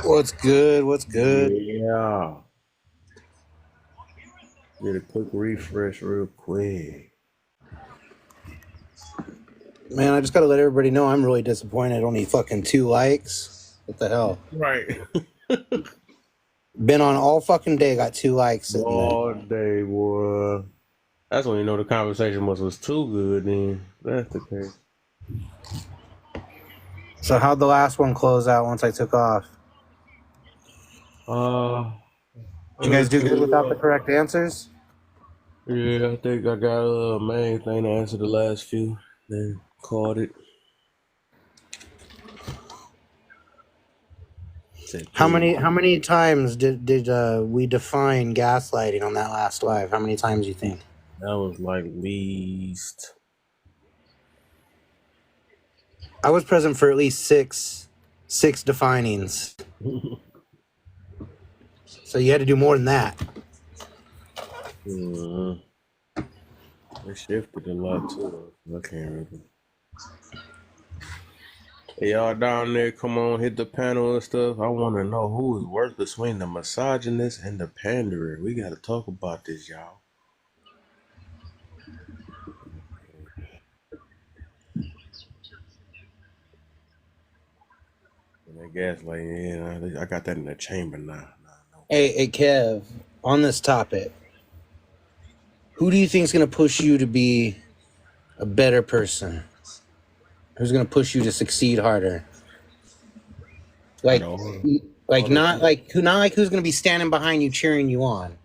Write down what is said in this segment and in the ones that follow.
What's good? What's good? Yeah. Get a quick refresh real quick. Man, I just gotta let everybody know I'm really disappointed. Only fucking 2 likes. What the hell? Right. Been on all fucking day, got 2 likes sitting there. All day, boy. That's when you know the conversation was too good then. That's the case. So how'd the last one close out once I took off? Uh You guys do good without the yeah, correct answers? I think I got a main thing to answer the last few. Then called it. Said How pretty many much. how many times did we define gaslighting on that last live? How many times you think? That was like least. I was present for at least six definings. So you had to do more than that. It shifted a lot too. I can't remember. Hey, y'all down there, come on, hit the panel and stuff. I want to know who is worse between the misogynist and the panderer. We got to talk about this, y'all. And that gaslighting, yeah, I got that in the chamber now. Hey, Kev, on this topic, who do you think is going to push you to be a better person? Who's going to push you to succeed harder? I Like, don't. not like who's going to be standing behind you cheering you on,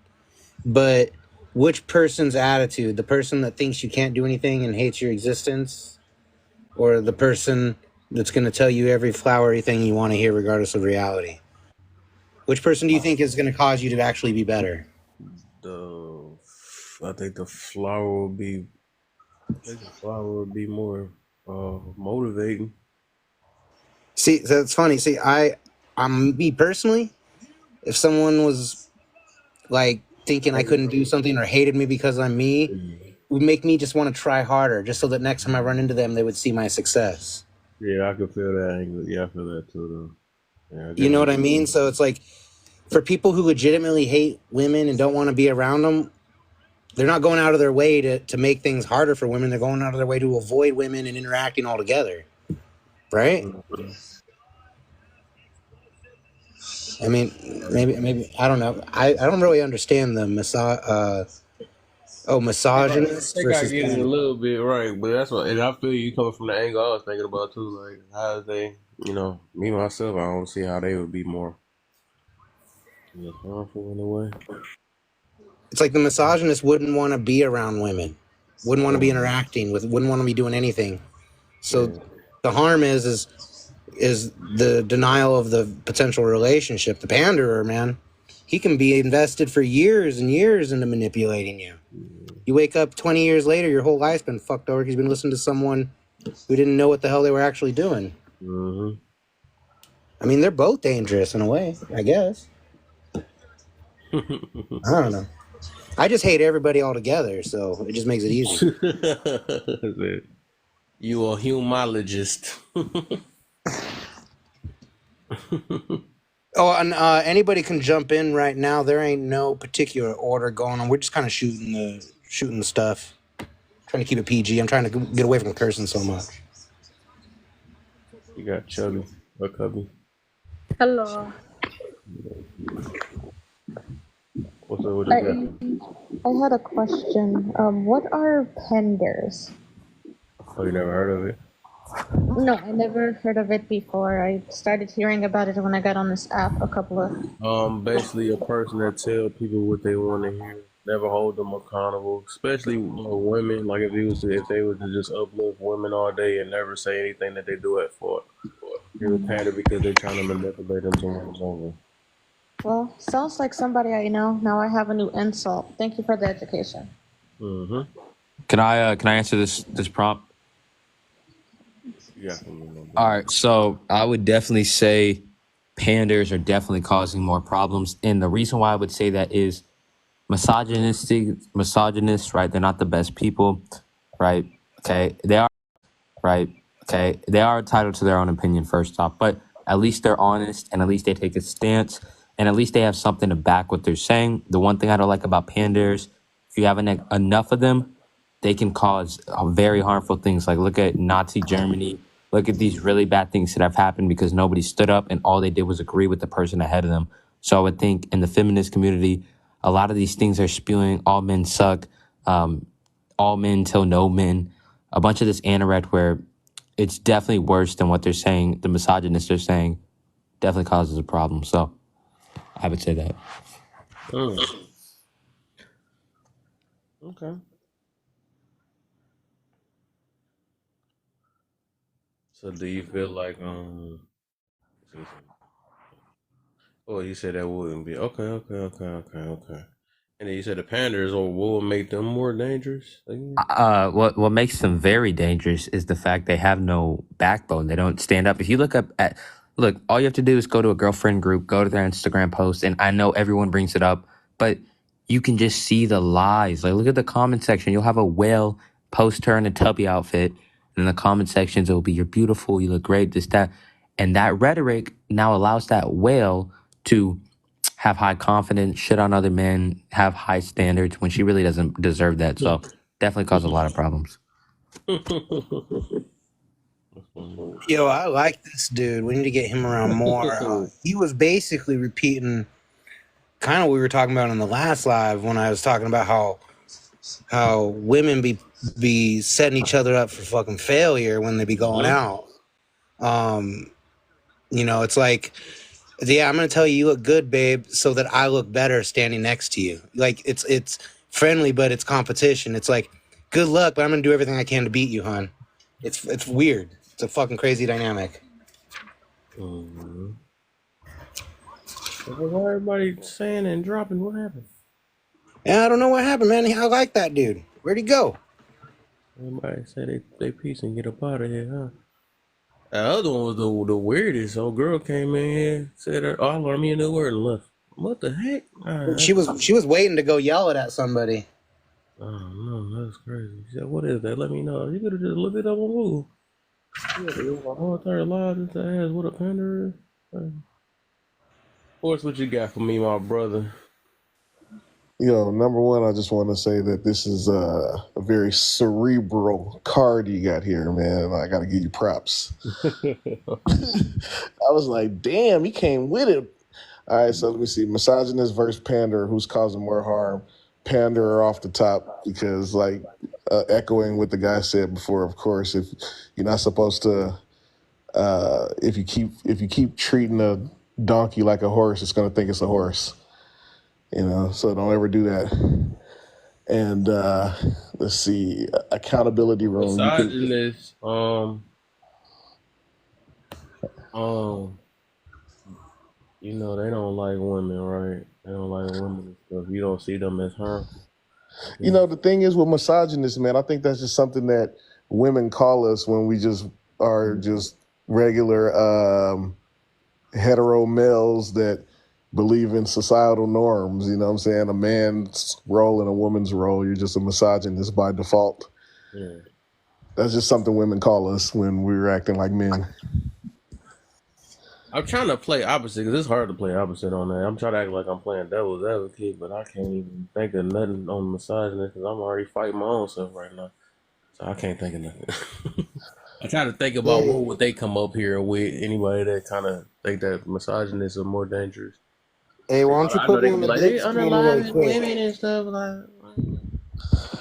but which person's attitude? The person that thinks you can't do anything and hates your existence, or the person that's going to tell you every flowery thing you want to hear, regardless of reality? Which person do you think is going to cause you to actually be better? The I think the flower would be. I think the flower would be more motivating. See, that's funny. See, I'm me personally. If someone was like thinking I couldn't do something or hated me because I'm me, it would make me just want to try harder, just so that next time I run into them, they would see my success. Yeah, I can feel that angle. Yeah, I feel that too, though. Yeah, I You know guess. what I mean? So it's like, for people who legitimately hate women and don't want to be around them, they're not going out of their way to make things harder for women. They're going out of their way to avoid women and interacting altogether. Right? I mean, maybe I don't know. I don't really understand the I misogynist think I versus get it a pander. little bit right, but that's what, and I feel you coming from the angle I was thinking about too. Like, how they, me myself, I don't see how they would be more, harmful in a way. It's like the misogynist wouldn't want to be around women, wouldn't want to be interacting with, wouldn't want to be doing anything. So Yeah, the harm is the denial of the potential relationship. The panderer, man, he can be invested for years and years into manipulating you. You wake up 20 years later, your whole life's been fucked over because you've been listening to someone who didn't know what the hell they were actually doing. mm-hmm. I mean, they're both dangerous in a way, I guess. I don't know. I just hate everybody altogether, so it just makes it easy. You a humologist. Oh, and anybody can jump in right now. There ain't no particular order going on. We're just kind of shooting the stuff. Trying to keep it PG. I'm trying to get away from cursing so much. You got Chubby or Cubby. Hello. What's up with I the guy? I had a question. What are penders? Oh, you never heard of it? No, I never heard of it before. I started hearing about it when I got on this app a couple of. Basically a person that tell people what they want to hear. Never hold them accountable, especially women. Like if they was to just uplift women all day and never say anything that they do at fault. You're a pander because they're trying to manipulate them to win them over. Well, sounds like somebody I know. Now I have a new insult. Thank you for the education. Mm-hmm. Can I answer this prompt? Yeah, from you, my All brother. right, so I would definitely say panders are definitely causing more problems, and the reason why I would say that is misogynists, right? They're not the best people, right? Okay, they are right. Okay, they are entitled to their own opinion first off, but at least they're honest, and at least they take a stance, and at least they have something to back what they're saying. The one thing I don't like about panders, if you have enough of them, they can cause very harmful things. Like look at Nazi Germany. Look at these really bad things that have happened because nobody stood up and all they did was agree with the person ahead of them. So I would think in the feminist community, a lot of these things are spewing all men suck, all men till no men, a bunch of this anorect where it's definitely worse than what they're saying. The misogynists are saying definitely causes a problem. So I would say that. Mm. Okay. So do you feel like excuse me. Oh, you said that wouldn't be okay. And then you said the pandas or will make them more dangerous again? What makes them very dangerous is the fact they have no backbone. They don't stand up. If you look, all you have to do is go to a girlfriend group, go to their Instagram post, and I know everyone brings it up, but you can just see the lies. Like look at the comment section. You'll have a whale post her in a tubby outfit, and in the comment sections it will be "You're beautiful, you look great," this that, and that rhetoric now allows that whale to have high confidence, shit on other men, have high standards when she really doesn't deserve that. So definitely cause a lot of problems. Yo, I like this dude. We need to get him around more. He was basically repeating kind of what we were talking about in the last live when I was talking about how women be setting each other up for fucking failure when they be going Mhm. out. It's like, yeah, I'm gonna tell you look good, babe, so that I look better standing next to you. Like it's friendly, but it's competition. It's like, good luck, but I'm gonna do everything I can to beat you, hon. It's weird. It's a fucking crazy dynamic. Mhm. Why everybody saying and dropping? What happened? Yeah, I don't know what happened, man. I like that dude. Where'd he go? Everybody say they peace and get up out of here, huh? The other one was the weirdest. Old girl came in here, said, "Oh, I learned me a new word and left." What the heck? She was waiting to go yell it at somebody. Oh no, that's crazy. She said, "What is that? Let me know." You could have just looked it up on Google. Yeah, but my whole entire life just to ask what a panda is. What's what you got for me, my brother? Number one, I just want to say that this is a very cerebral card you got here, man. I got to give you props. I was like, damn, he came with it. All right, so let me see. Misogynist versus pander, who's causing more harm? Panderer off the top because, like, echoing what the guy said before, of course, if you're not supposed to, if you keep treating a donkey like a horse, it's gonna think it's a horse. So don't ever do that. And let's see, accountability room. You can, Misogynist, um, they don't like women, right? They don't like women and stuff. You don't see them as harmful. the thing is with misogynists, man. I think that's just something that women call us when we just are just regular hetero males that believe in societal norms. You know what I'm saying? A man's role and a woman's role. You're just a misogynist by default. Yeah. That's just something women call us when we're acting like men. I'm trying to play opposite because it's hard to play opposite on that. I'm trying to act like I'm playing devil's advocate, but I can't even think of nothing on misogynist because I'm already fighting my own self right now. So I can't think of nothing. I try to think about what would they come up here with. Anybody that kind of think that misogynists are more dangerous. Hey, why don't you I know put they me could on be the like big they screen really unaliving quick? women and stuff like.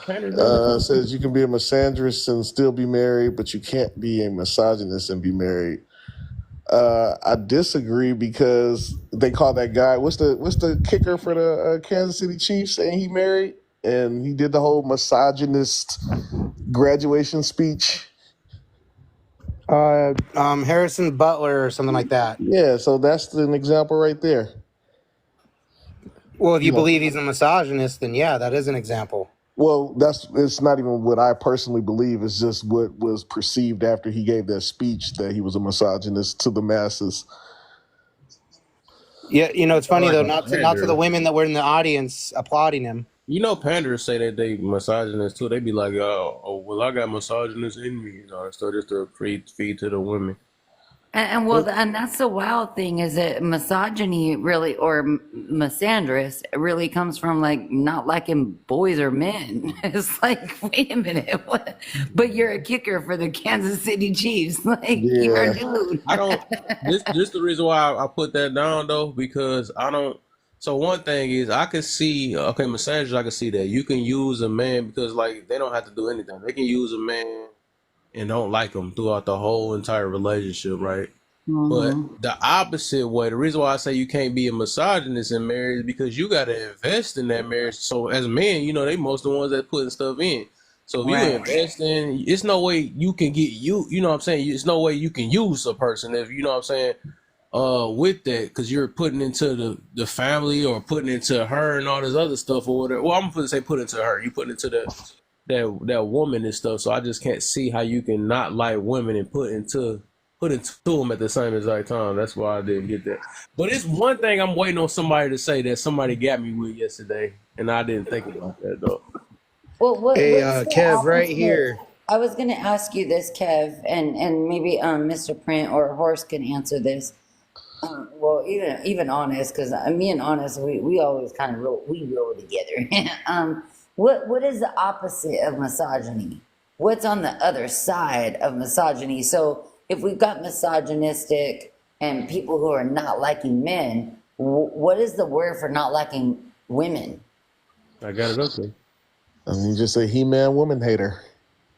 Panderers don't It listen. says you can be a misandrist and still be married, but you can't be a misogynist and be married. I disagree because they call that guy. What's the kicker for the Kansas City Chiefs? Saying he married and he did the whole misogynist graduation speech. Harrison Butler or something like that. Yeah, so that's an example right there. Well, if you Yeah. believe he's a misogynist, then yeah, that is an example. Well, it's not even what I personally believe. It's just what was perceived after he gave that speech that he was a misogynist to the masses. Yeah, you know, it's Sound funny like though, a not to the pander. women that were in the audience applauding him. You know, panderers say that they misogynists too. They be like, oh, well, I got misogynist in me, so just to feed to the women. And that's the wild thing is that misogyny really, or misandrist, really comes from like not liking boys or men. It's like, wait a minute, what? But you're a kicker for the Kansas City Chiefs. Like, you're a Yeah, dude. I don't. This the reason why I put that down though, because I don't. So one thing is I can see, okay, misandrist, I can see that you can use a man because like they don't have to do anything. They can use a man and don't like him throughout the whole entire relationship, right? But Hmm. the opposite way, the reason why I say you can't be a misogynist in marriage is because you got to invest in that marriage. So as men, they most of the ones that putting stuff in. So if you Right. invest in, it's no way you can get you know what I'm saying? It's no way you can use a person if you know what I'm saying, with that, because you're putting into the family or putting into her and all this other stuff or whatever. Well, I'm gonna say put into her. You put into that woman and stuff. So I just can't see how you can not like women and put into them at the same exact time. That's why I didn't get that. But it's one thing I'm waiting on somebody to say that somebody got me with yesterday, and I didn't think about that though. Well, Hey, what's the Kev, right opposite? here. I was going to ask you this, Kev, and maybe Mr. Print or Horse can answer this. Well, even Honest, because me and Honest, we always kind of roll together. What is the opposite of misogyny? What's on the other side of misogyny? So if we've got misogynistic and people who are not liking men, what is the word for not liking women? I got it up there. I mean, just a he-man woman hater.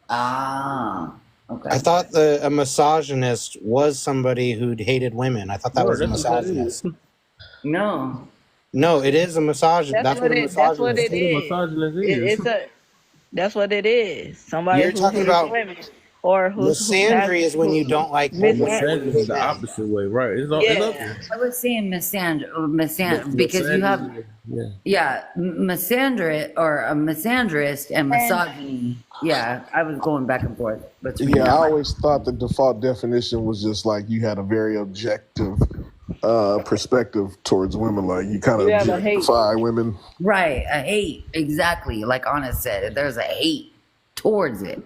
Ah, okay. I thought a misogynist was somebody who hated women. I thought that Word, was a that's what that is. misogynist. No. No, it is a misogynist. That's what a That's what misogynist it That's what a is. is. misogynist is. It's a that's what it is. Somebody You're who talking hates about women or who has misandry is when you don't like Oh, mis women or you misandrist is hate the men. opposite way, right? It's up yeah. there. I was saying misand because you have Misandrist, yeah. misandrist or a misandrist and And misogyny. Yeah, I was going back and forth between Yeah, I them. always thought the default definition was just like you had a very objective perspective towards women, like you kind of you have a hate. objectify women. Right, a hate, exactly. Like Honest said, there's a hate towards it.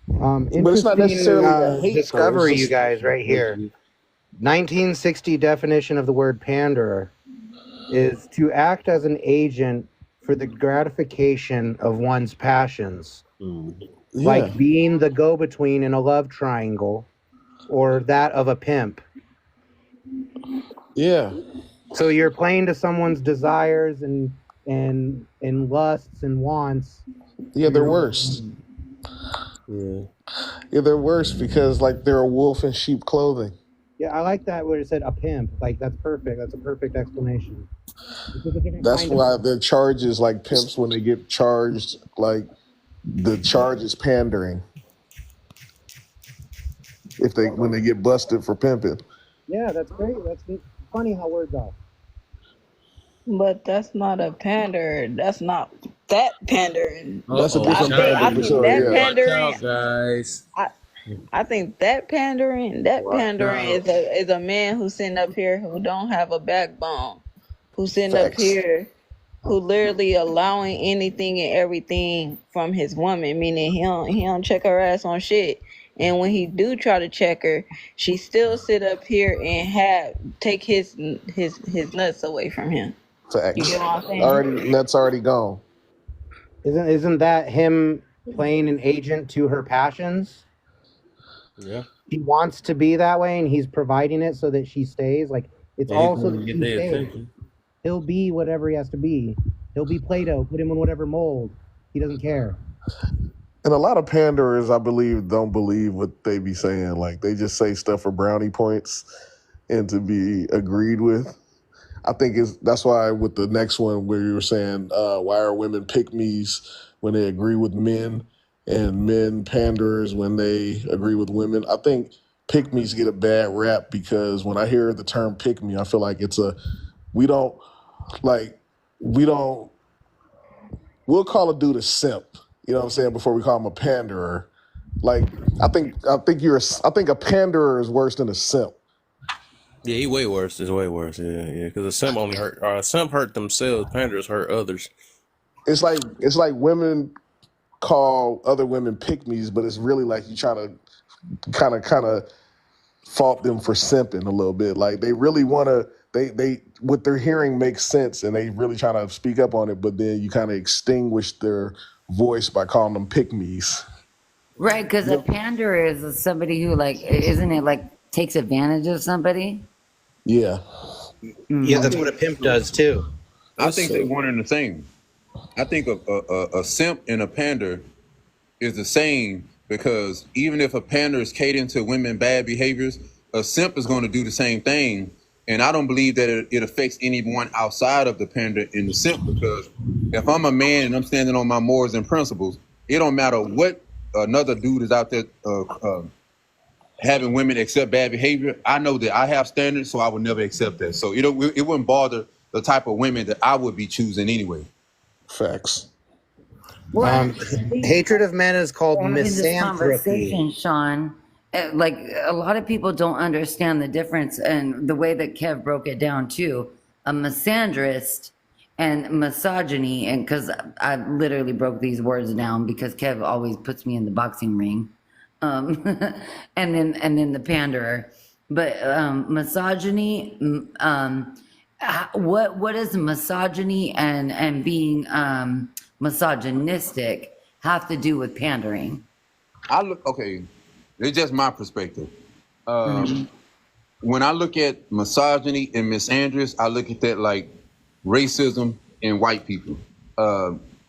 But it's not Interesting necessarily a hate, though. It's discovery, you just guys, right here. 1960 definition of the word panderer is to act as an agent for the gratification of one's passions, yeah, like being the go-between in a love triangle or that of a pimp. yeah, So you're playing to someone's desires and lusts and wants. yeah. They're worse. Yeah. Yeah, they're worse because like they're a wolf in sheep clothing. Yeah, I like that where it said a pimp. Like that's perfect. That's a perfect explanation. That's why the charges like pimps when they get charged, like the charge is pandering. If they when they get busted for pimping. Yeah, that's great. That's funny how words are. But that's not a pander. That's not that pandering. That's a Uh-oh, I different think pander I for child. think sure. that Yeah. Watch pandering out, guys. I I think that Watch pandering out. is a man who's sitting up here who don't have a backbone, who's sitting up Facts. here who literally allowing anything and everything from his woman, meaning he don't check her ass on shit. And when he do try to check her, she still sit up here and take his nuts away from him. You Facts. get what I'm saying? Already nuts already gone. Isn't that him playing an agent to her passions? Yeah. She wants to be that way, and he's providing it so that she stays. Like, it's Yeah, he's all so trying to that get she their stays. attention. He'll be whatever he has to be. He'll be Play-Doh. Put him in whatever mold. He doesn't care. And a lot of panderers, I believe, don't believe what they be saying. Like, they just say stuff for brownie points and to be agreed with. I think that's why with the next one where you were saying, why are women pick-me's when they agree with men and men panderers when they agree with women? I think pick-me's get a bad rap because when I hear the term pick-me, I feel like we don't, like, we don't, we'll call a dude a simp, you know what I'm saying, before we call him a panderer. Like, I think a panderer is worse than a simp. Yeah, he way worse. It's way worse. Yeah, yeah. Because a simp only hurt. Simp hurt themselves. Panderers hurt others. It's like women call other women pick-me's, but it's really like you trying to kind of fault them for simping a little bit. Like they really want to, they what they're hearing makes sense, and they really try to speak up on it, but then you kind of extinguish their voice by calling them pick-me's. Right, because a panderer is somebody who, like, isn't it like takes advantage of somebody? Yeah, Yeah, that's what a pimp does too. I think they one and the same. I think a simp and a pander is the same because even if a pander is catering to women bad behaviors, a simp is going to do the same thing. And I don't believe that it affects anyone outside of the pander and the simp, because if I'm a man and I'm standing on my morals and principles, it don't matter what another dude is out there having women accept bad behavior. I know that I have standards, so I would never accept that. So it wouldn't bother the type of women that I would be choosing anyway. facts. Well, Hatred of men is called having this misanthropy. conversation, Sean, like a lot of people don't understand the difference, and the way that Kev broke it down too. A misandrist and misogyny, and because I literally broke these words down because Kev always puts me in the boxing ring, and then the panderer. But misogyny, what is misogyny and being misogynistic have to do with pandering? Okay, it's just my perspective. When I look at misogyny and misandrous, I look at that like racism in white people.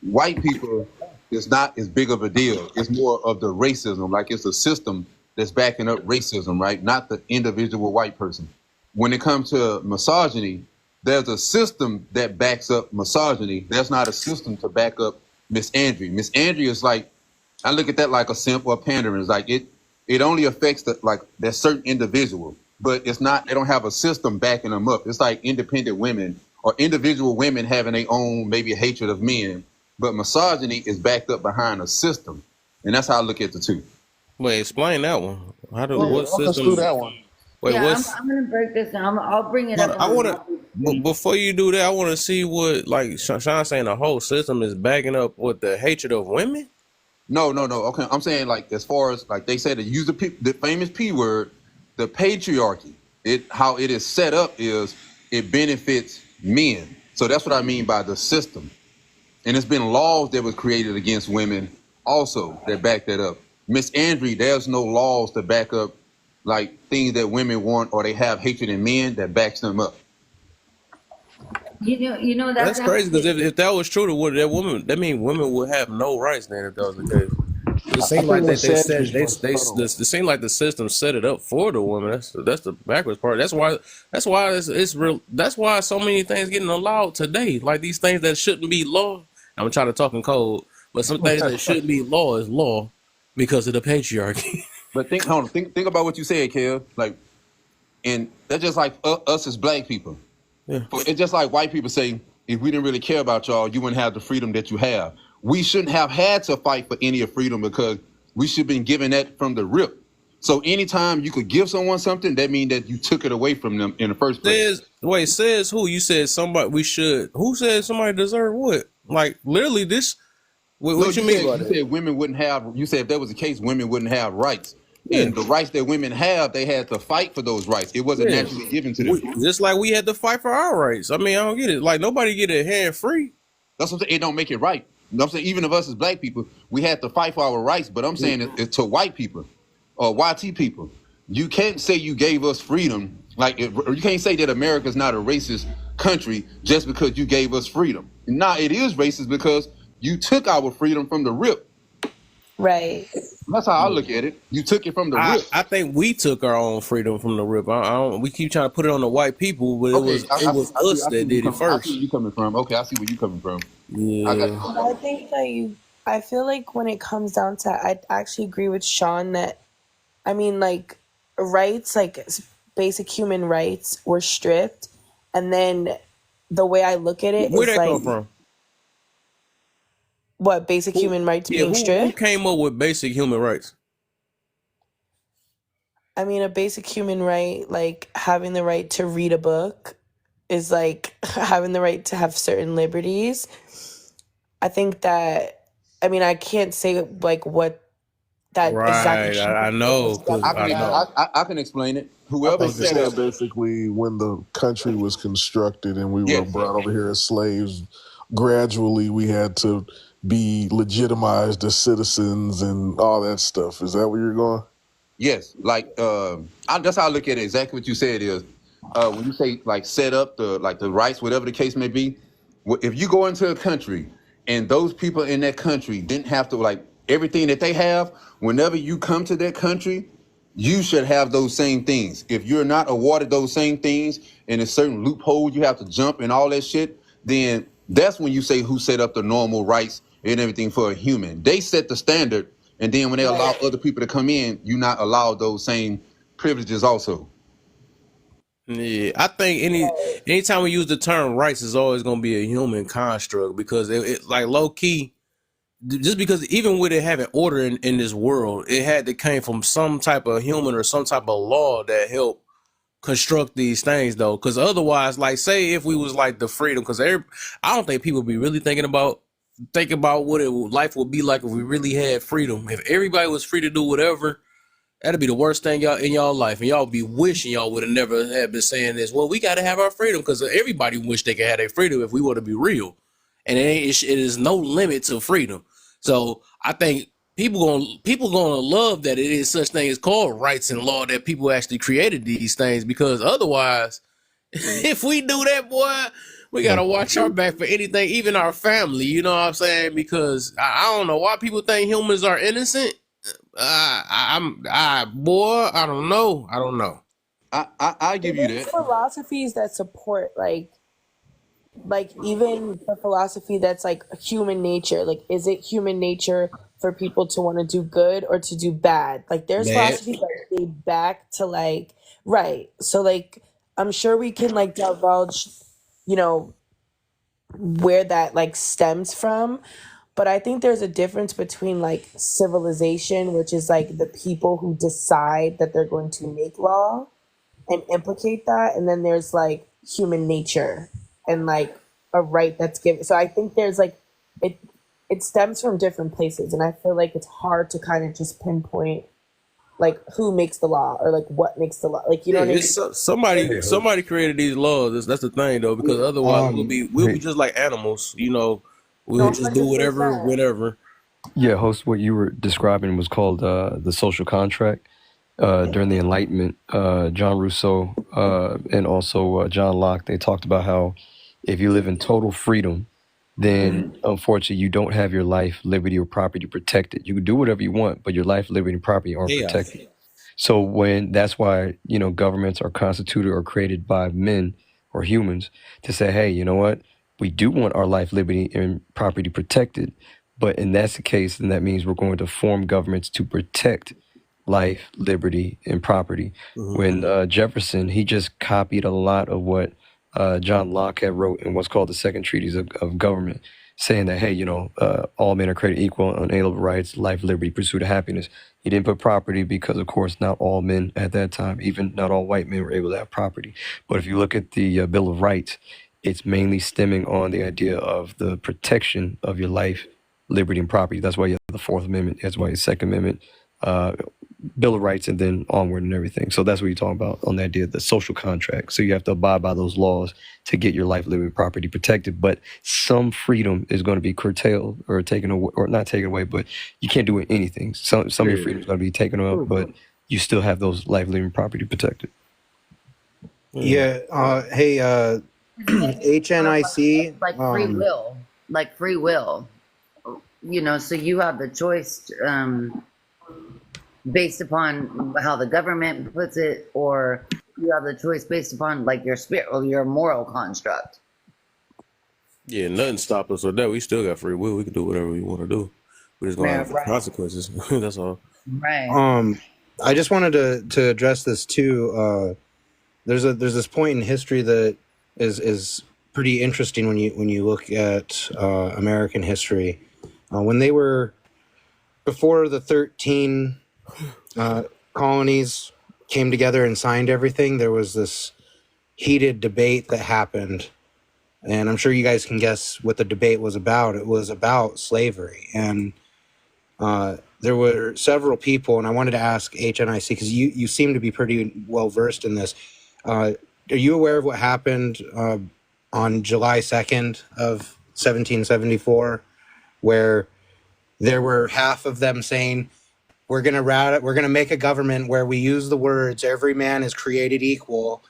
White people is not as big of a deal. It's more of the racism, like it's a system that's backing up racism, right? Not the individual white person. When it comes to misogyny, there's a system that backs up misogyny. There's not a system to back up misandry. Misandry is like, I look at that like a simp or a pandering. It's like it only affects that certain individual, but it's not, they don't have a system backing them up. It's like independent women or individual women having their own maybe hatred of men, but misogyny is backed up behind a system. And that's how I look at the two. Wait, explain that one. What Walk us system? through that one. Wait, Yeah, what's? I'm gonna break this down. I'll bring it up. I want to. Before you do that, I want to see what, like Sean saying, the whole system is backing up with the hatred of women. No. Okay, I'm saying like as far as like they said to use the famous P word, the patriarchy. How it is set up is it benefits men. So that's what I mean by the system. And it's been laws that was created against women also that back that up. Miss Andre, there's no laws to back up like things that women want or they have hatred in men that backs them up. You know That's crazy because if that was true, that mean women would have no rights then if that was the case. It seemed like that it seemed like the system set it up for the woman. That's the backwards part. That's why it's real. That's why so many things getting allowed today. Like these things that shouldn't be law. I'm trying to talk in code, but some things that shouldn't be law is law because of the patriarchy. But think about what you said, Kev. Like, and that's just like us as black people. Yeah. It's just like white people say, if we didn't really care about y'all, you wouldn't have the freedom that you have. We shouldn't have had to fight for any of freedom because we should have been given that from the rip. So anytime you could give someone something, that means that you took it away from them in the first place. Says who? You said somebody we should. Who said somebody deserve what? Like literally this. What you mean by that? You said women wouldn't have. You said if that was the case, women wouldn't have rights. Yeah. And the rights that women have, they had to fight for those rights. It wasn't naturally given to them. Just like we had to fight for our rights. I mean, I don't get it. Like nobody get a hand free. That's what I'm saying. It don't make it right. You know what I'm saying? Even of us as black people, we had to fight for our rights. But I'm saying it's to white people. YT people. You can't say you gave us freedom, or you can't say that America's not a racist country just because you gave us freedom. Nah, it is racist because you took our freedom from the rip. Right. That's how I look at it. You took it from the rip. I think we took our own freedom from the rip. I don't, we keep trying to put it on the white people, but Okay, it was us that did it I see where first. you coming from. Okay, I see where you coming from. I got Yeah. you. I think that I feel like when it comes down to, I actually agree with Sean that, I mean, like, rights, like basic human rights were stripped. And then the way I look at it Where is that like, come from? what, basic human rights being Who stripped? came up with basic human rights? I mean, a basic human right, like having the right to read a book, is like having the right to have certain liberties. I think that, I mean, I can't say like what that exactly Right, should I be know, because I know. I can explain it. I Whoever think you're set saying up, basically when the country was constructed and we were yes, brought over here as slaves, gradually we had to be legitimized as citizens and all that stuff. Is that where you're going? yes, that's how I look at it. Exactly what you said is when you say like set up the rights, whatever the case may be. If you go into a country and those people in that country didn't have to like everything that they have, whenever you come to that country, you should have those same things. If you're not awarded those same things in a certain loophole, you have to jump and all that shit, then that's when you say who set up the normal rights and everything for a human. They set the standard, and then when they allow other people to come in, you not allow those same privileges also. Yeah, I think anytime we use the term rights, is always going to be a human construct because it like low key. Just because even with it having order in this world, it had to came from some type of human or some type of law that helped construct these things though. Because otherwise, like say if we was like the freedom, because I don't think people be really thinking about what life would be like if we really had freedom. If everybody was free to do whatever, that'd be the worst thing y'all in y'all life, and y'all be wishing y'all would have never have been saying this. Well, we got to have our freedom because everybody wish they could have their freedom if we want to be real, and it is no limit to freedom. So I think people gonna love that it is such thing as called rights and law that people actually created these things because otherwise, if we do that, boy. We gotta watch our back for anything, even our family. You know what I'm saying? Because I don't know why people think humans are innocent. Boy, I don't know. I give you there's that. philosophies that support like even the philosophy that's like human nature, like is it human nature for people to want to do good or to do bad? Like there's That philosophies that they back to like, right, so like I'm sure we can like divulge, you know, where that like stems from, but I think there's a difference between like civilization, which is like the people who decide that they're going to make law and implicate that, and then there's like human nature and like a right that's given. So I think there's like it stems from different places, and I feel like it's hard to kind of just pinpoint like who makes the law or like what makes the law, like, you know yeah, what I mean? it's somebody created these laws. That's the thing though, because otherwise we'll be just like animals. You know, we'll just do whatever, 100%. whenever. Yeah, host, what you were describing was called the social contract. During the Enlightenment, John Rousseau and also John Locke, they talked about how if you live in total freedom, then unfortunately you don't have your life, liberty, or property protected. You can do whatever you want, but your life, liberty, and property aren't Yeah. protected. So that's why, governments are constituted or created by men or humans to say, hey, you know what? We do want our life, liberty, and property protected. But in that's the case, then that means we're going to form governments to protect life, liberty, and property. When Jefferson, he just copied a lot of what John Locke had wrote in what's called the Second Treatise of Government, saying that, hey, all men are created equal, unalienable rights, life, liberty, pursuit of happiness. He didn't put property because, of course, not all men at that time, even not all white men, were able to have property. But if you look at the Bill of Rights, it's mainly stemming on the idea of the protection of your life, liberty, and property. That's why you have the Fourth Amendment. That's why your Second Amendment. Bill of Rights and then onward and everything. So that's what you're talking about on the idea of the social contract. So you have to abide by those laws to get your life, liberty, property protected. But some freedom is going to be curtailed or taken away, or not taken away, but you can't do anything. Some of your freedom is going to be taken away, but you still have those life, liberty, property protected. Yeah. Hey, HNIC. Like free will, you know, so you have the choice, based upon how the government puts it, or you have the choice based upon like your spirit or your moral construct. Yeah, nothing stopped us with that. We still got free will. We can do whatever we want to do. We're just gonna have consequences. That's all. Right. I just wanted to address this too. There's this point in history that is pretty interesting when you look at American history. When they were before the 13 colonies came together and signed everything, there was this heated debate that happened, and I'm sure you guys can guess what the debate was about. It was about slavery, and there were several people, and I wanted to ask HNIC, because you seem to be pretty well versed in this. Are you aware of what happened on July 2nd of 1774, where there were half of them saying, we're gonna make a government where we use the words "every man is created equal,"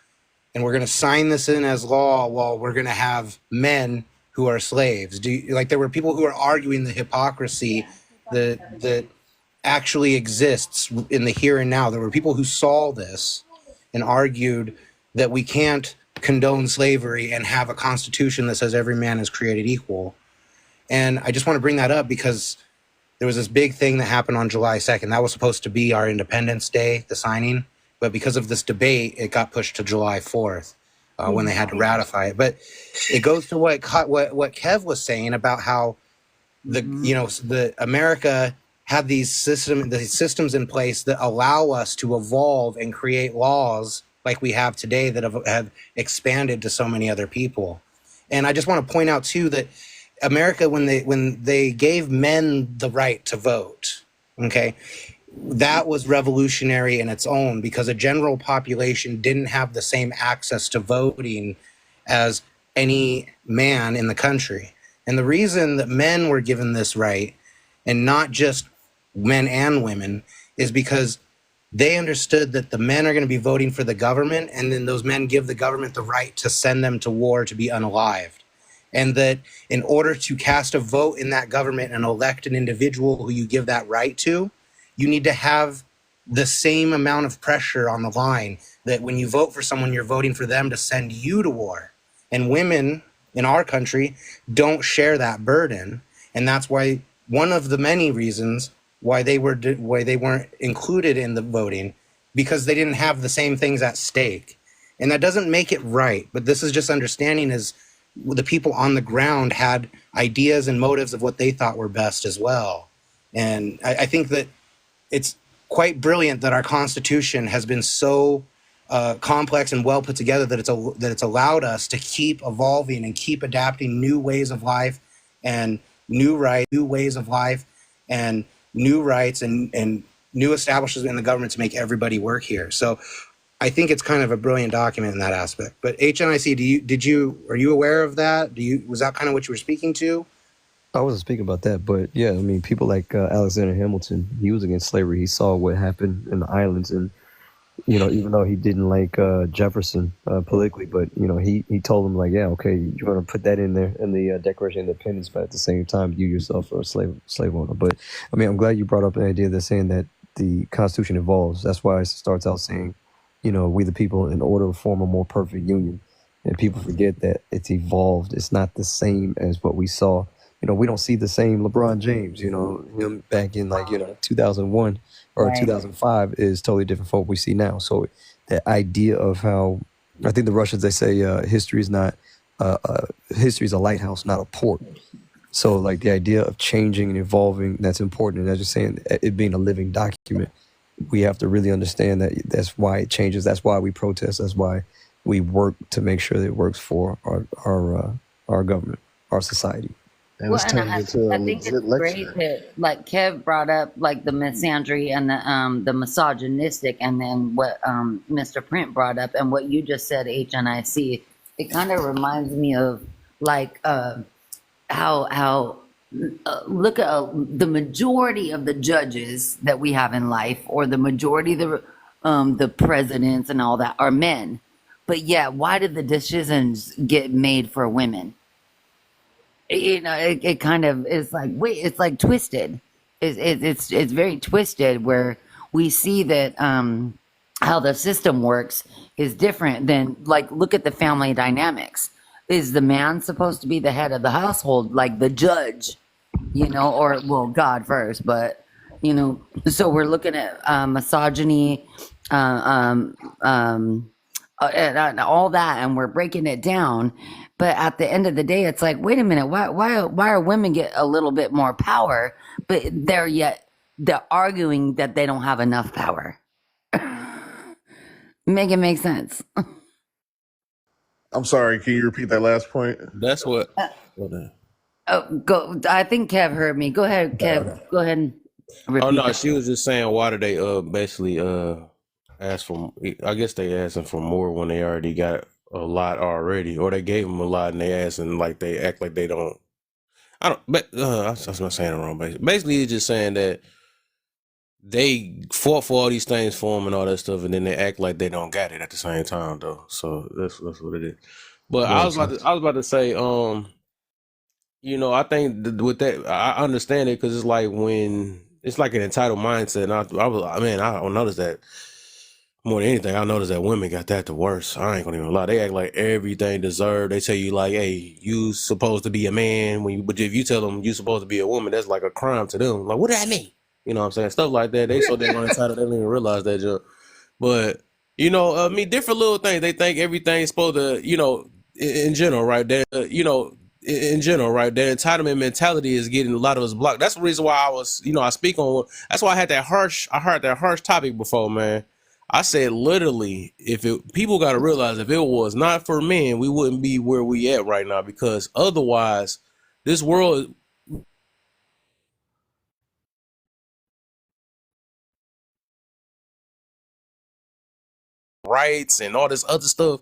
and we're gonna sign this in as law, while we're gonna have men who are slaves? There were people who are arguing the hypocrisy that actually exists in the here and now. There were people who saw this and argued that we can't condone slavery and have a constitution that says every man is created equal. And I just want to bring that up because there was this big thing that happened on July 2nd. That was supposed to be our Independence Day, the signing. But because of this debate, it got pushed to July 4th when they had to ratify it. But it goes to what Kev was saying about how the America had these systems in place that allow us to evolve and create laws like we have today that have expanded to so many other people. And I just want to point out too that America, when they gave men the right to vote, okay, that was revolutionary in its own, because a general population didn't have the same access to voting as any man in the country. And the reason that men were given this right, and not just men and women, is because they understood that the men are going to be voting for the government, and then those men give the government the right to send them to war to be unalived. And that in order to cast a vote in that government and elect an individual who you give that right to, you need to have the same amount of pressure on the line, that when you vote for someone, you're voting for them to send you to war. And women in our country don't share that burden. And that's why one of the many reasons why they weren't included in the voting, because they didn't have the same things at stake. And that doesn't make it right, but this is just understanding is the people on the ground had ideas and motives of what they thought were best as well. And I think that it's quite brilliant that our Constitution has been so complex and well put together that it's allowed us to keep evolving and keep adapting new ways of life and new ways of life and new rights and new establishments in the government to make everybody work here. So I think it's kind of a brilliant document in that aspect. But HNIC, are you aware of that? Was that kind of what you were speaking to? I wasn't speaking about that, but yeah, I mean, people like Alexander Hamilton, he was against slavery. He saw what happened in the islands, and even though he didn't like Jefferson politically, but he told him, like, yeah, okay, you're gonna put that in there in the Declaration of Independence, but at the same time, you yourself are a slave owner. But I mean, I'm glad you brought up the idea that's saying that the Constitution evolves. That's why it starts out saying, we the people, in order to form a more perfect union. And people forget that it's evolved. It's not the same as what we saw. We don't see the same LeBron James, him back in 2001 or 2005 is totally different from what we see now. So the idea of how, I think the Russians, they say history is a lighthouse, not a port. So like the idea of changing and evolving, that's important. And as you're saying, it being a living document, we have to really understand that that's why it changes. That's why we protest. That's why we work to make sure that it works for our government, our society. And Well, it's and turning into a I think it's legit great lecture. that like Kev brought up like the misandry and the misogynistic, and then what Mr. Print brought up and what you just said, HNIC. It kind of reminds me of like how look at the majority of the judges that we have in life, or the majority of the presidents and all that are men. But yeah, why did the decisions get made for women? You know, it kind of is like, wait, it's like twisted. It's very twisted, where we see that how the system works is different than, like, look at the family dynamics. Is the man supposed to be the head of the household, like the judge, you know, or well, God first, but you know, so we're looking at misogyny, uh, um, um, and all that, and we're breaking it down. But at the end of the day, it's like, wait a minute, why are women get a little bit more power, but they're arguing that they don't have enough power. Make it make sense. I'm sorry, can you repeat that last point? That's what. Hold on. Oh, go. I think Kev heard me. Go ahead, Kev. Go ahead and Oh repeat no, that. she was just saying why did they basically ask for? I guess they asking for more when they already got a lot already, or they gave them a lot and they asking like they act like they don't. I don't. But I was not saying it wrong. Basically, it's just saying that they fought for all these things for them and all that stuff, and then they act like they don't got it at the same time though. So that's what it is. But Makes sense. I was about to say you know, I think with that, I understand it because it's like when it's like an entitled mindset. And I don't notice that more than anything. I notice that women got that the worst. I ain't gonna even lie. They act like everything deserved. They tell you like, "Hey, you supposed to be a man." But if you tell them you supposed to be a woman, that's like a crime to them. Like, what does that mean? You know what I'm saying? Stuff like that. They so damn entitled they don't even realize that. Joke. But you know, I mean, different little things. They think everything's supposed to, you know, in general, right? That you know, in general, right? That entitlement mentality is getting a lot of us blocked. That's the reason why I was, you know, I speak on. That's why I had that harsh. I heard that harsh topic before, man. I said literally, if it, people got to realize if it was not for men, we wouldn't be where we at right now because otherwise, this world rights and all this other stuff.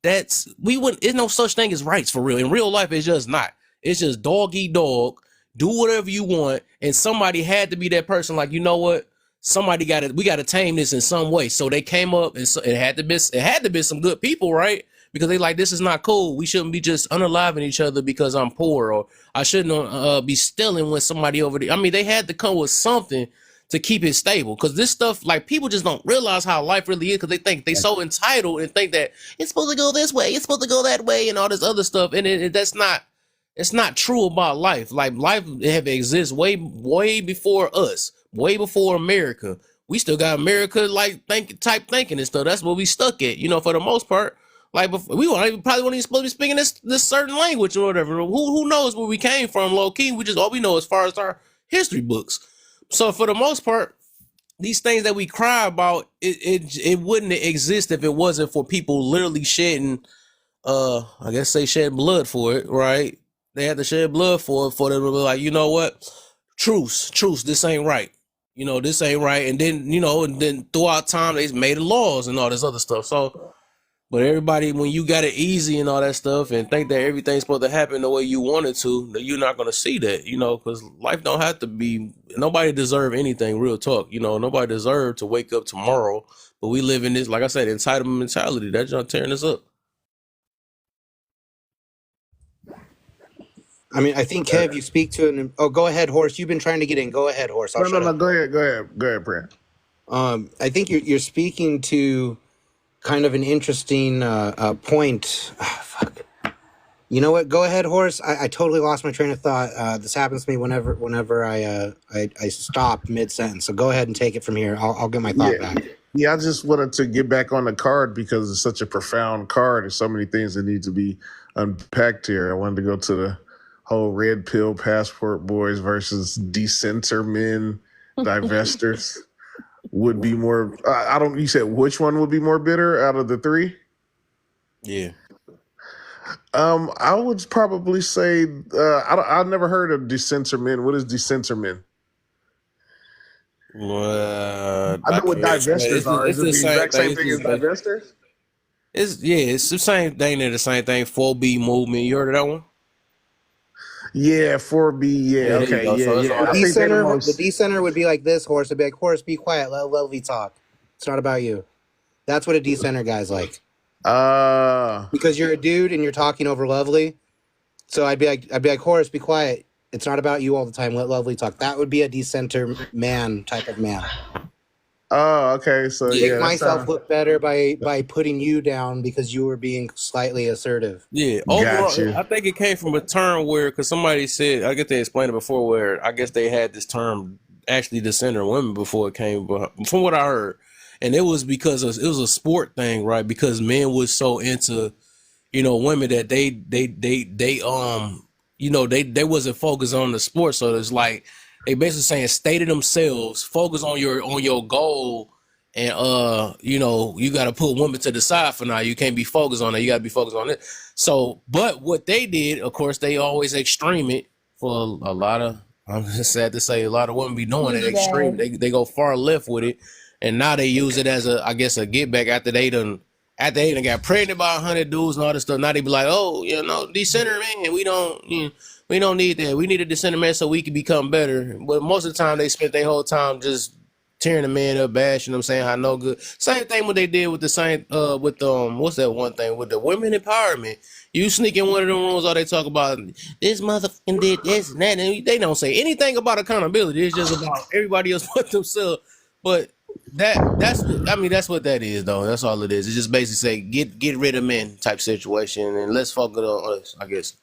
That's we wouldn't. There's no such thing as rights for real. In real life, it's just not. It's just dog eat dog. Do whatever you want, and somebody had to be that person. Like, you know what? Somebody got to. We got to tame this in some way. So they came up, and so it had to be. It had to be some good people, right? Because they like, this is not cool. We shouldn't be just unaliving each other because I'm poor, or I shouldn't be stealing with somebody over there. I mean, they had to come with something to keep it stable. Because this stuff, like, people just don't realize how life really is because they think they so entitled and think that it's supposed to go this way, it's supposed to go that way, and all this other stuff. And that's not, it's not true about life. Like, life have exists way before us, way before America. We still got America like type thinking and stuff. That's what we stuck at, you know, for the most part. Like, before, we probably weren't even supposed to be speaking this certain language or whatever. Who knows where we came from, low key? We just all we know as far as our history books. So for the most part, these things that we cry about, it wouldn't exist if it wasn't for people literally shedding, I guess say shed blood for it, right? They had to shed blood for it for them to be like, you know what, truce, this ain't right. You know, this ain't right. And then, you know, and then throughout time they made laws and all this other stuff. So but everybody, when you got it easy and all that stuff, and think that everything's supposed to happen the way you want it to, that you're not gonna see that, you know, because life don't have to be. Nobody deserve anything. Real talk, you know, nobody deserve to wake up tomorrow. But we live in this, like I said, entitlement mentality. That's just tearing us up. I mean, I think Kev, you speak to an. Oh, go ahead, Horse. You've been trying to get in. Go ahead, Horse. I'll No, no, shut no. up. Go ahead, Brent. I think you're speaking to kind of an interesting point. Fuck. You know what? Go ahead, Horse. I totally lost my train of thought. This happens to me whenever I stop mid sentence. So go ahead and take it from here. I'll get my thought Yeah, back. yeah. I just wanted to get back on the card because it's such a profound card. There's so many things that need to be unpacked here. I wanted to go to the whole red pill passport boys versus decenter men, divestors. Would be more. I don't. You said which one would be more bitter out of the three? Yeah. I would probably say I've never heard of decensor men. What is decensor men? I I know what can't explain. divestors are. Is It's it the the same exact thing. same It's thing as just like divestors? it's the same thing. They're the same thing. 4B movement. You heard of that one? Yeah, 4B. Yeah, Yeah, there you okay, go. yeah, So it's yeah. all The I that. think they're the the most. D center would be like this. Horse would be like, horse, be quiet. Let Lovely talk. It's not about you. That's what a D center guy's like. Uh, Because you're a dude and you're talking over Lovely. So I'd be like, horse, be quiet. It's not about you all the time. Let Lovely talk. That would be a decenter man type of man. oh, okay. So Yeah, Make yeah, that myself sounds look better by putting you down because you were being slightly assertive. yeah. got Overall, you. I think it came from a term where, because somebody said, I guess they explained it before, where I guess they had this term actually the center women before it came, from what I heard, and it was because it was a sport thing, right? Because men was so into women that they wasn't focused on the sport. So it's like they basically saying stay to themselves, focus on your goal, and you got to put women to the side for now. You can't be focused on that. You got to be focused on it. So, but what they did, of course, they always extreme it for a lot of. I'm just sad to say, a lot of women be doing it extreme. Yeah. They go far left with it, and now they use it as I guess a get back after they done got pregnant by 100 dudes and all this stuff. Now they be like, oh, decenter man, we don't need that. We need a decenter man so we can become better. But most of the time they spent their whole time just tearing the man up, bashing them, saying how no good. Same thing what they did with the same with what's that one thing with the women empowerment. You sneak in one of them rooms, all they talk about this motherfucking did this and that, and they don't say anything about accountability. It's just about everybody else but themselves. But that's what that is though. That's all it is. It's just basically say get rid of men type situation and let's focus on us, I guess.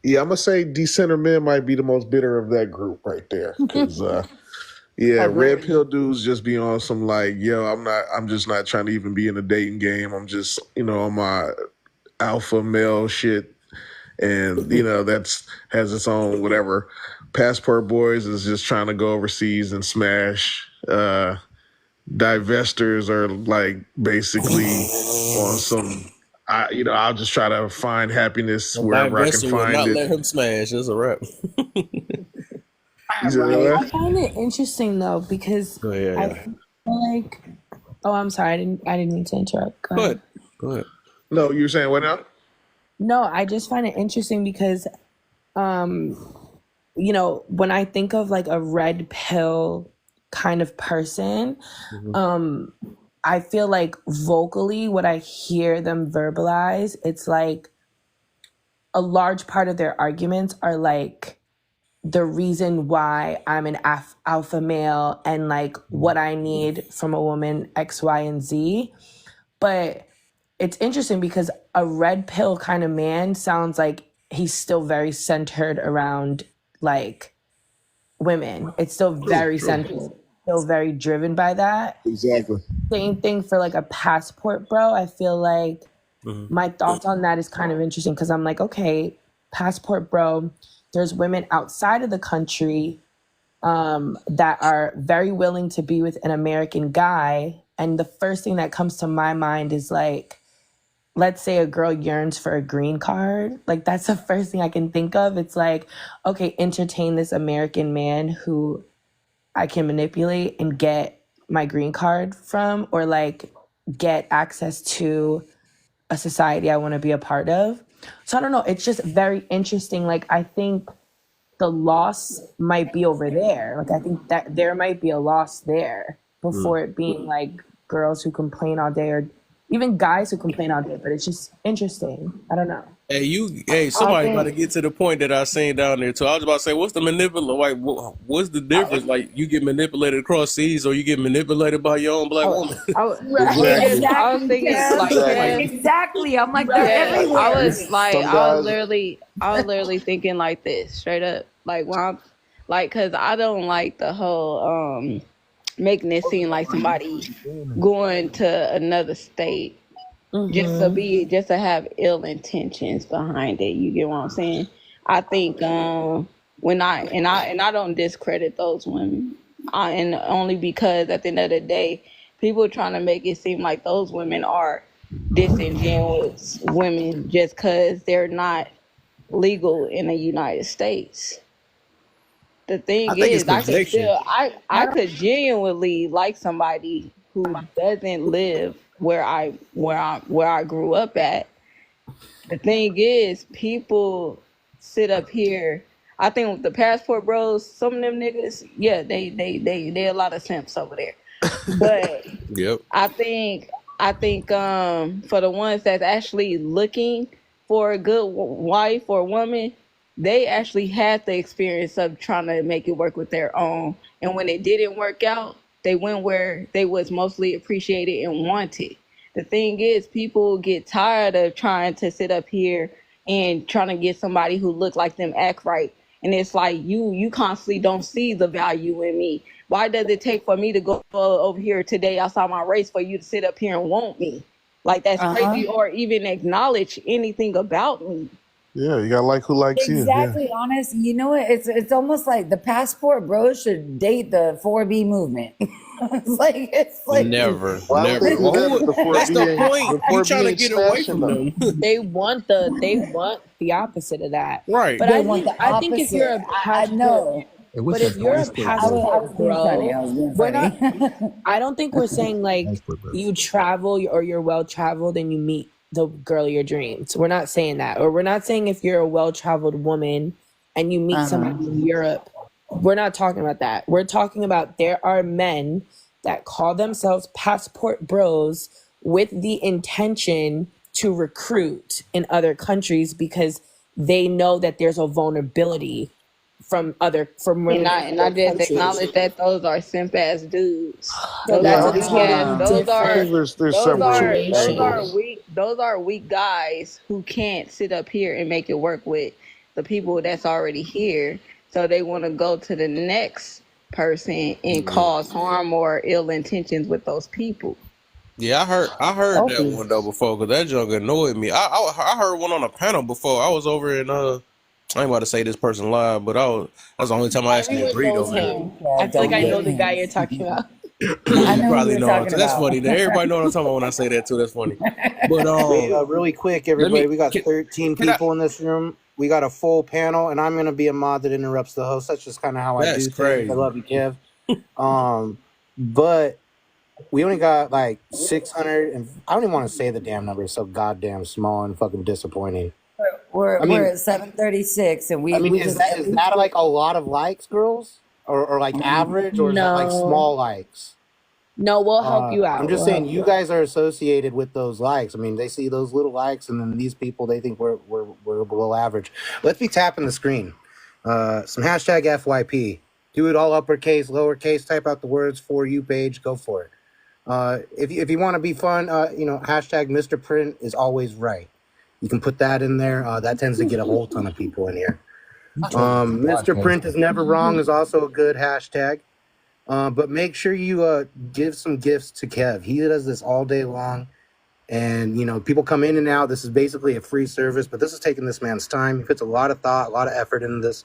Yeah, I'm gonna say decenter men might be the most bitter of that group right there. Because yeah, red Agreed. pill dudes just be on some like, yo, I'm just not trying to even be in a dating game. I'm just, on my alpha male shit. And, that's has its own whatever. Passport Boys is just trying to go overseas and smash. Divestors are like basically on some I'll just try to find happiness A wherever I can divester will find not it. let him smash. That's a wrap. You said Right. I what? find it interesting though because Go ahead, I yeah. feel like. Oh, I'm sorry. I didn't mean to interrupt. Go Go ahead. ahead. Go ahead. No, you were saying what now? No, I just find it interesting because, um, when I think of like a red pill kind of person, I feel like vocally, what I hear them verbalize, it's like a large part of their arguments are like the reason why I'm an alpha male and like what I need from a woman, X, Y, and Z. But it's interesting because a red pill kind of man sounds like he's still very centered around like women. It's still very centered, still very driven by that. Exactly. Same thing for like a passport bro. I feel like my thoughts on that is kind of interesting because I'm like, okay, passport bro, there's women outside of the country that are very willing to be with an American guy. And the first thing that comes to my mind is like, let's say a girl yearns for a green card. Like that's the first thing I can think of. It's like, okay, entertain this American man who I can manipulate and get my green card from, or like get access to a society I want to be a part of. So I don't know. It's just very interesting. Like I think the loss might be over there. Like I think that there might be a loss there before it being like girls who complain all day or even guys who complain all day. But it's just interesting. I don't know. I Somebody about to think get to the point that I seen down there too. I was about to say, what's the manipulate? Like, what's the difference? Like, you get manipulated across seas, or you get manipulated by your own black woman. Right. I was thinking like Exactly. Exactly. I'm like, they're yeah, everywhere. Some guys. I was literally thinking like this, straight up. Like when I'm like, cause I don't like the whole making it seem like somebody going to another state just to have ill intentions behind it. You get what I'm saying? I think when I don't discredit those women, and only because at the end of the day, people trying to make it seem like those women are disingenuous women just because they're not legal in the United States. The I thing think it's is, projection. I could genuinely like somebody who doesn't live where I grew up at. The thing is, people sit up here. I think with the passport bros, some of them niggas, yeah, they a lot of simps over there. But Yep. I think for the ones that's actually looking for a good wife or woman, they actually had the experience of trying to make it work with their own. And when it didn't work out, they went where they was mostly appreciated and wanted. The thing is, people get tired of trying to sit up here and trying to get somebody who look like them act right. And it's like you constantly don't see the value in me. Why does it take for me to go over here today outside my race for you to sit up here and want me? Like that's crazy, or even acknowledge anything about me. Yeah, you gotta like who likes you. Yeah. Exactly, honest. You know what? It's almost like the passport bros should date the 4B movement. it's like Never. Why would they do Well, that if the that's 4B the ain't point. the You 4B trying to ain't get away smashing from them? them. They want the opposite of that. Right. But they want the I think if you're opposite. a I passport, know. Hey, what's but if up, you're a passport I bro? was passport being funny. I bro, was being we're not. funny. I don't think we're saying like Passport bro. you travel or you're well traveled and you meet the girl of your dreams. We're not saying that, or we're not saying if you're a well traveled woman and you meet somebody in Europe. We're not talking about that. We're talking about there are men that call themselves passport bros with the intention to recruit in other countries because they know that there's a vulnerability from women And in I other just countries. acknowledge that those are simp ass dudes. So Those that's are a weak totally ass. I think there's several situation. angles. Those are weak guys who can't sit up here and make it work with the people that's already here. So they want to go to the next person and Yeah. cause harm or ill intentions with those people. Yeah, I heard that one though before because that junk annoyed me. I heard one on a panel before. I was over in I ain't about to say this person live, but that's the only time I actually Everyone agreed knows over there. him. I Yeah, feel like don't I get know the him. guy you're talking about. I You know who probably you're know what I'm talking saying. That's about. funny. Everybody know what I'm talking about when I say that too. That's funny. But Wait, really quick, let everybody. me We got 13 can I? people in this room. We got a full panel, and I'm going to be a mod that interrupts the host. That's just kind of how I That's do things. I crazy. love you, Kev. But we only got like 600, and I don't even want to say the damn number. It's so goddamn small and fucking disappointing. We're at 7:36, and I mean, we is just that at is least that like a lot of likes, girls, or like average, or is that like No, small likes? no, we'll help you I'm out. just saying, you guys are associated with those likes. I mean, they see those little likes, and then these people they think we're below average. Let's be tapping the screen. Some hashtag FYP. Do it all uppercase, lowercase. Type out the words for you page. Go for it. If you want to be fun, hashtag Mr. Print is always right. You can put that in there. That tends to get a whole ton of people in here. Mr. Print is never wrong is also a good hashtag. But make sure you give some gifts to Kev. He does this all day long. And, people come in and out. This is basically a free service, but this is taking this man's time. He puts a lot of thought, a lot of effort into this.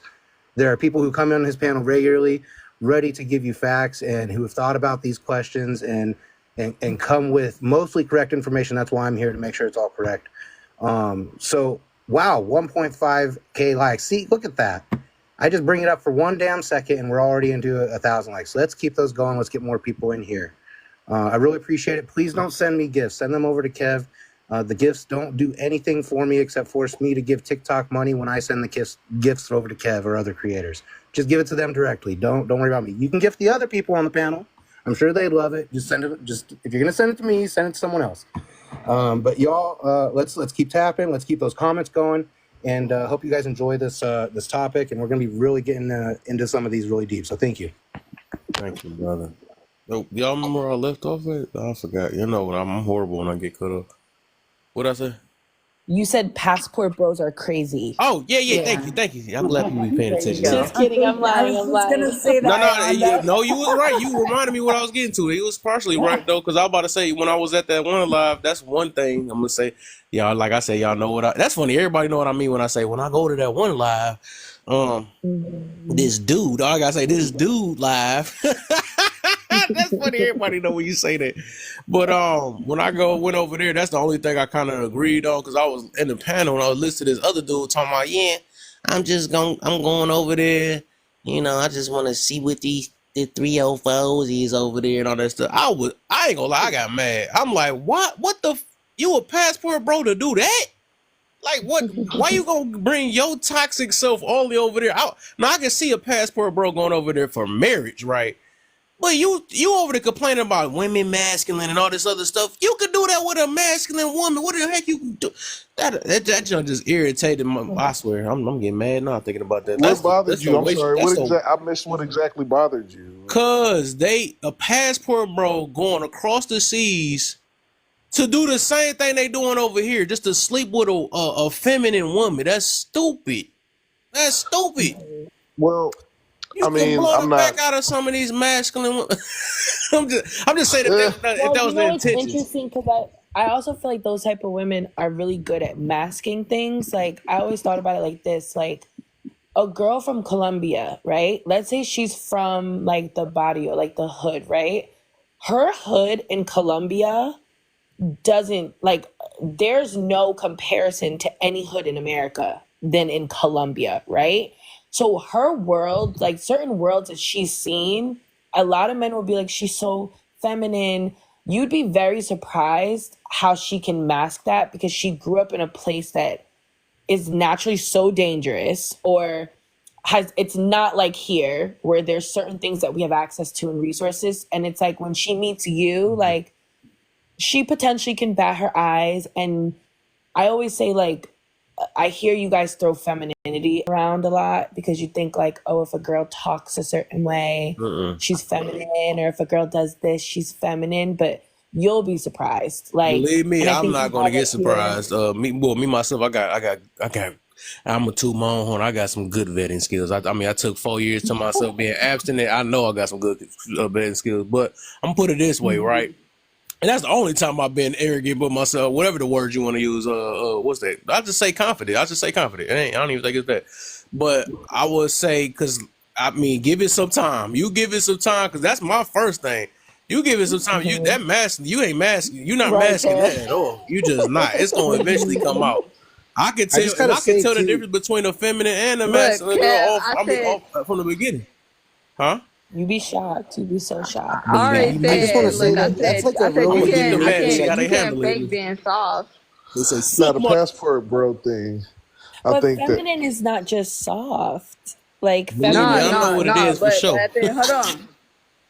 There are people who come on his panel regularly, ready to give you facts and who have thought about these questions and come with mostly correct information. That's why I'm here, to make sure it's all correct. So, wow, 1.5K likes. See, look at that. I just bring it up for one damn second and we're already into 1,000 likes. Let's keep those going. Let's get more people in here. I really appreciate it. Please don't send me gifts. Send them over to Kev. The gifts don't do anything for me except force me to give TikTok money when I send the gifts over to Kev or other creators. Just give it to them directly. Don't worry about me. You can gift the other people on the panel. I'm sure they'd love it. Just send it. Just if you're gonna send it to me, send it to someone else. But y'all, let's keep tapping. Let's keep those comments going. And hope you guys enjoy this topic. And we're going to be really getting into some of these really deep. So thank you. Thank you, brother. Y'all remember where I left off at? I forgot. I'm horrible when I get cut off. What'd I say? You said passport bros are crazy. Oh, yeah. Thank you. I'm glad people be paying attention now. Just kidding. I'm lying. I was just gonna say that. No, you was right. You reminded me what I was getting to. He was partially right though, because I was about to say when I was at that one live, that's one thing I'm gonna say. Y'all, like I said, y'all know what that's funny. Everybody know what I mean when I say when I go to that one live, this dude, I gotta say this dude live. That's funny. Everybody know when you say that. But when I went over there, that's the only thing I kind of agreed on because I was in the panel and I was listening to this other dude talking about, yeah, I'm going over there. You know, I just want to see what the 304s is over there and all that stuff. I ain't gonna lie, I got mad. I'm like, what? What the? You a passport bro to do that? Like what? Why you gonna bring your toxic self all the way over there? Now I can see a passport bro going over there for marriage, right? But you over there complaining about women masculine and all this other stuff. You could do that with a masculine woman. What the heck you can do? That junk just irritated my. I swear, I'm getting mad now thinking about that. What bothered That's you? I'm waste. sorry. I missed what exactly bothered you. Cause a passport bro going across the seas to do the same thing they doing over here, just to sleep with a feminine woman. That's stupid. That's stupid. Well, You can blow the back out of some of these masculine women. I'm just saying that was the It's intention. interesting because I also feel like those type of women are really good at masking things. Like I always thought about it like this, like a girl from Colombia, right? Let's say she's from like the barrio, like the hood, right? Her hood in Colombia doesn't like there's no comparison to any hood in America than in Colombia, right? So her world, like certain worlds that she's seen, a lot of men will be like, she's so feminine. You'd be very surprised how she can mask that because she grew up in a place that is naturally so dangerous or it's not like here where there's certain things that we have access to and resources. And it's like when she meets you, like she potentially can bat her eyes. And I always say, like, I hear you guys throw femininity around a lot because you think like, oh, if a girl talks a certain way, she's feminine, or if a girl does this, she's feminine. But you'll be surprised. Like, believe me, I'm not gonna get surprised. Me myself, I'm a toot my own horn. I got some good vetting skills. I mean, I took 4 years to myself being abstinent. I know I got some good vetting skills. But I'm gonna put it this way, right? And that's the only time I've been arrogant with myself, whatever the word you want to use. What's that? I just say confident. I don't even think it's that. But I would say, because, I mean, give it some time. You give it some time, because that's my first thing. You give it some time. You ain't masking. You're not masking that at all. You just not. It's going to eventually come out. I can tell the difference between a feminine and a masculine girl off from the beginning. Huh? You be shocked. You be so shocked. I already said, I just want to say that's like a really you can't fake being soft. Not a passport bro thing. But feminine is not just soft. Like feminine. I know what it is for sure.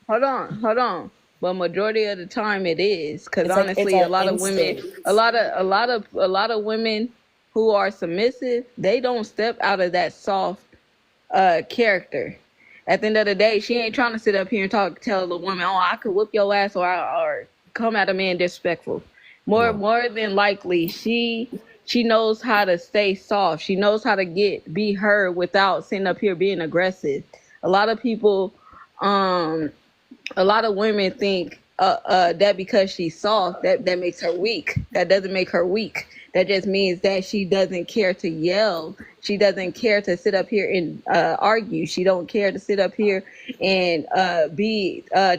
Hold on. But majority of the time it is, because honestly, a lot of women who are submissive, they don't step out of that soft character. At the end of the day, she ain't trying to sit up here and tell the woman, oh, I could whoop your ass or come at a man disrespectful. More than likely, she knows how to stay soft. She knows how to be her without sitting up here being aggressive. A lot of people, a lot of women think that because she's soft, that makes her weak. That doesn't make her weak. That just means that she doesn't care to yell. She doesn't care to sit up here and argue. She don't care to sit up here and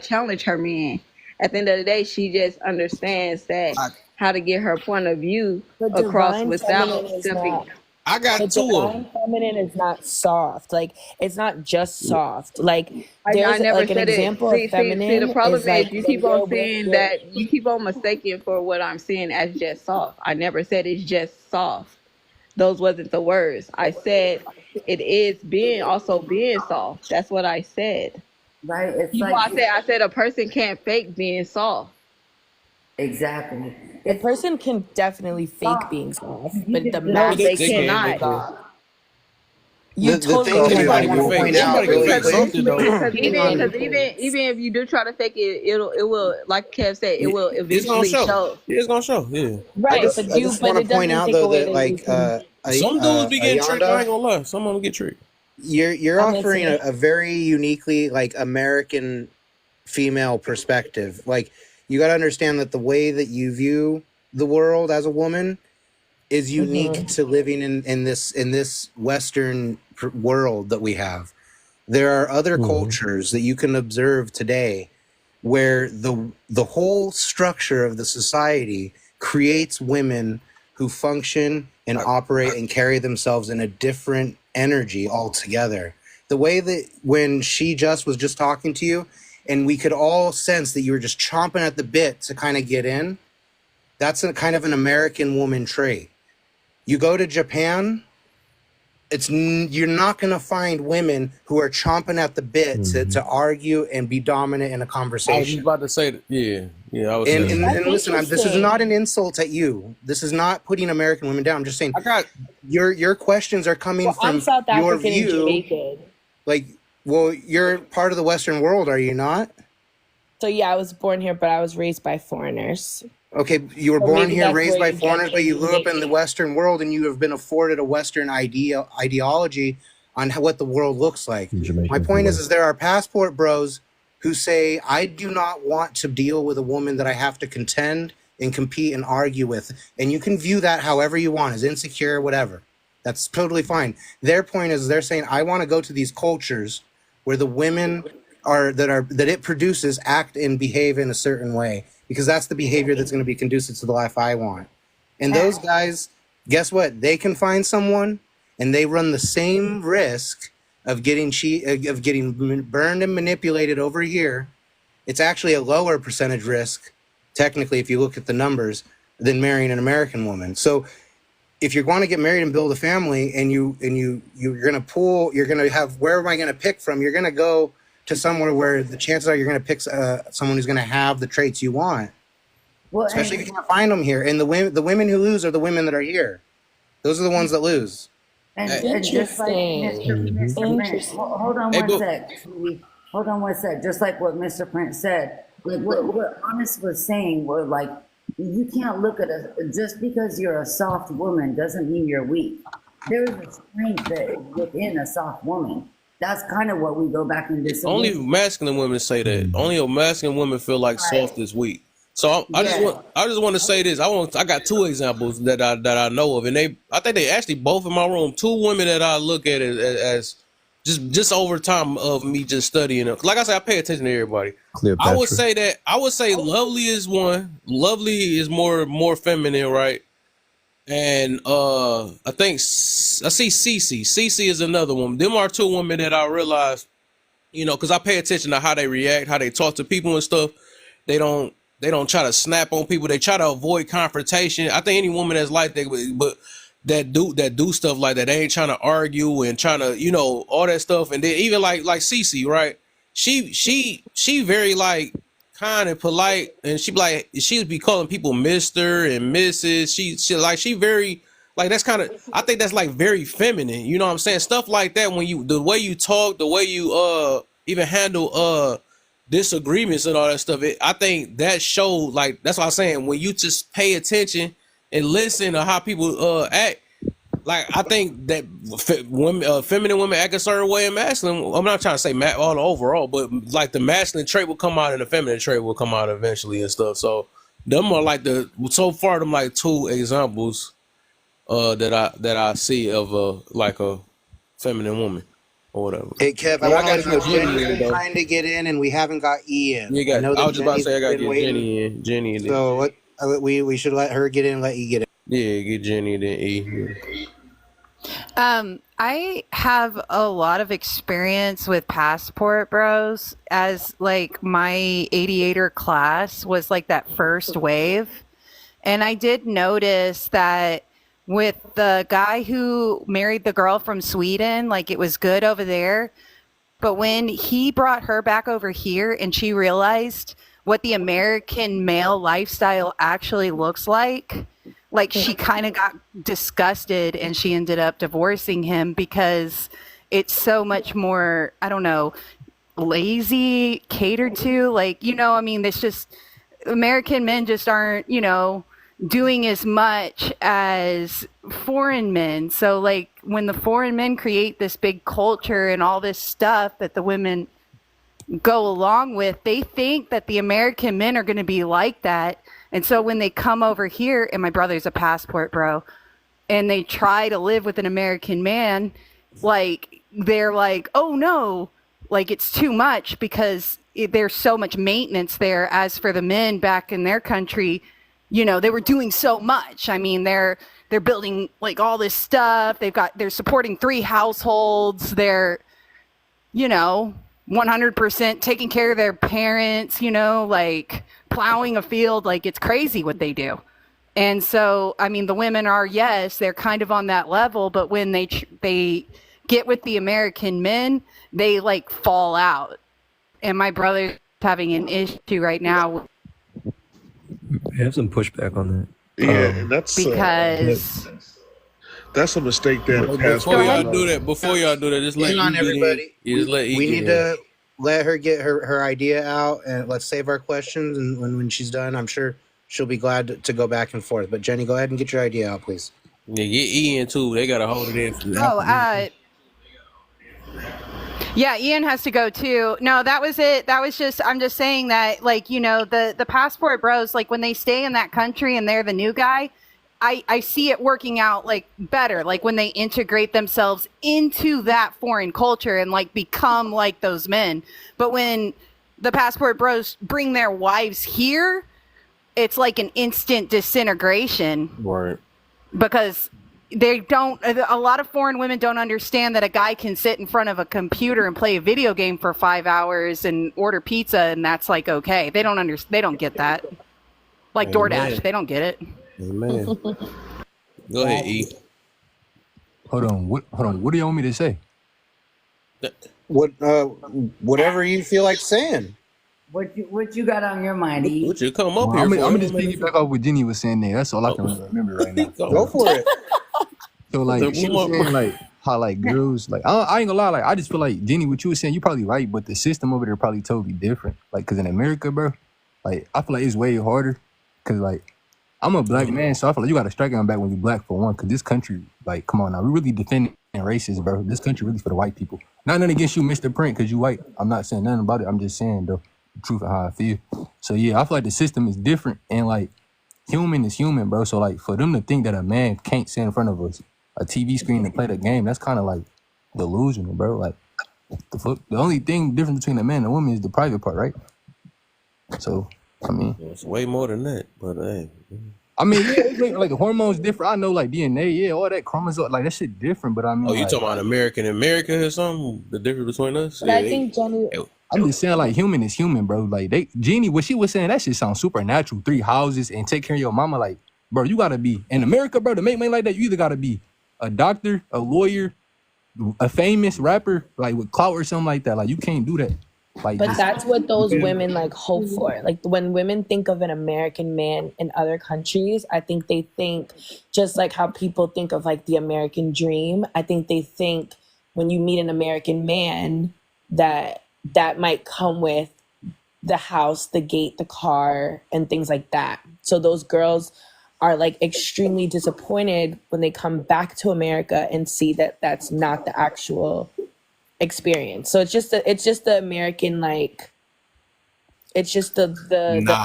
challenge her man. At the end of the day, she just understands that how to get her point of view across without stepping. I got two of them. Feminine is not soft. Like, it's not just soft. Like, there's I never like said an example of feminine. See, the problem is like you keep on saying that you keep on mistaking for what I'm saying as just soft. I never said it's just soft. Those wasn't the words. I said it is being soft. That's what I said. Right? It's I said a person can't fake being soft. Exactly. A person can definitely fake being soft, but the No, they cannot. cannot. You totally Everybody can fake. Everybody can fake something though. Because even if you do try to fake it, it will, like Kev said, it will eventually show. It's gonna show. Yeah. Right. I just want to point out though that like some dudes be getting tricked. I ain't gonna lie. Some of them get tricked. You're offering a very uniquely like American female perspective. Like, you got to understand that the way that you view the world as a woman is unique to living in this Western world that we have. There are other cultures that you can observe today where the whole structure of the society creates women who function and operate and carry themselves in a different energy altogether. The way that when she just was just talking to you, and we could all sense that you were just chomping at the bit to kind of get in, that's a kind of an American woman trait. You go to Japan, you're not going to find women who are chomping at the bit to argue and be dominant in a I was conversation. just about to say that. Yeah. I was And, saying. and, and listen, this is interesting. not an insult at you. This is not putting American women down. I'm just saying I got. your questions are coming Well, I'm from South your African and view. Jamaican. Like, well, you're part of the Western world, are you not? So yeah, I was born here, but I was raised by foreigners. Okay, you were So born maybe here, that's raised where by you foreigners, get but you the grew up in the nickname. Western world, and you have been afforded a Western ideology on what the world looks like. Jamaican My point as is there are passport bros who say, I do not want to deal with a woman that I have to contend and compete and argue with. And you can view that however you want, as insecure, whatever. That's totally fine. Their point is they're saying, I want to go to these cultures where the women that it produces act and behave in a certain way, because that's the behavior that's going to be conducive to the life I want. And those guys, guess what? They can find someone, and they run the same risk of getting burned and manipulated over here. It's actually a lower percentage risk, technically, if you look at the numbers, than marrying an American woman. So if you're going to get married and build a family, and you're going to have, where am I going to pick from? You're going to go to somewhere where the chances are you're going to pick someone who's going to have the traits you want. Well, Especially if you can't find them here. And the women who lose are the women that are here. Those are the ones that lose. and just like Mr. Prince, Interesting. hold on Hey, one but- sec. Sweetie. Hold on one sec. Just like what Mr. Prince said, like what Honest was saying, were like, you can't look at just because you're a soft woman doesn't mean you're weak. There is a strength that is within a soft woman. That's kind of what we go back and disagree. Only masculine women say that. Only masculine women feel like soft is weak. So I just want to say this. I got two examples that I know of, and I think they actually both in my room. Two women that I look at as just over time of me just studying them. Like I said, I pay attention to everybody. Cleopatra. I would say Lovely is one. Lovely is more feminine, right? And I think I see Cece. Cece is another one. Them are two women that I realize, because I pay attention to how they react, how they talk to people and stuff. They don't try to snap on people. They try to avoid confrontation. I think any woman that's like that, but that do stuff like that, they ain't trying to argue and trying to, all that stuff. And then even like Cece, right? She very like kind and polite, and she'd be calling people Mr. and Mrs. She very like, that's kind of, I think that's like very feminine. You know what I'm saying? Stuff like that, when the way you talk, the way you even handle disagreements and all that stuff. I think that showed, like, that's what I'm saying. When you just pay attention and listen to how people act, like, I think that feminine women act a certain way in masculine. I'm not trying to say all overall, but like the masculine trait will come out and the feminine trait will come out eventually and stuff. So them are like so far them like two examples that I see of a feminine woman or whatever. Hey, Kev, Well, I I want got to to get Jenny in, Jenny's though. trying to get in, and we haven't got E in. You got. I was just about to say I got to Jenny's get been waiting. Jenny in. So we should let her get in, let you get in. Yeah, get Jenny then E. I have a lot of experience with passport bros, as like my aviator class was like that first wave. And I did notice that with the guy who married the girl from Sweden, like it was good over there. But when he brought her back over here and she realized what the American male lifestyle actually looks like she kind of got disgusted and she ended up divorcing him because it's so much more, I don't know, lazy, catered to. It's just American men just aren't, doing as much as foreign men. So like when the foreign men create this big culture and all this stuff that the women go along with, they think that the American men are going to be like that. And so when they come over here, and my brother's a passport bro, and they try to live with an American man, like they're like, oh no, like it's too much, because there's so much maintenance there. As for the men back in their country, you know, they were doing so much. I mean, they're building like all this stuff. They're supporting 3 households. They're, you know, 100% taking care of their parents, you know, like plowing a field. Like, it's crazy what they do. And so, I mean, the women are, yes, they're kind of on that level, but when they get with the American men, they like fall out. And my brother's having an issue right now. I have some pushback on that. Yeah, that's a mistake that before y'all do that, just let Hang on, E get in. everybody. Just let E We get need in. to let her get her idea out, and let's save our questions. And when she's done, I'm sure she'll be glad to go back and forth. But Jenny, go ahead and get your idea out, please. Yeah, get E in too. They gotta hold it in. Yeah, Ian has to go too. No, that was it. That was just, I'm just saying that, like, you know, the passport bros, like when they stay in that country and they're the new guy, I see it working out like better, like when they integrate themselves into that foreign culture and like become like those men. But when the passport bros bring their wives here, it's like an instant disintegration. Right. Because a lot of foreign women don't understand that a guy can sit in front of a computer and play a video game for 5 hours and order pizza, and that's like okay. They don't get that. Like Amen. DoorDash, they don't get it. Amen. Go ahead, E. Hold on. What do you want me to say? Whatever you feel like saying. What you got on your mind, E? What you come up here I'm for? gonna just piggyback off what Jenny was saying there. That's all I can remember right now. Go for it. So like she was saying like how like girls like I ain't gonna lie, like I just feel like Jenny, what you were saying, you probably right, but the system over there probably totally different. Like, cause in America, bro, like I feel like it's way harder. Cause like I'm a black man, so I feel like you got to strike on back when you black for one. Cause this country, like, come on now, we really defending races, bro. This country really for the white people. Not nothing against you, Mr. Print, cause you white. I'm not saying nothing about it. I'm just saying though the truth of how I feel. So yeah, I feel like the system is different, and like human is human, bro. So like for them to think that a man can't sit in front of us a TV screen to play the game, that's kind of like delusional, bro. Like the only thing different between a man and a woman is the private part, right? So I mean, it's way more than that, but hey. I mean, yeah, like the hormones different. I know, like DNA, yeah, all that chromosome, like that shit different. But I mean, you talking about American or something? The difference between us? But I think Jenny. I'm just saying, like, human is human, bro. Like, Jeannie, what she was saying, that shit sounds supernatural. 3 houses and take care of your mama. Like, bro, you gotta be in America, bro. To make money like that, you either gotta be a doctor, a lawyer, a famous rapper, like with clout or something like that. Like, you can't do that. Like, but that's what those women like hope for. Like when women think of an American man in other countries, I think they think just like how people think of like the American dream. I think they think when you meet an American man that might come with the house, the gate, the car, and things like that. So those girls are like extremely disappointed when they come back to America and see that that's not the actual experience. So it's just the American, like, it's just the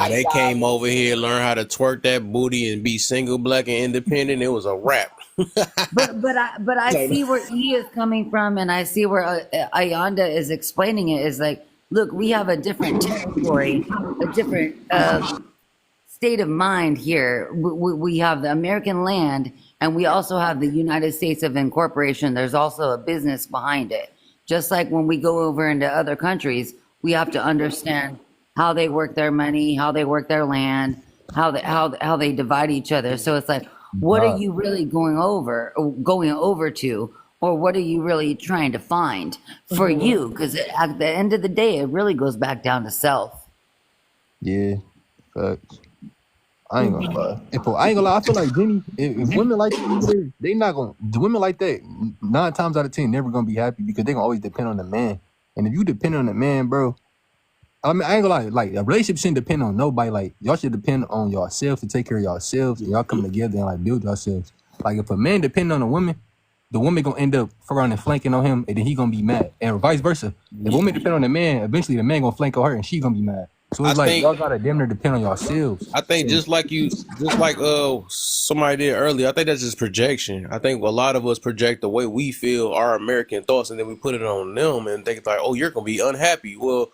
they came over here, learn how to twerk that booty and be single, black, and independent. It was a wrap. but I see where he is coming from, and I see where Ayanda is explaining it. Is like, look, we have a different territory, a different state of mind here. We have the American land, and we also have the United States of Incorporation. There's also a business behind it. Just like when we go over into other countries, we have to understand how they work their money, how they work their land, how they divide each other. So it's like, what are you really going over to, or what are you really trying to find for you? Because at the end of the day, it really goes back down to self. Yeah, facts. I ain't gonna lie. I ain't gonna lie. I feel like Jenny, if women like that, they not gonna. The women like that 9 times out of 10 never gonna be happy because they gonna always depend on the man. And if you depend on the man, bro, I mean, I ain't gonna lie. Like a relationship shouldn't depend on nobody. Like y'all should depend on yourselves to take care of yourselves, and y'all come together and like build yourselves. Like if a man depend on a woman, the woman gonna end up running and flanking on him, and then he gonna be mad, and vice versa. If a woman depend on the man, eventually the man gonna flank on her, and she gonna be mad. So it's y'all gotta damn near depend on yourselves. I think just like somebody did earlier, I think that's just projection. I think a lot of us project the way we feel, our American thoughts, and then we put it on them and think like, oh, you're gonna be unhappy. Well,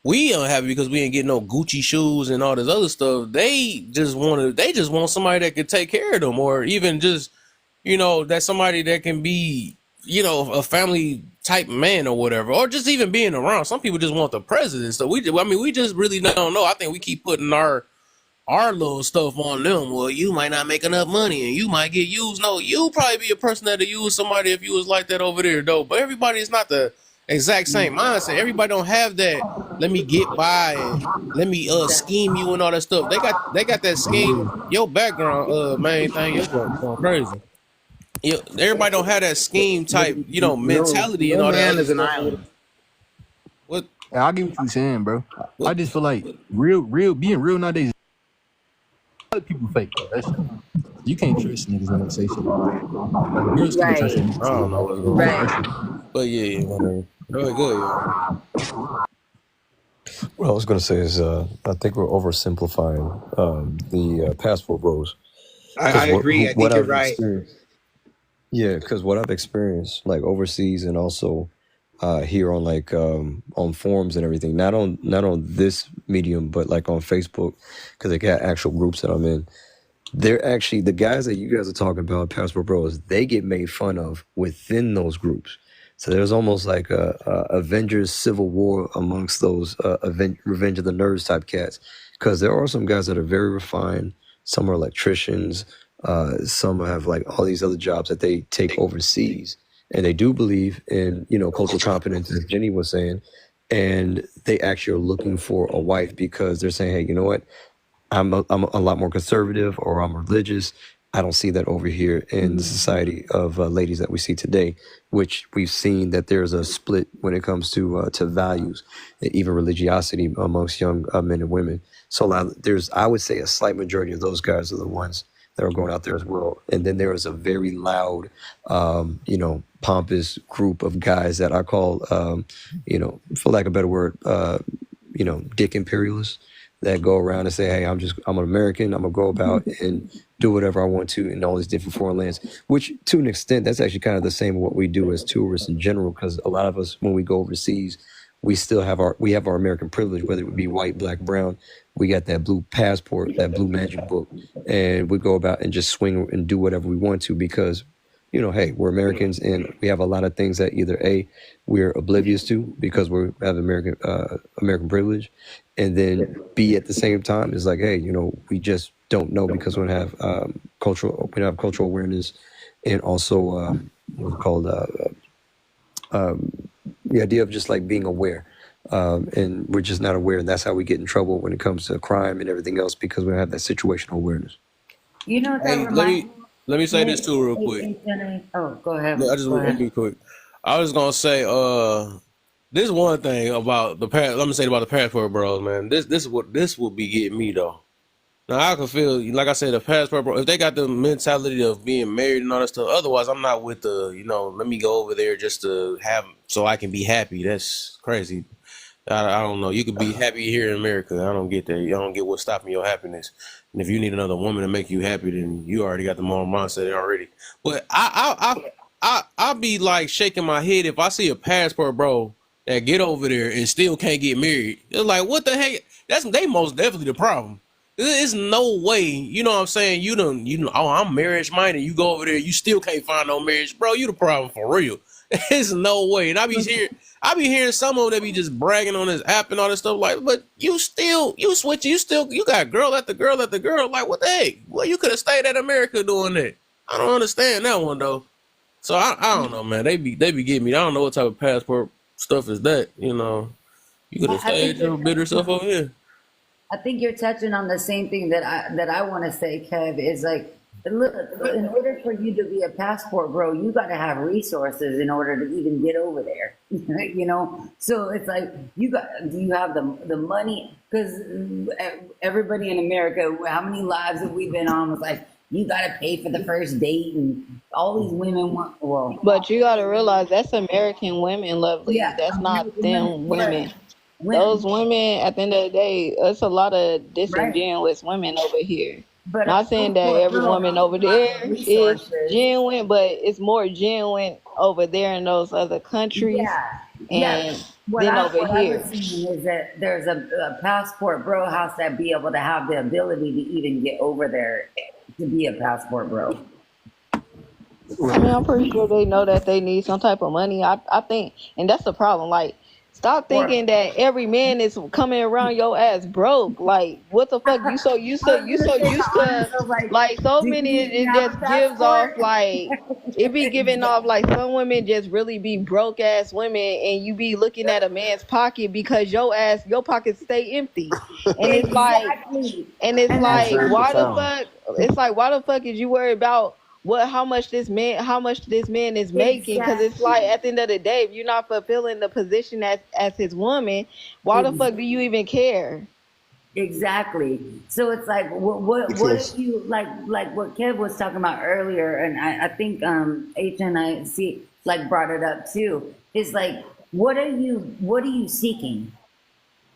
we unhappy because we ain't getting no Gucci shoes and all this other stuff. They just want somebody that can take care of them, or even just, that somebody that can be, a family type man or whatever, or just even being around. Some people just want the president. So we just really don't know. I think we keep putting our little stuff on them. Well, you might not make enough money and you might get used. No, you probably be a person that'll use somebody if you was like that over there, though. But everybody is not the exact same mindset. Everybody don't have that. Let me get by and let me scheme you and all that stuff. They got that scheme. Your background, main thing, your going crazy. Everybody don't have that scheme type, mentality and No all that man other is an stuff. island. What? I get what you're saying, bro. I just feel like being real nowadays. A lot of people fake, bro. That's you can't trust niggas when they say shit. Like girls can't trust Right. niggas. I don't know what's going on. Right. But yeah, whatever. Go ahead. What I was going to say is, I think we're oversimplifying the passport bros. I agree. I think you're right. Yeah, because what I've experienced, like overseas and also here on like on forums and everything, not on this medium, but like on Facebook, because they got actual groups that I'm in. They're actually the guys that you guys are talking about, passport bros. They get made fun of within those groups. So there's almost like a Avengers Civil War amongst those Revenge of the Nerds type cats, because there are some guys that are very refined. Some are electricians. Some have like all these other jobs that they take overseas, and they do believe in cultural competence, as Jenny was saying, and they actually are looking for a wife because they're saying, hey, you know what? I'm a lot more conservative, or I'm religious. I don't see that over here in the society of ladies that we see today, which we've seen that there's a split when it comes to values, even religiosity amongst young men and women. So I would say a slight majority of those guys are the ones that are going out there as well. And then there is a very loud, pompous group of guys that I call, for lack of a better word, dick imperialists, that go around and say, hey, I'm an American. I'm going to go about and do whatever I want to in all these different foreign lands, which to an extent, that's actually kind of the same what we do as tourists in general, because a lot of us, when we go overseas, we still have our American privilege, whether it be white, black, brown. We got that blue passport, that blue magic book, and we go about and just swing and do whatever we want to because, hey, we're Americans and we have a lot of things that either A, we're oblivious to because we have American privilege, and then B, at the same time, is like, hey, we just don't know because we don't have cultural awareness, and also what's it called the idea of just like being aware. And we're just not aware, and that's how we get in trouble when it comes to crime and everything else, because we don't have that situational awareness. You know what that Hey, reminds let me say this too real quick. Oh, go ahead. I just want to be quick. I was gonna say, this one thing about the past. Let me say about the passport bros, man. This will be getting me though. Now I can feel, like I said, the passport bro. If they got the mentality of being married and all that stuff, otherwise I'm not with the, let me go over there just to have so I can be happy. That's crazy. I don't know. You could be happy here in America. I don't get that. I don't get what's stopping your happiness. And if you need another woman to make you happy, then you already got the moral mindset already. But I'll be like shaking my head if I see a passport bro that get over there and still can't get married. It's like, what the heck? They most definitely the problem. There's no way, you know what I'm saying? Oh, I'm marriage minded. You go over there, you still can't find no marriage, bro. You the problem for real. There's no way. And I be hearing some of them that be just bragging on this app and all this stuff. Like, but you got girl after girl after girl. Like, what the heck? Well, you could have stayed at America doing that. I don't understand that one though. So I don't know, man. They be getting me. I don't know what type of passport stuff is that. You could have stayed your bitter stuff over here. I think you're touching on the same thing that I want to say, Kev, is like, look, in order for you to be a passport bro, you got to have resources in order to even get over there. So it's like, do you have the money? Because everybody in America, how many lives have we been on? Was like, you got to pay for the first date, and all these women want. But you got to realize that's American women, lovely. Yeah, that's not them women. Women. Those women, at the end of the day, it's a lot of disingenuous women over here. But not saying that every woman over there is genuine, but it's more genuine over there in those other countries Yeah, and then over what I was here. saying is that there's a passport bro house that be able to have the ability to even get over there to be a passport bro. I mean, I'm pretty sure they know that they need some type of money. I think, and that's the problem. Like, stop Or thinking that every man is coming around your ass broke. Like, what the fuck? I was You gonna so say the used honest to, though, like, like, so do many. you even It have a just gives off passport? like it be giving off like some women just really be broke ass women, and you be looking at a man's pocket because your pockets stay empty, and it's like. Exactly. And it's And that's like, what Very I'm why the profound. fuck? It's like, why the fuck is you worried about how much this man is making? Because it's like, exactly. at the end of the day, if you're not fulfilling the position as his woman, why the fuck do you even care? Exactly. So it's like, what if Because you like what Kev was talking about earlier, and I think HNIC like brought it up too. Is like, what are you seeking?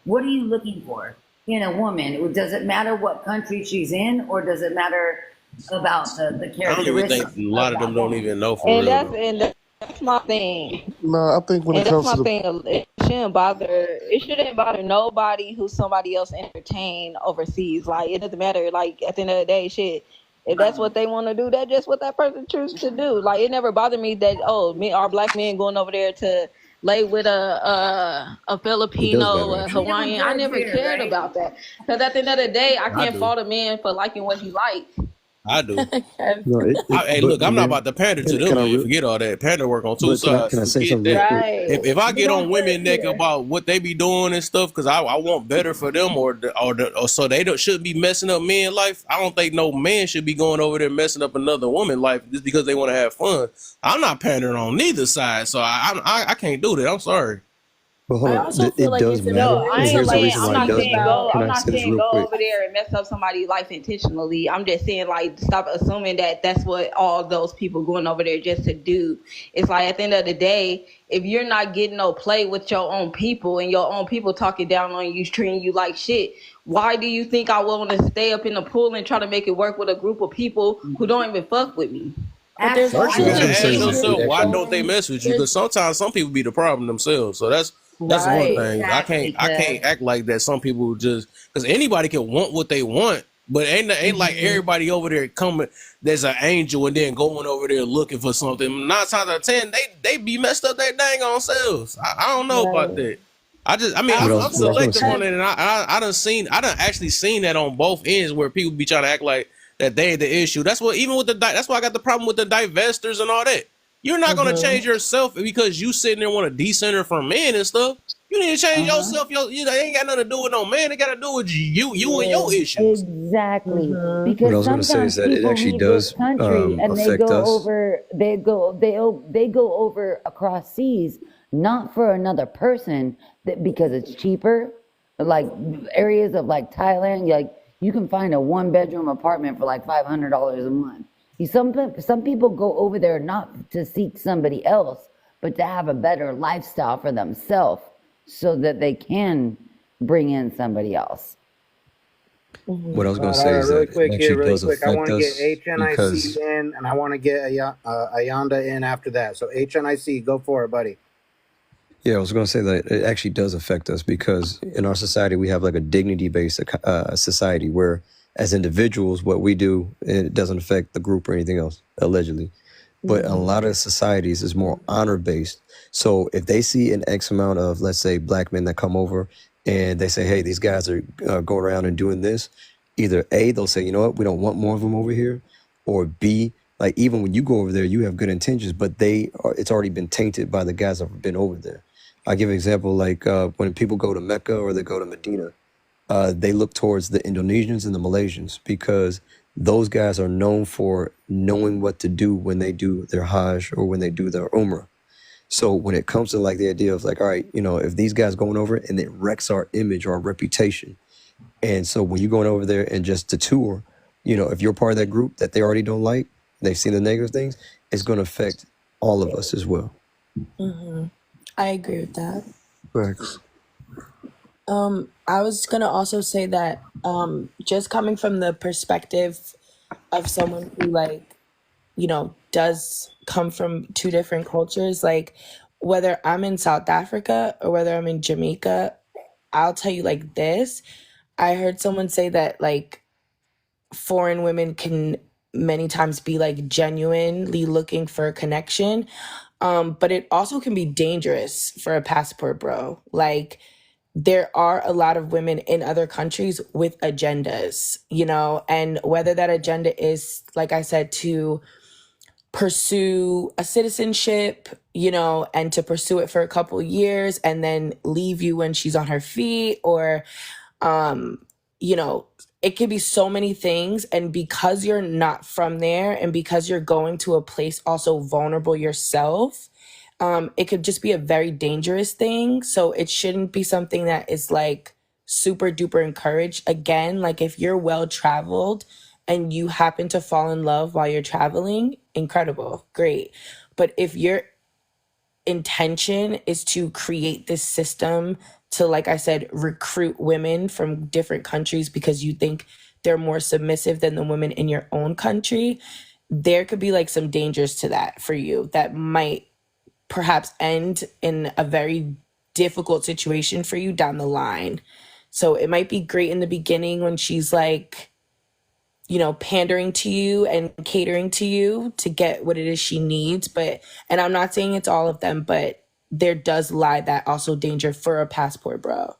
What are you looking for in a woman? Does it matter what country she's in, or does it matter about the I don't even think characteristics a of lot of them that don't woman? even know for And real that's though. and that's my thing. no, I think when it And that's comes my to the thing. It shouldn't bother nobody who somebody else entertain overseas. Like, it doesn't matter. Like, at the end of the day, shit. If that's what they want to do, that's just what that person chooses to do. Like, it never bothered me that, oh, me, our black men going over there to lay with a It does Filipino, matter a actually. Never Hawaiian. I does never here, cared right? about that. Because at the end of the day, I I can't do. fault a man for liking what he likes. I do. No, Hey, but look, I'm not man, about to pander to them, can I man. real? Forget all that. Pander work on two But sides. can I say Forget something real that. quick? Right. If I We get don't on do it women neck here. about what they be doing and stuff, because I want better for them, or so they don't shouldn't be messing up men life. I don't think no man should be going over there messing up another woman life just because they want to have fun. I'm not pandering on neither side, so I can't do that. I'm sorry. But hold I on, also feel it like does it's No, matter, important I and to ain't here's the like saying. reason I'm why it not see does saying matter. go. about. Can I'm I not say this saying real go quick? over there and mess up somebody's life intentionally. I'm just saying, like, stop assuming that that's what all those people going over there just to do. It's like, at the end of the day, if you're not getting no play with your own people and your own people talking down on you, treating you like shit, why do you think I want to stay up in the pool and try to make it work with a group of people who don't even fuck with me? But there's First, also you What I was gotta gonna like say ask is that different it yourself why actually. don't they mess with you? there's Because sometimes some people be the problem themselves. So that's one Right. thing. Exactly, I Kev. can't act like that. Some people just because anybody can want what they want, but ain't like everybody over there coming. There's an angel and then going over there looking for something. 9 times out of 10, they be messed up their dang on selves. I don't know about right. that. I mean, I What I also I'm was what feel I was like gonna selective say. on it, and I done actually seen that on both ends where people be trying to act like that they the issue. That's what even with that's why I got the problem with the divestors and all that. You're not gonna change yourself because you sitting there want to decenter from men and stuff. You need to change Uh-huh. yourself. You know, it ain't got nothing to do with no man. It got to do with you and Yeah. your issues. Exactly. What I Because was gonna say is sometimes that it people actually leave this does country and affect us. they go over across seas, not for another person, that because it's cheaper. Like areas of like Thailand, like you can find a 1 bedroom apartment for like $500 a month. Some people go over there not to seek somebody else, but to have a better lifestyle for themselves so that they can bring in somebody else. What I was gonna All say right, is really that it quick here, actually really does quick. I affect want to get us HNIC because in, and I want to get Ayanda in after that. So HNIC, go for it, buddy. yeah, I was gonna say that it actually does affect us because in our society we have like a dignity-based society where, as individuals, what we do it doesn't affect the group or anything else, allegedly. But a lot of societies is more honor-based. So if they see an X amount of, let's say, black men that come over and they say, hey, these guys are going around and doing this, either A, they'll say, you know what, we don't want more of them over here, or B, like even when you go over there, you have good intentions, but it's already been tainted by the guys that have been over there. I'll give an example, like when people go to Mecca or they go to Medina, they look towards the Indonesians and the Malaysians because those guys are known for knowing what to do when they do their Hajj or when they do their Umrah. So when it comes to like the idea of like, all right, you know, if these guys going over and it wrecks our image or our reputation. And so when you're going over there and just to tour, you know, if you're part of that group that they already don't like, they've seen the negative things, it's going to affect all of us as well. I agree with that. facts. I was gonna also say that just coming from the perspective of someone who, like, you know, does come from two different cultures, like whether I'm in South Africa or whether I'm in Jamaica, I'll tell you like this. I heard someone say that like foreign women can many times be like genuinely looking for a connection. But it also can be dangerous for a passport bro. Like there are a lot of women in other countries with agendas, you know, and whether that agenda is, like I said, to pursue a citizenship, you know, and to pursue it for a couple years and then leave you when she's on her feet, or you know, it could be so many things. And because you're not from there and because you're going to a place also vulnerable yourself, it could just be a very dangerous thing. So it shouldn't be something that is like super duper encouraged. Again, like if you're well traveled and you happen to fall in love while you're traveling, incredible, great. But if your intention is to create this system to, like I said, recruit women from different countries because you think they're more submissive than the women in your own country, there could be like some dangers to that for you that might perhaps end in a very difficult situation for you down the line. So it might be great in the beginning when she's like, you know, pandering to you and catering to you to get what it is she needs. But, and I'm not saying it's all of them, but there does lie that also danger for a passport bro.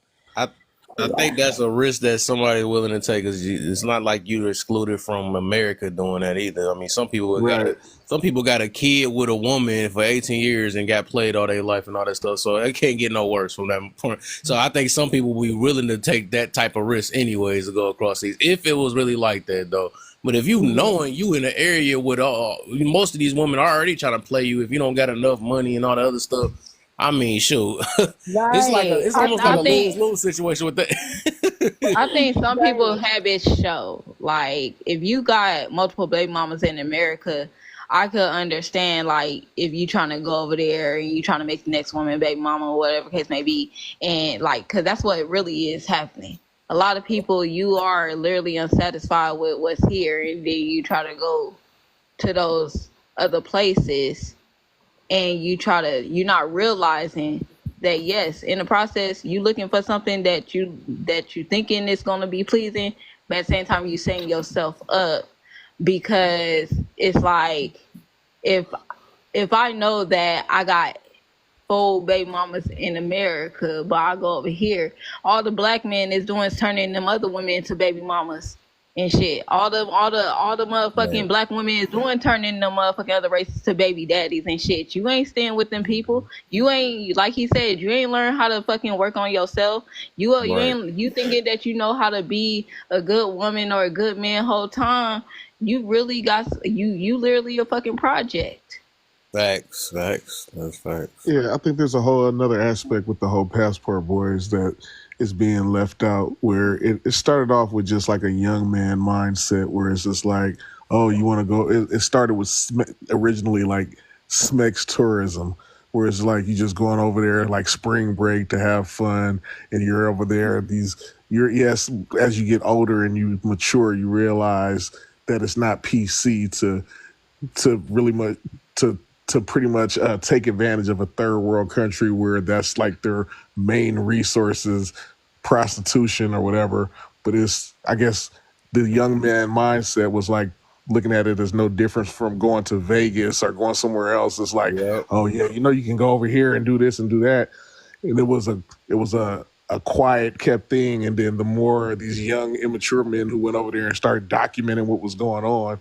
I think that's a risk that somebody's willing to take. Cause it's not like you're excluded from America doing that either. I mean, some people got a kid with a woman for 18 years and got played all their life and all that stuff. So it can't get no worse from that point. So I think some people will be willing to take that type of risk anyways to go across these, if it was really like that though. But if you knowing you in an area with most of these women are already trying to play you, if you don't got enough money and all the other stuff, I mean, shoot, Right. it's almost like I a think lose situation with that. I think some people Right. habits show. Like if you got multiple baby mamas in America, I could understand like if you trying to go over there and you trying to make the next woman baby mama or whatever case may be, and like because that's what really is happening. A lot of people, you are literally unsatisfied with what's here, and then you try to go to those other places and you're not realizing that yes, in the process you looking for something that you thinking is going to be pleasing, but at the same time you setting yourself up, because it's like if I know that I got full baby mamas in America, but I go over here, all the black men is doing is turning them other women into baby mamas and shit. All the motherfucking black women is doing turning them motherfucking other races to baby daddies and shit. You ain't staying with them people. You ain't, like he said, you ain't learn how to fucking work on yourself. Right. You thinking that you know how to be a good woman or a good man whole time. You really got you literally a fucking project. Facts. That's facts. Yeah, I think there's a whole another aspect with the whole passport boys that is being left out, where it started off with just like a young man mindset where it's just like, oh, you want to go. It started with originally like Smex tourism, where it's like you just going over there like spring break to have fun, and you're over there. Yes, as you get older and you mature, you realize that it's not PC to really much to pretty much take advantage of a third world country where that's like their main resources, prostitution or whatever. But it's, I guess, the young man mindset was like looking at it as no difference from going to Vegas or going somewhere else. It's like, Yep. oh yeah, you can go over here and do this and do that. And it was a quiet kept thing. And then the more these young immature men who went over there and started documenting what was going on,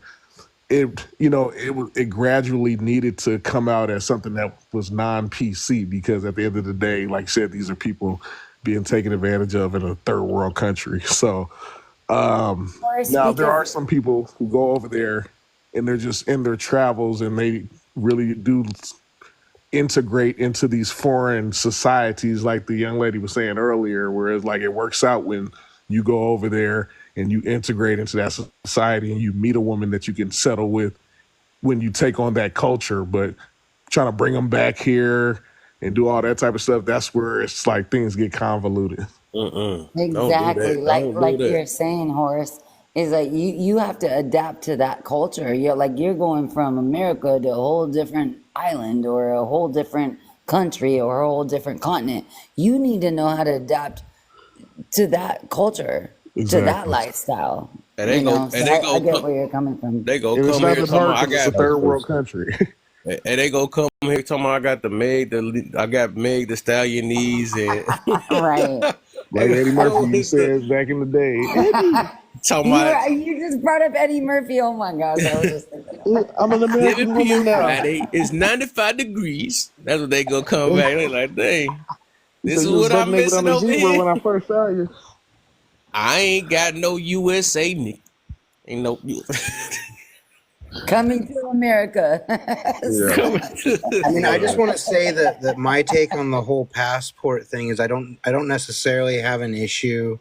it gradually needed to come out as something that was non-PC, because at the end of the day, like I said, these are people being taken advantage of in a third world country. So Horace, now there because are some people who go over there and they're just in their travels and they really do integrate into these foreign societies, like the young lady was saying earlier, where it's like it works out when you go over there and you integrate into that society and you meet a woman that you can settle with when you take on that culture. But trying to bring them back here and do all that type of stuff, that's where it's like things get convoluted. Don't do exactly that. Don't do like that. you're saying, Horace, is like you have to adapt to that culture. You're going from America to a whole different island or a whole different country or a whole different continent. You need to know how to adapt to that culture, to that Exactly. lifestyle. And You know, so I get where you're coming from. And it's come not here that talking hard about I because it's a got third world country. and they go come here talking about I got Meg the Stallion knees and Right. Like Eddie Murphy says back in the day. Eddie, talking about You just brought up Eddie Murphy. Oh my gosh, I was just thinking about that. I'm an 7 American p.m. woman now. Friday. It's 95 degrees. That's what they gonna come back. They like, dang, He this said is you was what butt I'm naked on missing the over zebra here. when I first saw you. I ain't got no USA, nigga. Ain't no Coming to America. Yeah. coming I mean, I just to want to say that my take on the whole passport thing is I don't necessarily have an issue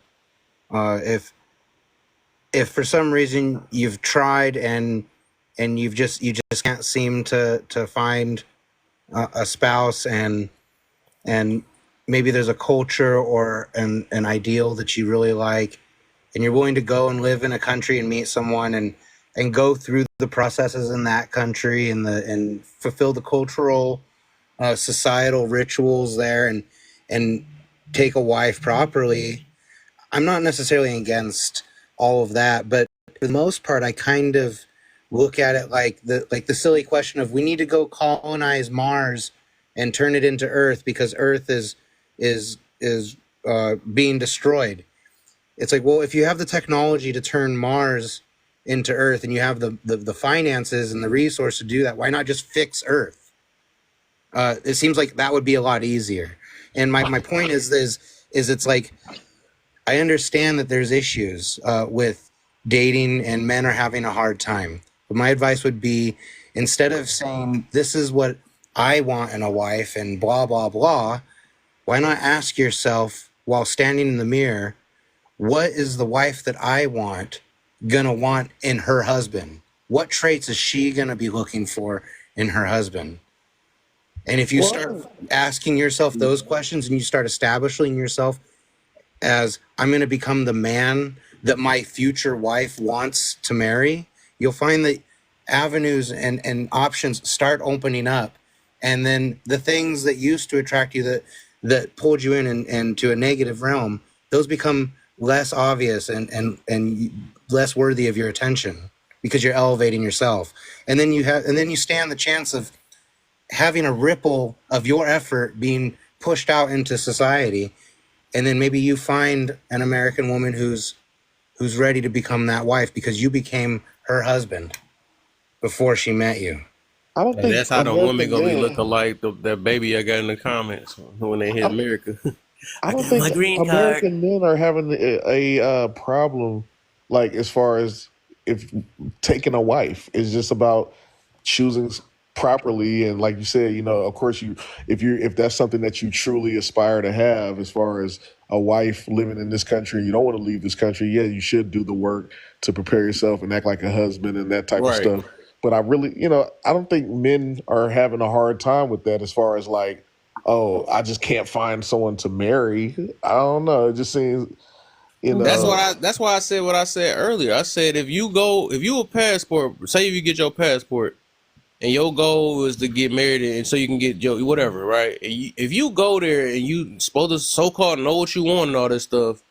if for some reason you've tried and you just can't seem to find a spouse, and maybe there's a culture or an ideal that you really like, and you're willing to go and live in a country and meet someone and go through the processes in that country and fulfill the cultural societal rituals there and take a wife properly. I'm not necessarily against all of that, but for the most part, I kind of look at it like the silly question of we need to go colonize Mars and turn it into Earth because Earth is being destroyed. It's like, well, if you have the technology to turn Mars into Earth and you have the finances and the resource to do that, why not just fix Earth? It seems like that would be a lot easier. And my point is it's like I understand that there's issues with dating and men are having a hard time. But my advice would be instead of saying, this is what I want in a wife and blah, blah, blah, why not ask yourself while standing in the mirror, what is the wife that I want gonna want in her husband? What traits is she gonna be looking for in her husband? And if you start asking yourself those questions and you start establishing yourself as I'm going to become the man that my future wife wants to marry, you'll find that avenues and options start opening up. And then the things that used to attract you that pulled you in and to a negative realm, those become less obvious and less worthy of your attention because you're elevating yourself. And then you stand the chance of having a ripple of your effort being pushed out into society, and then maybe you find an American woman who's ready to become that wife because you became her husband before she met you. I don't And think that's how the women American gonna be men. looking like that baby I got in the comments when they hit I, America. I I don't got think my green card. American men are having a problem, like as far as if taking a wife is just about choosing properly, and like you said, of course, if that's something that you truly aspire to have, as far as a wife living in this country, you don't want to leave this country. Yeah, you should do the work to prepare yourself and act like a husband and that type of Right. stuff. But I really, I don't think men are having a hard time with that, as far as like, oh, I just can't find someone to marry. I don't know. It just seems, That's why I said what I said earlier. I said if you a passport, say if you get your passport and your goal is to get married and so you can get your whatever, right? And if you go there and you supposed to so-called know what you want and all this stuff,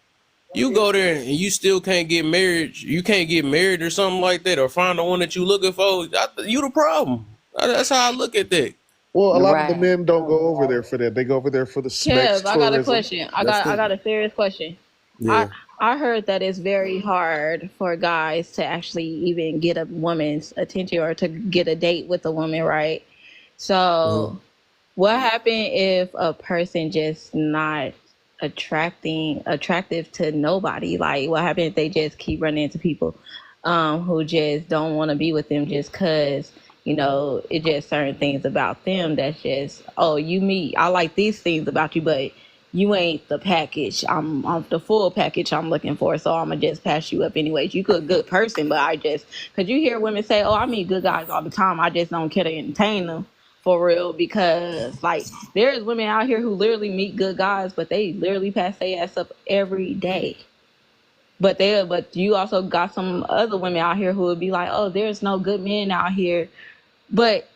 you go there and you still can't get married. You can't get married or something like that, or find the one that you looking for. You the problem. That's how I look at that. well, a lot of the Right. men don't go over there for that. They go over there for the sex Kev, I got a tourism. question. That's I the got a serious question. Yeah. I heard that it's very hard for guys to actually even get a woman's attention or to get a date with a woman, right? Uh-huh. So what happened if a person just not attractive to nobody? Like what happened if they just keep running into people who just don't want to be with them just cause it just certain things about them that's just, oh, I like these things about you, but you ain't the package. I'm the full package I'm looking for, so I'm gonna just pass you up anyways. You a good person, but cause you hear women say, oh, I meet good guys all the time, I just don't care to entertain them for real, because like there's women out here who literally meet good guys, but they literally pass their ass up every day. But you also got some other women out here who would be like, oh, there's no good men out here. But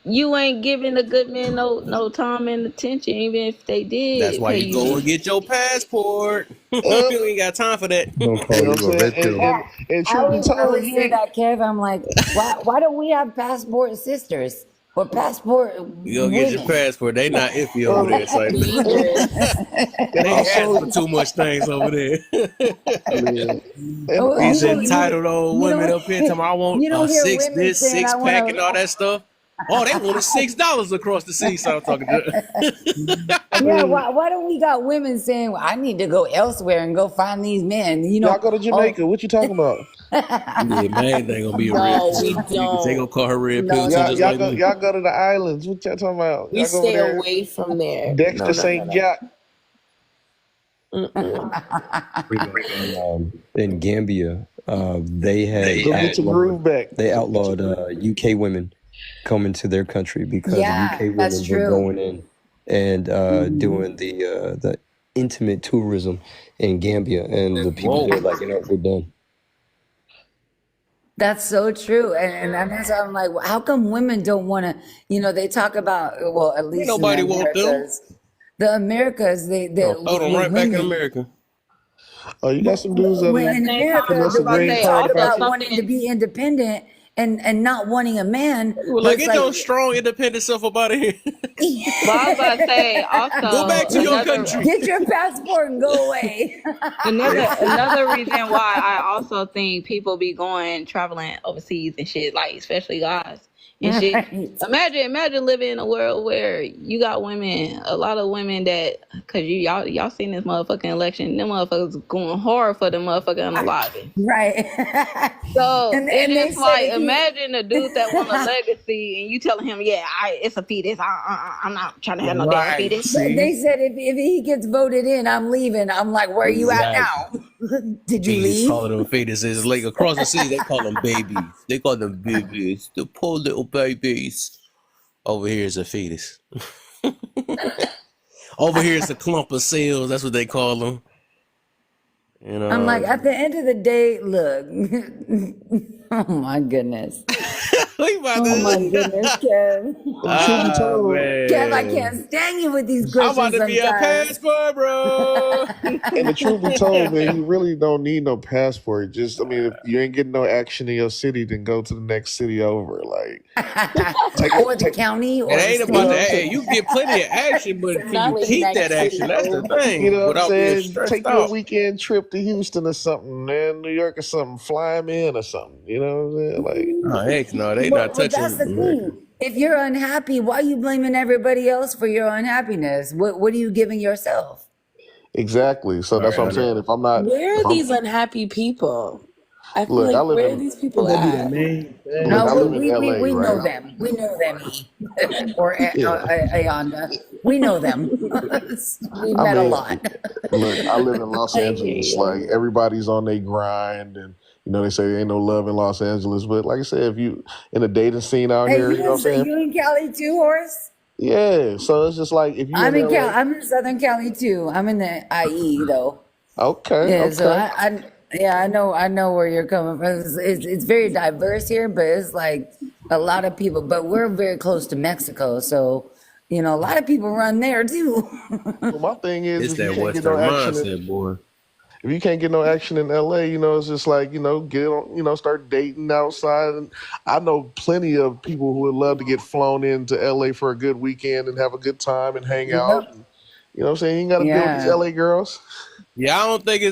you ain't giving the good men no time and attention, even if they That's did why pay you you go and decent. get your passport. You Uh, ain't got time for that. Don't you call know what I'm you a saying? red pill. And I truth be always told, you say ain't. that, Kev. I'm like, why don't we have passport sisters or passport You go get your women? passport. They not iffy over Well, there, so Idris. and they ain't asking also, for too much things over there. man, and Oh, These also, entitled old you women don't up here talking, I want you don't hear six women this, saying, six "I want pack, and all to." that stuff. Oh, they wanted $6 across the sea. So I'm talking to. I Yeah, mean, why don't we got women saying, well, I need to go elsewhere and go find these men? y'all go to Jamaica. What you talking about? Yeah, man, they ain't gonna be a red No, we pill. They gonna don't. call her red pill No, too, no, Y'all, just y'all like go, me. y'all go to the islands. What y'all talking about? we Y'all go over stay there, away from there. Dexter No, no, no, St. no. Jack. Mm-mm. In Gambia, they had Go get your outlawed groove back. they outlawed UK women coming to their country because Yeah, UK that's women were true. going in and doing the intimate tourism in Gambia, and the people Whoa. there like, we're done. That's so true. And that's why I'm like, well, how come women don't want to, they talk about, well, at Ain't least in the nobody want them. Americas, Gonna throw them with right back in women, America. Oh, you got some dudes over when there in Same time, America, I was finessing about to green we say talk card also about papers. wanting to something. be independent and not wanting a man, You were but like, it's get like, your strong, independent self up out of here. But I was about to say Go back also to your country. get your passport and go away. another reason why I also think people be going traveling overseas and shit, like especially guys and shit. Right. Imagine living in a world where you got women, a lot of women that, cause y'all seen this motherfucking election, them motherfuckers going hard for the motherfucking unalive. Right. So it's And they just said like if he imagine a dude that want a legacy and you telling him, yeah, it's a fetus. I'm not trying to have no damn Right. fetus. See? they said if he gets voted in, I'm leaving. I'm like, where are you at Exactly. now? Did you He's leave? calling them fetuses. Like across the sea, they call them babies. They call them babies. The poor little babies. Over here is a fetus. Over here is a clump of cells. That's what they call them. You I'm like, know. at the end of the day, look. Oh my goodness. We about Oh my to. goodness, Kev. And truth be Ah told, Kev, I man. can't stand you with these I'm about questions to be a sometimes. passport, bro. and the truth be told, man, you really don't need no passport. Just, I mean, if you ain't getting no action in your city, then go to the next city over. Like, take Or it, the take, county It or the ain't you about know the. what I'm state. saying? Hey, you get plenty of action, but can you Nothing keep that next action? city That's the over. You thing. know what I'm Without being saying? stressed Take your out. weekend trip to Houston or something, man, New York or something. Fly 'em in or something. You know what I'm saying? Like, Oh heck no, they not Well, that's touching the America. thing. If you're unhappy, why are you blaming everybody else for your unhappiness? What are you giving yourself? exactly. So All that's right, what I'm I know. saying. If I'm not, Where if are I'm, these unhappy people? I feel look, I like live where are in, these I'm people gonna be the at? main look, No, I bad live boy. in LA, we right? know them. We know them, or Yeah. Ayanda. We know them. We've I met a mean, lot. look, I live in Los I hear Angeles. Like you. everybody's on their grind, and they say there ain't no love in Los Angeles. But like I said, if you in the dating scene out Hey, here, you know what I'm saying? you in Cali too, Horace? Yeah. So it's just like if you in I'm in LA, I'm in Southern Cali too. I'm in the IE though. okay, Yeah, so okay, yeah, I know where you're coming from. It's very diverse here, but it's like a lot of people. But we're very close to Mexico, so a lot of people run there too. well, my thing is It's if you that can't get no Western action, mindset, boy. if you can't get no action in LA, it's just like get on, start dating outside. And I know plenty of people who would love to get flown into LA for a good weekend and have a good time and hang out. Yep. And, you know what I'm saying? You ain't got to deal with these Yeah. LA girls. Yeah, I don't think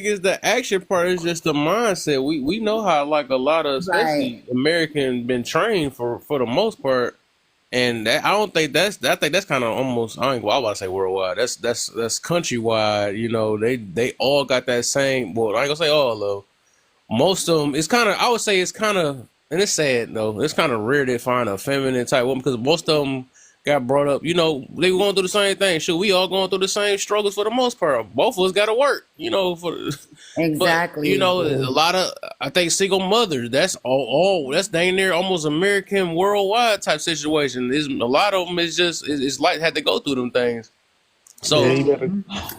it's the action part. It's just the mindset. We know how like a lot of Right. especially American been trained for the most part, and I don't think I think that's kind of almost I ain't well, I was about to say worldwide. That's countrywide. They all got that same. Well, I ain't gonna say all though. Most of them, it's kind of I would say it's kind of and it's sad though. It's kind of rare to find a feminine type woman because most of them got brought up. They were going through the same thing. Shoot, we all going through the same struggles for the most part. Both of us got to work. But Exactly. a lot of I think single mothers. That's all. That's dang near almost American worldwide type situation. Is a lot of them is just it's like had to go through them things. Yeah, So you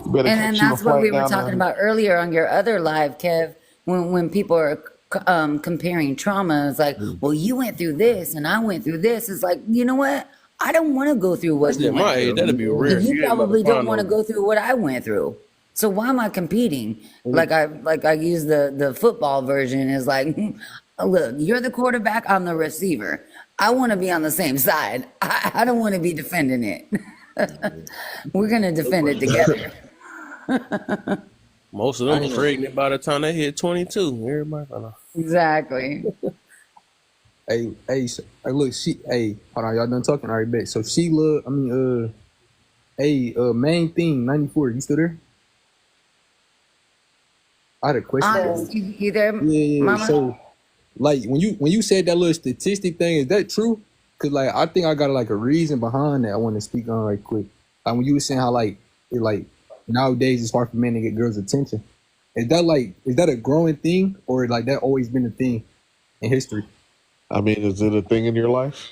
better And catch you a that's what we flight were down talking there. about earlier on your other live, Kev, when people are comparing trauma. It's like, well, you went through this and I went through this. It's like, you know what? I don't want to go through what Especially you at went my age, through. that'd be rare. And you You ain't about to probably don't find want to no. go through what I went through. So why am I competing? Like I use the football version is like, look, you're the quarterback, I'm the receiver. I want to be on the same side. I don't want to be defending it. We're gonna defend it together. Most of them pregnant by the time they hit 22. Everybody, I know. Exactly. Hey, look, hold on, y'all done talking? All right, bet. So Sheila, main thing, 94, you still there? I had a question. Honest, you there, Yeah. Mama? So, like, when you said that little statistic thing, is that true? Cause like I think I got like a reason behind that I want to speak on right quick. Like when you were saying how nowadays it's hard for men to get girls' attention. Is that a growing thing, or like that always been a thing in history? I mean, is it a thing in your life?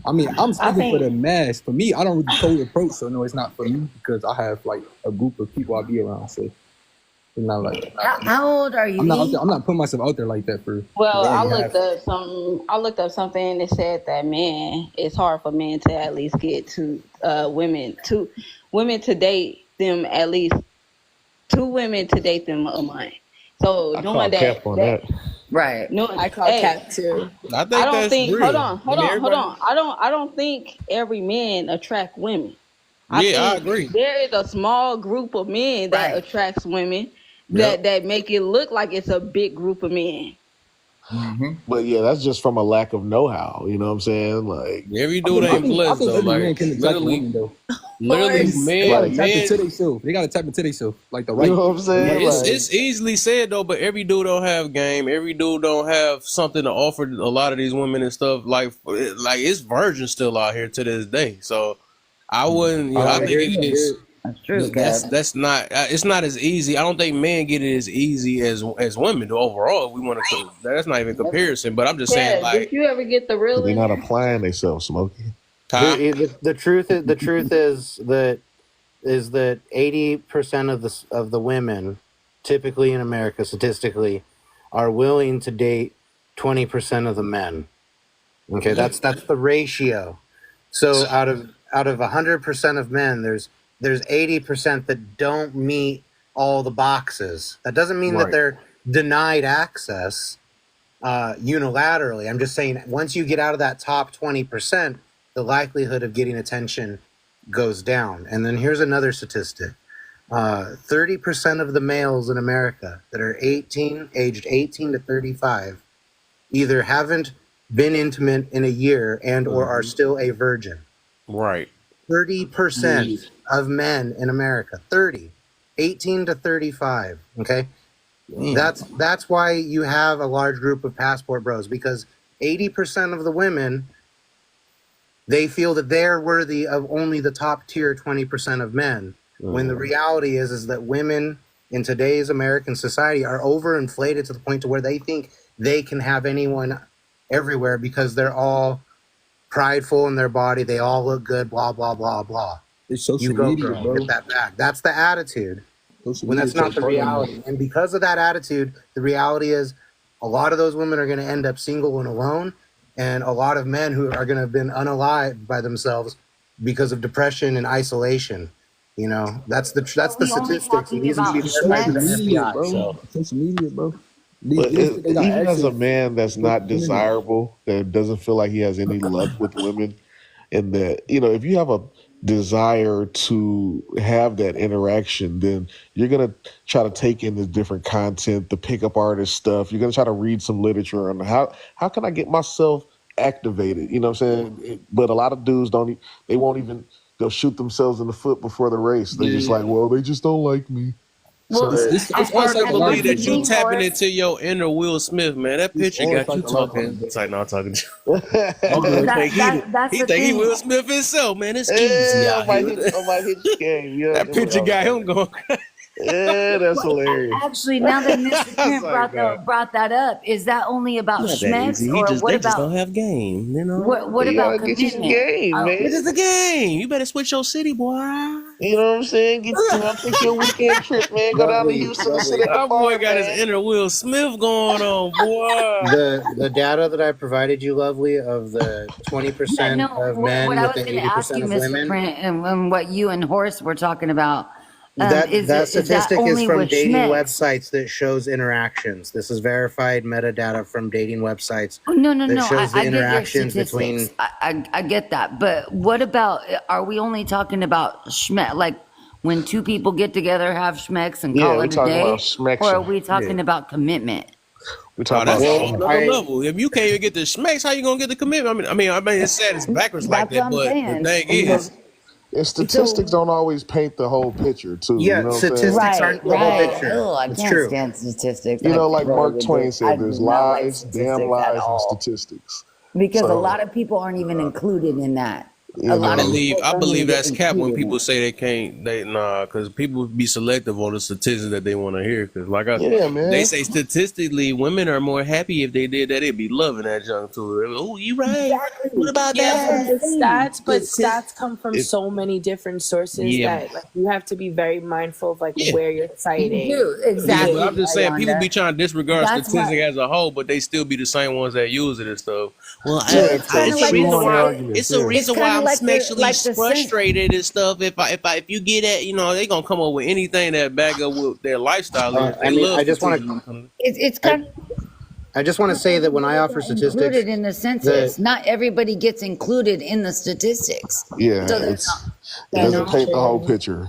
I mean, I'm speaking think- for the mass. For me, I don't really totally approach, so no, it's not for me because I have like a group of people I be around. So it's not like How old are you? I'm not putting myself out there like that for. Well, I already looked have. up something. I looked up something that said that it's hard for men to at least get to women to date them at least 2 women to date them a month. So I call knowing cap on that. Right. no, I call cap too. I think I don't that's think. real. Hold on. I don't think every man attract women. I think agree. there is a small group of men that Right. attracts women Yep. that make it look like it's a big group of men. But yeah, that's just from a lack of know-how. You know what I'm saying? Like, Every dude ain't blessed think though. every man Like can attract a literally, woman though. literally, They gotta man, tap into man. themselves. They gotta tap into themselves like the you right. know what I'm saying? It's Like, it's easily said though, but every dude don't have game. Every dude don't have something to offer a lot of these women and stuff. Like it's virgin still out here to this day. So I wouldn't. I think it's. That's true, That's not. It's not as easy. I don't think men get it as easy as women do overall. If we want to, that's not even comparison. But I'm just saying, Yeah, like, did you ever get the they're realest? not applying themselves, Smokey. Ty, The truth is that 80% of the women, typically in America, statistically, are willing to date 20% of the men. Okay, that's the ratio. So out of 100% of men, there's 80% that don't meet all the boxes. That doesn't mean that Right. they're denied access unilaterally. I'm just saying once you get out of that top 20%, the likelihood of getting attention goes down. And then here's another statistic. 30% of the males in America that are aged 18 to 35, either haven't been intimate in a year and or are still a virgin. right. 30% of men in America, 18 to 35. Okay. That's why you have a large group of passport bros, because 80% of the women, they feel that they're worthy of only the top tier 20% of men. When the reality is that women in today's American society are overinflated to the point to where they think they can have anyone everywhere because they're all prideful in their body. They all look good, blah, blah, blah, blah. It's social You go, media, girl, bro. get that back. That's the attitude. Social When media that's not takes the part in that. reality. And because of that attitude, the reality is a lot of those women are going to end up single and alone. And a lot of men who are going to have been unalived by themselves because of depression and isolation. You know, that's the statistics. And these will be verified by the FBI. So. Social media, bro. But They got even as a access man that's to not the internet. desirable, that doesn't feel like he has any luck with women, and that, you know, if you have a desire to have that interaction, then you're gonna try to take in the different content, the pickup artist stuff. You're gonna try to read some literature on how can I get myself activated. You know what I'm saying? But a lot of dudes don't. They won't even. They'll shoot themselves in the foot before the race. They're just like, well, they just don't like me. Well, It's It's hard to psychological, believe that you me, tapping Horace. into your inner Will Smith, man. That It's picture all got you psychological, talking. bro. It's like, no, I'm talking to you. My boy That's he the think he thing. Will Smith himself, man. It's easy I out might here. hit your game. Yeah, That picture got him going. yeah, that's hilarious. Actually, now that Mr. Trent like, brought that up, is that only about Not that schmecks, easy. or They just don't have game, you know. what You about gotta get you some commitment? game, man. It is a game. You better switch your city, boy. You know what I'm saying? Take your weekend trip, man. Go down to Lovely, Houston and sit lovely. at the That boy bar, got his man. inner Will Smith going on, boy. The data that I provided you, lovely, of the Yeah, 20% no. of What men I with was the going to ask 80% you, of Mr. women, Print, and what you and Horace were talking about, that is that statistic is only from with dating schmicks? websites that shows interactions. This is verified metadata from dating websites Oh, no, no, that no. shows the I get your interactions statistics. between. I get that. But what about, are we only talking about schmeck, like when two people get together, have schmecks and Yeah, call we it a talking about day? Or are smaction. we Yeah. talking about commitment? We Oh, talking that's about a Well, whole schmack. nother level. If you can't even get the schmecks, how you gonna get the commitment? I mean, it's sad it's backwards like That's what that, I'm but the saying. thing Because is, and statistics So, don't always paint the whole picture, too. You yeah, know what I'm saying? statistics right, aren't the whole right. picture. Oh, I It's can't true. stand statistics. You I know, like Mark really do. Twain I said, do there's not like lies, damn statistics at lies, and all. statistics. Because a lot So, of people aren't even included in that. A you lot of know, people I don't even believe get that's cap when included in people it. say they can't. Because people be selective on the statistics that they want to hear. Because yeah, they man. say statistically, women are more happy if they did that. They'd be loving that junk too. Oh, you right. What Exactly. about Yeah, That's what but I'm that? the saying. stats, but Statist- stats come from It, so many different sources yeah, that like you have to be very mindful of like yeah. where you're You citing. do. Yeah, but Exactly, I'm just saying, people Ayanda. be trying to disregard That's statistic what, as a whole, but they still be the same ones that use it and stuff. Well, well, Yeah, it's kind to of it's a like reason shoehorn their why arguments, yeah. it's kind of I'm like sexually the sin. frustrated and stuff. If you get at, they gonna come up with anything that back up with their lifestyle is. I They mean, love statistics when it comes. It's I, kind of I just want to not say that when I everybody offer got statistics, included in the the census. Not everybody gets included in the statistics. Yeah, So they're it not, doesn't paint the whole picture.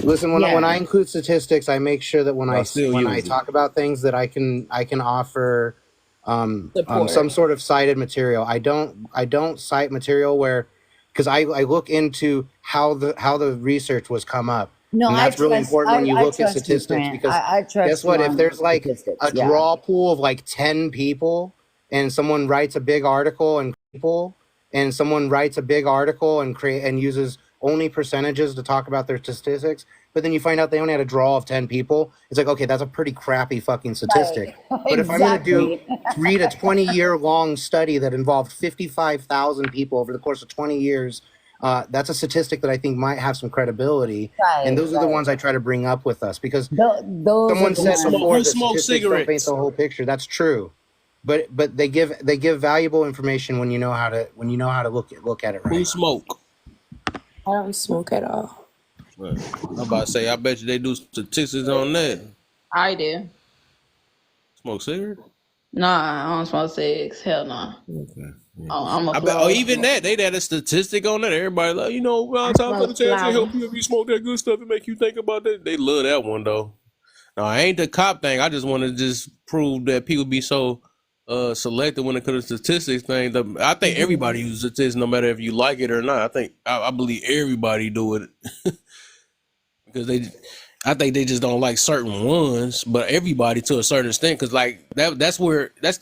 listen, when I yeah. include statistics, I make sure that I still when I use it. talk about things that I can offer some Support. sort of cited material. I don't cite material where because I look into how the research was come up, No, and that's really important when you I look at trust you, statistics Grant. because I guess trust you what? If on there's like statistics. a Yeah. draw pool of like 10 people and someone writes a big article and someone writes a big article and create and uses only percentages to talk about their statistics, but then you find out they only had a draw of 10 people, it's like, okay, that's a pretty crappy fucking statistic. Right. But if I'm going to Exactly. read a 20-year long study that involved 55,000 people over the course of 20 years, that's a statistic that I think might have some credibility. And Right. those are the Right. ones I try to bring up with us because Those are someone the said before Who that ones. smokes statistics don't paint cigarettes? the whole picture. That's true. But they give valuable information when you know how to look at it Who right. smoke? I don't smoke at all. Right. I'm about to say, I bet you they do statistics on that. I do. Smoke cigarettes? Nah, I don't smoke cigs. Hell no. Okay. Yeah. I'm a I bet. Oh, flower even smoker. that they had a statistic on that. Everybody like, I time for the smoke chance to flower. help you if you smoke that good stuff and make you think about that. They love that one though. No, I ain't the cop thing. I just want to just prove that people be so selective when it comes to statistics thing. I think everybody uses statistics no matter if you like it or not. I believe everybody do it because I think they just don't like certain ones, but everybody to a certain extent. Because like that's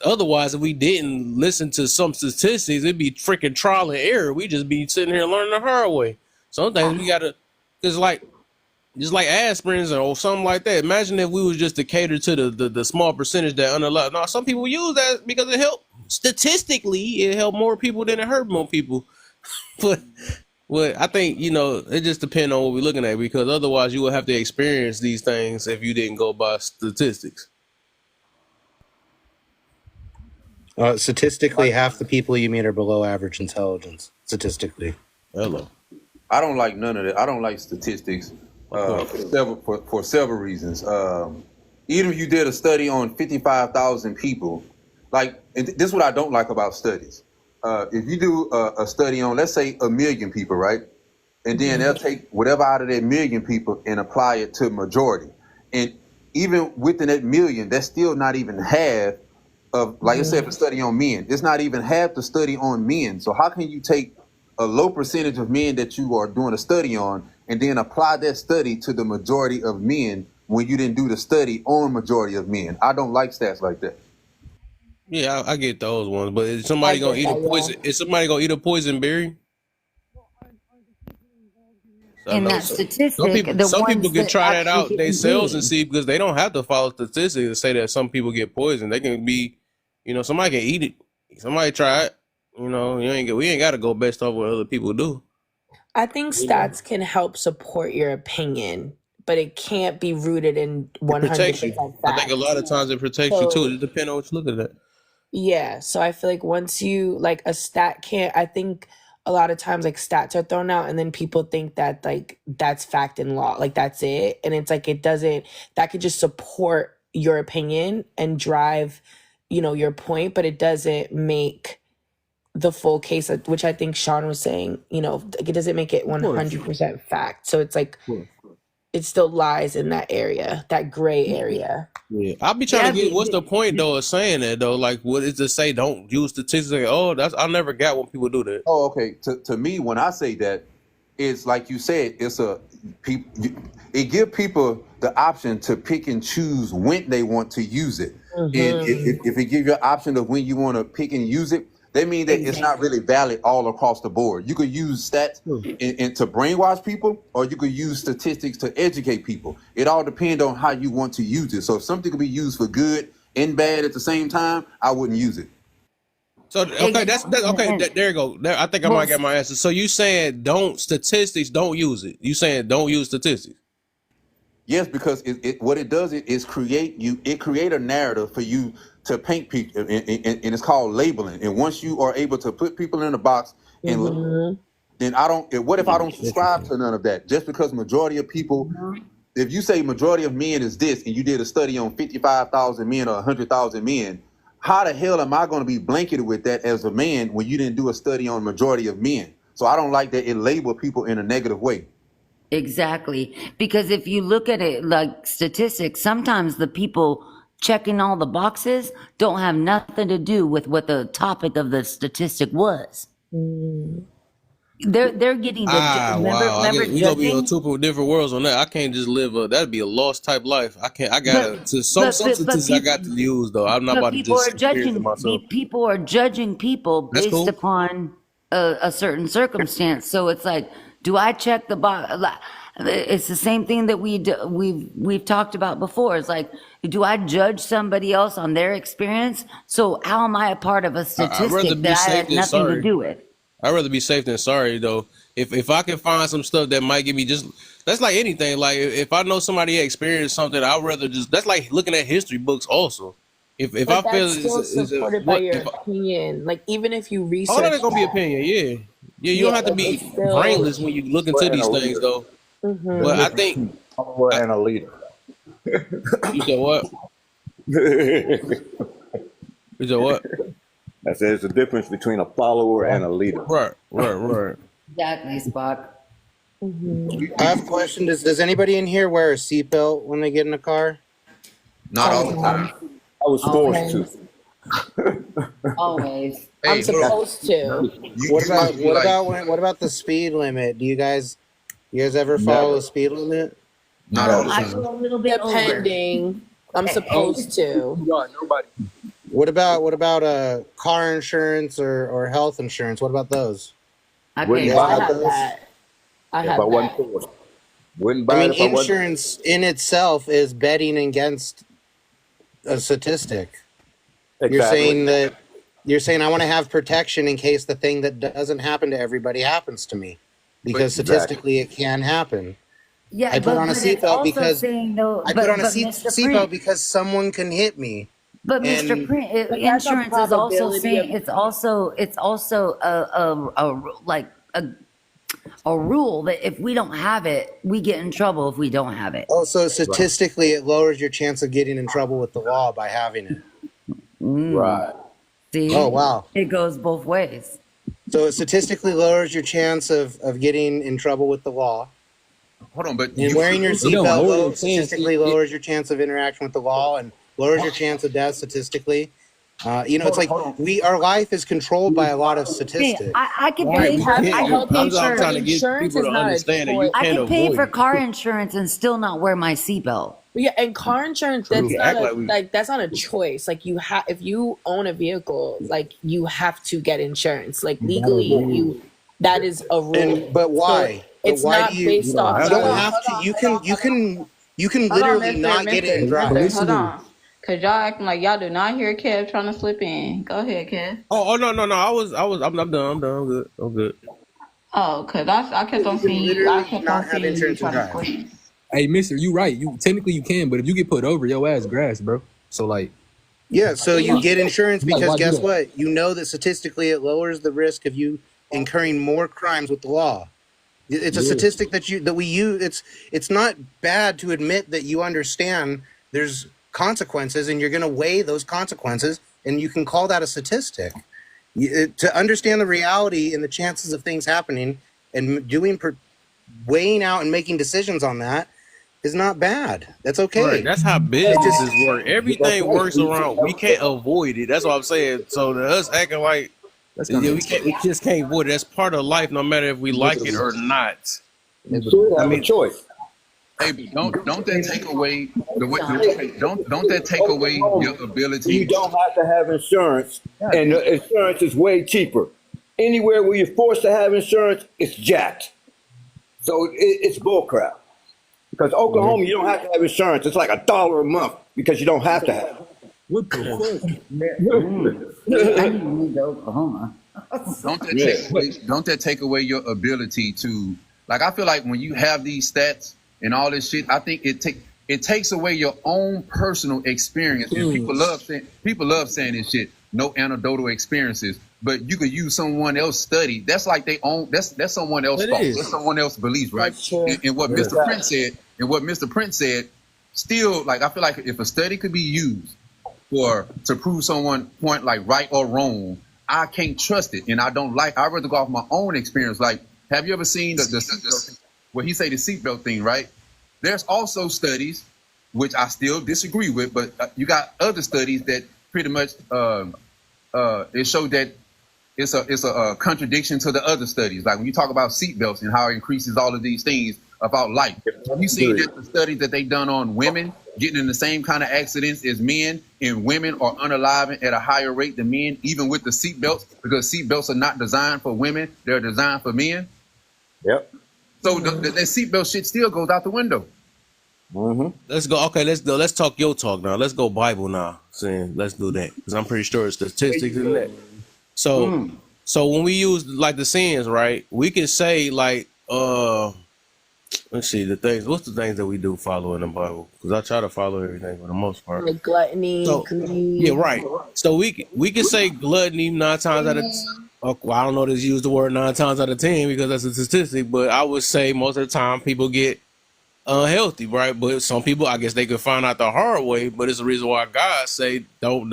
otherwise if we didn't listen to some statistics, it'd be freaking trial and error. We just be sitting here learning the hard way. Sometimes we gotta, cause like just like aspirins or something like that. Imagine if we was just to cater to the small percentage that unallowed. Now some people use that because it helped statistically. It helped more people than it hurt more people. But well, I think it just depends on what we're looking at because otherwise you would have to experience these things if you didn't go by statistics. Statistically, half the people you meet are below average intelligence. Statistically. Hello. I don't like none of that. I don't like statistics for several reasons. Even if you did a study on 55,000 people, and this is what I don't like about studies. If you do a study on, let's say, 1,000,000 people, right? And then they'll take whatever out of that 1,000,000 people and apply it to majority. And even within that million, that's still not even half of, like I said, if a study on men. It's not even half the study on men. So how can you take a low percentage of men that you are doing a study on and then apply that study to the majority of men when you didn't do the study on majority of men? I don't like stats like that. Yeah, I get those ones, but is I somebody gonna get eat a that, yeah. poison? Is somebody gonna eat a poison berry? I In know that some statistic, people. the Some people ones can that try that actually out get themselves and included. see because they don't have to follow statistics to say that some people get poisoned. They can be, somebody can eat it. Somebody try it. We ain't got to go based off what other people do. I think stats can help support your opinion, but it can't be rooted in It protects you. 100% I think a lot facts. of times it protects you too. So It depends on what you look at. yeah, so I feel like once you like a stat can't, I think a lot of times like stats are thrown out and then people think that like that's fact and law, like that's it. And it's like it doesn't, that could just support your opinion and drive, your point, but it doesn't make the full case, which I think Sean was saying, like it doesn't make it 100% fact. So it's like it still lies in that area, that gray area. Yeah, I'll be trying to get what's the point though of saying that though. Like, what is to say? Don't use statistics. Like, oh, that's I never got when people do that. Oh, okay. To me, when I say that, it's like you said. It give people the option to pick and choose when they want to use it. And if it give you an option of when you want to pick and use it, that means that it's not really valid all across the board. You could use stats and to brainwash people, or you could use statistics to educate people. It all depends on how you want to use it. So if something could be used for good and bad at the same time, I wouldn't use it. So okay, that's okay. There you go. I think I might get my answer. So you saying don't use it? You saying don't use statistics? Yes, because what it does is create a narrative for you to paint people, and it's called labeling. And once you are able to put people in a box, and then I don't. What if I don't subscribe to none of that? Just because majority of people, if you say majority of men is this, and you did a study on 55,000 men or 100,000 men, how the hell am I going to be blanketed with that as a man when you didn't do a study on majority of men? So I don't like that it label people in a negative way. Exactly. Because if you look at it like statistics, sometimes the people checking all the boxes don't have nothing to do with what the topic of the statistic was. They're getting the wow. I guess we gonna be on judging. two different worlds on that. I can't just live that'd be a lost type life. I can't. I gotta some statistics I got to use though. I'm not about to just experience it myself. People are judging people That's based cool. upon a certain circumstance. So it's like, do I check the box? It's the same thing that we've talked about before. It's like, do I judge somebody else on their experience? So how am I a part of a statistic that I had nothing to do with? I'd rather be safe than sorry though. If I can find some stuff that might give me that's like anything. Like if I know somebody experienced something, I'd rather that's like looking at history books also. If But I feel that's still supported by your opinion. Like even if you research, that's gonna be opinion. Yeah. You don't have to be brainless when you look into these things though. But I think follower and a leader. You said what? You said what? I said there's a difference between a follower and a leader. Right. Exactly, Spock. I have a question. Does anybody in here wear a seatbelt when they get in a car? Not all the time. I was forced to. Always. I'm supposed to. What about the speed limit? Do you guys ever follow the speed limit? Not all the time. I go a little bit Depending. I'm supposed to. Nobody. What about car insurance or health insurance? What about those? I have that. I have that. Wouldn't buy it. Insurance in itself is betting against a statistic. Exactly. You're saying I want to have protection in case the thing that doesn't happen to everybody happens to me, because statistically it can happen. Yeah, I put on a seatbelt because seatbelt because someone can hit me. But Mr. Print, insurance is also saying it's also a rule that if we don't have it, we get in trouble if we don't have it. Oh, so statistically, it lowers your chance of getting in trouble with the law by having it. Right. See? Oh, wow. It goes both ways. So it statistically lowers your chance of getting in trouble with the law. Hold on, but wearing your seatbelt statistically lowers your chance of interaction with the law and lowers your chance of death statistically. It's like our life is controlled by a lot of statistics. I can pay for insurance is not a choice. I can pay for car insurance and still not wear my seatbelt. Yeah, and car insurance that's not a choice. Like if you own a vehicle, like you have to get insurance. Like legally, that is a rule. But why? So it's not based off. You don't have to. You can literally not get it and drive. Hold on. Cause y'all acting like y'all do not hear Kev trying to slip in. Go ahead, Kev. Oh no! I'm done. I'm good. Oh, cause I kept on You can seeing you. I literally kept not on have seeing you insurance and try to drive. squeeze. Hey, mister, you right. You technically you can, but if you get put over, your ass grass, bro. So like, Yeah, so you get insurance like because why do guess that? what? You know that statistically it lowers the risk of you incurring more crimes with the law. It's a Yeah. statistic that we use. It's not bad to admit that you understand there's consequences and you're going to weigh those consequences, and you can call that a statistic. To understand the reality and the chances of things happening and weighing out and making decisions on that is not bad. That's Right, okay. that's how It just businesses work. That's Everything right. works around. We can't avoid it. That's what I'm saying. So to us acting like That's kind yeah, of we just can't avoid it. That's part of life, no matter if we like it inevitable. or not. You should I have a mean, choice. Hey, but don't that take away the way? Don't that take away your Oklahoma, you ability? don't have to have insurance, and the insurance is way cheaper. Anywhere where you're forced to have insurance, it's jacked. So it's bullcrap. Because Oklahoma, you don't have to have insurance. It's like $1 a month because you don't have to have it. What the fuck? I need to move to Oklahoma. Don't that Yeah. take away? Don't that take away your ability to like? I feel like when you have these stats and all this shit, I think it takes away your own personal experience. And people love saying this shit. No anecdotal experiences, but you could use someone else's study. That's like they own. That's someone else's it fault. is. That's someone else's beliefs, right? That's true. And what Mr. Prince said, still like I feel like if a study could be used to prove someone point like right or wrong, I can't trust it, and I don't like. I rather go off my own experience. Like, have you ever seen the seatbelt? Well, he say the seatbelt thing, right? There's also studies which I still disagree with, but you got other studies that pretty much it showed that it's a contradiction to the other studies. Like when you talk about seatbelts and how it increases all of these things about life. Have you seen that the studies that they done on women getting in the same kind of accidents as men, and women are unaliving at a higher rate than men, even with the seatbelts, because seatbelts are not designed for women; they're designed for men. Yep. So that seatbelt shit still goes out the window. Let's go. Okay, let's go. Let's talk your talk now. Let's go Bible now. Saying let's do that because I'm pretty sure it's statistics in that. So when we use like the sins, right? We can say like let's see the things. What's the things that we do follow in the Bible? Because I try to follow everything for the most part. Like gluttony, So greed. yeah, right. So we can say gluttony 9 times out of well, I don't know to use the word 9 times out of 10 because that's a statistic, but I would say most of the time people get unhealthy, right? But some people, I guess, they could find out the hard way. But it's the reason why God say don't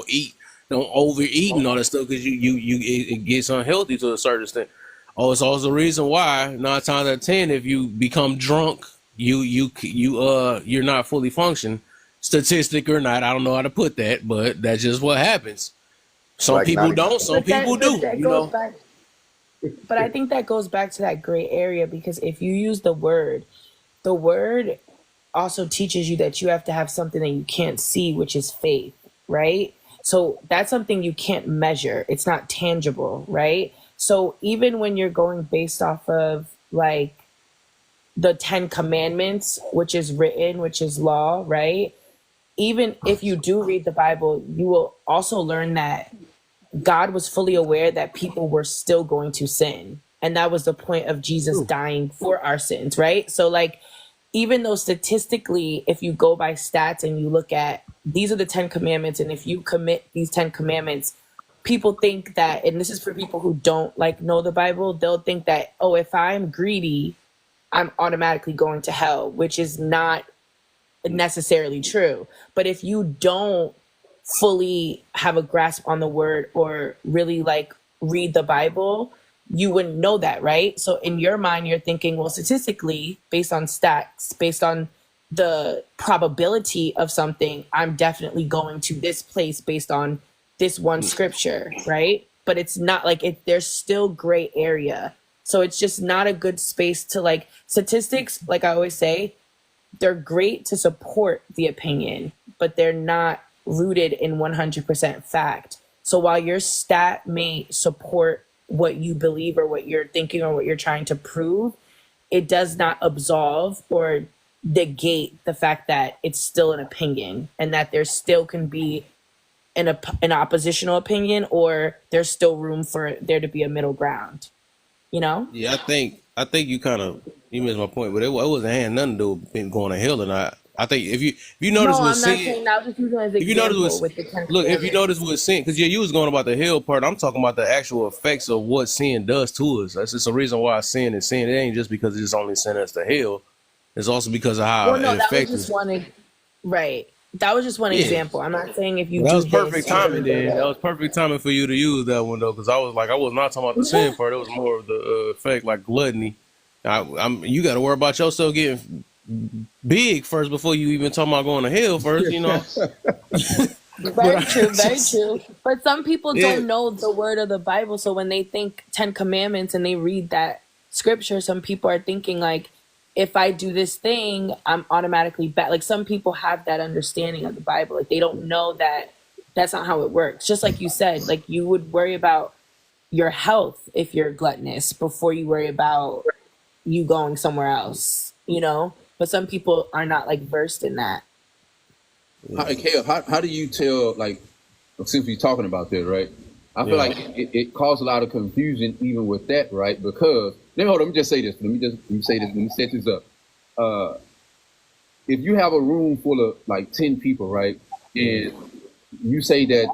eat, don't overeat and all that stuff because it gets unhealthy to a certain extent. Oh, it's also the reason why 9 times out of 10, if you become drunk, you're not fully functioning, statistic or not. I don't know how to put that, but that's just what happens. Some Like people 90. don't, some people do. That You goes know, back. But I think that goes back to that gray area because if you use the word also teaches you that you have to have something that you can't see, which is faith, right? So that's something you can't measure. It's not tangible, right? So even when you're going based off of like the 10 commandments, which is written, which is law, right? Even if you do read the Bible, you will also learn that God was fully aware that people were still going to sin. And that was the point of Jesus dying for our sins, right? So, like, even though statistically, if you go by stats and you look at these are the 10 commandments, and if you commit these 10 commandments, people think that, and this is for people who don't like know the Bible, they'll think that, oh, if I'm greedy, I'm automatically going to hell, which is not necessarily true. But if you don't fully have a grasp on the word or really like read the Bible, you wouldn't know that, right? So in your mind, you're thinking, well, statistically, based on stats, based on the probability of something, I'm definitely going to this place based on this one scripture, right? But it's not like it, there's still gray area. So it's just not a good space to like statistics, like I always say, they're great to support the opinion, but they're not rooted in 100% fact. So while your stat may support what you believe or what you're thinking or what you're trying to prove, it does not absolve or negate the fact that it's still an opinion and that there still can be an oppositional opinion or there's still room for there to be a middle ground. You know? Yeah, I think you missed my point, but it wasn't had nothing to do with being going to hell or not. I think if you notice No, what I'm not sin, saying that. I was just using it as if you notice example what with the Ten look, if you Commandments. notice what sin, because you was going about the hell part, I'm talking about the actual effects of what sin does to us. That's just a reason why sin is sin. It ain't just because it just only sent us to hell. It's also because of how Well, it no, that was affects just us. right. That was just one Yeah. example. I'm not saying if you Well, that do was this, perfect you're gonna timing. go Then that there. was perfect timing for you to use that one though, because I was not talking about the sin part. It was more of the effect, like gluttony. You got to worry about yourself getting big first before you even talking about going to hell first. You know. But Very true, very just, true. But some people yeah, don't know the word of the Bible, so when they think Ten Commandments and they read that scripture, some people are thinking like, if I do this thing, I'm automatically bad. Like some people have that understanding of the Bible. Like they don't know that that's not how it works. Just like you said, like you would worry about your health if you're gluttonous before you worry about you going somewhere else, you know? But some people are not like versed in that. How do you tell, like, since we're talking about that, right? I feel yeah. like it caused a lot of confusion even with that, right? Because let me just say this. Let me say this. Let me set this up. If you have a room full of like 10 people, right, and you say that,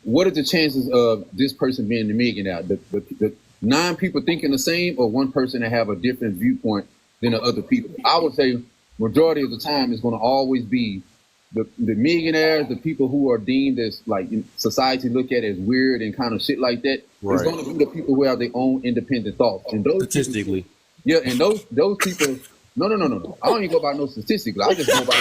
what are the chances of this person being the millionaire? The 9 people thinking the same, or one person that have a different viewpoint than the other people? I would say majority of the time it's going to always be the millionaires, the people who are deemed as like in society look at as weird and kind of shit like that. It's Right. going to be the people who have their own independent thoughts, and those people, Statistically. yeah, and those people. No. I don't even go by no statistics. I just go by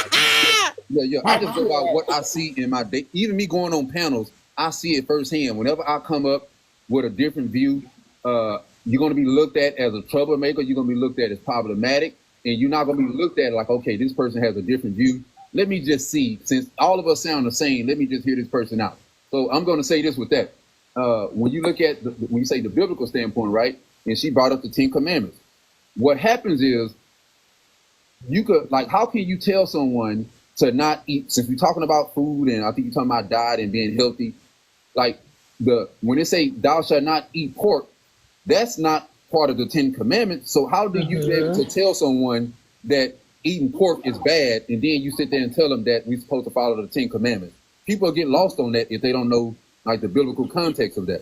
I just go by what I see in my day. Even me going on panels, I see it firsthand. Whenever I come up with a different view, you're going to be looked at as a troublemaker. You're going to be looked at as problematic, and you're not going to be looked at like, okay, this person has a different view. Let me just see. Since all of us sound the same, let me just hear this person out. So I'm going to say this with that. When you look at when you say the biblical standpoint, right? And she brought up the 10 Commandments. What happens is, you could, like, how can you tell someone to not eat, since we're talking about food and I think you're talking about diet and being healthy, like when they say thou shalt not eat pork, that's not part of the 10 Commandments. So how do you be able to tell someone that eating pork is bad, and then you sit there and tell them that we're supposed to follow the 10 Commandments? People get lost on that if they don't know like the biblical context of that.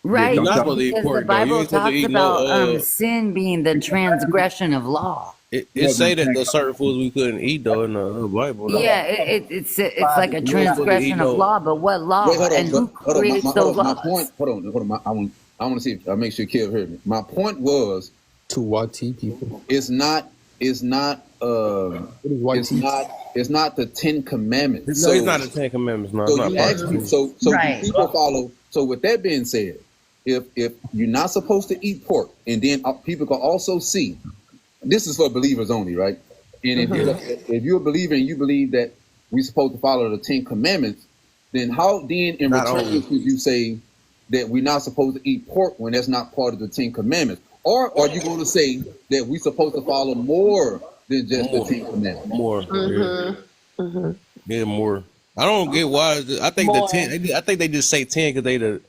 Right, You're not supposed to eat because the pork though. You Bible ain't supposed to talks eat about no. sin being the transgression of law. It say that there's certain foods we couldn't eat though in the Bible though. Yeah, it's like a You ain't supposed to eat transgression of no. law, but what Wait, law hold and on, who hold on. creates those My point. laws? Hold on. I want to see if I make sure Kev heard me. My point was, Two YT people. it's not What is YT? it's not the 10 Commandments. No, it's not the 10 Commandments. No, it's So not you part ask of me, it. so do Right. people follow? So with that being said, if you're not supposed to eat pork, and then people can also see, this is for believers only, right? And if you're a believer and you believe that we're supposed to follow the 10 Commandments, then how then in Not return only. could you say that we're not supposed to eat pork when that's not part of the 10 Commandments? Or are you going to say that we're supposed to follow more than just the 10 Commandments? More. Yeah, more. I don't get why. I think the More. 10. I think they just say 10 because they the.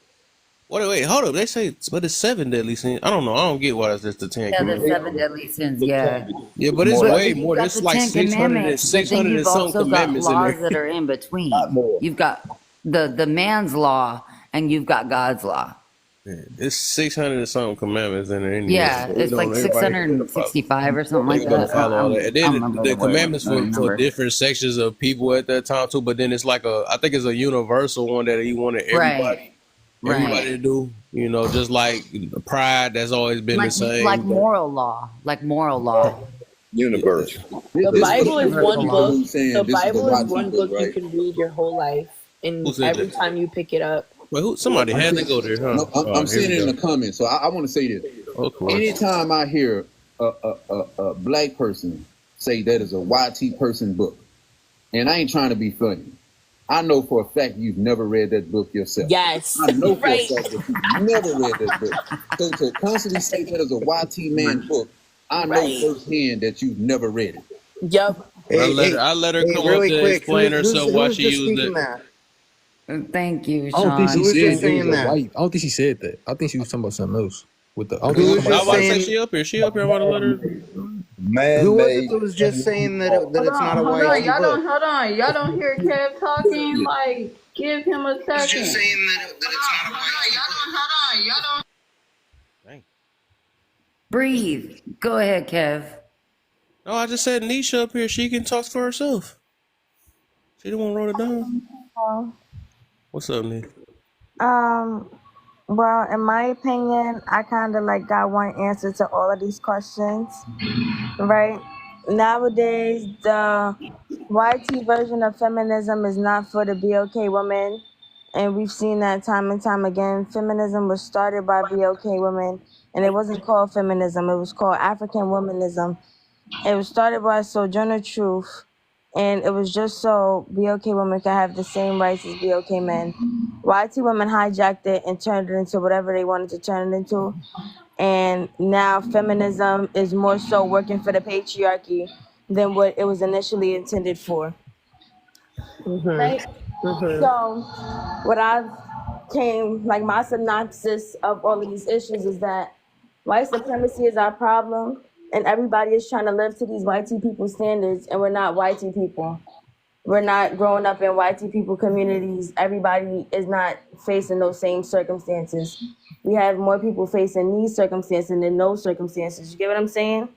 Wait, hold up. They say, but it's 7 deadly sins. I don't know. I don't get why it's just the 10 Yeah, the Commandments. 7 deadly sins. Yeah, Yeah, but it's but way if you've more. got There's the like 10 Commandments, but then 600 and you've some also got commandments in laws there. that are in between. Not more. You've got the man's law, and you've got God's law. It's 600 and some commandments in there anyway. Yeah, So, it's like everybody ain't gonna follow. 665 or something They like ain't gonna that. follow all that. And I don't then remember the commandments the for number. different sections of people at that time too. But then it's like I think it's a universal one that he wanted everybody Right. to do. You know, just like pride that's always been the Like same. But moral law. Like moral law. Universe. The This Bible is for Universal one the law. people book. who's saying The this is the Bible is YT one book, book you right? can read your whole life, who and said every that? time you pick it up. Wait, somebody had to go there, huh? No, I'm Here seeing we it in go. the comments. So I want to say this. Of course. Anytime I hear a black person say that is a YT person book, and I ain't trying to be funny, I know for a fact you've never read that book yourself. Yes. I know for Right. a fact that you've never read that book. So to constantly say that is a YT man book, I know Right. firsthand that you've never read it. Yep. I let her come up really to quick, explain herself why who's she just used speaking it. that? Thank you, I don't think she Who Sean. was said just it was saying a that? white. I don't think she said that. I think she was talking about something else. With the Who was I was just about to say saying? she up here. I'm about to let her. Who was it Man-made. that was just saying that Hold it's not a on, hold on. YT Y'all book? don't hold on. Y'all don't hear Kev talking. Yeah. Like, give him a Was just second. saying that it's not a YT book. Dang. Breathe. Go ahead, Kev. No, I just said Nisha up here. She can talk for herself. She the one wrote it down. What's up, Nick? Well, in my opinion, I kind of like got one answer to all of these questions, right? Nowadays, the YT version of feminism is not for the BOK women, and we've seen that time and time again. Feminism was started by BOK women, and it wasn't called feminism, it was called African womanism. It was started by Sojourner Truth, and it was just so BOK women could have the same rights as BOK men. YT women hijacked it and turned it into whatever they wanted to turn it into. And now feminism is more so working for the patriarchy than what it was initially intended for. Right? So what I've came, like my synopsis of all of these issues is that white supremacy is our problem, and everybody is trying to live to these white people standards, and we're not white people. We're not growing up in white people communities. Everybody is not facing those same circumstances. We have more people facing these circumstances than those circumstances. You get what I'm saying?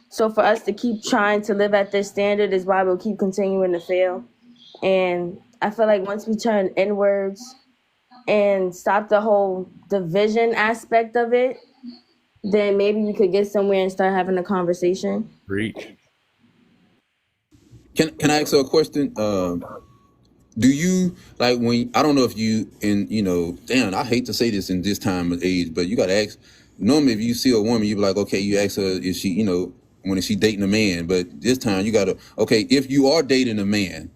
So for us to keep trying to live at this standard is why we'll keep continuing to fail. And I feel like once we turn inwards and stop the whole division aspect of it, then maybe we could get somewhere and start having a conversation. Reach. Can I ask her a question? Do you like when I don't know if you and damn, I hate to say this in this time of age, but you gotta ask. Normally, if you see a woman, you be like, okay, you ask her if she, when is she dating a man? But this time, you gotta, okay, if you are dating a man,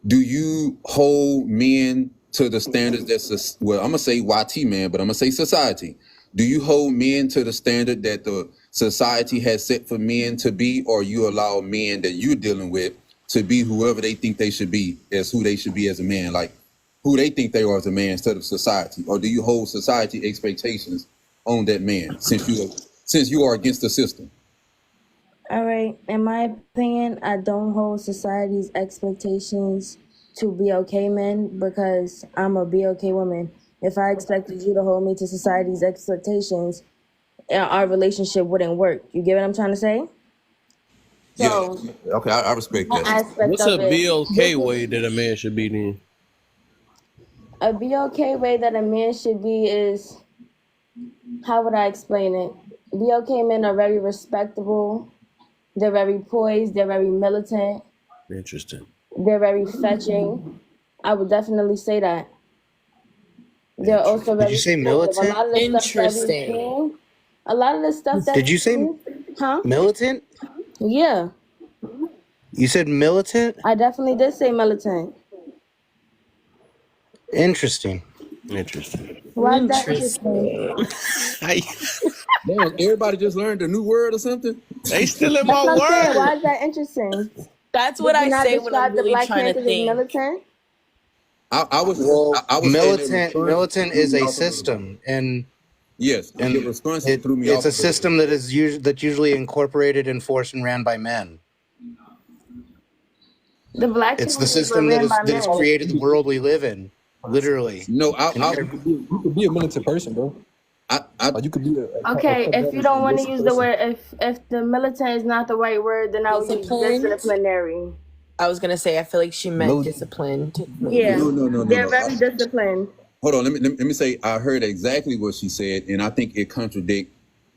do you hold men to the standards that's well, I'm gonna say YT man, but I'm gonna say society. Do you hold men to the standard that the society has set for men to be, or you allow men that you're dealing with to be whoever they think they should be as who they should be as a man, like who they think they are as a man instead of society? Or do you hold society expectations on that man since you are against the system? All right. In my opinion, I don't hold society's expectations to BOK men because I'm a BOK woman. If I expected you to hold me to society's expectations, our relationship wouldn't work. You get what I'm trying to say? So, Yeah. Okay, I respect that that. aspect What's a of it, BOK way that a man should be then? a BOK way that a man should be is, how would I explain it? BOK men are very respectable. They're very poised. They're very militant. Interesting. They're very fetching. I would definitely say that. They're also Did you very say supportive. A militant? lot of the stuff that we've Interesting. seen, a lot of the stuff that Did you we've say seen, huh? militant? Yeah, You said militant? I definitely did say militant. Interesting. Interesting. Why is that interesting? Damn, everybody just learned a new word or something? They still in That's my what I'm saying. word. Why is that interesting? That's Did what you I not say when I'm describe the really Black trying to Panthers as think. militant? Well, I was saying that response militant threw is me a off a little bit. system, and Yes, your responses threw me it's off a a little bit. system that is that's usually incorporated, enforced, and ran by men. The Black It's the Panthers were system ran by that has men. created the world we live in, literally. No, And You could be a militant person, bro. I Like you could be Okay, if you don't want to use the person. word, if the militant is not the right word, then I would use Disciplined. disciplinary. I was gonna say I feel like she meant Mil- disciplined. Yeah, they're no. very disciplined. Hold on, let me say I heard exactly what she said, and I think it contradicts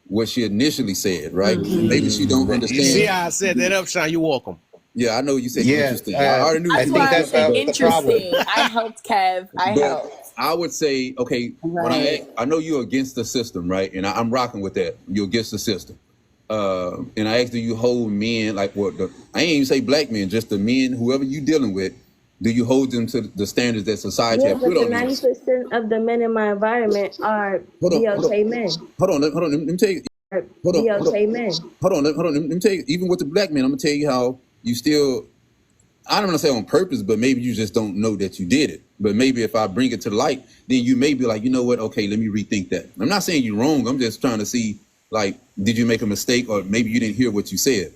what she initially said, right? Maybe she don't You see understand. how I set that up, Sean? You welcome. Yeah, I know you said yeah, interesting. I already knew I That's you think why I were that's said but the problem. interesting. I helped Kev. I but helped. I would say, okay, when Right. I know you're against the system, right? And I'm rocking with that. You're against the system. And I asked, do you hold men like I ain't even say black men, just the men, whoever you dealing with, do you hold them to the standards that society Yeah, has but put the on them? 90% of the men in my environment are BOK men. Hold on, let me tell you. Are Hold on, BOK men. Let me tell you. Even with the black men, I'm gonna tell you how you still. I don't want to say on purpose, but maybe you just don't know that you did it. But maybe if I bring it to the light, then you may be like, you know what? Okay, let me rethink that. I'm not saying you're wrong. I'm just trying to see, like, did you make a mistake, or maybe you didn't hear what you said.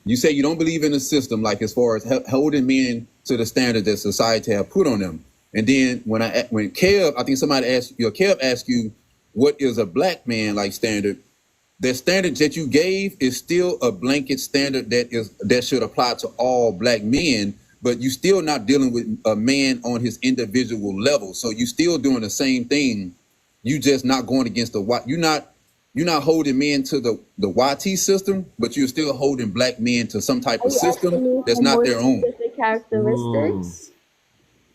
You say you don't believe in the system, like as far as holding men to the standard that society have put on them. And then when Kev, I think somebody asked you, Kev asked you, what is a black man like standard? The standard that you gave is still a blanket standard that should apply to all black men, but you still not dealing with a man on his individual level. So you still doing the same thing. You just not going against the white. You're not holding men to the YT system, but you're still holding black men to some type of system that's not their own. Characteristics.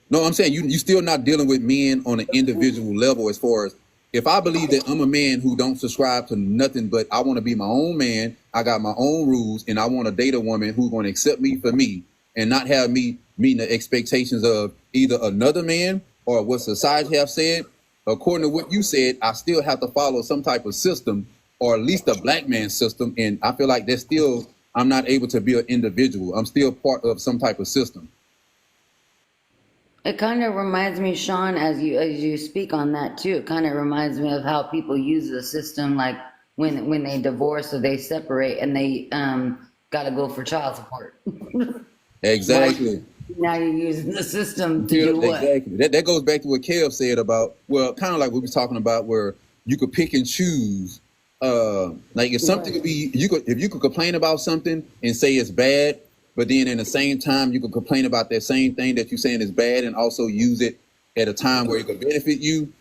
No, I'm saying you still not dealing with men on an individual level. As far as, if I believe that I'm a man who don't subscribe to nothing, but I want to be my own man, I got my own rules, and I want to date a woman who's going to accept me for me and not have me meeting the expectations of either another man or what society have said. According to what you said, I still have to follow some type of system, or at least a black man system. And I feel like I'm not able to be an individual. I'm still part of some type of system. It kind of reminds me, Sean, as you speak on that too, it kind of reminds me of how people use the system, like when they divorce or they separate and they got to go for child support. Exactly. Now you're using the system to do what? Exactly. That goes back to what Kev said about, well, kind of like we were talking about, where you could pick and choose. Like if something could be, if you could complain about something and say it's bad, but then in the same time, you could complain about that same thing that you're saying is bad and also use it at a time where it could benefit you.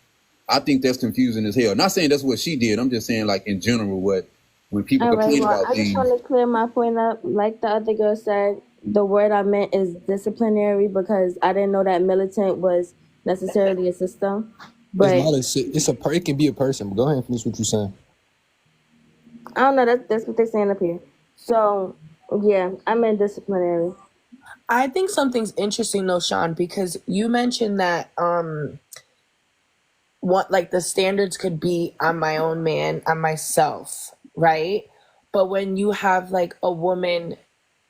I think that's confusing as hell. Not saying that's what she did. I'm just saying, like, in general, when people complain about things. I just want to clear my point up. Like the other girl said, the word I meant is disciplinary, because I didn't know that militant was necessarily a system. But it can be a person. But go ahead and finish what you're saying. I don't know. That's what they're saying up here. So, yeah, I meant disciplinary. I think something's interesting though, Sean, because you mentioned that what, like, the standards could be, I'm my own man, I'm myself, right? But when you have like a woman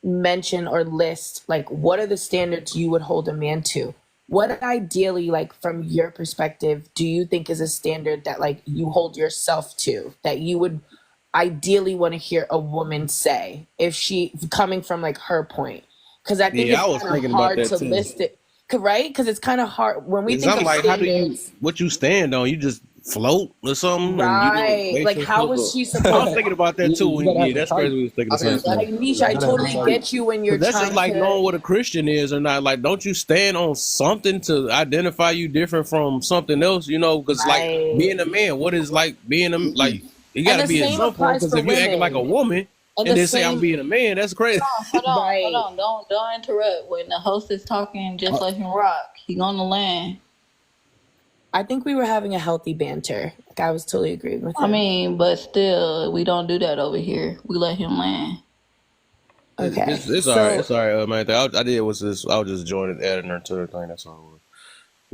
mention or list, like, what are the standards you would hold a man to? What ideally, like, from your perspective, do you think is a standard that, like, you hold yourself to, that you would ideally want to hear a woman say, if she coming from like her point? Because I think it's kind of hard to list it, right? Because it's kind of hard when we think of like, standards. What you stand on? You just float or something, right? Like, how was she supposed? I was thinking about that too. That's crazy. We was thinking the same thing. Like, Nisha, I totally get you when you're. That's trying just like to knowing what a Christian is or not. Like, don't you stand on something to identify you different from something else? You know, because like being a man, what is like being a like? You got to be in some form, because if you're acting like a woman and then say I'm being a man, that's crazy. Hold on. Don't interrupt. When the host is talking, just let him rock. He on the land. I think we were having a healthy banter. Like, I was totally agreeing with him. I mean, but still, we don't do that over here. We let him land. Okay. It's all right. It's all right, man. I did was just, I was just joining, adding her to the thing. That's all.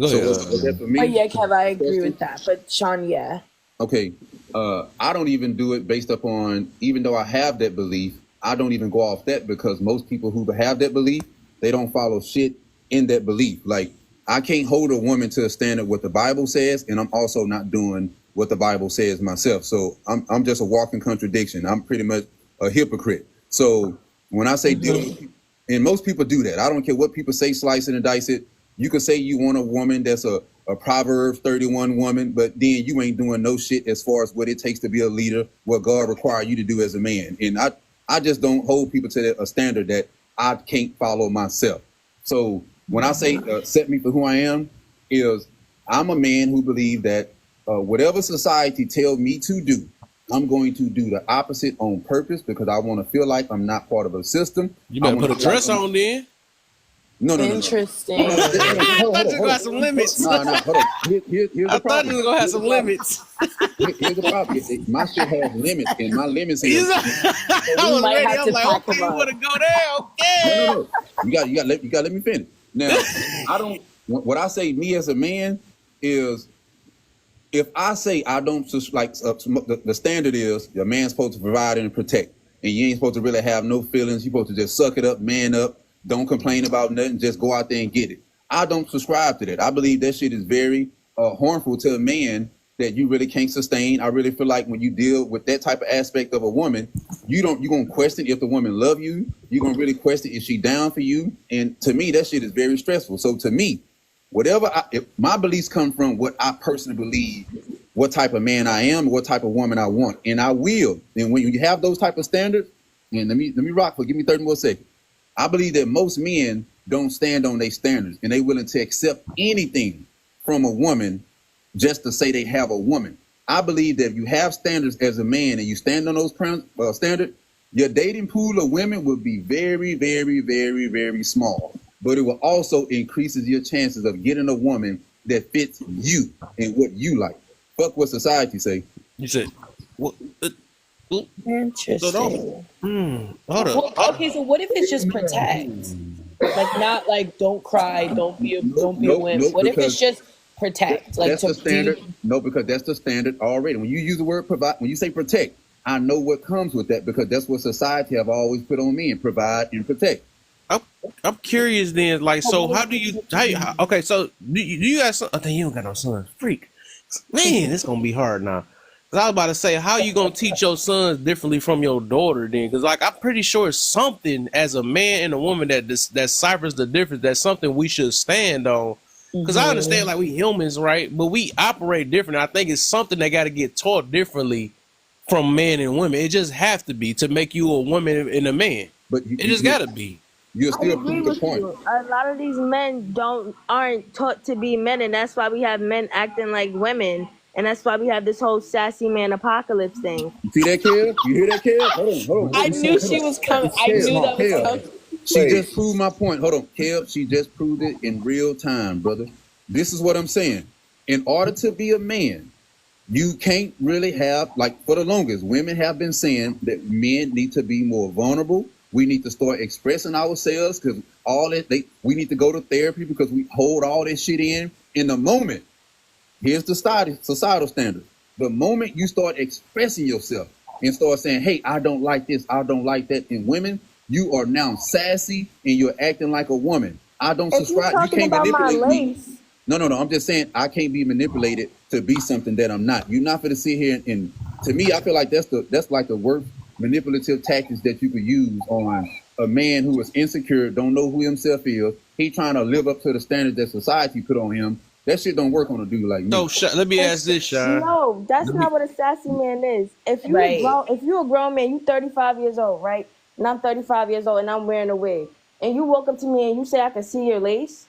Go ahead. For me, oh yeah, Kev, I agree with that. But Sean, yeah. Okay, I don't even do it based upon, even though I have that belief, I don't even go off that, because most people who have that belief, they don't follow shit in that belief. Like, I can't hold a woman to a standard what the Bible says, and I'm also not doing what the Bible says myself. So I'm just a walking contradiction. I'm pretty much a hypocrite. So when I say and most people do that. I don't care what people say, slice it and dice it. You could say you want a woman that's a Proverbs 31 woman, but then you ain't doing no shit as far as what it takes to be a leader, what God requires you to do as a man. And I just don't hold people to a standard that I can't follow myself. So when I say accept me for who I am, is I'm a man who believes that whatever society tells me to do, I'm going to do the opposite on purpose, because I want to feel like I'm not part of a system. You better put a dress on then. No. Interesting. I thought you got some limits. No, hold on. Here's the I problem. thought you were gonna have some limits. Here's the problem. My shit has limits, and my limits is. I was ready. I'm like, okay, you want to go there? Okay. No. You got let me finish. Now, I don't. What I say, me as a man, is if I say I don't like the standard is a man's supposed to provide and protect, and you ain't supposed to really have no feelings. You're supposed to just suck it up, man up. Don't complain about nothing. Just go out there and get it. I don't subscribe to that. I believe that shit is very harmful to a man that you really can't sustain. I really feel like when you deal with that type of aspect of a woman, you're gonna question if the woman love you. You're gonna really question if she down for you. And to me, that shit is very stressful. So to me, if my beliefs come from what I personally believe, what type of man I am, what type of woman I want, and I will. And when you have those type of standards, and let me rock for, give me 30 more seconds. I believe that most men don't stand on their standards, and they willing to accept anything from a woman just to say they have a woman. I believe that if you have standards as a man and you stand on those standards, your dating pool of women will be very, very, very, very small. But it will also increases your chances of getting a woman that fits you and what you like. Fuck what society say. You said, what? Interesting. Hold up. Well, okay, so what if it's just protect? Like not like don't cry, don't be a wimp. What if it's just protect? Like that's the standard. No, because that's the standard already. When you use the word provide, when you say protect, I know what comes with that because that's what society have always put on me and provide and protect. I'm curious then, like, so how do you, okay, so do you got son? I think you don't got no sons. Freak. Man, it's going to be hard now. Cause I was about to say, how you going to teach your sons differently from your daughter then? Because, like, I'm pretty sure it's something as a man and a woman that ciphers the difference. That's something we should stand on. Because I understand, like, we humans, right? But we operate different. I think it's something that got to get taught differently from men and women. It just have to be to make you a woman and a man. But it just got to be. You're still proving the point. A lot of these men aren't taught to be men, and that's why we have men acting like women, and that's why we have this whole sassy man apocalypse thing. You see that, Kev? You hear that, Kev? Hold on. I knew she was coming. I knew that was coming. She just proved my point. Hold on, Kev. She just proved it in real time, brother. This is what I'm saying. In order to be a man, you can't really have, like, for the longest, women have been saying that men need to be more vulnerable. We need to start expressing ourselves because we need to go to therapy because we hold all this shit in the moment. Here's the societal standard. The moment you start expressing yourself and start saying, hey, I don't like this, I don't like that in women, you are now sassy and you're acting like a woman. I don't subscribe. You can't manipulate me. No. I'm just saying I can't be manipulated to be something that I'm not. You're not going to sit here and to me, I feel like that's like the worst manipulative tactics that you could use on a man who is insecure, don't know who himself is. He trying to live up to the standards that society put on him. That shit don't work on a dude like me. No, let me ask this, Sean. No, that's not what a sassy man is. If you're a grown man, you 35 years old, right? And I'm 35 years old and I'm wearing a wig. And you walk up to me and you say I can see your lace,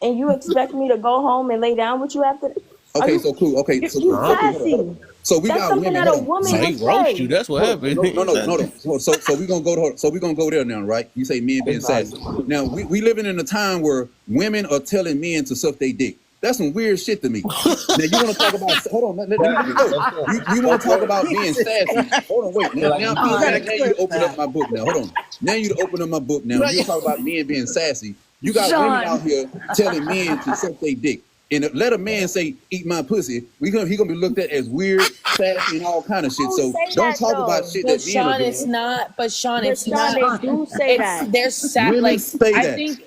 and you expect me to go home and lay down with you after that? Okay, so cool. Okay, so you sassy. So we that's got something women. that a woman he roast you. That's what happened. No. So we gonna go to her. So we gonna go there now, right? You say men being sassy. Now we living in a time where women are telling men to suck their dick. That's some weird shit to me. Now you want to talk about? Hold on. Let me go. You want to talk about being sassy? Hold on, wait. Now you open up my book. Now hold on. Now you open up my book. Now you talk about men being sassy. You got women out here telling men to suck their dick. And let a man say, eat my pussy, he gonna be looked at as weird, sassy, and all kind of shit. So don't talk about shit that men are doing. It's not. But Sean, it's not. They do say that. They're sad. Women like say I that. think.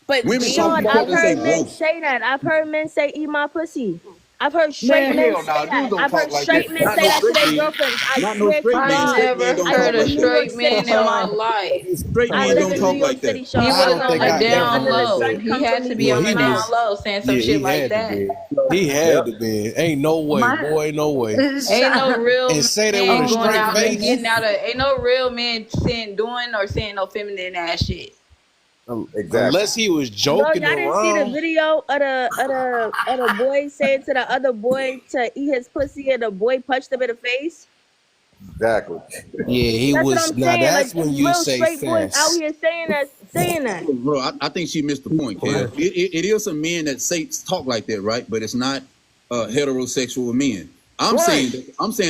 But women Sean, I've heard men gross. say that. I've heard men say, eat my pussy. I've heard straight men say that. I've heard straight men say that to their girlfriends. I swear to God. I never heard a straight man in my life. Straight men don't talk like that. He was on the down low. He had to be on the down low saying some shit like that. He had to be. Ain't no way, boy. No way. Ain't no real and say that with a straight face. Getting out of, ain't no real man saying no feminine ass shit. Exactly. Unless he was joking y'all around. didn't see the video of the boy saying to the other boy to eat his pussy, and the boy punched him in the face. Exactly. Yeah, he that's was. What I'm now saying. that's like, when you real say straight boys out fast. here saying that. Bro, I think she missed the point, Kev. It is some men that talk like that, right? But it's not heterosexual men. I'm saying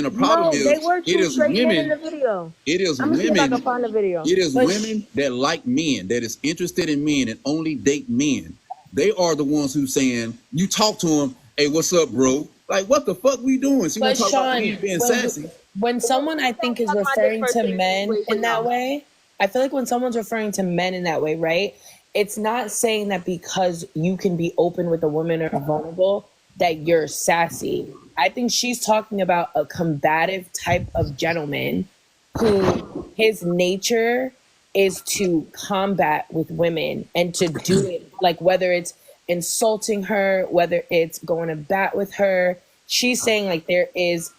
the problem is it is women. In the video. It is I'm women. see if I can find the video. It is women that like men, that is interested in men and only date men. They are the ones who saying, you talk to them, hey, what's up, bro? Like, what the fuck we doing? She want to talk about me being sassy. When someone I think is referring to men in that way, I feel like when someone's referring to men in that way, right? It's not saying that because you can be open with a woman or vulnerable that you're sassy. I think she's talking about a combative type of gentleman who his nature is to combat with women and to do it, like whether it's insulting her, whether it's going to bat with her. She's saying like there is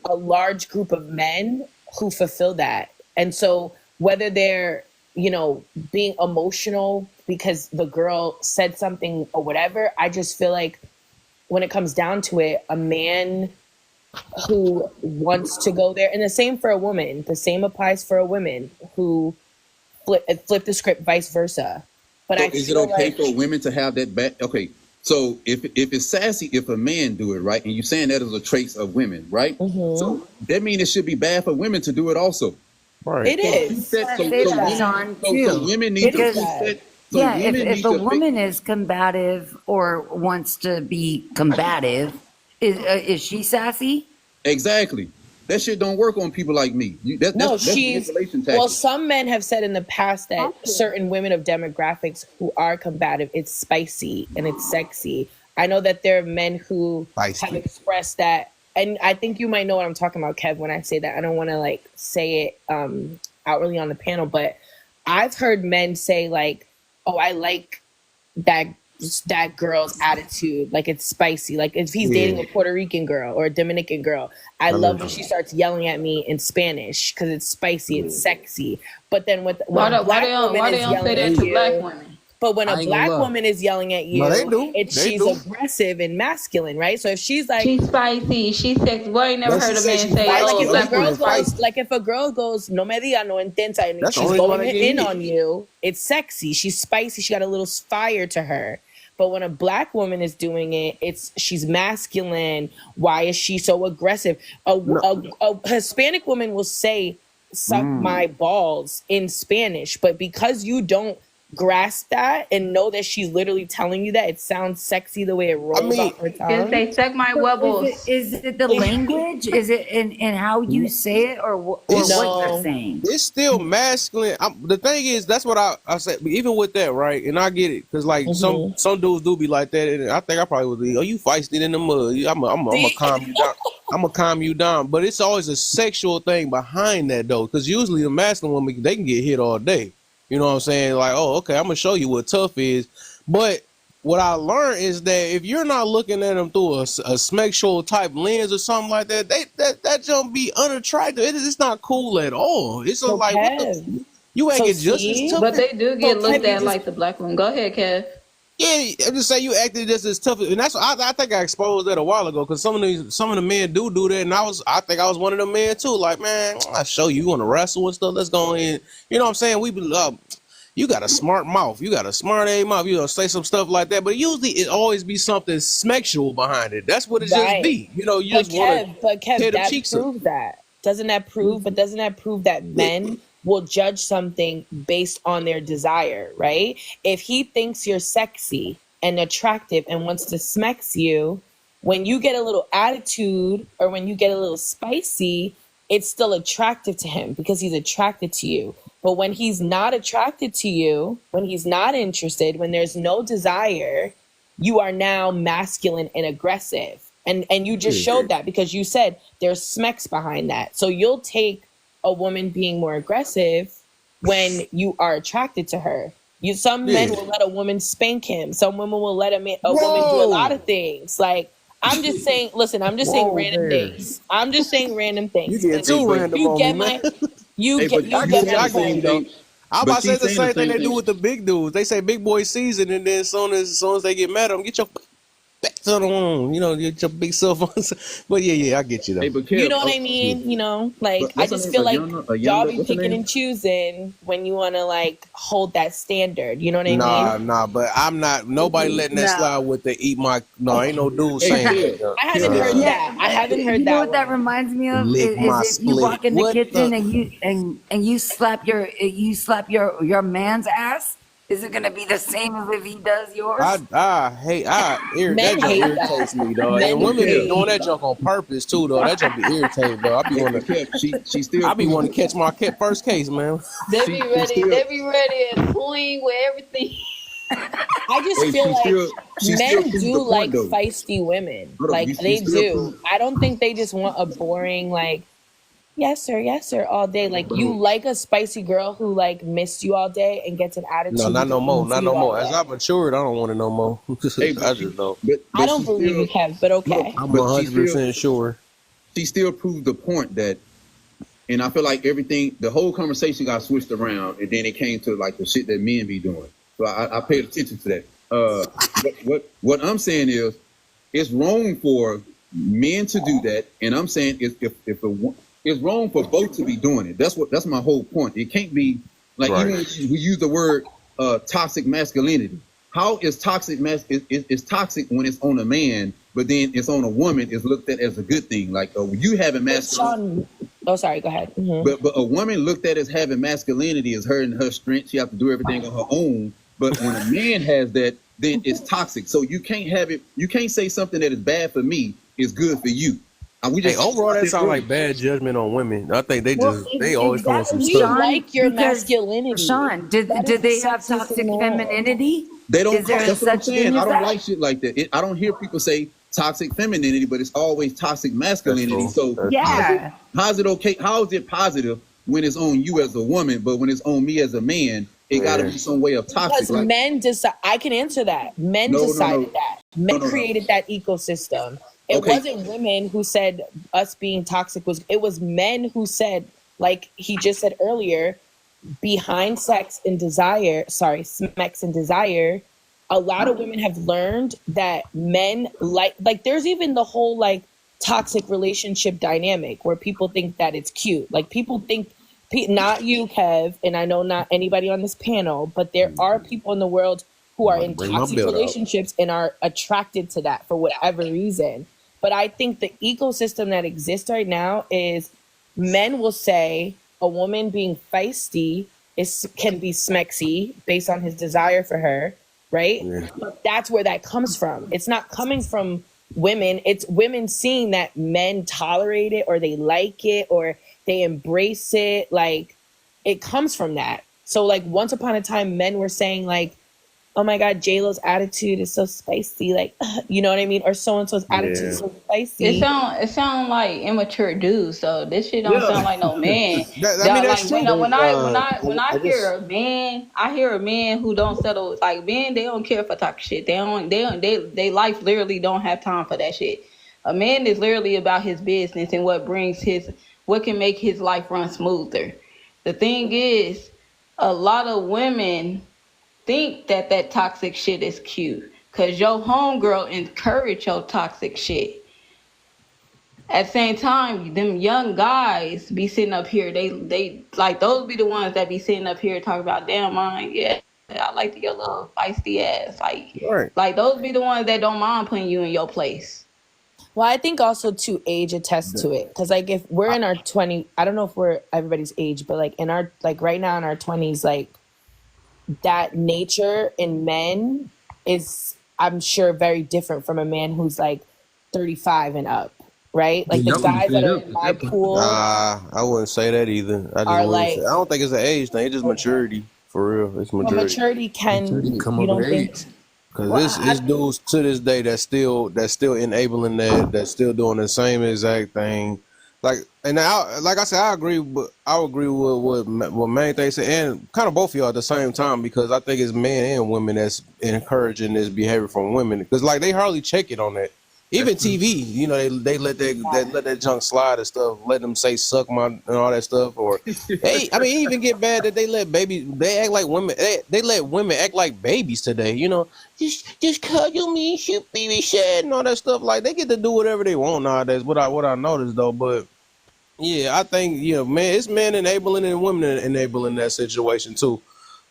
a large group of men who fulfill that. And so whether they're, you know, being emotional because the girl said something or whatever, I just feel like when it comes down to it, a man who wants to go there, and the same for a woman, the same applies for a woman who flip the script, vice versa. But So I is it feel okay like for women to have that back? Okay, so if it's sassy if a man do it, right, and you're saying that is a trait of women, right? So that means it should be bad for women to do it also. Right. it is. So, I say that, Sean, too. women need to Because, fix that. So yeah, women if need a to fix. woman is combative or wants to be combative, is she sassy? Exactly. That shit don't work on people like me. No, That's she's manipulation well. tactics. Some men have said in the past that certain women of demographics who are combative, it's spicy and it's sexy. I know that there are men who have expressed that, and I think you might know what I'm talking about, Kev, when I say that. I don't want to like say it outwardly on the panel, but I've heard men say like, "Oh, I like that girl's attitude, like it's spicy, like if he's dating a Puerto Rican girl or a Dominican girl, I love when she starts yelling at me in Spanish because it's spicy, it's sexy." But then when a black woman is yelling at you, black women? but when a I ain't black gonna lie. woman is yelling at you, No, they do. she's aggressive and masculine, right? So if she's like, She's spicy. She's sexy. Boy, I ain't never But she heard a said man she's say, right, like spicy. "Oh, if a a black girl woman's goes, spicy." like if a girl goes, no me diga, no intensa, and That's the she's only one going I get in hit. on you, it's sexy. She's spicy. She got a little fire to her. But when a black woman is doing it, she's masculine. Why is she so aggressive? A Hispanic woman will say, "Suck my balls" in Spanish, but because you don't grasp that and know that she's literally telling you that, it sounds sexy the way it rolls off her Because tongue. they suck my So webbles. is it the language? Is it in how you say it, or what you're No. saying? It's still masculine. The thing is, that's what I said. Even with that, right? And I get it because like some dudes do be like that, and I think I probably would be. Oh, you feisty in the mud. I'm gonna calm you down. I'm gonna calm you down. But it's always a sexual thing behind that though, because usually the masculine woman they can get hit all day. You know what I'm saying? Like, oh, okay, I'm gonna show you what tough is. But what I learned is that if you're not looking at them through a sexual type lens or something like that, that jump be unattractive. It's not cool at all. It's So like, what the, you so acting just as see, tough. But they do get so looked Kev, you at just like the black woman. Go ahead, Kev. Yeah, I'm just saying you acted just as tough, and that's I think I exposed that a while ago because some of the men do that, and I think I was one of them men too. Like, man, I show you want to wrestle and stuff. Let's go in. You know what I'm saying? We be you got a smart mouth. You got a smart A mouth. You know, say some stuff like that. But usually it always be something sexual behind it. That's what it just be. You know, you But just want to tear Kev, the that cheeks up. proves that. Doesn't that prove? But doesn't that prove that men will judge something based on their desire, right? If he thinks you're sexy and attractive and wants to smex you, when you get a little attitude or when you get a little spicy, it's still attractive to him because he's attracted to you. But when he's not attracted to you, when he's not interested, when there's no desire, you are now masculine and aggressive. And you just showed that because you said there's smecks behind that. So you'll take a woman being more aggressive when you are attracted to her. Some men will let a woman spank him. Some women will let a woman do a lot of things. Like, I'm just saying, listen, I'm just saying random things. I'm just saying random things. You get too random You on get me, man. you get I get my you point. though. I'm But about to say she's the saying the same thing same they do thing. with the big dudes. They say big boy season, and then as soon as they get mad at them, get your backs on them. You know, get your big cell phones. But yeah, I get you though. Hey, but You Kev, know what I mean? You know, like I what's her just name? feel like A y'all younger, be what's her picking name? and choosing when you want to like hold that standard. You know what I mean? Nah, but I'm not. Nobody letting that slide with the eat my. No, ain't no dude Hey, saying Kev, that. I haven't heard Yeah, that. I haven't you heard know that what that one. reminds me of Lick is my if you split. walk in the What kitchen the? and you slap your man's ass. Is it gonna be the same as if he does yours? That Men junk hate that. irritates me, dog. And Men women be hate. doing that junk on purpose too, though. That junk be irritating, though. But Kev, she still I be proved wanting to catch my first case, man. They be she ready. still They be ready to swing with everything. I just hey, feel like she still men proved do the point like though. feisty women. Hold up, Like she they still do. proved I don't think they just want a boring like yes sir all day. Like you like a spicy girl who like missed you all day and gets an No, attitude not because no she more. missed Not you no all more. As day. I matured, I don't want it no more. hey, I just don't. I but don't she believe you, still Kev, but okay. I'm but 100% sure. she still proved the point that, and I feel like everything, the whole conversation got switched around, and then it came to like the shit that men be doing. So I paid attention to that. What I'm saying is, it's wrong for men to do that, and I'm saying it's wrong for both to be doing it. That's my whole point. It can't be like Right. even if we use the word toxic masculinity. How is toxic is toxic when it's on a man, but then it's on a woman is looked at as a good thing. Like you having masculinity. Oh, sorry. Go ahead. But a woman looked at as having masculinity as her and her strength. She have to do everything on her own. But when a man has that, then it's toxic. So you can't have it. You can't say something that is bad for me is good for you. We Hey, just overall, that sounds like bad judgment on women. I think they always come with some We stuff. like your because masculinity. Sean, did That they is have sexist toxic and all. femininity? They don't. Is there That's what I'm such saying. thing I as don't that? like shit like that. I don't hear people say toxic femininity, but it's always toxic masculinity. That's true. So Yeah. how's it okay? How is it positive when it's on you as a woman, but when it's on me as a man, it got to be some way of toxic. Because Like, men decide. I can answer that. Men decided that. Men created that ecosystem. It wasn't women who said us being toxic it was men who said, like he just said earlier, behind sex and desire, a lot of women have learned that men like there's even the whole like toxic relationship dynamic where people think that it's cute. Like people think, not you, Kev, and I know not anybody on this panel, but there are people in the world who are in toxic relationships and are attracted to that for whatever reason. But I think the ecosystem that exists right now is men will say a woman being feisty can be smexy based on his desire for her, right? Yeah. But that's where that comes from. It's not coming from women. It's women seeing that men tolerate it or they like it or they embrace it. Like it comes from that. So like once upon a time, men were saying like, oh my God, J-Lo's attitude is so spicy. Like, you know what I mean? Or so-and-so's attitude is so spicy. It sound like immature dudes. So this shit don't sound like no man. That's true. When I hear a man who don't settle. Like men, they don't care for toxic shit. They life literally don't have time for that shit. A man is literally about his business and what can make his life run smoother. The thing is, a lot of women think that toxic shit is cute because your homegirl encourage your toxic shit. At the same time, them young guys be sitting up here, they like those be the ones that be sitting up here talking about, damn, man, yeah, I like your little feisty ass. Like those be the ones that don't mind putting you in your place. Well, I think also too age attests to it. Cause like if we're in our 20s, I don't know if we're everybody's age, but like in our, like right now in our 20s, like that nature in men is, I'm sure, very different from a man who's like 35 and up, right? Like the guys that are in my pool. I wouldn't say that either. I don't think it's an age thing. It's just maturity. For real, it's maturity. Well, maturity can come over age. Because this dudes to this day that's still enabling that's still doing the same exact thing. Like I said, I agree with what main thing said, and kind of both of y'all at the same time, because I think it's men and women that's encouraging this behavior from women, because like they hardly check it on that. Even TV, you know, they let that junk slide and stuff. Let them say "suck my" and all that stuff. Or even get bad that they act like women. They let women act like babies today. You know, just cuddle me, shoot me, shed, and all that stuff. Like they get to do whatever they want nowadays. What I noticed though, but yeah, I think man, it's men enabling and women enabling that situation too.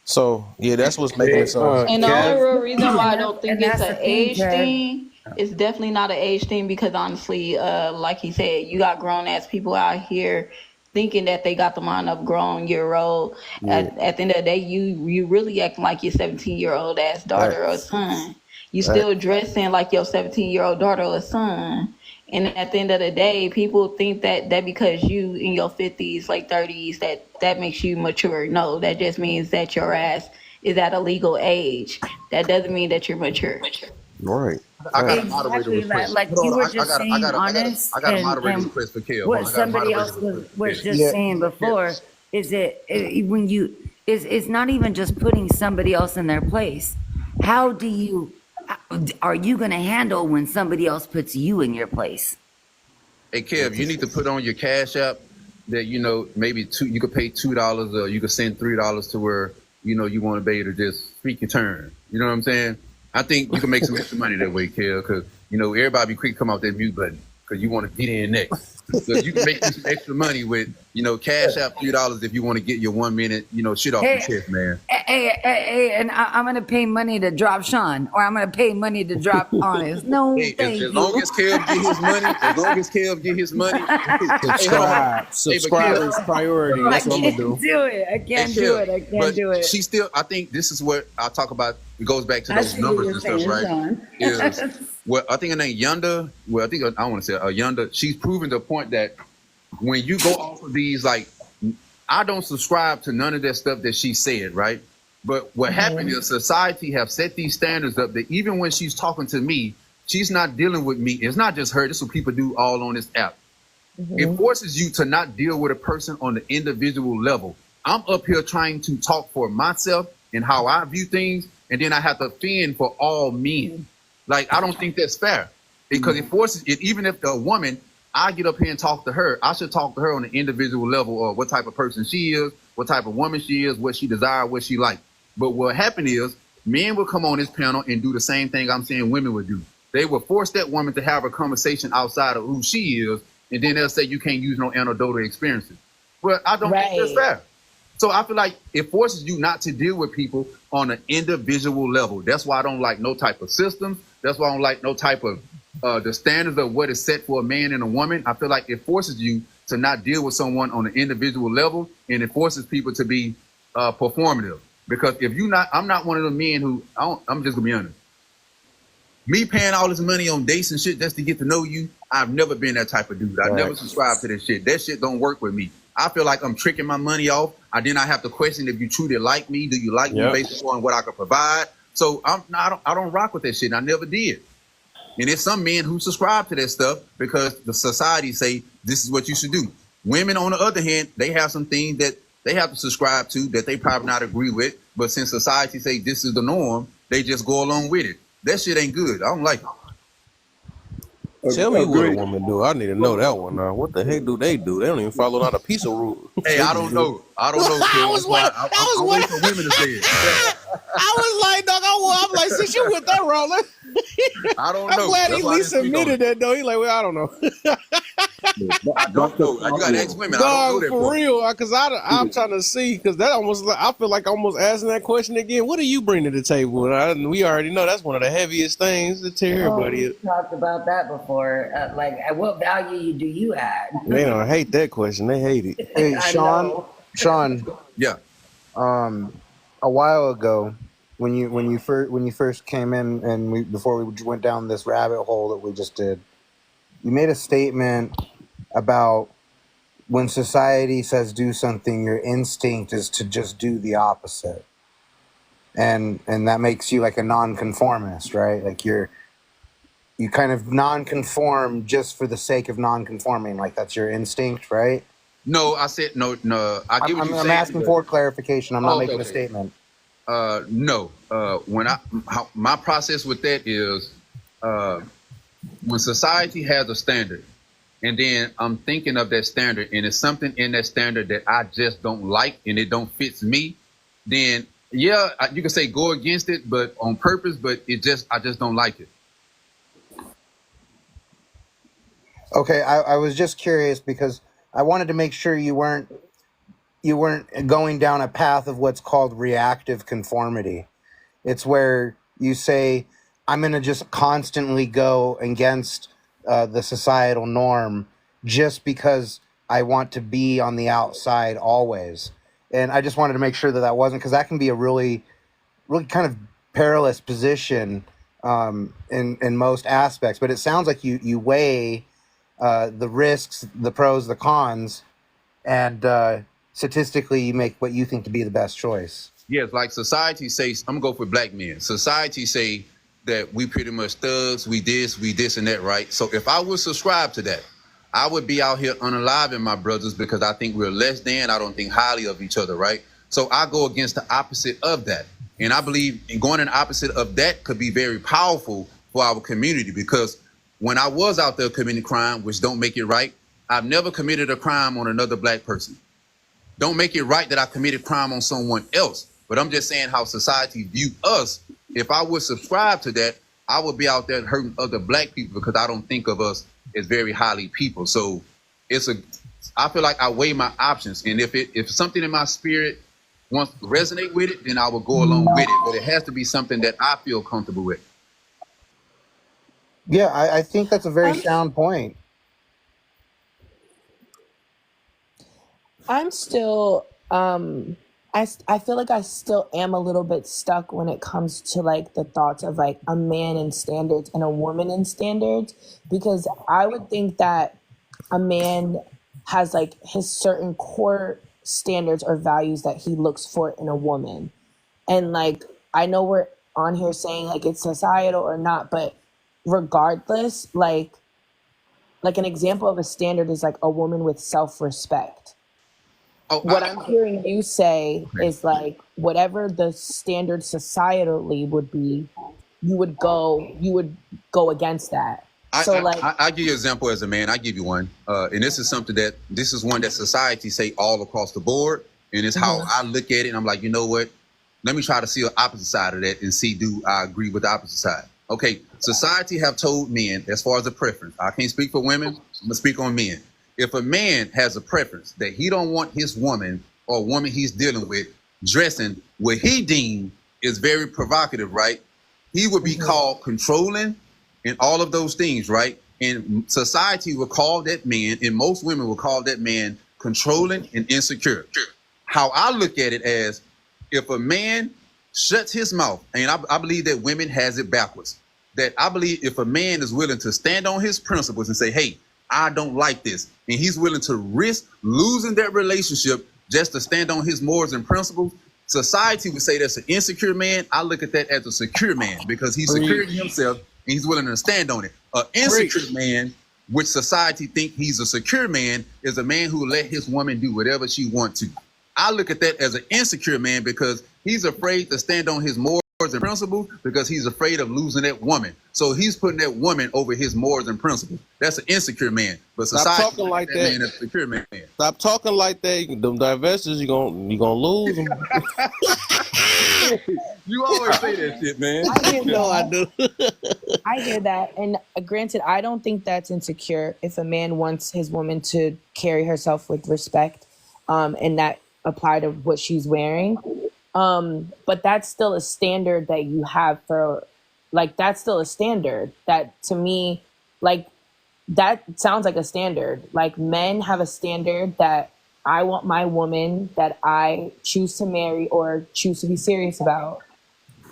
So yeah, that's what's making it so. And the only real reason why I don't think it's an age thing. It's definitely not an age thing because honestly, like he said, you got grown ass people out here thinking that they got the mind of grown-year-old. At the end of the day, you really acting like your 17-year-old ass daughter or son. You still dressing like your 17-year-old daughter or son. And at the end of the day, people think that because you in your 50s, like 30s, that makes you mature. No, that just means that your ass is at a legal age. That doesn't mean that you're mature. Right. I got a moderator Exactly, request. like Hold you on, were just saying, I honest, got a moderator and request for Kev. Hold what on, I got a somebody moderator else request for was Kev. just saying Kev, before is when you is it's not even just putting somebody else in their place. How do you are you going to handle when somebody else puts you in your place? Hey Kev, you need to put on your Cash App that maybe you could pay $2 or you could send $3 to where you want to be able to just speak your turn. You know what I'm saying? I think you can make some extra money that way, Kev, because everybody be quick to come off that mute button because you want to get in next. So you can make you some extra money with Cash App $3 if you want to get your 1 minute shit off your chest, man. Hey, and I'm going to pay money to drop Sean, or I'm going to pay money to drop Honest. No, Hey, thank as you. long as Kev get his money, Subscribe. Hey, Subscribers priority. I That's what I'm can't gonna do. do it. I can't do it. I can't do it. She still, I think this is what I talk about. It goes back to I those see what numbers you're and stuff, saying, right? Sean. Is I think her name Yunda. Well, I think I want to say Yunda. She's proven the point that when you go off of these, like, I don't subscribe to none of that stuff that she said, right? But what happened is society have set these standards up that even when she's talking to me, she's not dealing with me. It's not just her. This is what people do all on this app. It forces you to not deal with a person on the individual level. I'm up here trying to talk for myself and how I view things, and then I have to fend for all men. Like, I don't think that's fair because it forces it. Even if the woman, I get up here and talk to her, I should talk to her on an individual level of what type of person she is, what type of woman she is, what she desires, what she likes. But what happened is men will come on this panel and do the same thing I'm saying women would do. They will force that woman to have a conversation outside of who she is, and then they'll say you can't use no anecdotal experiences. Well, I don't think that's fair. So I feel like it forces you not to deal with people on an individual level. That's why I don't like no type of systems. That's why I don't like no type of the standards of what is set for a man and a woman. I feel like it forces you to not deal with someone on an individual level, and it forces people to be performative. Because if you not, I'm not one of the men who, I'm just gonna be honest. Me paying all this money on dates and shit just to get to know you, I've never been that type of dude. I never subscribed to this shit. That shit don't work with me. I feel like I'm tricking my money off. I have to question if you truly like me. Do you like me based on what I can provide? So I don't rock with that shit. And I never did. And there's some men who subscribe to that stuff because the society say this is what you should do. Women, on the other hand, they have some things that they have to subscribe to that they probably not agree with. But since society say this is the norm, they just go along with it. That shit ain't good. I don't like it. Tell me what a woman do. I need to know that one now. What the heck do? They don't even follow not a piece of rule. Hey, I don't know. I was waiting for women to say it. I was like, dog, I'm like, since you with that roller. I don't know. I'm glad he at least admitted that, though. He like, well, I don't know. I don't know. You gotta ask women. Dog, I don't know that for real, because I'm trying to see, because that almost, I feel like almost asking that question again. What do you bring to the table? And we already know that's one of the heaviest things to tear everybody. We talked about that before. What value do you add? They don't hate that question. They hate it. Hey, Sean. Yeah. A while ago, when you first came in and before we went down this rabbit hole that we just did, you made a statement about when society says do something, your instinct is to just do the opposite, and that makes you like a nonconformist, right? Like you kind of non-conform just for the sake of non-conforming, like that's your instinct, right? No, I said no. I'm asking for clarification. I'm not making a statement. No. My process with that is when society has a standard, and then I'm thinking of that standard, and it's something in that standard that I just don't like, and it don't fit me, then yeah, you can say go against it, but on purpose. But I just don't like it. Okay, I was just curious because I wanted to make sure you weren't going down a path of what's called reactive conformity. It's where you say, I'm going to just constantly go against the societal norm just because I want to be on the outside always. And I just wanted to make sure that that wasn't, because that can be a really, really kind of perilous position in most aspects. But it sounds like you weigh the risks, the pros, the cons, and statistically you make what you think to be the best choice. Yes, like society says, I'm gonna go for black men. Society say that we pretty much thugs, we this and that, right? So if I would subscribe to that, I would be out here unaliving my brothers because I think we're less than, I don't think highly of each other, right? So I go against the opposite of that. And I believe going in the opposite of that could be very powerful for our community, because when I was out there committing crime, which don't make it right, I've never committed a crime on another black person. Don't make it right that I committed crime on someone else. But I'm just saying how society view us. If I would subscribe to that, I would be out there hurting other black people because I don't think of us as very highly people. So I feel like I weigh my options. And if something in my spirit wants to resonate with it, then I will go along with it. But it has to be something that I feel comfortable with. Yeah, I think that's a very sound point. I'm still I feel like I still am a little bit stuck when it comes to like the thoughts of like a man in standards and a woman in standards, because I would think that a man has like his certain core standards or values that he looks for in a woman. And like I know we're on here saying like it's societal or not, but regardless, like an example of a standard is like a woman with self-respect. What I'm hearing you say is like whatever the standard societally would be, you would go against that. I give you an example as a man. I give you one, and this is one that society say all across the board, and it's how I look at it. And I'm like, you know what? Let me try to see the opposite side of that and see do I agree with the opposite side. Okay, society have told men as far as a preference. I can't speak for women. I'm gonna speak on men. If a man has a preference that he don't want his woman or woman he's dealing with dressing what he deemed is very provocative, right? He would be called controlling and all of those things, right? And society would call that man, and most women will call that man controlling and insecure. How I look at it as if a man shuts his mouth, and I believe that women has it backwards, that I believe if a man is willing to stand on his principles and say, hey, I don't like this, and he's willing to risk losing that relationship just to stand on his morals and principles, society would say that's an insecure man. I look at that as a secure man because he's secure in himself and he's willing to stand on it. An insecure man, which society think he's a secure man, is a man who will let his woman do whatever she wants to. I look at that as an insecure man because he's afraid to stand on his morals and principles because he's afraid of losing that woman. So he's putting that woman over his morals and principles. That's an insecure man. But society stop talking like that. Man is a secure man. Stop talking like that. Them divestors, you gonna lose them. You always say that shit, man. I do. I hear that, and granted, I don't think that's insecure if a man wants his woman to carry herself with respect, and that apply to what she's wearing. But that's still a standard that you have for, like, that's still a standard that to me, like, that sounds like a standard. Like, men have a standard that I want my woman that I choose to marry or choose to be serious about.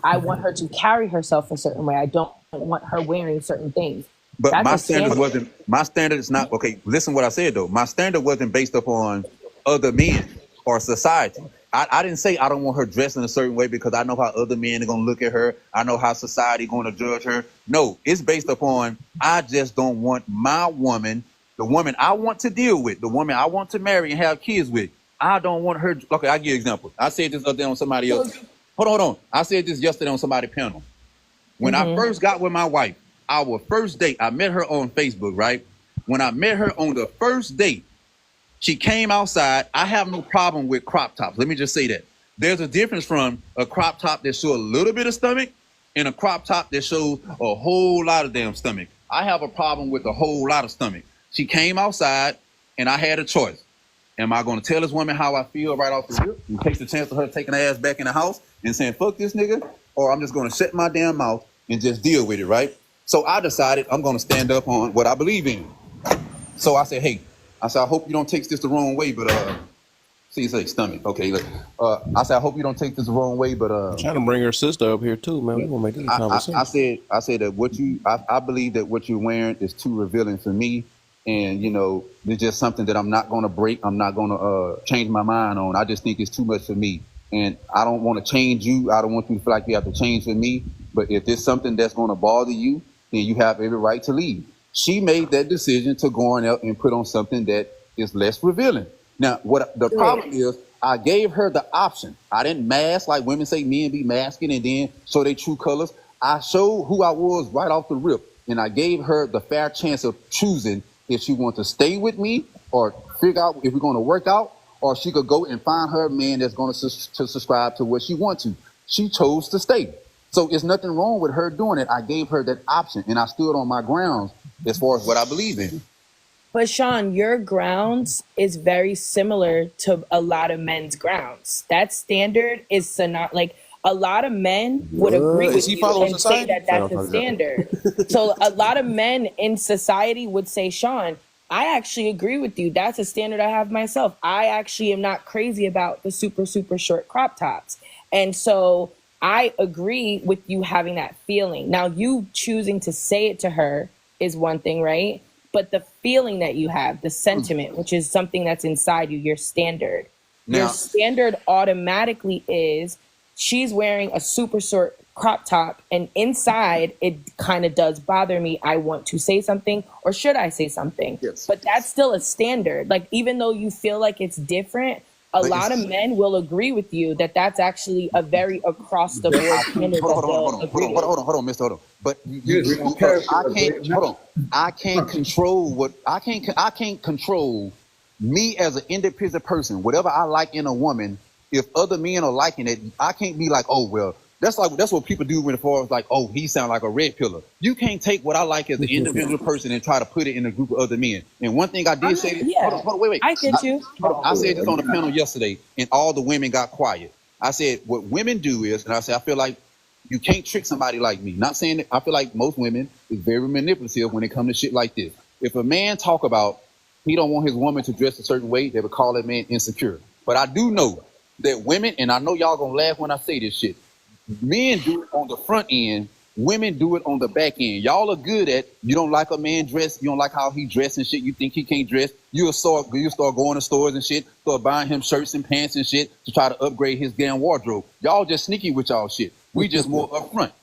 I want her to carry herself a certain way. I don't want her wearing certain things. But that's my standard is not, okay, listen what I said though. My standard wasn't based upon other men or society. I didn't say I don't want her dressed in a certain way because I know how other men are going to look at her. I know how society going to judge her. No, it's based upon I just don't want my woman, the woman I want to deal with, the woman I want to marry and have kids with. I don't want her. Okay, I'll give you an example. I said this other day on somebody else. Hold on. I said this yesterday on somebody's panel. When I first got with my wife, our first date, I met her on Facebook, right? When I met her on the first date, she came outside. I have no problem with crop tops. Let me just say that. There's a difference from a crop top that shows a little bit of stomach and a crop top that shows a whole lot of damn stomach. I have a problem with a whole lot of stomach. She came outside and I had a choice. Am I going to tell this woman how I feel right off the rip and take the chance of her taking her ass back in the house and saying, fuck this nigga? Or I'm just going to shut my damn mouth and just deal with it, right? So I decided I'm going to stand up on what I believe in. So I said, hey, I said, I hope you don't take this the wrong way, but see, you say stomach. Okay, look. I said, I hope you don't take this the wrong way, but I'm trying to bring her sister up here too, man. We gonna make this a conversation. I said that I believe that what you're wearing is too revealing for me, and you know, it's just something that I'm not gonna break. I'm not gonna change my mind on. I just think it's too much for me, and I don't want to change you. I don't want you to feel like you have to change for me. But if there's something that's gonna bother you, then you have every right to leave. She made that decision to go on out and put on something that is less revealing. Now, what the problem is, I gave her the option. I didn't mask like women say men be masking and then show their true colors. I showed who I was right off the rip, and I gave her the fair chance of choosing if she wants to stay with me or figure out if we're going to work out, or she could go and find her man that's going to subscribe to what she wants to. She chose to stay. So it's nothing wrong with her doing it. I gave her that option, and I stood on my grounds as far as what I believe in. But Sean, your grounds is very similar to a lot of men's grounds. That standard is not like a lot of men would agree with you and say that that's a standard. So a lot of men in society would say, Sean, I actually agree with you. That's a standard I have myself. I actually am not crazy about the super, super short crop tops. And so I agree with you having that feeling. Now, you choosing to say it to her is one thing, right? But the feeling that you have, the sentiment, which is something that's inside you, your standard. Now, your standard automatically is she's wearing a super short crop top, and inside it kind of does bother me. I want to say something, or should I say something? Yes. But that's still a standard. Like, even though you feel like it's different, a lot of men will agree with you that that's actually a very across the board standard. Hold on, Mister. Hold on. But I can't control I can't control me as an independent person. Whatever I like in a woman, if other men are liking it, I can't be like, oh well. That's what people do when far as like, oh, he sounds like a red pillar. You can't take what I like as an individual person and try to put it in a group of other men. And one thing I did say, hold on, wait. I get you. I said this on the panel yesterday, and all the women got quiet. I said what women do is, and I said I feel like you can't trick somebody like me. Not saying that I feel like most women is very manipulative when it comes to shit like this. If a man talk about he don't want his woman to dress a certain way, they would call that man insecure. But I do know that women, and I know y'all gonna laugh when I say this shit. Men do it on the front end. Women do it on the back end. Y'all are good at, you don't like a man dressed. You don't like how he dressed and shit. You think he can't dress. You'll start going to stores and shit, start buying him shirts and pants and shit to try to upgrade his damn wardrobe. Y'all just sneaky with y'all shit. We just more upfront.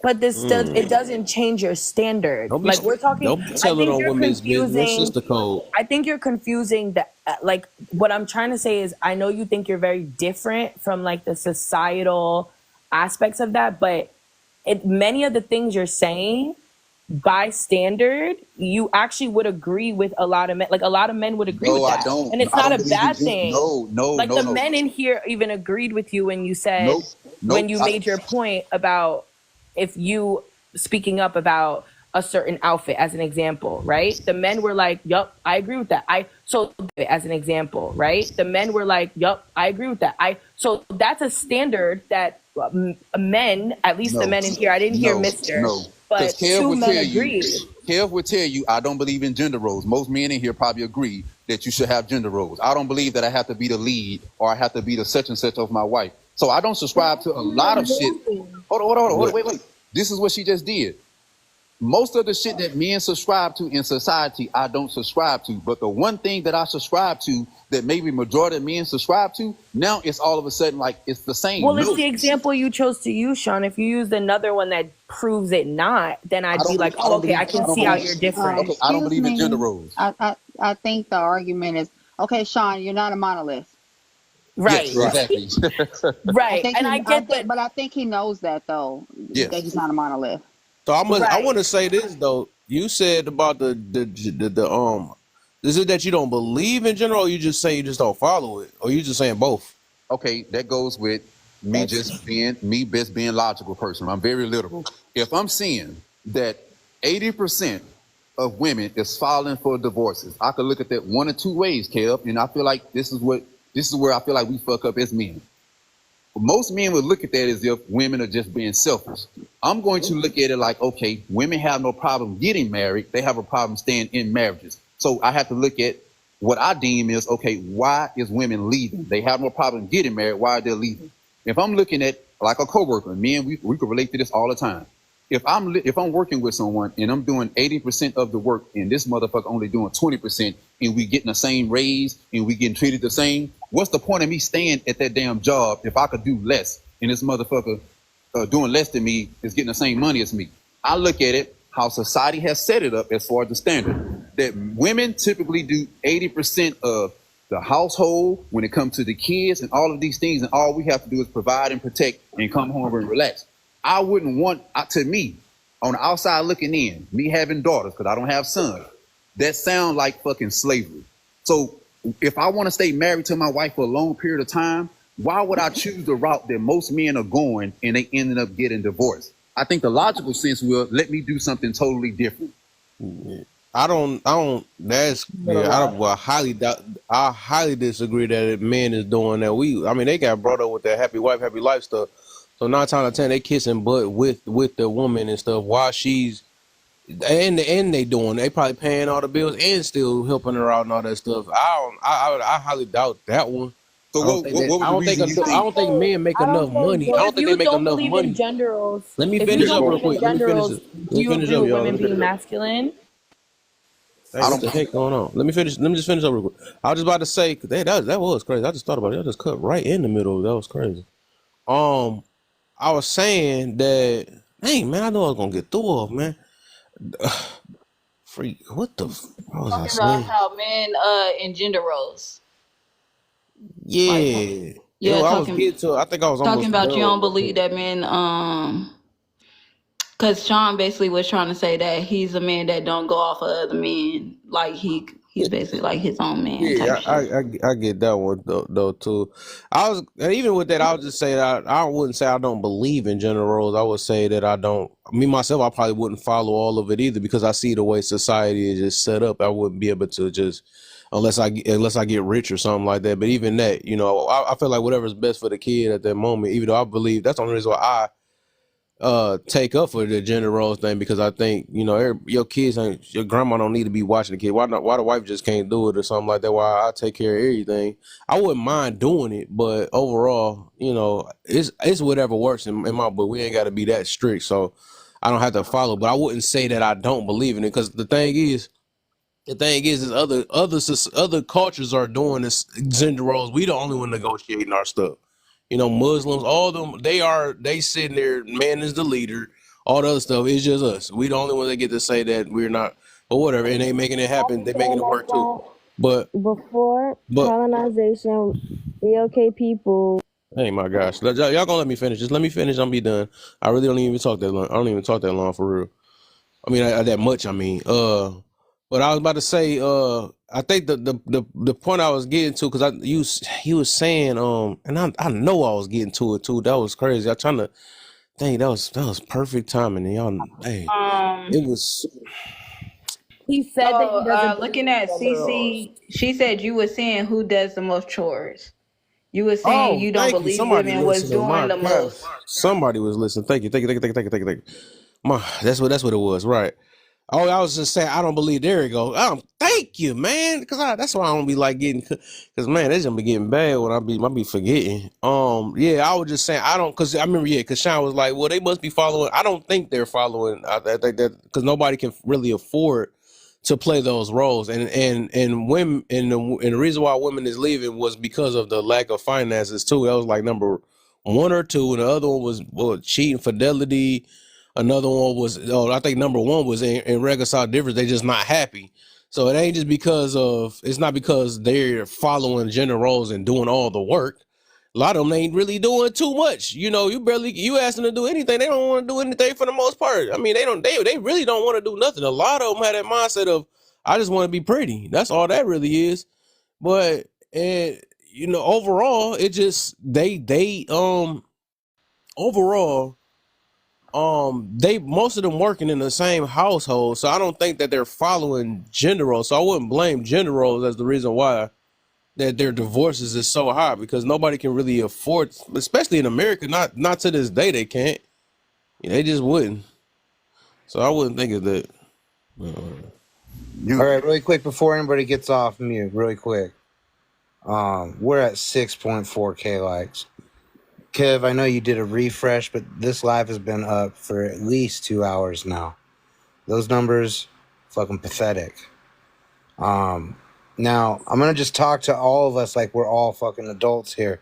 But it doesn't change your standard. Like we're talking. Don't tell it on women's business. Sister code. I think you're confusing that. Like what I'm trying to say is, I know you think you're very different from like the societal aspects of that, but many of the things you're saying, by standard, you actually would agree with a lot of men. Like a lot of men would agree with that. I don't. And it's not a bad thing. No. Like the men in here even agreed with you when you said when you made your point about. If you speaking up about a certain outfit as an example, right? The men were like, yup, I agree with that. As an example, right? The men were like, yup, I agree with that. So that's a standard that men, at least the men in here, I didn't hear Mr. But two men agreed. Kev would tell you, I don't believe in gender roles. Most men in here probably agree that you should have gender roles. I don't believe that I have to be the lead or I have to be the such and such of my wife. So I don't subscribe to a lot of shit. Hold on. Wait. This is what she just did. Most of the shit that men subscribe to in society, I don't subscribe to. But the one thing that I subscribe to that maybe majority of men subscribe to, now it's all of a sudden like it's the same. Well, it's the example you chose to use, Sean. If you used another one that proves it not, then I'd be like, oh, okay, I can see how you're different. Okay, I don't believe in gender roles. I think the argument is, okay, Sean, you're not a monolith. Right. Yes, exactly. Right. I get that. But I think he knows that, though, that he's not a monolith. So I want to say this, though. You said about the is it that you don't believe in general, or you just say you just don't follow it, or you just saying both? Okay, that goes with me just being logical person. I'm very literal. If I'm seeing that 80% of women is filing for divorces, I could look at that one or two ways, Kev, and I feel like this is where I feel like we fuck up as men. Most men would look at that as if women are just being selfish. I'm going to look at it like, okay, women have no problem getting married. They have a problem staying in marriages. So I have to look at what I deem is, okay, why is women leaving? They have no problem getting married. Why are they leaving? If I'm looking at like a coworker, me and we could relate to this all the time. If I'm working with someone and I'm doing 80% of the work and this motherfucker only doing 20% and we getting the same raise and we getting treated the same, what's the point of me staying at that damn job if I could do less and this motherfucker doing less than me is getting the same money as me? I look at it how society has set it up as far as the standard that women typically do 80% of the household when it comes to the kids and all of these things, and all we have to do is provide and protect and come home and relax. I wouldn't want, to me, on the outside looking in, me having daughters, because I don't have sons, that sound like fucking slavery. So if I want to stay married to my wife for a long period of time, why would I choose the route that most men are going and they ended up getting divorced? I think the logical sense will let me do something totally different. I don't. That's yeah. I highly disagree that men is doing that. I mean, they got brought up with that happy wife, happy life stuff. So 9 times out of 10, they kissing butt with the woman and stuff while she's and they doing. They probably paying all the bills and still helping her out and all that stuff. I highly doubt that one. So I don't think men make enough money. I don't think they make enough money. Gender roles. Let me finish up real quick. Do you agree with women being masculine? Hey, what the heck going on? Let me just finish up real quick. I was just about to say that was crazy. I just thought about it. I just cut right in the middle. That was crazy. I was saying that, dang man, I know I was gonna get through off, man. Freak, what was I saying? About how men in gender roles. Yeah, yeah. I was getting to. I think I was talking about done. You don't believe that men because Sean basically was trying to say that he's a man that don't go off of other men, like he's basically like his own man. Yeah, I get that one though too. Even with that, I would just say that I wouldn't say I don't believe in gender roles. I would say that I don't. Me myself, I probably wouldn't follow all of it either because I see the way society is just set up. I wouldn't be able to just unless I get rich or something like that. But even that, I feel like whatever's best for the kid at that moment. Even though I believe that's the only reason why I take up for the gender roles thing, because I think your kids ain't, your grandma don't need to be watching the kid. Why the wife just can't do it or something like that? Why I take care of everything. I wouldn't mind doing it, but overall, it's whatever works in my book. We ain't got to be that strict, so I don't have to follow. But I wouldn't say that I don't believe in it, because the thing is other cultures are doing this gender roles. We the only one negotiating our stuff. Muslims, all of them, they sitting there, man is the leader, all the other stuff, it's just us. We the only one that get to say that we're not, but whatever, and they making it happen, they making it work too. But before colonization, the okay people. Hey my gosh, y'all gonna let me finish? Just let me finish, I'm be done. I really don't even talk that long. I don't even talk that long for real. I mean, that much. I mean, but I was about to say, I think the point I was getting to, because he was saying, and I know I was getting to it too. That was crazy. I'm trying to think. That was perfect timing. And y'all, hey, it was. He said that he doesn't. Looking at CC, she said you were saying who does the most chores. You were saying you don't believe women was doing the most. Somebody was listening. Thank you. That's what it was, right? Oh, I was just saying I don't believe. There you go. Thank you, man. Because that's why I don't be like getting. Because man, that's gonna be getting bad when I be forgetting. Yeah, I was just saying I don't. Because I remember, because Sean was like, well, they must be following. I don't think they're following. I think that because nobody can really afford to play those roles, and women, and the reason why women is leaving was because of the lack of finances too. That was like number 1 or 2, and the other one was cheating, fidelity. Another one was, I think number 1 was in reconcile difference. They just not happy. So it ain't just it's not because they're following gender roles and doing all the work. A lot of them ain't really doing too much. You ask them to do anything, they don't want to do anything for the most part. I mean, they really don't want to do nothing. A lot of them have that mindset of, I just want to be pretty. That's all that really is. But, overall, it just, overall, they most of them working in the same household, so I don't think that they're following gender roles. So I wouldn't blame gender roles as the reason why that their divorces is so high, because nobody can really afford, especially in America. Not to this day they can't. They just wouldn't. So I wouldn't think of that. All right, really quick before anybody gets off mute, really quick. We're at 6.4K likes. Kev, I know you did a refresh, but this live has been up for at least 2 hours now. Those numbers, fucking pathetic. Now I'm gonna just talk to all of us like we're all fucking adults here.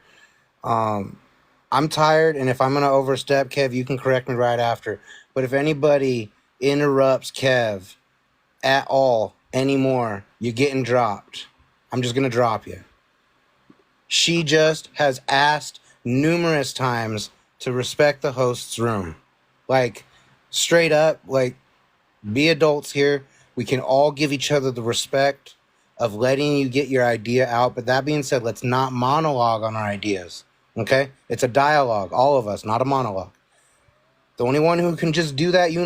I'm tired, and if I'm gonna overstep, Kev, you can correct me right after. But if anybody interrupts Kev at all anymore, you're getting dropped. I'm just gonna drop you. She just has asked numerous times to respect the host's room. Like, straight up, like, be adults here. We can all give each other the respect of letting you get your idea out. But that being said, let's not monologue on our ideas. Okay? It's a dialogue, all of us, not a monologue. The only one who can just do that, you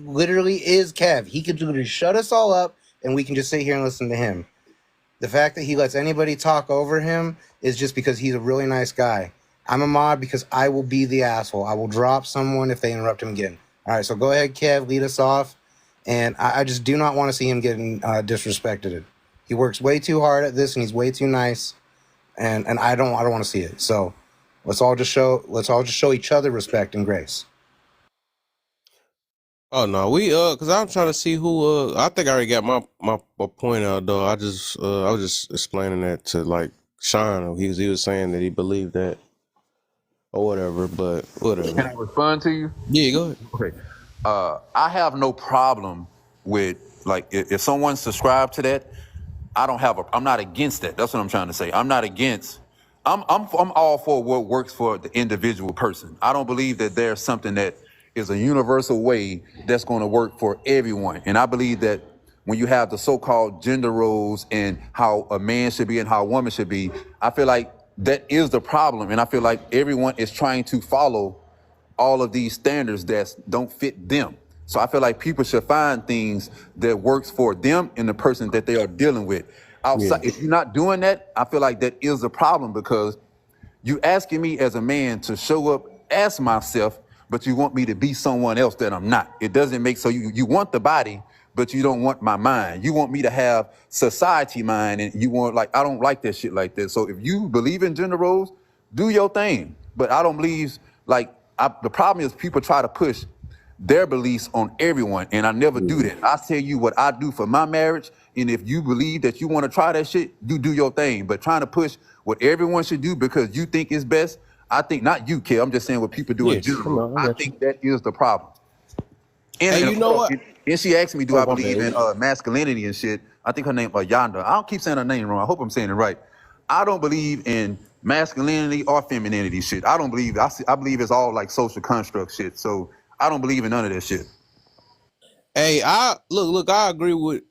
literally is Kev. He could literally shut us all up and we can just sit here and listen to him. The fact that he lets anybody talk over him is just because he's a really nice guy. I'm a mod because I will be the asshole. I will drop someone if they interrupt him again. All right, so go ahead, Kev, lead us off. And I just do not want to see him getting disrespected. He works way too hard at this, and he's way too nice. And I don't want to see it. So let's all just show each other respect and grace. Oh no, cause I'm trying to see who I think I already got my point out though. I was just explaining that to like Sean. He was saying that he believed that or whatever, but whatever. Can I respond to you? Yeah, go ahead. Okay. I have no problem with like if someone subscribed to that, I'm not against that. That's what I'm trying to say. I'm not against. I'm all for what works for the individual person. I don't believe that there's something that is a universal way that's going to work for everyone. And I believe that when you have the so-called gender roles and how a man should be and how a woman should be, I feel like that is the problem. And I feel like everyone is trying to follow all of these standards that don't fit them. So I feel like people should find things that works for them and the person that they are dealing with. Outside, if you're not doing that, I feel like that is a problem because you asking me as a man to show up as myself, but you want me to be someone else that I'm not. It doesn't make so you want the body, but you don't want my mind. You want me to have society mind, and you want like I don't like that shit like that. So if you believe in gender roles, do your thing. But I don't believe like the problem is people try to push their beliefs on everyone, and I never do that. I tell you what I do for my marriage, and if you believe that you want to try that shit, you do your thing. But trying to push what everyone should do because you think is best, I think not you, kid. I'm just saying what people do in general. I think that is the problem. And you know what? And she asked me, do I believe in masculinity and shit? I think her name Yonda. I don't keep saying her name wrong. I hope I'm saying it right. I don't believe in masculinity or femininity shit. I don't believe. I believe it's all like social construct shit. So I don't believe in none of that shit. Hey, I agree with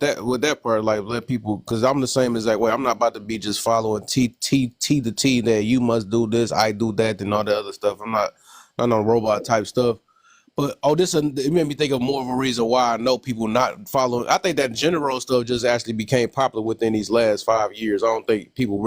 that part. Like let people, because I'm the same exact way. I'm not about to be just following T to T that you must do this, I do that, and all the other stuff. I'm not no robot type stuff. But it made me think of more of a reason why I know people not following. I think that general stuff just actually became popular within these last 5 years. I don't think people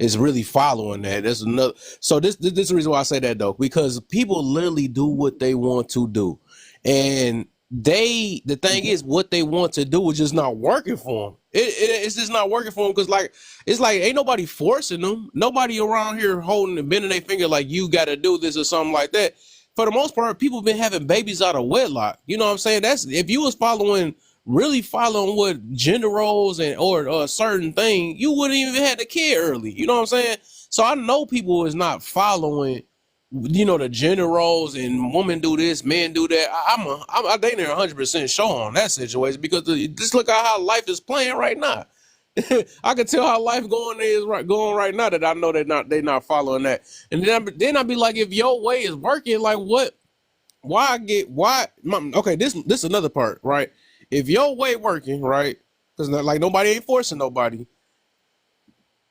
is really following that. That's another. So this is the reason why I say that though, because people literally do what they want to do, and the thing is what they want to do is just not working for them. It's just not working for them because it's like ain't nobody forcing them. Nobody around here holding and bending their finger like you got to do this or something like that. For the most part, people been having babies out of wedlock. You know what I'm saying? That's if you was really following what gender roles or a certain thing, you wouldn't even have the kid early. You know what I'm saying? So I know people is not following, the gender roles and women do this, men do that. I think they're 100% sure on that situation because just look at how life is playing right now. I can tell how life going right now that I know they're not following that. And then I'd be like, if your way is working, like what? Okay, this is another part, right? If your way working, right? Because like nobody ain't forcing nobody.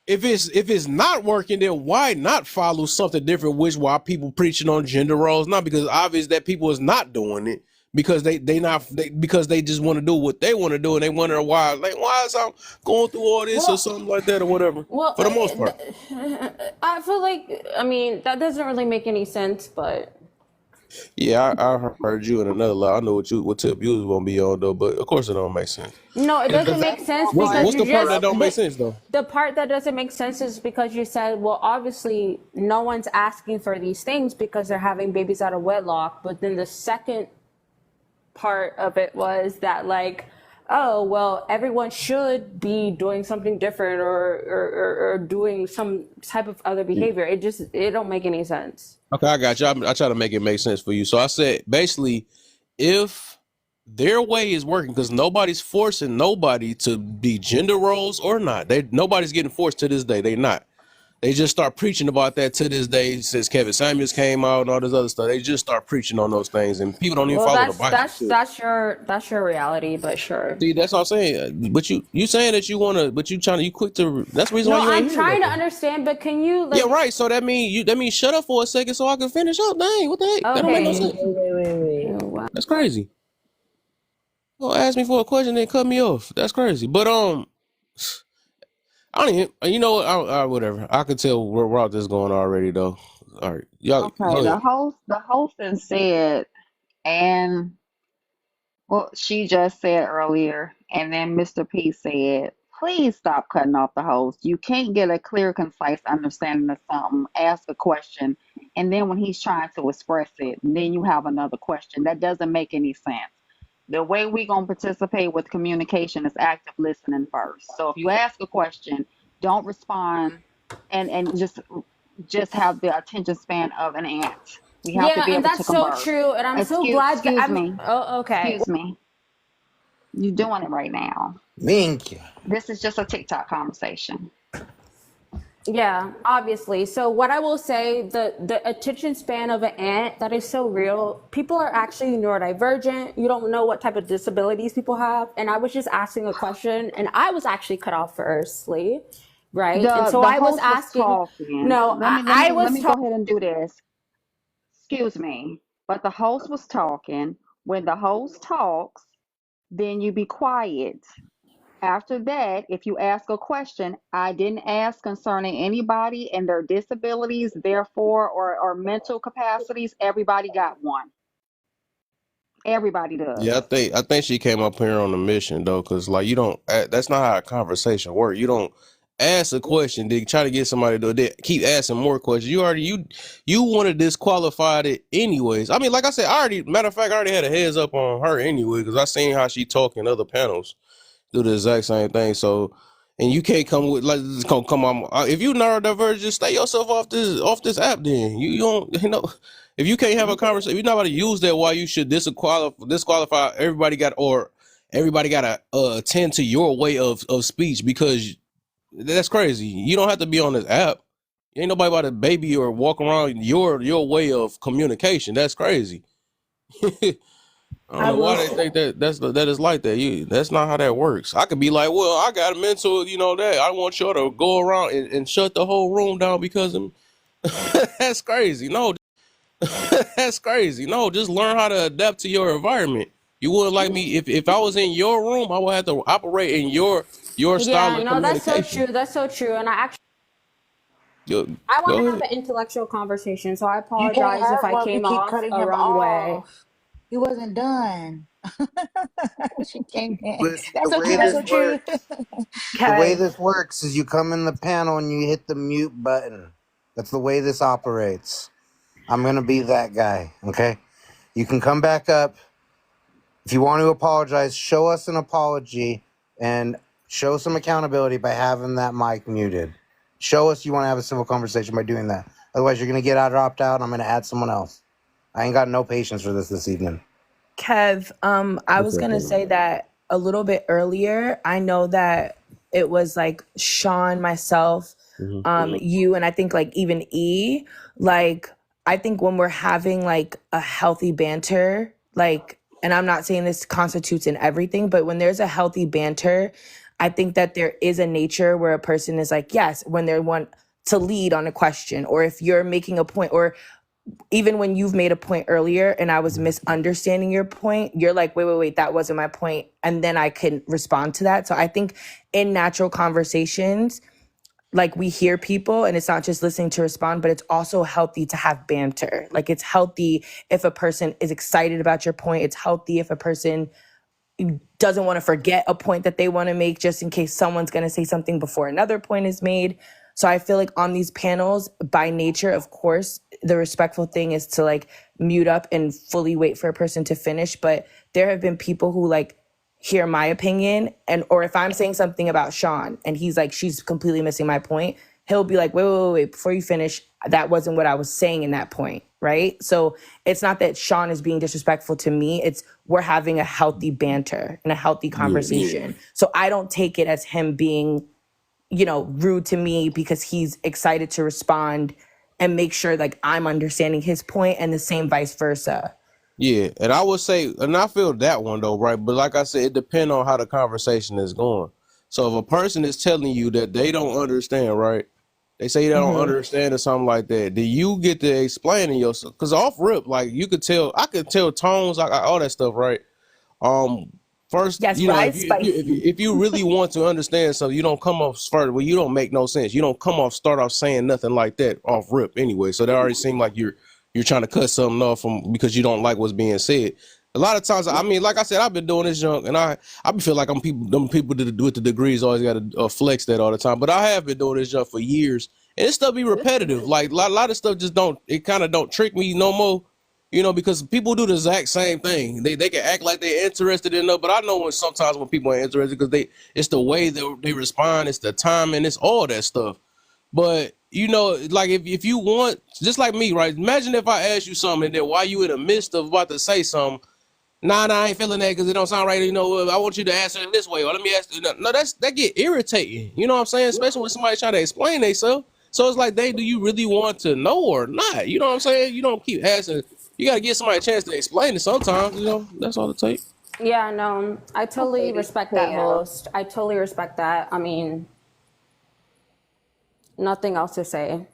If it's not working, then why not follow something different? Why people preaching on gender roles? Not because obvious that people is not doing it because because they just want to do what they want to do and they wonder why is I going through all this or something like that or whatever. Well, for the most part, I feel like that doesn't really make any sense, but Yeah, I heard you in another lie. I know what tip you was gonna be on though, but of course it don't make sense. No, it Does doesn't that make sense qualify because What's as you the part just that don't make infidelity? sense though? the part that doesn't make sense is because you said, well, obviously no one's asking for these things because they're having babies out of wedlock. But then the second part of it was that, like, oh well, everyone should be doing something different or doing some type of other behavior. It don't make any sense. Okay, I got you. I try to make it make sense for you. So I said basically, if their way is working, because nobody's forcing nobody to be gender roles or not. Nobody's getting forced to this day. They not. They just start preaching about that to this day since Kevin Samuels came out and all this other stuff. They just start preaching on those things, and people don't even Well, follow the that's Bible. that's that's your that's your reality, but sure. See, that's what I'm saying. But you saying that you wanna, but you quick to. That's the reason why No, you ain't I'm hearing trying to nothing. understand, but can you Yeah, like? right. So that means shut up for a second so I can finish up. Dang, what the heck? That don't make no Okay. sense. Wait. Oh, wow. That's crazy. Well, ask me for a question, then cut me off. That's crazy. But I don't even. You know what? Whatever. I can tell where route this is going already, though. All right, y'all Okay, go ahead. the host and said, and well, she just said earlier, and then Mr. P said, please stop cutting off the host. You can't get a clear, concise understanding of something, ask a question, and then when he's trying to express it, then you have another question. That doesn't make any sense. The way we gonna participate with communication is active listening first. So if you ask a question, don't respond and just have the attention span of an ant. We have to Yeah, be and able to that's so converse. true. And I'm so glad that Excuse I'm. me. Oh, okay. Excuse me. You're doing it right now. Thank you. This is just a TikTok conversation. Yeah, obviously. So what I will say, the attention span of an ant, that is so real. People are actually neurodivergent. You don't know what type of disabilities people have. And I was just asking a question, and I was actually cut off firstly, right? And so The I was host was asking. talking. No, I Let was me go ahead and do this. Excuse me. But the host was talking. When the host talks, then you be quiet. After that, if you ask a question, I didn't ask concerning anybody and their disabilities, therefore, or mental capacities. Everybody got one. Everybody does. Yeah, I think she came up here on a mission though, because like you don't. That's not how a conversation works. You don't ask a question, then try to get somebody to keep asking more questions. You want to disqualify it anyways. I mean, like I said, matter of fact, I already had a heads up on her anyway because I seen how she talk in other panels, do the exact same thing. So, and you can't come with like this come on. If you neurodivergent, just stay yourself off this app. Then you don't if you can't have a conversation, if you're not about to use that, why you should disqualify everybody got to attend to your way of speech because that's crazy. You don't have to be on this app. Ain't nobody about to baby or walk around your way of communication. That's crazy. I don't I know why will. they think that is like that. That's not how that works. I could be like, well, I got a mental, that I want y'all to go around and shut the whole room down because of that's crazy. No, that's crazy. No, just learn how to adapt to your environment. You wouldn't like me if I was in your room, I would have to operate in your style Yeah, of no, that's so communication. true. That's so true. And Go, I want to go have ahead. an intellectual conversation, so I You can't apologize if have I one. We came keep off cutting a him wrong way. off. He wasn't done. She came in. Listen, That's the way okay. That's this so true. works, the way Kev, this works is you come in the panel and you hit the mute button. That's the way this operates. I'm gonna be that guy. Okay, you can come back up if you want to apologize. Show us an apology and show some accountability by having that mic muted. Show us you want to have a civil conversation by doing that. Otherwise, you're gonna get out dropped out. And I'm gonna add someone else. I ain't got no patience for this evening. Kev, I What's was up, gonna baby? say that a little bit earlier. I know that it was like Sean, myself, you, and I think like even E. Like, I think when we're having like a healthy banter, like, and I'm not saying this constitutes in everything, but when there's a healthy banter, I think that there is a nature where a person is like, yes, when they want to lead on a question, or if you're making a point, or even when you've made a point earlier and I was misunderstanding your point, you're like, wait, that wasn't my point. And then I can respond to that. So I think in natural conversations, like we hear people and it's not just listening to respond, but it's also healthy to have banter. Like it's healthy if a person is excited about your point. It's healthy if a person doesn't want to forget a point that they want to make just in case someone's going to say something before another point is made. So I feel like on these panels, by nature, of course, the respectful thing is to like mute up and fully wait for a person to finish. But there have been people who like hear my opinion, and or if I'm saying something about Sean and he's like, she's completely missing my point, he'll be like, wait, before you finish, that wasn't what I was saying in that point, right? So it's not that Sean is being disrespectful to me, it's we're having a healthy banter and a healthy conversation. Yeah. So I don't take it as him being, you know, rude to me because he's excited to respond and make sure like I'm understanding his point and the same vice versa. Yeah, and I would say, and I feel that one though, right? But like I said, it depends on how the conversation is going. So if a person is telling you that they don't understand, right? They say they don't understand or something like that. Do you get to explain to yourself? Because off rip, like you could tell, I could tell tones, like all that stuff, right? First, yes, you know, if you really want to understand something, you don't come off first. Well, you don't make no sense. You don't start off saying nothing like that off rip anyway. So that already seemed like you're trying to cut something off from because you don't like what's being said. A lot of times, I mean, like I said, I've been doing this junk, and I feel like them people that do with the degrees always got to flex that all the time. But I have been doing this junk for years, and it stuff be repetitive. Like a lot of stuff just don't trick me no more. You know, because people do the exact same thing. They can act like they're interested in it, but I know when sometimes when people are interested because it's the way they respond, it's the timing, it's all that stuff. But you know, like if you want, just like me, right? Imagine if I asked you something and then while you in the midst of about to say something, nah, I ain't feeling that because it don't sound right. You know, I want you to answer it this way, or let me ask you. No, that get irritating. You know what I'm saying? Especially when somebody trying to explain themselves. So it's like, do you really want to know or not? You know what I'm saying? You don't keep asking. You got to give somebody a chance to explain it sometimes, you know? That's all it takes. Yeah, no, I totally respect that, host. I totally respect that. I mean, nothing else to say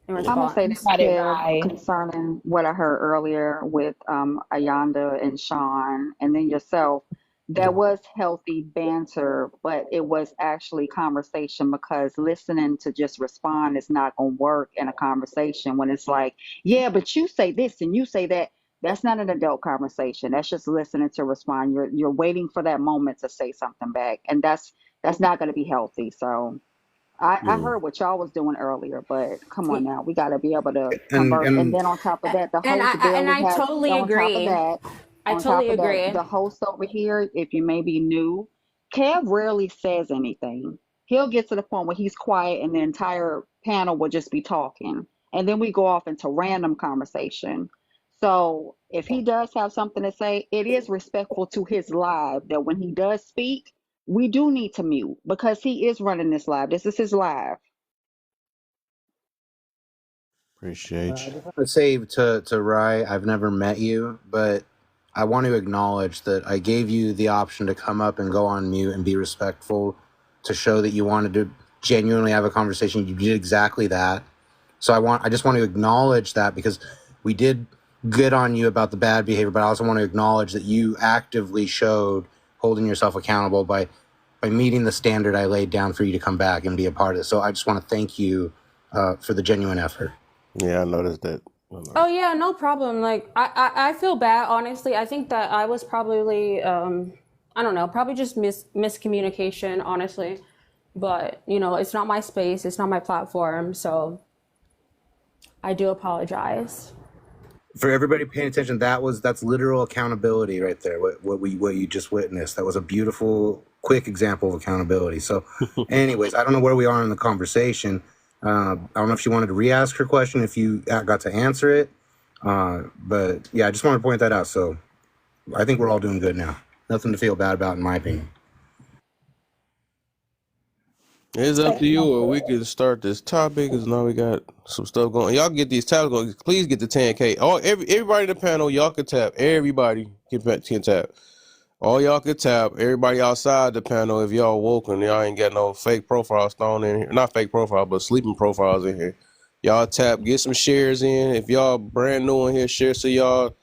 in response. I'm gonna say this, Kev, concerning what I heard earlier with Ayanda and Sean, and then yourself. That was healthy banter, but it was actually conversation because listening to just respond is not gonna work in a conversation when it's like, yeah, but you say this and you say that. That's not an adult conversation. That's just listening to respond. You're waiting for that moment to say something back, and that's not gonna be healthy. So. I heard what y'all was doing earlier, but come on now, we got to be able to converse. And then on top of that, the host barely has. Totally On agree. top of that, the host over here, if you may be new, Kev rarely says anything. He'll get to the point where he's quiet, and the entire panel will just be talking, and then we go off into random conversation. So if he does have something to say, it is respectful to his live that when he does speak we do need to mute because he is running this live. This is his live. Appreciate I you. just want to say to Rye, I've never met you, but I want to acknowledge that I gave you the option to come up and go on mute and be respectful to show that you wanted to genuinely have a conversation. You did exactly that. So I just want to acknowledge that because we did good on you about the bad behavior, but I also want to acknowledge that you actively showed holding yourself accountable by meeting the standard I laid down for you to come back and be a part of it. So I just want to thank you for the genuine effort. Yeah, I noticed that. Oh yeah, no problem. Like I feel bad, honestly. I think that I was probably I don't know, probably just miscommunication, honestly. But, you know, it's not my space, it's not my platform, so I do apologize. For everybody paying attention, that's literal accountability right there. What you just witnessed. That was a beautiful, quick example of accountability. So, anyways, I don't know where we are in the conversation. I don't know if she wanted to re-ask her question, if you got to answer it. But yeah, I just wanted to point that out. So, I think we're all doing good now. Nothing to feel bad about, in my opinion. It's up to you, or we can start this topic because now we got some stuff going. Y'all get these tabs going. Please get the 10K. Everybody in the panel, y'all can tap. Everybody can tap. All y'all can tap. Everybody outside the panel, if y'all woke and y'all ain't got no fake profiles thrown in here. Not fake profile, but sleeping profiles in here. Y'all tap. Get some shares in. If y'all brand new in here, share so y'all.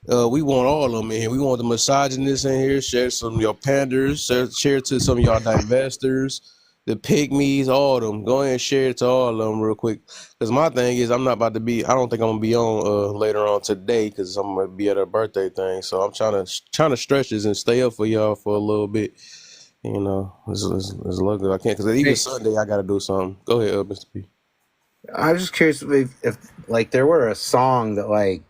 We want all of them in here. We want the misogynists in here. Share some of your panders. Share to some of y'all divestors. the pygmies, all of them. Go ahead and share it to all of them real quick. Because my thing is, I don't think I'm gonna be on later on today because I'm gonna be at a birthday thing. So I'm trying to stretch this and stay up for y'all for a little bit. You know, as long as I can. Because even Sunday I gotta do something. Go ahead, Mr. P. I was just curious if like there were a song that like,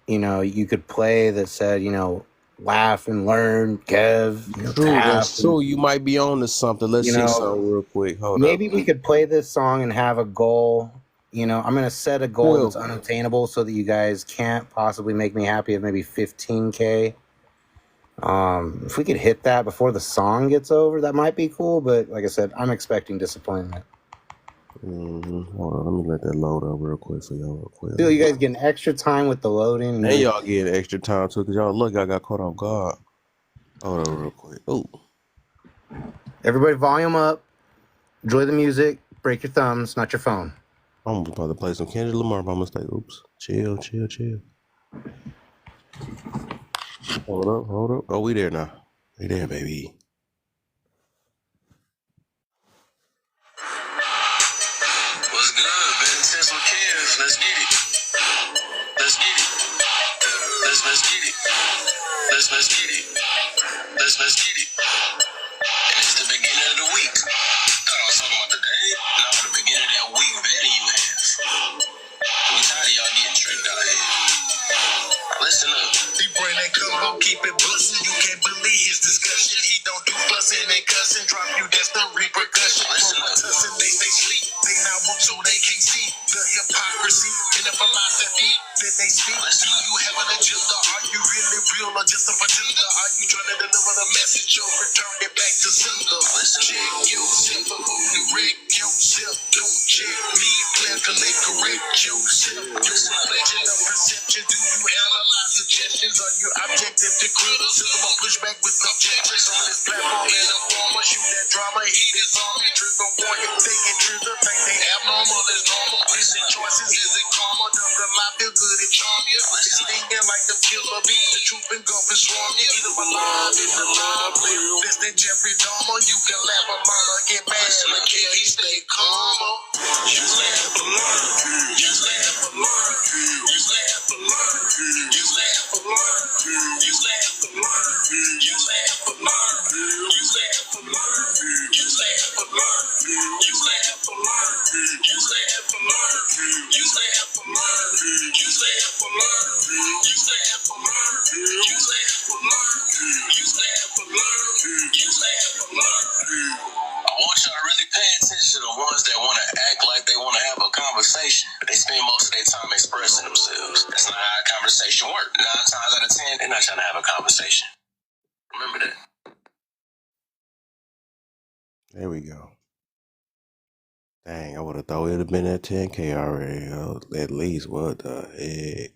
you know, you could play that said, you know, laugh and learn, Kev, you know, True, tap. that's true. You might be on to something. Let's You see know, something real quick. Hold maybe up. we could play this song and have a goal. You know, I'm going to set a goal that's unattainable so that you guys can't possibly make me happy of maybe 15K. If we could hit that before the song gets over, that might be cool. But like I said, I'm expecting disappointment. Hold on, let me let that load up real quick for y'all. Real quick. Still, you guys getting extra time with the loading. And y'all getting extra time too, because y'all look, I got caught off guard. Hold on real quick. Oh. Everybody volume up. Enjoy the music. Break your thumbs, not your phone. I'm about to play some Kendrick Lamar by mistake. Oops. Chill. Hold up. Oh, we there now. We there, baby. What's good, man? Intense with Kev. Let's get it. Let's get it. Let's get it. Let's get it. Let's get it. And it's the beginning of the week. Thought I was talking about the day. No, the beginning of that week better you have. We tired of y'all getting tricked out here. Listen up. He bring that combo, keep it bustin'. You can't believe his discussion. He don't do fussin' and cussin'. Drop you, that's the repercussion. Listen up. Tussin', they sleep. They not woke so they can't see the hypocrisy and the philosophy that they speak. Do you have an agenda? Are you really real or just a pretender? Are you trying to deliver the message or return it back to sender? Check yourself before you wreck yourself. Don't check me, plan, collect, correct yourself. Your reflection of perception. Do you analyze suggestions? Are you objective to criticism or pushback with objections? On this platform and a former, shoot that drama, heat is on me. Trigger warning, they get triggered, think they abnormal is normal. Is it choices? Is it karma? Does the lie feel good and charm you? It's stinging like them killer bees. The truth engulf and swarm you. Either alive in the live, less than Jeffrey Dahmer. You can laugh or learn or get mad. But kill, he stay calmer. Use laugh or learn. Use laugh or learn. Use laugh or learn. Use laugh or learn. Use laugh or learn. Use laugh or learn. Use laugh or learn. Use laugh or learn. Use laugh or learn. Use laugh or learn. Use laugh or learn. Use laugh or learn. Use laugh or learn. Use laugh or learn. Use laugh or learn. Use laugh or learn. I want y'all to really pay attention to the ones that want to act like they want to have a conversation. They spend most of their time expressing themselves. That's not how a conversation works. 9 times out of 10, they're not trying to have a conversation. Remember that. There we go. Dang, I would have thought it would have been at 10K already. At least, what the heck?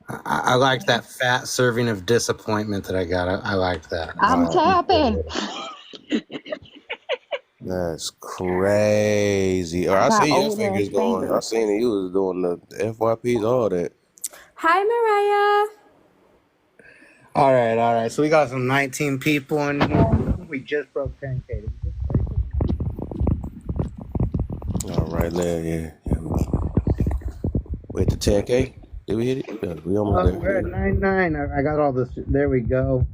I liked that fat serving of disappointment that I got. I liked that. I'm tapping. That's crazy. Or I got see your old fingers ass going. I fingers. seen it. You was doing the FYPs, all that. Hi, Mariah. All right. So we got some 19 people in here. We just broke 10K. All right, yeah. Wait, the 10K? Did we hit it? Yeah, we almost there. We're at 99. I got all this. There we go.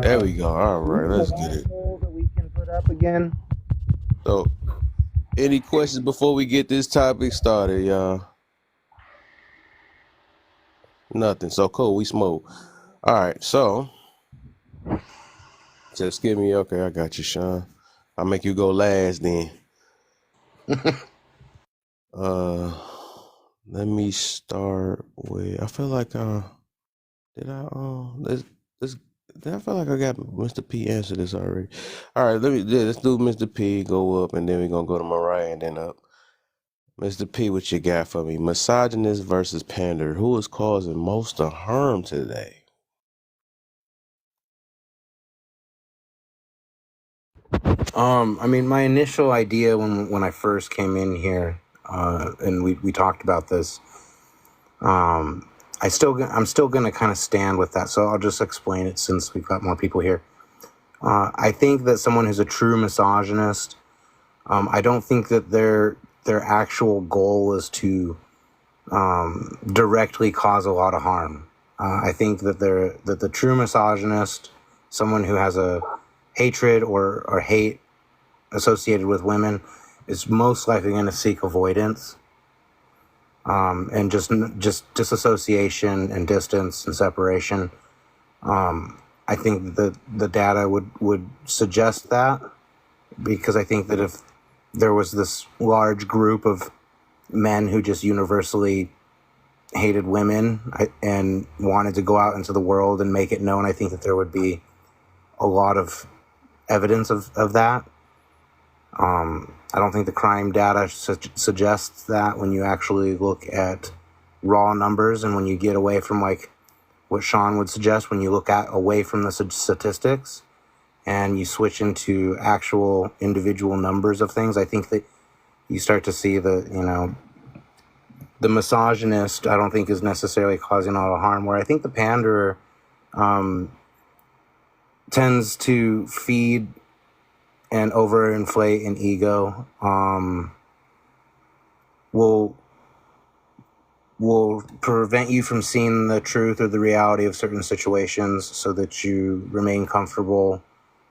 There we go. All right, let's get it. That we can put up again. So, any questions before we get this topic started, y'all? Nothing. So cool. We smoke. All right. So, just give me. Okay, I got you, Sean. I'll make you go last then. Let me start with. I feel like did I I feel like I got Mr. P answer this already. All right, let's do Mr. P, go up, and then we're gonna go to Mariah and then up. Mr. P, what you got for me? Misogynist versus pander. Who is causing most of harm today? I mean, my initial idea when I first came in here, and we talked about this. I'm still gonna kind of stand with that, so I'll just explain it since we've got more people here. I think that someone who's a true misogynist, I don't think that their actual goal is to directly cause a lot of harm. I think that the true misogynist, someone who has a hatred or hate associated with women, is most likely going to seek avoidance, and just disassociation and distance and separation. I think that the data would suggest that, because I think that if there was this large group of men who just universally hated women and wanted to go out into the world and make it known, I think that there would be a lot of evidence of that. I don't think the crime data suggests that when you actually look at raw numbers, and when you get away from like what Sean would suggest, when you look at away from the statistics and you switch into actual individual numbers of things, I think that you start to see the misogynist, I don't think, is necessarily causing a lot of harm, where I think the panderer tends to feed and overinflate an ego, will prevent you from seeing the truth or the reality of certain situations so that you remain comfortable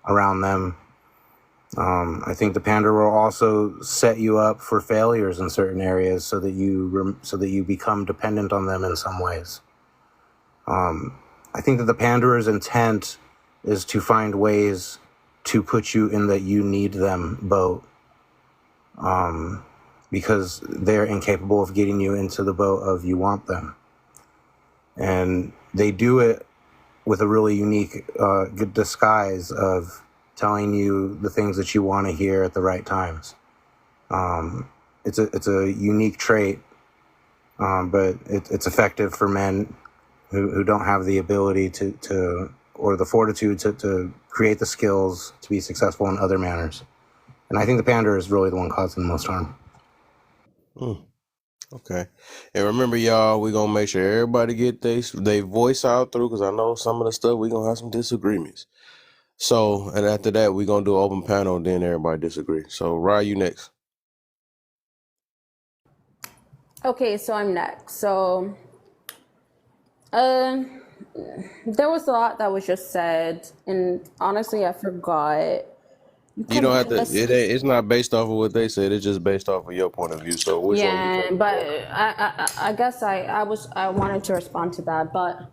around them. I think the panderer will also set you up for failures in certain areas so that you become dependent on them in some ways. I think that the panderer's intent is to find ways to put you in the "you need them" boat, because they're incapable of getting you into the boat of "you want them." And they do it with a really unique, good disguise of telling you the things that you want to hear at the right times. It's a unique trait, but it's effective for men who don't have the ability to or the fortitude to create the skills to be successful in other manners. And I think the panderer is really the one causing the most harm. Okay. And remember, y'all, we're going to make sure everybody get they voice out through, because I know some of the stuff we're going to have some disagreements. So, and after that, we're going to do an open panel, and then everybody disagree. So, Ryan, you next. Okay, so I'm next. So, there was a lot that was just said, and honestly, I forgot. You don't have to, it's not based off of what they said, it's just based off of your point of view. So, which one you Yeah, think? but I guess I wanted to respond to that, but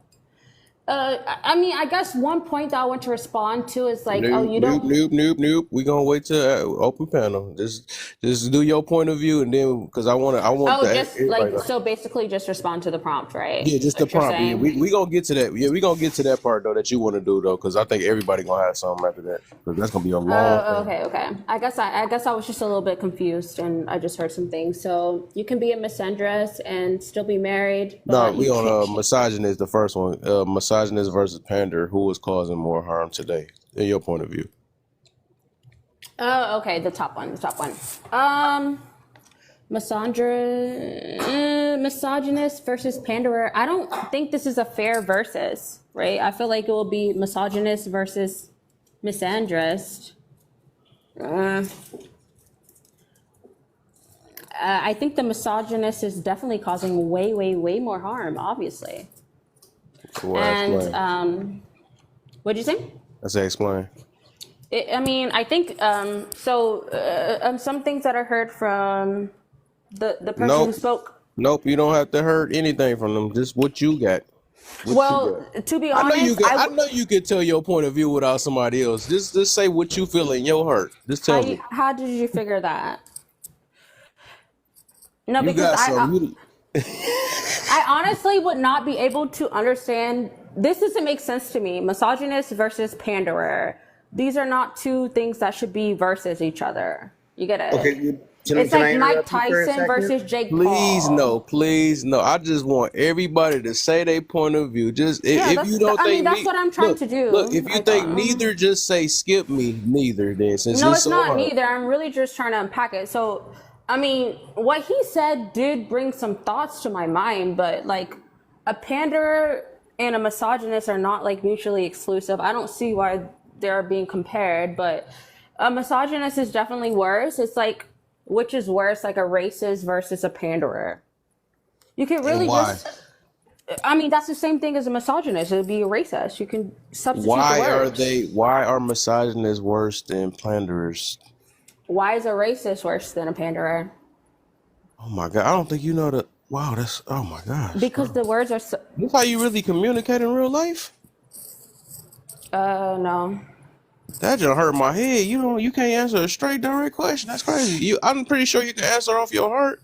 I mean, I guess one point that I want to respond to is like, oh, you don't. Nope. We gonna wait till open panel. Just do your point of view, and then because I want Oh, just everybody. like, so basically just respond to the prompt, right? Yeah, just the What you're prompt. Yeah, saying? we gonna get to that. Yeah, we gonna get to that part though that you want to do though, because I think everybody gonna have something after that, because that's gonna be a long thing. Okay. I guess I was just a little bit confused, and I just heard some things. So you can be a misandrist and still be married, No, but we you can't. on misogynist, the first one. Misogynist versus pander. Who is causing more harm today, in your point of view? Oh, okay, the top one. Misogynist versus panderer. I don't think this is a fair versus, right? I feel like it will be misogynist versus misandrist. I think the misogynist is definitely causing way more harm, obviously. Cool. And what'd you say? I say explain. I mean, I think some things that I heard from the person who spoke. Nope, you don't have to hurt anything from them. Just what you got. Well, to be honest, I know you can tell your point of view without somebody else. Just say what you feel in your heart. Just tell me. how did you figure that? No, You because got some. I honestly would not be able to understand. This doesn't make sense to me. Misogynist versus panderer. These are not two things that should be versus each other. You get it? Okay. It's like Mike Tyson versus Jake Paul. Please no. I just want everybody to say their point of view. Just if you don't think, I mean, that's what I'm trying to do. Look, if you think neither, just say skip me. Neither then. Since no, it's it's so not hard. neither. I'm really just trying to unpack it. So, I mean, what he said did bring some thoughts to my mind, but like a panderer and a misogynist are not like mutually exclusive. I don't see why they're being compared, but a misogynist is definitely worse. It's like, which is worse, like a racist versus a panderer? You can really And why? just, I mean, that's the same thing as a misogynist. It would be a racist. You can substitute the words. Why are misogynists worse than panderers? Why is a racist worse than a panderer? Oh my god, I don't think you know the. Wow, that's, oh my gosh. Because the words are so, That's how you really communicate in real life? no. That just hurt my head. You can't answer a straight direct question. That's crazy. I'm pretty sure you can answer off your heart.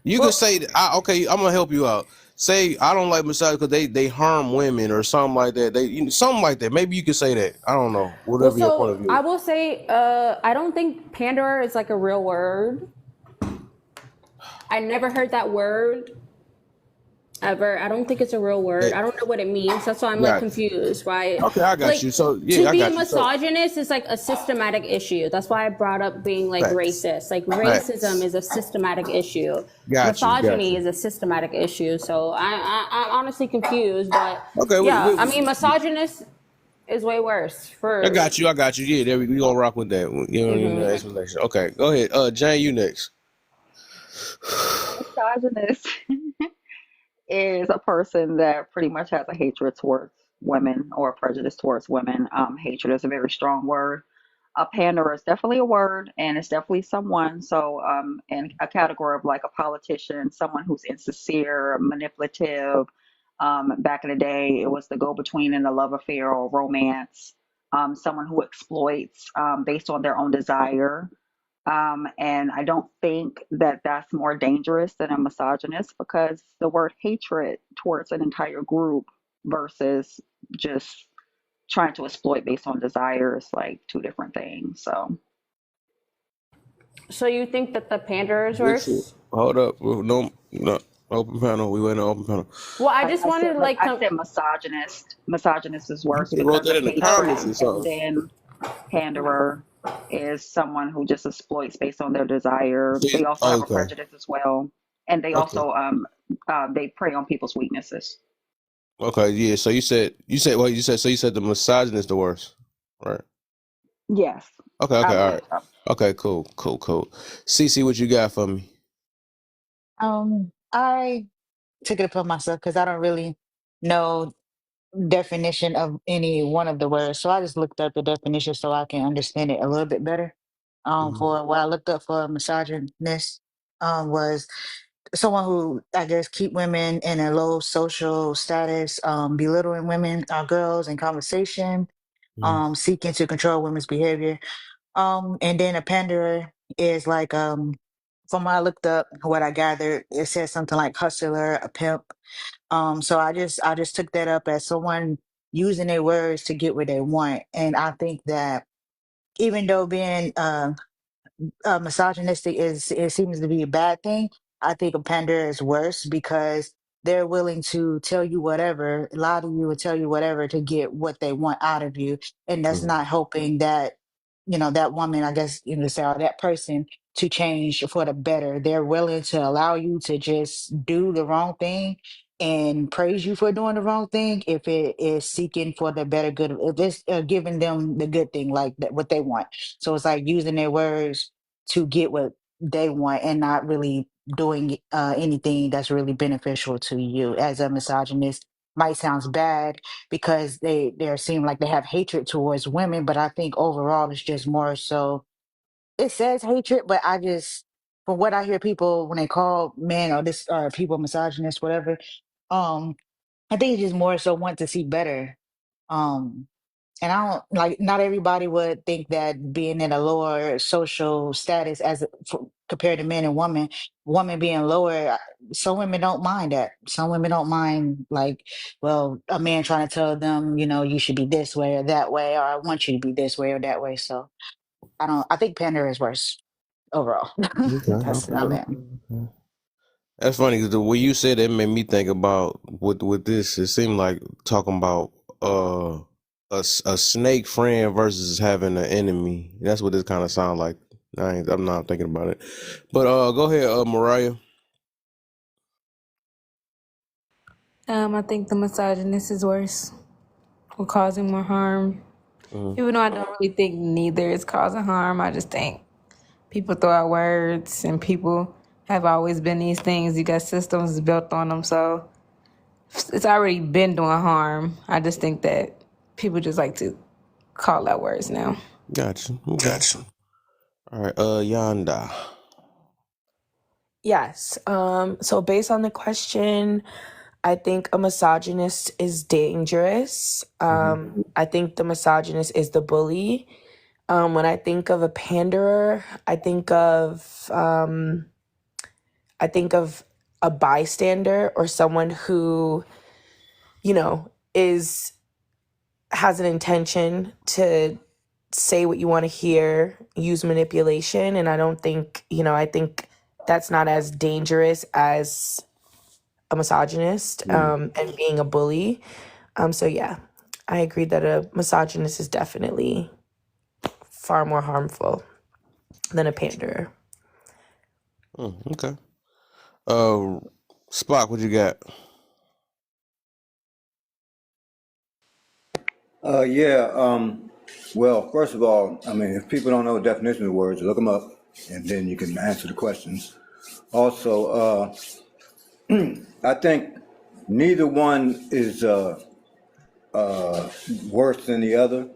You can say that. Okay, I'm gonna help you out. Say I don't like massage because they harm women or something like that. Something like that. Maybe you can say that. I don't know. Well, Whatever your point of so I view. will say, I don't think panderer is like a real word. I never heard that word ever. I don't think it's a real word. I don't know what it means. That's why I'm like confused. Why? Okay, I got Like, you. So yeah, to I be a got you. misogynist is like a systematic issue. That's why I brought up being like racist. Like racism is a systematic issue. Misogyny is a systematic issue. So I'm honestly confused. But yeah, I mean, misogynist is way worse. I got you. Yeah, there we gonna rock with that. You don't need no explanation. Okay, go ahead. Jane, you next. Misogynist is a person that pretty much has a hatred towards women or a prejudice towards women. Hatred is a very strong word. A panderer is definitely a word, and it's definitely someone. So, in a category of like a politician, someone who's insincere, manipulative. Back in the day, it was the go-between in a love affair or romance. Someone who exploits based on their own desire. And I don't think that that's more dangerous than a misogynist because the word hatred towards an entire group versus just trying to exploit based on desire is like two different things. So you think that the panderer is worse? Hold up. No. Open panel. We went to open panel. Well, I just wanted to like. I said misogynist. Misogynist is worse You wrote because that of in the hatred, comments or something. and then panderer is someone who just exploits based on their desire. They also have a prejudice as well, and they also they prey on people's weaknesses. Okay, yeah. So you said the misogynist is the worst, right? Yes. Okay, all right. So. Okay, cool. Cece, what you got for me? I took it upon myself because I don't really know definition of any one of the words. So I just looked up the definition so I can understand it a little bit better. For what I looked up for misogynist was someone who I guess keep women in a low social status, belittling women, girls in conversation, seeking to control women's behavior. And then a panderer is like from what I looked up, what I gathered, it says something like hustler, a pimp. So I just took that up as someone using their words to get what they want. And I think that even though being misogynistic is it seems to be a bad thing. I think a panderer is worse because they're willing to tell you whatever, lie to you, and tell you whatever to get what they want out of you, and that's not helping that that woman, I guess say, or that person to change for the better. They're willing to allow you to just do the wrong thing and praise you for doing the wrong thing if it is seeking for the better good, if it's giving them the good thing, like that, what they want. So it's like using their words to get what they want and not really doing anything that's really beneficial to you. As a misogynist, might sounds bad because they seem like they have hatred towards women, but I think overall it's just more so it says hatred, but I just from what I hear people when they call men or this or people misogynist, whatever, I think it's just more so want to see better. Um and I don't like not everybody would think that being in a lower social status compared to men and woman being lower. Some women don't mind that. Some women don't mind like, well, a man trying to tell them, you should be this way or that way, or I want you to be this way or that way. So I don't. I think Pandora is worse overall. That's I mean. Okay. That's funny because the way you said it made me think about with this. It seemed like talking about a snake friend versus having an enemy. That's what this kind of sound like. I'm not thinking about it, but go ahead, Mariah. I think the misogynist is worse or causing more harm. Even though I don't really think neither is causing harm, I just think people throw out words, and people have always been these things. You got systems built on them, so it's already been doing harm. I just think that people just like to call out words now. Gotcha. Gotcha. All right, Yanda. Yes. So based on the question, I think a misogynist is dangerous. I think the misogynist is the bully. When I think of a panderer, I think of a bystander or someone who, has an intention to say what you want to hear, use manipulation, and I think that's not as dangerous as a misogynist and being a bully. So yeah, I agree that a misogynist is definitely far more harmful than a panderer. Okay. Spock, what you got? Well, first of all, I mean, if people don't know the definition of words, look them up, and then you can answer the questions. Also, I think neither one is worse than the other.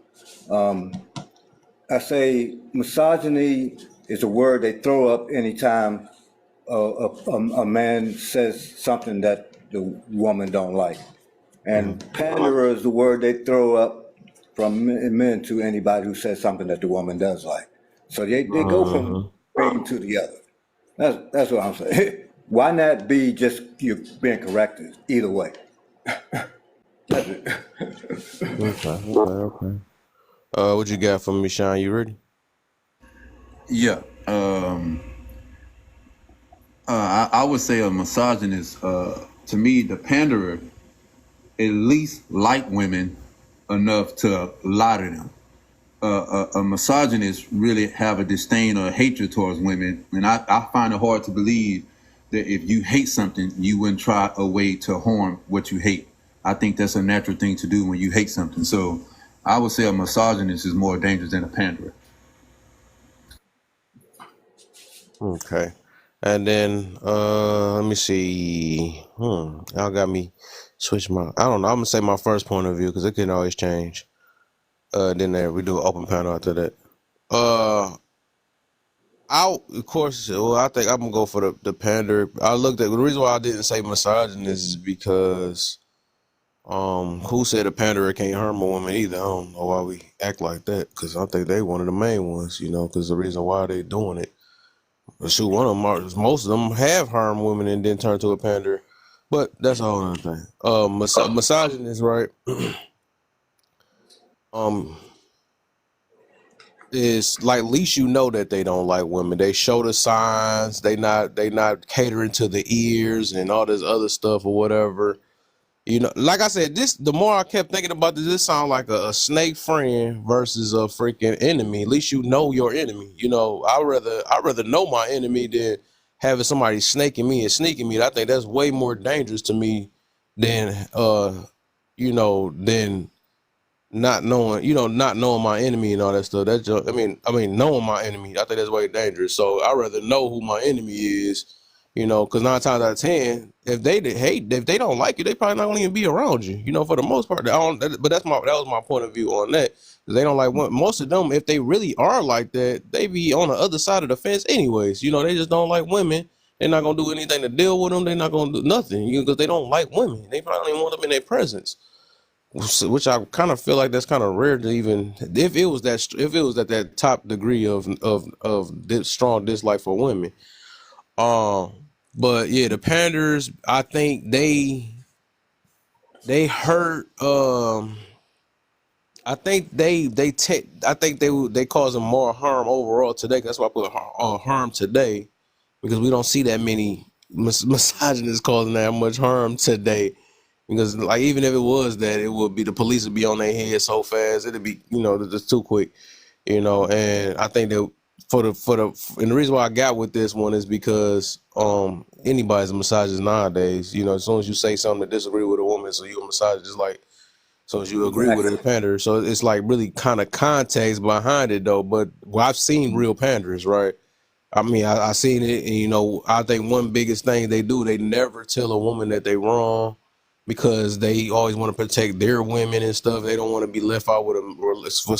I say misogyny is a word they throw up anytime a man says something that the woman don't like. And panderer is the word they throw up from men to anybody who says something that the woman does like. So they go from one to the other. That's what I'm saying. Why not be just you being corrected either way? That's it. Okay. What you got for me, Sean? You ready? Yeah. I would say a misogynist. To me, the panderer at least like women enough to lie to them. A misogynist really have a disdain or a hatred towards women, and I find it hard to believe that if you hate something, you wouldn't try a way to harm what you hate. I think that's a natural thing to do when you hate something. So I would say a misogynist is more dangerous than a panderer. Okay. And then let me see. Y'all got me switch my I don't know. I'm gonna say my first point of view because it can always change. Then there we do an open panel after that. Of course, well, I think I'm gonna go for the pander. I looked at the reason why I didn't say misogynist is because who said a panderer can't harm a woman either? I don't know why we act like that because I think they one of the main ones, because the reason why they doing it. Shoot, one of them most of them have harmed women and then turn to a panderer, but that's a whole other thing. Misogynist, right? Is like at least you know that they don't like women. They show the signs. They not catering to the ears and all this other stuff or whatever. Like I said, the more I kept thinking about this sounds like a snake friend versus a freaking enemy. At least you know your enemy. I'd rather know my enemy than having somebody snaking me and sneaking me. I think that's way more dangerous to me than than not knowing my enemy and all that stuff. That's just, I mean, knowing my enemy, I think that's way dangerous. So I'd rather know who my enemy is, because 9 times out of 10, if they don't like you, they probably not gonna even be around you. For the most part. But that was my point of view on that. They don't like most of them. If they really are like that, they be on the other side of the fence, anyways. They just don't like women. They're not gonna do anything to deal with them. They're not gonna do nothing because they don't like women. They probably don't even want them in their presence. Which I kind of feel like that's kind of rare to even if it was at that top degree of this strong dislike for women. But yeah, the panders, I think they hurt. I think they cause them more harm overall today. That's why I put harm today because we don't see that many misogynists causing that much harm today. Because like even if it was that, it would be the police would be on their head so fast, it'd be just too quick, and I think that and the reason why I got with this one is because anybody's a misogynist nowadays. As soon as you say something to disagree with a woman, so you a misogynist, So you agree with a panderer. So it's like really kind of context behind it though. But I've seen real panderers, right? I mean, I seen it, and you know, I think one biggest thing they do, they never tell a woman that they wrong because they always want to protect their women and stuff. They don't want to be left out with them.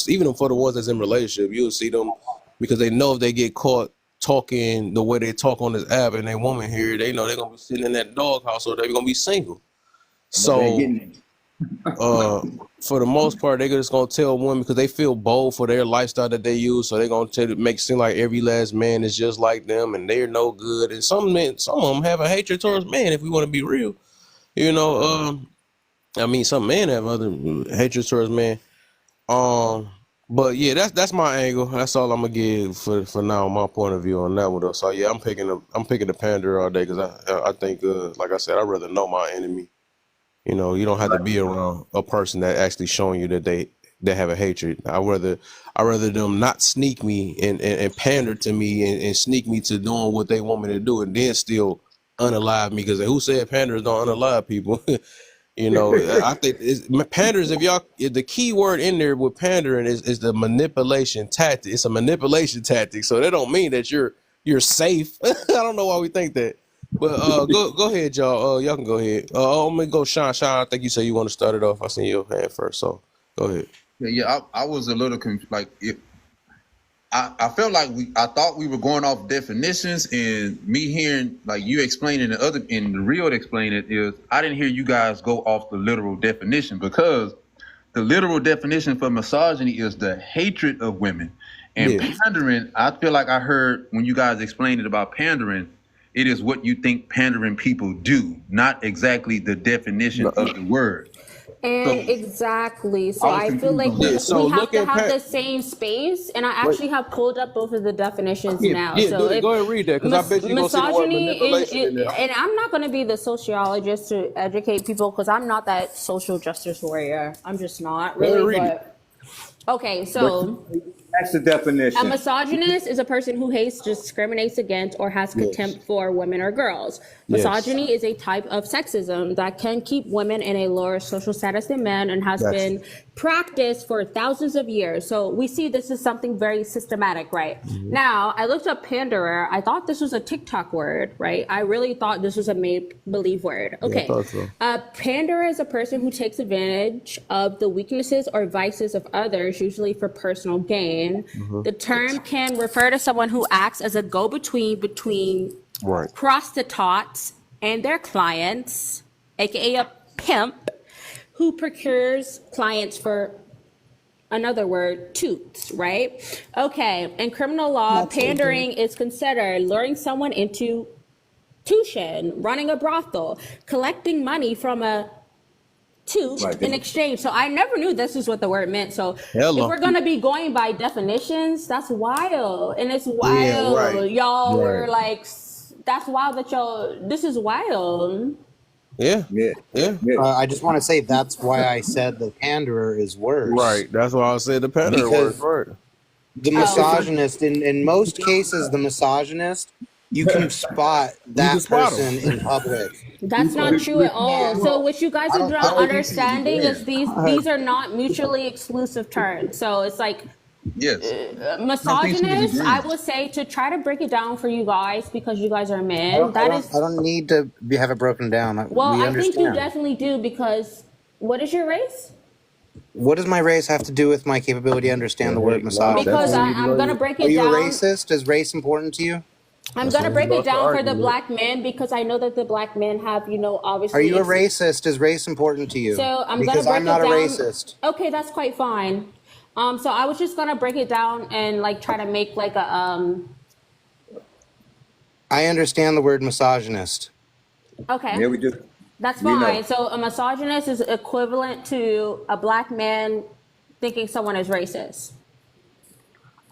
Even for the ones that's in relationship, you'll see them because they know if they get caught talking the way they talk on this app and they woman here, they know they're gonna be sitting in that doghouse or they're gonna be single. So for the most part, they're just gonna tell women because they feel bold for their lifestyle that they use. So they're gonna make it seem like every last man is just like them and they're no good. And some men, some of them have a hatred towards men. If we want to be real, you know. I mean, some men have other hatred towards men. But yeah, that's my angle. That's all I'm gonna give for now. My point of view on that one though. So yeah, I'm picking the panderer all day because I think like I said, I'd rather know my enemy. You know, you don't have to be around a person that actually showing you that they have a hatred. I rather them not sneak me and pander to me and sneak me to doing what they want me to do and then still unalive me because who said panderers don't unalive people? You know, I think panders. If the key word in there with pandering is the manipulation tactic. It's a manipulation tactic, so that don't mean that you're safe. I don't know why we think that. But go ahead, y'all. Y'all can go ahead. I'm gonna go, Sean. Sean, I think you said you want to start it off. I seen your hand first, so go ahead. Yeah. I was a little I felt like I thought we were going off definitions, and me hearing like you explaining the real explain it is I didn't hear you guys go off the literal definition because the literal definition for misogyny is the hatred of women. And pandering, I feel like I heard when you guys explained it about pandering, it is what you think pandering people do, not exactly the definition of the word. And exactly. So I feel like we have to have the same space. And I actually have pulled up both of the definitions now. Yeah, so go ahead and read that because I bet you're going to see the word manipulation in there. And I'm not going to be the sociologist to educate people because I'm not that social justice warrior. I'm just not really. But okay, so that's the definition. A misogynist is a person who hates, discriminates against, or has contempt for women or girls. Misogyny is a type of sexism that can keep women in a lower social status than men and has been practiced for thousands of years. So we see this is something very systematic, right? Mm-hmm. Now, I looked up panderer. I thought this was a TikTok word, right? I really thought this was a make-believe word. Okay. Yeah, I thought so. Panderer is a person who takes advantage of the weaknesses or vices of others, usually for personal gain. Mm-hmm. The term can refer to someone who acts as a go-between between prostitutes and their clients, aka a pimp, who procures clients for another word, toots, right? Okay, in criminal law, pandering is considered luring someone into tuition, running a brothel, collecting money from a toot in exchange. So I never knew this is what the word meant. So if we're going to be going by definitions, that's wild. And it's wild. Y'all were like, that's wild that y'all, this is wild. Yeah. I just want to say that's why I said the panderer is worse. Right. That's why I said the panderer is worse. Right. The misogynist, in most cases, the misogynist, you can spot that person in public. That's not true at all. So what you guys are not understanding is these are not mutually exclusive terms. So it's like misogynist, I would say to try to break it down for you guys because you guys are men. I don't need to have it broken down. Well, I think you definitely do because what is your race? What does my race have to do with my capability to understand the word misogynist? Because I'm going to break it down. Are you a racist? Is race important to you? I'm going to break it down for the black men because I know that the black men have, obviously. Are you a racist? Is race important to you? So I'm going to break it down. Because I'm not a racist. Okay, that's quite fine. So I was just going to break it down and try to make a. I understand the word misogynist. Okay. Yeah, we do. That's fine. So a misogynist is equivalent to a black man thinking someone is racist.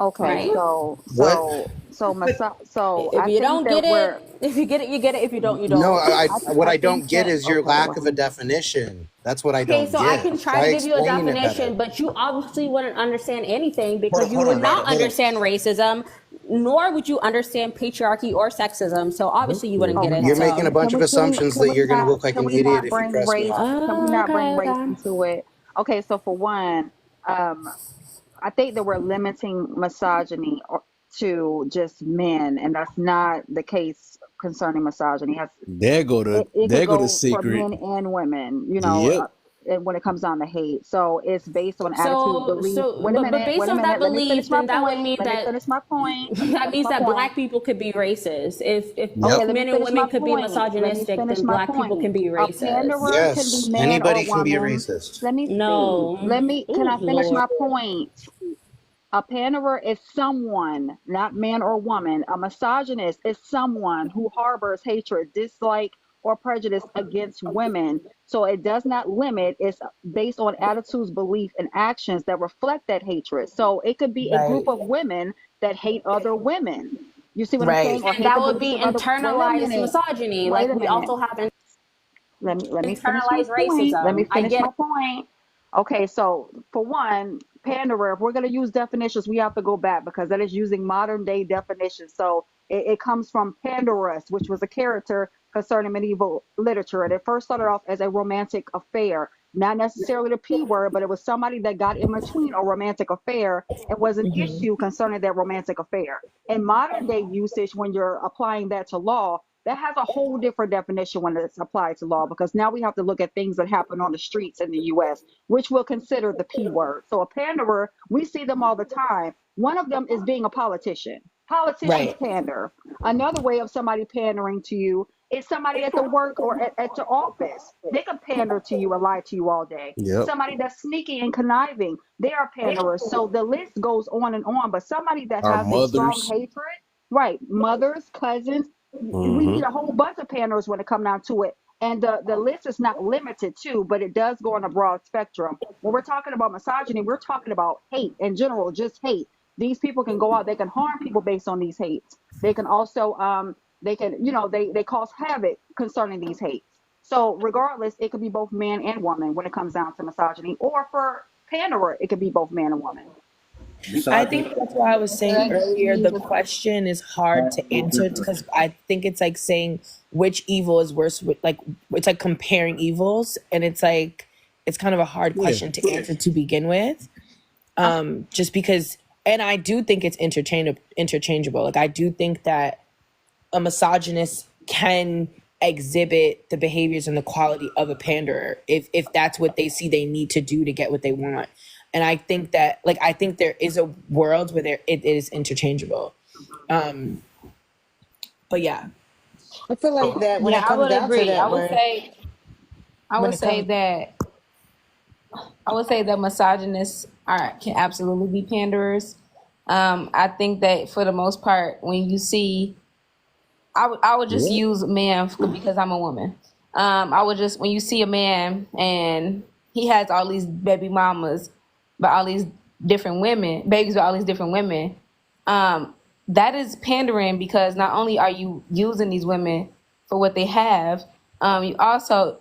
Okay, right? So if you don't get it, if you get it, you get it. If you don't, you don't. No, what I don't get is your lack of a definition. That's what I don't get. Okay, so I can try to give you a definition, but you obviously wouldn't understand anything because you would not understand racism, nor would you understand patriarchy or sexism. So obviously you wouldn't get it. You're making a bunch of assumptions that you're going to look like an idiot if you press me. Can we not bring race into it? Okay, so for one, I think that we're limiting misogyny to just men, and that's not the case concerning misogyny. It could There go the go for secret. men and women, Yep. and when it comes down to hate. So it's based on attitude, belief. Wait a But minute, based wait a on that minute. Let me finish belief, my then that would point. mean Let me that finish my point. Let me that finish means my that point. black people could be racist. If Yep. Okay, both let me men and finish my women could be point. Let me misogynistic, finish then my black people point. can be A racist. panderer can be Yes, man or anybody can be woman. racist. Let me see. No. Can Oh I finish Lord. my point? A panderer is someone, not man or woman. A misogynist is someone who harbors hatred, dislike, or prejudice against women. So it does not limit, it's based on attitudes, belief, and actions that reflect that hatred. So it could be a Right. group of women that hate other women. You see what I'm saying? Right. Or And hate that the would beliefs be of other. Wait a internalized minute. misogyny. Wait Like a we minute. also have Let me finish my internalized point. Let me racism. I finish get my point. Okay, so for one, panderer, if we're going to use definitions, we have to go back because that is using modern day definitions. So it comes from Pandarus, which was a character concerning medieval literature. And it first started off as a romantic affair, not necessarily the P word, but it was somebody that got in between a romantic affair and was an issue concerning that romantic affair. In modern day usage, when you're applying that to law, that has a whole different definition when it's applied to law because now we have to look at things that happen on the streets in the US, which we'll consider the P word. So a panderer, we see them all the time. One of them is being a politician. Politicians Right. pander. Another way of somebody pandering to you is somebody at the work or at your office. They can pander to you and lie to you all day. Yep. Somebody that's sneaky and conniving, they are panderers. So the list goes on and on. But somebody that Our has a strong mothers. hatred, right? Mothers, cousins, we Mm-hmm. meet a whole bunch of panels when it comes down to it. And the list is not limited to, but it does go on a broad spectrum. When we're talking about misogyny, we're talking about hate in general, just hate. These people can go out, they can harm people based on these hates. They can also they can, they cause havoc concerning these hates. So regardless, it could be both man and woman when it comes down to misogyny, or for panderer, it could be both man and woman. I Misogyny. think that's why I was saying earlier the question is hard to answer because I think it's like saying which evil is worse. Like it's like comparing evils, and it's kind of a hard Yeah. question to answer to begin with. Just because, and I do think it's interchangeable. Like I do think that a misogynist can exhibit the behaviors and the quality of a panderer if that's what they see they need to do to get what they want. And I think that I think there is a world where it is interchangeable. But yeah, I feel like that when Yeah, it I comes would down to agree. that, where I when would it say comes, that misogynists can absolutely be panderers. I think that for the most part, when you see, I would just What? use men because I'm a woman. I would just when you see a man and he has all these baby mamas by all these different women, babies by all these different women, that is pandering because not only are you using these women for what they have, you also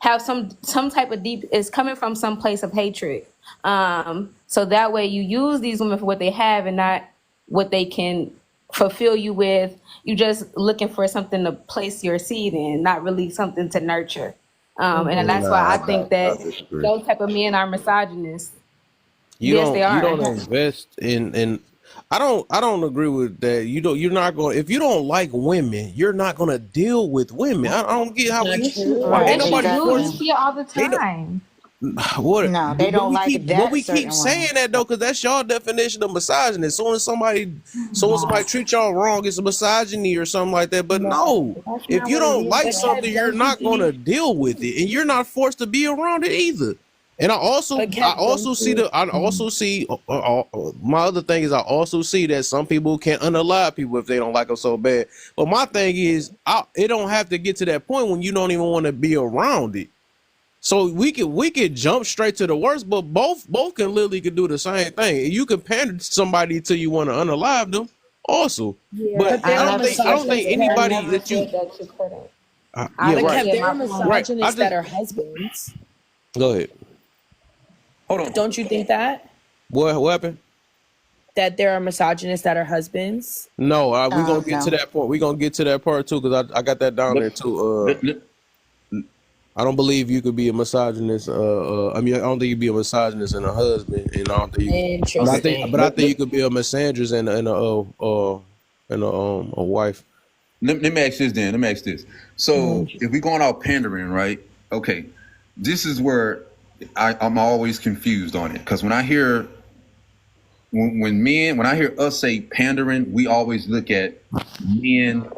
have some type of deep is coming from some place of hatred. So that way you use these women for what they have and not what they can fulfill you with. You just looking for something to place your seed in, not really something to nurture. And that's why I Nah, think I that disagree. those type of men are misogynists. You Yes, they don't you are. don't invest in I don't agree with that. You're not going if you don't like women, you're not gonna deal with women. I don't get how we not true. why ain't right, Yes, you nobody do. force You exactly. see it all the ain't no, time. what No, they don't like but that we keep certain saying one. that though, because that's y'all definition of misogyny. As soon as somebody treats y'all wrong, it's a misogyny or something like that. But no, That's if not you what it don't is, like though. something, Kev, you're don't you not gonna think? deal with it, and you're not forced to be around it either. And I also, But I Kev, don't also see you? the, I also see. My other thing is, I also see that some people can't unalive people if they don't like them so bad. But my thing is, it don't have to get to that point when you don't even want to be around it. So we could jump straight to the worst, but both can literally could do the same thing. You can pander to somebody till you want to unalive them, also. But Yeah, But I there I are don't think I never don't said think misogynists that. that I are anybody never that you said that you couldn't. I yeah, but didn't right, Kev, say there my are point. right. I misogynists that just are husbands. go ahead. Hold on. Don't you think that? What happened? That there are misogynists that are husbands? No, we gonna get to No. that point. We gonna get to that part too, because I got that down Let, there too. let, let, I don't believe you could be a misogynist. I mean, I don't think you could be a misogynist and a husband, and I don't think. Interesting. But I think you could be a misandrist and a wife. Let me ask this then. Let me ask this. So if we're going out pandering, right? Okay, this is where I'm always confused on it, because when I hear when I hear us say pandering, we always look at men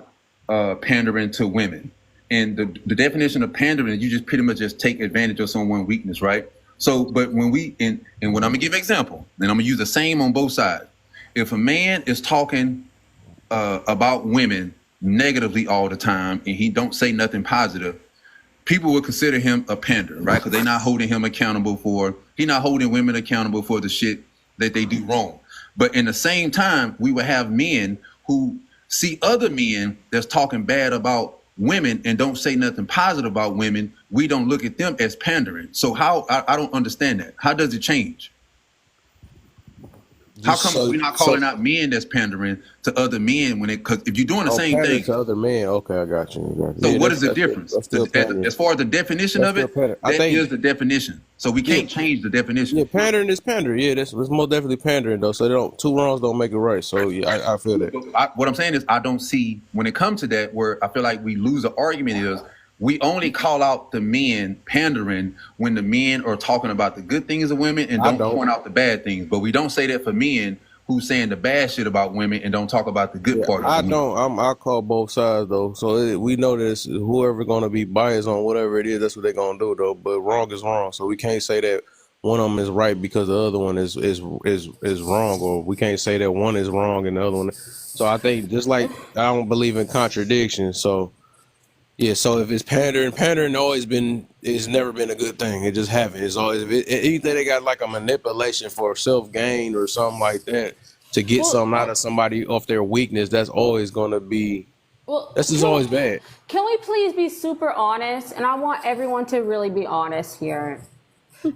pandering to women, and the definition of pandering, you just pretty much just take advantage of someone's weakness, right? So, but when we and when I'm gonna give an example, and I'm gonna use the same on both sides. If a man is talking about women negatively all the time and he don't say nothing positive, people would consider him a pander, right? Because they're not holding him accountable he's not holding women accountable for the shit that they do wrong. But in the same time, we would have men who see other men that's talking bad about women and don't say nothing positive about women. We don't look at them as pandering. So how, I don't understand that. How does it change? How come we're not calling out men that's pandering to other men because if you're doing the same thing to other men? Okay, I got you. So what is the difference? As far as the definition of it, that is the definition. So we can't change the definition. Yeah, pandering is pandering. Yeah, that's most definitely pandering though. So two wrongs don't make it right. So yeah, I feel that. What I'm saying is I don't see when it comes to that where I feel like we lose the argument is we only call out the men pandering when the men are talking about the good things of women and don't point out the bad things. But we don't say that for men who's saying the bad shit about women and don't talk about the good part of women. I call both sides though. So we know this. Whoever gonna be biased on whatever it is, that's what they're gonna do though. But wrong is wrong. So we can't say that one of them is right because the other one is wrong, or we can't say that one is wrong and the other one. So I think just like I don't believe in contradiction. So. Yeah, so if it's pandering it's never been a good thing. It just haven't. It's always anything they got like a manipulation for self gain or something like that to get something out of somebody off their weakness. That's always gonna be. This is always bad. Can we please be super honest? And I want everyone to really be honest here.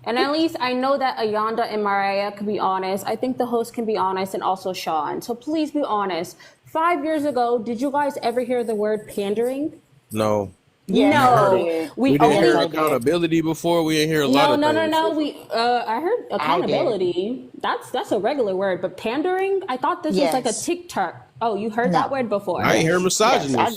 And at least I know that Ayanda and Mariah can be honest. I think the host can be honest, and also Sean. So please be honest. 5 years ago, did you guys ever hear the word pandering? No. Yeah, no. We didn't hear accountability before. We didn't hear a lot of things. No. I heard accountability. That's a regular word, but pandering, I thought this was like a TikTok. Oh, you heard that word before? I ain't heard misogynist. Yes,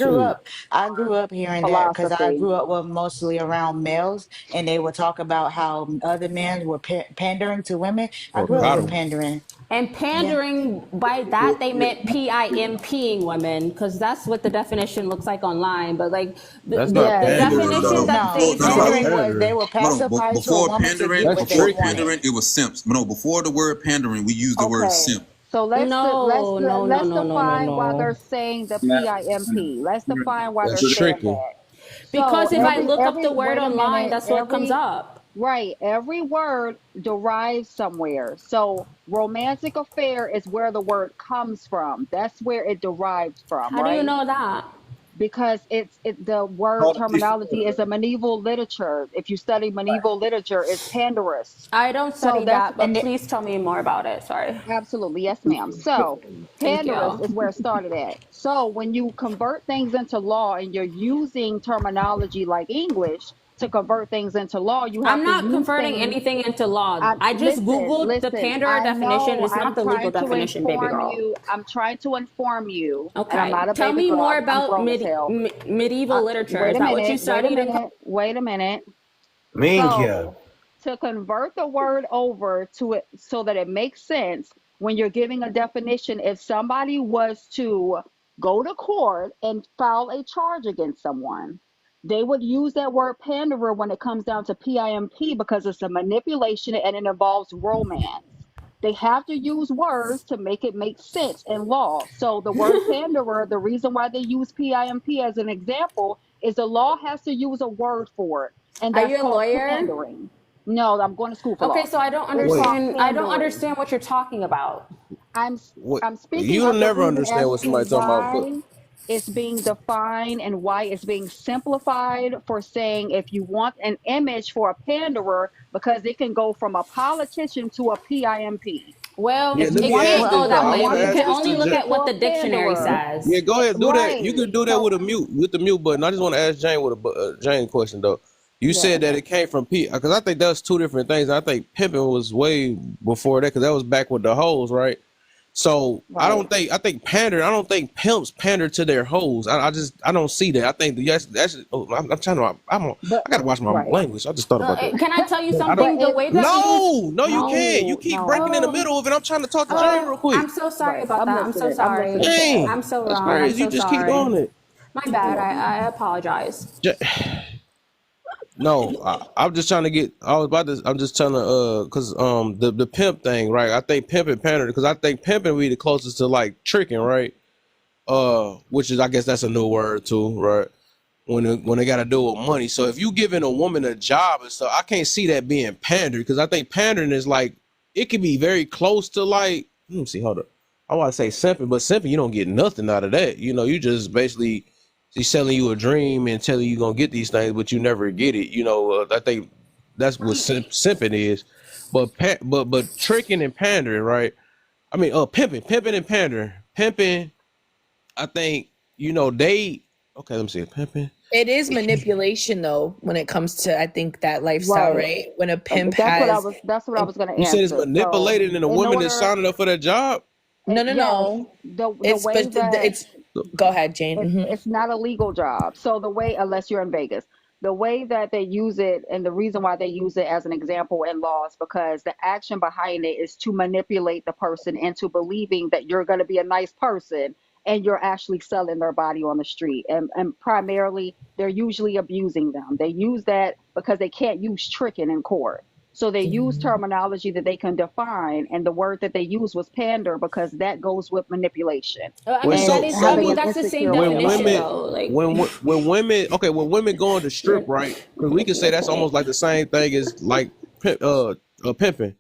I grew up hearing that because I grew up with mostly around males, and they would talk about how other men were pandering to women. I grew up with pandering. And pandering, by that they meant PIMPing women, because that's what the definition looks like online. But like the definition that they were pacifying to a woman to get what they wanted. Pandering, it was simps. No, before the word pandering, we used the word simp. So let's define why they're saying the PIMP. Let's define why they're saying that. Because if I look up the word online, that's what comes up. Right. Every word derives somewhere. So romantic affair is where the word comes from. That's where it derives from. How do you know that? Because the word terminology is a medieval literature. If you study medieval literature, it's panderous. I don't study that, but please tell me more about it. Sorry. Absolutely. Yes, ma'am. So panderous is where it started at. So when you convert things into law and you're using terminology like English to convert things into law, you have I'm not converting anything into law. I just Googled the panderer definition. It's not the legal definition, baby girl. I'm trying to inform you. Okay. I'm not a Tell me baby girl. more I'm about medieval literature. Is that what you studied? Wait a minute. To convert the word over to it so that it makes sense when you're giving a definition, if somebody was to go to court and file a charge against someone, they would use that word panderer when it comes down to PIMP because it's a manipulation and it involves romance. They have to use words to make it make sense in law. So the word panderer, the reason why they use PIMP as an example is the law has to use a word for it. And that's Are you a lawyer? Pandering. No, I'm going to school for law. Okay, so I don't understand what you're talking about. I'm speaking. You'll never understand what somebody's talking about. It's being defined and why it's being simplified for saying if you want an image for a panderer, because it can go from a politician to a PIMP. Well, it can't go that way. You can only look at what the dictionary says. Yeah, go ahead, do that. You can do that with the mute button. I just want to ask Jane with a Jane question though. You Yeah. said that it came from P, because I think that's two different things. I think pimping was way before that, because that was back with the hoes, right? So Right. I think pander. I don't think pimps pander to their hoes. I don't see that. I think yes, that's. Oh, I'm trying to. But I gotta watch my right. language. I just thought about that. Can I tell you I don't. But something? The it way that we use No, you can't. You no, keep no. breaking in the oh middle of it. I'm trying to talk to Jane oh real quick. I'm so sorry Right. about I'm that. I'm so listening. I'm sorry. listening, Kev. Dang, I'm so that's wrong. I'm crazy. You so just keep sorry. doing it. My bad. I apologize. No, I'm just trying to get. I was about to. I'm just trying to. Cause the pimp thing, right? I think pimp and pander, because I think pimping be the closest to like tricking, right? Which is, I guess that's a new word too, right? When they got to do with money. So if you giving a woman a job and stuff, I can't see that being pander, because I think pandering is like, it can be very close to like, let me see, hold up. I want to say simping, but simping, you don't get nothing out of that. You know, you just basically, he's selling you a dream and telling you gonna get these things, but you never get it. You know, I think that's what simping is. But but tricking and pandering, right? I mean, pimping and pandering. Pimping, I think, they, okay, let me see, pimping. It is manipulation though when it comes to, I think, that lifestyle, Right. right? When a pimp That's has what I was going to You said it's answer. So, manipulating, and the in woman is order, signing up for that job. yes, no. the It's way but that it's go ahead, Jane. it's not a legal job. So the way, unless you're in Vegas, the way that they use it, and the reason why they use it as an example in law is because the action behind it is to manipulate the person into believing that you're going to be a nice person, and you're actually selling their body on the street. And primarily, they're usually abusing them. They use that because they can't use tricking in court. So they use terminology that they can define, and the word that they use was pander because that goes with manipulation I Wait, mean, that so and is. so I having mean, an that's the same insecure when definition, woman. women though. Like, when women, okay, when women go on the strip, right? Because we can say that's almost like the same thing as like pimping.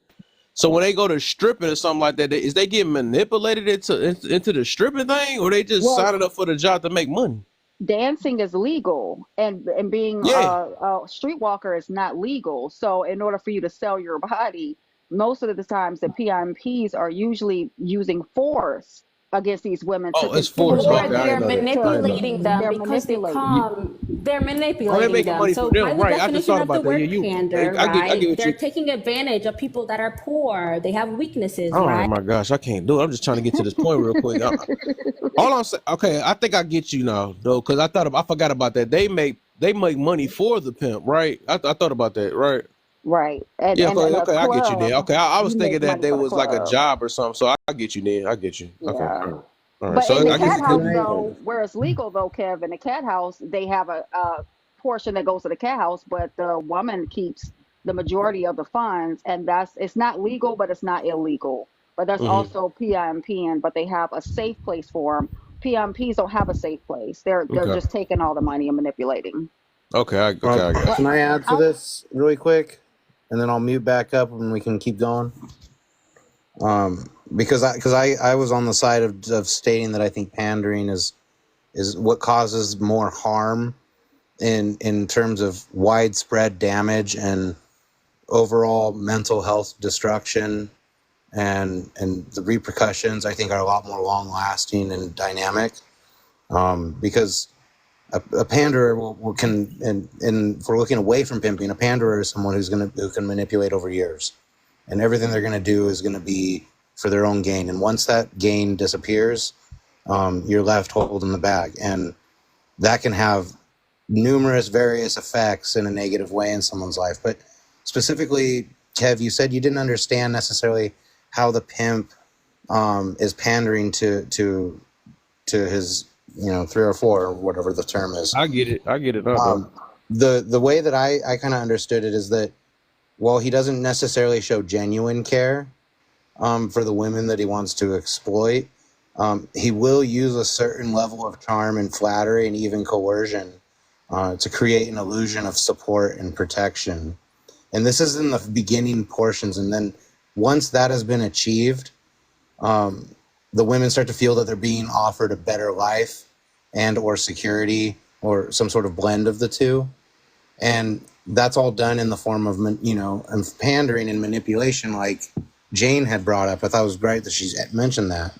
So when they go to stripping or something like that, is they getting manipulated into the stripping thing, or they just Well, signing up for the job to make money? dancing is legal, and being Yeah. a streetwalker is not legal. So in order for you to sell your body, most of the times the PIMPs are usually using force against these women to Oh, it's continue force. or Okay, I them didn't they're know that. I to didn't know manipulating them they're because they manipulating. come. They're Oh, they're manipulating making them. money for So by them, the right? I just definition thought of the about that. Yeah, word pander, I get right? what They're you. taking advantage of people that are poor. They have weaknesses, Oh right? my gosh, I can't do it. I'm just trying to get to this point real quick. All I'm saying, okay, I think I get you now, though, because I forgot about that. They make money for the pimp, right? I thought about that, right? Right. Yeah, And in okay, a okay, I get you then. club, Okay, I was you make thinking that money they for the was like a club. job or something, so I get you then. I get you. Okay, Yeah. all right. But So in the I guess cat it's house, different. though, where it's legal, though, Kev, in the cat house, they have a portion that goes to the cat house, but the woman keeps the majority of the funds, and it's not legal, but it's not illegal. But that's Mm-hmm. also PIMPing, but they have a safe place for them. PIMPs don't have a safe place. They're Okay. just taking all the money and manipulating. Okay. I got But Can I add to I this really quick, and then I'll mute back up and we can keep going. Because I was on the side of stating that I think pandering is what causes more harm in terms of widespread damage and overall mental health destruction, and the repercussions I think are a lot more long lasting and dynamic, because a panderer can, and if we're looking away from pimping, a panderer is someone who can manipulate over years, and everything they're going to do is going to be for their own gain. And once that gain disappears, you're left holding the bag, and that can have numerous various effects in a negative way in someone's life. But specifically, Kev, you said you didn't understand necessarily how the pimp is pandering to his, 3 or 4 or whatever the term is. I get it now, though. The way that I kind of understood it is that while he doesn't necessarily show genuine care for the women that he wants to exploit, he will use a certain level of charm and flattery and even coercion to create an illusion of support and protection. And this is in the beginning portions. And then once that has been achieved, the women start to feel that they're being offered a better life and or security or some sort of blend of the two. And that's all done in the form of, of pandering and manipulation, like Jane had brought up. I thought it was great that she mentioned that.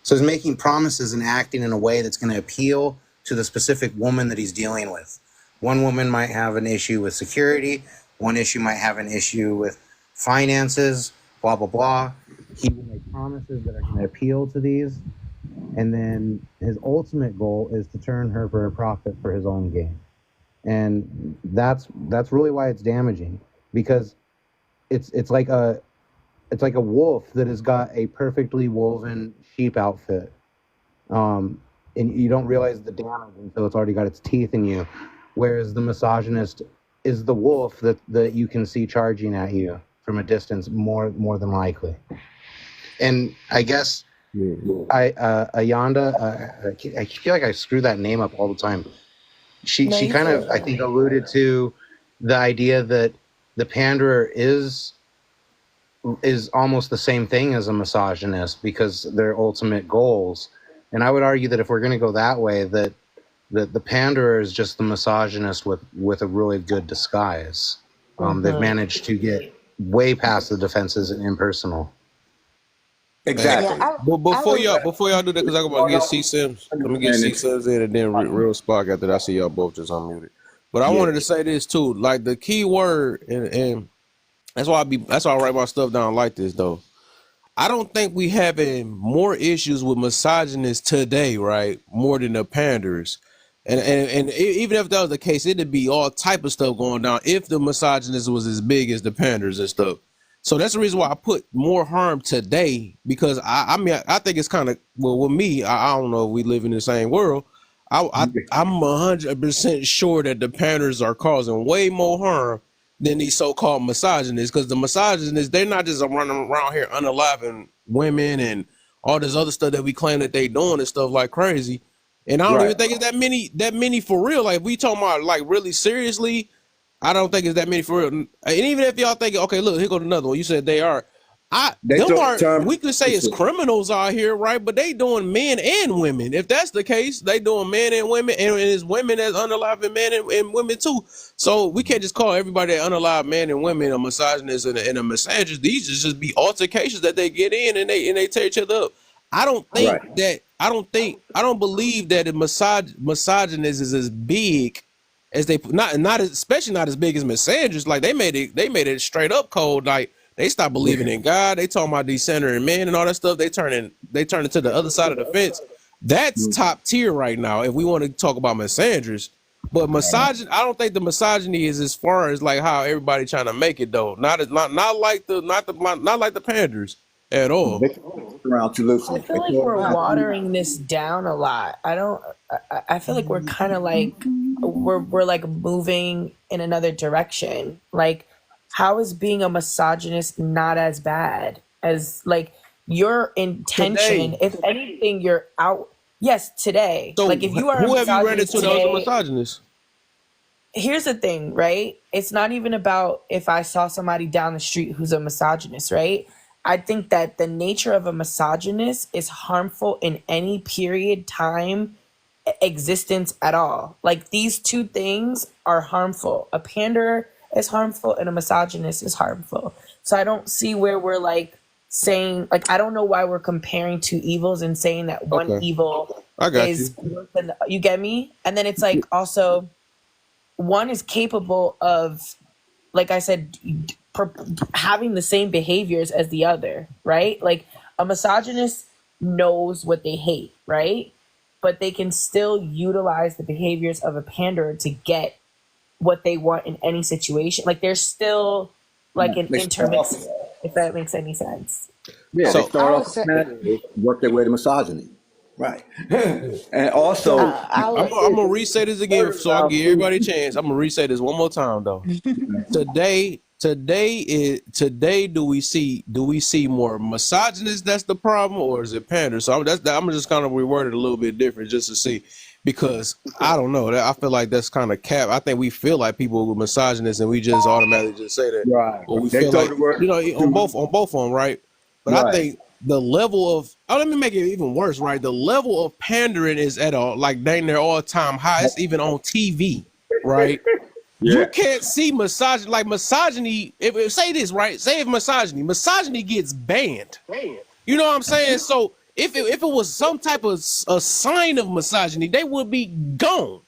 So he's making promises and acting in a way that's going to appeal to the specific woman that he's dealing with. One woman might have an issue with security. One issue might have an issue with finances, blah, blah, blah. He will make promises that are going to appeal to these. And then his ultimate goal is to turn her for a profit for his own gain. And that's really why it's damaging, because it's like a wolf that has got a perfectly woven sheep outfit. And you don't realize the damage until it's already got its teeth in you. Whereas the misogynist is the wolf that you can see charging at you from a distance more than likely. And I guess Ayanda, I feel like I screw that name up all the time. She kind of, I think, alluded to the idea that the panderer is almost the same thing as a misogynist, because their ultimate goals. And I would argue that if we're going to go that way, that the panderer is just the misogynist with a really good disguise. They've managed to get way past the defenses and impersonal. Exactly. Yeah, But before y'all do that, because I'm going to get C Sims. Let me get C Sims in, and then real Spark after that. I see y'all both just unmuted. But I wanted to say this too, like the key word, and that's why I write my stuff down like this though. I don't think we having more issues with misogynists today, right? More than the panderers. And even if that was the case, it'd be all type of stuff going down if the misogynist was as big as the panderers and stuff. So that's the reason why I put more harm today, because I mean I think it's kind of, well, with me, I don't know if we live in the same world. I'm 100% sure that the panderers are causing way more harm than these so-called misogynists, because the misogynists, they're not just running around here unaliving women and all this other stuff that we claim that they doing and stuff like crazy. And I don't even think it's that many for real. Like, if we talking about like really seriously, I don't think it's that many for real. And even if y'all think, okay, look, here goes another one. You said they are. We could say it's criminals out here, right? But they doing men and women. If that's the case, they doing men and women, and it's women that's unaliving men and women too. So we can't just call everybody that unalive man and women a misogynist and a misandrist. These just be altercations that they get in and they tear each other up. I don't believe that a misogynist is as big as they especially not as big as misandrist. Like they made it straight up cold. Like they stopped believing in God. They talking about decentering men and all that stuff. They turn into the other side of the fence. That's top tier right now if we want to talk about misandrist. But misogyny, I don't think the misogyny is as far as like how everybody trying to make it though. Not like the panders at all. Around too loosely. I feel like we're watering this down a lot. I feel like we're kind of like we're like moving in another direction. Like, how is being a misogynist not as bad as like your intention? Today. If anything, you're out. Yes, today. So like if you are who have you read into that was a misogynist? Here's the thing, right? It's not even about if I saw somebody down the street who's a misogynist, right? I think that the nature of a misogynist is harmful in any period, time, existence at all. Like these two things are harmful. A panderer is harmful and a misogynist is harmful. So I don't see where we're like saying, like, I don't know why we're comparing two evils and saying that one evil is worse than you get me? And then it's like also one is capable of, like I said, having the same behaviors as the other, right? Like a misogynist knows what they hate, right? But they can still utilize the behaviors of a panderer to get what they want in any situation. Like there's still like an intermix, if that makes any sense. Yeah, so, they start off work their way to misogyny. Right. And also, I'm going to re-say this again so I give everybody a chance. I'm going to re-say this one more time, though. Today, do we see more misogynists? That's the problem, or is it panders? So I'm just kind of reword it a little bit different just to see, because I don't know. I feel like that's kind of cap. I think we feel like people with misogynists, and we just automatically just say that. Right. Or we feel like, on both of them, right? But I think the level of let me make it even worse, right? The level of pandering is at like dang near all time high. It's even on TV, right? You can't see misogyny. Like misogyny, if say this, right? Say if misogyny gets banned. You know what I'm saying? So if it was some type of a sign of misogyny, they would be gone.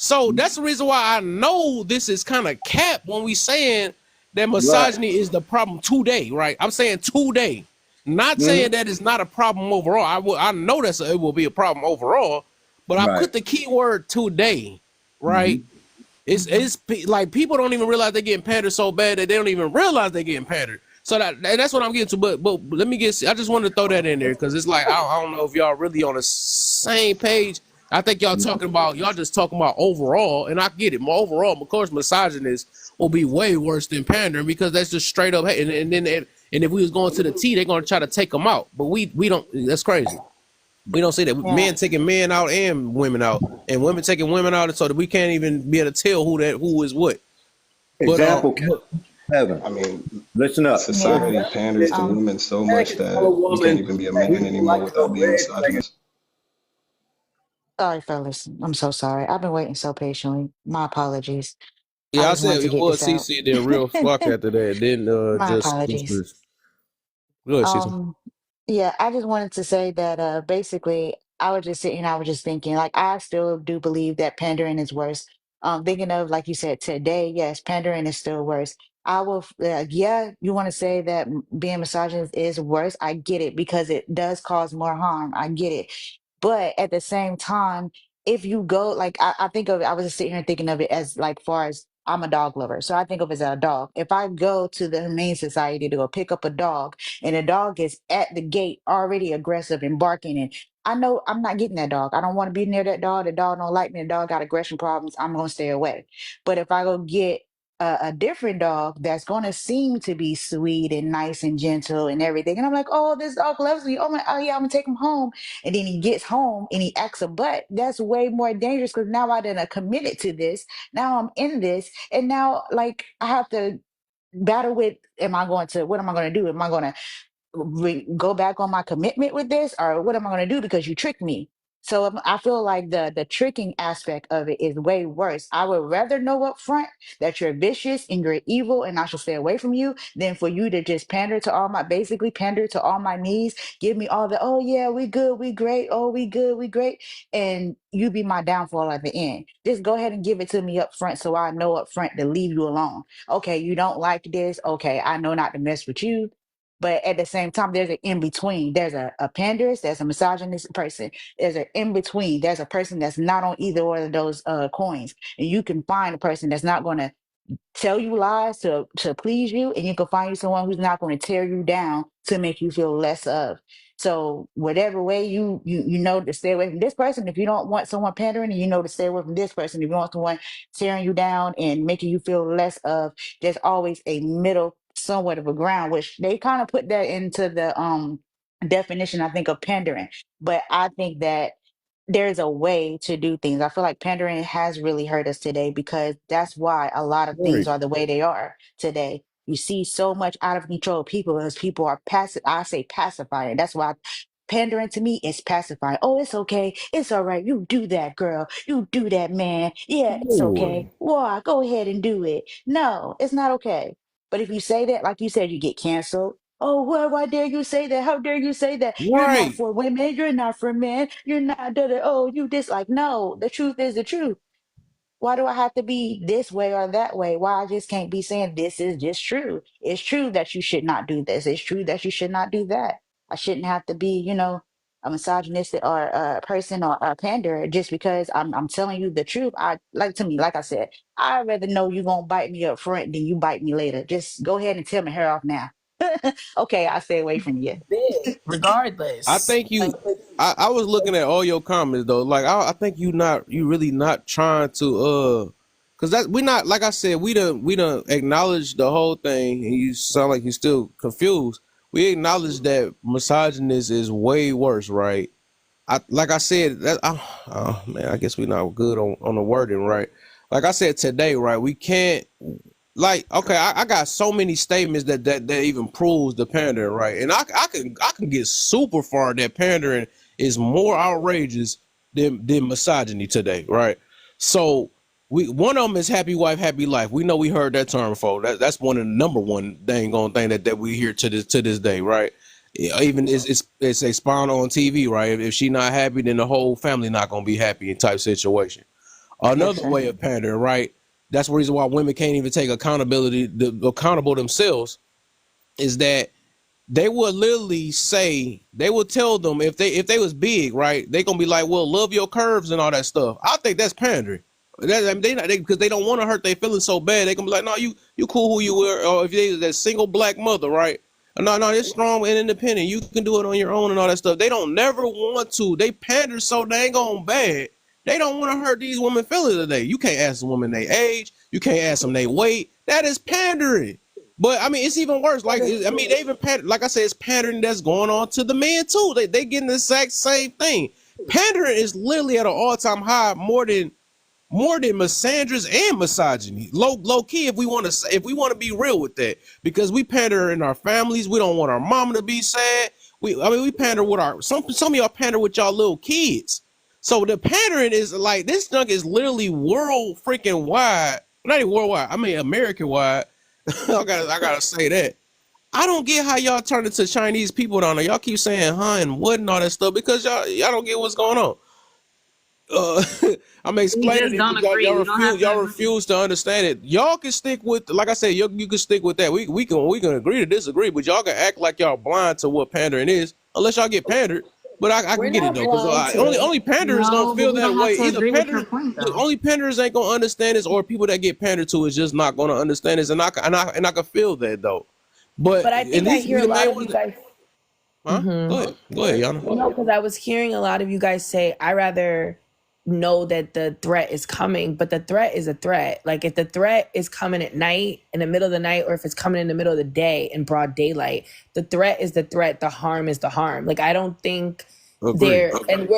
So that's the reason why I know this is kind of capped when we saying that Right. misogyny is the problem today, right? I'm saying today, not saying that it's not a problem overall. I know it will be a problem overall, but I Right. put the key word today, right? Mm-hmm. It's like people don't even realize they're getting pandered so bad that they don't even realize they're getting pandered. So that's what I'm getting to. But let me get. I just wanted to throw that in there because it's like I don't know if y'all really on the same page. I think y'all just talking about overall, and I get it. More overall, of course, misogynists will be way worse than pandering because that's just straight up hate. And if we was going to the T, they're gonna try to take them out. But we don't. That's crazy. We don't see that. Yeah. Men taking men out and women out, and women taking women out, so that we can't even be able to tell who is what. But Example, Kevin. I mean, Listen up. Yeah. society panders to Um. women so Man much can tell a that you can't woman even be a that man he anymore likes her without being red flag. misogynist. Sorry, fellas. I'm so sorry. I've been waiting so patiently. My apologies. I yeah, I just wanted said to it get was this out. CC. Then real fuck after that. Then My just apologies. this. Go ahead, CC. Yeah, I just wanted to say that basically I was just sitting, I was just thinking, like I still do believe that pandering is worse. Thinking of like you said today, yes, pandering is still worse. I will, yeah, you want to say that being misogynist is worse. I get it because it does cause more harm. I get it. But at the same time, if you go like I think of it, I was just sitting here thinking of it as like far as I'm a dog lover. So I think of it as a dog. If I go to the Humane Society to go pick up a dog and a dog is at the gate already aggressive and barking, and I know I'm not getting that dog. I don't want to be near that dog. The dog don't like me. The dog got aggression problems. I'm gonna stay away. But if I go get a different dog that's gonna seem to be sweet and nice and gentle and everything, and I'm like, oh, this dog loves me. Oh my, oh yeah, I'm gonna take him home. And then he gets home and he acts a butt. That's way more dangerous because now I done committed to this. Now I'm in this, and now like I have to battle with. Am I going to? What am I going to do? Am I going to go back on my commitment with this, or what am I going to do because you tricked me? So I feel like the tricking aspect of it is way worse. I would rather know up front that you're vicious and you're evil and I should stay away from you than for you to just basically pander to all my needs, give me all the, oh yeah, we good, we great, oh we good, we great, and you be my downfall at the end. Just go ahead and give it to me up front so I know up front to leave you alone. Okay, you don't like this. Okay, I know not to mess with you, but at the same time, there's an in between. There's a panderist, there's a misogynist person. There's an in between. There's a person that's not on either one of those coins. And you can find a person that's not going to tell you lies to please you, and you can find you someone who's not going to tear you down to make you feel less of. So whatever way you know to stay away from this person, if you don't want someone pandering, and you know to stay away from this person, if you want someone tearing you down and making you feel less of, there's always a middle somewhat of a ground, which they kind of put that into the definition, I think, of pandering. But I think that there's a way to do things. I feel like pandering has really hurt us today because that's why a lot of things Right. are the way they are today. You see so much out of control people because people are passive. I say pacifying. That's why pandering to me is pacifying. Oh, it's okay. It's all right. You do that, girl. You do that, man. Yeah, it's okay. Boy. Why? Go ahead and do it. No, it's not okay. But if you say that, like you said, you get canceled. Oh, why dare you say that? How dare you say that? You're not Right. for women. You're not for men. You're not, oh, you this. Like, no, the truth is the truth. Why do I have to be this way or that way? Why I just can't be saying this is just true? It's true that you should not do this. It's true that you should not do that. I shouldn't have to be, a misogynistic or a person or a panderer just because I'm telling you the truth. I like to me, like I said, I'd rather know you gonna bite me up front than you bite me later. Just go ahead and tear my hair off now. Okay, I'll stay away from you. Big, I regardless. think Like, you. I was looking at all your comments though. Like I think you really not trying to cause that we not, like I said, we done acknowledge the whole thing, and you sound like you still confused. We acknowledge that misogynist is way worse, right? Like I said, oh man, I guess we not good on the wording, right? Like I said today, right? We can't, like, okay, I got so many statements that even proves the pandering, right? And I can get super far that pandering is more outrageous than misogyny today, right? So one of them is happy wife, happy life. We know we heard that term before. That's one of the number one dang on thing that we hear to this day, right? Even it's expounded on TV, right? If she not happy, then the whole family not gonna be happy in type situation. Another Okay. way of pandering, right? That's the reason why women can't even take accountable themselves, is that they would literally say, they would tell them if they was big, right? They gonna be like, well, love your curves and all that stuff. I think that's pandering. I mean, because they don't want to hurt their feelings so bad. They gonna be like, no, you cool who you were, or if they that single black mother, right? No, it's strong and independent. You can do it on your own and all that stuff. They don't never want to. They pander so dang on bad. They don't want to hurt these women feelings today. You can't ask a woman their age. You can't ask them their weight. That is pandering. But I mean, it's even worse. Like, I mean, they even like I said, it's pandering that's going on to the men too. They getting the exact same thing. Pandering is literally at an all-time high, more than misandrous and misogyny. Low key, if we want to be real with that, because we pander in our families. We don't want our mama to be sad. We pander with some of y'all pander with y'all little kids. So the pandering is like, this junk is literally world freaking wide. Not even worldwide. I mean American wide. I gotta say that. I don't get how y'all turn into Chinese people down there. Y'all keep saying huh and what and all that stuff because y'all don't get what's going on. I'm We explaining just it, don't but agree. We don't have to y'all agree. refuse to understand it. Y'all can stick with, like I said, you can stick with that. We can agree to disagree, but y'all can act like y'all blind to what pandering is, unless y'all get pandered. But I We're can get it not though, because blind to it. only panderers gonna No, but feel we that don't have way. to Either agree with your panders, point look, though. only panderers ain't gonna understand this, or people that get pandered to is just not gonna understand this, and I can feel that though. But But I at think I least we hear a the lot main of you ones that, guys. huh? Go ahead, Yana. No, because I was hearing a lot of you guys say, I rather know that the threat is coming, but the threat is a threat. Like if the threat is coming at night, in the middle of the night, or if it's coming in the middle of the day in broad daylight, the threat is the threat. The harm is the harm. Like I don't think Agree. there,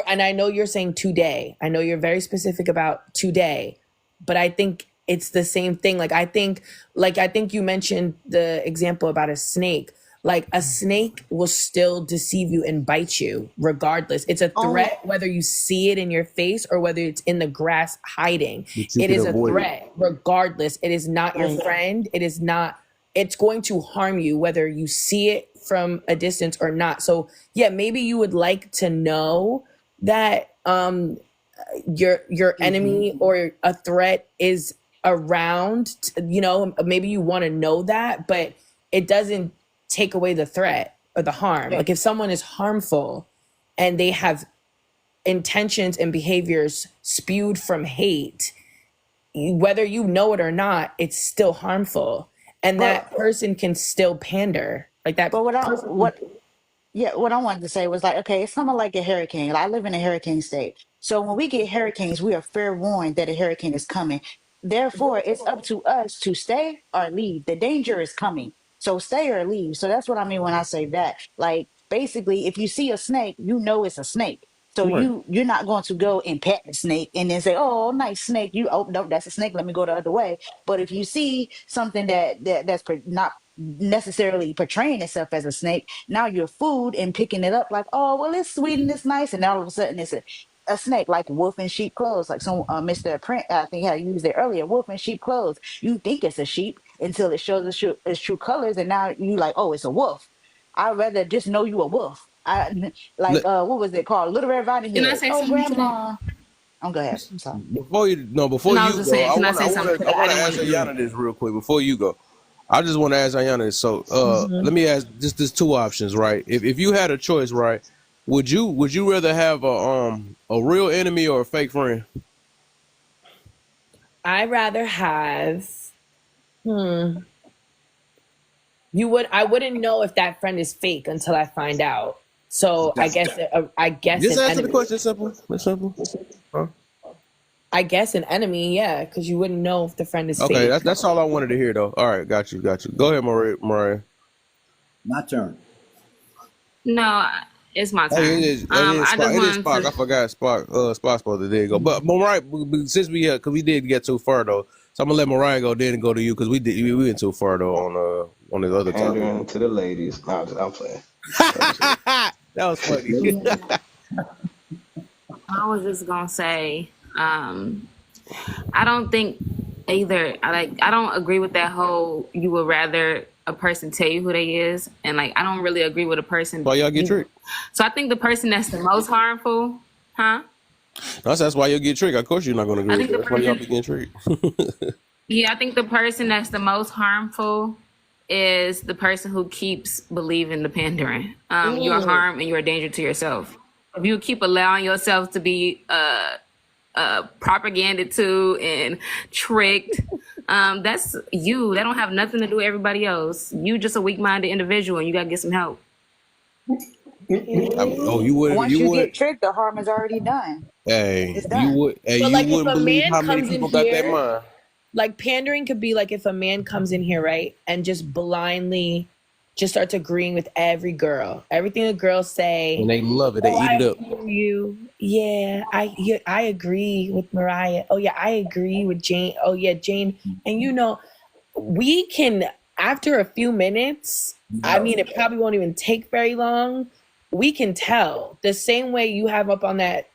and I know you're saying today. I know you're very specific about today, but I think it's the same thing. I think you mentioned the example about a snake. Like a snake will still deceive you and bite you regardless. It's a Only threat whether you see it in your face or whether it's in the grass hiding. But you It can is a avoid it. threat regardless. It is not your right. friend. It is not, it's going to harm you whether you see it from a distance or not. So yeah, maybe you would like to know that your hmm enemy or a threat is around, maybe you want to know that, but it doesn't take away the threat or the harm. Yeah. Like if someone is harmful and they have intentions and behaviors spewed from hate, whether you know it or not, it's still harmful, and But that person can still pander. Like that but what I person. what Yeah, what I wanted to say was like, okay, it's something like a hurricane. I live in a hurricane state. So when we get hurricanes, we are fair warned that a hurricane is coming. Therefore, it's up to us to stay or leave. The danger is coming. So stay or leave. So that's what I mean when I say that. Like basically, if you see a snake, you know it's a snake. So Right. you're not going to go and pet the snake and then say, "Oh, nice snake." You, oh no, that's a snake. Let me go the other way. But if you see something not necessarily portraying itself as a snake, now you're food and picking it up like, oh, well, it's sweet and it's nice. And all of a sudden it's a snake, like wolf in sheep clothes. Like some Mr. Print, I think I used it earlier, wolf in sheep clothes. You think it's a sheep until it shows its true colors. And now you like, oh, it's a wolf. I'd rather just know you a wolf. Let- what was it called? Little Red Riding Can I Hood. say Oh, something to that? grandma. Oh, go ahead. I'm sorry. Before No, I was you just go, saying, can I say something to I that? I want to didn't want ask to interrupt. Ayana this real quick before you go. I just want to ask Ayana this. So, let Mhm. me ask just there's two options, right? If you had a choice, right, would you rather have a real enemy or a fake friend? I rather have. Hmm. I wouldn't know if that friend is fake until I find out. So I guess Just an answer the enemy. question. Simple. It's simple. Huh? I guess an enemy, yeah, because you wouldn't know if the friend is Okay, fake. that's all I wanted to hear, though. All right, got you. Go ahead, Mariah. My turn. No, it's my Oh, yeah, turn. I just It is wanted Spock. to. I forgot Spock's supposed to there you go. But Mariah, since because we did get too far though, so I'm gonna let Mariah go then and go to you because we went too far though on this other topic. Pandering to the ladies. No, I'm playing. I'm just kidding. That was funny. I was just gonna say, I don't think either. I don't agree with that whole. You would rather a person tell you who they is, and like I don't really agree with a person. Why y'all get tricked? So I think the person that's the most harmful, huh? That's why you'll get tricked. Of course, you're not going to agree I with think that. the That's why y'all person, be getting tricked. yeah, I think the person that's the most harmful is the person who keeps believing the pandering. You're harm and you're a danger to yourself. If you keep allowing yourself to be propaganded to and tricked, that's you. That don't have nothing to do with everybody else. You just a weak-minded individual, and you gotta get some help. You would, Once you you would. get tricked, the harm is already done. Hey, It's done. But you like if wouldn't a believe man how many comes in people got that here, mind. like pandering could be like if a man comes in here, right, and just blindly just starts agreeing with every girl, everything the girls say. And they love it. They Oh, eat I it up. hear you. Yeah, I agree with Mariah. Oh yeah, I agree with Jane. Oh yeah, Jane. And we can, after a few minutes, I mean, it probably won't even take very long. We can tell the same way you have up on that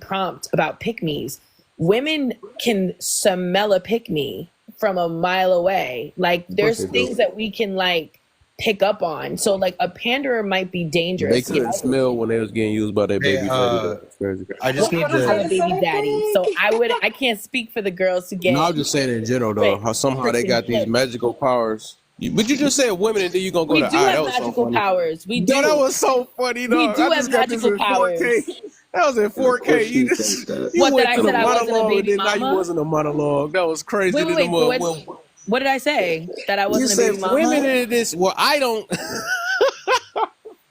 prompt about pick-me's. Women can smell a pick-me from a mile away. Like Of course there's they do. things that we can like pick up on. So like a panderer might be They dangerous. couldn't smell when they was getting used by their Hey, baby fatty. Though. It's crazy. I Well, just I need don't have to. a baby daddy, so I can't speak for the girls to No, get I'm just saying in general though, tricked, how somehow they tricks and got these clips. magical powers. But you just said women, and then you gonna go We to. do All right, have that was so magical funny. powers. We No, that do. was so funny, We dog. do I have just got this magical in 4K. powers. That was in And of 4K. course You she thinks just that. you What, that went I to the said I wasn't a monologue, and baby then now you mama? wasn't a monologue. That was crazy. Than the Wait. mother. What did I say? That I You wasn't a said baby women mama? in this. Well, I don't.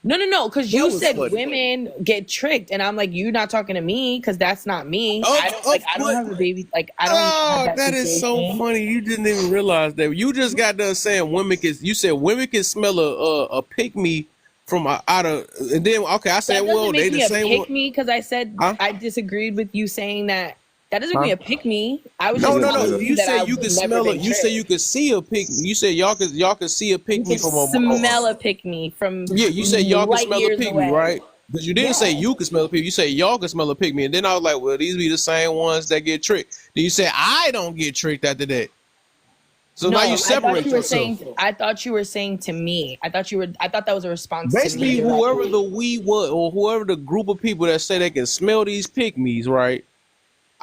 No, because That you was said funny. women get tricked, and I'm like, you're not talking to me, because that's not me. I don't But have a baby. Like I don't have oh, that that is so situation. funny. You didn't even realize that. You just got done saying women can. You said women can smell a pick me from out of. And then okay, I said, That doesn't well, they make the me a same one. pick me because I said Huh? I disagreed with you saying that. That doesn't make Huh? me a pick me. I was She just No. didn't say telling that. you You that said I you would could never smell it. been You said you tricked. could see a pick. You said y'all could see a You pick me can from smell a pick me from yeah. You said y'all could light smell a years pick me, away. right? Because you didn't say Yeah. you could smell a pick. You said y'all could smell a pick me, and then I was like, well, these be the same ones that get tricked. Then you said I don't get tricked after that. So now you No, separate yourself. I thought you were saying to me. I thought that was a response to me Basically, whoever directly. the we was, or whoever the group of people that say they can smell these pygmies, right?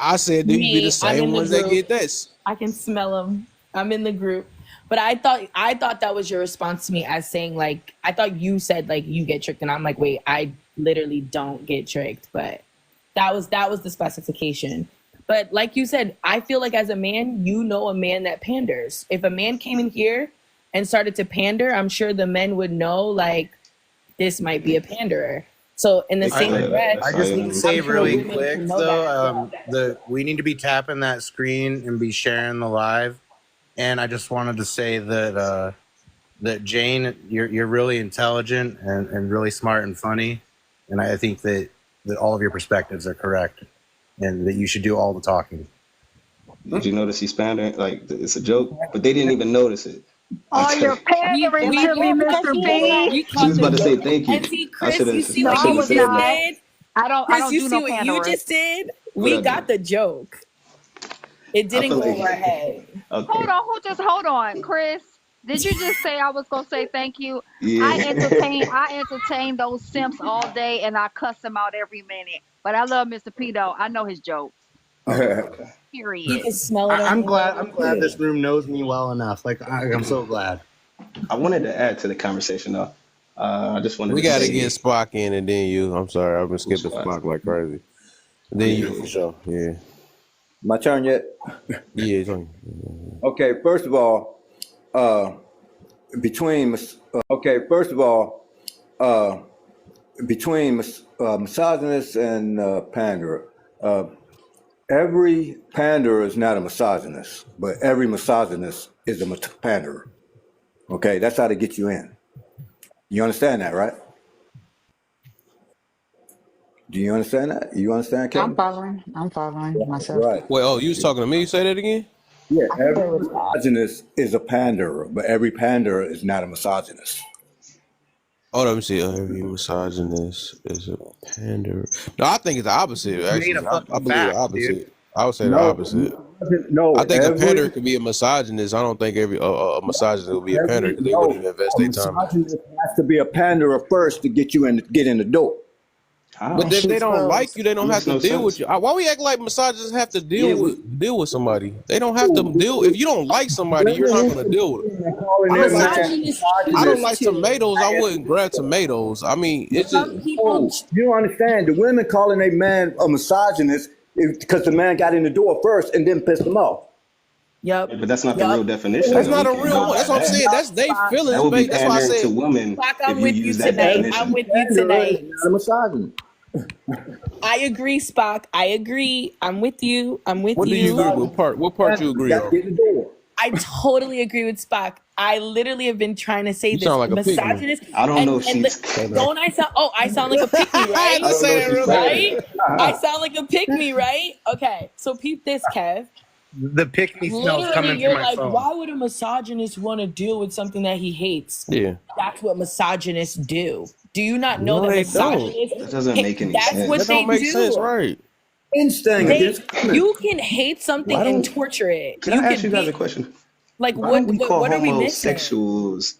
I said these be the Me, I'm same in the ones that group. get this. I can smell them. I'm in the group. But I thought that was your response to me as saying like I thought you said like you get tricked and I'm like wait, I literally don't get tricked, but that was the specification. But like you said, I feel like as a man, a man that panders. If a man came in here and started to pander, I'm sure the men would know like this might be a panderer. So in the same breath, I just need to say I'm sure really women quick can know that as though, well. we need to be tapping that screen and be sharing the live. And I just wanted to say that that Jane, you're really intelligent and really smart and funny, and I think that all of your perspectives are correct, and that you should do all the talking. Did you notice he's pandering? Like it's a joke, but they didn't even notice it. Oh, you're pandering to me, Mr. P. We She caught was the about to say joke. thank And you. see, I should Chris, you have. see No, I what I should you have was said just that. not. did? I Chris, don't you do see no what you pandering. just did? What We I do? got the joke. It I didn't feel go over our like head. Hold okay. on, hold on, Chris. Did you just say I was gonna say thank you? Yeah. I entertain those simps all day and I cuss them out every minute. But I love Mr. P though. I know his jokes. Okay. Okay. You Period. can smell it on I'm the glad. air. I'm glad Yeah. this room knows me well enough. Like I'm so glad. I wanted to add to the conversation though. I just wanted We to got to get say, Spock in, and then you. I'm sorry, I've been who's skipping spot? Spock like crazy. And then you Yeah. for sure. Yeah. My turn yet? Yeah. It's on. Okay, first of all, uh, between first of all, uh, between misogynist and panderer, every panderer is not a misogynist, but every misogynist is a panderer. Okay, that's how to get you in. You understand that, right? Do you understand that? You understand, I'm Kevin? following. I'm following myself. Right. Wait. Oh, you was talking to me? Say that again. Yeah, I can every go with that. misogynist is a panderer, but every panderer is not a misogynist. Oh, let me see. Every misogynist is a pander. No, I think it's the opposite. You made a Actually, I fucking believe the fact, dude. opposite. I would say the No, opposite. no, I think a pander could be a misogynist. I don't think every a misogynist would be a pander because they wouldn't no, invest a their time. misogynist has to be a panderer first to get you in, get in the door. But and if she they don't like exposed. you, they That don't have makes to no deal with sense. you. Why we act like misogynists have to Yeah, deal with somebody? They don't have to deal. If you don't like somebody, you're not going to deal with them. Calling I their don't like man Misogynists I don't choose like misogynist. to. tomatoes. I wouldn't grab tomatoes. I mean, it's just Some people. Oh, you don't understand. The women calling a man a misogynist because the man got in the door first and then pissed them off. Yep. but that's not the real Yep. definition, that's though. not We a can't go real one. by That's what I'm that. saying. Yup, That's they Spock. That feelings would be based. That's why I pandering to said women Spock, if I'm you with you use that tonight. And I'm definition. with you Panderer is tonight. not a misogynist. I agree, Spock. I agree. I'm with you. I'm with what do you agree you. with? What part you agree Got to on? get in the door. I totally agree with Spock. I literally have been trying to say You this sound like a pygmy. misogynist, I don't know and if she's. don't I sound? Oh, I sound like a pick me, I had right? to I don't say know that what you're real quick. Right? saying. I sound like a pick me, right? Okay, so peep this, Kev. The pick me smells Literally, coming through you're my like, phone. why would a misogynist want to deal with something that he hates? Yeah. That's what misogynists do. Do you not know No, that they don't. misogynists? That doesn't make any That's That what sense. they don't make sense, do. right? Instinct Like, They, against women. you can hate something why and don't? torture it. Can You I ask you can guys a be question? like, Why don't we call what are we missing? homosexuals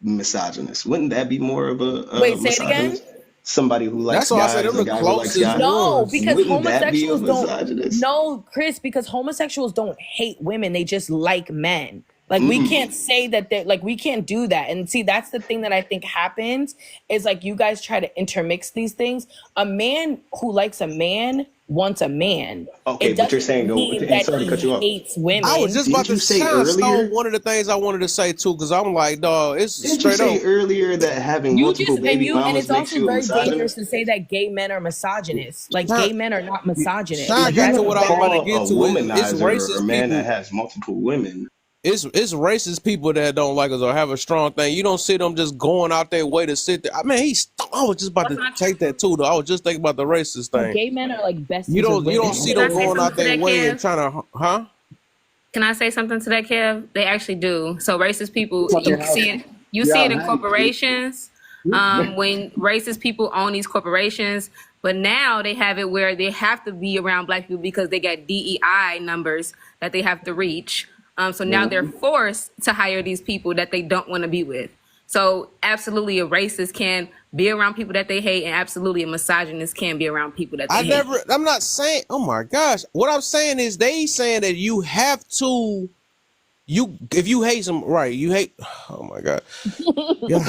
misogynists? Wouldn't that be more of a Wait, say it again. misogynist? Somebody who That's likes why I said guys, them a the guy who likes closest guys. No, ones. because Wouldn't that be a homosexuals don't. misogynist? No, Chris, because homosexuals don't hate women. They just like men. Like we can't Mm. say that they're like we can't do that. And see, that's the thing that I think happens is like you guys try to intermix these things. A man who likes a man wants a man. Okay, It but you're doesn't saying though, mean and that sorry to cut he you off. hates I was women. just about Didn't to you say shine stole earlier? one of the things I wanted to say too, because I'm like, dog, it's Didn't you straight say up. earlier that having You multiple just baby and mamas it's makes also you a very dangerous misogynist? to say that gay men are misogynists. Like Shine, gay men are not misogynists. Shine, Like You get that's to never what I was about to call get a to. It's womanizer a racist man that people. has multiple women. It's racist people that don't like us or have a strong thing. You don't see them just going out their way to sit there. I mean, I was just about to take that too, though. I was just thinking about the racist but thing. gay men are like You besties of don't women. see Can I them say going something out to their that, way and Kev? trying to, huh? Can I say something to that, Kev? They actually do. So racist people, Fucking you house. see it. You You're see out it in hunting. corporations. When racist people own these corporations, but now they have it where they have to be around black people because they got DEI numbers that they have to reach. So now they're forced to hire these people that they don't want to be with. So absolutely, a racist can be around people that they hate, and absolutely, a misogynist can be around people that they hate. I'm not saying, oh my gosh. What I'm saying is they saying that you have to, if you hate some, right, you hate, oh my God. Y'all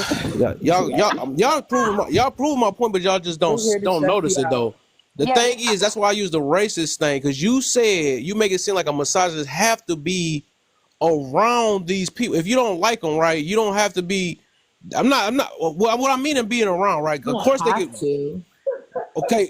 prove my point, but y'all just We're here to don't stress notice you it out. though. The Yeah, thing is, that's why I use the racist thing, because you said you make it seem like a misogynist have to be around these people. If you don't like them, right, you don't have to be. I'm not. What I mean in being around, right? You Of don't course they have could. to. Okay.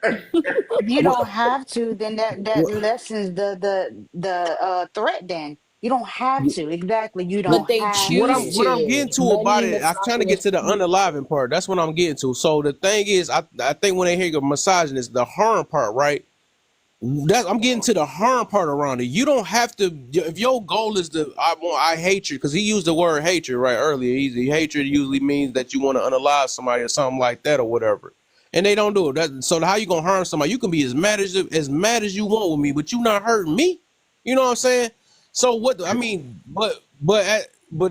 if you What, don't have to, then that what, lessens the threat. Then you don't have to. Exactly, you But don't they have choose to. what I'm to. getting to about Many it, I'm trying to get misogynists to the choose unaliving part. That's what I'm getting to. So the thing is, I think when they hear misogynist, the harm part, right? I'm getting to the harm part around it. You don't have to. If your goal is to, I hate you, because he used the word hatred right earlier. Hatred usually means that you want to unalive somebody or something like that or whatever, and they don't do it. So how you gonna harm somebody? You can be as mad as you want with me, but you not hurting me. You know what I'm saying? So what? I mean, but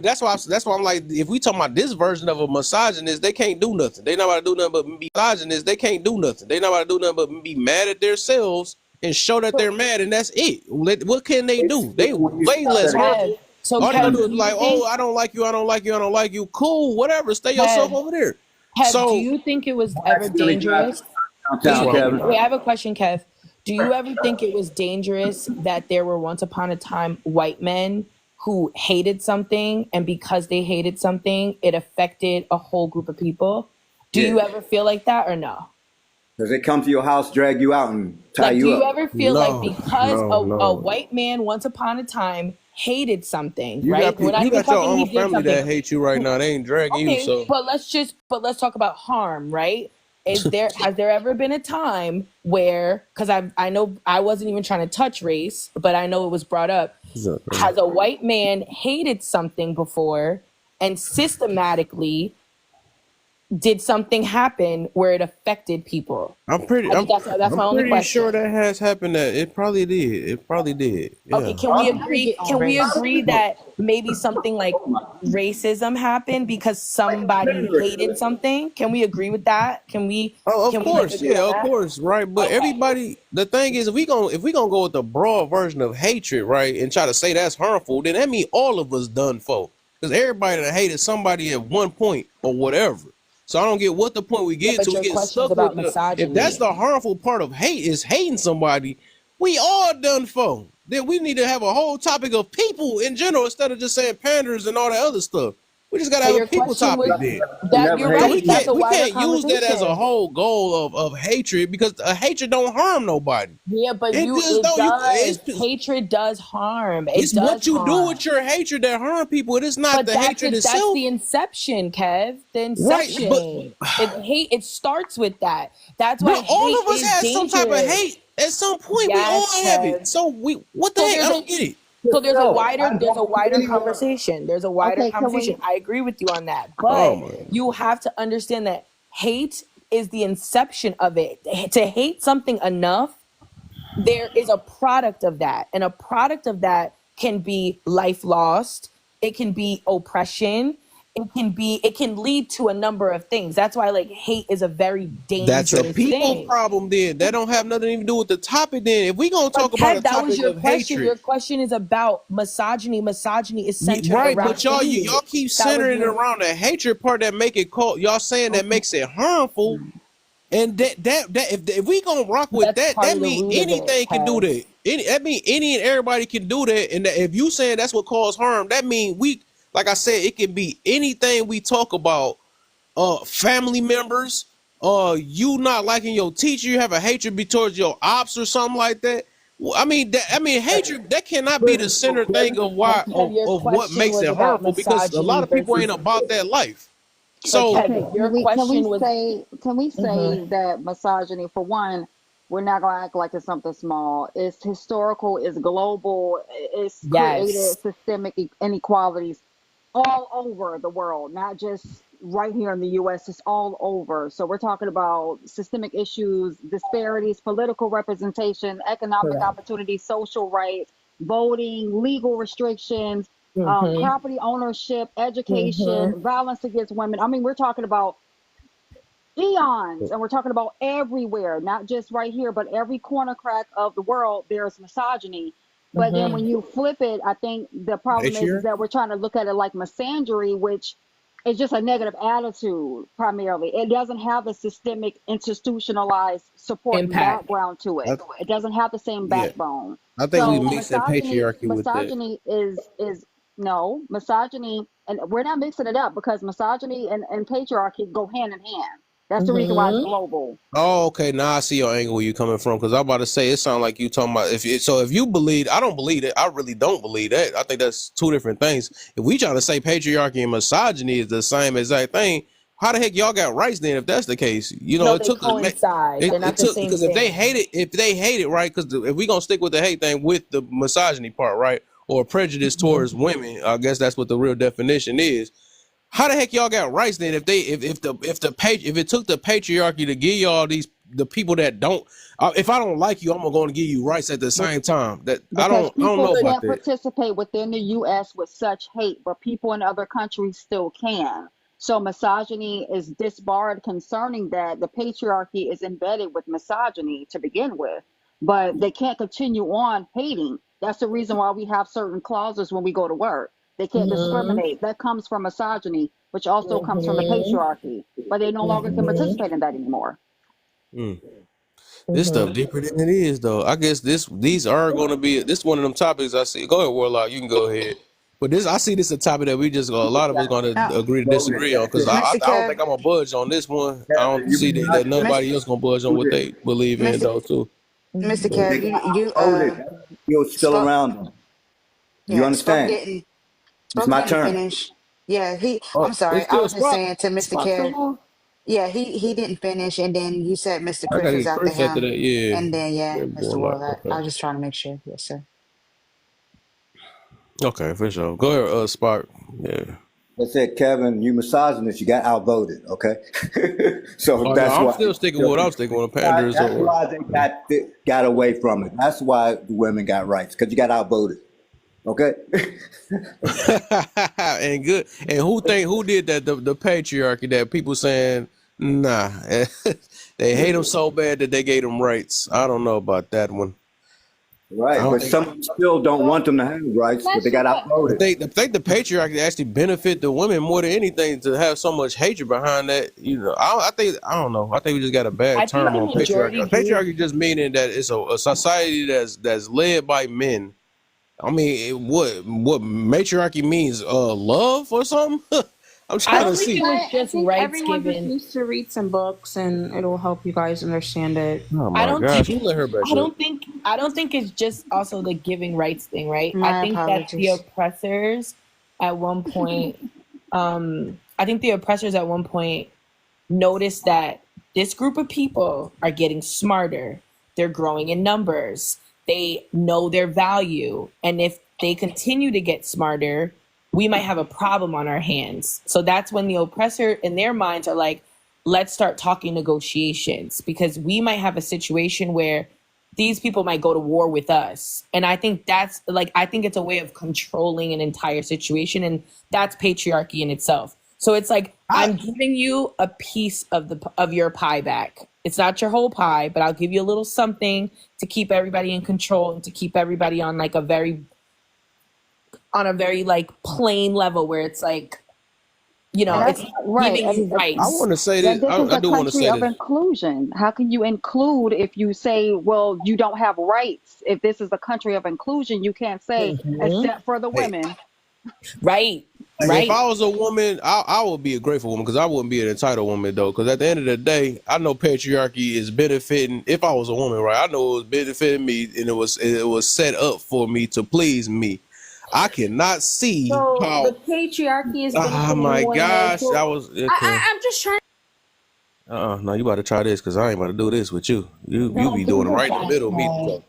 that's why I'm like, if we talking about this version of a misogynist, they can't do nothing. They not about to do nothing but be misogynist. They can't do nothing. They not about to do nothing but be mad at themselves and show that they're mad, and that's it. What can they do? They way less harmful. So All they gonna Kev, do do is be you like, think oh, I don't like you, I don't like you, I don't like you. Cool, whatever. Stay yourself Kev, over there. Do So you think it was ever Accidentally drive dangerous? what's downtown, wrong? Kevin. Wait, I have a question, Kev. Do you ever think it was dangerous that there were once upon a time white men who hated something, and because they hated something, it affected a whole group of people? Do Yeah. you ever feel like that or no? Because they come to your house, drag you out, and tie Like, do you you up. ever feel like No, because no, a no. white man once upon a time hated something, You right? got We're not you even got your talking he own did family something. that hate you right now. They ain't dragging you, Okay, so but let's talk about harm, right? Has there ever been a time where, because I know I wasn't even trying to touch race, but I know it was brought up. Has a white man hated something before and systematically did something happen where it affected people? I'm pretty. I think that's my only sure question. that has happened. That it probably did. It probably did. Okay, Yeah. can we How did it agree? get on Can we race? agree that maybe something like racism happened because somebody hated something? Can we agree with that? Can we? Oh, of Can we like course, agree yeah, on of that? course, right. But Okay. everybody, the thing is, if we gonna go with the broad version of hatred, right, and try to say that's harmful, then that mean all of us done for. Because everybody that hated somebody at one point or whatever. So I don't get what the point we Yeah, get to. but We your get question is stuck with about the if that's misogyny. the harmful part of hate is hating somebody, we all done for. Then we need to have a whole topic of people in general instead of just saying panders and all that other stuff. We just gotta But have a your people question was topic then. that you're Cause we right. That's can't a we wider can't use that as a conversation. whole goal of hatred because a hatred don't harm nobody. Yeah, but It just it don't you does. Hatred does harm. it's It what does you do harm. with your hatred that harm people. It is not But the hatred that's itself. the inception, Kev. The Right, but inception. It starts with that. That's why all hate of us is had some type of dangerous. hate at some point. We all Yes, have it. Kev. So we what the So heck? I there's a don't get it. so Yo, I there's a don't wider really want. conversation. There's a wider Okay, can conversation. we? I agree with you on that. Oh But my. you have to understand that hate is the inception of it. To hate something enough, there is a product of that, and a product of that can be life lost, it can be oppression, it can lead to a number of things. That's why like hate is a very That's a dangerous people thing. problem then. That don't have nothing to even do with the topic then. If we gonna talk But about a Kev, that was topic your of question. hatred. Your question is about misogyny. Misogyny is centered Right, around but y'all hate. y'all keep That was centering it your around the hatred part that make it called. Y'all saying that makes it harmful, and that if we gonna rock with that's that, part that of the mean root of it, anything can do Kev. that. That mean any and everybody can do that. And that if you saying that's what cause harm, that mean we like I said, it can be anything we talk about. Family members, you not liking your teacher, you have a hatred towards your ops or something like that. I mean, hatred that cannot be the center thing of why And Kev, your of what question makes was it about harmful because a lot misogyny of people versus ain't about that life. but So Okay, Kev, your question was can we Mhm. say that misogyny, for one, we're not gonna act like it's something small. It's historical, it's global, it's Yes. created systemic inequalities all over the world, not just right here in the US, it's all over. So we're talking about systemic issues, disparities, political representation, economic Correct. opportunities, social rights, voting, legal restrictions, Mm-hmm. property ownership, Mm-hmm. education, violence against women. I mean, we're talking about eons, and we're talking about everywhere, not just right here, but every corner crack of the world, there's misogyny. But then when Mm-hmm. you flip it, I think the problem is patriarchy. that we're trying to look at it like misandry, which is just a negative attitude primarily. It doesn't have a systemic, institutionalized support and Impact. background to it. I, It doesn't have the same yeah, backbone. I think we So mixing patriarchy with that. misogyny is no misogyny, and we're not mixing it up because misogyny and patriarchy go hand in hand. That's the reason why it's Mm-hmm. global. Oh, okay. Now I see your angle where you coming from because I'm about to say it sounds like you talking about if you believe I don't believe it. I really don't believe that. I think that's two different things. If we trying to say patriarchy and misogyny is the same exact thing, how the heck y'all got rights then? If that's the case, you know No, it they took coincide. They're not it the took same because thing. if they hate it right because if we gonna stick with the hate thing with the misogyny part right or prejudice Mm-hmm. towards women, I guess that's what the real definition is. How the heck y'all got rights then if it took the patriarchy to give y'all these the people that don't if I don't like you I'm going to give you rights at the same time that Because I don't people know about can't that. participate within the US with such hate, but people in other countries still can. So misogyny is disbarred concerning that. The patriarchy is embedded with misogyny to begin with, but they can't continue on hating. That's the reason why we have certain clauses when we go to work. They can't Mm-hmm. discriminate. That comes from misogyny, which also comes from the Mm-hmm. patriarchy, but they no longer can Mm-hmm. participate in that anymore. Mm. This stuff Mm-hmm. deeper than it is though. I guess these are going to be this one of them topics I see. Go ahead, Warlock. You can go ahead. But this I see this a topic that we just a lot of us going Now, to agree to disagree on because Mr. I don't think Kev, I'm gonna budge on this one. I don't see that Miss, nobody else gonna budge on what they believe in Mr. though too. Mr. But Kev, They got outvoted. You're still spoke around them. You yeah understand? It's Spoke my didn't turn. finish. Yeah, I'm oh, sorry. it's I still was just spot. saying to Mr. Spot still Kev. on? Yeah, he didn't finish, and then you said Mr. I Chris gotta was get after Chris after him, that. Yeah. and then yeah, Yeah, Mr. Warlock. Warlock. I Okay. was just trying to make sure. Yes, sir. Okay, for sure. Go ahead, Spot. Yeah. I said, Kevin, you misogynist, you got outvoted, okay? So Oh no, that's I'm why still sticking with what I'm sticking with. Panderers that's or why they got away from it. That's why the women got rights, because you got outvoted. Okay? and good. And who did that? The patriarchy that people saying nah. They hate them so bad that they gave them rights. I don't know about that one. I Right, don't but think. some still don't want them to have rights, but Let's they got just I outvoted. think the patriarchy actually benefit the women more than anything to have so much hatred behind that. You know, I don't know. I think we just got a bad I think term the on patriarchy. majority group. Patriarchy just meaning that it's a society that's led by men. I mean, what matriarchy means? Love or something? I'm I trying don't to think it see. was I just think rights everyone just given. needs to read some books and it'll help you guys understand it. Oh I my don't gosh, think who let her back I up? don't think I don't think it's just also the giving rights thing, right? I My think that the apologies. oppressors at one point I think the oppressors at one point noticed that this group of people are getting smarter. They're growing in numbers. They know their value. And if they continue to get smarter, we might have a problem on our hands. So that's when the oppressor in their minds are like, let's start talking negotiations because we might have a situation where these people might go to war with us. And I think that's like, I think it's a way of controlling an entire situation. And that's patriarchy in itself. So it's like, I'm giving you a piece of your pie back. It's not your whole pie, but I'll give you a little something to keep everybody in control and to keep everybody on like a very like plain level where it's like, you know, That's it's not right. giving you I rights. want to say And this. this is I a do want to country say of this. inclusion. How can you include if you say, well, you don't have rights? If this is a country of inclusion, you can't say, Mhm. except for the Hey, women. Right. if Right. I was a woman, I would be a grateful woman because I wouldn't be an entitled woman though. Because at the end of the day, I know patriarchy is benefiting. If I was a woman, right, I know it was benefiting me, and it was set up for me to please me. I cannot see So the how. patriarchy is Oh benefiting my women. gosh, that So was okay. I'm just trying. No, you about to try this because I ain't about to do this with you. You Don't be do doing it it right in the that middle of me. way.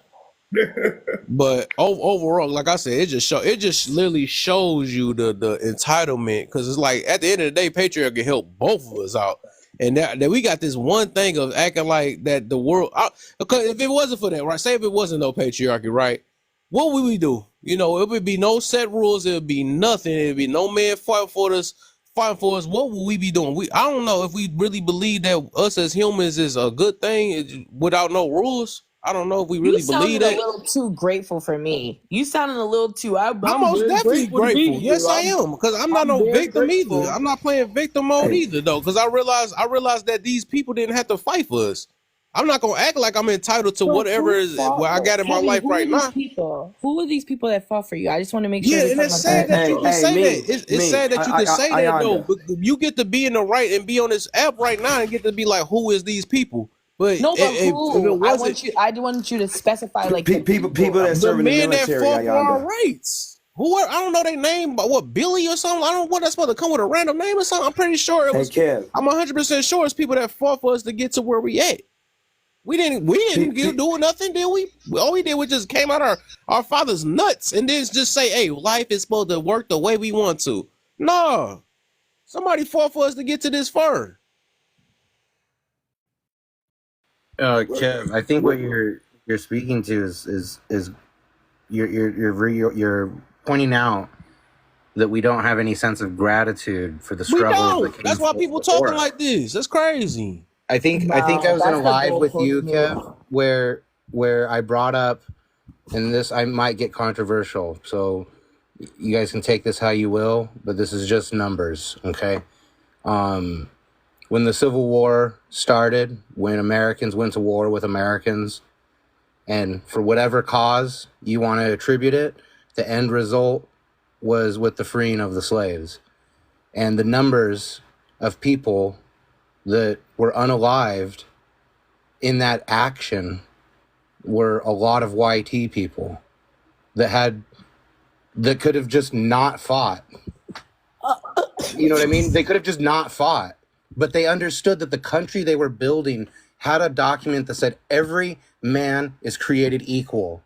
But overall, like I said, it just literally shows you the entitlement because it's like at the end of the day, patriarchy can help both of us out, and that we got this one thing of acting like that the world. Because if it wasn't for that, right? Say if it wasn't no patriarchy, right? What would we do? You know, it would be no set rules. It would be nothing. It would be no man fighting for us. Fighting for us. What would we be doing? I don't know if we really believe that us as humans is a good thing without no rules. I don't know if we You really believe sounded a that. little too grateful for me. You sounded a little too. I'm I'm most very definitely grateful to grateful. be here. Yes, I am, because I'm not I'm no very victim either. grateful. I'm not playing victim mode either, though, because I realized that these people didn't have to fight for us. I'm not gonna act like I'm entitled to So whatever who is fought? what I got in my Kevin, life who are right these now. people? Who are these people that fought for you? I just want to make sure Yeah, we're and talking it's about the right sad that you people. can say that. Me, It's sad that you can say that though. Ayanda. But you get to be in the right and be on this app right now and get to be like, who is these people? But No, but if it who? wasn't I want you to specify like the People people. that the serve in the men that military, fought for our Ayanda. rights. Who are, I don't know their name, but what, Billy or something? I don't know what that's supposed to come with a random name or something. I'm pretty sure it Hey, was. Kev. I'm 100% sure it's people that fought for us to get to where we at. We didn't do nothing, did we? All we did was just came out our father's nuts and then just say, hey, life is supposed to work the way we want to. No, somebody fought for us to get to this far. Kev, I think what you're speaking to is you're pointing out that we don't have any sense of gratitude for the We struggles that don't. came That's why forth people talking before us. like this. That's crazy. I think I No, was in a that's the live with goalpost you, move. Kev, where I brought up, and this I might get controversial, so you guys can take this how you will, but this is just numbers, okay? When the Civil War started, when Americans went to war with Americans, and for whatever cause you want to attribute it, the end result was with the freeing of the slaves. And the numbers of people that were unalived in that action were a lot of YT people that could have just not fought. You know what I mean? They could have just not fought, but they understood that the country they were building had a document that said every man is created equal,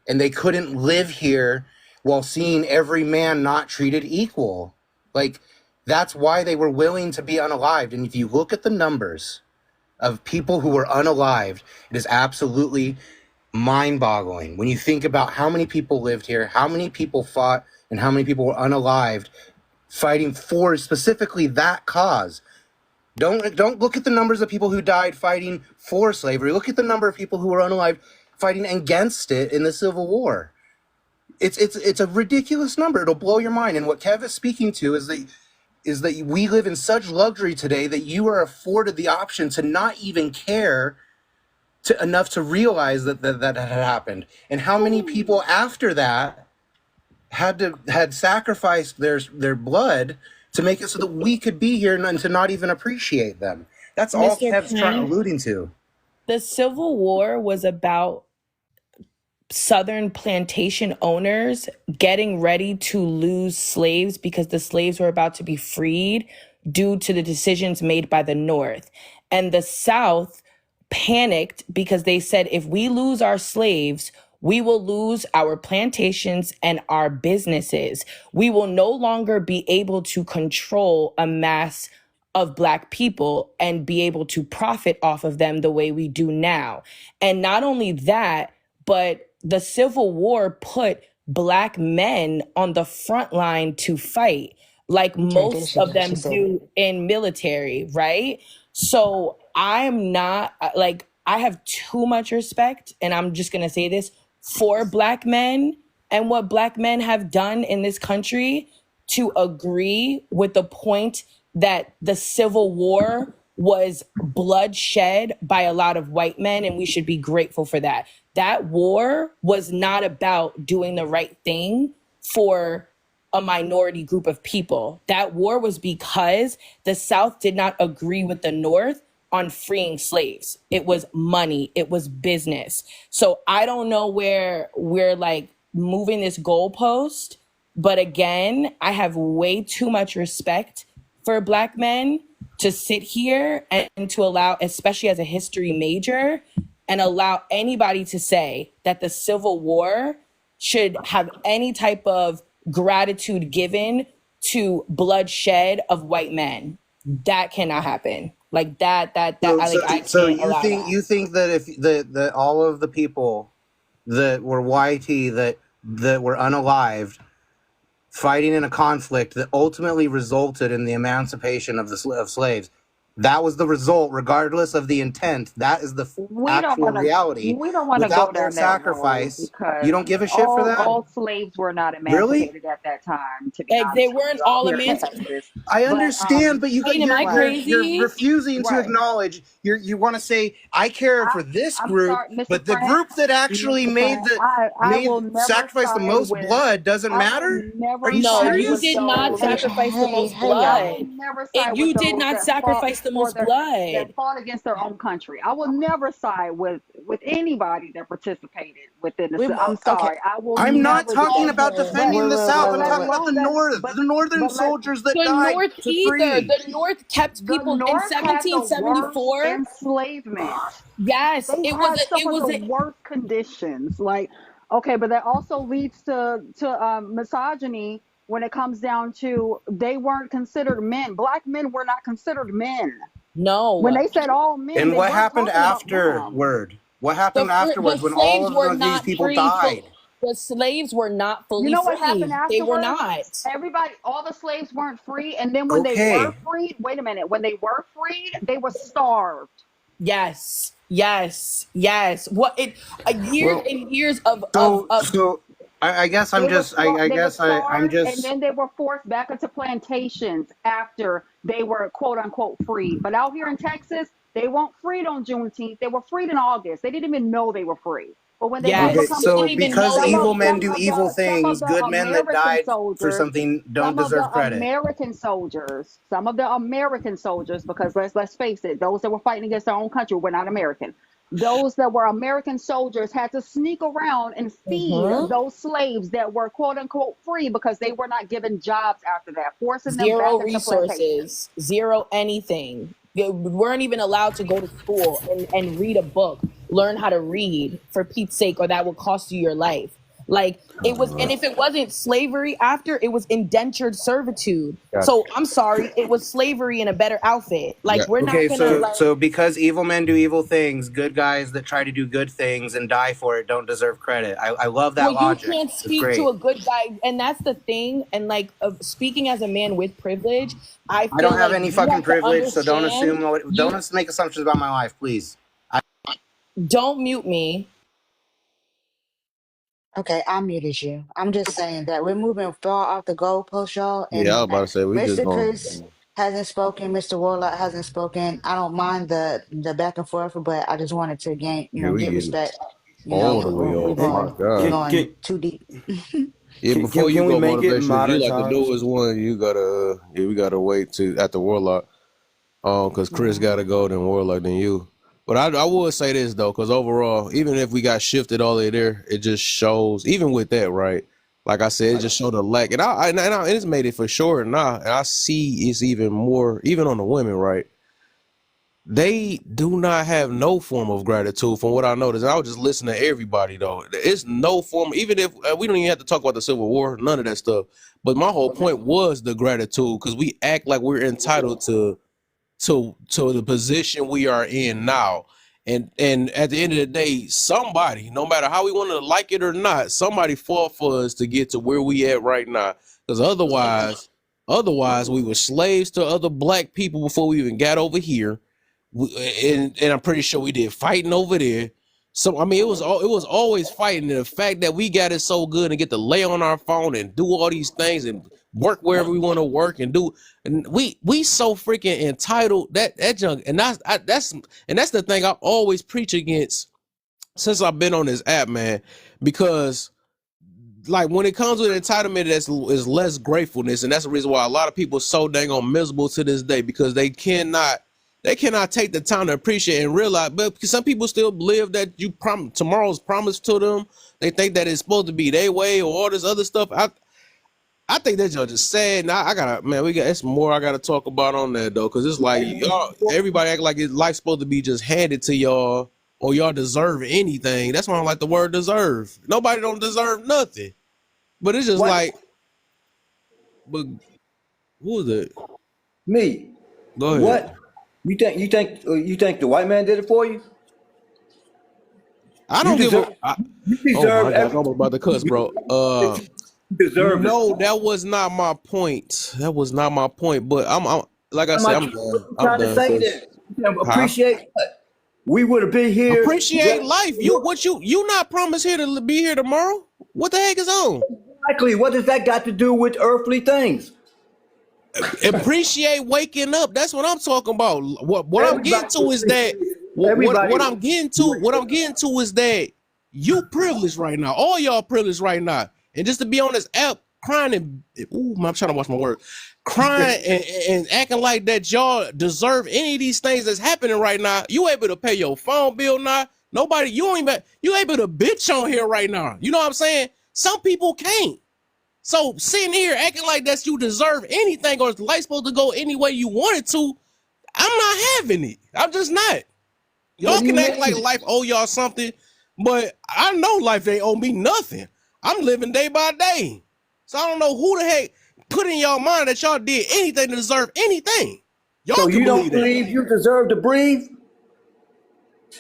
and they couldn't live here while seeing every man not treated equal. Like, That's why they were willing to be unalived. And if you look at the numbers of people who were unalived, it is absolutely mind-boggling when you think about how many people lived here, how many people fought, and how many people were unalived fighting for specifically that cause. Don't look at the numbers of people who died fighting for slavery. Look at the number of people who were unalived fighting against it in the Civil War. It's a ridiculous number. It'll blow your mind. And what Kev is speaking to is that we live in such luxury today that you are afforded the option to not even care enough to realize that had happened. And how many people after that had sacrificed their blood to make it so that we could be here and to not even appreciate them. That's all Mr. Kev's alluding to. The Civil War was about Southern plantation owners getting ready to lose slaves because the slaves were about to be freed due to the decisions made by the North. And the South panicked because they said, if we lose our slaves, we will lose our plantations and our businesses. We will no longer be able to control a mass of Black people and be able to profit off of them the way we do now. And not only that, but the Civil War put Black men on the front line to fight, like most of them do in military, right? So I'm not, like, I have too much respect, and I'm just gonna say this, for Black men and what Black men have done in this country to agree with the point that the Civil War was bloodshed by a lot of white men, and we should be grateful for that. That war was not about doing the right thing for a minority group of people. That war was because the South did not agree with the North on freeing slaves. It was money. It was business. So I don't know where we're like moving this goalpost, but again, I have way too much respect for Black men to sit here and to allow, especially as a history major, and allow anybody to say that the Civil War should have any type of gratitude given to bloodshed of white men. That cannot happen. Like that I can't allow that. You think that if that all of the people that were YT that were unalived fighting in a conflict that ultimately resulted in the emancipation of slaves, that was the result, regardless of the intent. That is the actual reality. We don't want to go down that road because you don't give a shit for that? All slaves were not emancipated at that time. To be honest, they weren't all emancipated. I understand, but you're refusing to Right. acknowledge. You want to say I care for this group, but the group that actually sacrificed the most blood doesn't matter. Are you serious? You did not sacrifice the most blood. You did not sacrifice the most blood. That fought against their own country. I will never side with anybody that participated within the. I'm sorry. I will. I'm not talking about defending the South. I'm talking about the North, the Northern soldiers that died. North either. The North kept people in 1774. Enslavement. Yes, it was the worst conditions. Like, okay, but that also leads to misogyny. When it comes down to, they weren't considered men. Black men were not considered men. No. When they said all men. And what happened afterward? What happened afterwards when all of these people died? The slaves were not fully free. You know what happened afterwards? They were not. All the slaves weren't free. And then when they were freed, wait a minute. When they were freed, they were starved. Yes. What years and years of I guess I'm just. And then they were forced back into plantations after they were quote unquote freed. But out here in Texas, they weren't freed on Juneteenth. They were freed in August. They didn't even know they were free. But when they because evil men do evil things, good men that died for something don't deserve credit. Some of the American soldiers, because let's face it, those that were fighting against their own country were not American. Those that were American soldiers had to sneak around and feed those slaves that were quote unquote free because they were not given jobs after that, forcing them back into resources, zero anything. They weren't even allowed to go to school and read a book, learn how to read for Pete's sake, or that will cost you your life. Like it was, and if it wasn't slavery after, it was indentured servitude. Gotcha. So I'm sorry, it was slavery in a better outfit. Like we're not Okay, gonna so because evil men do evil things, good guys that try to do good things and die for it don't deserve credit. I love that well, you logic. can't It's speak great. to a good guy, and that's the thing. And like speaking as a man with privilege, I I feel don't have like any you fucking have to privilege, so don't understand. assume. Don't make assumptions about my life, please. Don't mute me. Okay, I muted you. I'm just saying that we're moving far off the goalpost, y'all, Yeah, I and was about to say we just Mr. going. Chris hasn't spoken, Mr. Warlock hasn't spoken. I don't mind the back and forth, but I just wanted to gain, Yeah, we get getting respect. all the way We're off. My going we're God. going too deep. Yeah, before you Can we go, make it motivation. If you modern like the times? newest one, you gotta. Yeah, we gotta wait to after Warlock. Because Chris got to go, then Warlock, then you. But I would say this though, because overall, even if we got shifted all the way there, it just shows. Even with that, right? Like I said, it just showed a lack, and it's made it for sure now. And I see it's even more, even on the women, right? They do not have no form of gratitude from what I noticed. I was just listening to everybody though. It's no form, even if we don't even have to talk about the Civil War, none of that stuff. But my whole point was the gratitude, because we act like we're entitled to the position we are in now. And at the end of the day, somebody, no matter how we want to like it or not, somebody fought for us to get to where we at right now. Because otherwise we were slaves to other black people before we even got over here. And I'm pretty sure we did fighting over there. So I mean, it was always fighting. And the fact that we got it so good and get to lay on our phone and do all these things and work wherever we want to work and do, and we so freaking entitled that junk. And that's the thing I always preach against since I've been on this app, man, because like when it comes with entitlement, is less gratefulness, and that's the reason why a lot of people are so dang on miserable to this day, because they cannot take the time to appreciate and realize. But because some people still believe that tomorrow's promised to them, they think that it's supposed to be their way or all this other stuff. I think that's just sad. Now I gotta, man, it's more I gotta talk about on that though, because it's like y'all, everybody act like life's supposed to be just handed to y'all or y'all deserve anything. That's why I don't like the word deserve. Nobody don't deserve nothing. But it's just like, but who was it? Me. Go ahead. What? You think the white man did it for you? I don't give a. You Oh deserve my God, I'm about to cuss, bro. you deserve No, it. that was not my point. That was not my point. But I'm like I I'm said, like, I'm done. what you I'm trying to done. say 'Cause, then? huh? Appreciate what? We would have been here. Appreciate life. You not promised here to be here tomorrow? What the heck is on? Exactly. What does that got to do with earthly things? Appreciate waking up. That's what I'm talking about. What I'm getting Everybody to is that what everybody I'm getting to is that you privileged right now. All y'all privileged right now. And just to be on this app crying and I'm trying to watch my words. Crying and acting like that y'all deserve any of these things that's happening right now. You able to pay your phone bill now? Nobody, you able to bitch on here right now. You know what I'm saying? Some people can't. So sitting here acting like that you deserve anything or the life supposed to go any way you want it to, I'm not having it. I'm just not. What Y'all do you can act like mean? life owe y'all something, but I know life ain't owe me nothing. I'm living day by day. So I don't know who the heck put in y'all mind that y'all did anything to deserve anything. Y'all So can you don't believe that. believe you deserve to breathe?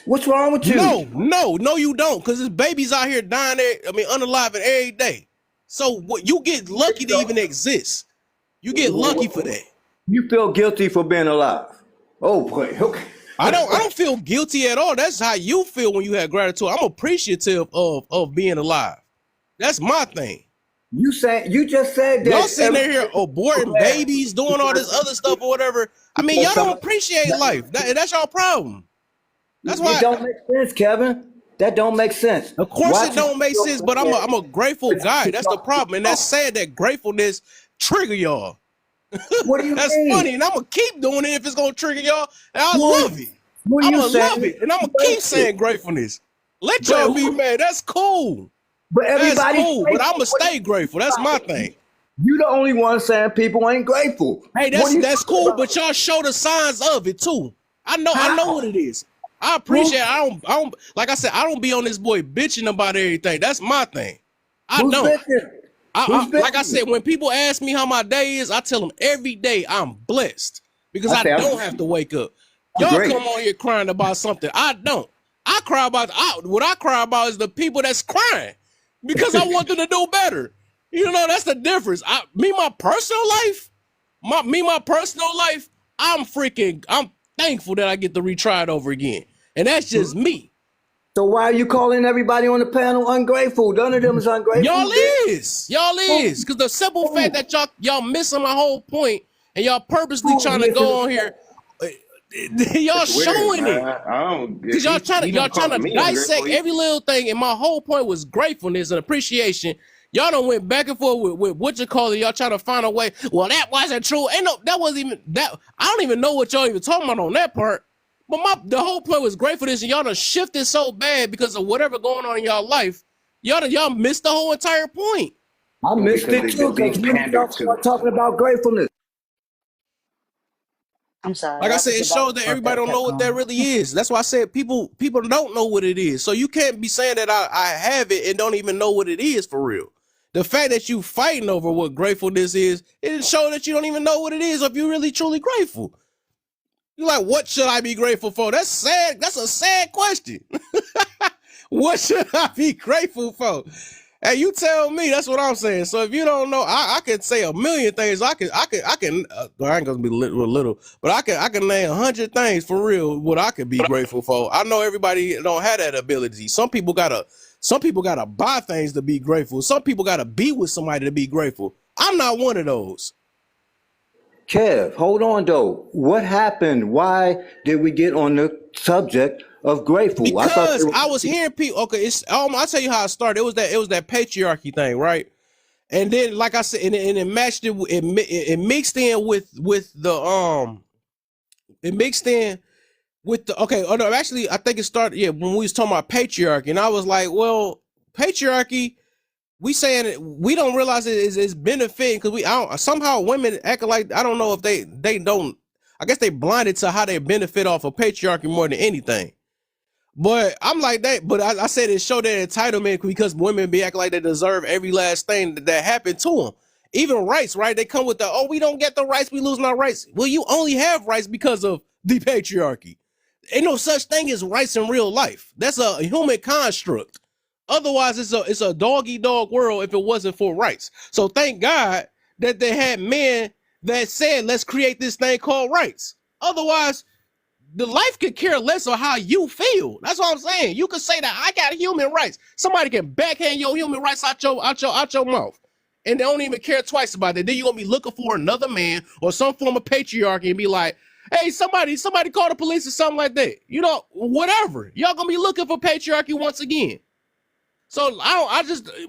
What's wrong with you? No, you don't, because there's babies out here dying unalive every day. So what you get lucky to even exist. You get lucky for that. You feel guilty for being alive. Oh boy, okay. I don't feel guilty at all. That's how you feel when you have gratitude. I'm appreciative of being alive. That's my thing. You just said Y'all that sitting there here aborting babies, doing all this other stuff or whatever. I mean, y'all don't appreciate life. That's y'all problem. That's why. It don't make sense, Kevin. That don't make sense. Of course it don't make sense, but I'm a grateful guy. That's the problem. And that's sad that gratefulness trigger y'all. What do you That's mean? funny. And I'm gonna keep doing it if it's gonna trigger y'all. And I love it. What are I'm you gonna love saying? it. And I'm gonna keep saying gratefulness. Let y'all be mad. That's cool. But That's everybody's cool. But I'm gonna stay grateful. That's my thing. You the only one saying people ain't grateful. Hey, What are you that's talking cool, about? but y'all show the signs of it too. I know what it is. I appreciate it. I don't like I said, I don't be on this boy bitching about everything. That's my thing. I Who's don't. bitching? Who's Like I bitching? said, when people ask me how my day is, I tell them every day I'm blessed because I I say don't have to wake up. I'm Y'all great. come on here crying about something. I don't. I cry about what I cry about is the people that's crying because I want them to do better. You know, that's the difference. My personal life, my personal life, I'm thankful that I get to retry it over again. And that's just me. So why are you calling everybody on the panel ungrateful? None of them is ungrateful. Y'all is, because the simple fact that y'all missing my whole point and y'all purposely Who's trying to missing? go on here, y'all It's weird, showing it. man. I don't. Cause If he y'all don't trying call to me dissect ungrateful, he, every little thing, and my whole point was gratefulness and appreciation. Y'all done went back and forth with what you call it. Y'all trying to find a way. Well, that wasn't true. Ain't no, that wasn't even that. I don't even know what y'all even talking about on that part. But the whole point was gratefulness, and y'all done shifted so bad because of whatever going on in y'all life. Y'all missed the whole entire point. I well, missed because it they've been too, because being when did y'all pandered to. start talking about gratefulness? I'm sorry. Like I I said, think it the battery shows that part everybody got don't know kept what that going. really is. That's why I said people don't know what it is. So you can't be saying that I have it and don't even know what it is for real. The fact that you fighting over what gratefulness is, it shows that you don't even know what it is if you're really truly grateful. You're like, what should I be grateful for? That's sad. That's a sad question. What should I be grateful for? Hey, you tell me. That's what I'm saying. So if you don't know, I could say a million things. I can. I ain't gonna be little, but I can name 100 things for real. What I could be grateful for. I know everybody don't have that ability. Some people gotta buy things to be grateful. Some people gotta be with somebody to be grateful. I'm not one of those. Kev, hold on though. What happened? Why did we get on the subject of grateful? I thought they Because were. I was hearing people. Okay, I'll tell you how it started. It was that patriarchy thing, right? And then, like I said, and it matched it. It mixed in with the It mixed in with the okay. Oh no, actually, I think it started. Yeah, when we was talking about patriarchy, and I was like, well, patriarchy. We saying it, we don't realize it is benefiting because somehow women act like I don't know if they don't. I guess they blinded to how they benefit off of patriarchy more than anything. But I'm like that. But I said it showed that entitlement because women be acting like they deserve every last thing that happened to them. Even rights, right? They come with we don't get the rights, we losing our rights. Well, you only have rights because of the patriarchy. Ain't no such thing as rights in real life. That's a human construct. Otherwise, it's a dog eat dog world if it wasn't for rights. So thank God that they had men that said, let's create this thing called rights. Otherwise, the life could care less on how you feel. That's what I'm saying. You could say that I got human rights. Somebody can backhand your human rights out your mouth. And they don't even care twice about it. Then you're gonna be looking for another man or some form of patriarchy and be like, hey, somebody call the police or something like that. You know, whatever. Y'all gonna be looking for patriarchy once again. So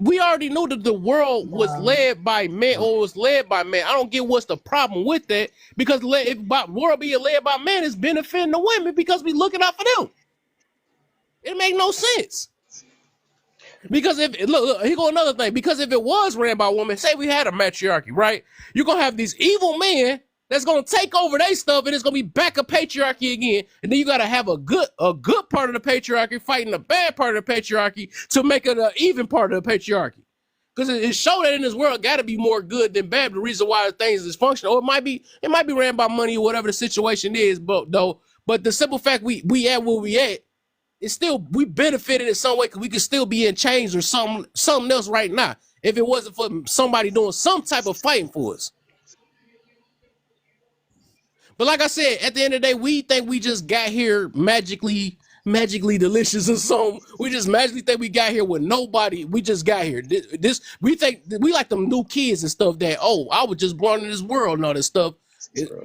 we already knew that the world was led by men or was led by men. I don't get what's the problem with that because if world being led by men is benefiting the women because we looking out for them. It make no sense. Because if look, here go another thing. Because if it was ran by women, say we had a matriarchy, right? You're gonna have these evil men that's gonna take over their stuff, and it's gonna be back a patriarchy again. And then you gotta have a good part of the patriarchy fighting the bad part of the patriarchy to make it an even part of the patriarchy. Because it showed that in this world got to be more good than bad. The reason why things is functional, or it might be ran by money or whatever the situation is, but the simple fact we at where we at, it's still we benefited in some way because we could still be in chains or something else right now if it wasn't for somebody doing some type of fighting for us. But like I said, at the end of the day, we think we just got here magically delicious or something. We just magically think we got here with nobody. We just got here. This we think we like them new kids and stuff that I was just born in this world and all this stuff.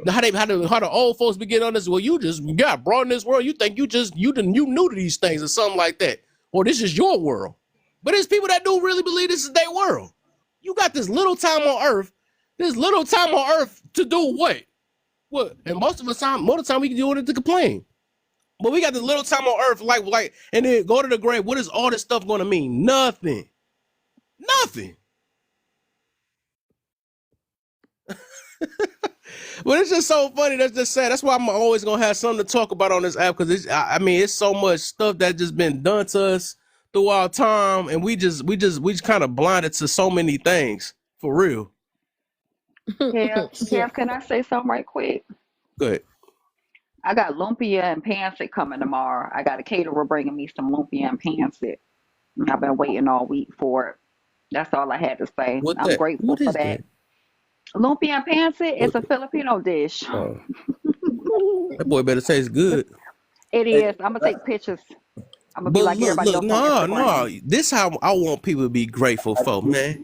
How the old folks begin on this? Well, you got brought in this world. You think you new to these things or something like that, or this is your world. But there's people that do really believe this is their world. You got this little time on Earth, to do what? What? And most of the time we can do it to complain. But we got this little time on Earth, and then go to the grave. What is all this stuff going to mean? Nothing. Nothing. But it's just so funny. That's just sad. That's why I'm always gonna have something to talk about on this app because it's so much stuff that just been done to us throughout time, and we just kind of blinded to so many things for real. Kev, can I say something right quick? Good. I got lumpia and pancit coming tomorrow. I got a caterer bringing me some lumpia and pancit. I've been waiting all week for it. That's all I had to say. What I'm that? grateful What for is that. that? Lumpia and pancit is What? a Filipino dish. That boy better taste good. It is. I'm gonna take pictures. I'm gonna be But like everybody look, else on no, Instagram. no. This how I want people to be grateful for, man.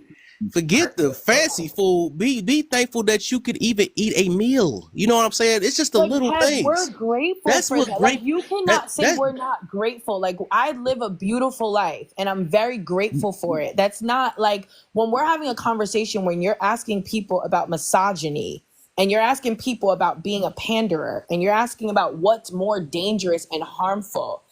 Forget the fancy food. Be thankful that you could even eat a meal. You know what I'm saying? It's just the But little Kev, we're things. grateful That's for what that. Like great. you That cannot say that we're not grateful. Like I live a beautiful life and I'm very grateful for it. That's not like when we're having a conversation when you're asking people about misogyny and you're asking people about being a panderer and you're asking about what's more dangerous and harmful.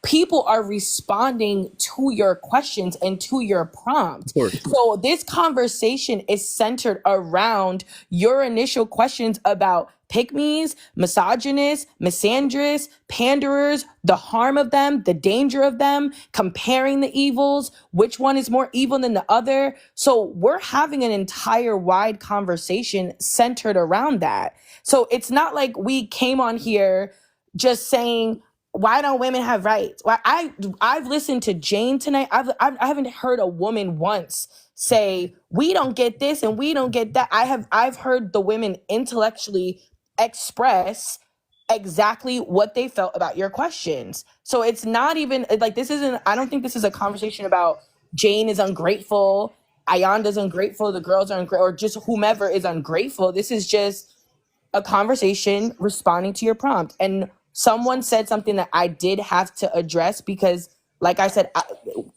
People are responding to your questions and to your prompt. of course. So this conversation is centered around your initial questions about pick-me's, misogynists, misandrists, panderers, the harm of them, the danger of them, comparing the evils, which one is more evil than the other. So we're having an entire wide conversation centered around that. So it's not like we came on here just saying, why don't women have rights? Well, I've listened to Jane tonight. I haven't heard a woman once say we don't get this and we don't get that. I've heard the women intellectually express exactly what they felt about your questions. So it's not even like this isn't. I don't think this is a conversation about Jane is ungrateful, Ayanda's ungrateful, the girls are ungrateful, or just whomever is ungrateful. This is just a conversation responding to your prompt. And someone said something that I did have to address because, like I said,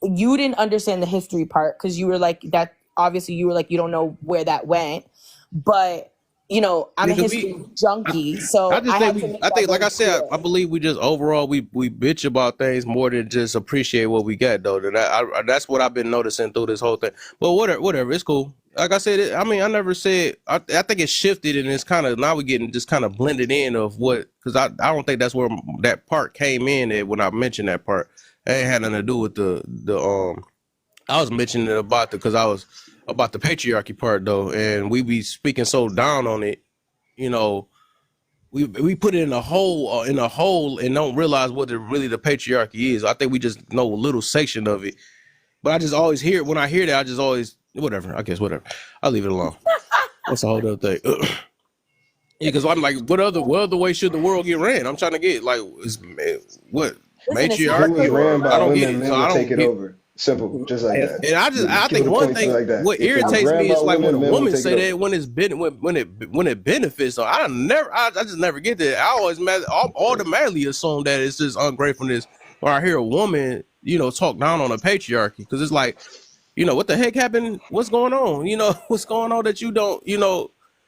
you didn't understand the history part because you were like, that obviously you were like, you don't know where that went. But, you know, I'm a Because history junkie. I So just I think had to we. make I that think, like very I said, clear. I believe we just overall we bitch about things more than just appreciate what we got though. That's what I've been noticing through this whole thing. But whatever, it's cool. Like I said, I mean, I never said. I think it shifted and it's kind of now we getting just kind of blended in of what because I don't think that's where that part came in at when I mentioned that part. It ain't had nothing to do with the. I was mentioning it about because I was about the patriarchy part though, and we be speaking so down on it, you know. We put it in a hole and don't realize what really the patriarchy is. I think we just know a little section of it. But I just always hear when I hear that I just always whatever. I guess whatever. I'll leave it alone. That's a whole other thing. Yeah, because I'm like, what other way should the world get ran? I'm trying to get like what Listen, it's If it not was matriarchy ran or I by don't get women, it. So men I would take don't it get. over. Simple, just like that. And I Keep think it a one point thing like that. what If it was irritates ran me by is like when women, a men would woman take it say over. that when it benefits. So I just never get that. I always automatically assume that it's just ungratefulness. Or I hear a woman, talk down on a patriarchy because it's like, what the heck happened? What's going on? What's going on that you don't,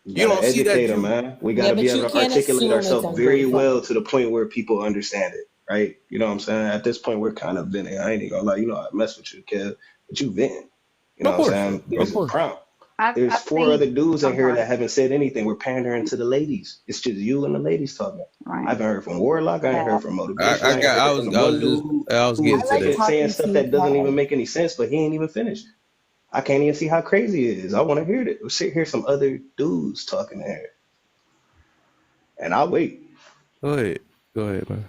You you gotta don't see that educate them, you. man. We yeah, gotta be but able you to can't articulate assume it's ourselves very well ungrateful. to the point where people understand it, right? You know what I'm saying? At this point, we're kind of venting. I ain't even gonna lie, I mess with you, kid, but you venting. You know Of what I'm course, saying? of There's a course. prompt. I There's four think. other dudes in I'm here sorry. that haven't said anything. We're pandering to the ladies. It's just you and the ladies talking. I Right. haven't heard from Warlock. I ain't heard Kev. from I, Motivation. I I ain't got. I heard from was. the I one was just. dude I was who getting I to like that. saying talking stuff to you, that doesn't Kev. even make any sense, but he ain't even finished. I can't even see how crazy it is. I want to hear it. Sit here, some other dudes talking there, and I'll wait. Go ahead, man.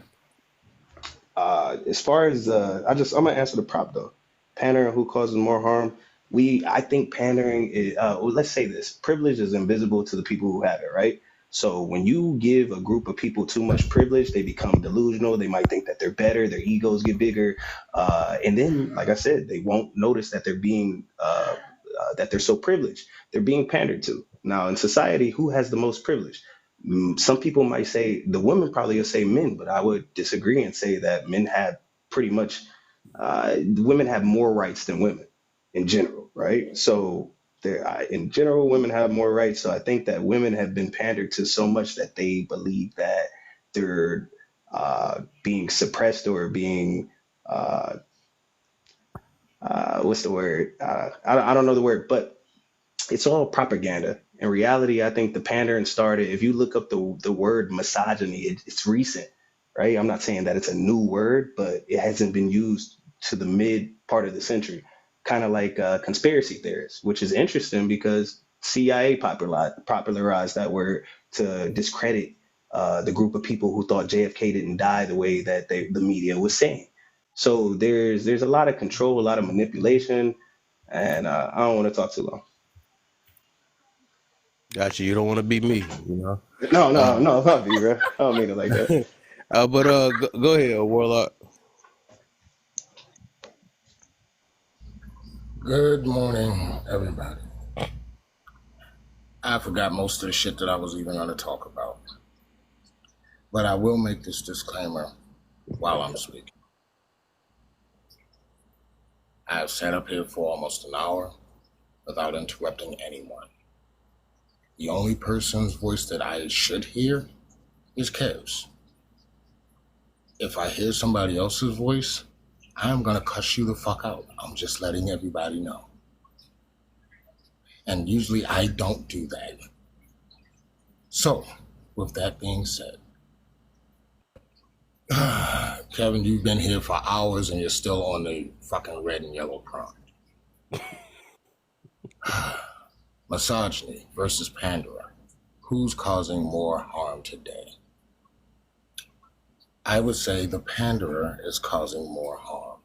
As far as I'm gonna answer the prop though. Pandering, who causes more harm? I think pandering is. Well, let's say this: privilege is invisible to the people who have it, right? So when you give a group of people too much privilege, they become delusional. They might think that they're better. Their egos get bigger, and then, like I said, they won't notice that they're being that they're so privileged. They're being pandered to. Now, in society, who has the most privilege? Some people might say the women probably will say men, but I would disagree and say that men have pretty much women have more rights than women in general, right? So in general, women have more rights. So I think that women have been pandered to so much that they believe that they're being suppressed or being uh, what's the word? I don't know the word, but it's all propaganda. In reality, I think the pandering started. If you look up the word misogyny, it's recent, right? I'm not saying that it's a new word, but it hasn't been used to the mid part of the century, kind of like conspiracy theorists, which is interesting because CIA popularized that word to discredit the group of people who thought JFK didn't die the way that the media was saying. So there's a lot of control, a lot of manipulation, and I don't want to talk too long. Gotcha. You don't want to be me, you know. No, Uh, no, no, not me, bro. I don't mean it like that. but go ahead, Warlock. Good morning, everybody. I forgot most of the shit that I was even going to talk about. But I will make this disclaimer while I'm speaking. I have sat up here for almost an hour without interrupting anyone. The only person's voice that I should hear is Kev's. If I hear somebody else's voice, I'm going to cuss you the fuck out. I'm just letting everybody know. And usually I don't do that. So, with that being said, Kevin, you've been here for hours and you're still on the fucking red and yellow prompt. Misogyny versus Panderer. Who's causing more harm today? I would say the Panderer is causing more harm.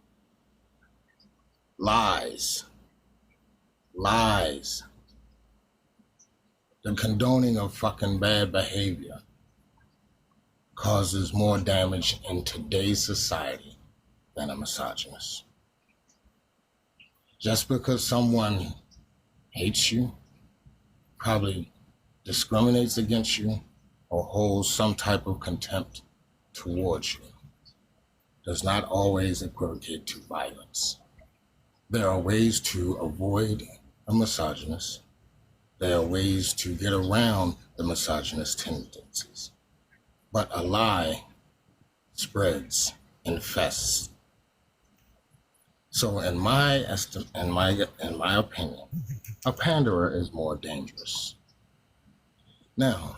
Lies. The condoning of fucking bad behavior causes more damage in today's society than a misogynist. Just because someone hates you, probably discriminates against you, or holds some type of contempt towards you, does not always equivocate to violence. There are ways to avoid a misogynist. There are ways to get around the misogynist tendencies. But a lie spreads, infests. So in my opinion, a panderer is more dangerous. Now,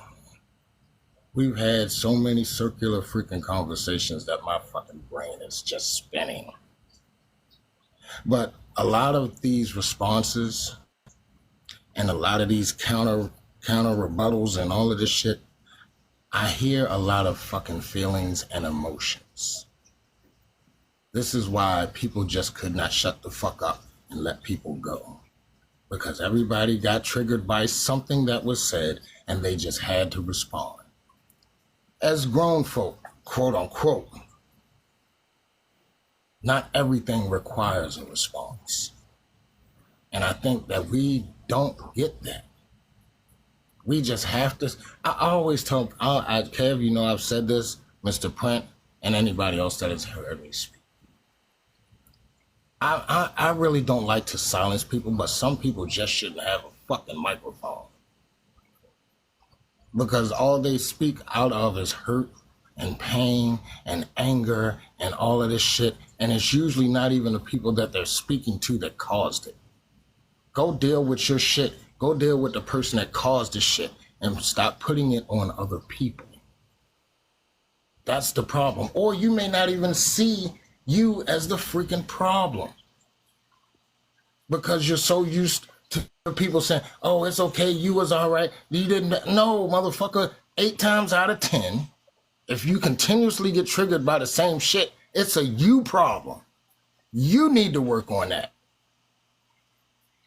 we've had so many circular freaking conversations that my fucking brain is just spinning. But a lot of these responses and a lot of these counter rebuttals and all of this shit, I hear a lot of fucking feelings and emotions. This is why people just could not shut the fuck up and let people go. Because everybody got triggered by something that was said and they just had to respond. As grown folk, quote unquote, not everything requires a response. And I think that we don't get that. We just have to. I always tell, Kev, you know, I've said this, Mr. Print, and anybody else that has heard me speak. I really don't like to silence people, but some people just shouldn't have a fucking microphone. Because all they speak out of is hurt and pain and anger and all of this shit. And it's usually not even the people that they're speaking to that caused it. Go deal with your shit. Go deal with the person that caused the shit and stop putting it on other people. That's the problem. Or you may not even see you as the freaking problem. Because you're so used to people saying, oh, it's okay, you was all right. You didn't. No, motherfucker, 8 times out of 10, if you continuously get triggered by the same shit, it's a you problem. You need to work on that.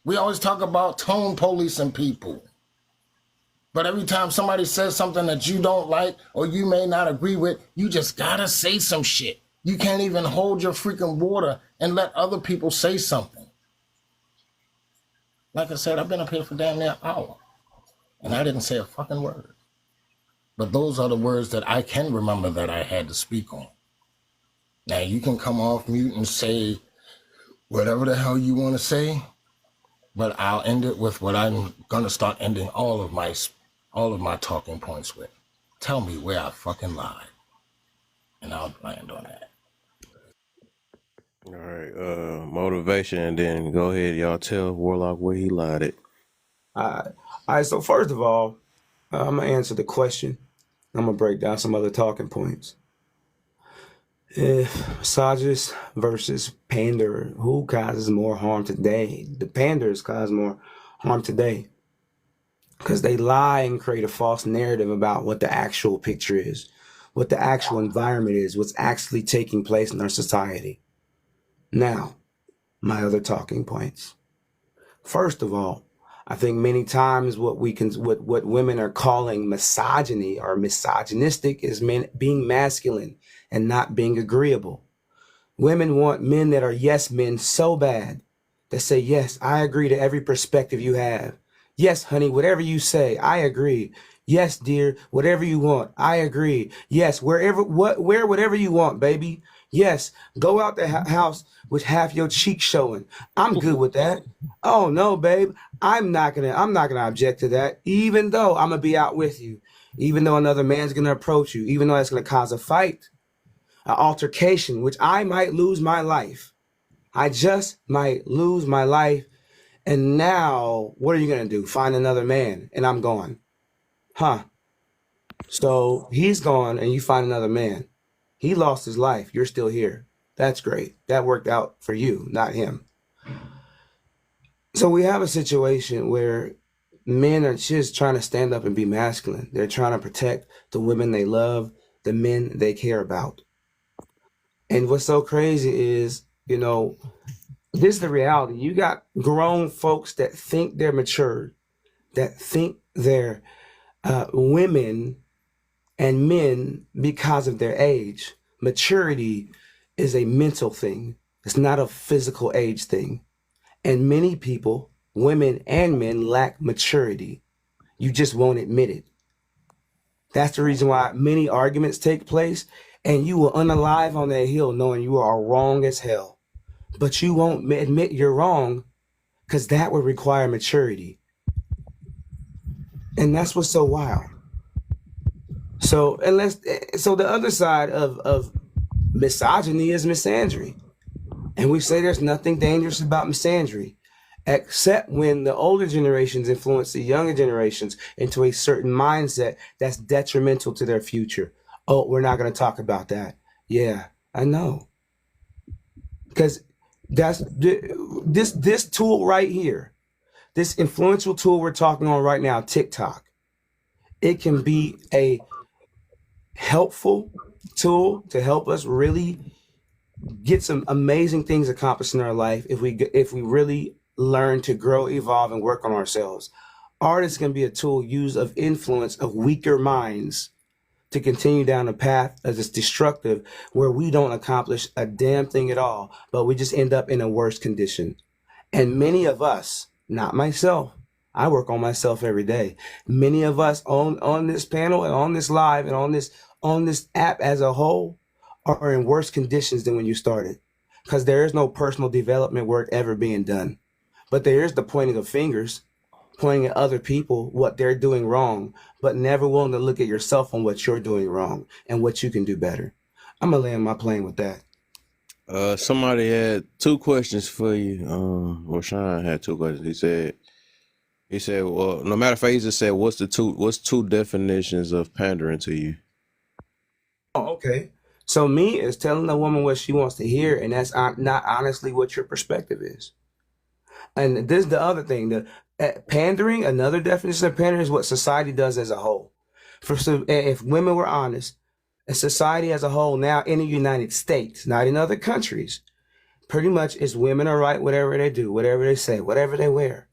We always talk about tone policing people. But every time somebody says something that you don't like or you may not agree with, you just gotta say some shit. You can't even hold your freaking water and let other people say something. Like I said, I've been up here for damn near an hour. And I didn't say a fucking word. But those are the words that I can remember that I had to speak on. Now, you can come off mute and say whatever the hell you want to say, but I'll end it with what I'm going to start ending all of my talking points with. Tell me where I fucking lied. And I'll land on that. All right, motivation, and then go ahead, y'all tell Warlock where he lied at. All right. So first of all, I'm gonna answer the question. I'm gonna break down some other talking points. Misogynist versus panderer. Who causes more harm today? The panders cause more harm today because they lie and create a false narrative about what the actual picture is, what the actual environment is, what's actually taking place in our society. Now, my other talking points. First of all, I think many times what women are calling misogyny or misogynistic is men being masculine and not being agreeable. Women want men that are yes men so bad that say, yes, I agree to every perspective you have. Yes, honey, whatever you say, I agree. Yes, dear, whatever you want, I agree. Yes, wear whatever you want, baby. Yes, go out the house with half your cheek showing. I'm good with that. Oh no, babe, I'm not gonna object to that, even though I'm gonna be out with you, even though another man's gonna approach you, even though that's gonna cause a fight, an altercation, which I might lose my life. I just might lose my life. And now, what are you going to do? Find another man and I'm gone. Huh? So he's gone and you find another man. He lost his life. You're still here. That's great. That worked out for you, not him. So we have a situation where men are just trying to stand up and be masculine. They're trying to protect the women they love, the men they care about. And what's so crazy is, this is the reality. You got grown folks that think they're mature, that think they're women and men because of their age. Maturity is a mental thing. It's not a physical age thing. And many people, women and men, lack maturity. You just won't admit it. That's the reason why many arguments take place, and you will unalive on that hill knowing you are wrong as hell. But you won't admit you're wrong because that would require maturity. And that's what's so wild. So the other side of misogyny is misandry. And we say there's nothing dangerous about misandry, except when the older generations influence the younger generations into a certain mindset that's detrimental to their future. Oh, we're not going to talk about that. Yeah, I know. Because that's this tool right here, this influential tool we're talking on right now, TikTok. It can be a helpful tool to help us really get some amazing things accomplished in our life if we really learn to grow, evolve, and work on ourselves. Art is going to be a tool used of influence of weaker minds to continue down a path that is destructive, where we don't accomplish a damn thing at all, but we just end up in a worse condition. And many of us, not myself, I work on myself every day. Many of us on this panel and on this live and on this app as a whole are in worse conditions than when you started, because there is no personal development work ever being done. But there is the pointing of fingers, pointing at other people, what they're doing wrong, but never willing to look at yourself on what you're doing wrong and what you can do better. I'm going to land my plane with that. Somebody had two questions for you. Or Sean had two questions. He said, well, no matter if he just said, what's two definitions of pandering to you? Oh, okay. So me is telling a woman what she wants to hear, and that's not honestly what your perspective is. And this is the other thing. The pandering, another definition of pandering, is what society does as a whole. If women were honest, and society as a whole now in the United States, not in other countries, pretty much is women are right, whatever they do, whatever they say, whatever they wear.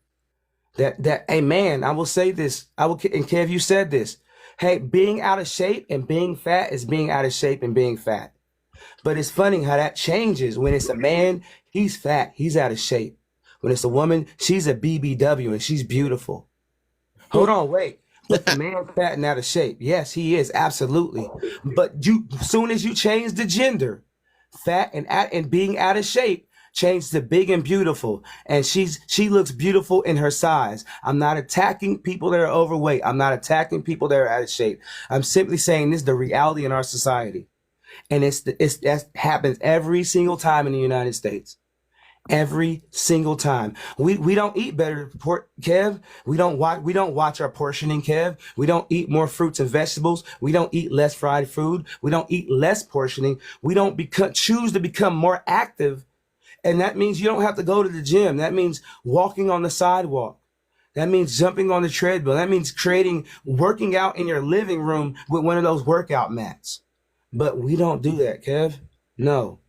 Hey man, I will say this. And Kev, you said this. Hey, being out of shape and being fat is being out of shape and being fat. But it's funny how that changes. When it's a man, he's fat, he's out of shape. When it's a woman, she's a BBW and she's beautiful. Hold on, wait. But the man's fat and out of shape. Yes, he is, absolutely. But as soon as you change the gender, fat and being out of shape, change to big and beautiful. And she looks beautiful in her size. I'm not attacking people that are overweight. I'm not attacking people that are out of shape. I'm simply saying this is the reality in our society. And that happens every single time in the United States. Every single time. We don't eat better, Kev. We don't watch our portioning, Kev. We don't eat more fruits and vegetables. We don't eat less fried food. We don't eat less portioning. We don't choose to become more active. And that means you don't have to go to the gym. That means walking on the sidewalk. That means jumping on the treadmill. That means working out in your living room with one of those workout mats. But we don't do that, Kev. No.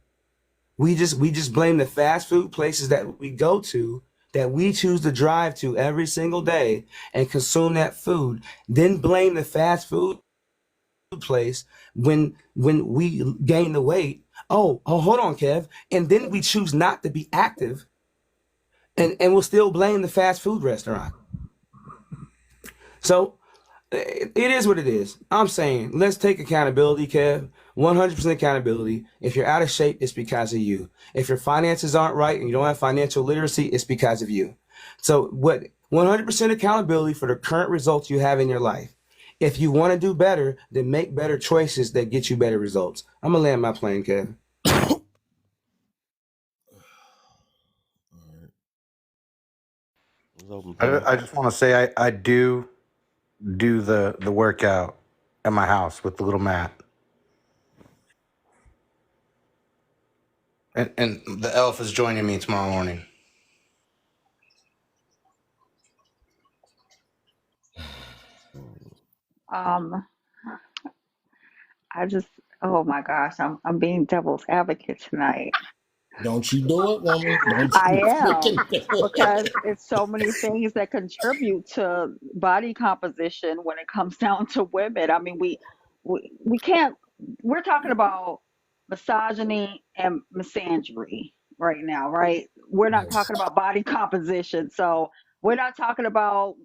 We just blame the fast food places that we go to, that we choose to drive to every single day and consume that food, then blame the fast food place when we gain the weight. Oh, hold on, Kev. And then we choose not to be active and we'll still blame the fast food restaurant. So it is what it is. I'm saying, let's take accountability, Kev. 100% accountability. If you're out of shape, it's because of you. If your finances aren't right and you don't have financial literacy, it's because of you. So 100% accountability for the current results you have in your life. If you want to do better, then make better choices that get you better results. I'm going to land my plane, Kev. I just want to say I do the workout at my house with the little mat. And the elf is joining me tomorrow morning. Um, I just, oh my gosh, I'm being devil's advocate tonight. Don't you do it, woman. Don't I you am, freaking do because it. it's so many things that contribute to body composition when it comes down to women. I mean, we can't. We're talking about misogyny and misandry right now, right? We're not talking about body composition, so we're not talking about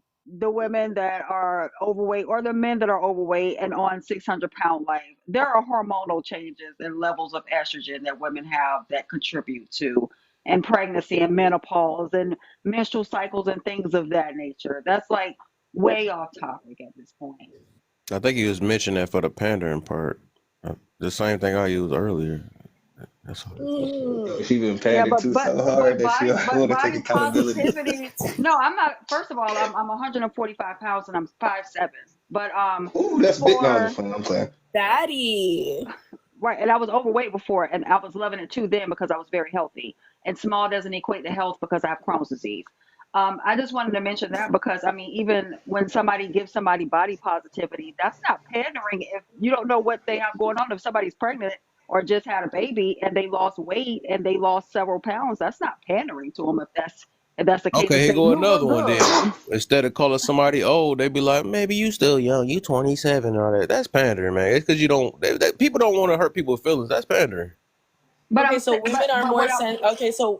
the women that are overweight or the men that are overweight and on 600-pound life. There are hormonal changes and levels of estrogen that women have that contribute to and pregnancy and menopause and menstrual cycles and things of that nature. That's like way off topic at this point. I think he was mentioning that for the pandering part. The same thing I used earlier. That's She been Yeah, pandered to so hard that she don't want to take body accountability. positivity. No, I'm not. First of all, I'm 145 pounds and I'm 5'7". But Ooh, that's big. No, I'm just for playing. I'm playing. Daddy. right, and I was overweight before, and I was loving it too then because I was very healthy. And small doesn't equate to health because I have Crohn's disease. I just wanted to mention that because I mean, even when somebody gives somebody body positivity, that's not pandering if you don't know what they have going on. If somebody's pregnant or just had a baby and they lost weight and they lost several pounds, that's not pandering to them if that's the case. To okay, here say go you another look one then. good. Instead of calling somebody old, they be like, maybe you still young, you 27 or that. That's pandering, man. It's because you don't, people don't want to hurt people's feelings. That's pandering. But Okay, I'm so women are more what I'm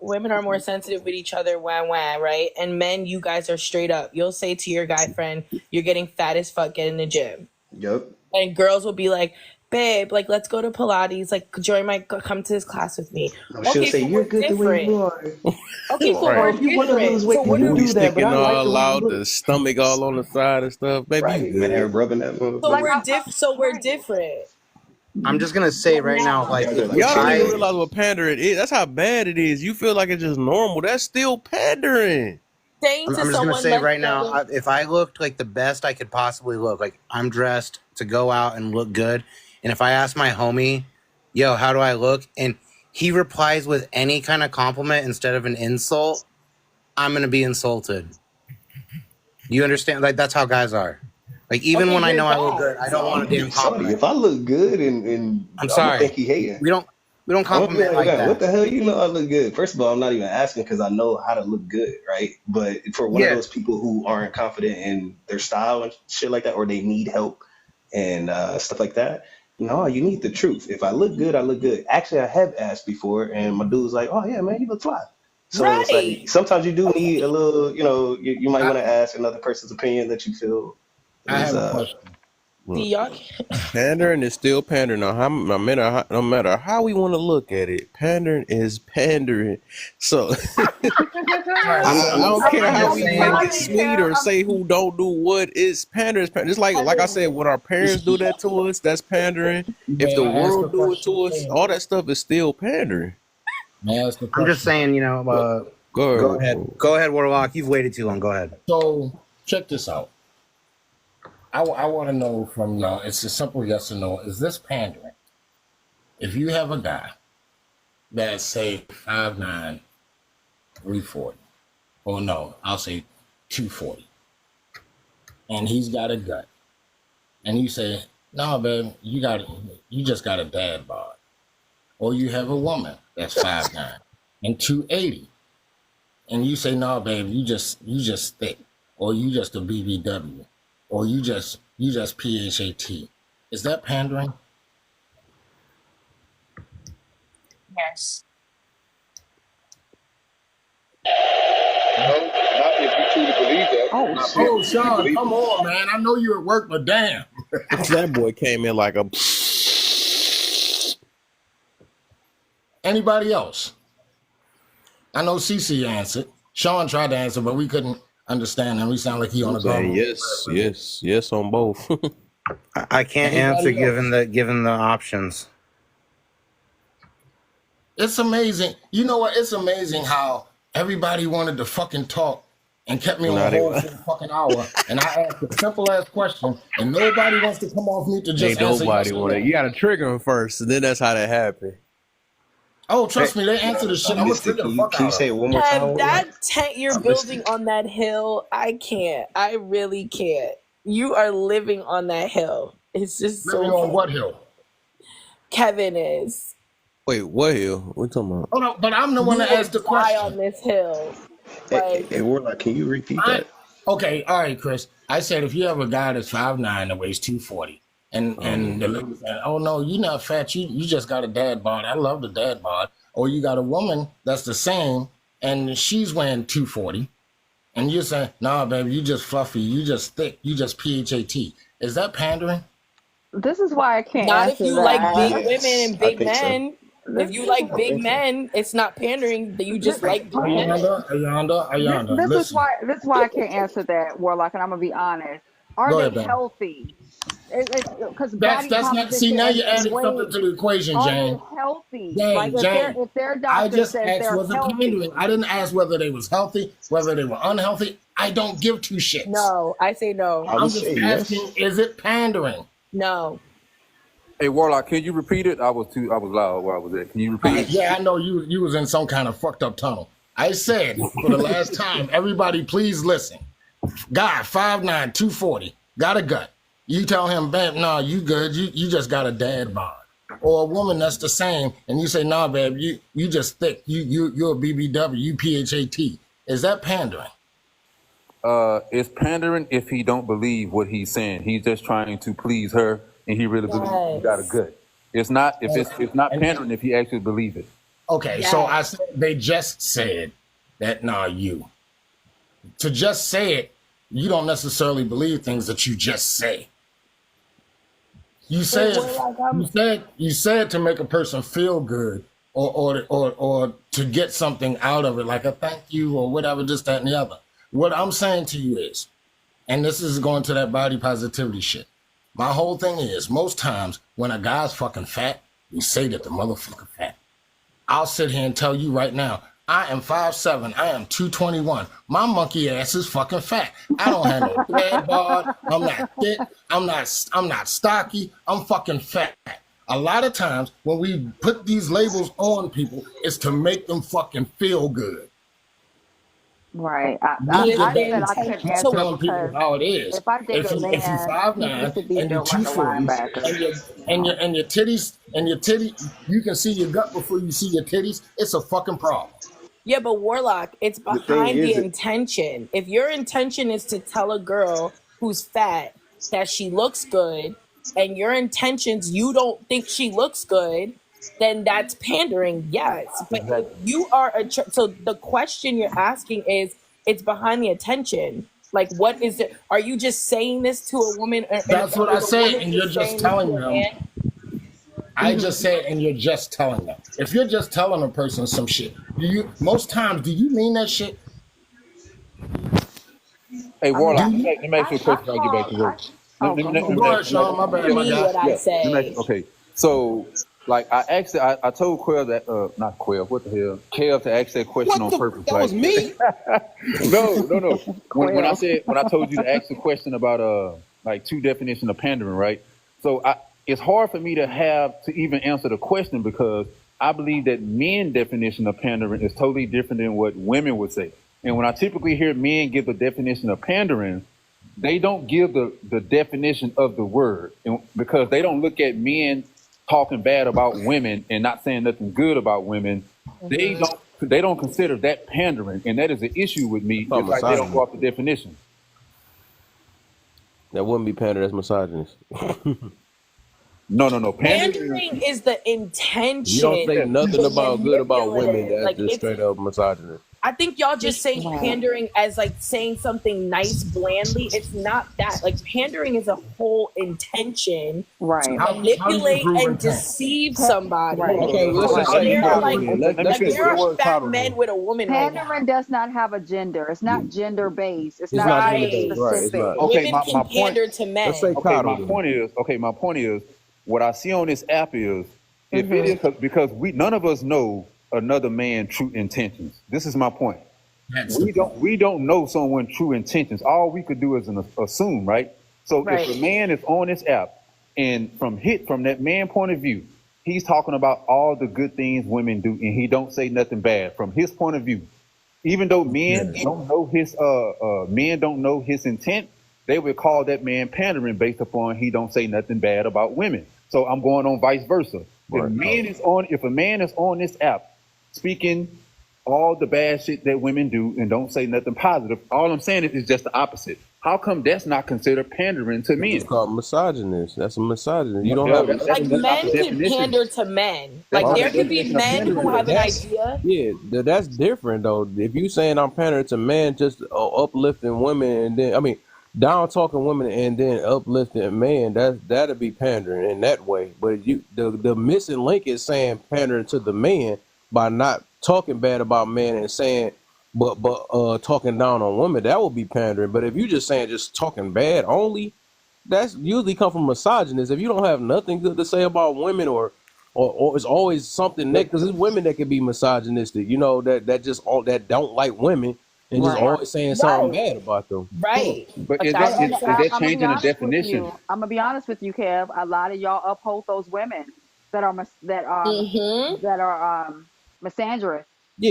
women are more sensitive with each other, right? And men, you guys are straight up. You'll say to your guy friend, "You're getting fat as fuck. Get in the gym." Yep. And girls will be like, "Babe, like let's go to Pilates. Like come to this class with me." No, she'll Okay, say so you're we're good the way you different. are. Okay, so Or we're Right. if you want to lose different. weight, So you what do do Booty do that. But I sticking like the all way you out, look. the stomach all on the side and stuff. Baby, you Right, man. good. Rubbing that like motherfucker. so we're right. different. I'm just gonna say But right now, now, like Yeah, that's Y'all don't even crazy. I realize what pandering is. That's how bad it is. You feel like it's just normal. That's still pandering. Saying I'm, to I'm just gonna someone, say let's right now, go. if I looked like the best I could possibly look, like I'm dressed to go out and look good, and if I ask my homie, "Yo, how do I look?" and he replies with any kind of compliment instead of an insult, I'm gonna be insulted. You understand? Like that's how guys are. Like even Okay, when I you're know I look good, I guys. No, don't I'm want a gonna damn be shorty. compliment. If I look good and I'm I'm gonna think sorry. he hating. We don't I'm gonna be compliment like, like man, what that. the hell? You know I look good. First of all, I'm not even asking because I know how to look good, right? But for one of Yeah. those people who aren't confident in their style and shit like that, or they need help and stuff like that, no, you need the truth. If I look good, I look good. Actually, I have asked before, and my dude's like, oh yeah, man, you look fly. So it's Right. like sometimes you do need Okay. a little, you might I, want to ask another person's opinion that you feel I is have a question. See, Look, y'all can't. pandering is still pandering. Now, no matter how we want to look at it, pandering is pandering. So All right, I'm I I'm don't care I'm how just we I'm make saying. it sorry, sweet Kev. or say who don't do what. It's pandering. It's pandering. Just like I said, when our parents do that to us, that's pandering. If May the I ask a world do it question? to us, all that stuff is still pandering. May I ask a I'm just question? saying, Go ahead. Go ahead, Warlock. You've waited too long. Go ahead. So check this out. I want to know from y'all. It's a simple yes or no. Is this pandering? If you have a guy that's say 5'9", 340, or no, I'll say 240, and he's got a gut, and you say, "No, babe, you just got a dad bod," or you have a woman that's 5'9" and 280, and you say, "No, babe, you just thick," or you just a BBW, or you just PHAT. Is that pandering? Yes. No, not if you truly believe that. Oh Not if Oh, you truly Sean, believe come it. on, man. I know you're at work, but damn. That boy came in like a. Anybody else? I know CC answered. Sean tried to answer, but we couldn't understand him. We sound like he on I'm a saying gum. yes on both. I can't answer given the options. It's amazing. You know what? It's amazing how everybody wanted to fucking talk and kept me on Nah, hold for a fucking hour. And I asked a simple ass question, and nobody wants to come off mute to just Ain't answer nobody yes or want it. no. You got to trigger him first, and then that's how that happened. Oh, trust me, they answer the shit. I'm gonna trigger the fuck Can you out of say it them. one more time? Kev, Warlock? that tent you're I missed building it. on that hill, I can't. I really can't. You are living on that hill. It's just Living so on funny. what hill? Kevin is. Wait, what hill? What you talking about? Hold on, but I'm the one You that will asked the die question. on this hill. Like, Hey, Warlock, can you repeat that? Okay, all right, Chris. I said if you have a guy that's 5'9" that weighs 240, and the lady said, "Oh no, you're not fat. You just got a dad bod. I love the dad bod." Or you got a woman that's the same and she's weighing 240, and you're saying, "Nah, baby, you just fluffy. You just thick. You just PHAT." Is that pandering? This is why I can't not if answer you like big that. women Yes, and I big think so. men. This, If you this, like I big think so. men, it's not pandering that you this, just like big women. this is Listen, why I can't answer that, Warlock, and I'm gonna be honest. Are go they ahead, Ben. healthy? Because That's body not. See, composition now you're and adding something weight, to the equation, are they Jane. healthy? Like Jane. if their I doctor just says asked they're was it healthy. pandering. I didn't ask whether they was healthy, whether they were unhealthy. I don't give two shits. No, I say no. I I'm would just say asking, yes. is it pandering? No. Hey, Warlock, can you repeat it? I was loud where I was at. Can you repeat it? Yeah, I know you was in some kind of fucked up tunnel. I said for the last time, everybody please listen. Guy, 5'9", 240, got a gut. You tell him, babe, no, you good. You just got a dad bod. Or a woman that's the same, and you say, nah, babe, you just thick. You're a BBW, you PHAT. Is that pandering? It's pandering if he don't believe what he's saying. He's just trying to please her, and he really believes he got a Yes. good. It's not if it's not pandering if he actually believes it. Okay, Yes. so I said they just said that, nah, you. To just say it, you don't necessarily believe things that you just say. You said you said to make a person feel good or to get something out of it, like a thank you or whatever, this, that, and the other. What I'm saying to you is, and this is going to that body positivity shit. My whole thing is, most times when a guy's fucking fat, we say that the motherfucker fat. I'll sit here and tell you right now, I am 5'7", I am 221. My monkey ass is fucking fat. I don't have no dad bod. I'm not thick. I'm not stocky. I'm fucking fat. A lot of times when we put these labels on people, it's to make them fucking feel good. Right. I said I couldn't Just answer telling people because how it is. if I date If a you man, he needs 5'9" to be and you're built like a 240 linebacker. and your titties you can see your gut before you see your titties, it's a fucking problem. Yeah, but Warlock, it's The thing behind the is, intention. If your intention is to tell a girl who's fat that she looks good, and your intentions, you don't think she looks good, then that's pandering, yes. But if you are so the question you're asking is, it's behind the attention. Like, what is it? Are you just saying this to a woman? That's what I Is a said, woman and you're just saying this to telling a them. man? I just said, and you're just telling them. If you're just telling a person some shit, most times do you mean that shit? Hey, I mean, Warlock, let me ask you a I question before I get back call. to work. Oh, go Let ahead. me Go ask ahead, you Sean. My bad, my Me, guy. what I say. okay. So Like I told Quell that not Quell, what the hell, Kev to ask that question What on the? purpose. That Like, was me. no. Quail. When I told you to ask the question about like two definition of pandering, right? So it's hard for me to have to even answer the question because I believe that men definition of pandering is totally different than what women would say. And when I typically hear men give the definition of pandering, they don't give the definition of the word because they don't look at men talking bad about women and not saying nothing good about women. They don't consider that pandering, and that is an issue with me. About It's like they don't misogyny. go off the definition. That wouldn't be pander. That's misogynist. No. Pandering is the You don't intention say nothing to about good about women. manipulate. That's Like just it's, straight up misogynist. I think y'all just say Right. pandering as like saying something nice blandly. It's not that. Like pandering is a whole intention to Right. How do you manipulate prove and intent? deceive somebody. Right. Okay, well, let's Like just How say do you there are prove like coddle it? then. Let me Let's just finish. there put the are word fat coddle men then. with a woman right now. Pandering does not have a gender. It's not gender based. It's It's not not gender gender Right. based, right? It's specific. not. Okay, Women my can point. pander to Let's say men. Okay, coddle then. my point is, what I see on this app is, if it Hmm. is because we none of us know another man's true intentions. This is my point. That's the point. We don't know someone's true intentions. All we could do is assume, right? So if Right. a man is on this app and from that man point of view, he's talking about all the good things women do and he don't say nothing bad from his point of view. Even though Yeah. men don't know his intent, they would call that man pandering based upon he don't say nothing bad about women. So I'm going on vice versa. Right. If a man is on this app speaking all the bad shit that women do and don't say nothing positive, all I'm saying is just the opposite. How come that's not considered pandering to It's men? called misogynist. That's a misogynist. You No, don't no, have that's, Like that's not men the can definition. pander to men. That's Like not okay. the there could be definition of men pandering, who have though. an That's idea. yeah. That's different though. If you saying I'm pandering to man, just uplifting women, and then I mean down talking women and then uplifting man, that'd be pandering in that way. But the missing link is saying pandering to the man by not talking bad about men and saying but talking down on women, that would be pandering. But if you just saying just talking bad only, that's usually come from misogynists. If you don't have nothing good to say about women or it's always something negative, because it's women that can be misogynistic, you know, that just all that don't like women and just Right. always saying something Right. bad about them. Right. But A is that thousand is, And is percent. that I'm gonna be changing the honest with definition? you. I'm gonna be honest with you, Kev. A lot of y'all uphold those women that are Mm-hmm. misandrous. Yeah.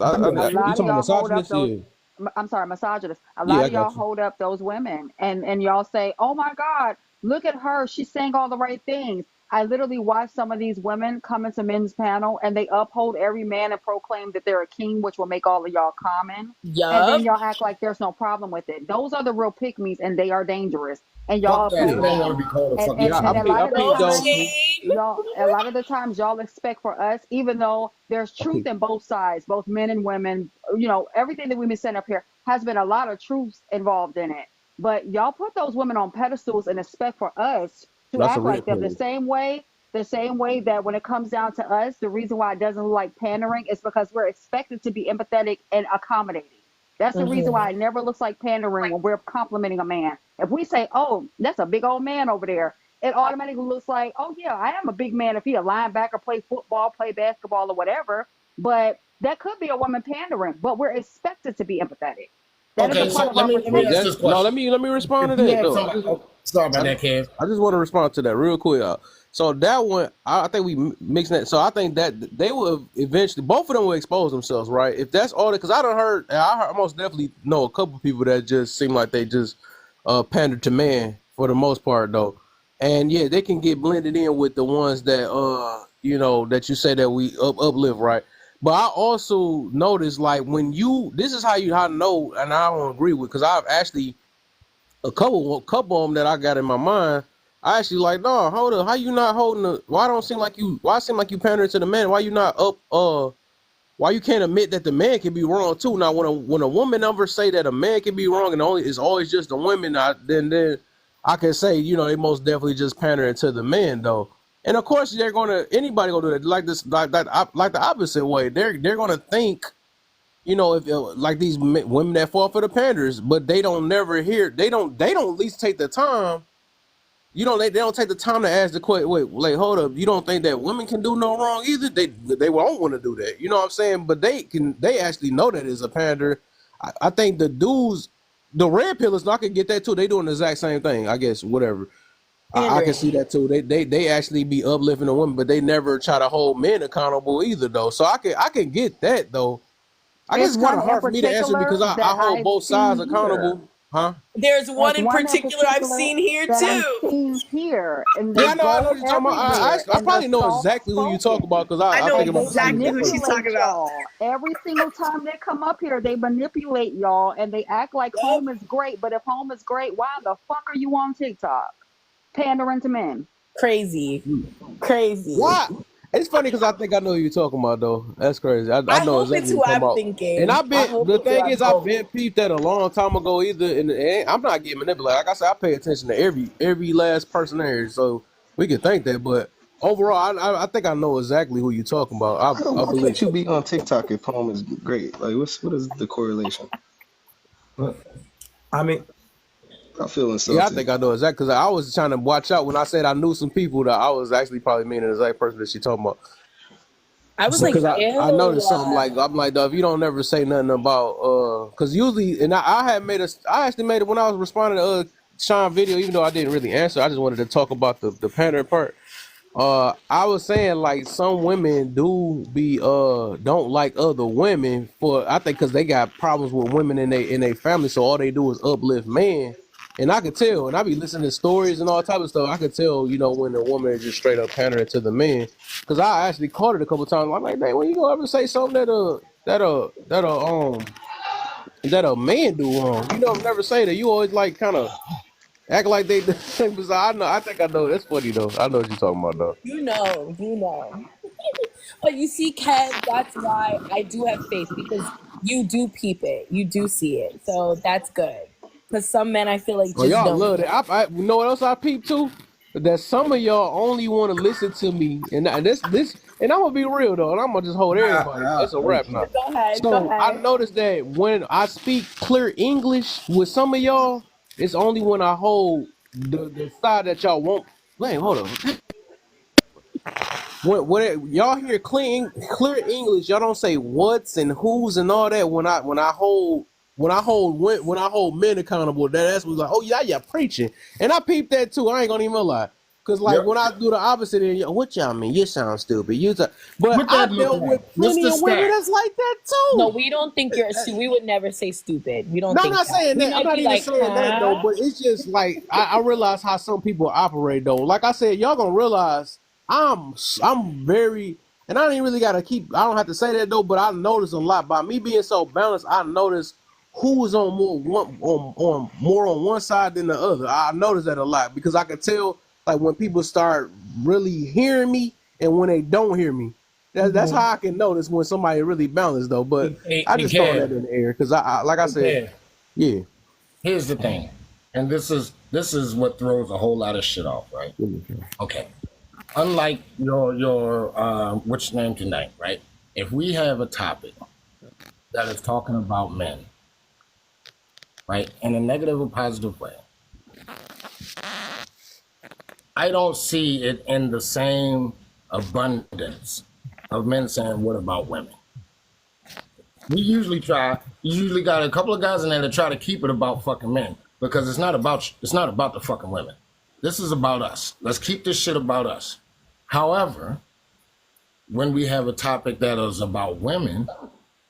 A You lot of talking about y'all hold up misogynist? those. Yeah, I'm sorry, misogynist. A yeah, lot I of y'all got you. hold up those women, and y'all say, "Oh my God, look at her. She's saying all the right things." I literally watch some of these women come into men's panel, and they uphold every man and proclaim that they're a king, which will make all of y'all common. And then Yup. y'all act like there's no problem with it. Those are the real pick-me's, and they are dangerous. And y'all Fuck that. I uphold don't them. want to be called a And fucking and, Yeah, and king. a lot I of the peep No those times, too. shade. y'all expect for us, even though there's I truth peep. in both sides, both men and women. Everything that we've been setting up here has been a lot of truths involved in it. But y'all put those women on pedestals and expect for us to That's a act red like them pill. the same way that when it comes down to us, the reason why it doesn't look like pandering is because we're expected to be empathetic and accommodating. That's the reason why Mm-hmm. it never looks like pandering when we're complimenting a man. If we say, "Oh, that's a big old man over there," it automatically looks like, "Oh yeah, I am a big man." If he a linebacker, play football, play basketball, or whatever, but that could be a woman pandering. But we're expected to be empathetic. That is a Okay, part so of our let me ask protection. this No, question. let me respond If to you that have though. somebody, oh, sorry about that, Kev. I just want to respond to that real quick. So that one, I think we mixing that. So I think that they will eventually, both of them will expose themselves, right? If that's all, because I most definitely know a couple people that just seem like they just pander to man for the most part, though. And yeah, they can get blended in with the ones that that you say that we uplift, right? But I also notice like when this is how I know, and I don't agree with, because I've actually a couple of them that I got in my mind. I actually like, no, hold up, how you not holding the? Why don't seem like you? Why seem like you pandering to the man? Why you not up? Why you can't admit that the man can be wrong too? Now, when a woman ever say that a man can be wrong and it's always just the women, then I can say they most definitely just pandering to the man though. And of course, anybody gonna do that like this, like the opposite way. They're gonna think if like these women that fall for the panders, but they don't never hear. They don't at least take the time you don't. They don't take the time to ask the question. Wait, like, hold up. You don't think that women can do no wrong either? They won't want to do that. You know what I'm saying? But they can. They actually know that it's a pander. I think the dudes, the red pillars, I can get that too. They doing the exact same thing. I guess whatever. I can see that too. They actually be uplifting the women, but they never try to hold men accountable either, though. So I can get that though. I guess There's it's kind one of in hard for me to answer because particular I that hold I've both sides seen here. accountable, huh? There's There's one in one in particular I've particular seen here that I've too. seen here, and Yeah, they I know go what you're talking about. everywhere, I and they're probably know soft exactly who you talk spoken, about because I I know think and about they the same exactly who she's person. manipulate talking about. y'all every single time they come up here. They manipulate y'all, and they act like Yep. home is great. But if home is great, why the fuck are you on TikTok pandering to men? Crazy. Crazy. Why? It's funny because I think I know who you're talking about though. That's crazy. I I know hope exactly it's what who you're talking I'm about. And thinking. I've I been hope the it's who thing I'm is I've been hope. peeped that a long time ago either, and I'm not getting manipulated. Like I said, I pay attention to every last person there, so we can think that. But overall, I think I know exactly who you're talking about. I Why believe. can't you be on TikTok if home is great? Like, what is the correlation? I mean, I feel Yeah, I insulted. think I know exactly because I was trying to watch out when I said I knew some people that I was actually probably meaning the exact person that she talking about. I was like, Because I noticed something ew. like I'm like, if you don't never say nothing about because usually and I actually made it when I was responding to Sean video, even though I didn't really answer. I just wanted to talk about the pattern part. I was saying like some women do be don't like other women for I think because they got problems with women in their family, so all they do is uplift men. And I could tell, and I be listening to stories and all type of stuff. I could tell, when a woman is just straight up pandering to the men. Because I actually caught it a couple times. I'm like, dang, when you gonna ever say something that a man do wrong? You don't never say that. You always like kind of act like they. I know. I think I know. That's funny though. I know what you're talking about though. You know, you know. But you see, Kev, that's why I do have faith because you do peep it. You do see it. So that's good. Because some men I feel like Oh, just y'all don't. love that. You know what else I peep too? That some of y'all only want to listen to me, and this, and I'm gonna be real though, and I'm gonna just hold everybody. It's a rap now. Go ahead, go So I ahead. noticed that when I speak clear English with some of y'all, it's only when I hold the side that y'all want. Wait, hold on. When y'all hear clear English, y'all don't say what's and who's and all that. When I hold men accountable, that's when like, oh yeah, preaching, and I peep that too. I ain't gonna even lie, cause like Yep. when I do the opposite, what y'all mean? You sound stupid. But What I that look dealt with like? What's plenty the of women stat? that's like that No, too. we don't think you're we would never say stupid. We don't No, I'm think not that. saying We that. I'm might not be even like, saying that though. huh? But it's just like I realize how some people operate though. Like I said, y'all gonna realize I'm very, and I ain't really gotta keep. I don't have to say that though. But I notice a lot by me being so balanced. I notice who's on more on one side than the other. I notice that a lot because I can tell like when people start really hearing me and when they don't hear me. That's how I can notice when somebody really balanced though. But I Hey, just throwing that Kev. in the air because I like I Hey, said, Kev. yeah. Here's the thing, and this is what throws a whole lot of shit off, right? Okay. Unlike your what's your name tonight, right? If we have a topic that is talking about men, right, in a negative or positive way, I don't see it in the same abundance of men saying, "What about women?" You usually got a couple of guys in there that try to keep it about fucking men because it's not about the fucking women. This is about us. Let's keep this shit about us. However, when we have a topic that is about women,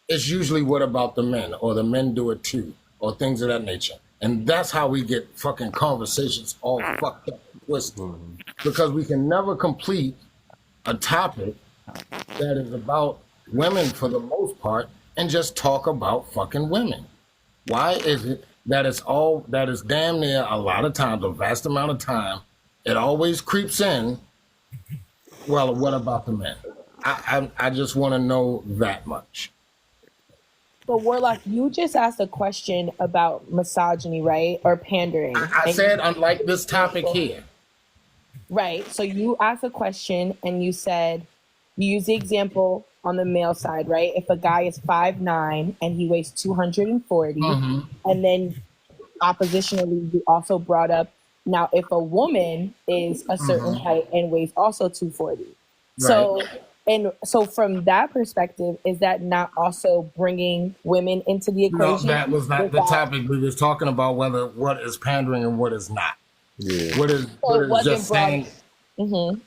it's usually what about the men or the men do it too or things of that nature. And that's how we get fucking conversations all fucked up and twisted because we can never complete a topic that is about women for the most part and just talk about fucking women. Why is it that that is damn near a lot of times, a vast amount of time, it always creeps in, well, what about the men? I just want to know that much. But Warlock, you just asked a question about misogyny, right? Or pandering. I said, unlike this topic here. Right. So you asked a question and you said, you use the example on the male side, right? If a guy is 5'9" and he weighs 240, Mm-hmm. and then oppositionally, you also brought up Now, if a woman is a certain height and weighs also 240, Right. so from that perspective, is that not also bringing women into the No, equation? that was not the topic. We was talking about whether what is pandering and what is not. Yeah. What is So it wasn't just brought. saying. Mm-hmm.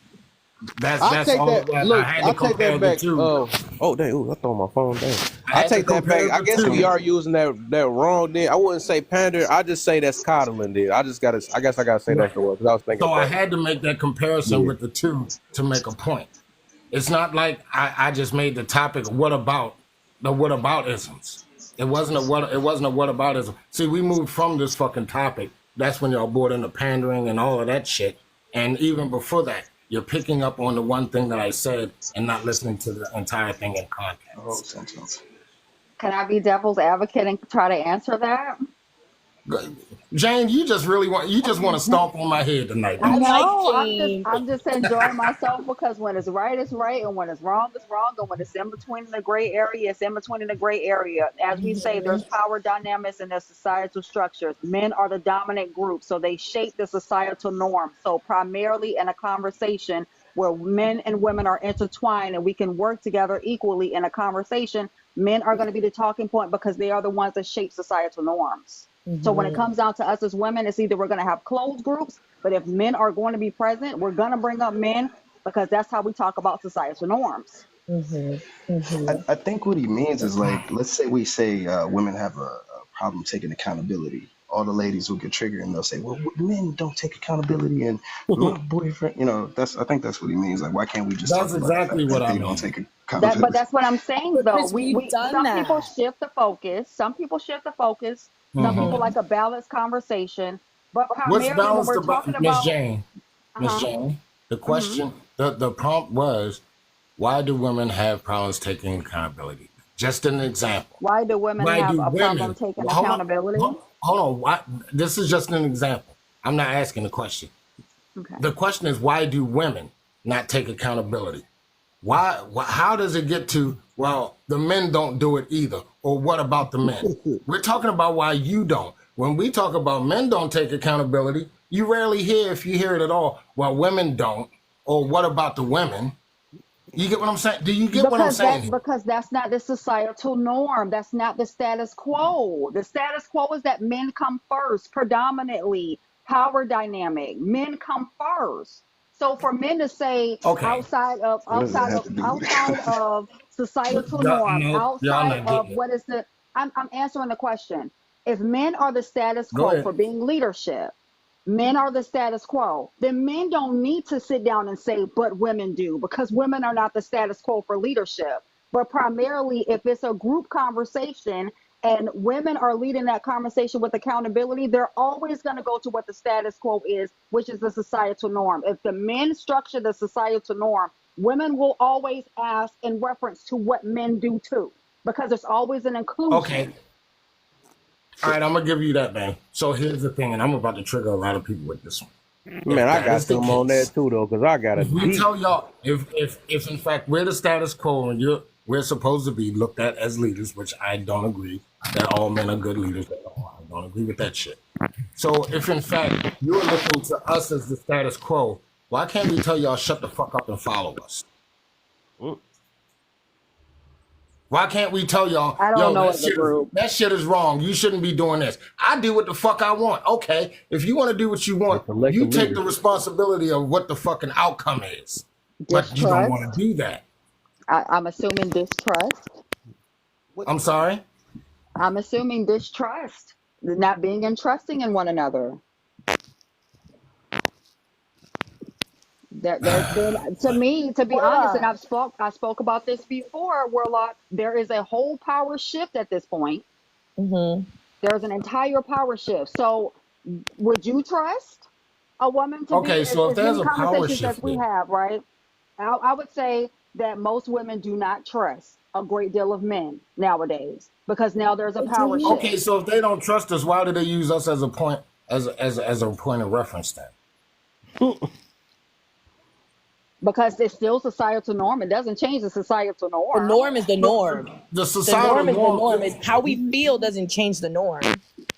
I That's take all that. it was. I Look, had I to take compare that the back. two. Oh, dang! Ooh, I throw my phone down. I I had to take that back. compare I the guess we two. are using that wrong. Then I wouldn't say pander. I just say that's coddling. Then I just gotta. I guess I gotta say that's the word because I was thinking So I about. had to make that comparison Yeah. with the two to make a point. It's not like I just made the topic what about the whataboutisms. It wasn't a whataboutism. See, we moved from this fucking topic. That's when y'all brought into pandering and all of that shit. And even before that, you're picking up on the one thing that I said and not listening to the entire thing in Oh, context. sentence. Can I be devil's advocate and try to answer that? Jane, you just want to stomp on my head tonight, I don't you? like No, Jane. I'm just enjoying myself because when it's right, and when it's wrong, it's wrong, and when it's in between the gray area, it's in between the gray area. As we say, there's power dynamics and there's societal structures. Men are the dominant group, so they shape the societal norm. So primarily in a conversation where men and women are intertwined and we can work together equally in a conversation, men are going to be the talking point because they are the ones that shape societal norms. So when it comes down to us as women, it's either we're going to have closed groups, but if men are going to be present, we're going to bring up men because that's how we talk about societal norms. I think what he means is like, let's say we say women have a problem taking accountability. All the ladies will get triggered and they'll say, "Well, men don't take accountability," and my boyfriend, I think that's what he means. Like, why can't we just That's talk about the exactly fact what that I they don't mean. take But accountability? that's what I'm saying But though. Chris, we've done Some people that. shift the focus. Some people shift the focus. Some people like a balanced conversation. But What's primarily when balanced we're about talking Miss about, Jane? Miss uh-huh, Jane, the mm-hmm. question, the prompt was, why do women have problems taking accountability? Just an example. Why do women Why have do a problem women? taking Hold on, accountability? hold on. Why, this is just an example. I'm not asking the question. Okay. The question is, why do women not take accountability? Why? How does it get to? Well, the men don't do it either. Or what about the men? We're talking about why you don't. When we talk about men don't take accountability, you rarely hear, if you hear it at all, well, women don't. Or what about the women? You get what I'm saying? Do you get what I'm saying here? Because that's not the societal norm. That's not the status quo. The status quo is that men come first, predominantly power dynamic. Men come first. So for men to say Okay. What does that have to do with outside it? of societal norm, No, y'all outside not of getting it. what is the I'm answering the question. If men are the status Go quo ahead. for being leadership, men are the status quo, then men don't need to sit down and say, but women do, because women are not the status quo for leadership. But primarily, if it's a group conversation and women are leading that conversation with accountability, they're always going to go to what the status quo is, which is the societal norm. If the men structure the societal norm, women will always ask in reference to what men do too, because there's always an Okay. inclusion. All right, I'm gonna give you that, man. So here's the thing, and I'm about to trigger a lot of people with this one. Man, If I that got is the some on that case, too though, cause I got a if we deep. tell y'all, if in fact we're the status quo and we're supposed to be looked at as leaders, which I don't agree that all men are good leaders at all. I don't agree with that shit. So if in fact you're looking to us as the status quo, why can't we tell y'all shut the fuck up and follow us? Why can't we tell y'all, I don't yo, know as a group. that shit is wrong. You shouldn't be doing this. I do what the fuck I want. Okay, if you want to do what you The want, you collective take the leadership. responsibility of what the fucking outcome is. But you don't want to Distrust. do that. I'm assuming distrust. I'm sorry. I'm assuming distrust, not being entrusting in one another. There's been, to me, to be honest, and I spoke about this before, Warlock. There is a whole power shift at this point. There's an entire power shift. So, would you trust a woman to be Okay, so if as there's many a power conversations as shift we there, have, right? I would say that most women do not trust a great deal of men nowadays because now there's a power shift. okay, so if they don't trust us, why do they use us as a point as a point of reference then? Because it's still societal norm. It doesn't change the societal The norm. norm is the norm. The The societal norm is the norm. norm. How we feel doesn't change the norm.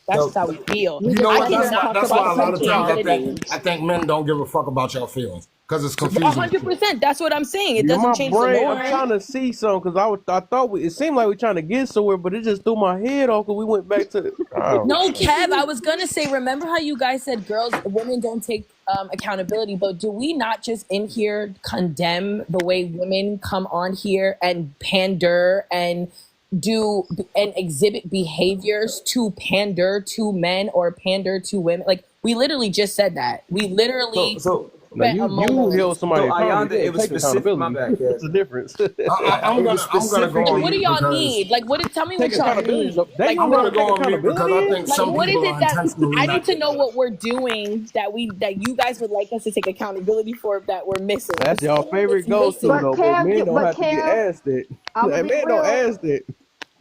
That's So just how we feel. We you just know I what? sat here That's and why. cannot talked That's about why the a lot trust of in times potentiality. I think men don't give a fuck about y'all feelings because it's confusing. 100%. That's what I'm saying. It Yeah, doesn't my change the brain. I'm norm. trying to see something because I thought it seemed like we're trying to get somewhere, but it just threw my head off because we went back to. Oh, No, Kev, I was gonna say, remember how you guys said women don't take accountability, but do we not just in here condemn the way women come on here and pander and do and exhibit behaviors to pander to men or pander to women? Like we literally just said that. We So literally so now spent a you moment. held somebody so accountable. Ayanda, You it ain't was taking specific. My accountability. bad, That's Kev. the difference. I'm It was gonna go on What do specifically. mute y'all because need? Like, tell me Take what y'all accountability. need. They Like, you I'm know gonna what go take on mute because accountability I is? think like, some what is people it are that intentionally I not need to know taking what we're doing that you guys would like us to take accountability for that we're missing? That's What's y'all something that's favorite go-to missing? though, but men don't But have to get Kev, asked it. I'm gonna be Men don't real. ask that.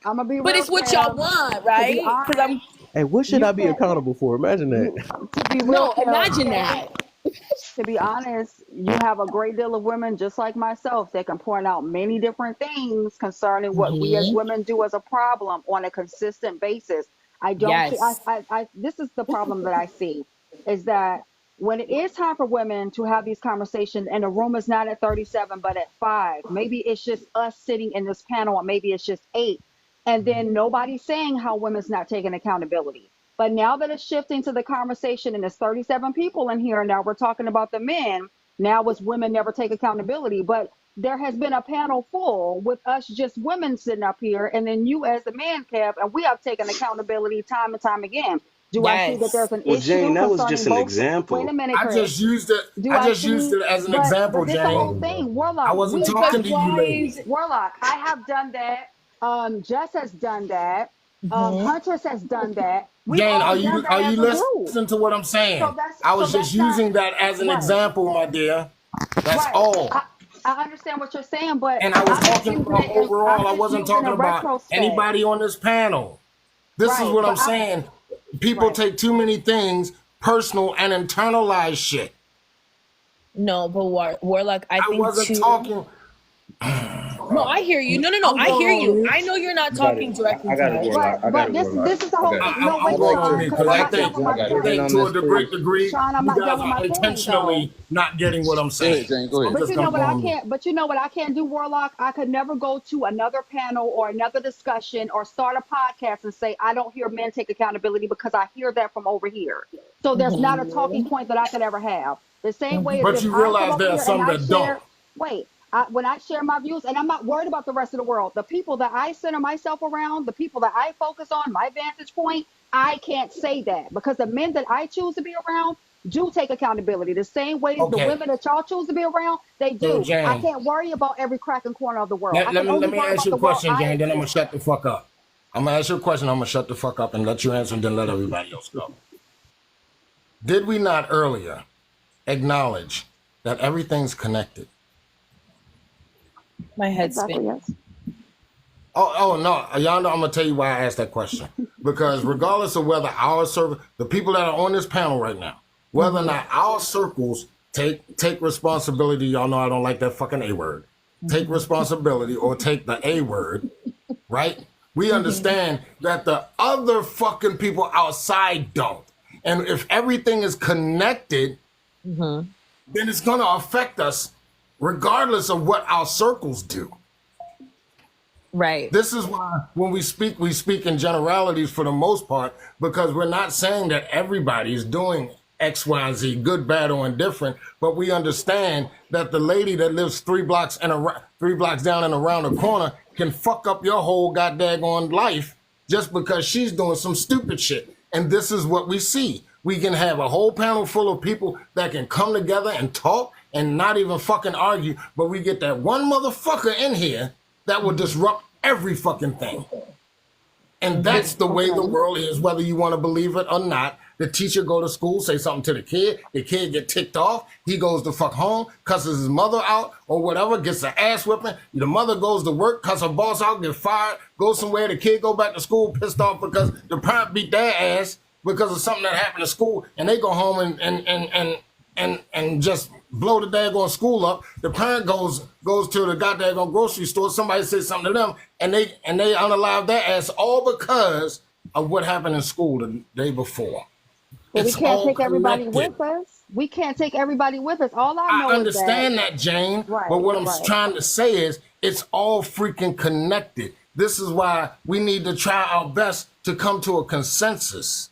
I'm gonna be But real, it's what y'all Kev. want, To be right? Because honest, I'm Hey, what should you I be can't. accountable for? Imagine that. You to be real, no, Kev. imagine that. To be honest, you have a great deal of women just like myself that can point out many different things concerning what we as Hmm. women do as a problem on a consistent basis. I don't see, Yes. this is the problem that I see is that when it is time for women to have these conversations and the room is not at 37, but at 5, maybe it's just us sitting in this panel, or maybe it's just 8. And then nobody's saying how women's not taking accountability. But now that it's shifting to the conversation and there's 37 people in here, now we're talking about the men. Now it's women never take accountability. But there has been a panel full with us just women sitting up here, and then you as the man, Kev, and we have taken accountability time and time again. Do I see that Yes. there's an Well, Jane, issue that was concerning just an both? Wait a example. minute, I Chris. just used it. Do I I just used see? it as an But example, this the whole Jane. thing, I Warlock. wasn't That's talking to you, why lady. Because Warlock. I have done that. Jess has done that. mhm. Huntress has done that. We've Jane, all done that are as you a group. listening to what I'm saying? I So was just that's not using that as an right. example, my dear. That's Right. all. I understand what you're saying, but And I was I'm just talking using about it. I'm overall. I just wasn't using talking a about retrospect. anybody on this panel. This is Right. what But I'm saying. People right. take too many things personal and internalize shit. No, but Warlock, I I think wasn't too. talking. No, I hear you. No, no, no. I'm I going hear on you. mute. I know you're not You got it. talking directly I to got it, us. Warlock. I got But it, this Warlock. is the I whole got it. thing. No, I'm wait, going on Sean, mute because because I'm I not done think with I my got it. point. Jane on to a this, great please. degree, Sean, I'm you not done guys with are my point though. intentionally not getting what I'm Go ahead, saying. Jane. Go So I'm ahead. But just you gonna know go what I on mute. can't. But you know what I can't do, Warlock. I could never go to another panel or another discussion or start a podcast and say I don't hear men take accountability because I hear that from over here. So there's not a talking Mhm. point that I could ever have. The same way as But if you I come realize up there are here and some I that don't. share. Wait. When I share my views, and I'm not worried about the rest of the world, the people that I center myself around, the people that I focus on, my vantage point, I can't say that because the men that I choose to be around do take accountability. The same way the Okay. women that y'all choose to be around, they So do. I Jane, can't worry about every crack and corner of the world. I can let only me worry ask about you the a world question, I Jane. Then I'm gonna exist shut the fuck up. I'm gonna ask you a question. I'm gonna shut the fuck up and let you answer, and then let everybody else go. Did we not earlier acknowledge that everything's connected? My in. head's Exactly, spinning. yes. Oh no, Yonder, I'm gonna tell you why I asked that question. Because regardless of whether our circle, the people that are on this panel right now, whether or Mhm. not our circles take responsibility, y'all know I don't like that fucking A word. Take responsibility or take the A word, right? We Mhm. understand that the other fucking people outside don't. And if everything is connected, Mhm. then it's gonna affect us regardless of what our circles do. Right. This is why when we speak in generalities for the most part, because we're not saying that everybody is doing X, Y, and Z, good, bad, or indifferent, but we understand that the lady that lives 3 blocks down and around the corner can fuck up your whole goddamn life just because she's doing some stupid shit. And this is what we see. We can have a whole panel full of people that can come together and talk and not even fucking argue, but we get that one motherfucker in here that will disrupt every fucking thing. And that's the way the world is, whether you want to believe it or not. The teacher go to school, say something to the kid get ticked off, he goes to fuck home, cusses his mother out or whatever, gets the ass whipping. The mother goes to work, cuss her boss out, get fired, goes somewhere, the kid go back to school pissed off because the parent beat their ass because of something that happened at school, and they go home and just blow the daggone school up. The parent goes to the goddamn grocery store. Somebody says something to them, and they unalive their ass all because of what happened in school the day before. But we It's can't all take everybody connected. with us. We can't take everybody with us. All I I know is that, understand that, Jane, but right, what I'm right. trying to say is it's all freaking connected. This is why we need to try our best to come to a consensus.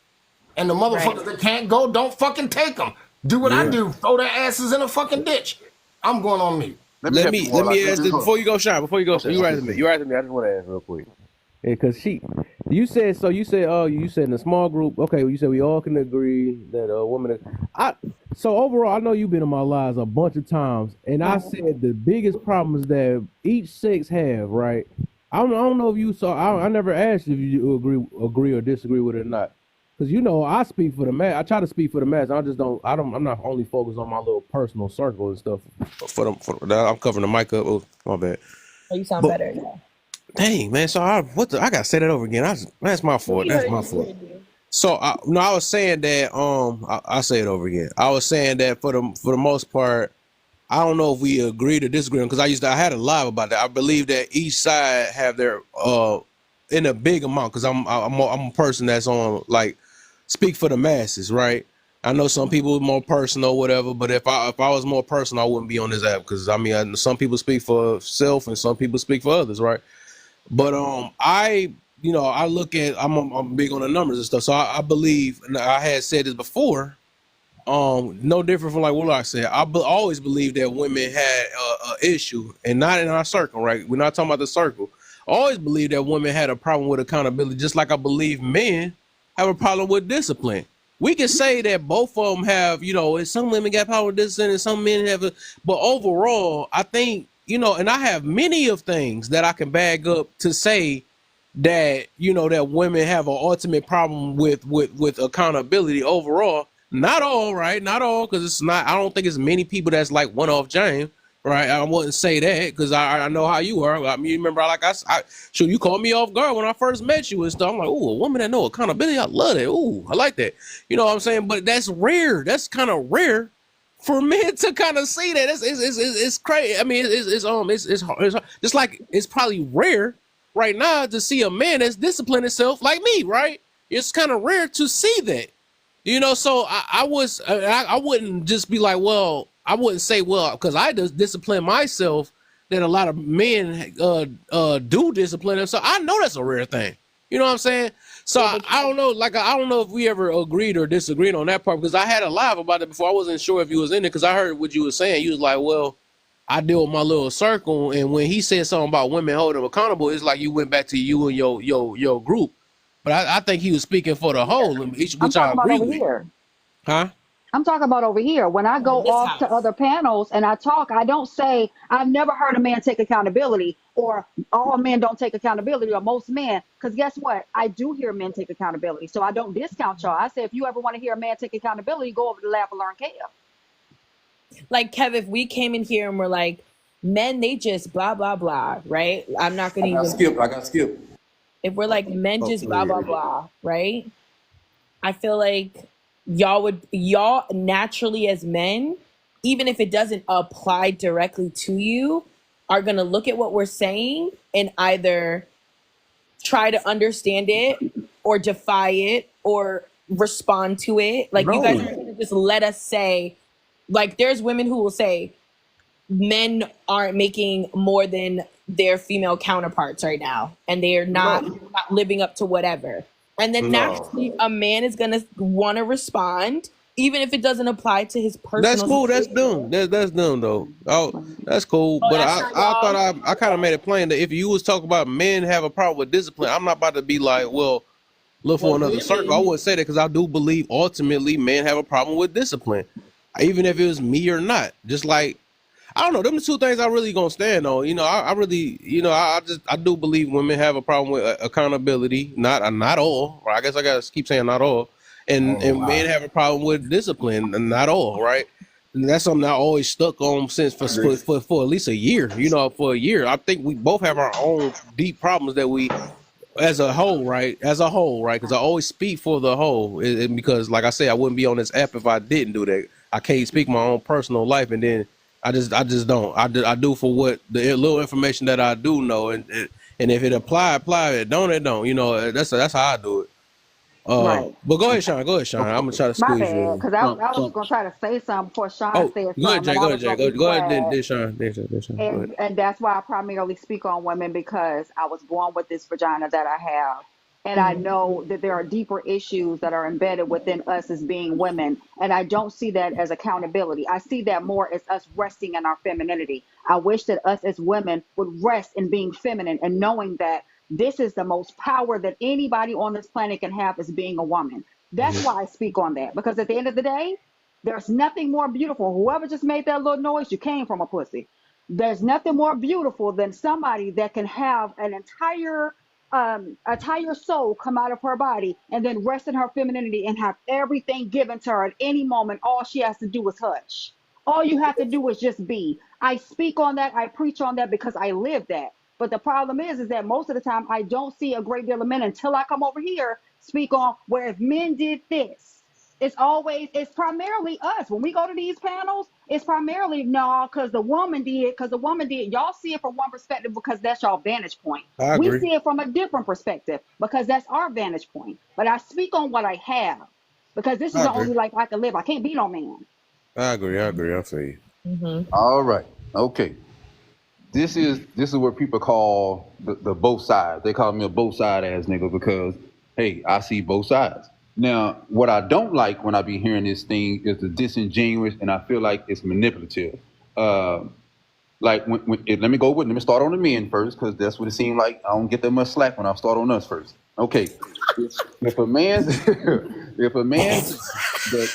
And the motherfuckers that can't go, don't fucking take them. Do what I Yeah. do, throw their asses in a fucking ditch. I'm going on mute. Let me Let help you, me let Warlock. me Let ask me this hold on. before you go, Sean. Before you go, Okay, you right okay, to me. cool. You right to me. I just want to ask real quick. Because you said so. You said, oh, you said in a small group. Okay, well, you said we all can agree that a woman. So overall, I know you've been in my lives a bunch of times, and I said the biggest problems that each sex have. Right. I don't know if you saw. I never asked if you agree or disagree with it or not. Because I speak for the mass. I try to speak for the mass. I just don't. I'm not only focused on my little personal circle and stuff. I'm covering the mic up. Oh, my bad. Oh, you sound But better. Yeah. dang, man. So I gotta say that over again. That's my fault. We That's heard my you. We fault. heard you. So I was saying that I say it over again. I was saying that for the most part, I don't know if we agree or disagree because I had a live about that. I believe that each side have their in a big amount because I'm a person that's on like speak for the masses, right? I know some people are more personal, whatever. But if I was more personal, I wouldn't be on this app because some people speak for self and some people speak for others, right? But I look at I'm big on the numbers and stuff. So I believe, and I had said this before. No different from like what I said. Always believe that women had a issue, and not in our circle, right? We're not talking about the circle. I always believe that women had a problem with accountability, just like I believe men have a problem with discipline. We can say that both of them have, and some women got power with discipline, and some men have, but overall, I think, and I have many of things that I can bag up to say that that women have an ultimate problem with accountability overall. Not all, right? Not all, because it's not. I don't think it's many people that's like one off James, right? I wouldn't say that because I know how you are. I mean, you remember, like sure, you called me off guard when I first met you and stuff. I'm like, oh, a woman that know accountability, I love that. Oh, I like that. You know what I'm saying? But that's rare. That's kind of rare for men to kind of see that. It's crazy. I mean, it's just like it's probably rare right now to see a man that's disciplined himself like me, right? It's kind of rare to see that. So I wouldn't just be like, well, I wouldn't say, well, because I just discipline myself that a lot of men do discipline themselves. I know that's a rare thing. You know what I'm saying? So I don't know, like I don't know if we ever agreed or disagreed on that part because I had a live about it before. I wasn't sure if you was in it because I heard what you were saying. You was like, well, I deal with my little circle, and when he said something about women holding him accountable, it's like you went back to you and your group. But I think he was speaking for the whole, I'm which I talking about agree over with. here. Huh? I'm talking about over here. When I go This off to house. other panels and I talk, I don't say I've never heard a man take accountability or all men don't take accountability or most men. Because guess what? I do hear men take accountability. So I don't discount y'all. I say if you ever want to hear a man take accountability, go over to Laugh and Learn Care. Like Kev, if we came in here and we're like, men, they just blah blah blah, right? I'm not gonna even. I got skip. If we're like men Oh, just blah blah blah, right? I feel like y'all naturally as men, even if it doesn't apply directly to you, are gonna look at what we're saying and either try to understand it or defy it or respond to it. Like you guys No. aren't gonna just let us say, like there's women who will say men aren't making more than their female counterparts right now and they're not No. living up to whatever, and then No. naturally a man is gonna want to respond even if it doesn't apply to his That's personal cool. That's situation. them. That's them though. Oh, that's cool. Oh, But that's I, not I thought y'all. I kind of made it plain that if you was talking about men have a problem with discipline, I'm not about to be like, well, look for Well, another circle. I women, wouldn't say that because I do believe ultimately men have a problem with discipline, even if it was me or not. Just like I don't know, them the two things I really gonna stand on. I really, I do believe women have a problem with accountability. Not all. Or I guess I gotta keep saying not all. And men have a problem with discipline. Not all, right? And that's something I always stuck on since for at least a year. For a year, I think we both have our own deep problems that we as a whole, right? As a whole, right? Because I always speak for the whole, because, like I said, I wouldn't be on this app if I didn't do that. I can't speak my own personal life, and then I just don't. I do for what the little information that I do know, and if it apply. If it don't, it don't. That's how I do it. Right. But go ahead, Sean. Go ahead, Sean. I'm gonna try to My squeeze you bad, in. because I was gonna try to say something before Sean Oh, said go ahead, something, Jay. and Go I ahead, was Jay. gonna be Go ahead. quiet. Then Sean. Then Sean. Go ahead. And that's why I primarily speak on women, because I was born with this vagina that I have. And I know that there are deeper issues that are embedded within us as being women. And I don't see that as accountability. I see that more as us resting in our femininity. I wish that us as women would rest in being feminine and knowing that this is the most power that anybody on this planet can have, as being a woman. That's why I speak on that, because at the end of the day, there's nothing more beautiful. Whoever just made that little noise, you came from a pussy. There's nothing more beautiful than somebody that can have an entire soul come out of her body and then rest in her femininity and have everything given to her at any moment. All she has to do is hush. All you have to do is just be. I speak on that. I preach on that because I live that. But the problem is that most of the time I don't see a great deal of men until I come over here speak on where if men did this. It's primarily us. When we go to these panels, it's primarily no, because the woman did. Y'all see it from one perspective because that's y'all vantage point. I We agree. see it from a different perspective because that's our vantage point. But I speak on what I have because this is I the agree. only life I can live. I can't be no man. I agree. I feel you. All right. Okay. This is what people call the both sides. They call me a both side ass nigga because hey, I see both sides. Now, what I don't like when I be hearing this thing is the disingenuous, and I feel like it's manipulative. Uh, like let me let me start on the men first because that's what it seemed like. I don't get that much slack when I start on us first. Okay, if a man if a man that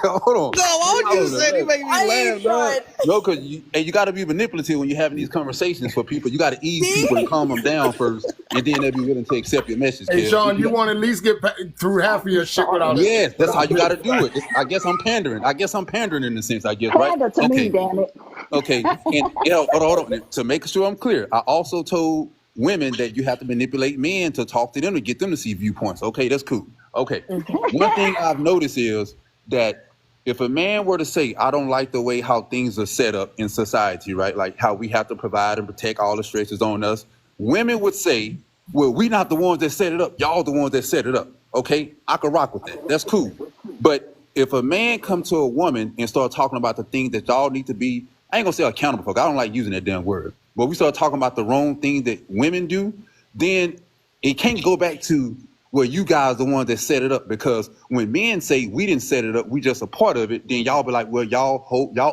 hold on, No, why would you say you make me laugh, dog? no, because you got to be manipulative when you're having these conversations for people. You got to ease people and calm them down first, and then they'll be willing to accept your message. Hey, Kev. Sean, you want to at least get through half of your shit without it. Yes, that's how you got to do it. I guess I'm pandering. I guess I'm pandering in a sense. I guess, right? Pander to me, Okay. damn it. Okay, and hold on. To make sure I'm clear, I also told women that you have to manipulate men to talk to them to get them to see viewpoints. Okay, that's cool. Okay, one thing I've noticed is that if a man were to say, "I don't like the way how things are set up in society," right? Like how we have to provide and protect all the stresses on us, women would say, "Well, we not the ones that set it up. Y'all the ones that set it up." Okay, I could rock with that. That's cool. But if a man come to a woman and start talking about the things that y'all need to be, I ain't gonna say accountable for, 'cause I don't like using that damn word, but we start talking about the wrong things that women do, then it can't go back to where you guys the ones that set it up. Because when men say we didn't set it up, we just a part of it, then y'all be like, well, y'all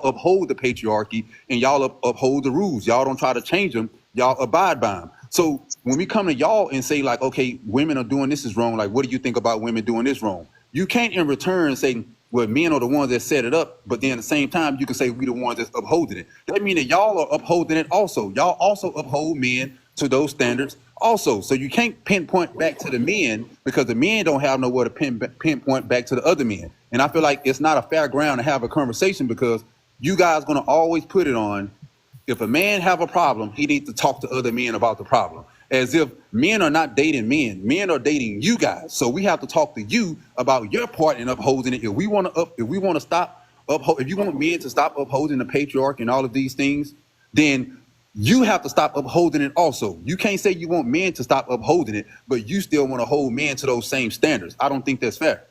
uphold the patriarchy and y'all uphold the rules. Y'all don't try to change them. Y'all abide by them. So when we come to y'all and say like, okay, women are doing this is wrong. Like, what do you think about women doing this wrong? You can't in return say, well, men are the ones that set it up, but then at the same time, you can say we the ones that's upholding it. That means that y'all are upholding it also. Y'all also uphold men to those standards also. So you can't pinpoint back to the men because the men don't have nowhere to pinpoint back to the other men. And I feel like it's not a fair ground to have a conversation because you guys gonna always put it on, if a man have a problem, he needs to talk to other men about the problem. As if men are not dating men. Men are dating you guys. So we have to talk to you about your part in upholding it. If we want to stop if you want men to stop upholding the patriarch and all of these things, then you have to stop upholding it also. You can't say you want men to stop upholding it, but you still want to hold men to those same standards. I don't think that's fair.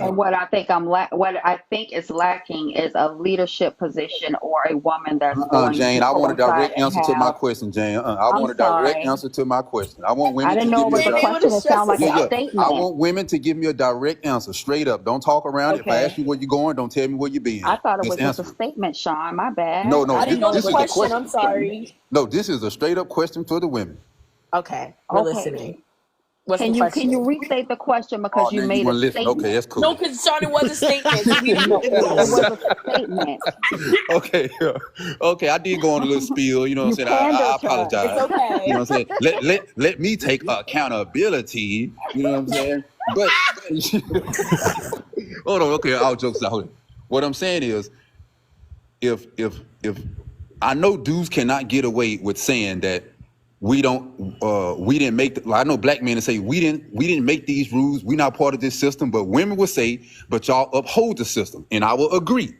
And what I think what I think is lacking is a leadership position or a woman that's going Jane, to I want a coincide direct and answer to my have. question, Jane. I I'm want a direct sorry. answer to my question. I want I women to didn't know give it me was a question. It sounded like a yeah. I statement. want women to give me a direct answer, straight up. Don't talk around it. If I ask Okay. you where you're going, don't tell me where you're being. I thought it Just was just a answer it. statement, Sean. My bad. No, I didn't know it this was is a a question. I'm sorry. No, this is a straight up question for the women. Okay, we're Okay. listening. What's the Can you question? restate the question Oh, because you now you made a want to listen? Okay, statement? that's cool. No, because Sean, it was a statement, so we No, didn't it lose. was a statement. Okay, okay. I did go on a little spiel. You know what You I'm saying? I pandered to us. It's apologize. You know okay. what I'm saying? Let me take accountability. You know what I'm saying? But hold on. Okay, all jokes aside. What I'm saying is, if I know dudes cannot get away with saying that we didn't make I know black men that say we didn't make these rules, we not part of this system, but women will say, but y'all uphold the system, and I will agree.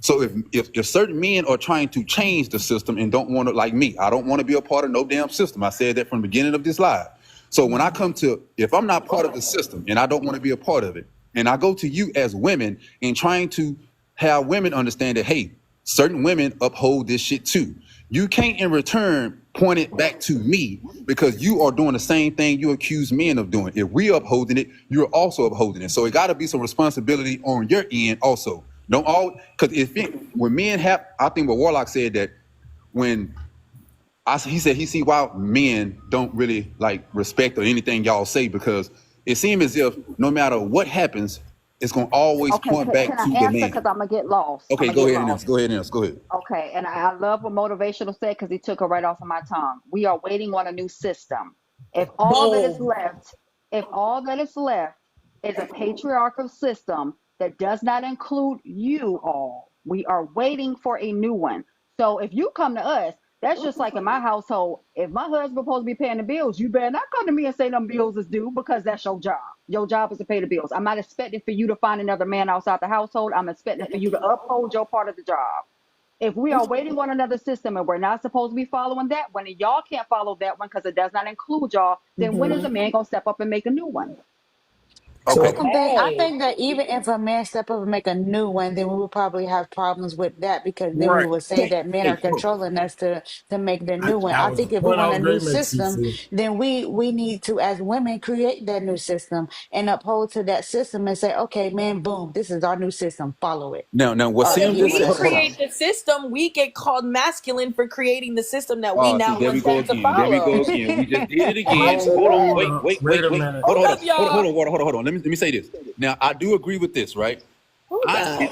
So if certain men are trying to change the system and don't want to, like me, I don't want to be a part of no damn system. I said that from the beginning of this live. So when I come to, if I'm not part of the system and I don't want to be a part of it, and I go to you as women and trying to have women understand that, hey, certain women uphold this shit too. You can't in return point it back to me because you are doing the same thing you accuse men of doing. If we upholding it, you're also upholding it. So it got to be some responsibility on your end also. Don't all, because when men have, I think what Warlock said that when he said he see why men don't really like respect or anything y'all say, because it seems as if no matter what happens, it's gonna always Okay, point back can to I the answer? man. Because I'm gonna get lost. I'm Okay, gonna go get ahead, lost. Nels. Go ahead, Nels. Go ahead. Okay, and I love what motivational said because he took it right off of my tongue. We are waiting on a new system. If all that is Boom. left, if all that is left is a patriarchal system that does not include you all, we are waiting for a new one. So if you come to us, that's just like in my household. If my husband supposed to be paying the bills, you better not come to me and say them bills is due because that's your job. Your job is to pay the bills. I'm not expecting for you to find another man outside the household. I'm expecting for you to uphold your part of the job. If we are waiting on another system and we're not supposed to be following that one, and y'all can't follow that one because it does not include y'all, then when is a man gonna step up and make a new one? Okay. I Okay. think that even if a man step up and make a new one, then we would probably have problems with that because then we Right. would say that men are Hey, look, controlling us to make the new one. that I was the think if we point I want a was new going to make, system, CC. then we need to, as women, create that new system and uphold to that system and say, okay, man, boom, this is our new system. Follow it. Now, what But if Sim just we said, hold on. create the system, we get called masculine for creating the system that we Oh, see, now there we want go them to again. There we go follow. again. We just did it again. Hold on. 100%. Wait, wait, Wait wait, a wait. minute. Hold Hold on, up, y'all. hold on. Let me say this. Now, I do agree with this, right? Hold up.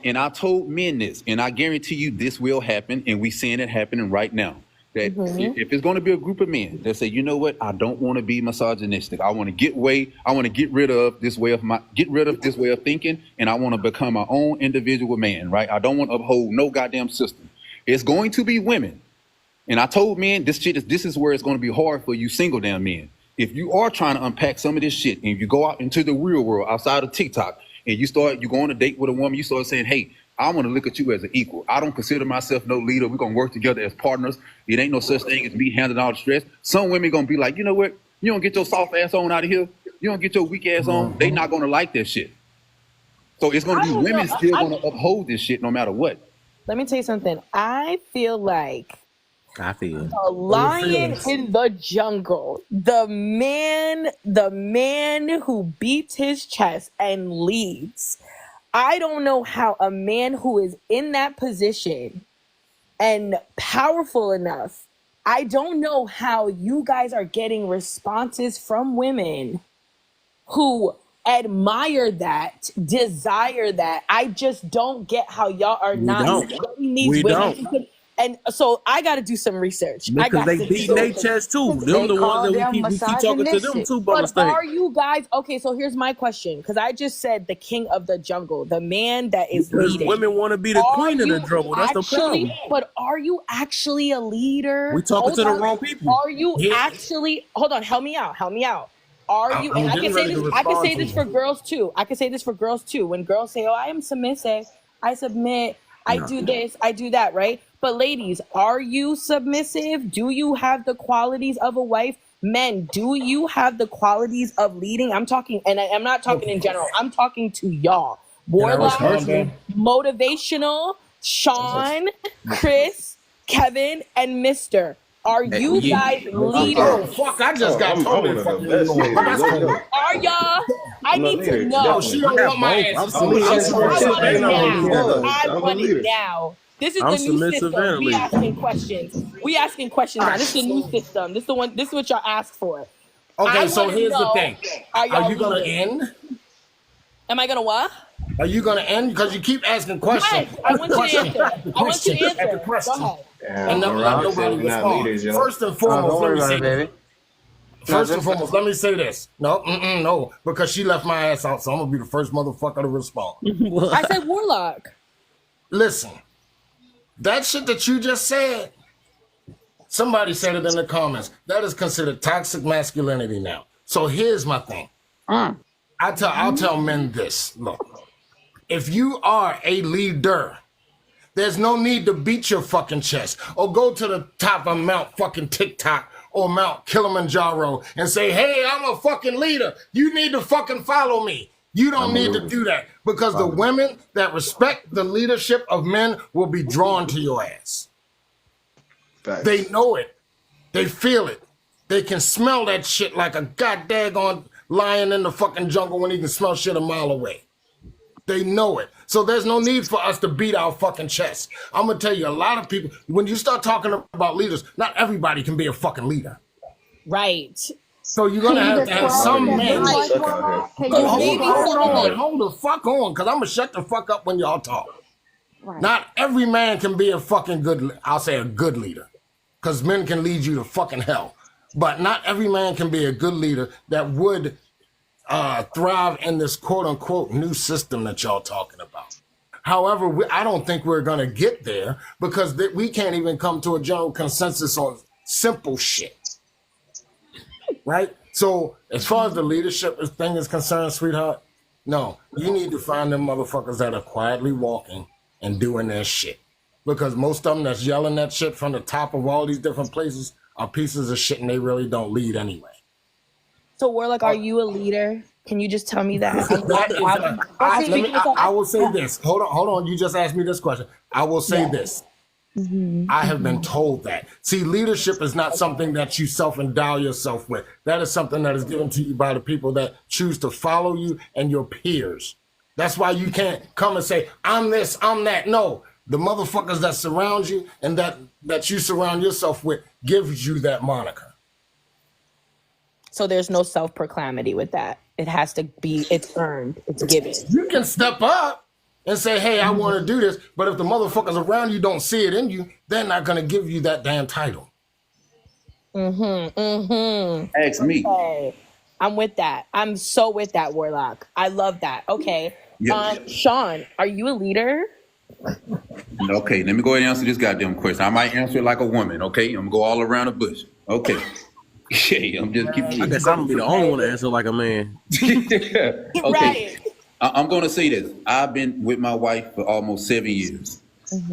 And I told men this, and I guarantee you this will happen, and we seeing it happening right now. That Mm-hmm. if it's going to be a group of men that say, you know what, I don't want to be misogynistic. I want to get rid of this way of thinking, and I want to become my own individual man, right? I don't want to uphold no goddamn system. It's going to be women. And I told men this is where it's going to be hard for you single damn men. If you are trying to unpack some of this shit and you go out into the real world outside of TikTok and you go on a date with a woman, you start saying, hey, I want to look at you as an equal. I don't consider myself no leader. We're gonna work together as partners. It ain't no such thing as me handling all the stress. Some women gonna be like, you know what? You don't get your soft ass on out of here. You don't get your weak ass on. They not gonna like that shit. So it's gonna I be don't know. women still gonna uphold this shit no matter what. Let me tell you something. I feel like I feel. the What your lion feelings? in the jungle, the man who beats his chest and leads. I don't know how a man who is in that position and powerful enough, I don't know how you guys are getting responses from women who admire that, desire that. I just don't get how y'all are We not don't. studying these We women. don't. And so I got to do some research. I Because got they to do beating some their research. chest too. Them They the ones call that them we keep talking to them misogynistic. too, on the But stage. are you guys okay? So here's my question, because I just said the king of the jungle, the man that is Because leading. women want to be the Are queen of the you trouble. That's the actually? problem. But are you actually a We leader? talking Hold to the on. wrong people. Are you Yeah, actually? Hold on. Help me out. Help me out. Are you? And I'm I can getting say ready this. to I can respond say to this you. for girls too. I can say this for girls too. When girls say, "Oh, I am submissive," I submit. I No. do this. I do that. Right. But ladies, are you submissive? Do you have the qualities of a wife? Men, do you have the qualities of leading? I'm talking, and I'm not talking in general. I'm talking to y'all. Can I Warlock, respond then? motivational, Sean, Chris, Kevin, and Mister. Are you Yeah. guys Oh, leaders? fuck, I just Oh, got I'm totally one of the fucking best ignored. But leaders. that's Let's cool. go. Are y'all? I I'm a need to leader, No, know. she definitely. I don't got want my both. answer, I'm so I'm a we submissive chess answer and her a I player want shit. it and Then I'm a I'm now. leaving. leader. I I'm a want it leader. now. This is I'm the new submissive system. and a We leader. asking questions. We asking questions now. This is the new system. This is the one. This is what y'all asked for. I Okay, so want to here's the know: thing. are Are y'all you gonna leaders? end? Am I gonna what? Are you gonna end? Because you keep asking question Yes, I after want you to question answer. after I want you question to after answer. Go question, ahead. and Damn, never let Barack said nobody we're not respond. leaders, yo. First and Don't foremost, let worry me about say it, this. baby. No, First and just foremost, let me say this. No, no, because she left my ass out, so I'm gonna be the first motherfucker to respond. I said Warlock. Listen, that shit that you just said, somebody said it in the comments. That is considered toxic masculinity now. So here's my thing. I'll tell men this. Look, if you are a leader, there's no need to beat your fucking chest or go to the top of Mount fucking TikTok or Mount Kilimanjaro and say, hey, I'm a fucking leader. You need to fucking follow me. You don't need to do that because the women that respect the leadership of men will be drawn to your ass. Facts. They know it. They feel it. They can smell that shit like a goddamn lion in the fucking jungle when he can smell shit a mile away. They know it. So there's no need for us to beat our fucking chest. I'm going to tell you, a lot of people, when you start talking about leaders, not everybody can be a fucking leader. Right. So you're going to have some men. Hold the fuck on, because I'm going to shut the fuck up when y'all talk. Right. Not every man can be a fucking good, I'll say a good leader, because men can lead you to fucking hell. But not every man can be a good leader that would thrive in this quote-unquote new system that y'all talking about. However, I don't think we're going to get there because we can't even come to a general consensus on simple shit. Right? So as far as the leadership thing is concerned, sweetheart, no, you need to find them motherfuckers that are quietly walking and doing their shit. Because most of them that's yelling that shit from the top of all these different places are pieces of shit and they really don't lead anyway. So Warlock, are you a leader? Can you just tell me that? I will say this. Hold on. You just asked me this question. I will say this. I have been told that. See, leadership is not something that you self-endow yourself with. That is something that is given to you by the people that choose to follow you and your peers. That's why you can't come and say, I'm this, I'm that. No, the motherfuckers that surround you and that you surround yourself with gives you that moniker. So there's no self-proclamity with that. It has to be, it's earned, it's given. You can step up and say, hey, I want to do this. But if the motherfuckers around you don't see it in you, they're not going to give you that damn title. Ask me. Okay. I'm with that. I'm so with that, Warlock. I love that. Okay. Yep. Sean, are you a leader? Okay, let me go ahead and answer this goddamn question. I might answer it like a woman, okay? I'm going to go all around the bush. Okay. Yeah, I'm just keeping I guess I'm going to be the only one to answer like a man. Okay. Right. I'm going to say this. I've been with my wife for almost 7 years.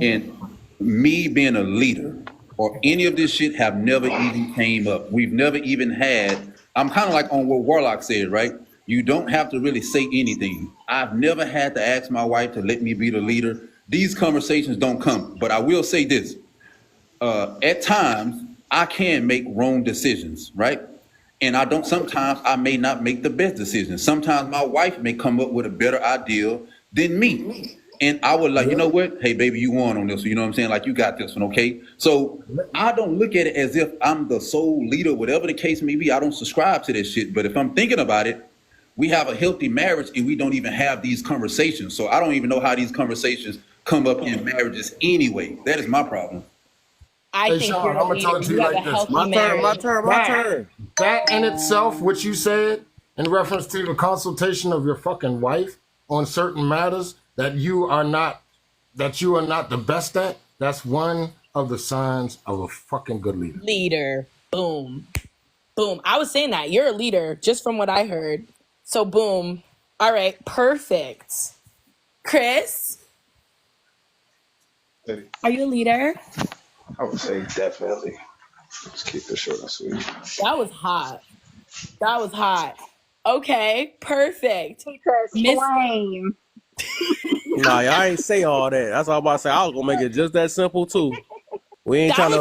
And me being a leader or any of this shit have never even came up. We've never even had, I'm kind of like on what Warlock said, right? You don't have to really say anything. I've never had to ask my wife to let me be the leader. These conversations don't come. But I will say this. At times, I can make wrong decisions, right? And sometimes I may not make the best decisions. Sometimes my wife may come up with a better idea than me. And I would like, you know what? Hey, baby, you won on this one. You know what I'm saying? Like, you got this one, okay? So I don't look at it as if I'm the sole leader, whatever the case may be. I don't subscribe to this shit. But if I'm thinking about it, we have a healthy marriage and we don't even have these conversations. So I don't even know how these conversations come up in marriages anyway. That is my problem. I think Sean, you're I'm gonna talk to you like this. My turn. That in itself, what you said in reference to the consultation of your fucking wife on certain matters that you are not the best at, that's one of the signs of a fucking good leader. Leader. Boom. Boom. I was saying that. You're a leader, just from what I heard. So boom. All right. Perfect. Chris? Are you a leader? I would say definitely. Let's keep it short and sweet. That was hot. That was hot. Okay, perfect. Explain. Nah, I ain't say all that. That's all I'm about to say. I was gonna make it just that simple too. We're not trying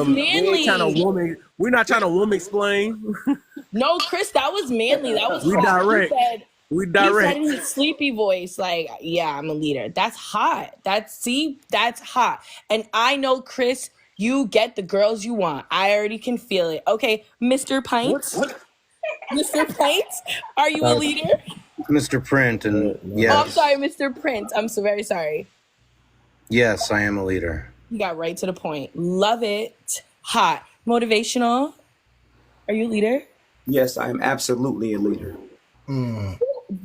to woman explain. No, Chris, that was manly. That was we hot. direct. He said in his sleepy voice, like, yeah, I'm a leader. That's hot. That's hot. And I know, Chris, you get the girls you want. I already can feel it. Okay, Mr. Pints. What? Mr. Pints, are you a leader? Mr. Print, and yes. Oh, I'm sorry, Mr. Print. I'm so very sorry. Yes, I am a leader. You got right to the point. Love it. Hot. Motivational. Are you a leader? Yes, I am absolutely a leader.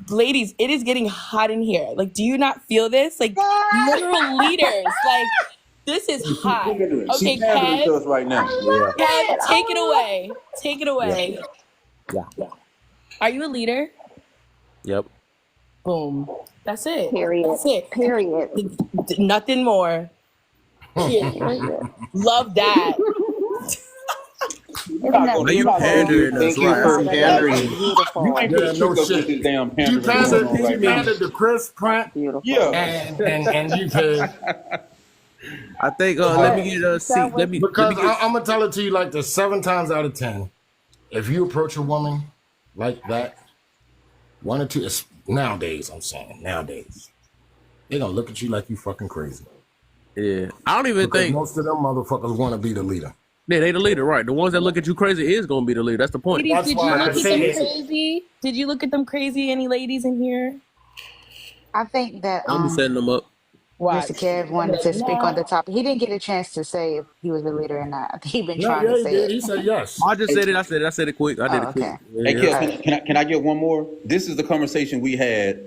Ladies, it is getting hot in here. Like, do you not feel this? Like, literal leaders. Like, this is hot. Okay, Kev. Right now. Kev, take it away. Take it away. Yeah. Are you a leader? Yep. Boom. That's it. Period. That's it. Period. Nothing more. Period. Love that. Isn't that Now you beautiful? pandering us, Thank you right? I for see what you're That's doing. pandering. You ain't beautiful. finna Yeah, no trick us with shit. this damn She pandering that's Piece of going pandered. on piece She right me. now. pandered to Chris That's Pratt, beautiful. Yeah. and you paid. I think let me That get a that seat. was Let me Because get I'm gonna tell it to you like this: 7 times out of 10, if you approach a woman like that, one or two. Nowadays, I'm saying nowadays, they gonna look at you like you fucking crazy. yeah. I don't even Because think most of them motherfuckers want to be the leader. they the leader, right? The ones that look at you crazy is gonna be the leader. That's the point. Ladies, That's did you why I look at them say it. crazy? Did you look at them crazy? Any ladies in here? I think that Don't be setting them up. Mr. Watch. Kev I'm wanted like, to speak on nah. the topic. He didn't get a chance to say if he was the leader or not. I think he been No, trying to yeah, he say did. it. He said yes. I just Hey, said it. I said it quick. I did Oh, it quick. okay. hey, Yeah. Kel, All right. can I get one more? This is the conversation we had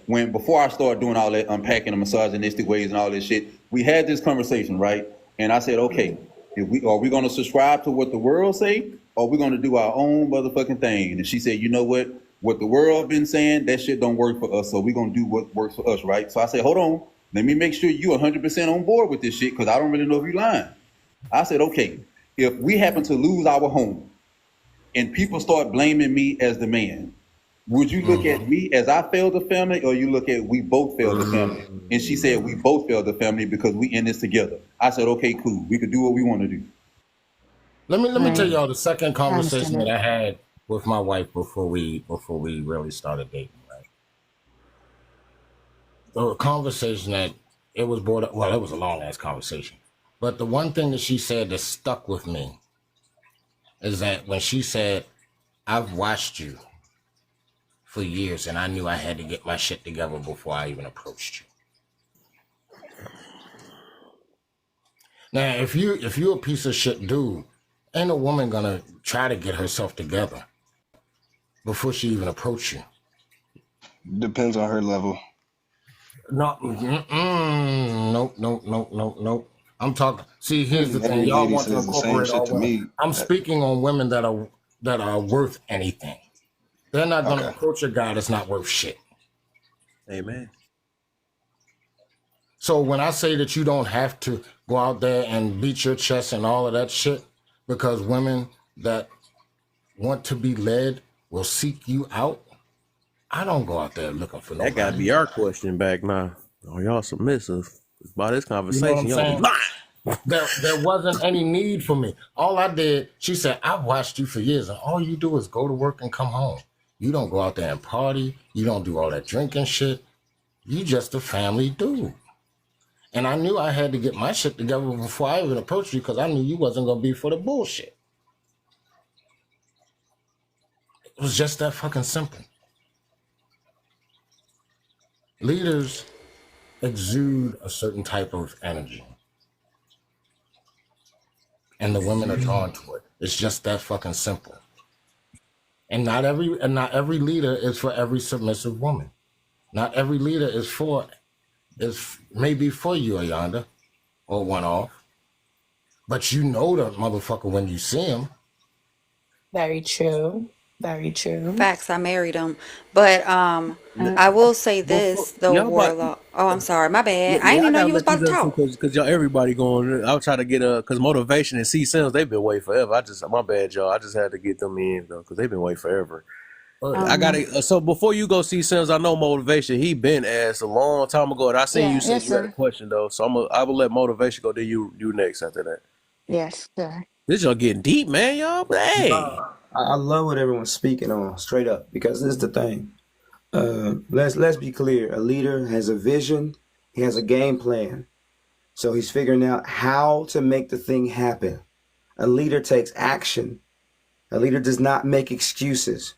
when before I started doing all that unpacking the misogynistic ways and all this shit. We had this conversation, right? And I said, okay, if we are we gonna subscribe to what the world say, or we gonna do our own motherfucking thing? And she said, you know what? What the world been saying, that shit don't work for us, so we gonna do what works for us, right? So I said, hold on, let me make sure you 100% on board with this shit, because I don't really know if you lying. I said, okay, if we happen to lose our home and people start blaming me as the man, would you look at me as I failed the family, or you look at we both failed the family? And she said we both failed the family because we in this together. I said, okay, cool. We could do what we want to do. Let me tell Right. y'all the second I understand conversation that that. I had with my wife before we really started dating. Right, the conversation that it was brought up. Well, it was a long ass conversation, but the one thing that she said that stuck with me is that when she said, "I've watched you for years, and I knew I had to get my shit together before I even approached you." Now, if you a piece of shit dude, ain't a woman gonna try to get herself together before she even approach you. Depends on her level. No, nope, nope, nope, nope, nope. I'm talking. See, here's the thing. Every Y'all lady want to says the same incorporate shit all to women. me. I'm speaking on women that are worth anything. They're not gonna Okay. approach a guy that's not worth shit. Amen. So when I say that you don't have to go out there and beat your chest and all of that shit, because women that want to be led will seek you out. I don't go out there looking for That gotta nobody. be our question back now. Are y'all submissive? By this You know what conversation, I'm y'all be saying? lying. There wasn't any need for me. All I did, she said, I've watched you for years, and all you do is go to work and come home. You don't go out there and party. You don't do all that drinking shit. You just a family dude. And I knew I had to get my shit together before I even approached you because I knew you wasn't gonna be for the bullshit. It was just that fucking simple. Leaders exude a certain type of energy, and the women are drawn to it. It's just that fucking simple. And not every leader is for every submissive woman. Not every leader is maybe for you, Ayanda, or one off. But you know the motherfucker when you see him. Very true. Very true. Facts, I married him. But I will say Before this, the y'all about warlock. Oh, I'm sorry, my yeah, bad. I didn't yeah, I even know gotta you was let you about to go too, talk. cause y'all everybody going. I'll try to get cause motivation and C Sims they've been waiting forever. My bad, y'all. I just had to get them in though, cause they've been waiting forever. I got Um, to. So before you go see Sims, I know motivation. He been asked a long time ago, and I seen Yeah, you said yes, you had a sir. question though. So I will let motivation go. Then you next after that. Yes, sir. This y'all getting deep, man, y'all. But hey, I love what everyone's speaking on straight up because this is the thing. Let's be clear. A leader has a vision. He has a game plan. So he's figuring out how to make the thing happen. A leader takes action. A leader does not make excuses.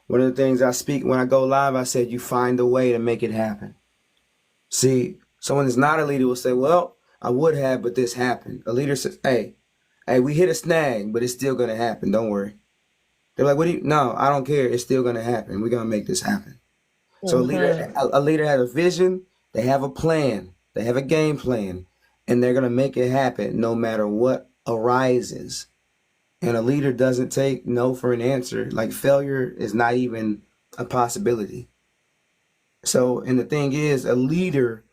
One of the things I speak when I go live, I said, you find a way to make it happen. See, someone that's not a leader will say, well, I would have, but this happened. A leader says, hey, we hit a snag, but it's still going to happen. Don't worry. They're like, what do you, no, I don't care. It's still going to happen. We're going to make this happen. So a leader has a vision. They have a plan. They have a game plan, and they're going to make it happen no matter what arises. And a leader doesn't take no for an answer. Like failure is not even a possibility. So, and the thing is, a leader,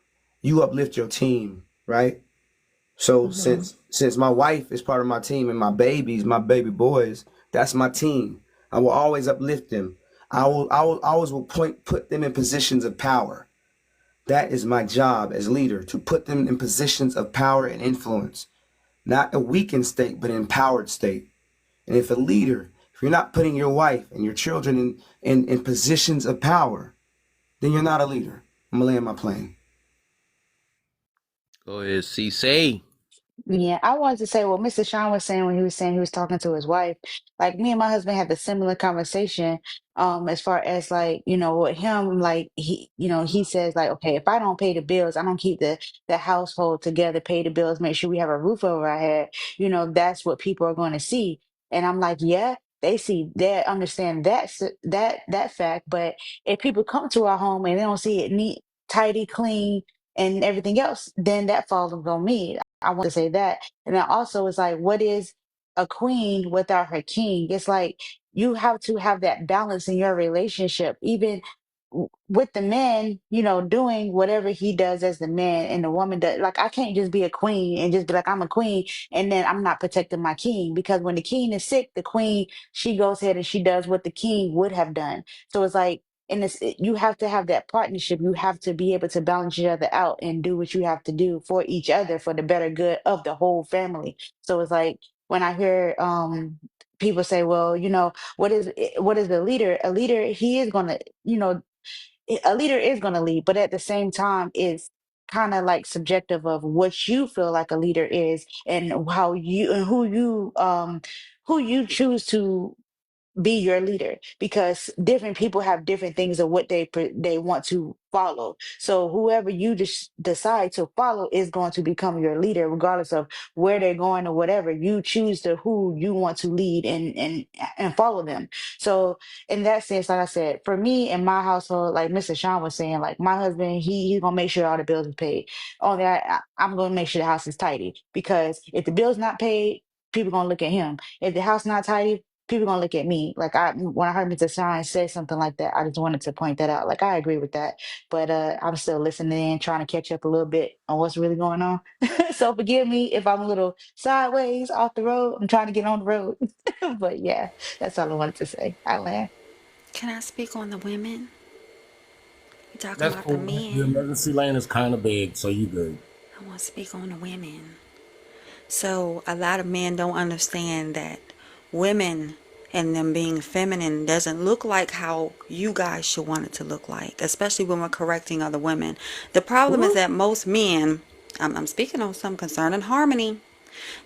you uplift your team, right? So since my wife is part of my team and my babies, my baby boys, that's my team. I will always uplift them. I will always will put them in positions of power. That is my job as leader, to put them in positions of power and influence. Not a weakened state, but an empowered state. And if a leader, if you're not putting your wife and your children in positions of power, then you're not a leader. I'm gonna land my plane. Go ahead, CC. Yeah, I wanted to say what Mr. Sean was saying when he was saying he was talking to his wife. Like me and my husband had the similar conversation, as far as like, with him, like he says like, okay, if I don't pay the bills, I don't keep the household together, pay the bills, make sure we have a roof over our head, that's what people are going to see. And I'm like, yeah, they understand that fact, but if people come to our home and they don't see it neat, tidy, clean, and everything else, then that falls on me. I want to say that. And then also it's like, what is a queen without her king? It's like you have to have that balance in your relationship, even with the man, doing whatever he does as the man and the woman does. Like I can't just be a queen and just be like, I'm a queen and then I'm not protecting my king, because when the king is sick, the queen, she goes ahead and she does what the king would have done. So it's like, and you have to have that partnership. You have to be able to balance each other out and do what you have to do for each other for the better good of the whole family. So it's like when I hear people say, well, what is the leader? A leader, he is gonna, a leader is gonna lead, but at the same time, it's kind of like subjective of what you feel like a leader is and how you and who you choose to be your leader, because different people have different things of what they want to follow. So whoever you just decide to follow is going to become your leader, regardless of where they're going or whatever. You choose to who you want to lead and follow them. So in that sense, like I said, for me in my household, like Mr. Sean was saying, like my husband, he's gonna make sure all the bills are paid. Only I'm gonna make sure the house is tidy, because if the bill's not paid, people gonna look at him. If the house not tidy, people gonna look at me. Like when I heard Mr. Shine say something like that, I just wanted to point that out. Like I agree with that, but I'm still listening, trying to catch up a little bit on what's really going on. So forgive me if I'm a little sideways off the road. I'm trying to get on the road, but yeah, that's all I wanted to say. I land. Can I speak on the women? You talking That's about the cool. The men? emergency lane is kind of big, so you good. I want to speak on the women. So a lot of men don't understand that women and them being feminine doesn't look like how you guys should want it to look like, especially when we're correcting other women. The problem is that most men, I'm speaking on some concerning harmony.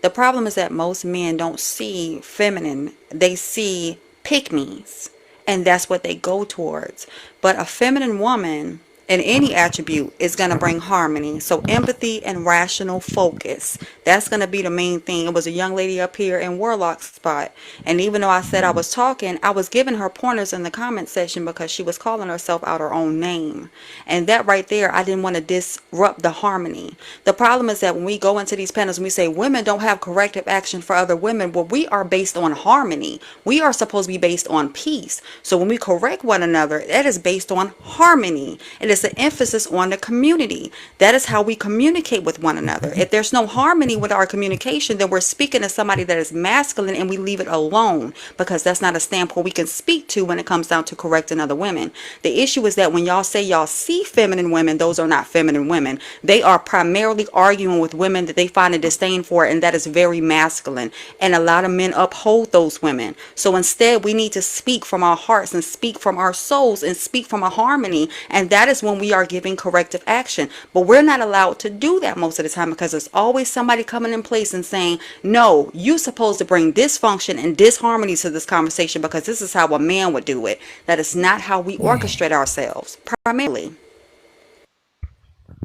The problem is that most men don't see feminine, they see pick me's, and that's what they go towards. But a feminine woman in any attribute is going to bring harmony. So empathy and rational focus. That's going to be the main thing. It was a young lady up here in Warlock's spot. And even though I said I was talking, I was giving her pointers in the comment section because she was calling herself out her own name. And that right there, I didn't want to disrupt the harmony. The problem is that when we go into these panels and we say women don't have corrective action for other women, well, we are based on harmony. We are supposed to be based on peace. So when we correct one another, that is based on harmony. It is an emphasis on the community. That is how we communicate with one another. If there's no harmony with our communication, then we're speaking to somebody that is masculine and we leave it alone, because that's not a standpoint we can speak to when it comes down to correcting other women. The issue is that when y'all say y'all see feminine women, those are not feminine women. They are primarily arguing with women that they find a disdain for, and that is very masculine. And a lot of men uphold those women. So instead, we need to speak from our hearts and speak from our souls and speak from a harmony. And that is when we are giving corrective action. But we're not allowed to do that most of the time, because there's always somebody coming in place and saying, no, you're supposed to bring dysfunction and disharmony to this conversation because this is how a man would do it. That is not how we orchestrate ourselves, primarily.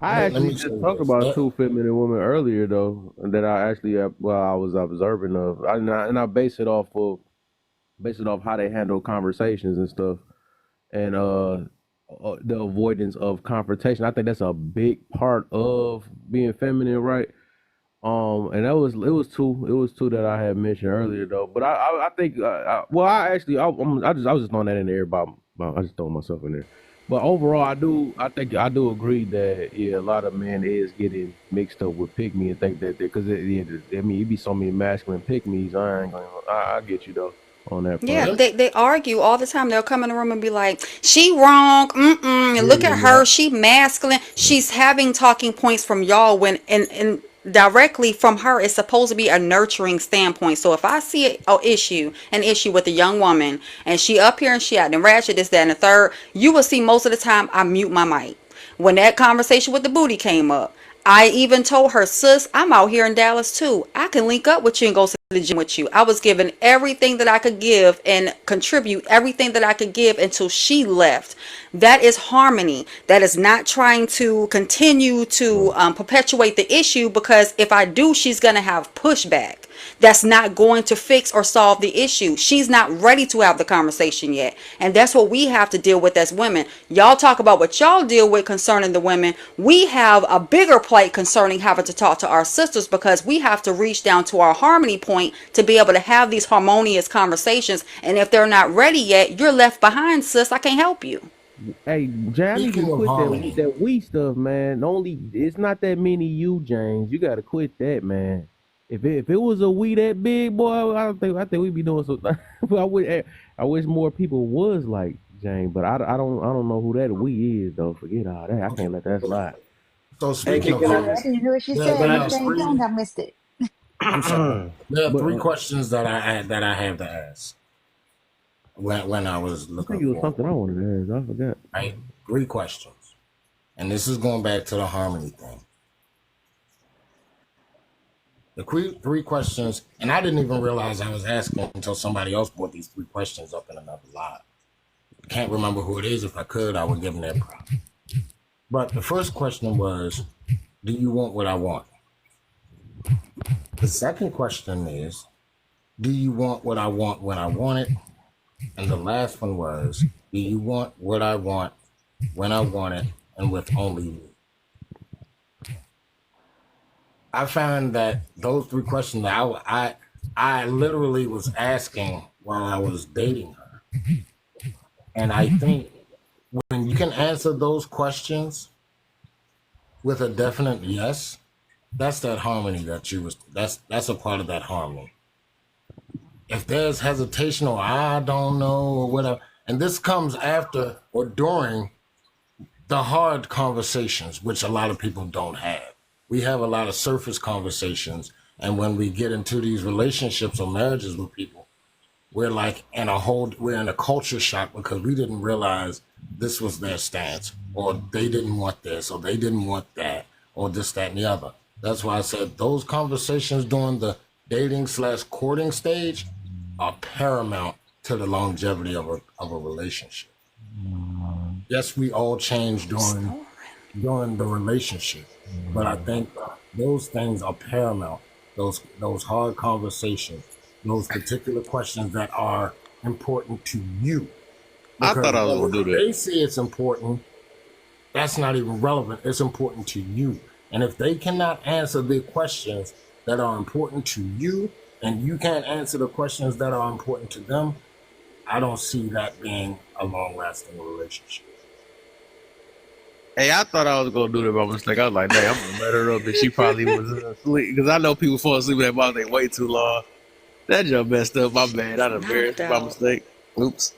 I Let actually me say just talked this. about two feminine women earlier though, that I actually I was observing of, and I base it off how they handle conversations and stuff, and the avoidance of confrontation. I think that's a big part of being feminine, right? And it was two that I had mentioned earlier though, but I think well I actually I was just throwing that in there I just throwing myself in there. But overall, I do agree that a lot of men is getting mixed up with pick me and think that because I mean, it be so many masculine pick me's. I get you though on that Yeah, front. they argue all the time. They'll come in the room and be like, "She wrong. Mm-mm. And Yeah, look at yeah, her. She masculine. She's having talking points from y'all when and directly from her. It's supposed to be a nurturing standpoint. So if I see an issue with a young woman, and she up here and she acting ratchet, this, that, and the third, you will see most of the time I mute my mic. When that conversation with the booty came up, I even told her, sis, I'm out here in Dallas too. I can link up with you and go to the gym with you. I was giving everything that I could give and contribute everything that I could give until she left. That is harmony. That is not trying to continue to perpetuate the issue, because if I do, she's going to have pushback. That's not going to fix or solve the issue. She's not ready to have the conversation yet. And that's what we have to deal with as women. Y'all talk about what y'all deal with concerning the women. We have a bigger plate concerning having to talk to our sisters, because we have to reach down to our harmony point to be able to have these harmonious conversations. And if they're not ready yet, you're left behind, sis. I can't help you. Hey, Jay, I need you Speaking to of quit harmony, that we stuff, man. Only it's not that many you, James. You got to quit that, man. If it was a we that big, boy, I think we'd be doing something. I wish more people was like James, but I don't know who that we is though. Forget all that. I okay. can't let that slide. So Hey, speaking of can Sorry, I? I harmony, didn't hear what she there said. are Miss Jane three. Jones, I missed it. I'm sorry. There are But three questions that I have to ask when I was I looking think it was for something I wanted to ask. I forgot. right. Three questions, and this is going back to the harmony thing. The three questions, and I didn't even realize I was asking until somebody else brought these three questions up in another live. Can't remember who it is. If I could, I would give them that prop. But the first question was, do you want what I want? The second question is, do you want what I want when I want it? And the last one was, do you want what I want when I want it and with only me? I found that those three questions I literally was asking while I was dating her. And I think when you can answer those questions with a definite yes, that's that harmony that's a part of that harmony. If there's hesitation or I don't know or whatever, and this comes after or during the hard conversations, which a lot of people don't have. We have a lot of surface conversations, and when we get into these relationships or marriages with people, we're in a culture shock because we didn't realize this was their stance, or they didn't want this, or they didn't want that, or this, that, and the other. That's why I said those conversations during the dating/courting stage are paramount to the longevity of a relationship. Yes, we all change during the relationship, but I think those things are paramount. Those hard conversations, those particular questions that are important to you, I because thought I was whether gonna do that. they say it's important, that's not even relevant. It's important to you, and if they cannot answer the questions that are important to you, and you can't answer the questions that are important to them, I don't see that being a long-lasting relationship. Hey, I thought I was gonna do that by mistake. I was like, "Dang, I'm gonna let her up," and she probably was asleep because I know people fall asleep with that mouth. They wait too long. That joke messed up. My bad. I done embarrassed Knocked her by out. mistake. Oops.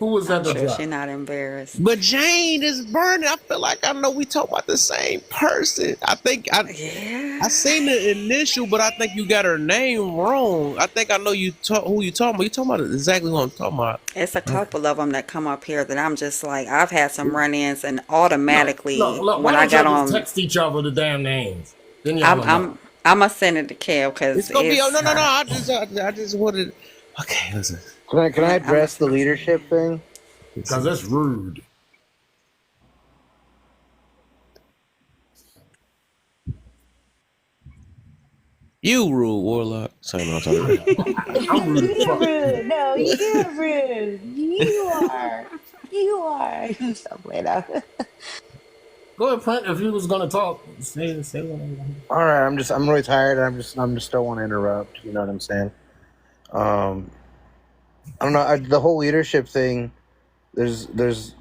Who was I'm that that sure she's dropped? not embarrassed. But Jane is burning. I feel like I know we talk about the same person. I seen the initial, but I think you got her name wrong. I think I know who you talking about. You talking about exactly what I'm talking about. It's a couple of them that come up here that I'm just like, I've had some run-ins, and Look, automatically look, why when I don't y'all got just on, text each other the damn names? Then y'all I'm will know. I'm I'm gonna send it to Kev It's because gonna be. Oh it's. no. I just wanted. Okay, listen. Can I I'm gonna address the send it to you. leadership thing? Because that's rude. You rule, Warlock. Sorry, no, I'm talking I'm rude as You're fuck. rude. No, you're rude. You are. You are. Stop playing out. Go ahead, Print. If you was gonna talk, say whatever. All right, I'm really tired. I'm just don't want to interrupt. You know what I'm saying? I don't know. The whole leadership thing. There's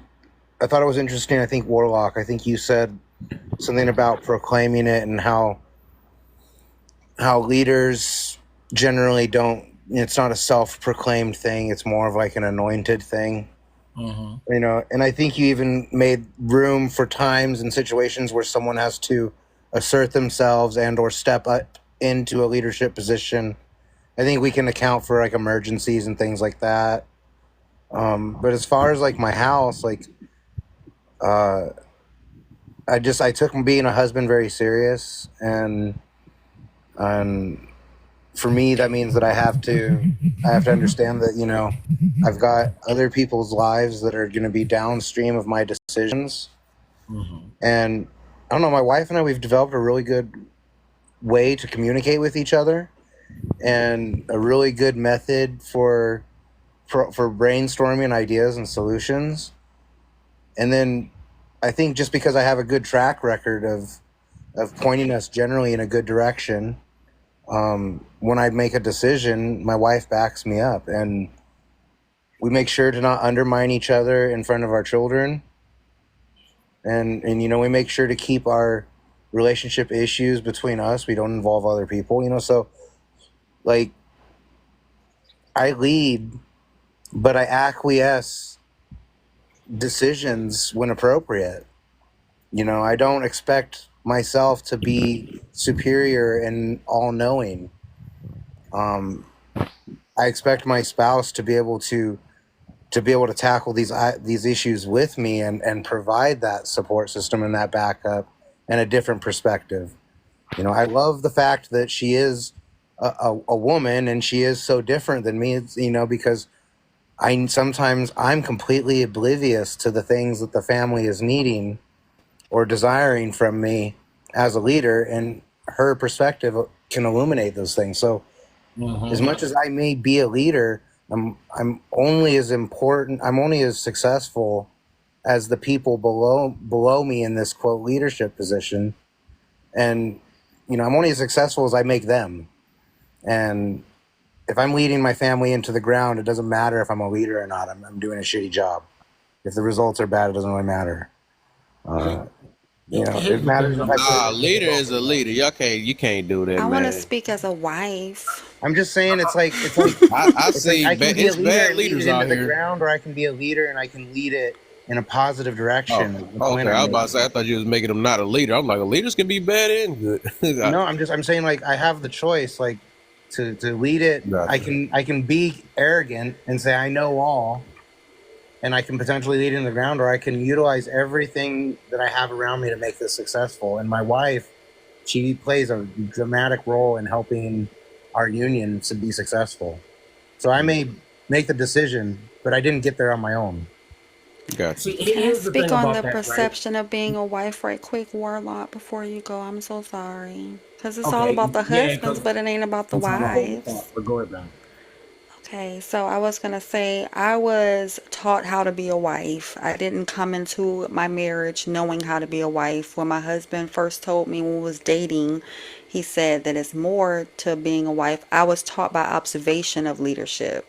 I thought it was interesting. I think Warlock. I think you said something about proclaiming it and how leaders generally don't. It's not a self-proclaimed thing. It's more of like an anointed thing. Mm-hmm. You know, and I think you even made room for times and situations where someone has to assert themselves and or step up into a leadership position. I think we can account for like emergencies and things like that. But as far as like my house, like uh, I took being a husband very serious, and for me that means that I have to understand that, you know, I've got other people's lives that are going to be downstream of my decisions. Mm-hmm. And I don't know, my wife and I, we've developed a really good way to communicate with each other and a really good method for brainstorming ideas and solutions. And then I think just because I have a good track record of pointing us generally in a good direction, when I make a decision, my wife backs me up, and we make sure to not undermine each other in front of our children. And you know, we make sure to keep our relationship issues between us. We don't involve other people, you know. So like, I lead, but I acquiesce decisions when appropriate. You know, I don't expect myself to be superior and all knowing. I expect my spouse to be able to tackle these issues with me and provide that support system and that backup and a different perspective. You know, I love the fact that she is a woman and she is so different than me. You know, because I'm completely oblivious to the things that the family is needing or desiring from me as a leader, and her perspective can illuminate those things. So as Mm-hmm. much as I may be a leader, I'm only as important. I'm only as successful as the people below me in this quote leadership position, and you know, I'm only as successful as I make them. And if I'm leading my family into the ground, it doesn't matter if I'm a leader or not. I'm doing a shitty job. If the results are bad, it doesn't really matter. Uh, you know, Here's it the matters thing if I about put Nah, it into leader is a the. leader. You can't do that, I want to man. speak as a wife. I'm just saying, I it's like see. I can be a It's leader bad and lead leaders it into out the here. ground, or I can be a leader and I can lead it in a positive Oh, direction. Is the point okay. I I'm was about to say. I making. thought you was making them not a leader. I'm like, leaders can be bad and good. No, I'm saying, like, I have the choice, like, to lead it. Gotcha. I can be arrogant and say I know all, and I can potentially lead it in the ground, or I can utilize everything that I have around me to make this successful. And my wife, she plays a dramatic role in helping our union to be successful. So I may make the decision, but I didn't get there on my own. Gotcha. See, Can I here's the thing speak on about the that, right? perception of being a wife right quick, Warlock, before you go? I'm so sorry. Because it's all Okay, about the yeah, husbands, because but it ain't about the I'm trying to hold the wives. thought, but go ahead, man. Okay, so I was gonna say I was taught how to be a wife. I didn't come into my marriage knowing how to be a wife. When my husband first told me when we was dating, he said that it's more to being a wife. I was taught by observation of leadership.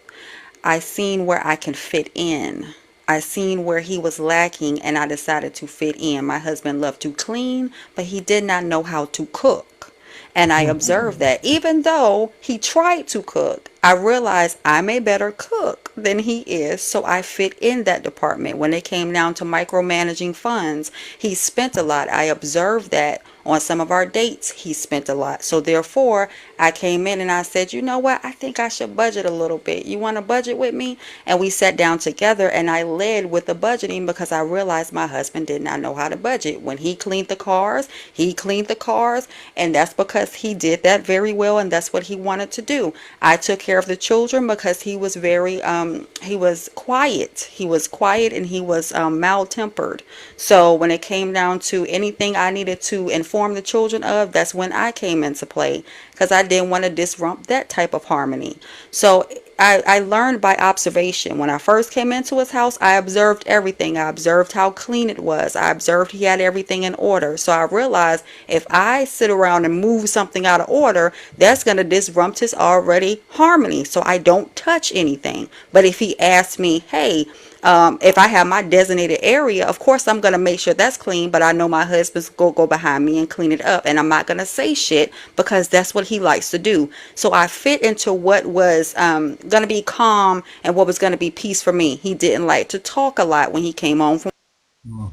I seen where I can fit in. I seen where he was lacking and I decided to fit in. My husband loved to clean, but he did not know how to cook. And I observed that even though he tried to cook, I realized I'm a better cook than he is. So I fit in that department. When it came down to micromanaging funds, he spent a lot. I observed that on some of our dates, he spent a lot. So therefore, I came in and I said, you know what? I think I should budget a little bit. You want to budget with me? And we sat down together and I led with the budgeting because I realized my husband did not know how to budget. When he cleaned the cars, he cleaned the cars. And that's because he did that very well and that's what he wanted to do. I took care of the children because he was he was quiet. He was quiet and he was mild-tempered. So when it came down to anything I needed to inform the children of, that's when I came into play because I didn't want to disrupt that type of harmony. So I learned by observation. When I first came into his house, I observed everything. I observed how clean it was. I observed he had everything in order. So I realized if I sit around and move something out of order, that's going to disrupt his already harmony. So I don't touch anything. But if he asks me, hey, If I have my designated area, of course I'm gonna make sure that's clean, but I know my husband's gonna go behind me and clean it up, and I'm not gonna say shit because that's what he likes to do. So I fit into what was gonna be calm and what was gonna be peace for me. He didn't like to talk a lot when he came home from.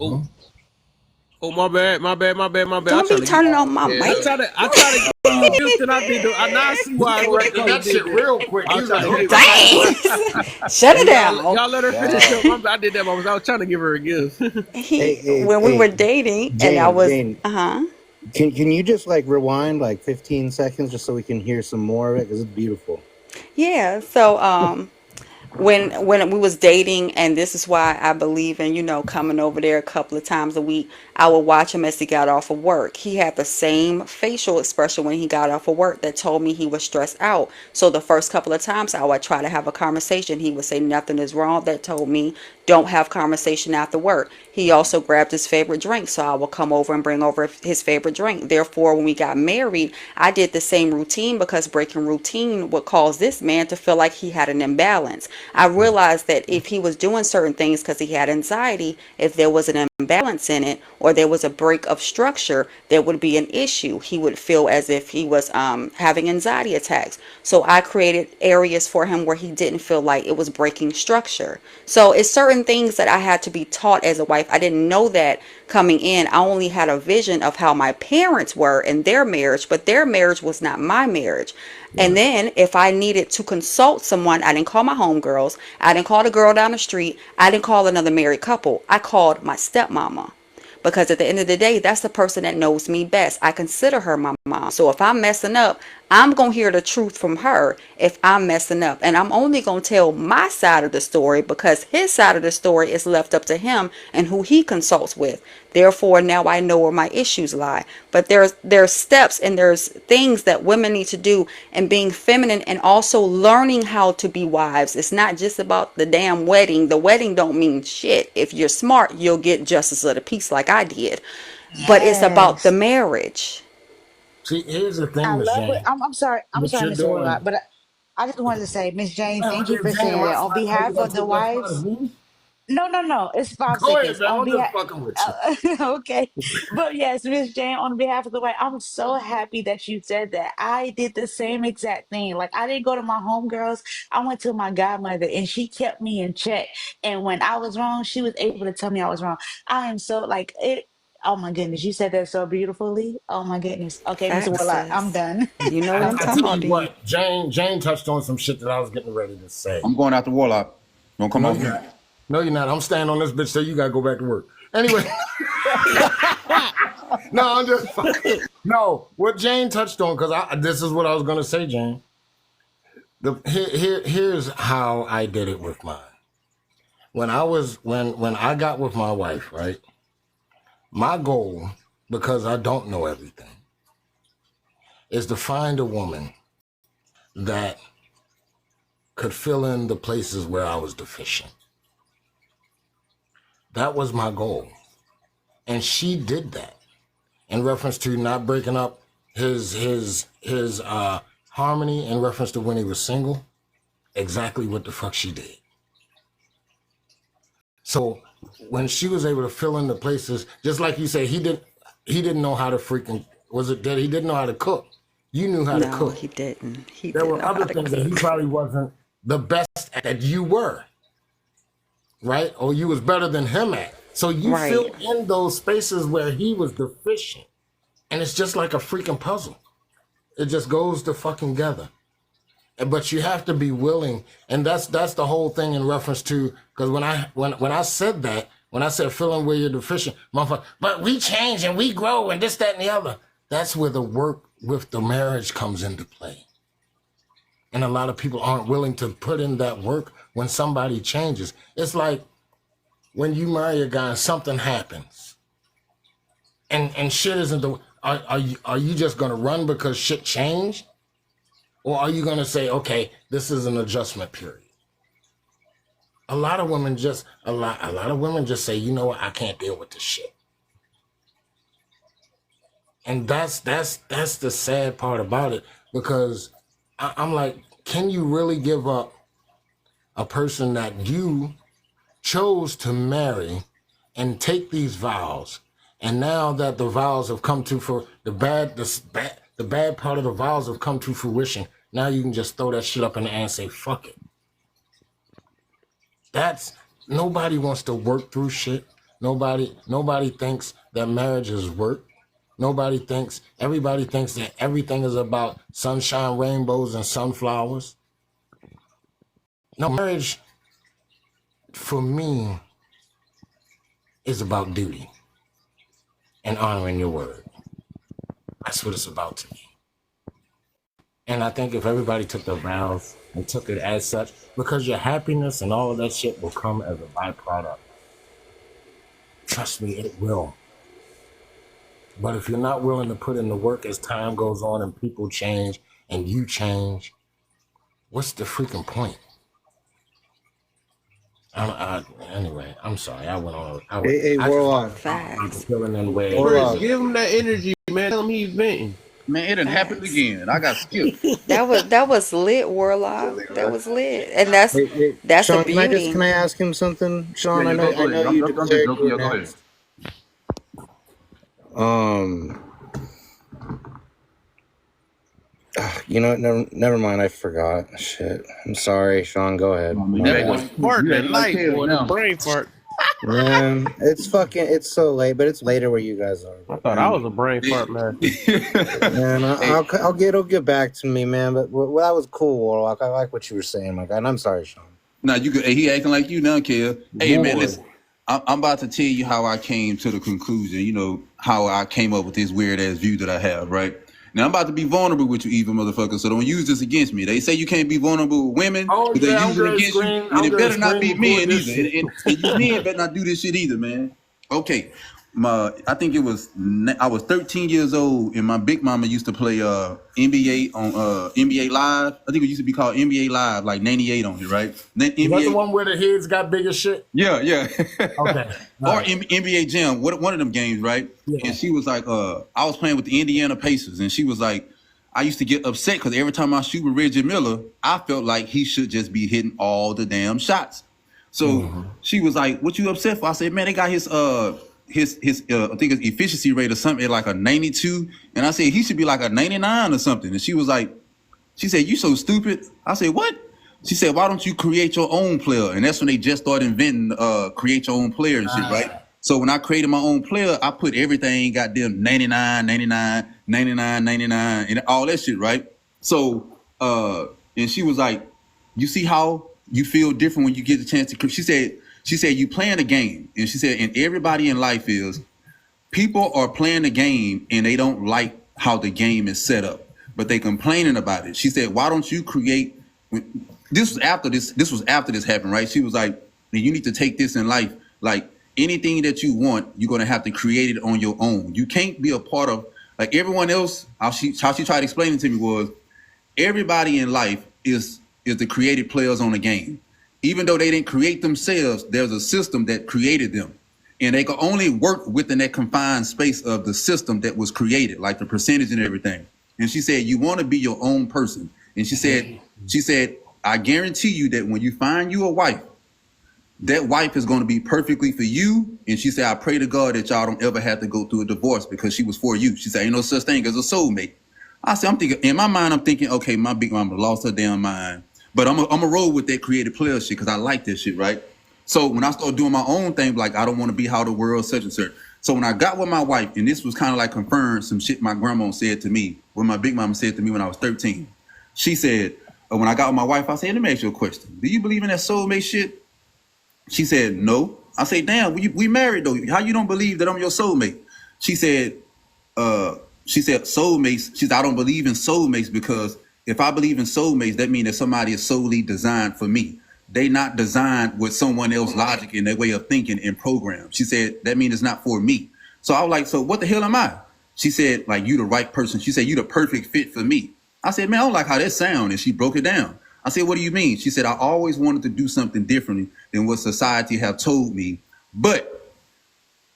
Oh, oh, my bad, my bad, my bad, my bad. I Don't try be to get, turning on my I mic. try to, I try to give you gifts, and I did. Now I see He why corrected Cody that did shit that. real quick. I He was was trying like, to hold give. on. I try to. Dang! Shut it down. Y'all let her finish up. I did that. I was trying to give her a gift. Hey, He hey, when we were hey, dating and I Jane, was Jane, uh-huh. can you just like rewind like 15 seconds just so we can hear some more of it because it's beautiful. Yeah, so when we was dating, and this is why I believe in, coming over there a couple of times a week. I would watch him as he got off of work. He had the same facial expression when he got off of work that told me he was stressed out. So the first couple of times I would try to have a conversation, he would say nothing is wrong. That told me don't have conversation after work. He also grabbed his favorite drink, so I would come over and bring over his favorite drink. Therefore, when we got married, I did the same routine because breaking routine would cause this man to feel like he had an imbalance. I realized that if he was doing certain things because he had anxiety, if there was an imbalance in it or there was a break of structure, there would be an issue. He would feel as if he was having anxiety attacks. So I created areas for him where he didn't feel like it was breaking structure. So it's certain things that I had to be taught as a wife. I didn't know that coming in. I only had a vision of how my parents were in their marriage, but their marriage was not my marriage. And then if I needed to consult someone, I didn't call my homegirls. I didn't call the girl down the street. I didn't call another married couple. I called my stepmama. Because at the end of the day, that's the person that knows me best. I consider her my mom. So if I'm messing up, I'm going to hear the truth from her if I'm messing up. And I'm only going to tell my side of the story because his side of the story is left up to him and who he consults with. Therefore, now I know where my issues lie. But there's steps and there's things that women need to do and being feminine and also learning how to be wives. It's not just about the damn wedding. The wedding don't mean shit. If you're smart, you'll get justice of the peace like I did. But it's about the Yes. marriage. See, here's the I thing, Miss love it. Jane. I'm sorry. I'm What sorry, you're Mr. Warlock, doing. but I just wanted to say, Miss Jane, Man, thank you for Jane, saying my that on spot. Oh, you behalf gonna of the take that spot of wives. me? No, no, no. It's five Go ahead, seconds. man. On I'm just behalf, fucking with you. okay. But yes, Miss Jane, on behalf of the wife, I'm so happy that you said that. I did the same exact thing. Like I didn't go to my homegirls. I went to my godmother, and she kept me in check. And when I was wrong, she was able to tell me I was wrong. I am so like it. Oh my goodness, you said that so beautifully. Oh my goodness. Okay, Mr. Facts, Warlock, I'm sis. done. You know what I, I'm I talking tell about, you do you? what, Jane touched on some shit that I was getting ready to say. I'm going out the Warlock. Don't come No, off you're me. not. No, you're not. I'm staying on this bitch so you gotta go back to work. Anyway, no, I'm just fucking. No, what Jane touched on, because this is what I was gonna say, Jane. Here's how I did it with mine. When I got with my wife, right? My goal, because I don't know everything, is to find a woman that could fill in the places where I was deficient. That was my goal. And she did that in reference to not breaking up his harmony in reference to when he was single. Exactly what the fuck she did. So when she was able to fill in the places, just like you say, he didn't know how to freaking was it that he didn't know how to cook. You knew how to No, cook. he didn't. He There didn't were know how other to things that he cook. probably wasn't the best at that you were, right? Or you was better than him at. So you Right. filled in those spaces where he was deficient. And it's just like a freaking puzzle. It just goes to fucking together. But you have to be willing, and that's the whole thing in reference to because when I said that, when I said feeling where you're deficient, motherfucker, but we change and we grow and this, that, and the other. That's where the work with the marriage comes into play. And a lot of people aren't willing to put in that work when somebody changes. It's like when you marry a guy and something happens and shit isn't the are you just gonna run because shit changed? Or are you gonna say, okay, this is an adjustment period? A lot of women just say, you know what, I can't deal with this shit. And that's the sad part about it because I'm like, can you really give up a person that you chose to marry and take these vows, and now that the vows have come to for the bad part of the vows have come to fruition, now you can just throw that shit up in the air and say fuck it. That's nobody wants to work through shit. Nobody thinks that marriage is work. Everybody thinks that everything is about sunshine, rainbows, and sunflowers. No, marriage for me is about duty and honoring your word. That's what it's about to me. And I think if everybody took their vows and took it as such, because your happiness and all of that shit will come as a byproduct. Trust me, it will. But if you're not willing to put in the work as time goes on and people change and you change, what's the freaking point? Anyway, I'm sorry. I went on. Hey, Warlock. Feeling in ways. Warlock. Give him that energy, man. Tell him he's venting. Man, it done happened again. I got skipped. That was lit, Warlock. That was lit, and that's Sean, a beauty. can I ask him something? Sean, Yeah, I know go ahead. you I'm just declared joking. you Yeah, were go ahead. next. You know, never mind. I forgot. Shit. I'm sorry, Sean. Go ahead. That was fart that night, boy. The brain fart. Man, it's so late, but it's later where you guys are. I thought I was a brain fart, man. Man, it'll get back to me, man. But well, that was cool, Warlock. I like what you were saying, my guy. And I'm sorry, Sean. Now you could. He acting like you now, Kev. Hey, man, listen. I'm about to tell you how I came to the conclusion. You know how I came up with this weird ass view that I have, right? Now I'm about to be vulnerable with you, evil motherfucker. So don't use this against me. They say you can't be vulnerable with women, but they use it against you, and it better not be men either. And you men better not do this shit either, man. Okay, I think I was 13 years old, and my big mama used to play NBA on NBA Live. I think it used to be called NBA Live, like 98 on it, right? Then Is that the one where the heads got big as shit? Yeah. Okay. Or NBA Jam, one of them games, right? Yeah. And she was like, I was playing with the Indiana Pacers, and she was like, I used to get upset because every time I shoot with Reggie Miller, I felt like he should just be hitting all the damn shots. So she was like, "What you upset for?" I said, "Man, they got his I think his efficiency rate or something at like a 92, and I said he should be like a 99 or something." And she said, "You so stupid." I said, "What?" She said, "Why don't you create your own player?" And that's when they just started inventing create your own player and shit, right? So when I created my own player, I put everything goddamn 99, 99, 99, 99, and all that shit, right? So and she was like, "You see how you feel different when you get the chance to." She said, "You playing a game," and she said, "And everybody in life is people are playing the game and they don't like how the game is set up, but they complaining about it." She said, "Why don't you create?" This was after this happened, right? She was like, "You need to take this in life, like anything that you want, you're gonna have to create it on your own. You can't be a part of like everyone else." How she tried to explain it to me was, everybody in life is the created players on the game. Even though they didn't create themselves, there's a system that created them. And they can only work within that confined space of the system that was created, like the percentage and everything. And she said, you want to be your own person. And she said, I guarantee you that when you find you a wife, that wife is going to be perfectly for you. And she said, I pray to God that y'all don't ever have to go through a divorce because she was for you. She said, ain't no such thing as a soulmate. I said, I'm thinking, in my mind, I'm thinking, okay, my big mama lost her damn mind. But I'm a roll with that creative player shit because I like this shit, right? So when I started doing my own thing, like I don't want to be how the world such and such. So when I got with my wife, and this was kind of like confirmed some shit my grandma said to me, what my big mama said to me when I was 13. She said, when I got with my wife, I said, let me ask you a question. Do you believe in that soulmate shit? She said, no. I said, damn, we married though. How you don't believe that I'm your soulmate? She said, soulmates. She said, I don't believe in soulmates because if I believe in soulmates, that means that somebody is solely designed for me. They not designed with someone else's logic and their way of thinking and program. She said, that means it's not for me. So I was like, so what the hell am I? She said, like, you the right person. She said, you the perfect fit for me. I said, man, I don't like how that sounds. And she broke it down. I said, what do you mean? She said, I always wanted to do something different than what society have told me. But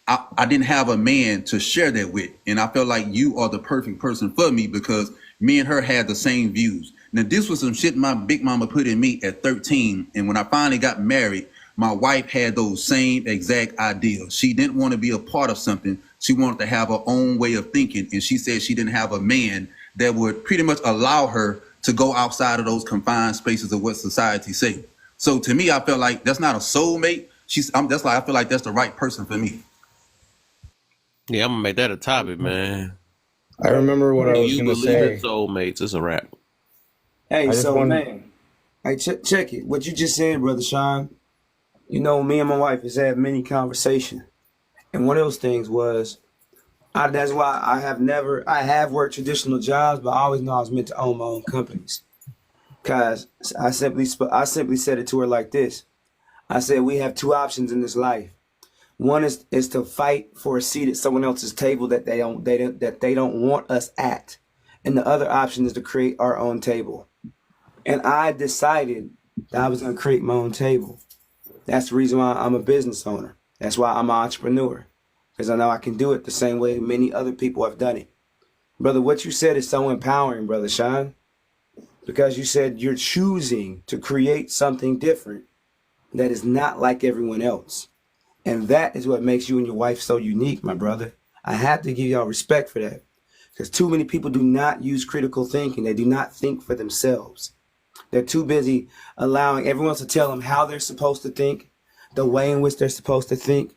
I didn't have a man to share that with. And I felt like you are the perfect person for me because me and her had the same views. Now, this was some shit my big mama put in me at 13. And when I finally got married, my wife had those same exact ideas. She didn't want to be a part of something. She wanted to have her own way of thinking. And she said she didn't have a man that would pretty much allow her to go outside of those confined spaces of what society say. So to me, I felt like that's not a soulmate. I feel like that's the right person for me. Yeah, I'm gonna make that a topic, man. I remember what I Do was you going to believe in say. soulmates? It's a wrap. Hey, I just so wanted. man, hey, check it. What you just said, brother Sean. You know, me and my wife has had many conversations, and one of those things was, that's why I have worked traditional jobs, but I always know I was meant to own my own companies. Cause I simply said it to her like this. I said we have two options in this life. One is to fight for a seat at someone else's table that they don't want us at, and the other option is to create our own table. And I decided that I was going to create my own table. That's the reason why I'm a business owner. That's why I'm an entrepreneur, because I know I can do it the same way many other people have done it. Brother, what you said is so empowering, Brother Sean, because you said you're choosing to create something different that is not like everyone else. And that is what makes you and your wife so unique, my brother. I have to give y'all respect for that, because too many people do not use critical thinking. They do not think for themselves. They're too busy allowing everyone else to tell them how they're supposed to think, the way in which they're supposed to think,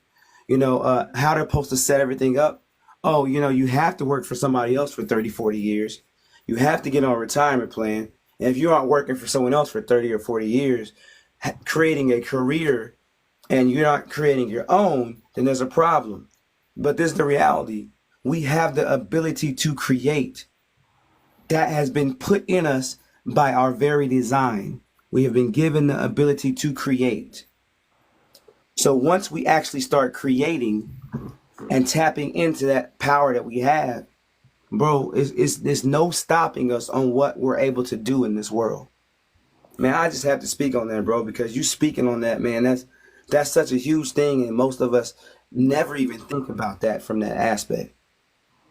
how they're supposed to set everything up. Oh, you have to work for somebody else for 30, 40 years. You have to get on a retirement plan. And if you aren't working for someone else for 30 or 40 years, creating a career, and you're not creating your own, then there's a problem. But this is the reality. We have the ability to create. That has been put in us by our very design. We have been given the ability to create. So once we actually start creating and tapping into that power that we have, bro, there's no stopping us on what we're able to do in this world. Man, I just have to speak on that, bro, because you speaking on that, man, that's such a huge thing, and most of us never even think about that from that aspect.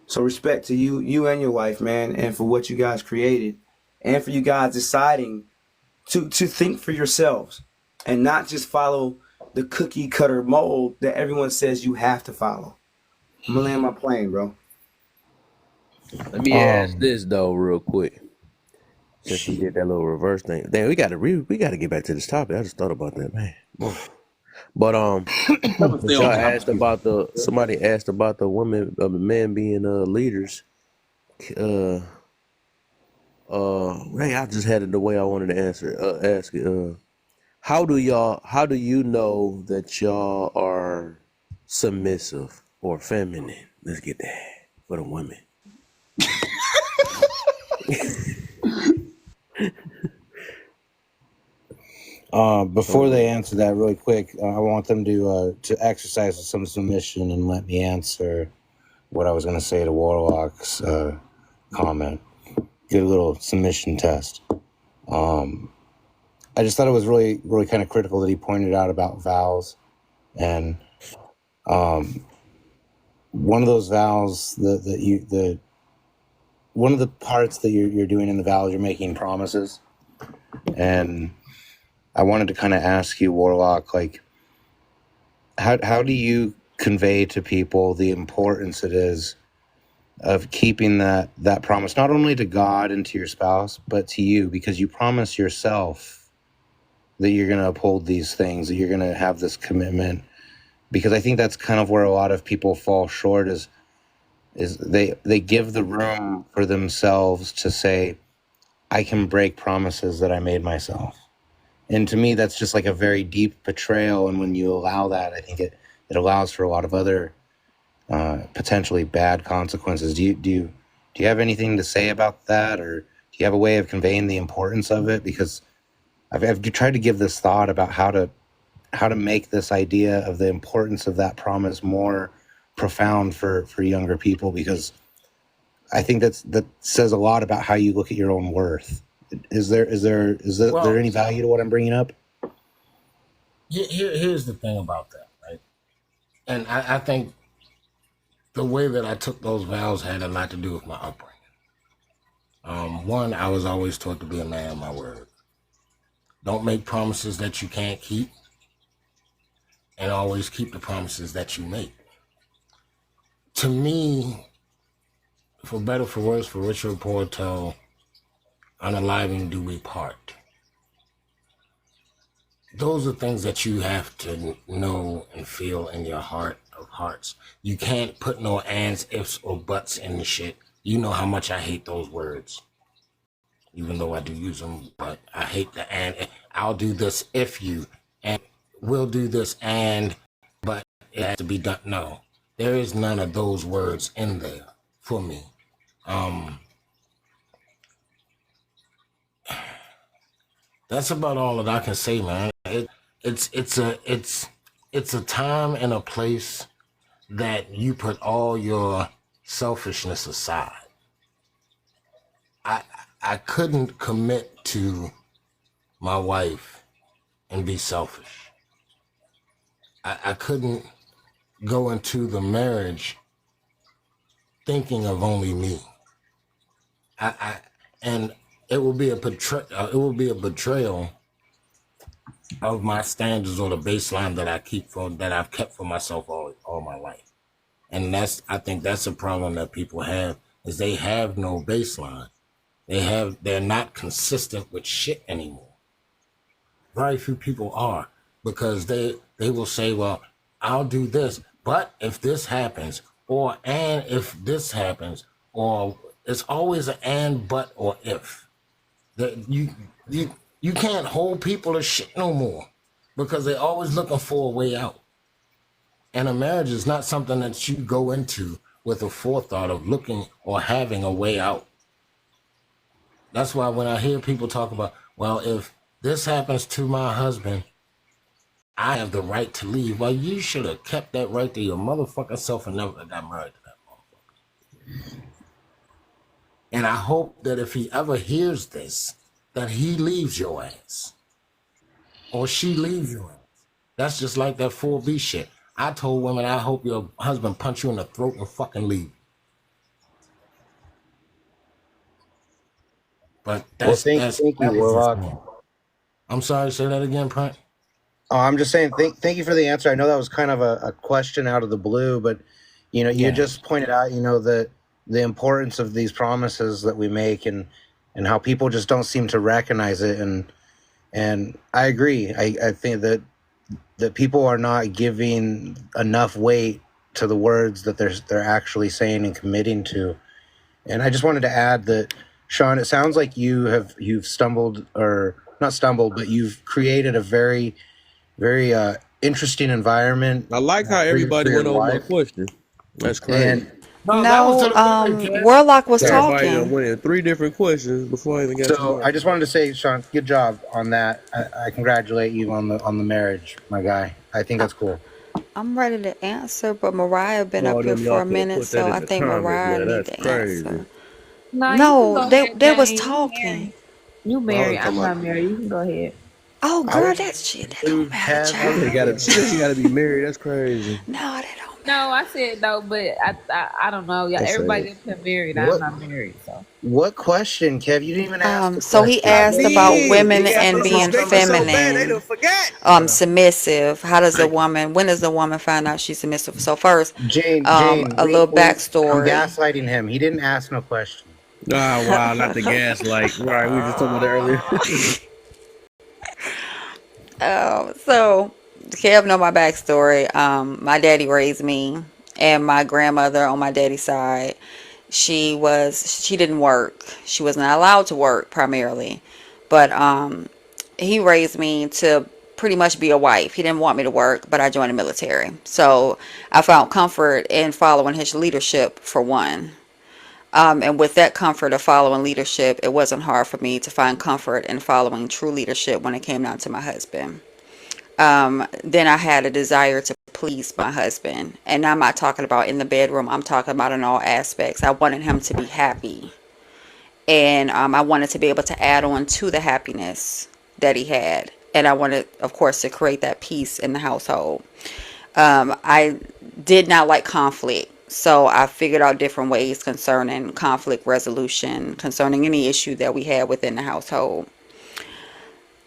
So respect to you and your wife, man, and for what you guys created, and for you guys deciding to think for yourselves and not just follow the cookie cutter mold that everyone says you have to follow. I'm gonna land my plane, bro. Let me ask this though, real quick. Since we did that little reverse thing, damn, we gotta get back to this topic. I just thought about that, man. But since y'all asked about somebody asked about the women of the men being leaders. Hey, I just had it the way I wanted to ask it. How do you know that y'all are submissive or feminine? Let's get that for the women. Before they answer that, really quick, I want them to exercise some submission and let me answer what I was going to say to Warlock's comment. Get a little submission test. I just thought it was really, really kind of critical that he pointed out about vows, and one of those vows one of the parts that you're doing in the vows, you're making promises, and I wanted to kind of ask you, Warlock, like, how do you convey to people the importance it is of keeping that promise, not only to God and to your spouse, but to you, because you promise yourself that you're going to uphold these things, that you're going to have this commitment, because I think that's kind of where a lot of people fall short is they give the room for themselves to say, I can break promises that I made myself. And to me, that's just like a very deep betrayal. And when you allow that, I think it allows for a lot of other potentially bad consequences. Do you have anything to say about that, or do you have a way of conveying the importance of it? Because I've tried to give this thought about how to make this idea of the importance of that promise more profound for younger people, because I think that says a lot about how you look at your own worth. Is there any value to what I'm bringing up? Here's the thing about that, right? And I think the way that I took those vows had a lot to do with my upbringing. One, I was always taught to be a man of my word. Don't make promises that you can't keep. and always keep the promises that you make. To me, for better, for worse, for richer or poor, till unaliving do we part. Those are things that you have to know and feel in your heart of hearts. You can't put no ands, ifs, or buts in the shit. You know how much I hate those words, even though I do use them, but I hate the and. I'll do this if you, and we'll do this and, but it has to be done. No, there is none of those words in there for me. That's about all that I can say, man. It's a time and a place that you put all your selfishness aside. I I couldn't commit to my wife and be selfish. I couldn't go into the marriage thinking of only me. I and it will be a betrayal of my standards or the baseline that I've kept for myself all my life. And I think that's a problem that people have, is they have no baseline. They're not consistent with shit anymore. Very few people are, because they will say, well, I'll do this, but if this happens, and if this happens, or it's always an and, but, or if. That you can't hold people to shit no more, because they're always looking for a way out. And a marriage is not something that you go into with a forethought of looking or having a way out. That's why when I hear people talk about, well, if this happens to my husband, I have the right to leave. Well, you should have kept that right to your motherfucking self and never got married to that motherfucker. And I hope that if he ever hears this, that he leaves your ass. Or she leaves your ass. That's just like that 4B shit. I told women, I hope your husband punch you in the throat and fucking leave. But Well, that thank you, was just Warlock. me. I'm sorry, say that again, Print. Oh, I'm just saying, thank you for the answer. I know that was kind of a question out of the blue, but you Yeah. just pointed out, the importance of these promises that we make, and how people just don't seem to recognize it. And I agree. I think that people are not giving enough weight to the words that they're actually saying and committing to. And I just wanted to add that, Sean, it sounds like you've stumbled, or not stumbled, but you've created a very, very interesting environment I like how for everybody your went over my wife. question. That's crazy. And No, that was to No, the women, Kev. Warlock was yeah, Everybody done talking. went in 3 different questions before I even got to so I mine. just wanted to say, Sean, good job on that. I congratulate you on the marriage, my guy. I think I, that's cool. I'm ready to answer, but Mariah been All up here them y'all for a could have minute, put that so in I the think comments. Mariah Yeah, need that's to crazy. answer. No, you can No, go they ahead, they was Jane. You talking. married. You No, I married. was I'm talking not about. married. You can go ahead. Oh, I girl, was that shit that don't include matter, Kev. I She was said, child. good. she said she got to be married. That's crazy. No, that don't No, I matter. said no, but I don't know. Yeah, I everybody said, didn't put married. I'm What not married, so. what question, Kev? You didn't even ask a So he I question. asked about did. women They got and being disrespected so bad they feminine, done forgot. submissive. How does a I, woman? When does a woman find out she's submissive? So first, Jane, a little I'm backstory. gaslighting him. He didn't ask no question. Ah, wow, not the gaslight. Right, we were just talking about that earlier. So Kev know my backstory. My daddy raised me, and my grandmother on my daddy's side, she didn't work. She was not allowed to work primarily, but he raised me to pretty much be a wife. He didn't want me to work, but I joined the military. So I found comfort in following his leadership for one. And with that comfort of following leadership, it wasn't hard for me to find comfort in following true leadership when it came down to my husband. Then I had a desire to please my husband. And I'm not talking about in the bedroom, I'm talking about in all aspects. I wanted him to be happy. And I wanted to be able to add on to the happiness that he had. And I wanted, of course, to create that peace in the household. I did not like conflict. So I figured out different ways concerning conflict resolution, concerning any issue that we had within the household.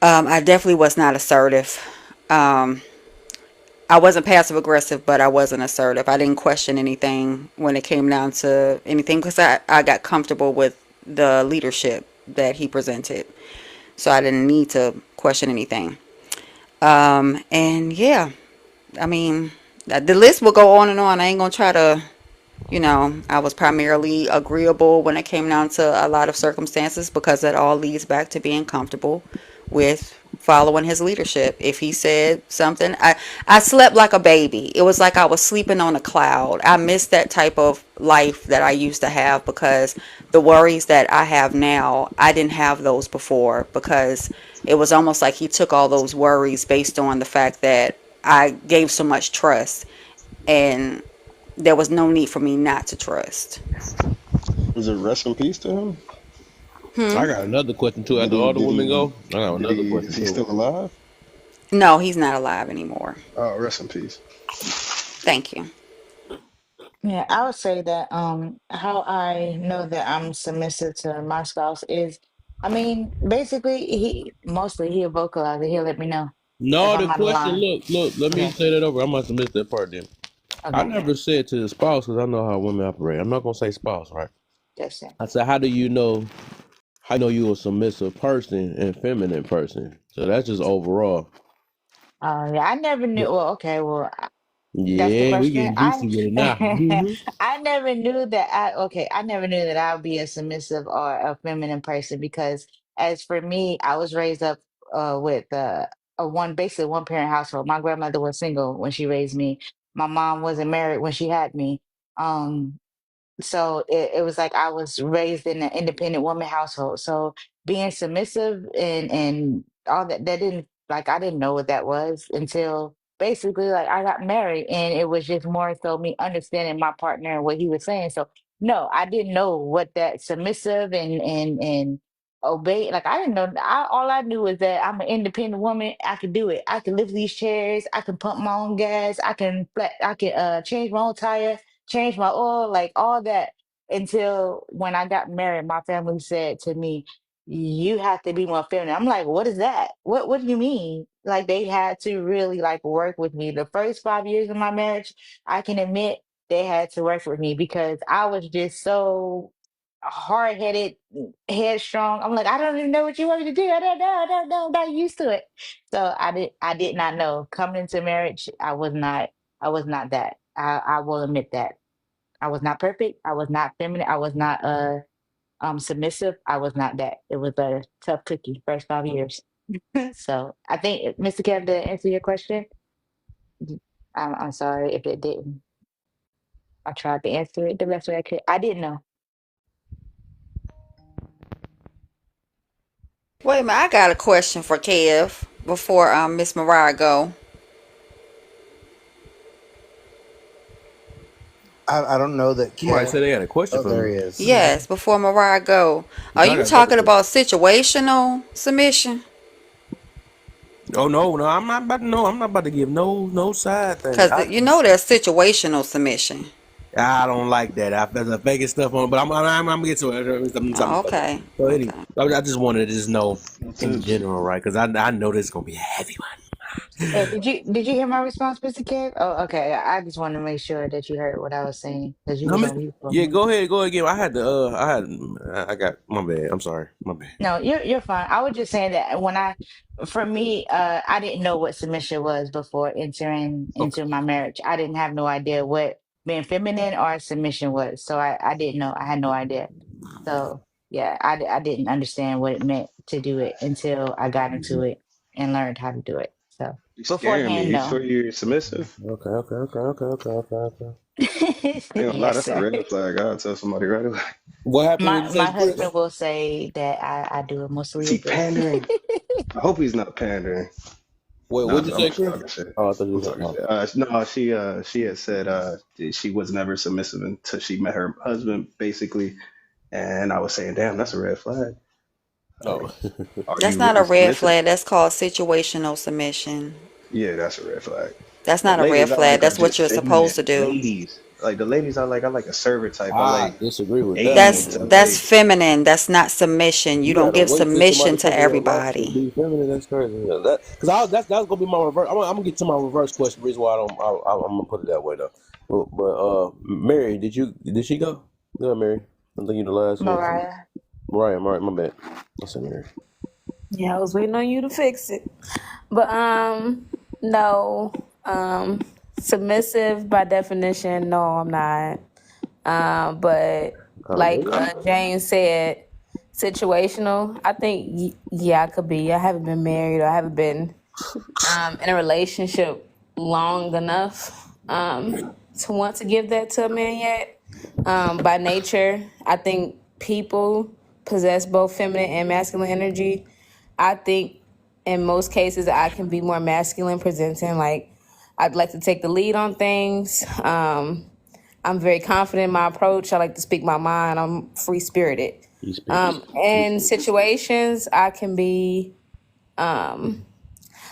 I definitely was not assertive. Um, I wasn't passive aggressive, but I wasn't assertive. I didn't question anything when it came down to anything because I got comfortable with the leadership that he presented. So I didn't need to question anything. And yeah, I mean, the list will go on and on. I ain't gonna try to, I was primarily agreeable when it came down to a lot of circumstances because that all leads back to being comfortable with following his leadership. If he said something, I slept like a baby. It was like I was sleeping on a cloud. I missed that type of life that I used to have because the worries that I have now, I didn't have those before because it was almost like he took all those worries based on the fact that I gave so much trust and there was no need for me not to trust. Is it rest in peace to him? I got another question too. Did After he? all the Did women he? go, I got Did another he? question Is he too. still alive? No, he's not alive anymore. Oh, rest in peace. Thank you. Yeah, I would say that how I know that I'm submissive to my spouse is, I mean, basically he'll vocalize it. He'll let me know if No, I'm the out of question. line. Look. Let me Okay, say that over. I must have missed that part then. I okay, never said to the spouse because I know how women operate. I'm not gonna say spouse, right? that's it. I said, how do you know? How know you a submissive person and feminine person? So that's just overall. Yeah, I never knew. Well, okay, well, that's the Yeah, we question. getting juicy with it now. I never knew that I never knew that I would be a submissive or a feminine person because as for me, I was raised up with a basically one parent household. My grandmother was single when she raised me. My mom wasn't married when she had me. Um, so it was like I was raised in an independent woman household. So being submissive and all that didn't like I didn't know what that was until basically like I got married and it was just more so me understanding my partner and what he was saying. So no, I didn't know what that submissive and obey like I didn't know all I knew was that I'm an independent woman. I could do it. I can lift these chairs, I can pump my own gas, I can change my own tire, change my oil, like all that. Until when I got married, my family said to me, "You have to be more feminine." I'm like, "What is that? What do you mean?" Like they had to really like work with me. The first 5 years of my marriage, I can admit they had to work with me because I was just so hard headed, headstrong. I'm like, I don't even know what you want me to do. I don't know. I don't know. I'm not used to it. So I did not know. Coming into marriage, I was not that. I will admit that. I was not perfect. I was not feminine. I was not submissive. I was not that. It was a tough cookie first 5 years. So I think Mr. Kev to answer your question. I'm sorry if it didn't. I tried to answer it the best way I could. I didn't know. Wait a minute, I got a question for Kev before Miss Mariah go. I don't know that Somebody Kev. said they had a question Oh, for there me. he is. Yes, before Mariah go. Are I you got another talking question. about situational submission? Oh no, I'm not about to. No, I'm not about to give no side thing. Because you know there's situational submission. I don't like that. There's a faking stuff on, but I'm gonna get to it. Oh, Something. okay. So anyway, Okay. I just wanted to just know Me in too. general, right? Because I know this is gonna be a heavy one. Hey, did you hear my response, Mr. Kev? Oh, okay. I just want to make sure that you heard what I was saying because you No, was Miss, on mute for a yeah, minute. go ahead again. I got my bad. I'm sorry, my bad. No, you're fine. I was just saying that for me, I didn't know what submission was before entering Okay. into my marriage. I didn't have no idea what being feminine or submission was. So I didn't know. I had no idea. So yeah, I didn't understand what it meant to do it until I got into it and learned how to do it. So You scaring me. beforehand, You no. sure you're submissive? Okay. I ain't gonna lie, Yes, that's a sir. red flag. I'll tell somebody right away. What happened? What you say, My Chris? husband will say that I do it Is mostly he agree. pandering? I hope he's not pandering. Wait, No, what'd you I'm say, just Chris? talking shit. Oh, I thought you I'm was. talking Oh, shit. No, she had said she was never submissive until she met her husband, basically. And I was saying, damn, that's a red flag. Like, oh. are That's you not really a red submissive? flag. That's called situational submission. Yeah, that's a red flag. That's But not a red ladies, I flag. like are That's what just you're supposed feminine. to do. Ladies. Like the ladies, I like a server type. I I like disagree with that one, aiding. That's I man. that's like feminine. That's not submission. You You don't gotta give wait till submission somebody to come in your life to everybody. be feminine. That's crazy. That because that's gonna be my reverse. I'm gonna get to my reverse question. Reason why I'm gonna put it that way though. But Mary, did she go? Yeah, Mary. I think you the last one. Mariah. Mariah, my bad. I said Mary. Yeah, I was waiting on you to fix it. But no. Submissive by definition, no, I'm not. But like Accountability. James said, situational. I think yeah, I could be. I haven't been married or I haven't been in a relationship long enough to want to give that to a man yet. By nature, I think people possess both feminine and masculine energy. I think in most cases I can be more masculine presenting. Like I'd like to take the lead on things. I'm very confident in my approach. I like to speak my mind. I'm free spirited. You speak. In situations, I can be.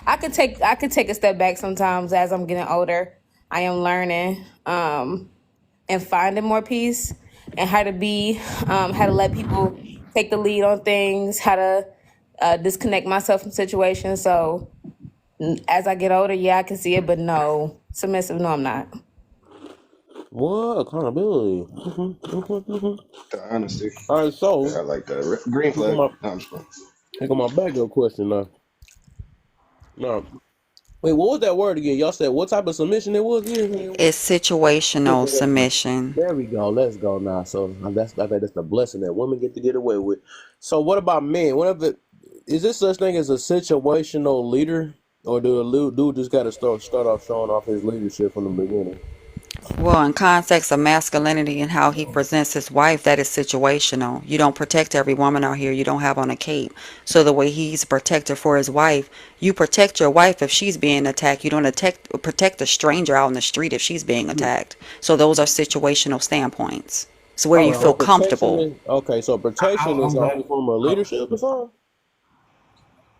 I could take a step back sometimes as I'm getting older. I am learning and finding more peace and how to let people take the lead on things, how to disconnect myself from situations. So as I get older, yeah, I can see it, but no, submissive, no, I'm not. What accountability? the honesty. All right, so I like the green here go flag. my No, I'm just playing. here go my backup question now. Now, wait, what was that word again? Y'all said what type of submission it was again? It's situational Situation. submission. There we go. Let's go now. So I think that's the blessing that women get to get away with. So what about men? Whatever, is this such thing as a situational leader, or do a dude just got to start off showing off his leadership from the beginning? Well, in context of masculinity and how he presents his wife, that is situational. You don't protect every woman out here. You don't have on a cape. So the way he's a protector for his wife, you protect your wife if she's being attacked. You don't protect a stranger out in the street if she's being attacked. So those are situational standpoints. It's where Oh, you so feel protection comfortable. is okay. So protection is I'm the going. only form of leadership or something.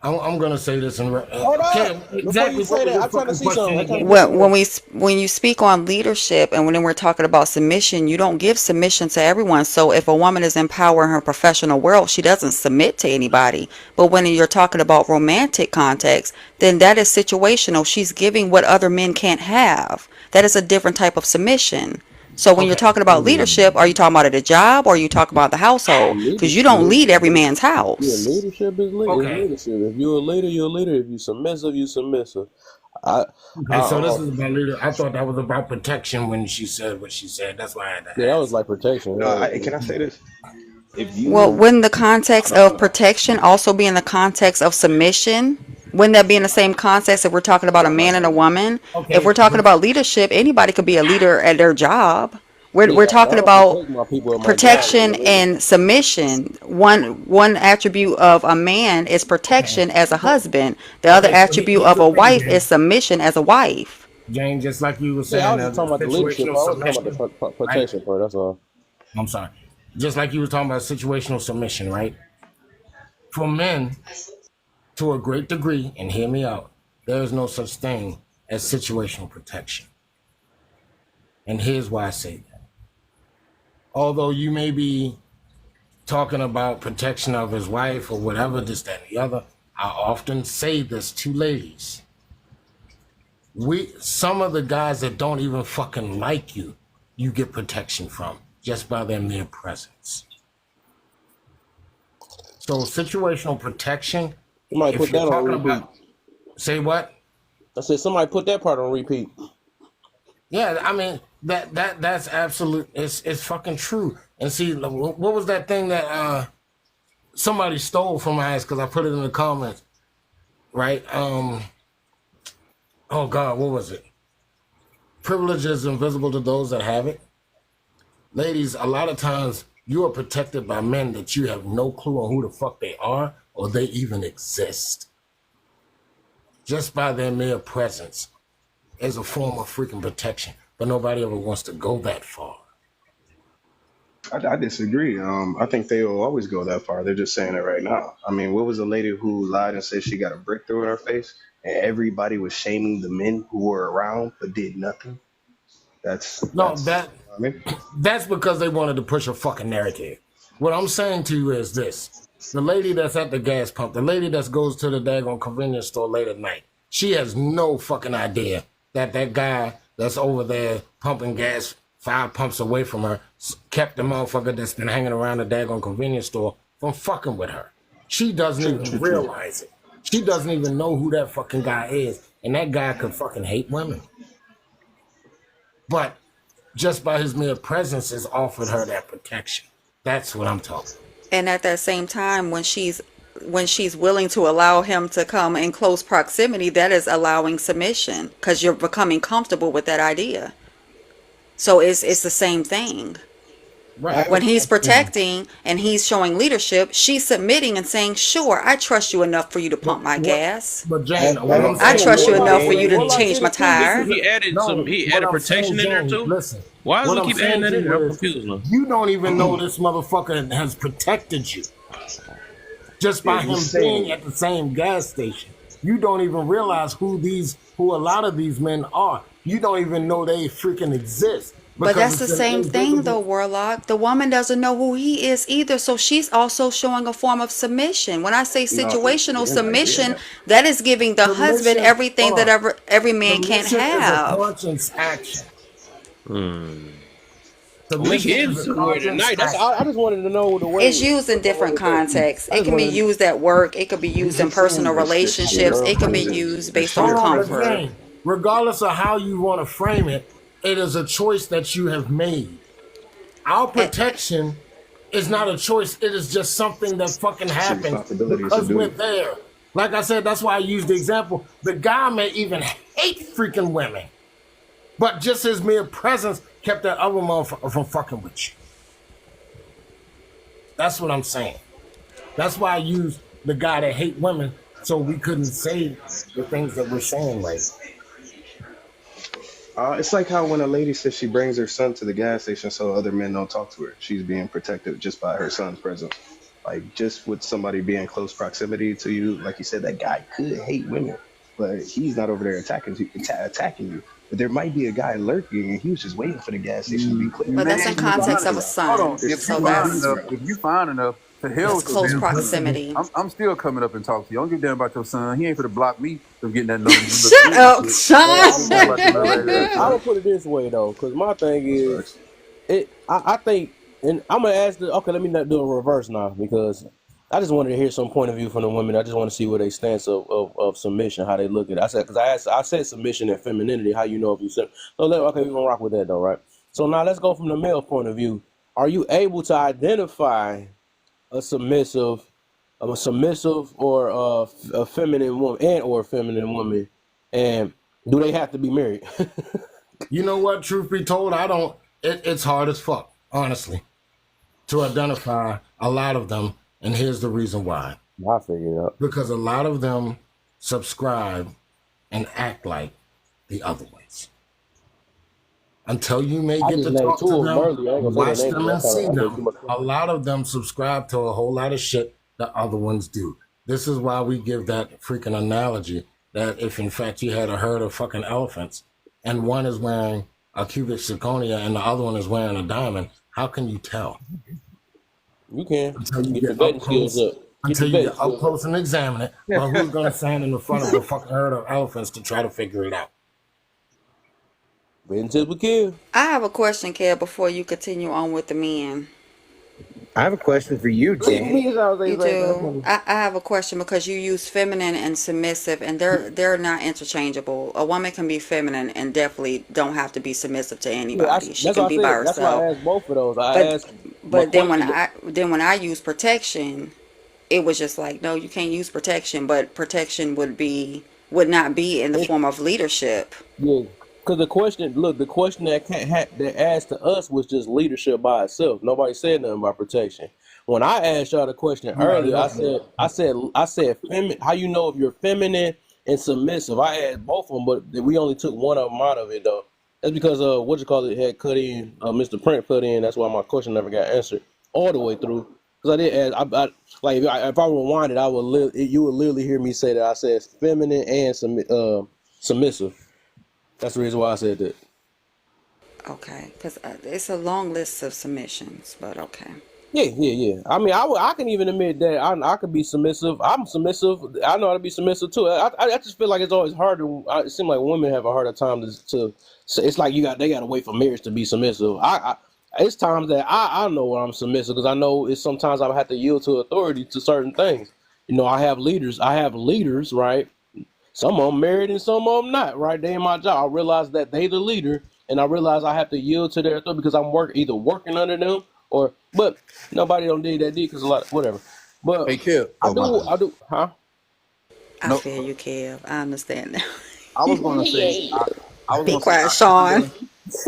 I'm gonna say this in Hold up. Kim. Before you Exactly. What say was that, your I'm trying to fucking see question something. I'm trying to again? see when something. when you speak on leadership and when we're talking about submission, you don't give submission to everyone. So if a woman is in power in her professional world, she doesn't submit to anybody. But when you're talking about romantic context, then that is situational. She's giving what other men can't have. That is a different type of submission. So when you're Okay. talking about leadership, are you talking about at a job or are you talking about the household? Because you don't lead every man's Yeah, house. leadership is Okay. leadership. If you're a leader, you're a leader. If you're submissive, you're submissive. I, Okay. So this is about leader. I thought that was about protection when she said what she said. That's why I had to yeah, that was ask. like protection. No, can I say this? If Well, you, wouldn't the context of protection also be in the context of submission? Wouldn't that be in the same context if we're talking about a man and a woman? If we're Okay. talking about leadership, anybody could be a leader at their job. We're Yeah, I talking don't about protect my people at my job. protection and submission. One attribute of a man is Okay. protection as a So, husband. The other okay. So attribute here's of the a thing, wife is Jane. submission as a wife. Jane, just like you were Yeah, I saying, was just talking about the leadership situational part. I wasn't talking about submission, the right? protection part. That's all. I'm sorry. Just like you were talking about situational submission, right? For men, to a great degree, and hear me out, there is no such thing as situational protection. And here's why I say that. Although you may be talking about protection of his wife or whatever, this, that, and the other, I often say this to ladies. Some of the guys that don't even fucking like you, you get protection from just by their mere presence. So situational protection, Somebody if put you're that on talking repeat. about, say what? I said somebody put that part on repeat. Yeah, I mean that's absolute. It's fucking true. And see, what was that thing that somebody stole from my ass because I put it in the comments, right? Oh God, what was it? Privilege is invisible to those that have it. Ladies, a lot of times you are protected by men that you have no clue on who the fuck they are or they even exist. Just by their mere presence is a form of freaking protection. But nobody ever wants to go that far. I disagree. I think they will always go that far. They're just saying it right now. I mean, what was the lady who lied and said she got a brick through in her face, and everybody was shaming the men who were around but did nothing? No, I mean, that's because they wanted to push a fucking narrative. What I'm saying to you is this. The lady that's at the gas pump, the lady that goes to the daggone convenience store late at night, she has no fucking idea that that guy that's over there pumping gas 5 pumps away from her kept the motherfucker that's been hanging around the daggone convenience store from fucking with her. She doesn't even realize it. She doesn't even know who that fucking guy is. And that guy could fucking hate women. But just by his mere presence has offered her that protection. That's what I'm talking. And at that same time, when she's willing to allow him to come in close proximity, that is allowing submission because you're becoming comfortable with that idea. So it's the same thing. Right. When he's protecting and he's showing leadership, she's submitting and saying, "Sure, I trust you enough for you to pump my gas. But Jane, what I'm I saying, trust you enough for Warlock, you to Warlock change said my it too. tire." He added no, he what added I'm protection saying, in there Jane, too. listen. Why does What he I'm keep saying adding that to in there? you I'm is, confused now. you don't even know this motherfucker has protected you just by him being at the same gas station. You don't even realize who a lot of these men are. You don't even know they freaking exist But because that's the it's an same thing though, invisible. Warlock. The woman doesn't know who he is either, so she's also showing a form of submission. When I say situational submission, that is giving the husband Submission, everything hold that on. every man can't Submission is a have. conscious action. We Submission getting is a somewhere conscious tonight. That's action. I just wanted to know the It's way. used in different contexts. I It just can be wanted. used at work. It could be used in personal relationships. It can be used based on Hold on, but comfort. Jane, regardless of how you want to frame it, it is a choice that you have made. Our And, protection is not a choice. It is just something that fucking it's a happens responsibility. It's a because we're duty. there. Like I said, that's why I used the example. The guy may even hate freaking women, but just his mere presence kept that other motherfucker from fucking with you. That's what I'm saying. That's why I used the guy that hate women so we couldn't say the things that we're saying right. It's like how when a lady says she brings her son to the gas station so other men don't talk to her, she's being protected just by her son's presence. Like just with somebody being close proximity to you, like you said, that guy could hate women, but he's not over there attacking you. But there might be a guy lurking, and he was just waiting for the gas station to be clear. but that's Man, in you context find of a enough. Hold on. son. There's If you So two find parties, that's enough, bro. if you find enough, to hell that's with your close damn son. proximity. I'm still coming up and talk to you. I don't give a damn about your son. He ain't for to block me from getting that number. You look Shut good and up, shit. Hey, I Sean. don't give a damn about your little ass I son. would put it this way though, because my thing That's is, facts. I think, and I'm gonna ask the. Okay, let me not do a reverse now because I just wanted to hear some point of view from the women. I just want to see what they stance of submission, how they look at it. I said because I said submission and femininity. How you know if you said so? Okay, we're gonna rock with that though, right? So now let's go from the male point of view. Are you able to identify a submissive, or a feminine woman or a feminine woman, and do they have to be married? You know what? Truth be told, I don't. It's hard as fuck, honestly, to identify a lot of them. And here's the reason why. I figured it out. Because a lot of them subscribe and act like the other ones. Until you may I get just to named talk two to of them them, earlier. I ain't gonna say watch their names them, and because see I think too them, much. a lot of them subscribe to a whole lot of shit that other ones do. This is why we give that freaking analogy that if in fact you had a herd of fucking elephants and one is wearing a cubic zirconia and the other one is wearing a diamond, how can you tell? You can Until you get your get up vetting skills close, up. Get your vetting up skills up. close and examine it. But who's gonna stand in the front of a fucking herd of elephants to try to figure it out? Vetting tips we kill. I have a question, Kev, before you continue on with the men. I have a question for you, Jane. Me as I was You saying, that's do. funny. I have a question because you use feminine and submissive, and they're not interchangeable. A woman can be feminine and definitely don't have to be submissive to Yeah, anybody. She that's can what I be by said. That's why I herself. asked both of those. I But asked my question. then when I use protection, it was just like, no, you can't use protection. But protection would not be in the form of leadership. Yeah, because the question that that asked to us was just leadership by itself. Nobody said nothing about protection. When I asked y'all the question earlier, I said, how you know if you're feminine and submissive? I asked both of them, but we only took one of them out of it though. That's because what you call it had cut in, Mr. Print put in. That's why my question never got answered all the way through. Because I did ask, like if I rewind it, you would literally hear me say that I said feminine and submissive. That's the reason why I said that. Okay, because it's a long list of submissions, but okay. Yeah. I mean, I can even admit that I could be submissive. I'm submissive. I know how to be submissive too. I just feel like it's always harder. It seems like women have a harder time to. So it's like they got to wait for marriage to be submissive. It's times that I know when I'm submissive because I know it's sometimes I have to yield to authority to certain things. You know, I have leaders. Right? Some of them married and some of them not, right? They in my job. I realize that they the leader, and I realize I have to yield to their authority because I'm either working under them or. But nobody don't do that because a lot, whatever. But Hey, Kev. I Oh, my do, bad. I do, huh? I No, feel you, Kev. I understand now. I was gonna say, I was Be gonna say, quiet, Sean.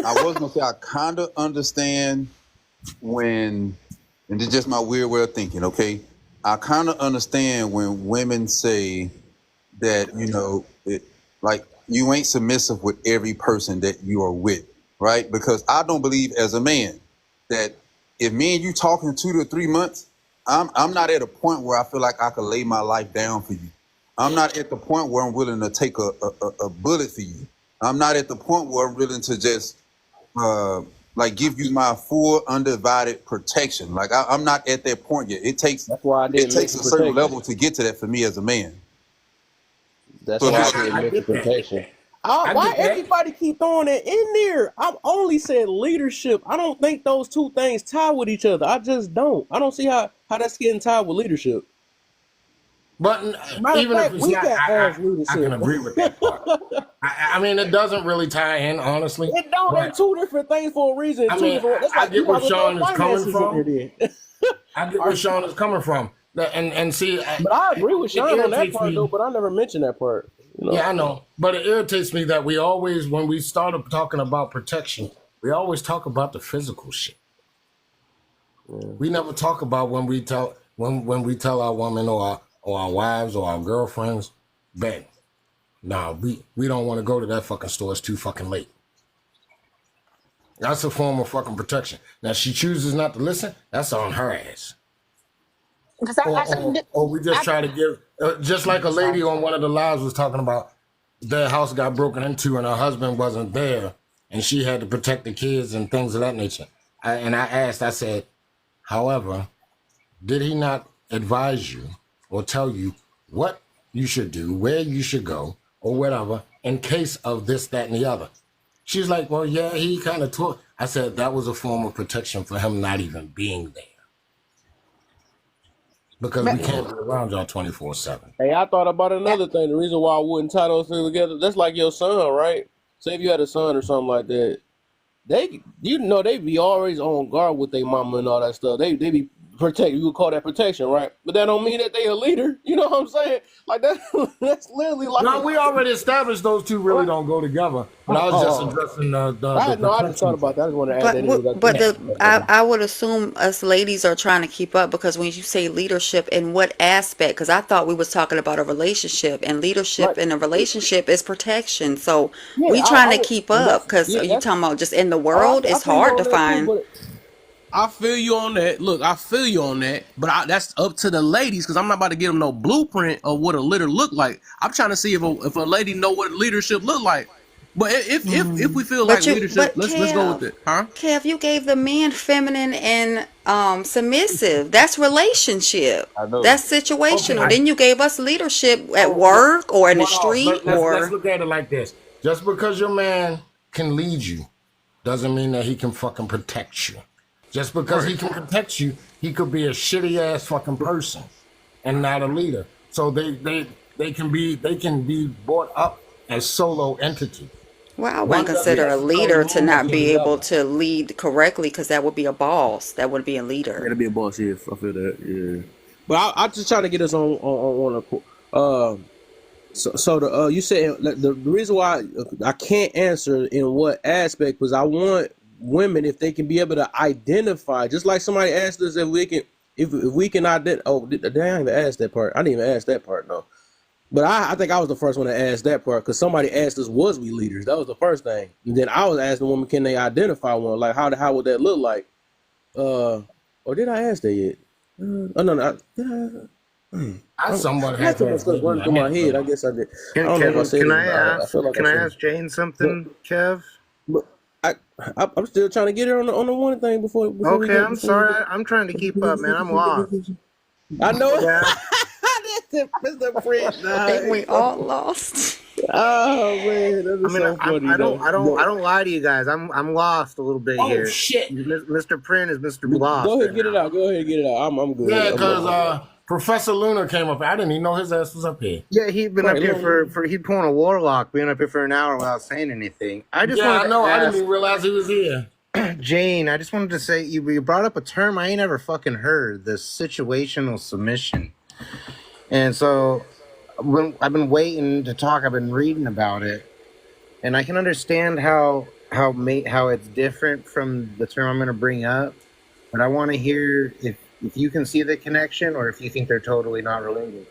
I kind of understand when, and it's just my weird way of thinking. Okay, I kind of understand when women say that like you ain't submissive with every person that you are with, right? Because I don't believe as a man that if me and you talking 2 to 3 months, I'm not at a point where I feel like I could lay my life down for you. I'm not at the point where I'm willing to take a bullet for you. I'm not at the point where I'm willing to just uh like give you my full undivided protection. Like I'm not at that point yet. It takes That's why I it didn't takes mention a certain protection. level to get to that for me as a man. That's So if why I it's didn't I mention get that. protection. I Why get that. everybody keep throwing it in there? I've only said leadership. I don't think those two things tie with each other. I just don't. I don't see how that's getting tied with leadership. But Matter of even if fact, it's we not, got ass I can leadership. agree with that part. I mean, it doesn't really tie in, honestly. It don't. They But two different things for a reason. I Two mean, different. That's I like you get where might as well Sean throw is coming finances in there from. then. I get where Or- Sean is coming from. And see, but I agree with it Sean on that irritates part though. me. But I never mentioned that part. You know. Yeah, I know. But it irritates me that we always, when we started talking about protection, we always talk about the physical shit. Yeah. We never talk about when we tell our women or our wives or our girlfriends, Ben, nah, we don't want to go to that fucking store. It's too fucking late. That's a form of fucking protection. Now she chooses not to listen. That's on her ass. Because Or we just I, try to give, just like a sorry. lady on one of the lives was talking about, their house got broken into and her husband wasn't there, and she had to protect the kids and things of that nature. And I asked, I said, however, did he not advise you or tell you what you should do, where you should go, or whatever, in case of this, that, and the other? She's like, well, yeah, he kind of told. I said that was a form of protection for him not even being there because we can't be around y'all 24/7. Hey, I thought about Yeah. another thing. The reason why I wouldn't tie those things together, that's like your son, right? Say if you had a son or something like that, they be always on guard with their mama and all that stuff. They be protect. You would call that protection, right? But that don't mean that they a leader. You know what I'm saying? Like that. That's literally like. No, we already established those two really don't go together. But I was just Oh, addressing the I just thought protection about part. that. I just want to add But that in. but I would assume us ladies are trying to keep up because when you say leadership, in what aspect? Because I thought we was talking about a relationship, and leadership Right. in a relationship is protection. So Yeah, we trying I to would. keep Well, up that's because yeah. are you That's. talking about just in the Oh, world? I It's feel you hard to on that too. find. But I feel you on that. Look, I feel you on that. But that's up to the ladies because I'm not about to give them no blueprint of what a leader look like. I'm trying to see if a lady know what leadership look like. But if we feel like leadership, But let's go with it, huh? Kev, you gave the men feminine and submissive. That's relationship. I know. That's situational. Okay. Then you gave us leadership at Oh, work or in the well, street let's or look at it like this. Just because your man can lead you doesn't mean that he can fucking protect you. Just because he can protect you, he could be a shitty ass fucking person and not a leader. So they can be brought up as solo entities. well, I wouldn't One doesn't consider a necessarily leader to mean that not they're be the able other. to lead correctly because that would be a boss. That would be a Yeah, to leader. be a boss, yeah, I feel that, yeah. But I just trying to get us on a. So the you said the reason why I can't answer in what aspect was I want women if they can be able to identify, just like somebody asked us if we can identify. Oh, I didn't even ask that part. I didn't even ask that part, no. But I think I was the first one to ask that part because somebody asked us, was we leaders? That was the first thing. And then I was asking the woman, can they identify one? Like how would that look like? Or did I ask that yet? Oh no. I somewhat I had had too to much have stuff given running a through my hint, head. but I guess I did. I Can don't know if I can said can it or I not. I ask? feel like I Can I said it. ask Jane But something, Kev? I I'm still trying to get her on the one thing before we Okay, go. I'm sorry. I'm trying to keep up, man. I'm lost. I know it. Yeah. That's it, Mr. Prince. I Nah, think we all lost. oh man, that I is mean, so funny though. I don't lie to you guys. I'm lost a little bit Oh here. shit! Mr. Print is Mr. Go Lost ahead, right get it now. out. Go ahead, get it out. I'm good. Yeah, I'm because good. Professor Lunar came up. I didn't even know his ass was up here. Yeah, he'd been Right, up here look. for he'd pulling a warlock, being up here for an hour without saying anything. I just Yeah, wanted I to know. I didn't ask even realize he was here. Jane. I just wanted to say you brought up a term I ain't ever fucking heard: the situational submission. And so when I've been waiting to talk, I've been reading about it, and I can understand how it's different from the term I'm going to bring up. But I want to hear if you can see the connection or if you think they're totally not related.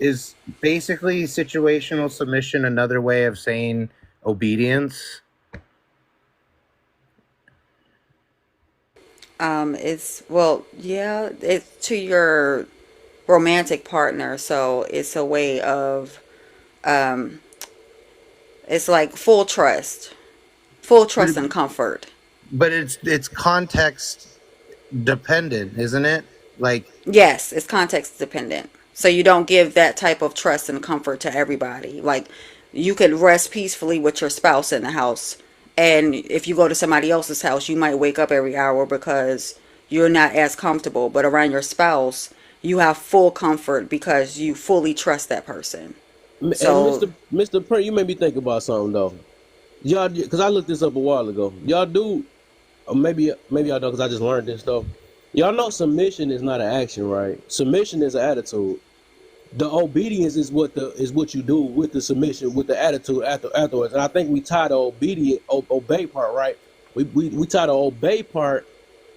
Is basically situational submission another way of saying obedience? It's well, yeah, it's to your romantic partner, so it's a way of um, it's like full But trust and comfort. but it's context dependent, isn't it? Like Yes, it's context dependent. So you don't give that type of trust and comfort to everybody. Like you could rest peacefully with your spouse in the house, and if you go to somebody else's house, you might wake up every hour because you're not as comfortable. But around your spouse, you have full comfort because you fully trust that person. And So Mr. Prince, you made me think about something though. Y'all, because I looked this up a while ago. Y'all do, or maybe y'all know because I just learned this stuff. Y'all know submission is not an action, right? Submission is an attitude. The obedience is what you do with the submission, with the attitude afterwards. And I think we tie the obey part, right? We tie the obey part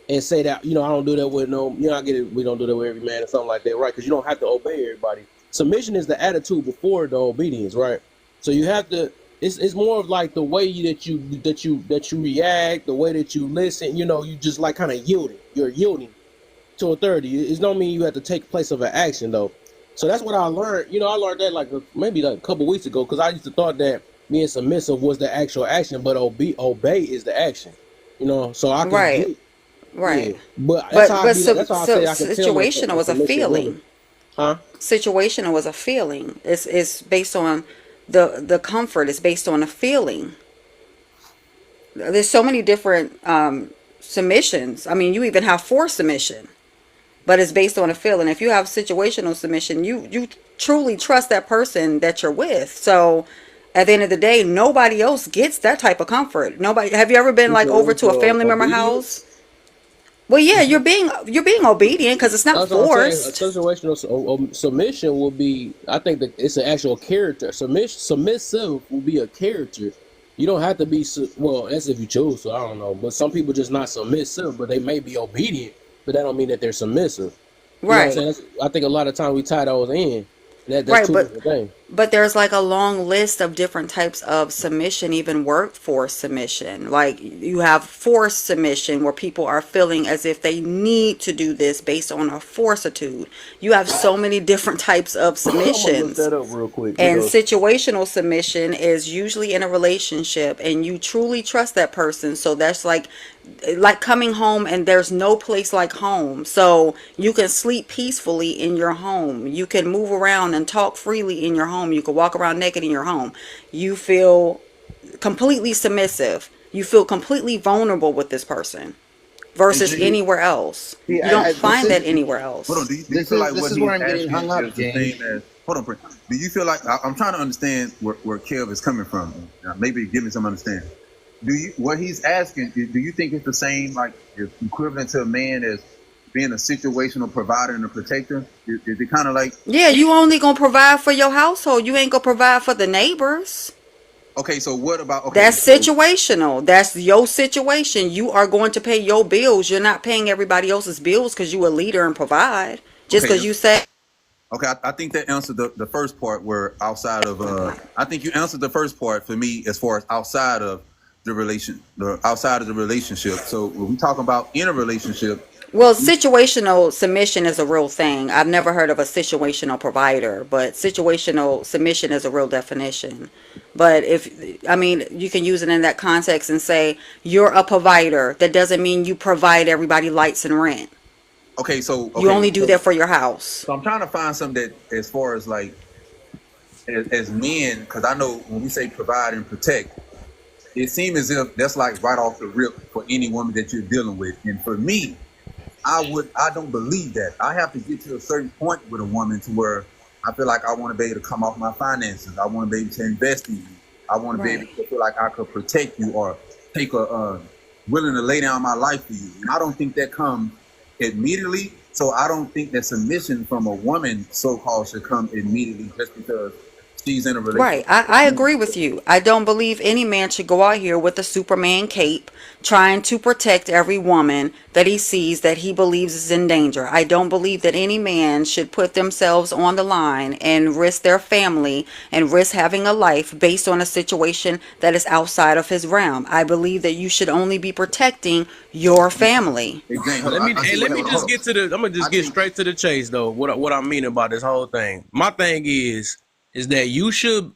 and say that I don't do that with no, I get it. We don't do that with every man or something like that, right? Because you don't have to obey everybody. Submission is the attitude before the obedience, right? So you have to. It's more of like the way that you react, the way that you listen. You just like kind of yielding. You're yielding to authority. It don't mean you have to take place of an action though. So that's what I learned. I learned that maybe like a couple weeks ago because I used to thought that being submissive was the actual action, but obey is the action. So I can right, get right. yeah, but that's But how I but be. so, That's how I so say I can tell when situational a was a submissive woman, feeling. huh? Situational was a feeling. It's based on the comfort. It's based on a feeling. There's so many different submissions. I mean, you even have forced submission, but it's based on a feeling. If you have situational submission, you truly trust that person that you're with. So at the end of the day, nobody else gets that type of comfort. Nobody. Have you ever been You like said over what's to a family member house? obedience? Well, yeah, you're being obedient because it's not That's what I'm saying. A forced. situational submission will be. I think that it's an actual character. Submissive will be a character. You don't have to be. Well, that's if you choose. So I don't know. But some people just not submissive, but they may be obedient. But that don't mean that they're submissive. You know what I'm Right. saying? I think a lot of times we tie those in. That's Right, two but different things. but there's like a long list of different types of submission, even workforce submission. Like you have forced submission where people are feeling as if they need to do this based on a fortitude. You have so many different types of I'm gonna look submissions. that up real quick And because situational submission is usually in a relationship and you truly trust that person. So that's like coming home and there's no place like home. So you can sleep peacefully in your home. You can move around and talk freely in your home. You can walk around naked in your home. You feel completely submissive. You feel completely vulnerable with this person And versus Jay, anywhere else. see, You don't this find is that anywhere hold on. else. Do you feel like this what is where he's I'm getting asking hung up, is the Jane. same as? Hold on, Prince. Do you feel like I'm trying to understand where Kev is coming from? Maybe give me some understanding. What he's asking? Do you think it's the same, like it's equivalent to a man as being a situational provider and a protector? Is it kind of like Yeah, you only gonna provide for your household. You ain't gonna provide for the neighbors. okay? So what about okay? That's So situational. That's your situation. You are going to pay your bills. You're not paying everybody else's bills because you a leader and provide. Just okay, because you say okay. I think that answered the first part. Where outside of I think you answered the first part for me as far as outside of the outside of the relationship. So when we talk about in a relationship, Well, situational submission is a real thing. I've never heard of a situational provider, but situational submission is a real definition. But if, I mean, you can use it in that context and say you're a provider. That doesn't mean you provide everybody lights and rent. Okay, so You okay, only do that for your house. so I'm trying to find something that, as far as like as men, because I know when we say provide and protect, it seems as if that's like right off the rip for any woman that you're dealing with. And for me, I don't believe that. I have to get to a certain point with a woman to where I feel like I want to be able to come off my finances. I want to be able to invest in you. I want to be able to feel like I could protect you or take a willing to lay down my life for you. And I don't think that comes immediately. So I don't think that submission from a woman, so-called, should come immediately just because she's in a Right. relationship. I agree with you. I don't believe any man should go out here with a Superman cape trying to protect every woman that he sees that he believes is in danger. I don't believe that any man should put themselves on the line and risk their family and risk having a life based on a situation that is outside of his realm. I believe that you should only be protecting your family. Hey, Jane, hold Let on. me I see what let me hold just on. get to the. I'm gonna just I get think straight to the chase though. What I mean about this whole thing. My thing is that you should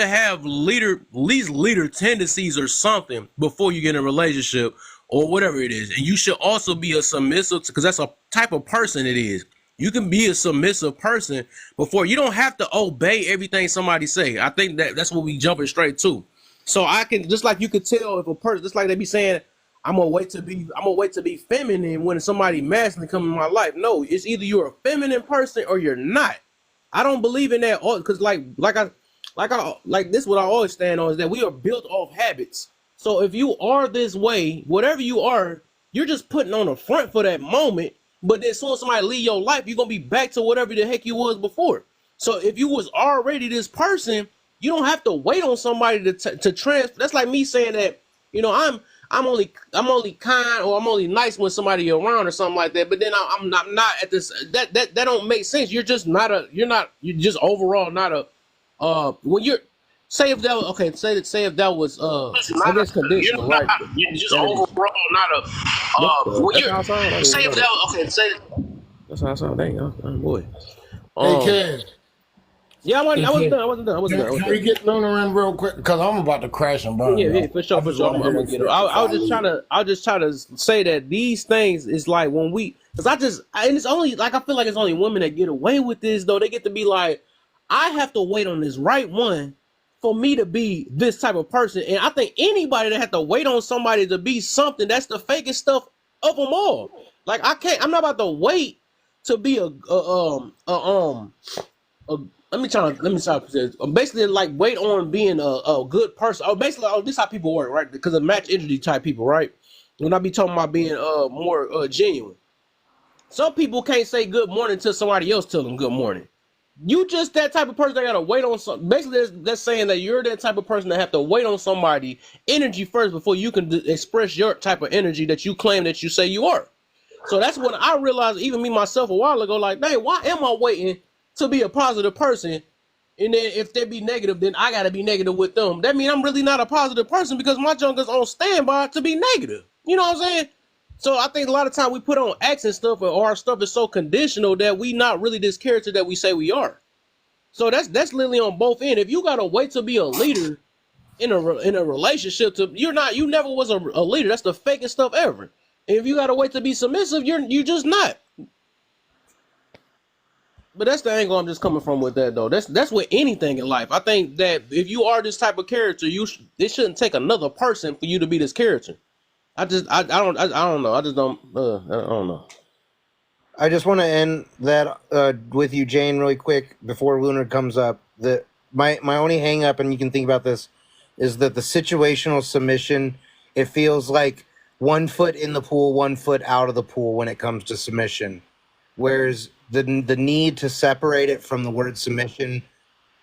have leader tendencies or something before you get in a relationship or whatever it is, and you should also be a submissive because that's a type of person it is. You can be a submissive person before you don't have to obey everything somebody say. I think that's what we jumping straight to. So I can just like you could tell if a person just like they be saying I'm gonna wait to be feminine when somebody masculine come in my life. No, it's either you're a feminine person or you're not. I don't believe in that because like this what I always stand on is that we are built off habits. So if you are this way, whatever you are, you're just putting on a front for that moment. But then as soon as somebody leave your life, you're gonna be back to whatever the heck you was before. So if you was already this person, you don't have to wait on somebody to transfer. That's like me saying that I'm only kind or I'm only nice when somebody around or something like that. But then I'm not at this. That don't make sense. You're just overall not a when you're say if that was okay. Say if that was I guess conditional, right? You're just That'd be overall not a when that's you're how I sound. I didn't say even if know that. that okay say That's how I sound. Dang, boy. hey Um, Kev. yeah, Hey I wasn't Kev. done. I wasn't done. I wasn't done. I Can wasn't we done. get Luna in real quick? Because I'm about to crash and burn, Yeah, yo. for I sure, for just sure. want I'm to hear gonna this get it. shit I before was I just leave. trying to say that these things is like when we, cause and it's only like I feel like it's only women that get away with this though. They get to be like, I have to wait on this right one for me to be this type of person, and I think anybody that have to wait on somebody to be something, that's the fakest stuff of them all. Like I can't, I'm not about to wait to be a let me try to say this. Basically like wait on being a good person. Oh, basically, this is how people work, right? Because of match energy type people, right? When I be talking about being more genuine. Some people can't say good morning until somebody else tell them good morning. You just that type of person that gotta wait on some. Basically, that's saying that you're that type of person that have to wait on somebody energy first before you can express your type of energy that you claim that you say you are. So that's when I realized, even me myself a while ago, like, dang, why am I waiting to be a positive person? And then if they be negative, then I gotta be negative with them. That means I'm really not a positive person because my junk is on standby to be negative. You know what I'm saying? So I think a lot of time we put on acts and stuff, or our stuff is so conditional that we not really this character that we say we are. So that's literally on both ends. If you gotta wait to be a leader in a relationship, you never was a leader. That's the fakest stuff ever. And if you gotta wait to be submissive, you just not. But that's the angle I'm just coming from with that though. That's with anything in life. I think that if you are this type of character, it shouldn't take another person for you to be this character. I don't know. I just don't I don't know. I just want to end that with you, Jane, really quick before Lunar comes up. My only hang up, and you can think about this, is that the situational submission, it feels like 1 foot in the pool, 1 foot out of the pool when it comes to submission. Whereas the need to separate it from the word submission,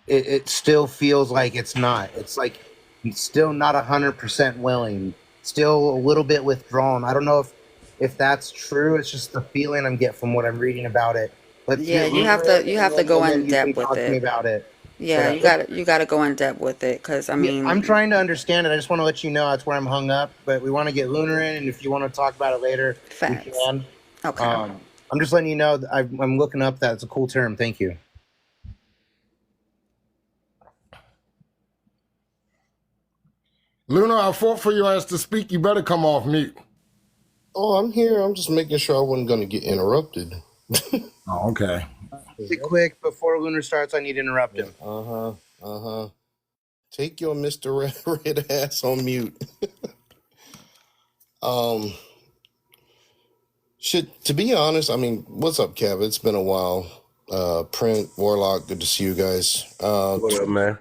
it still feels like it's not. It's like it's still not 100% willing, still a little bit withdrawn. I don't know if that's true. It's just the feeling I'm getting from what I'm reading about it. Let's Yeah, get Lunar in, you and have to go then in you can depth with talk to me it. about it. Yeah, But you gotta go in depth with it, cause I yeah, I'm mean, trying to understand it. I just want to let you know that's where I'm hung up. But we want to get Lunar in, and if you want to talk about it later, we facts. can. Okay. I'm just letting you know that I'm looking up that. It's a cool term. Thank you. Luna, I fought for your ass to speak. You better come off mute. Oh, I'm here. I'm just making sure I wasn't going to get interrupted. Oh, okay. Quick, before Lunar starts, I need to interrupt him. Take your Mr. Red ass on mute. To be honest, I mean, what's up, Kev? It's been a while. Print, Warlock, good to see you guys. What up, man?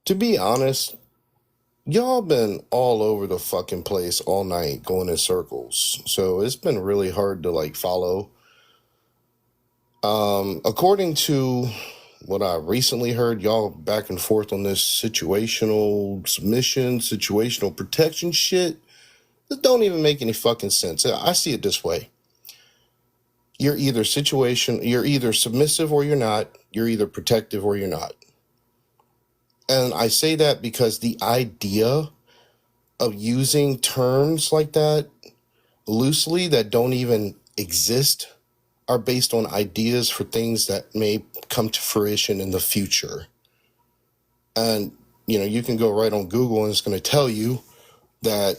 To be honest, y'all been all over the fucking place all night going in circles. So it's been really hard to like follow. According to what I recently heard, y'all back and forth on this situational submission, situational protection shit. That don't even make any fucking sense. I see it this way. You're either submissive or you're not. You're either protective or you're not. And I say that because the idea of using terms like that loosely that don't even exist are based on ideas for things that may come to fruition in the future. And, you can go right on Google and it's going to tell you that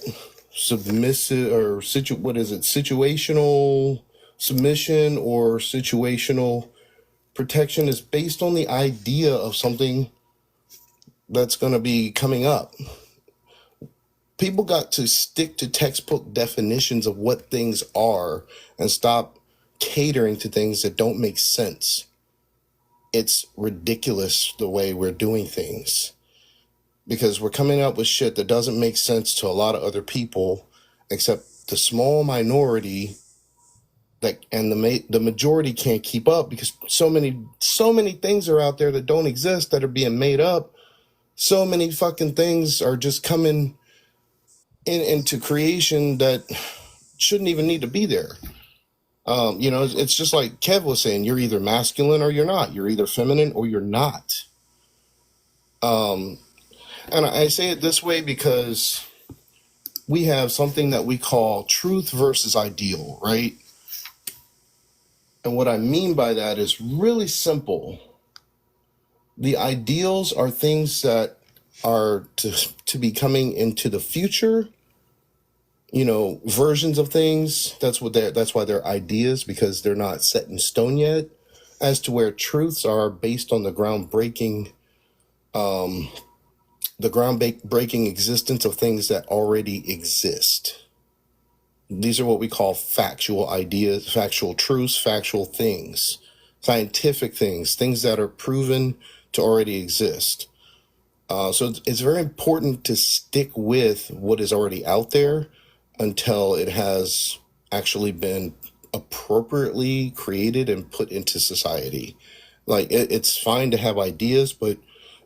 submissive or situational submission or situational protection is based on the idea of something that's going to be coming up. People got to stick to textbook definitions of what things are and stop catering to things that don't make sense. It's ridiculous the way we're doing things because we're coming up with shit that doesn't make sense to a lot of other people except the small minority and the majority can't keep up because so many things are out there that don't exist that are being made up. So many fucking things are just coming into creation that shouldn't even need to be there. It's just like Kev was saying, you're either masculine or you're not. You're either feminine or you're not. And I say it this way because we have something that we call truth versus ideal, right? And what I mean by that is really simple. The ideals are things that are to be coming into the future, versions of things. That's why they're ideas, because they're not set in stone yet. As to where truths are based on the groundbreaking existence of things that already exist. These are what we call factual ideas, factual truths, factual things, scientific things that are proven to already exist. So it's very important to stick with what is already out there until it has actually been appropriately created and put into society. Like it's fine to have ideas, but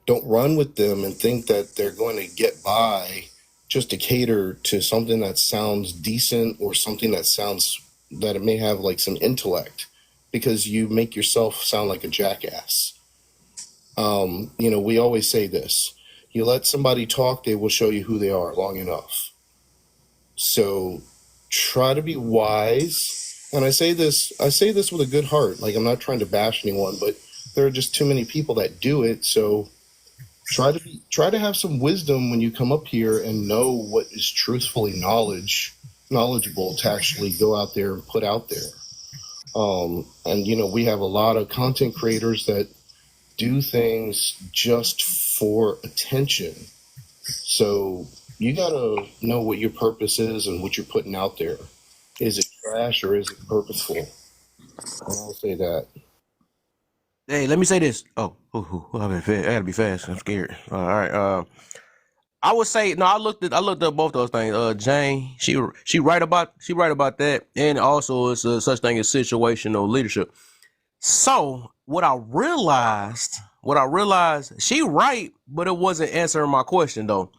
don't run with them and think that they're going to get by just to cater to something that sounds decent or something that it may have like some intellect, because you make yourself sound like a jackass. We always say this: you let somebody talk, they will show you who they are long enough. So try to be wise. And I say this with a good heart. Like, I'm not trying to bash anyone, but there are just too many people that do it. So try to have some wisdom when you come up here and know what is truthfully knowledgeable to actually go out there and put out there. And we have a lot of content creators that do things just for attention. So you gotta know what your purpose is and what you're putting out there. Is it trash or is it purposeful? And I'll say that. Hey, let me say this. I gotta be fast. I'm scared. All right. I would say no. I looked up both those things. Jane, she right about that, and also it's a such thing as situational leadership. So what I realized, she right, but it wasn't answering my question though.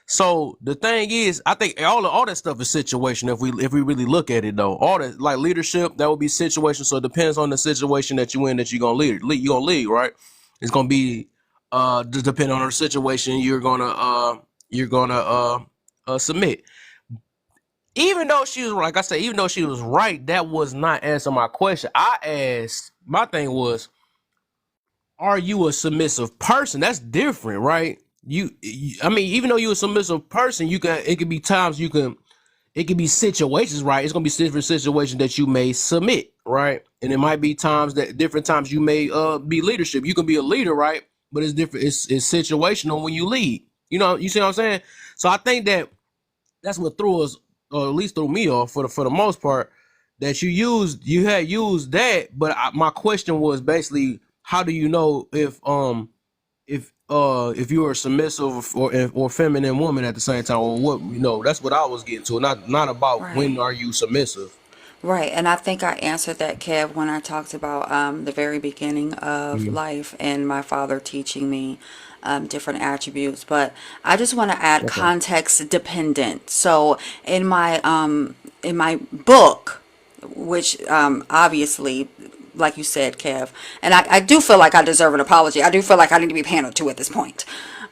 So the thing is, I think all that stuff is situation. If we really look at it though, all that like leadership, that would be situation. So it depends on the situation that you in that you're gonna lead. You gonna lead, right? It's gonna be depending on the situation. You're gonna submit. even though she was, like I said, even though she was right, that was not answering my question. I asked, my thing was, are you a submissive person? That's different, right? I mean, even though you're a submissive person, it could be times it could be situations, right? It's gonna be different situations that you may submit, right? And it might be different times you may be leadership. You can be a leader, right? But it's different. It's situational when you lead. You see what I'm saying? So I think that's what threw us, or at least threw me off for the most part. That you had used that, but my question was basically, how do you know if you're a submissive or feminine woman at the same time, or what? That's what I was getting to. Not about when Right. are you submissive. Right, and I think I answered that, Kev, when I talked about the very beginning of Mhm. life and my father teaching me different attributes. But I just want to add Okay. context dependent. So in my book, which obviously, like you said, Kev, and I do feel like I deserve an apology. I do feel like I need to be paneled to at this point.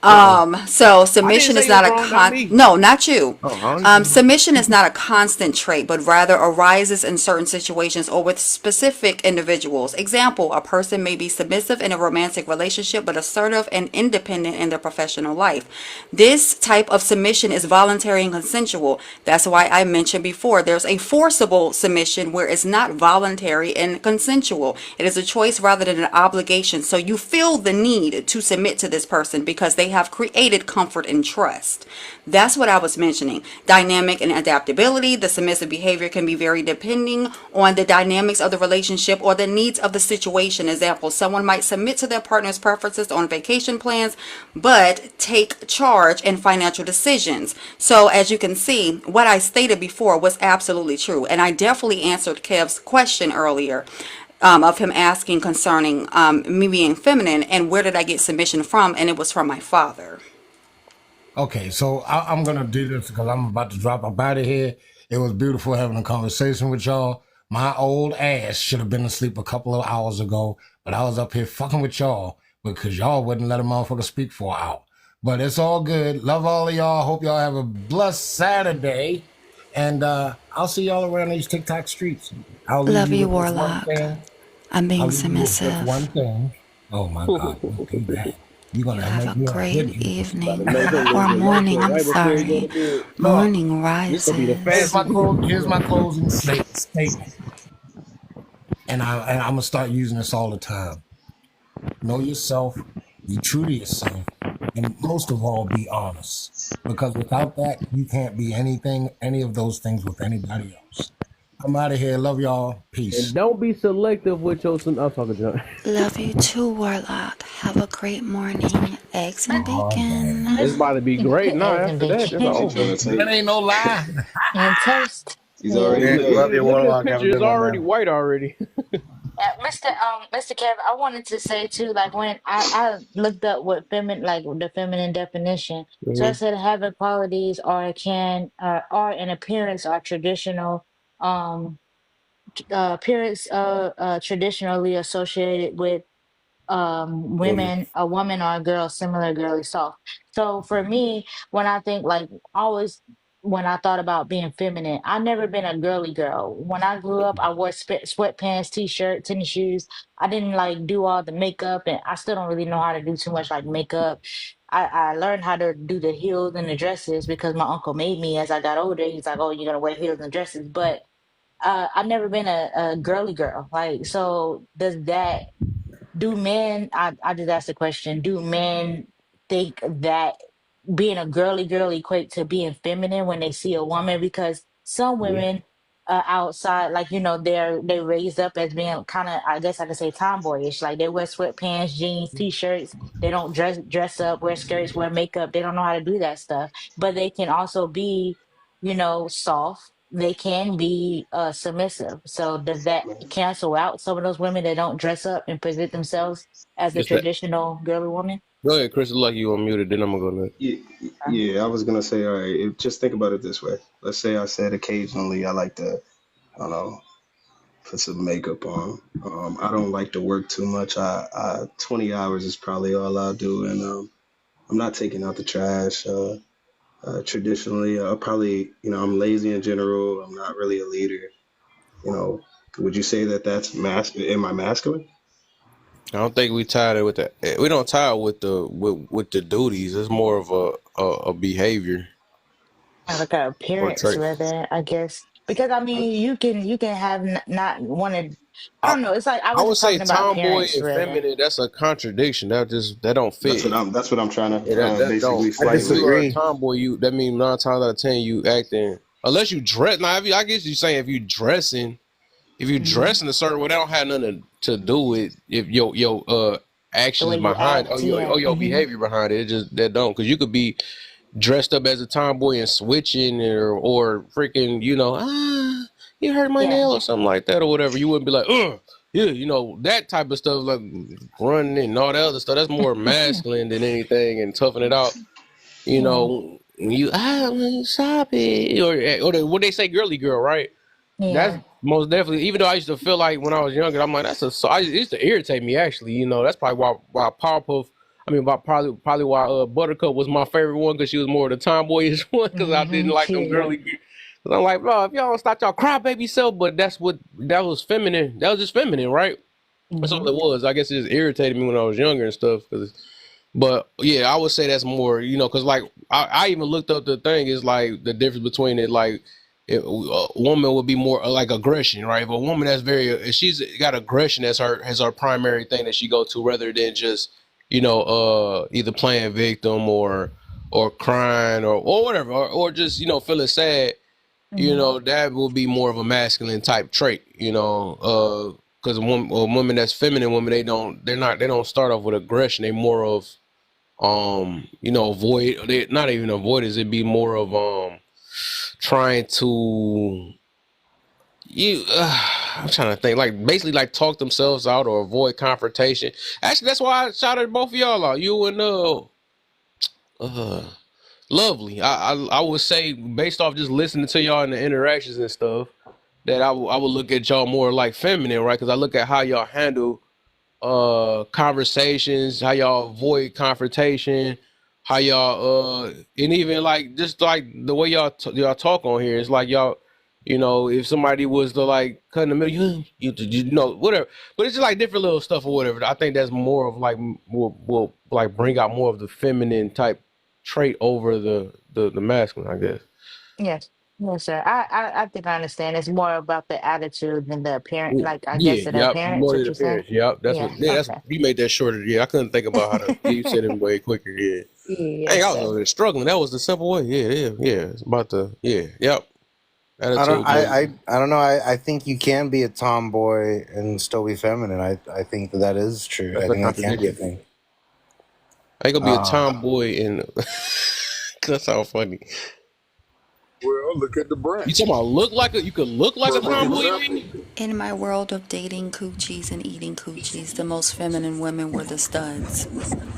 Uh-oh. So I didn't submission say is you was not a wrong, not me. no, not you. Oh, I understand. Submission is not a constant trait, but rather arises in certain situations or with specific individuals. Example, a person may be submissive in a romantic relationship, but assertive and independent in their professional life. This type of submission is voluntary and consensual. That's why I mentioned before there's a forcible submission where it's not voluntary and consensual. It is a choice rather than an obligation. So you feel the need to submit to this person because they have created comfort and trust. That's what I was mentioning. Dynamic and adaptability. The submissive behavior can be very depending on the dynamics of the relationship or the needs of the situation. Example, someone might submit to their partner's preferences on vacation plans, but take charge in financial decisions. So as you can see, what I stated before was absolutely true. And I definitely answered Kev's question earlier. Of him asking concerning me being feminine and where did I get submission from, and it was from my father. Okay, so I'm gonna do this because I'm about to drop up out of here. It was beautiful having a conversation with y'all. My old ass should have been asleep a couple of hours ago, but I was up here fucking with y'all because y'all wouldn't let a motherfucker speak for an hour. But it's all good. Love all of y'all. Hope y'all have a blessed Saturday. And I'll see y'all around these TikTok streets. I'll leave Love you you, with this one Warlock. thing. I'm I'll being leave you with this submissive. one thing. Oh my God, don't do that. You're You gonna have make a me a good great influence. About to evening. make him lose Or a light morning, bulb I'm right before he go sorry. to bed. Look, Morning This gonna be the rises. fastest room. here's my closing statement, and I'm gonna start using this all the time. Know yourself, be true to yourself, and most of all, be honest. Because without that, you can't be any of those things with anybody else. I'm out of here. Love y'all. And Peace. don't be selective with your. I'm talking John. Love you too, Warlock. Have a great morning. Eggs and Oh bacon. damn, It's Miss about to be great now. Eggs and After that, that's She bacon over. trying to that take. ain't no lie. and toast. He's Yeah. already Look, there. look Love at you, look at his Warlock. Have a picture. It's good one, already man. white already. Mr. Kev, I wanted to say too, like when I looked up what like the feminine definition. So it Mhm. said having qualities or can or an appearance or traditional appearance traditionally associated with Woman. women, a woman or a girl, similar girly soft. So for me, when I think like always when I thought about being feminine, I've never been a girly girl. When I grew up, I wore sweatpants, t-shirt, tennis shoes. I didn't like do all the makeup, and I still don't really know how to do too much like makeup. I learned how to do the heels and the dresses because my uncle made me as I got older. He's like, "Oh, you're gonna wear heels and dresses," but I've never been a girly girl. Like, so does that do men, I just asked the question, do men think that being a girly girl equate to being feminine when they see a woman? Because some Yeah. women outside, like, they raised up as being kind of, I guess I could say tomboyish. Like they wear sweatpants, jeans, t-shirts. They don't dress up, wear skirts, wear makeup. They don't know how to do that stuff. But they can also be, soft. They can be submissive. So does that cancel out some of those women that don't dress up and present themselves as a It's that. traditional girly woman? Go ahead, Chris. Like you unmuted. Then I'm gonna go next. Yeah, yeah, I was gonna say, all right, just think about it this way. Let's say I said occasionally I like to, I don't know, put some makeup on. I don't like to work too much. 20 hours is probably all I'll do, and I'm not taking out the trash. Traditionally, probably, I'm lazy in general. I'm not really a leader. You know, would you say that that's Am I masculine? I don't think we tied it with the. We don't tie it with the duties. It's more of a behavior Like a or appearance trait. rather, I guess. Because I mean, you can have not wanted. I I don't know. It's like I I was would just say talking about tomboy appearance and rather. feminine. That's a contradiction. That don't fit. That's what I'm trying Yeah, to that don't. basically I fight If with. you are a disagree. tomboy, you that means 9 times out of 10 you acting unless you dress. Now, I guess you saying if you Hmm. dressing a certain way, that don't have nothing to do with if your The way actions you behind act, yeah. your Hmm. behavior behind it. It just that don't because you could be dressed up as a tomboy and switching or freaking you hurt my Yeah. nail or something like that or whatever. You wouldn't be like yeah, that type of stuff like running and all that other stuff. That's more masculine than anything and toughing it out. Yeah. When you stop it what they say girly girl, right? That's Yeah. most definitely. Even though I used to feel like when I was younger, I'm like it used to irritate me actually. That's probably why Powerpuff. I mean, probably why Buttercup was my favorite one because she was more of the tomboyish one because I didn't Hmm. like them Yeah. girly. Cause I'm like, bro, if y'all don't stop y'all crybaby self, but that was feminine. That was just feminine, right? That's all Hmm. it was. I guess it just irritated me when I was younger and stuff. But yeah, I would say that's more, because like I even looked up the thing is like the difference between it, like a woman would be more like aggression, right? If a woman that's if she's got aggression as her primary thing that she go to, rather than just either playing victim or crying or whatever, or just feeling sad, Hmm. that will be more of a masculine type trait, because a woman that's feminine woman they don't start off with aggression. They more of avoid they not even avoidance, it'd be more of trying to you I'm trying to think like basically like talk themselves out or avoid confrontation. Actually, that's why I shouted both of y'all out, you and uh lovely. I would say based off just listening to y'all and the interactions and stuff that I would look at y'all more like feminine, right? Because I look at how y'all handle conversations, how y'all avoid confrontation, how y'all and even like just like the way y'all talk on here. It's like y'all, if somebody was to like cut in the middle, you know whatever. But it's just like different little stuff or whatever. I think that's more of like will like bring out more of the feminine type trait over the masculine, I guess. Yes. Yes, sir. I think I understand. It's more about the attitude than the appearance. Like I guess Yeah, the yep. appearance. More What than you're saying? appearance. Yep. Yeah. That's Okay. you made that shorter. Yeah, I couldn't think about how to. Yeah, you said it way quicker. Yeah. Hey, Yes, I was sir. over there struggling. That was the simple way. Yeah. It's about the yep. I don't. Attitude more. I don't know. I think you can be a tomboy and still be feminine. I think that is true. That's I a think that can be a contradiction. thing. I ain't gonna be a Um, tomboy and that's how funny. Well, look at the You branch. talking about you could look like a Perfect tomboy, you example. mean? In my world of dating coochies and eating coochies, the most feminine women were the studs.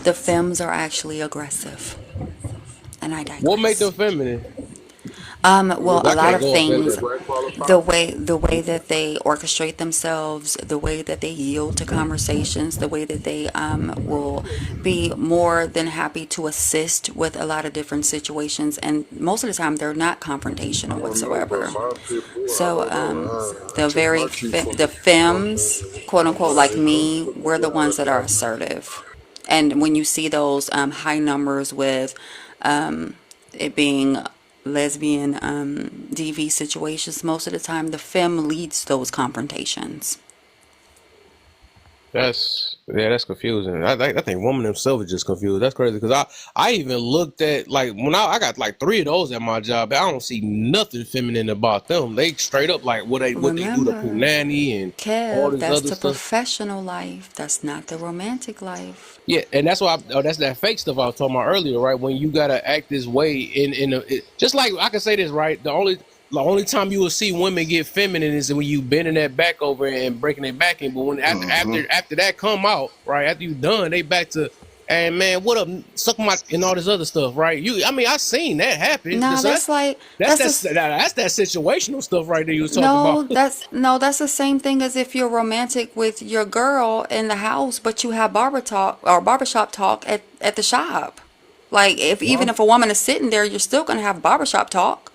The femmes are actually aggressive. And I What make them digress. feminine? Well, Because a I lot can't of go off that Does things, level. Brad qualify? the way that they orchestrate themselves, the way that they yield to conversations, the way that they will be more than happy to assist with a lot of different situations, and most of the time they're not I confrontational don't know, but whatsoever. my pit bull, I So don't know. I take my cue from the femmes, quote unquote, like me, we're the ones that are the assertive. And when you see those high numbers with it being lesbian DV situations, most of the time the femme leads those confrontations. That's confusing. I think woman themselves is just confused. That's crazy because I even looked at like when I got like 3 of those at my job. I don't see nothing feminine about them. They straight up like what they do to Remember, punani and all Kev, this that's other the stuff. professional life. That's not the romantic life. Yeah, and that's why that's that fake stuff I was talking about earlier, right? When you gotta act this way just like I can say this, right? The only time you will see women get feminine is when you bending that back over and breaking their back in. But when hmm after that come out, right? After you done, they back to, hey man, what up? Suck my and all this other stuff, right? I mean, I seen that happen. No, So that's like that's that situational stuff right there you was talking about. that's the same thing as if you're romantic with your girl in the house, but you have barbershop talk at the shop. Like, even Well, if a woman is sitting there, you're still gonna have barbershop talk,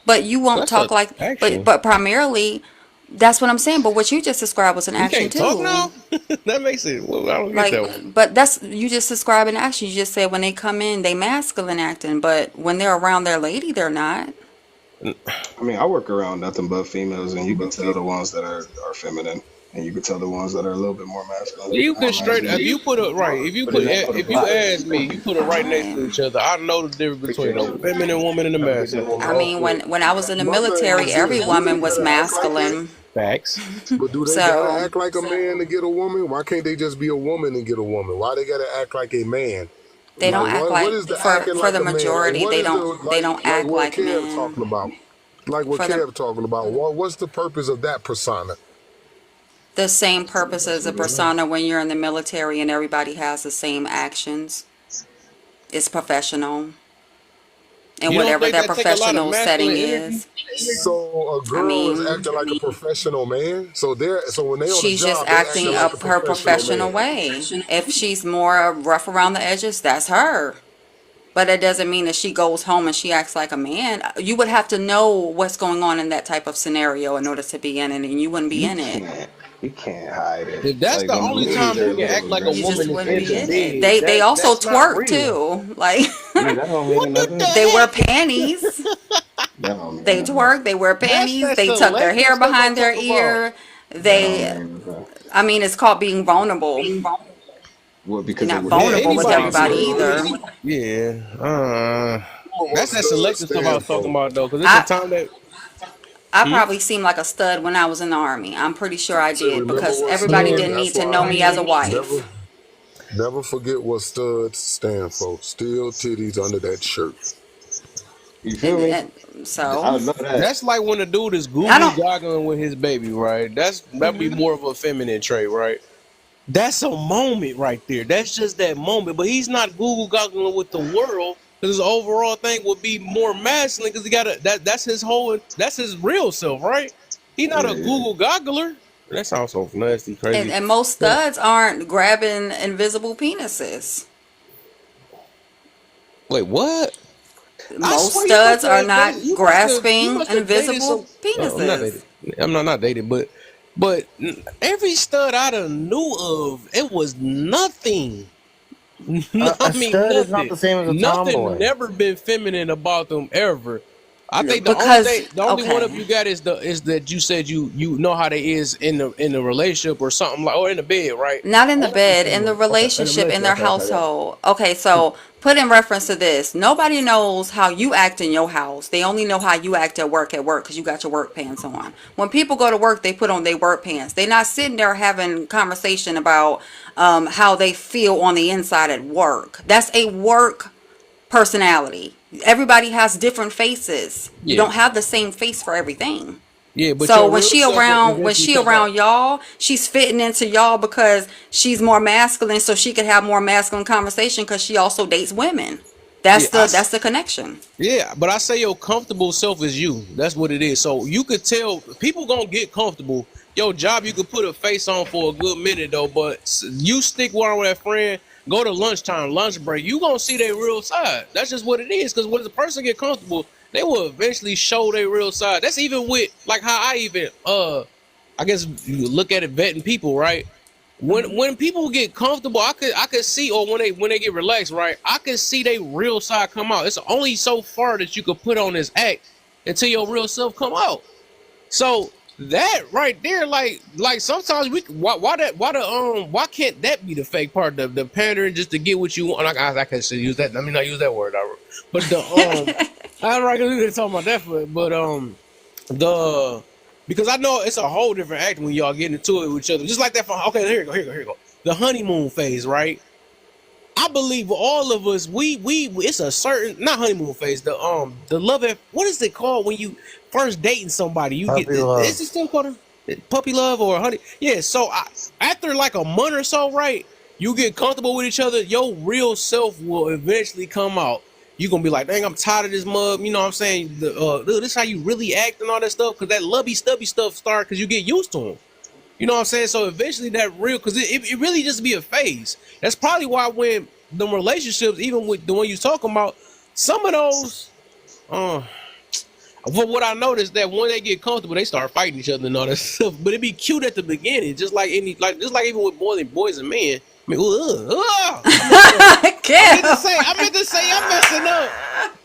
but you won't that's a talk like. But action. but primarily, that's what I'm saying. But what you just described was an You action can't talk too. now. That makes it. Well, I don't get Like, that one. but that's you just described an action. You just said when they come in, they masculine acting, but when they're around their lady, they're not. I mean, I work around nothing but females, and you can tell the ones that are feminine, and you can tell the ones that are a little bit more masculine. You can straight if you put it right. If you ask me, you put it right next to Right. each other. I know the difference between a feminine woman and a masculine woman. I Off mean, rip. when I was in the My thing military, is every this: do they woman was gotta act like that? masculine. Facts. But do they gotta So act like a man to get a woman? Why can't they just be a woman and get a woman? Why they gotta act like a man? they don't Like act what like is the for acting for like the a man? Like majority, what they is the don't they don't like act what like Kev men. talking about? Like what For the Kev talking about? What's the purpose of that persona? the same purpose as a persona when you're in the military and everybody has the same actions. It's professional. And You don't whatever think that that take a lot of professional setting masculine energy? is, So a I girl is mean, acting like a professional man. So when they on the she's just job, they acting acting like a up her professional professional man. way. If she's more rough around the edges, that's her. But it doesn't mean that she goes home and she acts like a man. You would have to know what's going on in that type of scenario in order to be in it, and you wouldn't be You in it. can't you can't hide it. If that's Like the when the only ladies time are you a can little act like a You just woman aggressive, is wouldn't in be the in it. bed, They also that's not twerk real. too. Like yeah, that don't mean What the nothing. they wear heck? panties. That don't mean They nothing. twerk. They wear That's panties. that They tuck their selective hair stuff I'm behind their talking about. ear. That don't They, mean nothing. I mean, it's called being vulnerable. Well, You're because they not wear Yeah, vulnerable with panties. anybody everybody can. either. Yeah. What That's that studs selective stuff I stand was talking for? about though, because it's a I time that. I Hmm? probably seemed like a stud when I was in the army. I'm pretty sure I Say did remember because what everybody stud. didn't That's need to why know me as a wife. never never forget what studs stand for. Still titties under that shirt. You feel And, me? and so I know that. That's like when a dude is I Google don't. goggling with his baby, right? That'd be Hmm. more of a feminine trait, right? That's a moment right there. That's just that moment. But he's not Google goggling with the world because his overall thing would be more masculine because he got that's his whole that's his real self, right? He's not a Yeah. Google goggler. That's also nasty, And, crazy. and most But studs aren't grabbing invisible penises. wait, what? I Most swear you must studs are have dated. not You grasping must have dated invisible some. I'm not penises. dated. I'm not dated, but every stud I done knew of, it was nothing. I A mean stud is not nothing. the same as a Nothing tomboy. never been feminine about them ever. I think Because the only one of okay, you got is that you said you know how they is in the relationship or something like or in the bed, right? not in the Oh, that's the bed, same in the one. Okay, in the relationship, in relationship. their Okay, yeah. household. Okay, so put in reference to this. Nobody knows how you act in your house. They only know how you act at work because you got your work pants on. When people go to work, they put on their work pants. They're not sitting there having conversation about how they feel on the inside at work. That's a work personality. Everybody has different faces. You Yeah, don't have the same face for everything. yeah, but So your real self will when eventually she come out. around y'all, she's fitting into y'all because she's more masculine, so she could have more masculine conversation because she also dates women. Yeah, That's the connection. yeah, but I say your comfortable self is you. That's what it is. So you could tell people gonna get comfortable. Your job, you could put a face on for a good minute though, but you stick around with that friend. Go to lunchtime, lunch break. You gonna see their real side. That's just what it is. Because when the person get comfortable, they will eventually show their real side. That's even with like how I even I guess you look at it vetting people, right? When people get comfortable, I could see, or when they get relaxed, right? I could see their real side come out. It's only so far that you could put on this act until your real self come out. So that right there, like sometimes why can't that be the fake part, the pandering just to get what you want? Like I can use that. Let me not use that word, but the I'm not gonna talk about that, but the because I know it's a whole different act when y'all get into it with each other. Just like that. Okay, here you go. The honeymoon phase, right? I believe all of us, we it's a certain not honeymoon phase. The love what is it called when you first dating somebody? You get Puppy is love. it still called puppy love or honey? Yeah. So after like a month or so, right? You get comfortable with each other. Your real self will eventually come out. You gonna be like, dang, I'm tired of this mug. You know what I'm saying? This is how you really act and all that stuff. Cause that lovey stubby stuff start because you get used to them. You know what I'm saying? So eventually that real, because it really just be a phase. That's probably why when them relationships, even with the one you talking about, some of those, for what I noticed, that when they get comfortable, they start fighting each other and all that stuff. But it be cute at the beginning, just like even with more than boys and men. I mean, I meant to say, I'm messing up.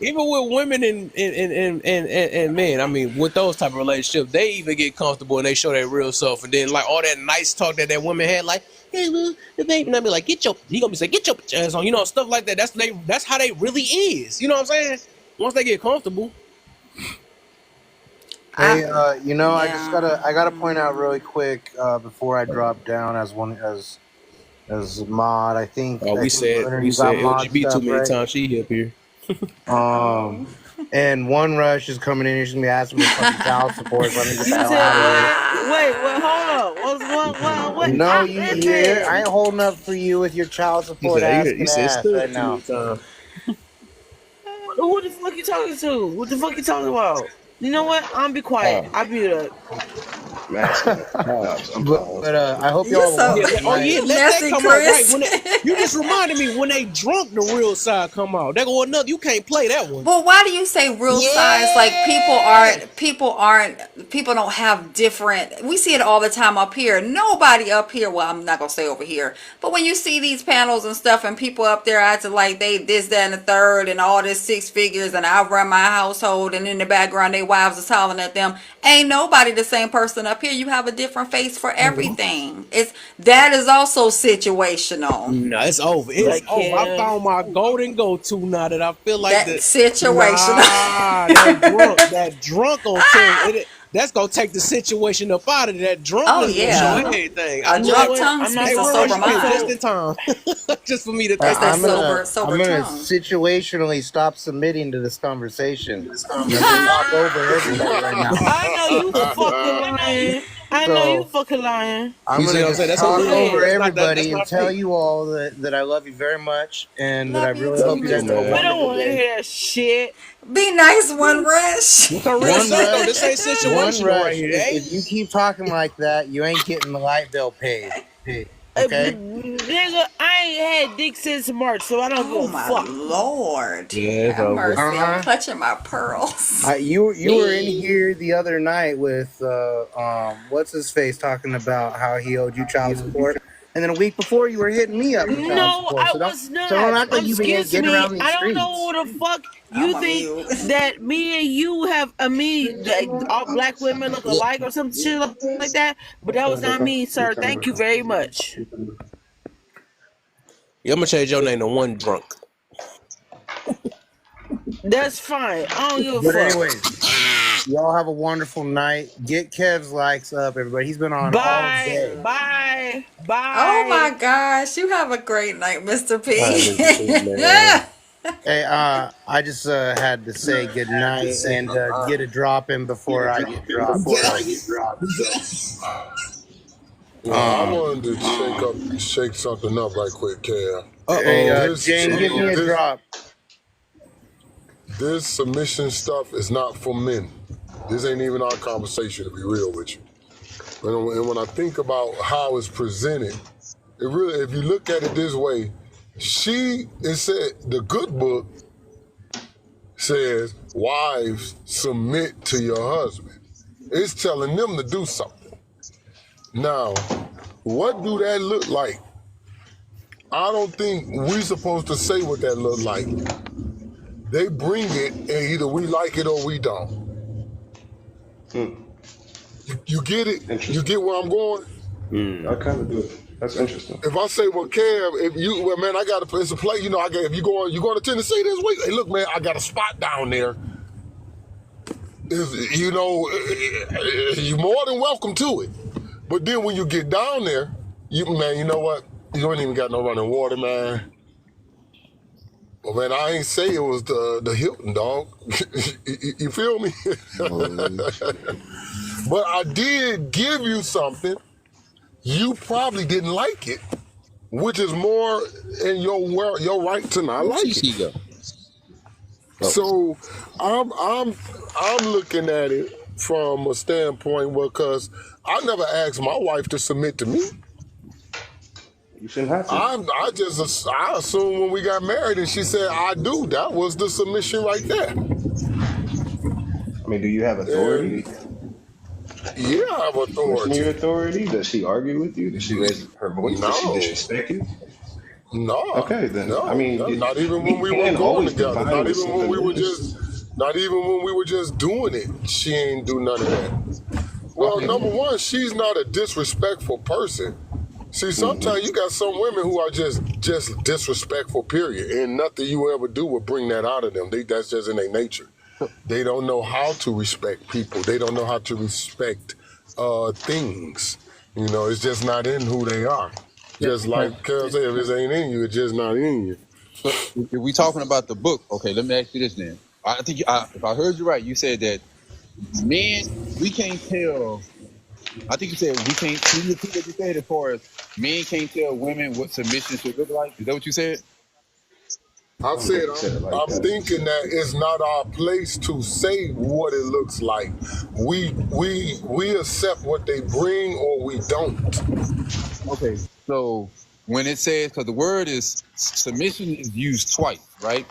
Even with women and men, I mean, with those type of relationships, they even get comfortable and they show their real self. And then like all that nice talk that woman had, like, hey, well, the baby, and I be like, he gonna be saying, get your ass on, stuff like that. That's how they really is. You know what I'm saying? Once they get comfortable. Hey, I just Yeah. I gotta point out really quick before I drop down as mod. Oh, we said Leonard, you got mod LGB too stuff, many right? times. She up here. Oh. And One Rush is coming in. He's gonna be asking for fucking child support. So I need to get the You hell said out of here. what? Wait, hold up. What? No, you here? I ain't holding up for you with your child He support said he asking said ass right stood too now. many times. Who the fuck you talking to? What the fuck you talking about? You know what? I'm be quiet. I'll be the But I hope You y'all have a so wonderful night. Let that messy, come out right Chris. when you just reminded me when they drunk, the real side come out. That go another. You can't play that one. Well, why do you say real size? Like Yeah. people don't have different. We see it all the time up here. Nobody up here. Well, I'm not gonna say over here, but when you see these panels and stuff, and people up there acting like they this, that, and the third, and all this six figures, and I run my household, and in the background, their wives are hollering at them. Ain't nobody the same person up here. You have a different face for everything. That is also situational. No, it's over. It's like over. I Kev. found my golden go-to now that I feel like That situational. that drunk gonna tell it. That's gonna take the situation up out of it. That Oh drunkness gonna show yeah, everything. a I'm You know like, drunk what? tongue I'm not hey, speaks a gonna Rush, sober you came just mind. so in time, just for me to It's call. that I'm gonna sober tongue. situationally stop submitting to this conversation. I'm gonna talk over everybody right now. I know you fucking lying. I know you So fucking lying. I'm You see gonna what I'm saying? just That's her Go talk real over voice. ahead. That's everybody and not tell fake. you all that I love you very much and that I Love you really too, Love hope you you too, guys have a We man. don't wonderful want to day. hear that shit. Be nice, One Rush. That's her real One shit though. Rush, This ain't One situational right Rush. here. If you Hey, keep talking like that, you ain't getting the light bill paid. Okay? Nigga, I ain't had dick since March, so I don't give Oh a my fuck. Lord. yeah, it's Have over. mercy. I'm Uh-huh. clutching my pearls. You were in here the other night with what's his face talking about how he owed you child support, and then a week before you were hitting me up for child No, support. I was So don't not. act like you've been Excuse getting me. around these I don't know streets. who the fuck I'm you a think mute. that me and you have. That all black women look alike or some shit like that. But that was not me, sir. Thank you very much. Yeah, I'm gonna change your name to One Drunk. That's fine. I don't give a But fuck. anyways, y'all have a wonderful night. Get Kev's likes up, everybody. He's been on all Bye. day. Bye. Oh my Bye. gosh. You have a great night, Mr. All right, P. Mr. P, man. Hey, I just had to say good night and get a drop in before I get dropped. So, Well, I wanted to shake something up right quick, Kev. hey, Uh-oh. Jane, give me a This drop. this submission stuff is not for men. This ain't even our conversation, to be real with you. And when I think about how it's presented, it really, if you look at it this way, it said the good book says wives submit to your husband. It's telling them to do something. Now, what do that look like? I don't think we supposed to say what that look like. They bring it, and either we like it or we don't. You get it? You Interesting. get where I'm going? I kind of do. That's interesting. If I say, well, Kev, well, man, I got to it's a play. If you going to Tennessee this week? Hey, look, man, I got a spot down there. You're more than welcome to it. But then when you get down there, you know what? You ain't even got no running water, man. Well, man, I ain't say it was the Hilton, dog. You feel me? But I did give you something. You probably didn't like it, which is more in your right to not Where'd like it. CC go? Oh. So I'm looking at it from a standpoint because I never asked my wife to submit to me. You shouldn't have to. I assumed when we got married and she said I do, that was the submission right there. I mean, do you have And authority? yeah, I have Can you question your authority. authority? Does she argue with you? Does she raise her voice? Does she No, disrespect you? no, Okay, then. I no, mean, no, not even we when we were can going always together. define Not what even when we were submissiveness. not even when we were just doing it. She ain't do none of that. Well, Okay. number one, she's not a disrespectful person. See, Hmm. sometimes you got some women who are just disrespectful, period, and nothing you ever do will bring that out of them. That's just in their nature. They don't know how to respect people. They don't know how to respect things. You know, it's just not in who they are. Yeah. Just like Carol said, if it ain't in you, it's just not in you. So if we talking about the book, okay, let me ask you this then. I think if I heard you right, you said that men, we can't tell. I think you said we can't. Can you repeat what you said as far as men can't tell women what submission should look like? Is that what you said? I I don't said think he said it like I'm that. thinking that it's not our place to say what it looks like. We accept what they bring or we don't. Okay. So when it says, because the word is submission is used twice, right?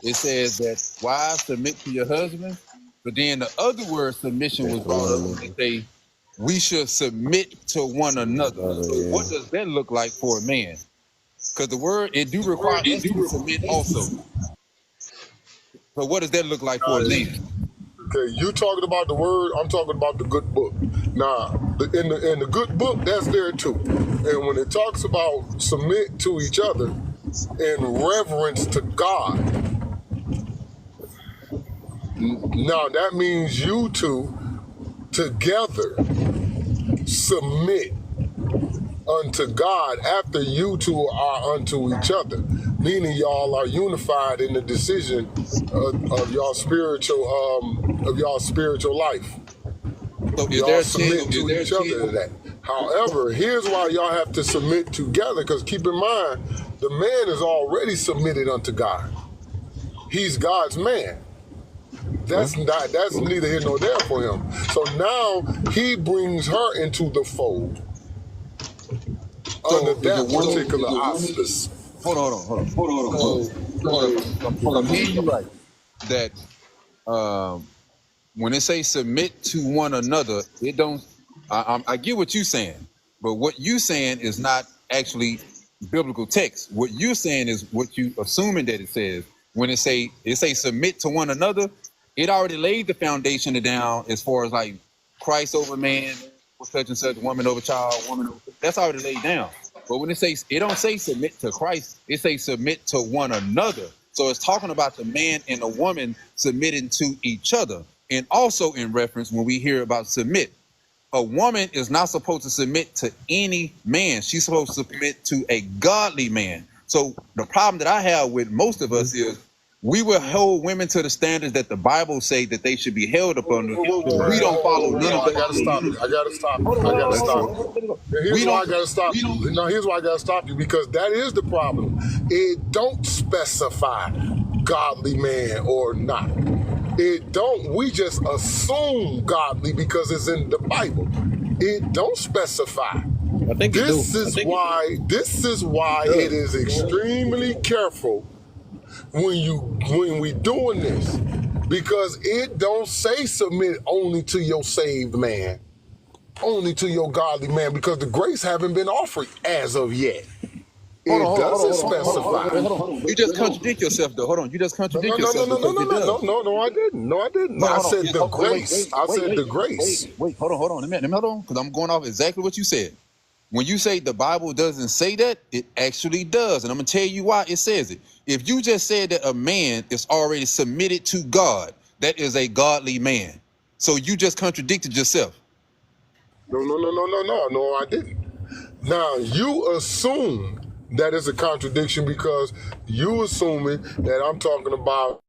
It says that wives submit to your husband, but then the other word submission was brought up when they say we should submit to one another. So what does that look like for a man? Because the word it do require us to submit also. So what does that look like for a man? Okay, you talking about the word, I'm talking about the good book. Now, in the good book, that's there too. And when it talks about submit to each other in reverence to God, now that means you two together submit unto God after you two are unto each other, meaning y'all are unified in the decision of y'all spiritual life. So is there Y'all a chance? submit to each other to that. However, here's why y'all have to submit together, because keep in mind, the man is already submitted unto God. He's God's man. That's neither here nor there for him. So now he brings her into the fold under So is a that woman? particular auspice. Hold on. So if I'm hearing you right, that when it say submit to one another, it don't. I get what you're saying, but what you saying is not actually biblical text. What you're saying is what you assuming that it says. When it say submit to one another, it already laid the foundation down as far as like Christ over man, such and such, woman over child, woman over, that's already laid down. But when it don't say submit to Christ, it say submit to one another. So it's talking about the man and the woman submitting to each other. And also in reference, when we hear about submit, a woman is not supposed to submit to any man. She's supposed to submit to a godly man. So the problem that I have with most of us is we will hold women to the standards that the Bible say that they should be held up under, but we don't follow none of I those gotta stop you. standards. I gotta stop Hold you. on, I hold on, gotta hold on, stop hold on, you. hold on. And We here's why don't. I gotta stop you. Now here's why I gotta stop you, because that is the problem. It don't specify godly man or not. It don't. We just assume godly because it's in the Bible. It don't specify. I think it do. This is why it is extremely careful when we doing this, because it don't say submit only to your saved man, only to your godly man, because the grace haven't been offered as of yet. It doesn't specify. Wait, hold on. You just contradict yourself, though. Hold on. You just No, contradict no, no, no, yourself no, no, because no, it no, no, does. no, no, I didn't. No, I didn't. Hold I on, hold on. said Yeah, the wait, grace. I said the grace. Hold on. Let me hold on, because I'm going off exactly what you said. When you say the Bible doesn't say that, it actually does. And I'm going to tell you why it says it. If you just said that a man is already submitted to God, that is a godly man. So you just contradicted yourself. No, no, no, no, no, no, no, I didn't. Now, you assume that is a contradiction because you assuming that I'm talking about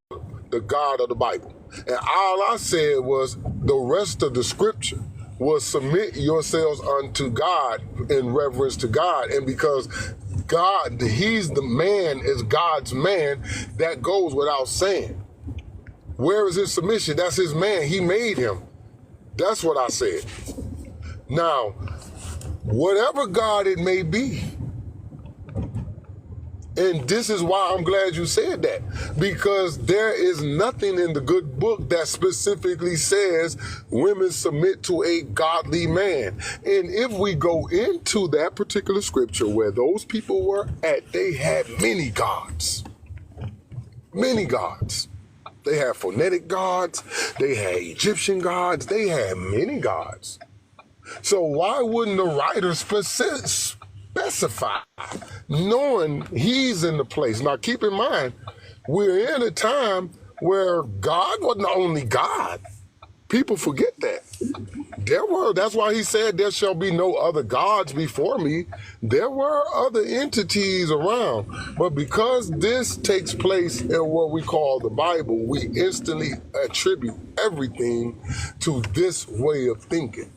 the God of the Bible. And all I said was the rest of the scripture was submit yourselves unto God in reverence to God. And because God, he's the man, is God's man, that goes without saying. Where is his submission? That's his man. He made him. That's what I said. Now, whatever God it may be, And this is why I'm glad you said that, because there is nothing in the good book that specifically says women submit to a godly man. And if we go into that particular scripture where those people were at, they had many gods. Many gods. They had phonetic gods, they had Egyptian gods, they had many gods. So why wouldn't the writer specify, knowing he's in the place? Now keep in mind, we're in a time where God wasn't the only God. People forget that. That's why he said there shall be no other gods before me. There were other entities around. But because this takes place in what we call the Bible, we instantly attribute everything to this way of thinking.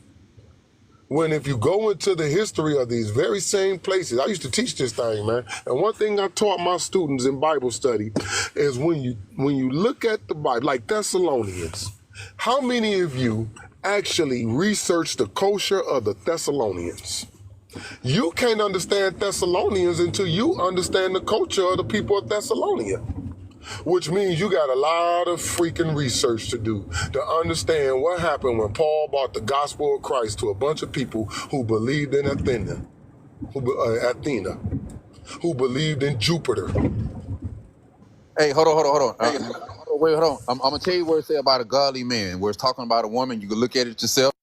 When if you go into the history of these very same places, I used to teach this thing, man. And one thing I taught my students in Bible study is when you look at the Bible, like Thessalonians, how many of you actually researched the culture of the Thessalonians? You can't understand Thessalonians until you understand the culture of the people of Thessalonia. Which means you got a lot of freaking research to do to understand what happened when Paul brought the gospel of Christ to a bunch of people who believed in Athena, who believed in Jupiter. Hey, hold on. Wait, hold on. I'm gonna tell you what it say about a godly man. Where it's talking about a woman, you can look at it yourself.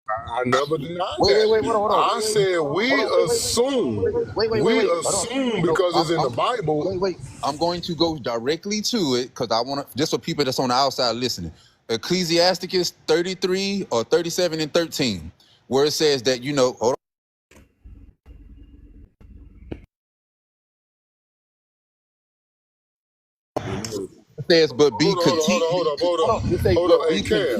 I never denied Wait, that. hold on. I said we assume because it's in the Bible. Wait. I'm going to go directly to it because I want to, just for people that's on the outside listening. Ecclesiasticus 33 or 37 and 13, where it says that, hold on. It says, but be continually. Hold up. Hey, Kev,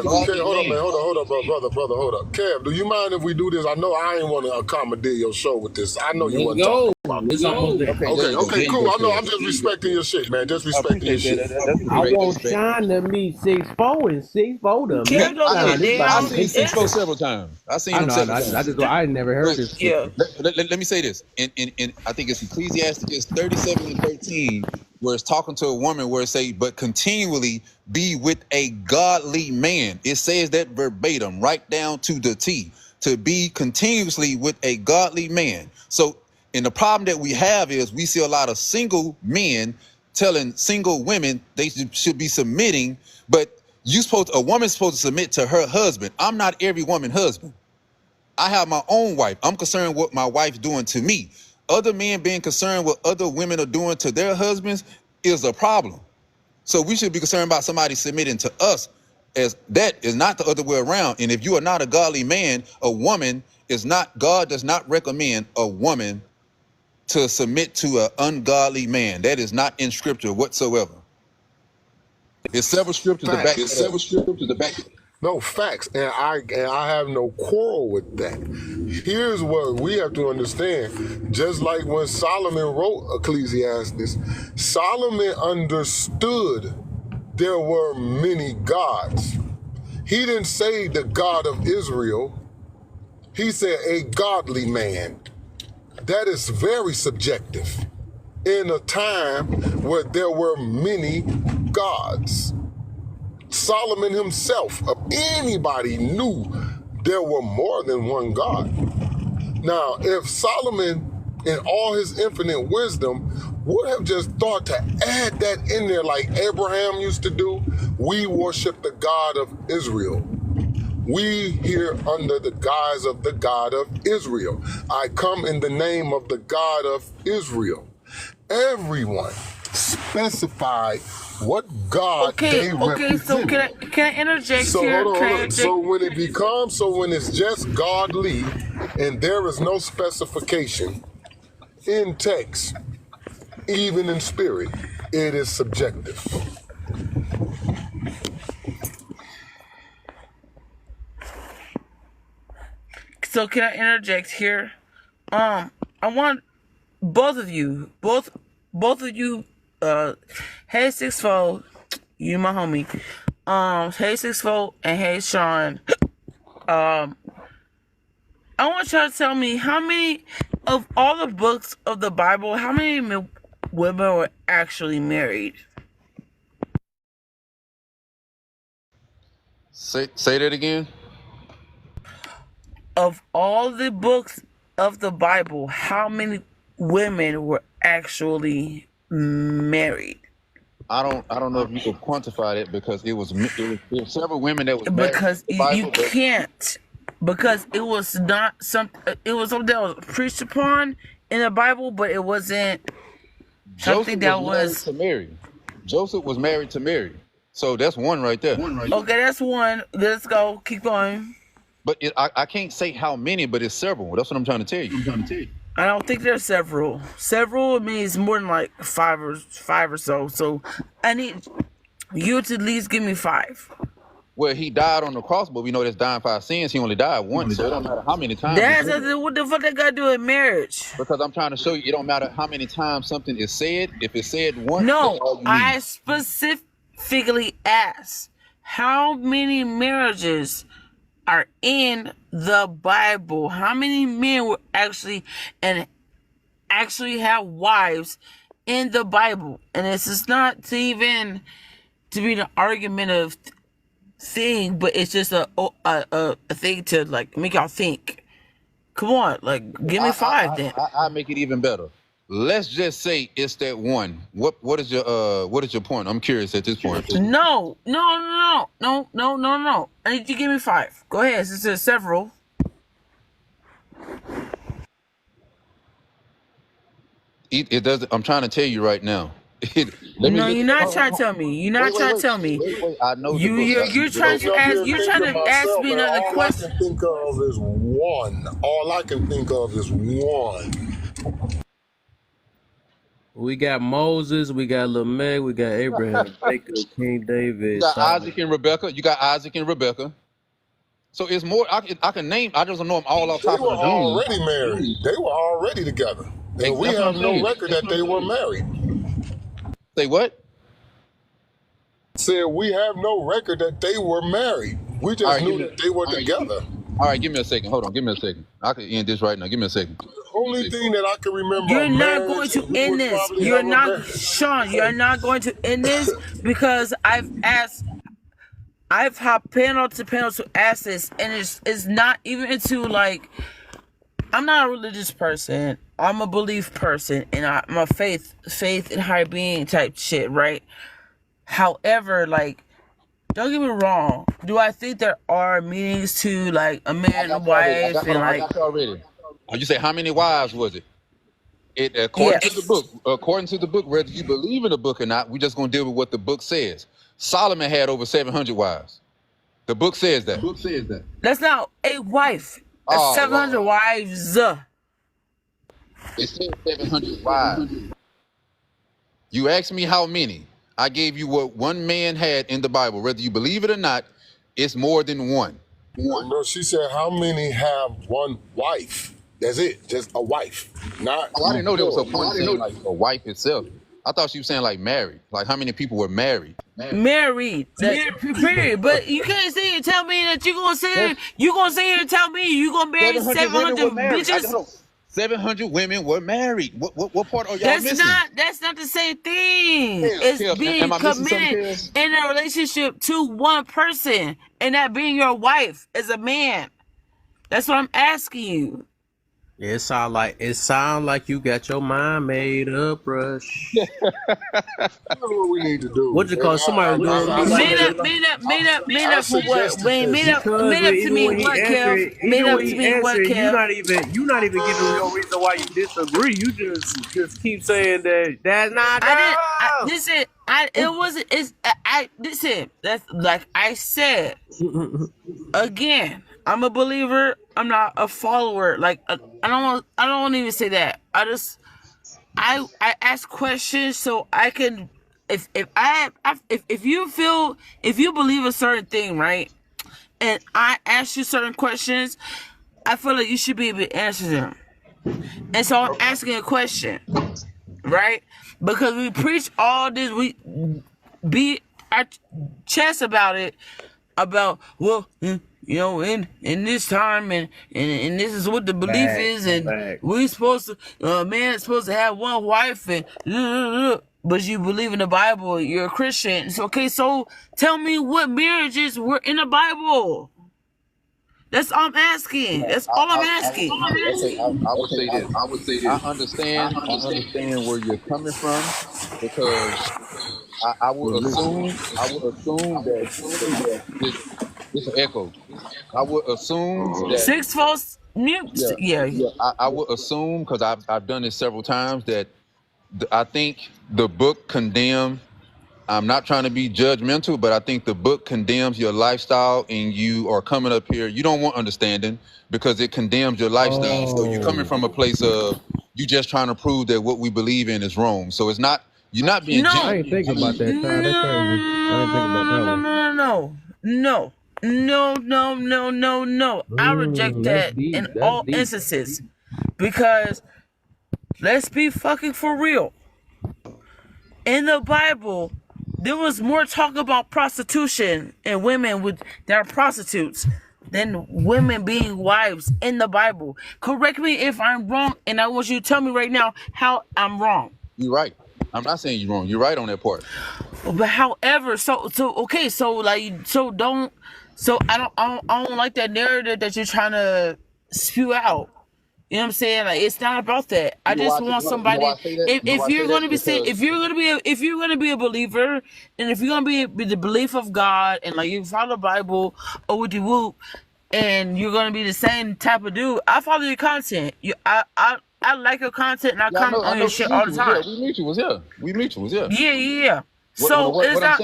hold up, brother, hold up. Kev, do you mind if we do this? I know I ain't want to accommodate your show with this. I know you wasn't talking about this. Okay, cool. I know. I'm just respecting your shit, man. Just respecting your shit. I want Sean to meet 6'4" and 6'4" to Kev, don't get it down. I've seen 6'4" several times. I never heard this. Yeah. Let me say this. In I think it's Ecclesiasticus 37 and 13, where it's talking to a woman where it say, but continually be with a godly man. It says that verbatim, right down to the T, to be continuously with a godly man. So, and the problem that we have is we see a lot of single men telling single women they should be submitting, but a woman's supposed to submit to her husband. I'm not every woman's husband. I have my own wife. I'm concerned what my wife's doing to me. Other men being concerned what other women are doing to their husbands is a problem. So we should be concerned about somebody submitting to us, as that is not the other way around. And if you are not a godly man, a woman is not, God does not recommend a woman to submit to an ungodly man. That is not in scripture whatsoever. There's several scriptures to back. No, facts, and I have no quarrel with that. Here's what we have to understand. Just like when Solomon wrote Ecclesiastes, Solomon understood there were many gods. He didn't say the God of Israel. He said a godly man. That is very subjective in a time where there were many gods. Solomon himself, of anybody, knew there were more than one God. Now, if Solomon, in all his infinite wisdom, would have just thought to add that in there like Abraham used to do, we worship the God of Israel. We here under the guise of the God of Israel. I come in the name of the God of Israel. Everyone specified what God they represent. So can I interject here? Hold on. So when it's just godly and there is no specification in text, even in spirit, it is subjective. So can I interject here? I want both of you, hey 6'4", you my homie. Hey 6'4" and hey Sean. I want y'all to tell me how many of all the books of the Bible, how many women were actually married? Say that again. Of all the books of the Bible, how many women were actually married? I don't know if you could quantify that because there was several women that was married in Because the you Bible, but can't, because it was not it was something that was preached upon in the Bible, but it wasn't something Joseph was that married was to Mary. Joseph was married to Mary. So that's one right there. okay. That's one. Let's go. Keep going. But I can't say how many, but it's several. That's what I'm trying to tell you. I don't think there's several. Several means more than like five or so. So I need you to at least give me 5. Well, he died on the cross, but we know that's dying for our sins. He only died once, so it don't matter how many times. What the fuck that got to do with marriage? Because I'm trying to show you, it don't matter how many times something is said. If it's said once, that's No, all you need. I specifically asked how many marriages are in the Bible. How many men were actually have wives in the Bible? And this is not to be an argument of thing, but it's just a thing to like make y'all think. Come on, like give me 5 then. I make it even better. Let's just say it's that one. What is your point? I'm curious at this point. No. I need you to give me 5. Go ahead. Since there's several. It doesn't. I'm trying to tell you right now. You're not trying to tell me. You're not trying to tell me. I know You're trying to ask. You're trying to ask me another question. All I can think of is one. All I can think of is one. We got Moses, we got Lamech, we got Abraham, Jacob, King David. You got Solomon. Isaac and Rebecca. You got Isaac and Rebecca. So it's more. I can name. I just don't know them all off top of the dome. They were already married. They were already together. And we have no record that they were married. Say what? Said we have no record that they were married. We just knew that they were together. All right, give me a second. Hold on, give me a second. I can end this right now. Give me a second. The only thing that I can remember. You're not going to end this. You're not, Sean. You're not going to end this because I've hopped panel to panel to ask this, and it's not even into like. I'm not a religious person. I'm a belief person, and I'm a faith in higher being type shit, right? However, like, don't get me wrong. Do I think there are meanings to like a man and wife and like? I got you already. You say how many wives was it? According to the book, whether you believe in the book or not, we're just gonna deal with what the book says. Solomon had over 700 wives. The book says that. That's not a wife. That's 700 wives. It says 700 wives. You asked me how many. I gave you what one man had in the Bible. Whether you believe it or not, it's more than one. No, she said, how many have one wife? That's it, just a wife. Not. I didn't know there was a point saying like a wife itself. I thought she was saying like married. Like how many people were married? Married. Period. But you can't sit here and tell me that you're gonna sit here and tell me you're gonna marry 700 bitches. 700 women were married. What part are y'all missing? That's not the same thing. It's being committed in a relationship to one person, and that being your wife as a man. That's what I'm asking you. It sound like you got your mind made up, Rush. That's what we need to do. What you call somebody made up for what? Made up to me what, Kev? Made up to me what, Kev? You not even giving no reason why you disagree. You just keep saying that's not. Listen, that's like I said. Again, I'm a believer. I'm not a follower. Like I don't want to even say that. I ask questions so I can. If you believe a certain thing, right, and I ask you certain questions, I feel like you should be able to answer them. And so I'm asking a question, right? Because we preach all this, we beat our chest about it, about, well, in this time, and this is what the belief Facts, is, and facts. we supposed to, man's supposed to have one wife, and but you believe in the Bible, you're a Christian. So, okay, so tell me what marriages were in the Bible. That's all I'm asking. That's all I'm asking. I would say this. I understand where you're coming from because I would assume that this an echo. I would assume that Six folks mute. yeah, Yeah. I would assume because I've done this several times that I think the book condemns. I'm not trying to be judgmental, but I think the book condemns your lifestyle, and you are coming up here. You don't want understanding because it condemns your lifestyle. So you're coming from a place of you just trying to prove that what we believe in is wrong. So it's not you're not being No. I ain't thinking about that, Ty. That's crazy. I ain't thinking about that one. No. I reject That's that deep. in That's all deep. instances because let's be fucking for real. In the Bible, there was more talk about prostitution and women that are prostitutes than women being wives in the Bible. Correct me if I'm wrong, and I want you to tell me right now how I'm wrong. You're right. I'm not saying you're wrong. You're right on that part. But however, so I don't like that narrative that you're trying to spew out. You know what I'm saying? Like it's not about that. I just want somebody. If you're gonna be if you're gonna be a believer, and if you're gonna be the belief of God, and like you follow the Bible or with the whoop, and you're gonna be the same type of dude, I follow your content. I like your content, and I comment on your shit all the time. We mutuals, yeah. We mutuals, yeah. Yeah. So it's not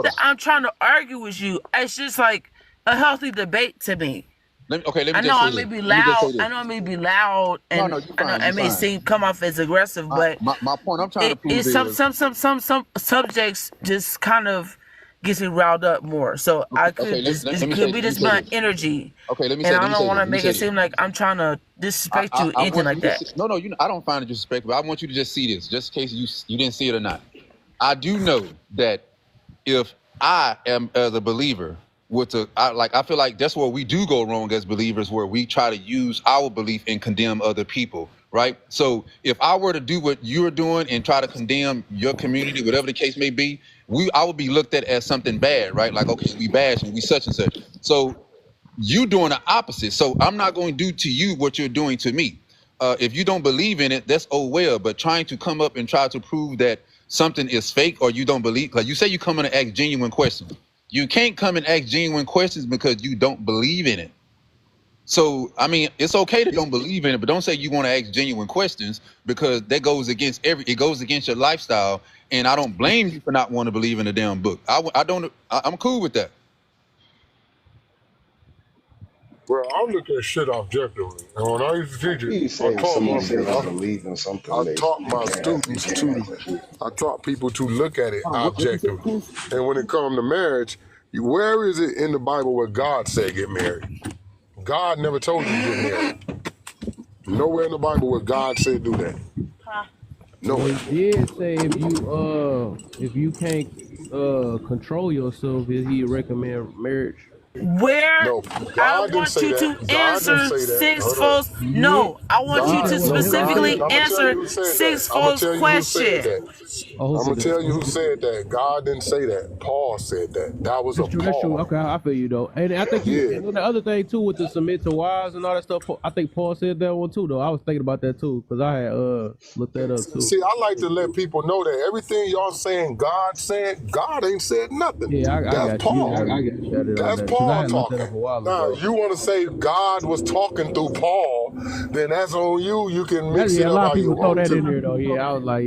that I'm trying to argue with you. It's just like a healthy debate to me. I know I may be loud. I may be loud, and I may come off as aggressive, but my point I'm trying to prove is some subjects just kind of gets me riled up more. So I could it could be just my energy. Okay, let me and say. I don't want to make it seem like I'm trying to disrespect you, anything like that. No, I don't find it disrespectful. I want you to just see this, just in case you didn't see it or not. I do know that if I am as a believer. I feel like that's where we do go wrong as believers, where we try to use our belief and condemn other people, right? So if I were to do what you're doing and try to condemn your community, whatever the case may be, I would be looked at as something bad, right? Like, okay, we bash and we such and such. So you doing the opposite. So I'm not going to do to you what you're doing to me. If you don't believe in it, that's oh well. But trying to come up and try to prove that something is fake or you don't believe, like you say, you come in and ask genuine questions. You can't come and ask genuine questions because you don't believe in it. So, I mean, it's okay to don't believe in it, but don't say you want to ask genuine questions because that goes against it goes against your lifestyle. And I don't blame you for not wanting to believe in the damn book. I'm cool with that. Well, I look at shit objectively. And when I used to teach You it, saying somebody doesn't believe in something, I taught my students I taught people to look at it objectively. And when it comes to marriage, where is it in the Bible where God said get married? God never told you to get married. Nowhere in the Bible where God said do that. Nowhere. He did say if you can't control yourself, he recommend marriage. Where no, I want you to answer six folks. No, I want you to specifically answer six folks' question. I'm gonna tell you who said that. God didn't say that. Paul said that. That was That's true. That's true. Okay, I feel you though. And I think and the other thing too with the submit to wives and all that stuff. I think Paul said that one too though. I was thinking about that too because I had looked that up too. See, I like to let people know that everything y'all saying God said, God ain't said nothing. Yeah, that's Paul. That's Paul talking. Now, you want to say God was talking through Paul, then that's on you. You can mix it up. A lot of people throw that to. in there though. Yeah, I was like,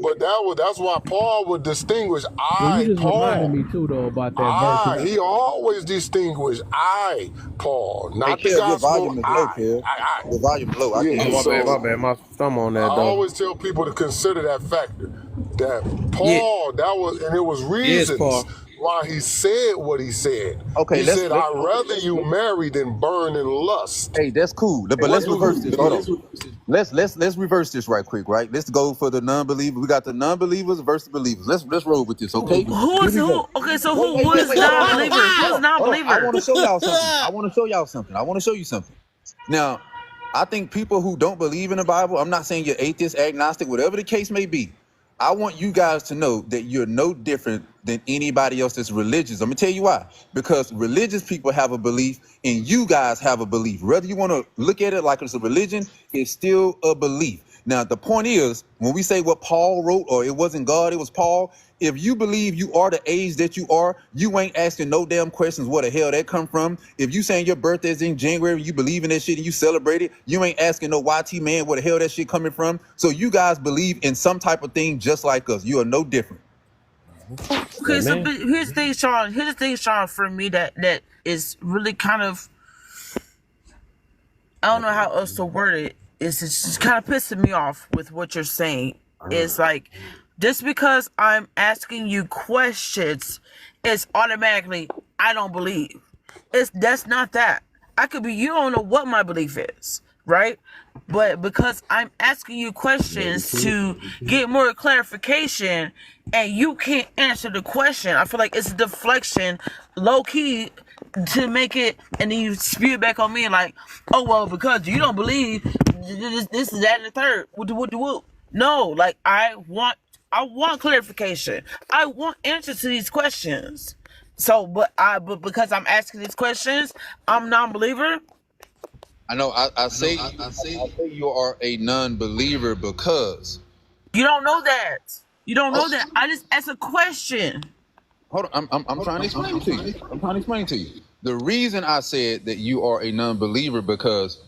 but that's why Paul would distinguish. You just reminded me too though about that verse. He always distinguished Paul, not the gospel. Your volume is low, kid. Your volume is low. My bad. My thumb on that. I always tell people to consider that factor. That Paul, that was, and it was reasons why he said what he said. Okay, He let's said, I'd rather you marry than burn in lust. hey, that's cool. But What let's do reverse this. Hold on. Let's reverse this right quick, right? Let's go for the non-believer. We got the non-believers versus believers. Let's roll with this, okay? Who Here is we who? go. Okay, so Wait, who wait, is wait. Hold on, hold on, non-believer? Who's hold on, hold on. I non-believer? want to show y'all something. I want to show you something. Now, I think people who don't believe in the Bible, I'm not saying you're atheist, agnostic, whatever the case may be. I want you guys to know that you're no different than anybody else that's religious. I'm gonna tell you why. Because religious people have a belief and you guys have a belief. Whether you want to look at it like it's a religion, it's still a belief. Now, the point is, when we say what Paul wrote, or it wasn't God, it was Paul, if you believe you are the age that you are, you ain't asking no damn questions where the hell that come from. If you saying your birthday is in January, you believe in that shit and you celebrate it, you ain't asking no YT man where the hell that shit coming from. So you guys believe in some type of thing just like us. You are no different. Okay, so here's the thing, Sean. Here's the thing, Sean, for me that is really kind of, I don't know how else to word it. It's just kind of pissing me off with what you're saying. It's like, just because I'm asking you questions, it's automatically I don't believe. That's not that. I could be, you don't know what my belief is, right? But because I'm asking you questions to get more clarification and you can't answer the question, I feel like it's a deflection, low key, to make it, and then you spew it back on me like, oh well, because you don't believe this is that and the third. What? No, like I want clarification. I want answers to these questions. So, but because I'm asking these questions, I'm non-believer. I know. I say you are a non-believer because You don't know that. You don't know that. I just asked a question. hold on. I'm trying to explain it to you. I'm trying to explain to you. The reason I said that you are a non-believer because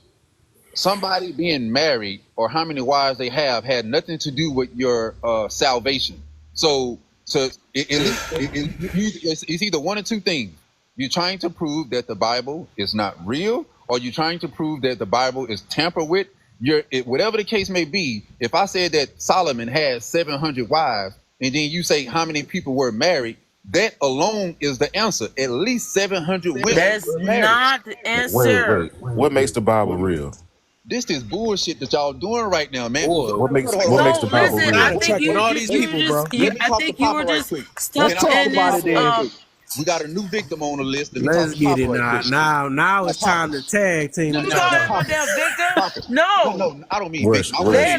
somebody being married or how many wives they have had nothing to do with your salvation. So it's either one or two things. You're trying to prove that the Bible is not real, or you're trying to prove that the Bible is tampered with. Whatever the case may be. If I said that Solomon had 700 wives, and then you say how many people were married, that alone is the answer. At least 700 women That's were married. not the answer. What makes the Bible real? This is bullshit that y'all doing right now, man. What makes So the Bible listen, real? I think you were just stuck in this. We got a new victim on the list. Let me talk Let's to get Papa it right now. quick. Now it's time to tag team. You thought I was my damn victim? No, I don't mean victim. let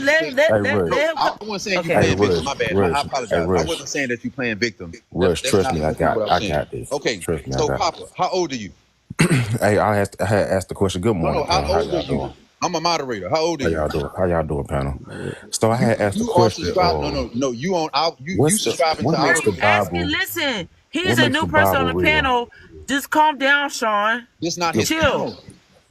I wasn't saying you playing victim. My bad. I apologize. I wasn't saying that you playing victim. Rush, trust me, That's not what I was saying. this. Okay, Trust me, I so got Papa, how old are you? Hey, I had asked the question. Good morning, How panel. How old are y'all you? doing? I'm a moderator. How old are you? How y'all doing, panel? So I had asked the You are question. subscribed. No. You on out. You subscribing to what our. makes the I'm asking. Bible? Listen, he's What a makes new the person on Bible the real? panel. Just calm down, Sean. This not his Chill. panel.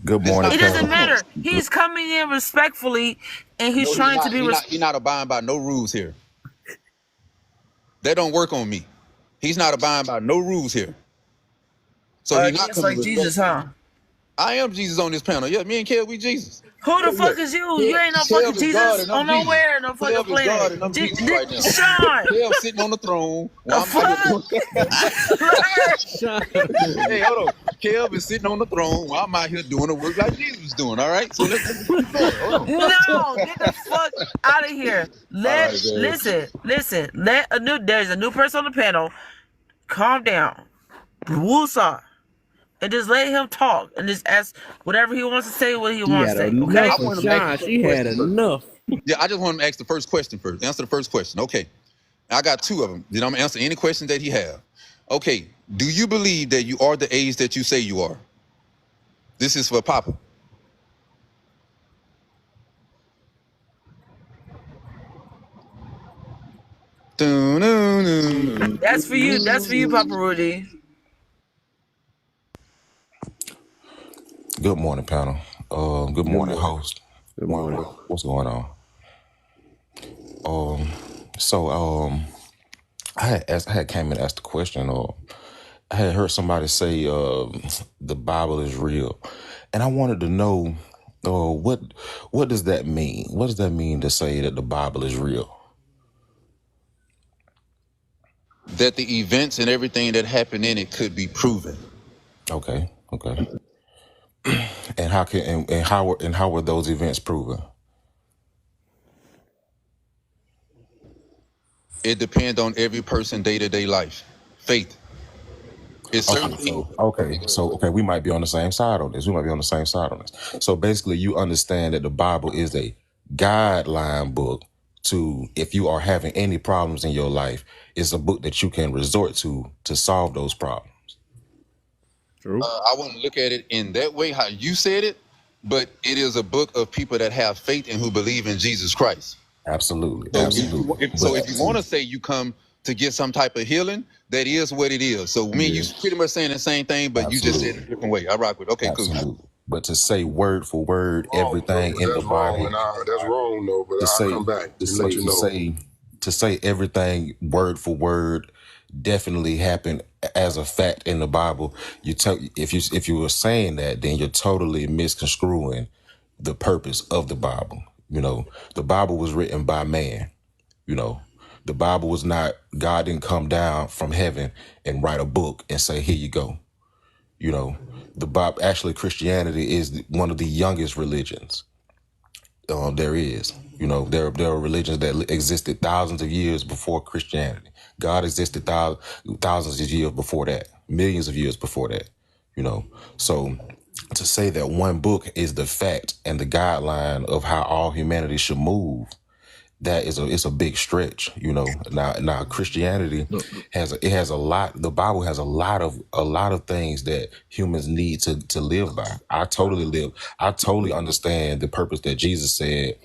Good morning, It doesn't panel. matter. He's coming in respectfully, and he's trying to be. He's not abiding by no rules here. That don't work on me. He's not abiding by no rules here. So he's not Just coming like Jesus, huh? I am Jesus on this panel. Yeah, me and Kev, we Jesus. Who the fuck is you? You ain't no fucking Jesus on nowhere, no fucking Kev is God planet. and I'm Jesus right now. Sean, Kev sitting on the throne. the fuck? Hey, hold on. Kev is sitting on the throne while I'm out here doing the work like Jesus was doing. All right, so let's keep going. Hold on. No, get the fuck out of here. Listen. There's a new person on the panel. Calm down. Woosah. And just let him talk and just ask whatever he wants to say, what he wants to say. Okay? I want him to ask the She had question enough. Yeah, I just want him to ask the first question first. Answer the first question. Okay. I got two of them. Then I'm gonna answer any question that he have. Okay. Do you believe that you are the age that you say you are? This is for Papa. That's for you. That's for you, Papa Rudy. Good morning, panel. Good morning, host. Good morning. What's going on? I had came and asked the question. I had heard somebody say the Bible is real, and I wanted to know what does that mean? What does that mean to say that the Bible is real? that the events and everything that happened in it could be proven. Okay. And how can and how were those events proven? It depends on every person day-to-day life. Faith. It's certain things. Okay, we might be on the same side on this. So basically, you understand that the Bible is a guideline book to, if you are having any problems in your life, it's a book that you can resort to solve those problems. True. I wouldn't look at it in that way, how you said it, but it is a book of people that have faith and who believe in Jesus Christ. Absolutely. So if you want to say you come to get some type of healing, that is what it is. So me and you pretty much saying the same thing, but you just said it a different way. I rock with. Okay, cool. But to say word for word Oh, everything in the that's wrong, Bible, and that's wrong though. But I'll come back and let you know. to say everything word for word definitely happened as a fact in the Bible, if you were saying that, then you're totally misconstruing the purpose of the Bible. You know, the Bible was written by man. You know, the Bible was not, God didn't come down from heaven and write a book and say, here you go. You know, the Bible, actually Christianity is one of the youngest religions there is. You know, there are religions that existed thousands of years before Christianity. God existed thousands of years before that, millions of years before that. You know, so to say that one book is the fact and the guideline of how all humanity should move, that is it's a big stretch. You know, now Christianity has a lot. The Bible has a lot of things that humans need to live by. I totally understand the purpose that Jesus said,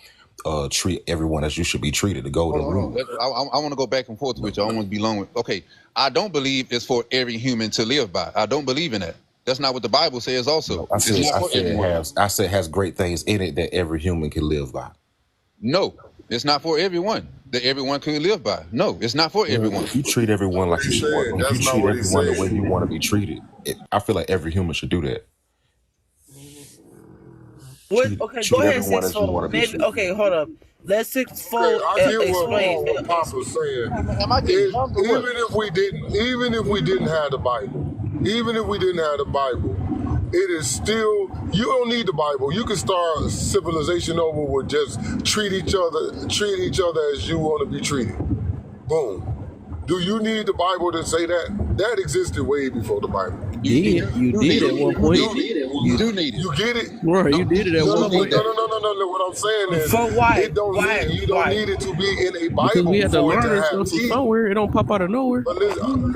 treat everyone as you should be treated, the golden rule. I want to go back and forth with you. I don't want to be long with. Okay, I don't believe it's for every human to live by. I don't believe in that. That's not what the Bible says. Also, I it's not for everyone. it has great things in it that every human can live by. No, it's not for everyone that everyone can live by. No, it's not for everyone. If you treat everyone like you should, if you treat everyone the way you want to be treated, I feel like every human should do that. Go ahead, sixfold. Maybe. Okay, hold up. Let's sixfold explain. What Papa's saying. Even if we didn't have the Bible, it is still, you don't need the Bible. You can start civilization over with just treat each other as you want to be treated. Boom. Do you need the Bible to say that? That existed way before the Bible. You did at one point. You do need it. You get it? Right, you did it at one point. No. What I'm saying is, you don't need it to be in a Bible. Because we had to for it learn to this have stuff from teeth. somewhere. It don't pop out of nowhere. But listen,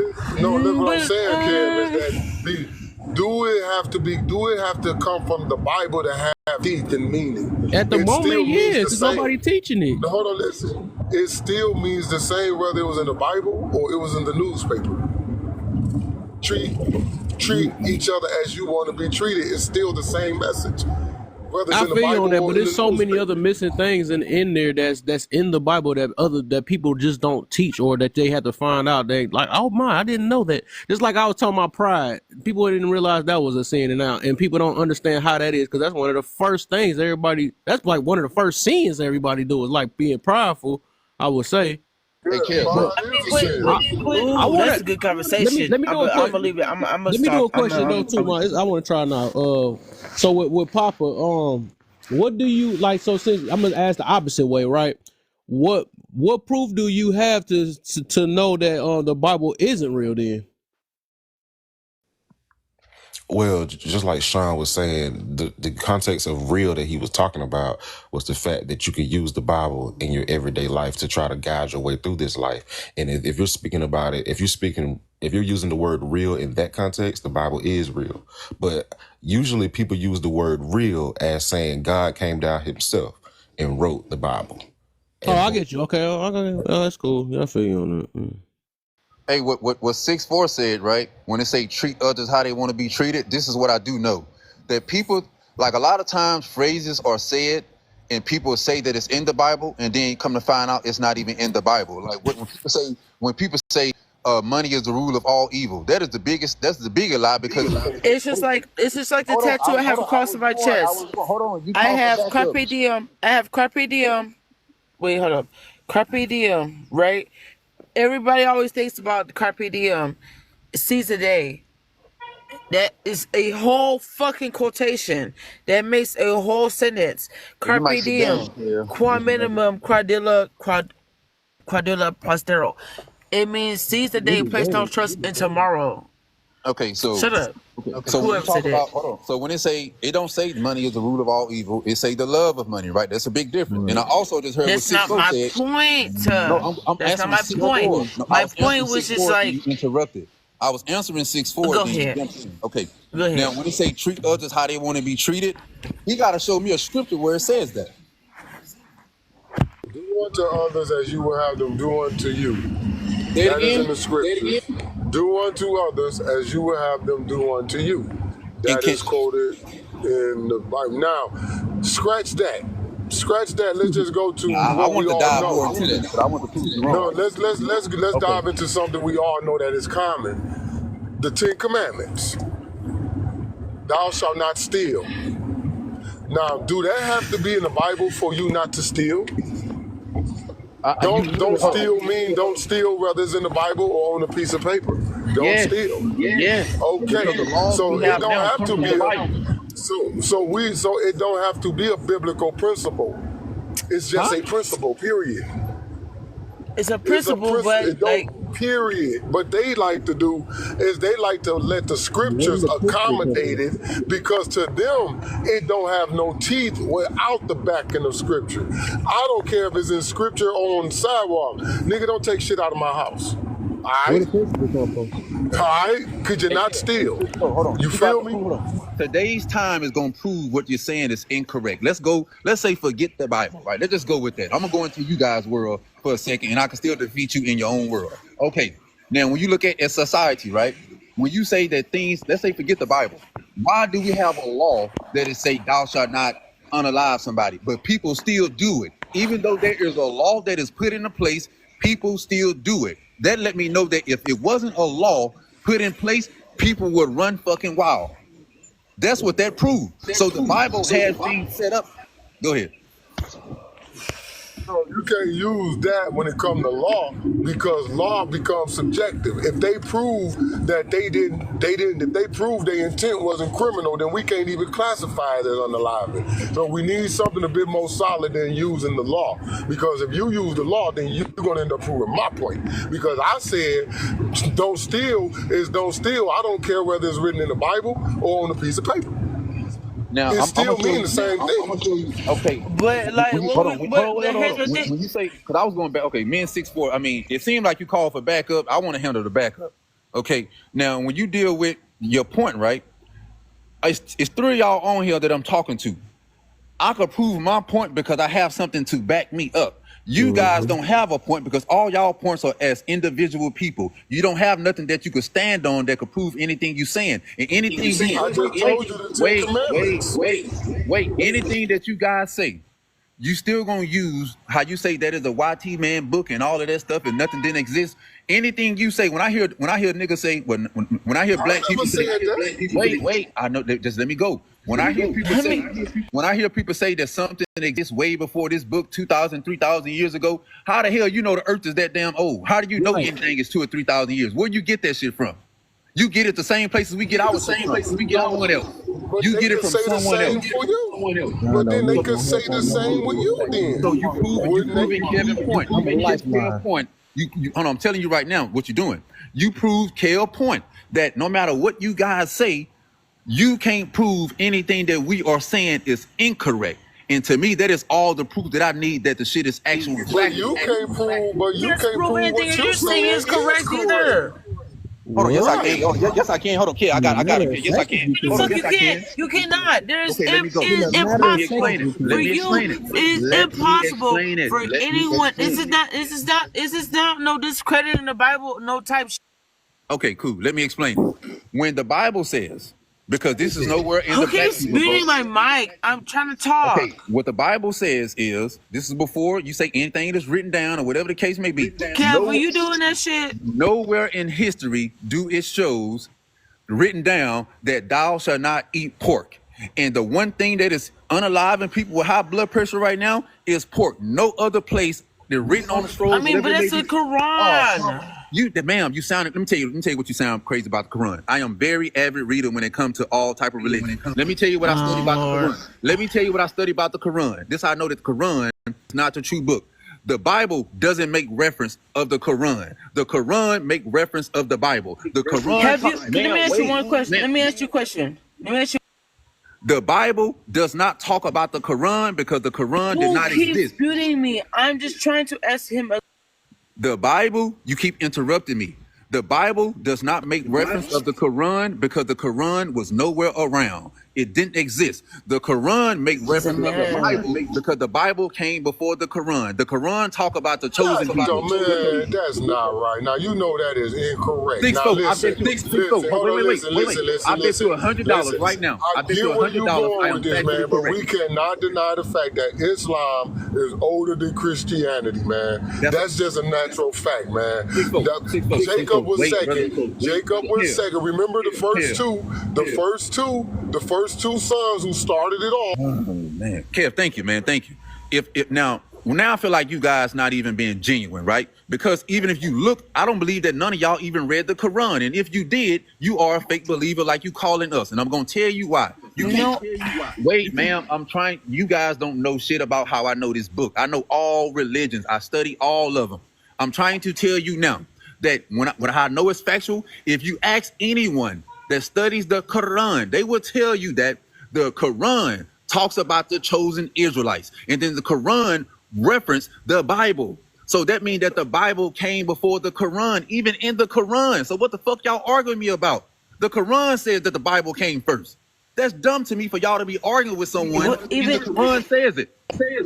what I'm saying, Kev, is that do it have to come from the Bible to have teeth and meaning? At the moment, yes. There's nobody teaching it. No, hold on, listen. It still means the same whether it was in the Bible or it was in the newspaper. Treat each other as you want to be treated. It's still the same message. I feel you on that, but there's so many other missing things in there that's in the Bible that people just don't teach, or that they have to find out. They like, oh my, I didn't know that. Just like I was talking about pride, people didn't realize that was a sin, and people don't understand how that is, because that's one of the first things that's like one of the first sins everybody do, is like being prideful, I would say. Hey, Kev, that's a good conversation. Let me do I'm gonna leave it. Let me do a question though too, man. I want to try now. So with Papa, what do you like? So since I'm gonna ask the opposite way, right? What proof do you have to know that the Bible isn't real? Then Well, just like Sean was saying, the context of real that he was talking about was the fact that you could use the Bible in your everyday life to try to guide your way through this life. And if you're speaking about it, if you're using the word real in that context, the Bible is real. But usually people use the word real as saying God came down himself and wrote the Bible. I get you. Okay, that's cool. I feel you on that. Hey, what 6'4" said, right? When they say treat others how they want to be treated, this is what I do know. That people, like a lot of times phrases are said and people say that it's in the Bible, and then come to find out it's not even in the Bible. Like when people say money is the rule of all evil, that's the biggest lie, because it's just like the tattoo I have across my chest. I have carpe diem. Wait, hold up. Carpe diem, right? everybody always thinks about the carpe diem, seize the day. That is a whole fucking quotation that makes a whole sentence. You might Carpe sit diem, down, Kev. quam minimum, quadilla postero. It means seize the day, place no trust in tomorrow. Okay, so Shut up. so when you Whoever talk said that. about, hold on. So when it don't say money is the root of all evil, it say the love of money, right? That's a big difference. And I also just heard what That's not 6'4" my said. point. No, I'm That's not answering my point. 6'4". No, I My was answering point was just 6'4" and like, you interrupted. I was answering 6'4", go then you ahead. jumped in. Okay. Go ahead. Now when they say treat others how they want to be treated, he gotta show me a scripture where it says that. Do unto others as you will have them do unto you. Say it That is again. in the scriptures. Do unto others as you will have them do unto you. And That can, is quoted in the Bible. Now, scratch that. Scratch that. Let's just go to I what we want to all dive know. more into that, but I want to prove you No, wrong. let's Okay. dive into something we all know that is common. The Ten Commandments. Thou shalt not steal. Now, do that have to be in the Bible for you not to steal? Don't steal whether it's in the Bible or on a piece of paper. Don't Yes. steal. Yes. Okay. Because the laws So we it have don't now have come to from be the Bible. so it don't have to be a biblical principle. It's just Huh? a principle, period. It's a It's a principle, principle. It but like, don't, period. What they like to do is they like to let the scriptures accommodate it because to them it don't have no teeth without the backing of scripture. I don't care if it's in scripture or on the sidewalk. Nigga, don't take shit out of my house. All right? All right? Could you not steal? Hold on. You You got feel to me? prove it. Today's time is gonna prove what you're saying is incorrect. Let's say forget the Bible, right? Let's just go with that. I'm gonna go into you guys' world for a second, and I can still defeat you in your own world. Okay. Now, when you look at society, right? When you say that things, let's say forget the Bible. Why do we have a law that is say thou shalt not unalive somebody, but people still do it? Even though there is a law that is put into place, people still do it. That let me know that if it wasn't a law put in place, people would run fucking wild. That's what that proved. So the Bible has things set up. Go ahead. No, you can't use that when it comes to law because law becomes subjective. If they prove that if they prove their intent wasn't criminal, then we can't even classify it as unaliving. So we need something a bit more solid than using the law. Because if you use the law, then you're going to end up proving my point. Because I said, don't steal is don't steal. I don't care whether it's written in the Bible or on a piece of paper. Now It I'm still gonna show means the you. same I'm thing. gonna show you. Okay. but like, Hold on. Hold here's the on. thing. When you say, because I was going back. Okay, men 6'4". I mean, it seemed like you called for backup. I want to handle the backup. Okay. Now, when you deal with your point, right? It's three of y'all on here that I'm talking to. I could prove my point because I have something to back me up. You guys don't have a point because all y'all points are as individual people. You don't have nothing that you could stand on that could prove anything you saying. And anything you I just told you the Ten Commandments. wait. Anything that you guys say, you still gonna use how you say that is a YT man book and all of that stuff and nothing didn't exist. Anything you say, when I hear niggas say, when I hear black people say, wait, I know, just let me go. When I hear people say that something exists way before this book, 2,000, 3,000 years ago, how the hell you know the earth is that damn old? How do you know anything is 2,000 or 3,000 years? Where you get that shit from? You get it the same places we get our stuff from. Someone else. But You they get it could from say the someone same else. for you. But then they could say the same with you then. So you Wouldn't they? proving Kevin's point. You make his Kevin's point. Hold on, I'm telling you right now what you're doing. You proved Kale's point that no matter what you guys say, you can't prove anything that we are saying is incorrect. And to me, that is all the proof that I need that the shit is actually But fact. you can't prove. But you Can't can't prove prove anything what you're you're saying saying is correct is correct. either. Hold on, yes I can. Right. Hold on, yes I can. Hold on, Kale, I got it. Yes I can. The Hold on, fuck yes you I can. can't. You cannot. Okay, let me go. It is Let me impossible explain it. for Let me you. explain it. It is Let me impossible explain it. for Let me anyone. explain it. This is not no discredit in the Bible, no type shit. Okay, cool. Let me explain it. When the Bible says, because this is nowhere in Who the black keeps people muting book. my mic? I'm trying to Okay, talk. what the Bible says is, this is before you say anything that's written down or whatever the case may be. Kev, are you doing that shit? Nowhere in history do it shows written down that thou shalt not eat pork. And the one thing that is unalive in people with high blood pressure right now is pork. No other place They're written on the I scrolls, mean, whatever but it may that's the be. Oh, come Quran. on. Ma'am, you sounded. Let me tell you what you sound crazy about the Quran. I am very avid reader when it comes to all type of religion. Let me tell you what I study Oh about the Lord. Quran. Let me tell you what I study about the Quran. This I know that the Quran is not the true book. The Bible doesn't make reference of the Quran. The Quran make reference of the Bible. The Quran, Have you? Let me ask you one question. Let me ask you a question. Let me ask you. the Bible does not talk about the Quran because the Quran did Who not keeps exist. muting me? I'm just trying to ask him. The Bible, you keep interrupting me. The Bible does not make reference of the Quran because the Quran was nowhere around. It didn't exist. The Quran make It's a reference of the man. Bible because the Bible came before the Quran. The Quran talk about the chosen That's people. man, that's not right. Now you know that is incorrect. Six Now folk, I listen, bet you six folk. listen, Wait, hold wait, on, wait, wait, listen, wait, wait. listen, I listen, bet you listen, $100 listen. right now. I I bet get you where you $100. I going with am this, factually man, but we correct. cannot deny the fact that Islam is older than Christianity, man. That's That's just a natural fact, man. six folk, six folk, six Jacob folk. was Wait, brother. second. Jacob was Here, second. Remember here. the first two sons who started it all. Oh man, Kev, thank you, man, thank you. If now I feel like you guys not even being genuine, right? Because even if you look, I don't believe that none of y'all even read the Quran, and if you did, you are a fake believer, like you calling us, and I'm gonna tell you why. You can't. No. Wait, ma'am, I'm trying. You guys don't know shit about how I know this book. I know all religions. I study all of them. I'm trying to tell you now that when I know it's factual, if you ask anyone that studies the Quran, they will tell you that the Quran talks about the chosen Israelites, and then the Quran reference the Bible. So that means that the Bible came before the Quran, even in the Quran. So what the fuck y'all arguing me about? The Quran says that the Bible came first. That's dumb to me for y'all to be arguing with someone, What and the even? Quran says it.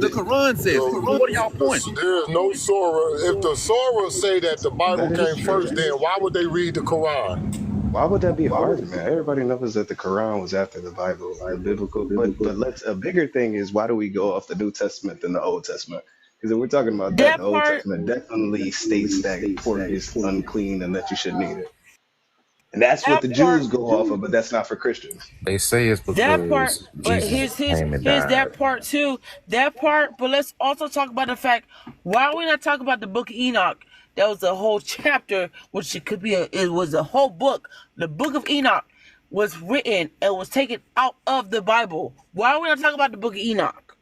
The Quran says it. So what are y'all pointing? There is no surah. If the surah say that the Bible That is came true. first, then why would they read the Quran? Why would that be an argument? Everybody knows that the Quran was after the Bible, the biblical. But let's a bigger thing is why do we go off the New Testament than the Old Testament? Because if we're talking about that, the That Old part. Testament definitely states that pork is unclean and that you shouldn't eat it. And that's what That the part. Jews go off of, but that's not for Christians. They say it's That part, because but Jesus came and here's died. that part too. That part, but let's also talk about the fact why are we not talking about the book of Enoch? That was a whole chapter, which it could be it was a whole book. The book of Enoch was written and was taken out of the Bible. Why are we not talking about the book of Enoch?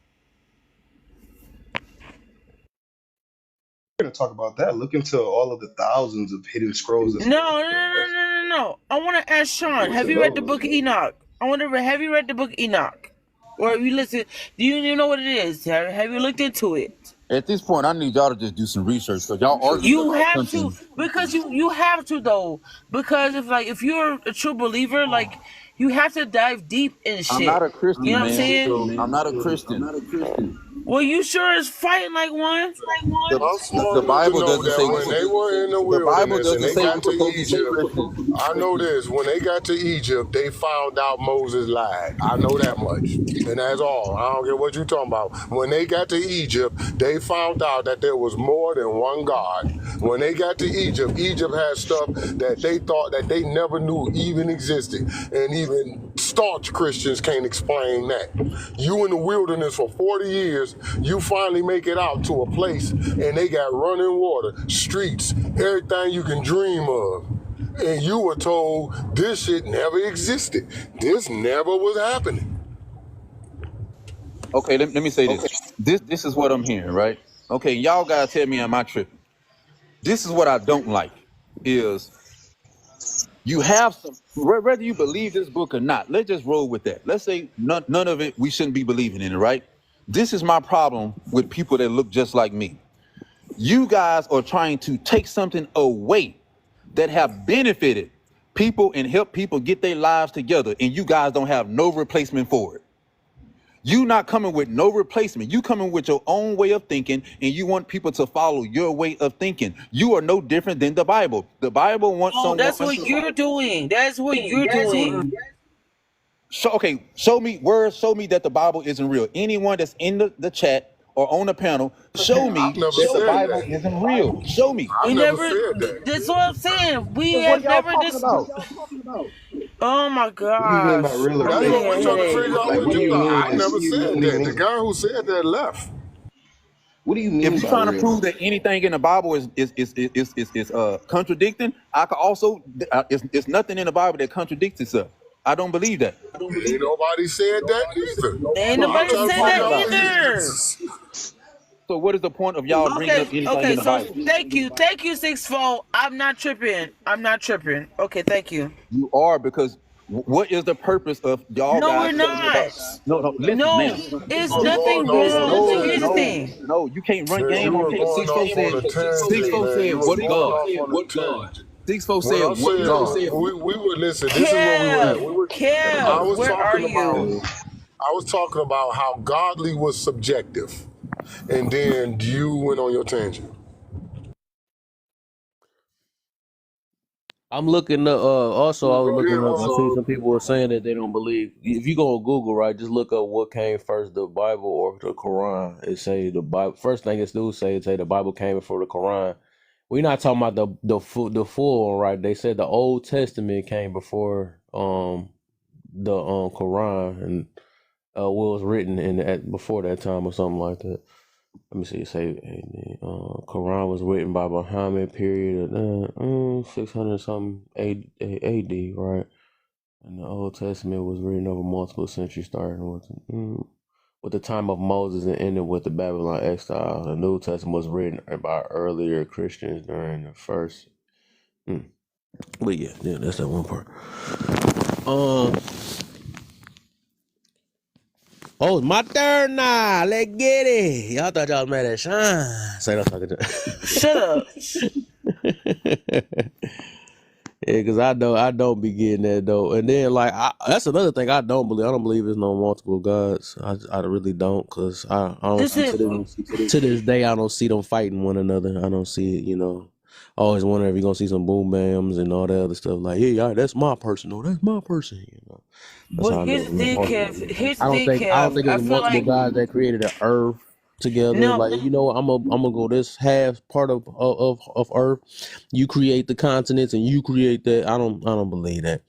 We're going to talk about that. Look into all of the thousands of hidden scrolls No, that's no, been no, no, left. no, no. I want to ask Sean. Look Have into you read the those. book of Enoch? I wonder, have you read the book of Enoch? Or have you listened? Do you even know what it is? Have you looked into it? At this point, I need y'all to just do some research because y'all arguing You about have to something. because you have to though because if you're a true believer you have to dive deep in I'm shit. not a You know Christian, what I'm man. saying? I'm not a Christian. Well, you sure is fighting like one. The, I'm the smart enough to Bible know doesn't that say when they were in the the Bible wilderness and doesn't they say we're got to supposed to be Egypt, Christian. I know this. When they got to Egypt, they found out Moses lied. I know that much. And that's all. I don't care what you're talking about. When they got to Egypt, they found out that there was more than one God. When they got to Egypt, Egypt had stuff that they thought that they never knew even existed. And even staunch Christians can't explain that. You in the wilderness for 40 years, you finally make it out to a place and they got running water, streets, everything you can dream of. And you were told this shit never existed. This never was happening. Okay, let me say this. This is what I'm hearing, right? Okay, y'all gotta tell me am I tripping? This is what I don't like is you have some whether you believe this book or not, let's just roll with that. Let's say none of it we shouldn't be believing in it, right? This is my problem with people that look just like me. You guys are trying to take something away that have benefited people and help people get their lives together, and you guys don't have no replacement for it. You not coming with no replacement. You coming with your own way of thinking, and you want people to follow your way of thinking. You are no different than the Bible. The Bible wants Oh, someone. that's what you're doing. That's what you're doing. So okay, show me that the Bible isn't real. Anyone that's in the chat or on the panel, show me I've never that the said Bible that. isn't real. Show me. I've We never never. said that. That's what I'm saying. We Then what have are y'all never talking just. about? Oh my What do you mean by gosh! real or I'm That's fake? what getting a we're trying to headache. figure out Like, with what do you. you mean? I never What said do you that. The mean? guy who said that left. What do you If mean you're by trying to real? prove that anything in the Bible is contradicting, I could also it's nothing in the Bible that contradicts itself. I don't believe that. Ain't nobody said that either. Ain't So I'm what nobody are we trying to said talking figure that out about? what either. So what is the point of y'all bringing up anything Okay, in the so Bible? thank you, Sixfold. I'm not tripping. Okay, thank you. You are, because what is the purpose of y'all No, we're guys studying about? not. No, listen, No, ma'am. it's Lord, nothing knows what wrong. you're So saying, here's the man. thing. No, you can't run Man, game you on were people. going off on a tangent, man. You were What is going God? off on a tangent. Said When I what is said God? we were listen, this is where we were at. I Kev, was where are talking about you? how godly was subjective, and then you went on your tangent. I'm looking up. Also, I was Go looking ahead, up. I mama. see some people were saying that they don't believe. If you go on Google, right, just look up what came first, the Bible or the Quran. It say the Bible. First thing it's do say the Bible came before the Quran. We're not talking about the full one, right? They said the Old Testament came before the Quran, and what was written before that time or something like that. Let me see. It say Quran was written by Muhammad. Period. 600 something AD, right? And the Old Testament was written over multiple centuries, starting with the time of Moses and ended with the Babylon exile. The New Testament was written by earlier Christians during the first. But yeah, that's that one part. Um. Oh, it's my turn now. Let's get it. Y'all thought y'all was mad at Sean. Say no talking Shut up. to. Yeah, because I don't be getting that though. And then that's another thing I don't believe. I don't believe there's no multiple gods. I really don't, because I don't This see is to this day I don't see them fighting one another. I don't see it. I always wonder if you're gonna see some boom bams and all that other stuff. Like, yeah, that's my person. No, that's my person. That's But how I know. here's the thing, Kev. Here's the I don't thing, think I don't Kev. think I there's feel multiple like gods that created an earth together. no. Like, I'm gonna go this half part of earth. You create the continents and you create that. I don't believe that.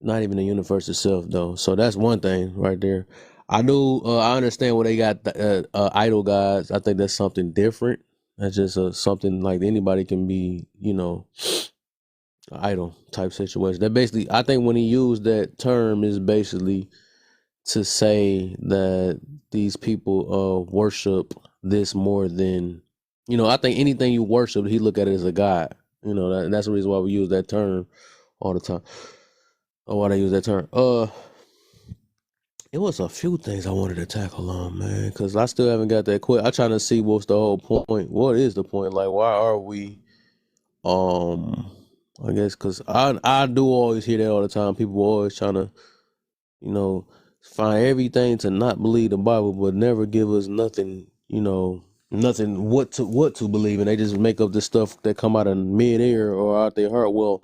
Not even the universe itself, though. So that's one thing right there. I understand where they got the, idol gods. I think that's something different. That's just something like anybody can be, idol type situation. That basically, I think when he used that term is basically to say that these people worship this more than, I think anything you worship, he look at it as a god. And that's the reason why we use that term all the time. Or why they use that term. It was a few things I wanted to tackle on, man, because I still haven't got that quick. I'm trying to see what's the whole point. What is the point? Like, why are we? I guess because I do always hear that all the time. People always trying to, you know, find everything to not believe the Bible, but never give us nothing. Nothing what to believe, and they just make up this stuff that come out of mid-air or out their heart. Well,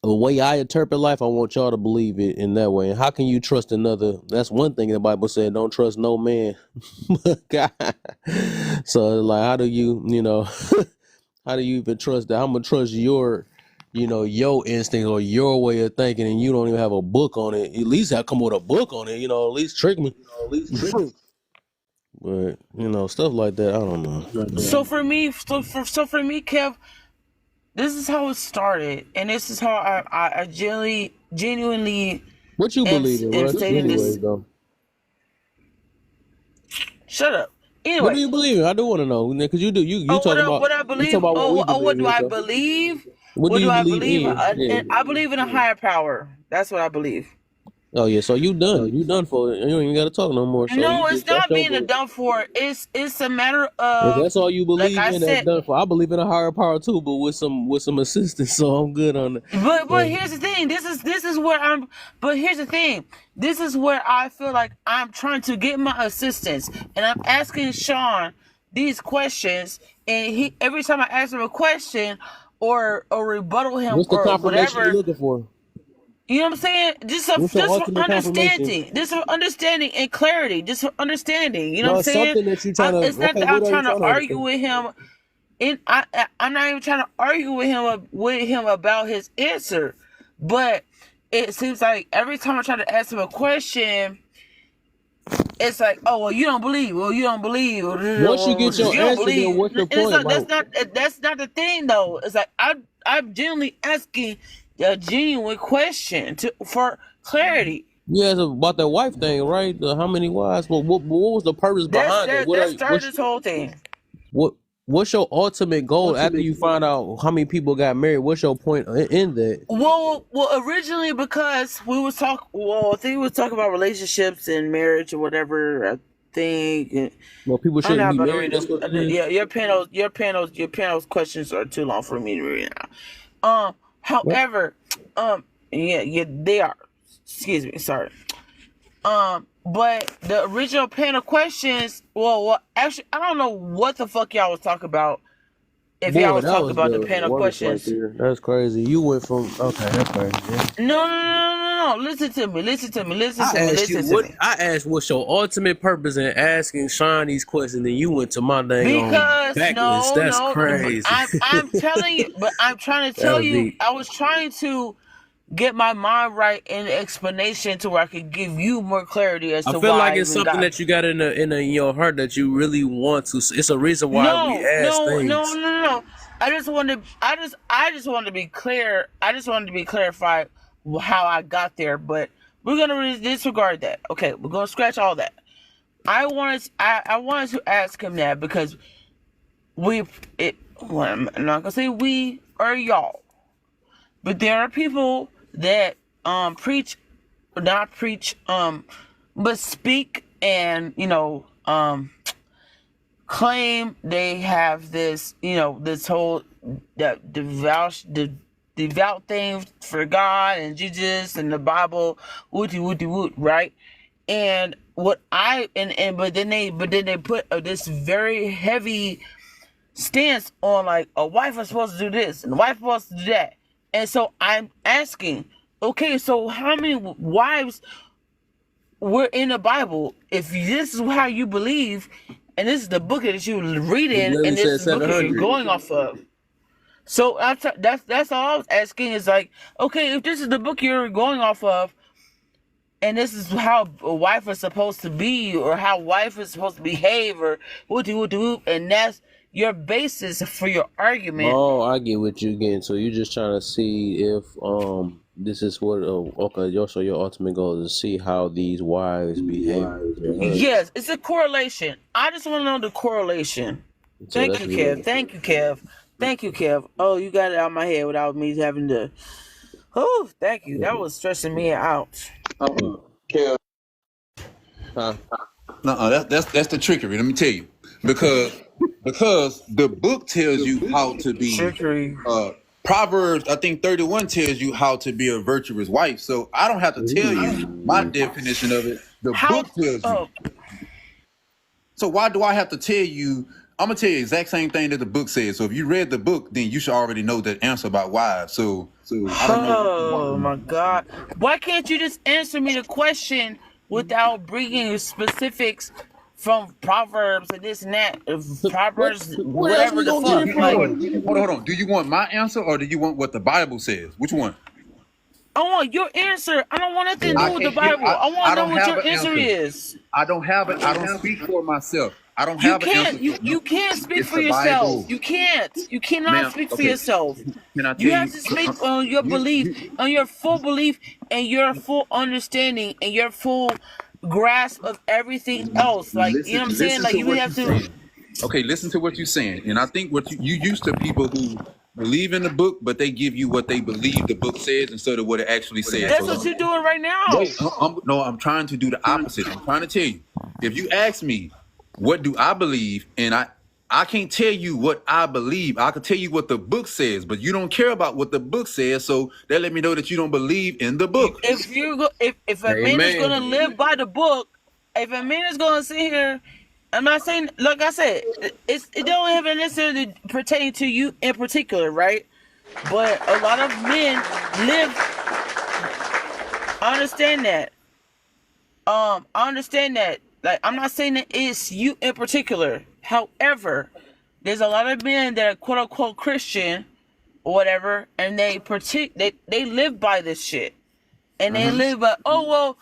the way I interpret life, I want y'all to believe it in that way. And how can you trust another? That's one thing the Bible said, don't trust no man but God. So like, how do how do you even trust that? I'm gonna trust your instinct or your way of thinking, and you don't even have a book on it. At least I come with a book on it, at least trick me. But stuff like that, I don't know. So for me, Kev, this is how it started, and this is how I genuinely What you am, believe in, am Russ? stating Anyways, this. though, Shut up. what do Anyway, you believe in? I do want to know, because you oh, talking about what I you talking believe? about what we What believe do in. I So, believe? what do What do you I believe believe? in? Yeah. And I believe in a higher power. That's what I believe. Oh yeah, so you done. You done for it. You don't even got to talk no more. So No, it's that's not your being a belief. dumb for. It's a matter If of, that's all you like believe I in, that's said. done for. I believe in a higher power too, but with some assistance. So I'm good on that. But here's the thing. This is where I'm. But here's the thing. This is where I feel like I'm trying to get my assistance, and I'm asking Sean these questions, and he every time I ask him a question or rebuttal him What's the or confirmation you whatever. looking for? You know what I'm saying? What's your Just for ultimate confirmation? understanding, just for understanding and clarity, just for understanding. You know what No, I'm it's saying? something that you trying to. It's not Okay, that what I'm are you trying to trying to argue understand? with him. I'm not even trying to argue with him about his answer, but it seems like every time I try to ask him a question, it's like, oh well, you don't believe, well you don't believe, or Once you get you your don't answer, then believe. what's your And it's point? not, Like, that's not the thing though. It's like I'm genuinely asking a genuine question for clarity. you asked about that wife thing, right? How many wives? Well, what was the purpose behind it? That started this whole thing. What what's your ultimate goal after you find out how many people got married? What's your point in that? Well, originally because we was talk. Well, I think we was talking about relationships and marriage or whatever. I think. Well, people I'm shouldn't not be about to married. read That's them. what it is. Yeah, your panel's questions are too long for me to read now. What? However, yeah, they are. Excuse me, sorry. But the original panel questions. Well, actually, I don't know what the fuck y'all was talking about. If y'all Boy, was that talking was about the the panel worst right questions. there. That's crazy. You went from okay, that's crazy. Yeah. No. Listen to me. I asked what's your ultimate purpose in asking Sean these questions, and you went to my dang on Because backlist. That's but crazy. I'm telling you, but I'm trying to That tell was you, deep. I was trying to get my mind right in the explanation to where I could give you more clarity as I to feel why like I it's even something got. that you got in your heart that you really want to. It's a reason why we ask things. No. I just wanted to be clear. I just wanted to be clarified how I got there, but we're gonna disregard that. Okay, we're gonna scratch all that. I wanted to ask him that because well, I'm not gonna say we or y'all, but there are people that preach, not preach, but speak and claim they have this, this whole devout thing for God and Jesus and the Bible, wooty woot, right? And what I and but then they put this very heavy stance on like a wife is supposed to do this and a wife is supposed to do that. And so I'm asking, okay, so how many wives were in the Bible? If this is how you believe, and this is the book that you read It in, literally and this said is the book that you're 700. going off of. So that's all I was asking is like, okay, if this is the book you're going off of, and this is how a wife is supposed to be, or how wife is supposed to behave, or what do, and that's your basis for your argument. Oh, I get what you're getting. So you're just trying to see if this is what okay. So your ultimate goal is to see how these wives behave with their husbands. Yes, it's a correlation. I just want to know the correlation. So Thank that's you, real. Kev. Thank you, Kev. Oh, you got it out of my head without me having to. Oh, thank you. That was stressing me out. Kev. Huh? No, that's the trickery. Let me tell you, because the book tells you how to be. Trickery. Proverbs, I think 31 tells you how to be a virtuous wife. So I don't have to tell you my definition of it. The How? book tells you. Oh, So why do I have to tell you? I'm gonna tell you the exact same thing that the book says. So if you read the book, then you should already know the answer about wives. So I don't know. oh my God! Why can't you just answer me the question without bringing specifics from Proverbs and this and that? Proverbs, What else whatever we the gonna get fuck. it Like, from? Hold on. Do you want my answer or do you want what the Bible says? Which one? I want your answer. I don't want nothing to I do with the can't give. Bible. I want I to know don't what have your an answer answer. is. I don't have it. I don't speak for myself. I don't You have an answer can't. for You can't speak It's for the yourself. Bible, You can't. You cannot ma'am. speak for Okay. yourself. Can I tell You have you? to speak on your belief, on your full belief, and your full understanding, and your full grasp of everything else. Like, you know what I'm saying? Listen Like, to you what have you're to. saying. Okay, listen to what you're saying. And I think what you used to people who believe in the book, but they give you what they believe the book says instead of what it actually says. That's So what you're doing right now. wait, no, I'm trying to do the opposite. I'm trying to tell you. If you ask me, what do I believe, and I can't tell you what I believe. I can tell you what the book says, but you don't care about what the book says. So that let me know that you don't believe in the book. If a man is gonna live by the book, if a man is gonna sit here, I'm not saying, like I said, it don't even necessarily pertain to you in particular, right? But a lot of men live. I understand that. I understand that. Like, I'm not saying that it's you in particular. However, there's a lot of men that are quote unquote Christian or whatever, and they live by this shit. And they live by, oh well,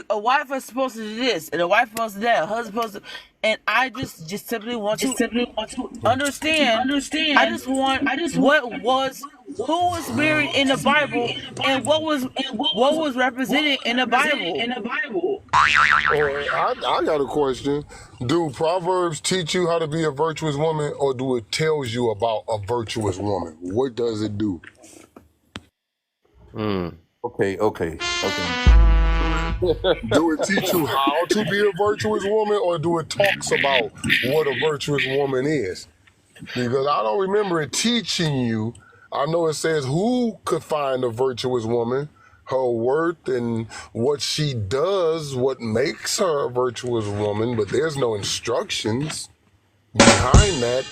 a wife is supposed to do this, and a wife supposed to do that, a husband supposed to, and I just simply want to understand. I just want who was married in the Bible, and what was represented in the Bible. I got a question. Do Proverbs teach you how to be a virtuous woman, or do it tells you about a virtuous woman? What does it do? Okay. Do it teach you how to be a virtuous woman, or do it talks about what a virtuous woman is? Because I don't remember it teaching you. I know it says who could find a virtuous woman, her worth and what she does, what makes her a virtuous woman, but there's no instructions behind that.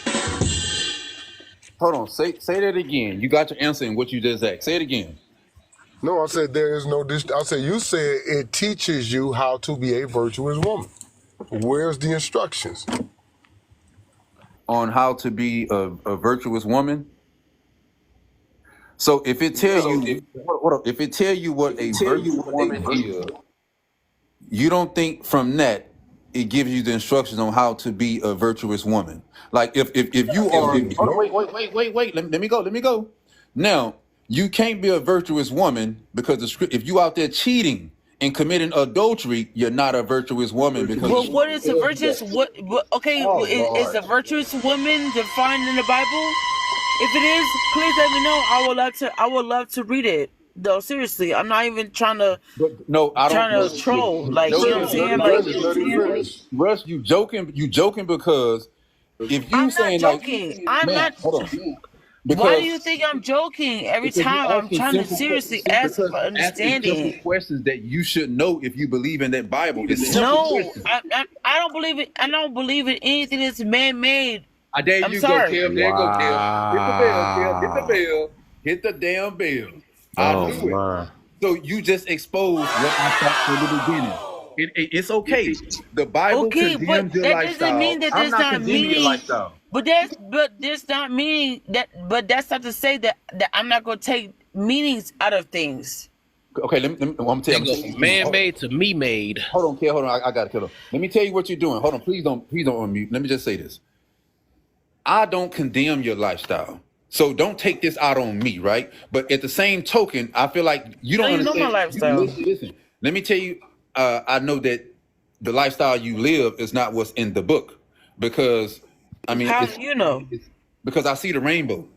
Hold on. Say that again. You got your answer in what you just asked. Say it again. No, I said there is no. I said you said it teaches you how to be a virtuous woman. Where's the instructions? On how to be a virtuous woman. So if it tell you, hold on, if it tell you what a virtuous woman is, you don't think from that it gives you the instructions on how to be a virtuous woman. Like if you are, hold on, wait, let me go. Now you can't be a virtuous woman because the script. If you out there cheating and committing adultery, you're not a virtuous woman because. Well, what is a virtuous? Okay, is a virtuous woman defined in the Bible? If it is, please let me know. I would love to read it. No, seriously, I'm not even trying to. No, I don't. Trying to troll, like, you know what I'm saying? Russ, you joking because if you I'm saying not joking. like, I'm man, not. hold on. Why do you think I'm joking every Because time I'm trying to seriously ask for asking understanding? simple questions that you should know if you believe in that Bible. It's simple No, questions. I don't believe it. I don't believe in anything that's man-made. There I'm you sorry. go, Kev. There you go, Kev. Hit the bell, Kev. Hit the bell. Hit the damn bell. I knew it. So you just exposed what I thought from the beginning. It's okay. The Bible condemns your that lifestyle. doesn't mean that I'm there's not not condemning your meaning. lifestyle. But there's not meaning that. But that's not to say that I'm not going to take meanings out of things. Okay, let me I'm gonna tell you. Man-made to me-made. Hold on, Kev. Hold on. I got it. Hold on. Let me tell you what you're doing. Hold on. Please don't unmute. Let me just say this. I don't condemn your lifestyle. So don't take this out on me, right? But at the same token, I feel like you don't understand. You know my lifestyle. Listen. Let me tell you, I know that the lifestyle you live is not what's in the book. Because, I mean... How do you know? Because I see the rainbow.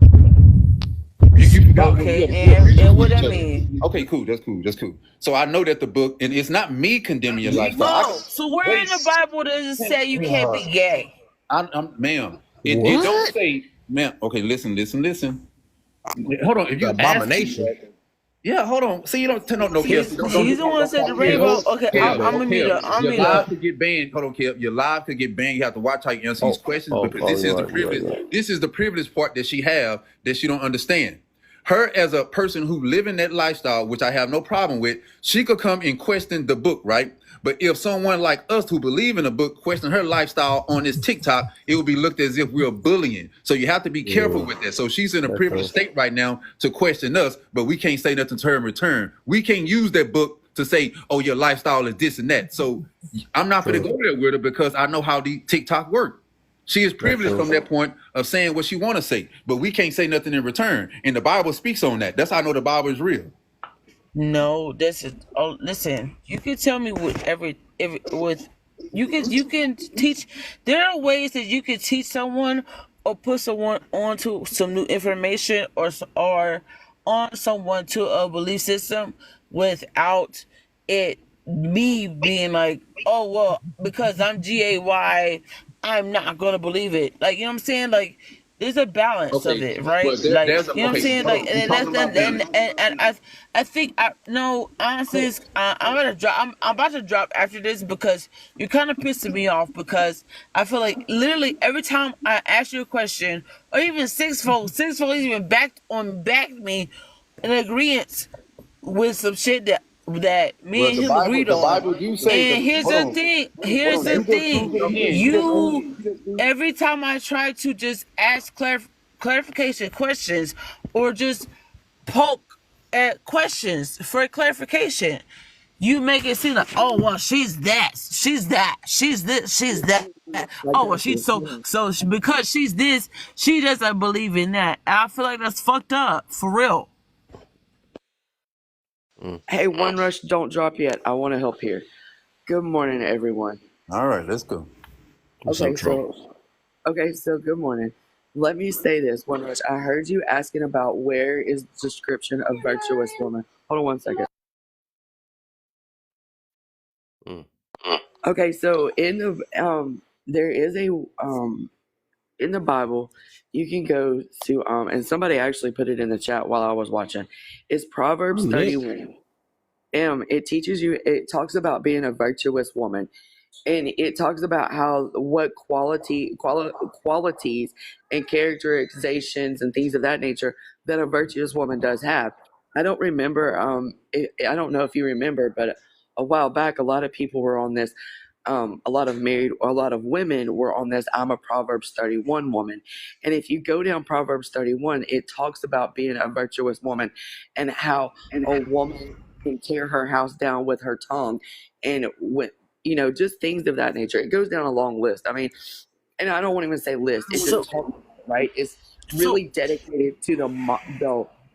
And what that mean? Okay, cool. That's cool. So I know that the book, and it's not me condemning your lifestyle. No. So where in the Bible does it say you can't be gay? Ma'am, it don't say, ma'am. Okay, listen. Hold on. If you abomination. Yeah, hold on. See, you don't no. He's the one who said the rainbow. Okay, I'm gonna mute up. Your live could get banned. Hold on, Kev. Your live could get banned. You have to watch how you answer these questions because this is the privilege. This is the privilege part that she have that she don't understand. Her as a person who live in that lifestyle, which I have no problem with, she could come and question the book, right? But if someone like us who believe in the book question her lifestyle on this TikTok, it would be looked as if we're bullying. So you have to be careful with that. So she's in a privileged state right now to question us, but we can't say nothing to her in return. We can't use that book to say, oh, your lifestyle is this and that. So I'm not going to go there with her because I know how the TikTok work. She is privileged from that point of saying what she want to say, but we can't say nothing in return. And the Bible speaks on that. That's how I know the Bible is real. No, this is. Oh, listen. You can tell me you can teach. There are ways that you can teach someone or put someone onto some new information or on someone to a belief system without me being like, oh well, because I'm GAY, I'm not gonna believe it. Like, you know what I'm saying? Like, there's a balance of it, right? Like, you know what I'm saying? Like, and I think honestly, I'm about to drop after this because you're kind of pissing me off because I feel like literally every time I ask you a question or even sixfold even backed me in agreement with some shit that me and him agreed on. And here's the thing. You every time I try to just ask clarification questions or just poke at questions for clarification, you make it seem like, oh well, she's this, she's this, she's that. Oh well, she's because she's this, she doesn't believe in that. And I feel like that's fucked up for real. Hey, One Rush, don't drop yet. I want to help here. Good morning, everyone. All right, let's go. What's Okay, up, Trump? so good morning. Let me say this, One Rush. I heard you asking about where is the description of virtuous woman. Hold on 1 second. Okay, so in the there is a in the Bible, you can go to and somebody actually put it in the chat while I was watching. It's Proverbs 31. It teaches you. It talks about being a virtuous woman, and it talks about how what qualities and characterizations and things of that nature that a virtuous woman does have. I don't remember. I don't know if you remember, but a while back, a lot of people were on this. A lot of women were on this. I'm a Proverbs 31 woman, and if you go down Proverbs 31, it talks about being a virtuous woman and how a woman can tear her house down with her tongue, and with just things of that nature. It goes down a long list. I mean, and I don't want to even say list. It's just right. It's really dedicated to the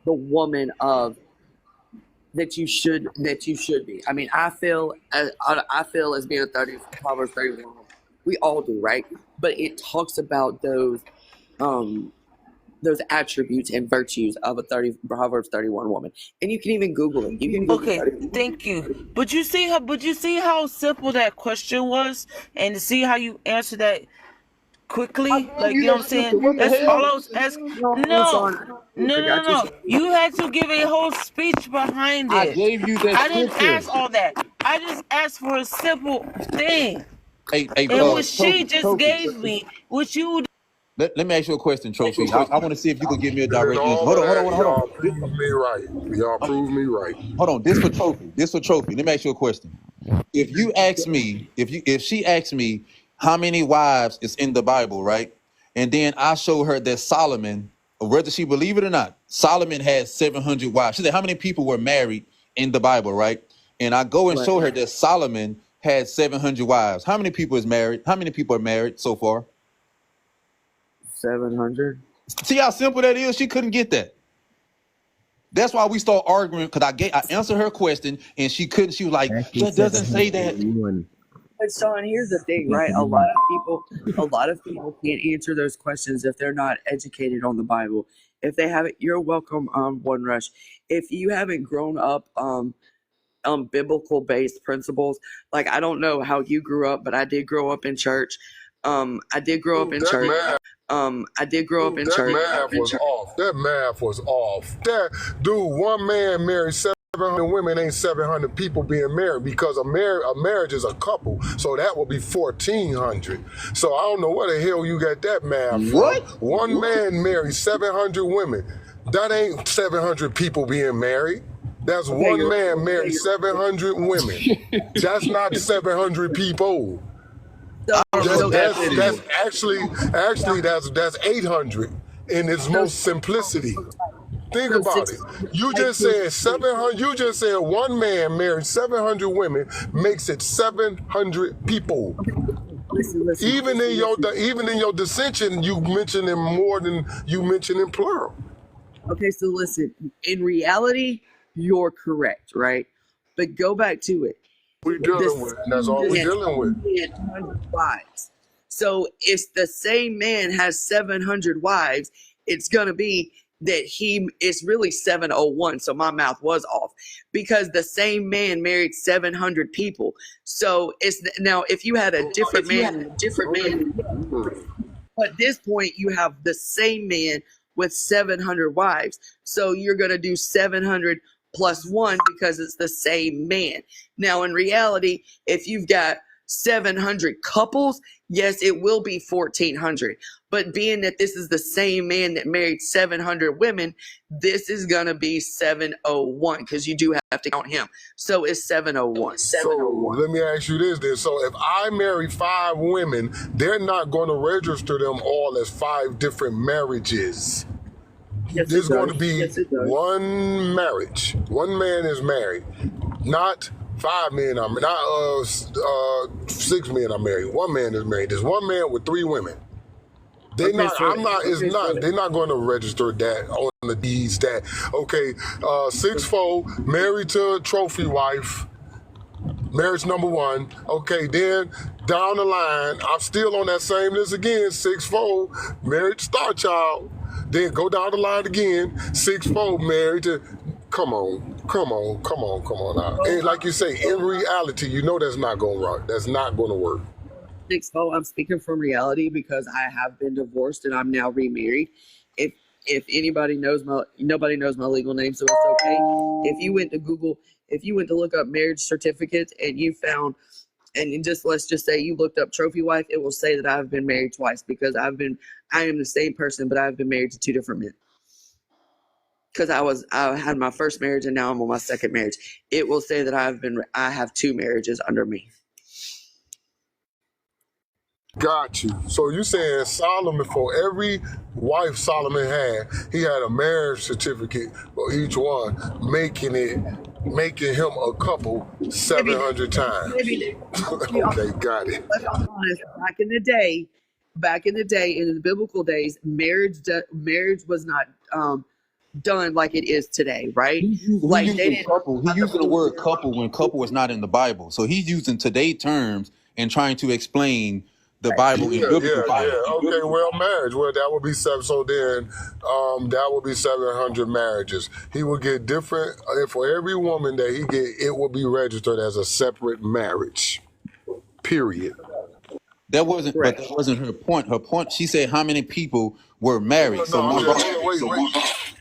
woman of that you should be. I mean, I feel as being a Proverbs 31. We all do, right? But it talks about those attributes and virtues of a Proverbs 31 woman, and you can even Google it. You can Google Okay, thank you. But you see how simple that question was, and to see how you answered that quickly, like you know what I'm saying. That's all I was asking. No. You had to give a whole speech behind it. I gave you that I didn't scripture. ask all that. I just asked for a simple thing. Hey, and what she just gave me, what you. Let me ask you a question, Trophy. I want to see if you could give me a direct answer. Hold on. Y'all prove me right. Y'all prove me right. Hold on. This for Trophy. Let me ask you a question. If you ask me, if she asks me how many wives is in the Bible, right? And then I show her that Solomon, whether she believe it or not, Solomon had 700 wives. She said, how many people were married in the Bible, right? And I go and show her that Solomon had 700 wives. How many people is married? How many people are married so far? 700. See how simple that is? She couldn't get that. That's why we start arguing, because I answered her question and she couldn't. She was like, that doesn't say that. But Sean, here's the thing, right? A lot of people can't answer those questions if they're not educated on the Bible. If they haven't, you're welcome, One Rush. If you haven't grown up biblical based principles, like I don't know how you grew up, but I did grow up in church. That math was off. One man married 700 women ain't 700 people being married, because a marriage is a couple, so that would be 1,400. So I don't know where the hell you got that math from. What? One man married 700 women. That ain't 700 people being married. That's one man married 700 women. That's not 700 people. That's actually that's 800 in its most simplicity. Think about it. You just said 700. You just said one man married 700 women makes it 700 people. Even in your dissension, you mention in more than you mention in plural. Okay, so listen. In reality, you're correct, right? But go back to it. We're dealing with. That's all we're dealing with. 100 wives. So if the same man has 700 wives, it's gonna be that it's really 701. So my math was off, because the same man married 700 people. So it's now if you had a different man, but at this point you have the same man with 700 wives. So you're gonna do 700 plus 1 because it's the same man. Now, in reality, if you've got 700 couples, yes, it will be 1,400. But being that this is the same man that married 700 women, this is going to be 701, because you do have to count him. So it's 701. So let me ask you this then. So if I marry 5 women, they're not going to register them all as 5 different marriages. Yes, there's going to be one marriage. One man is married, not 5 men are not 6 men are married. 1 man is married. There's 1 man with 3 women. They Okay, not. so I'm not. It's not. They're not going to register that on the deeds. That okay? 6'4", married to a trophy wife. Marriage number 1. Okay, then down the line, I'm still on that same list again. 6'4", married to star child. Then go down the line again. 6'4", married to. Come on now. And like you say, in reality, you know that's not going to work. That's not going to work. 6'0", I'm speaking from reality because I have been divorced and I'm now remarried. If anybody knows nobody knows my legal name, so it's okay. If you went to Google, if you went to look up marriage certificates and you found, and let's just say you looked up trophy wife, it will say that I've been married twice because I am the same person, but I've been married to 2 different men. Because I had my first marriage and now I'm on my second marriage. It will say that I have 2 marriages under me. Got you. So you saying Solomon, for every wife Solomon had, he had a marriage certificate for each one, making him a couple 700 times. Okay, got it. Let's be honest. Back in the day, in the biblical days, marriage was not done like it is today, right? He's Like they using didn't. couple. He's using the word couple when couple is not in the Bible. So he's using today's terms and trying to explain the Bible in biblical terms. Okay, well, marriage. Well, that would be 7. So then, that would be 700 marriages. He would get different for every woman that he get. It will be registered as a separate marriage. Period. That wasn't, but that wasn't her point. Her point, she said, how many people were married?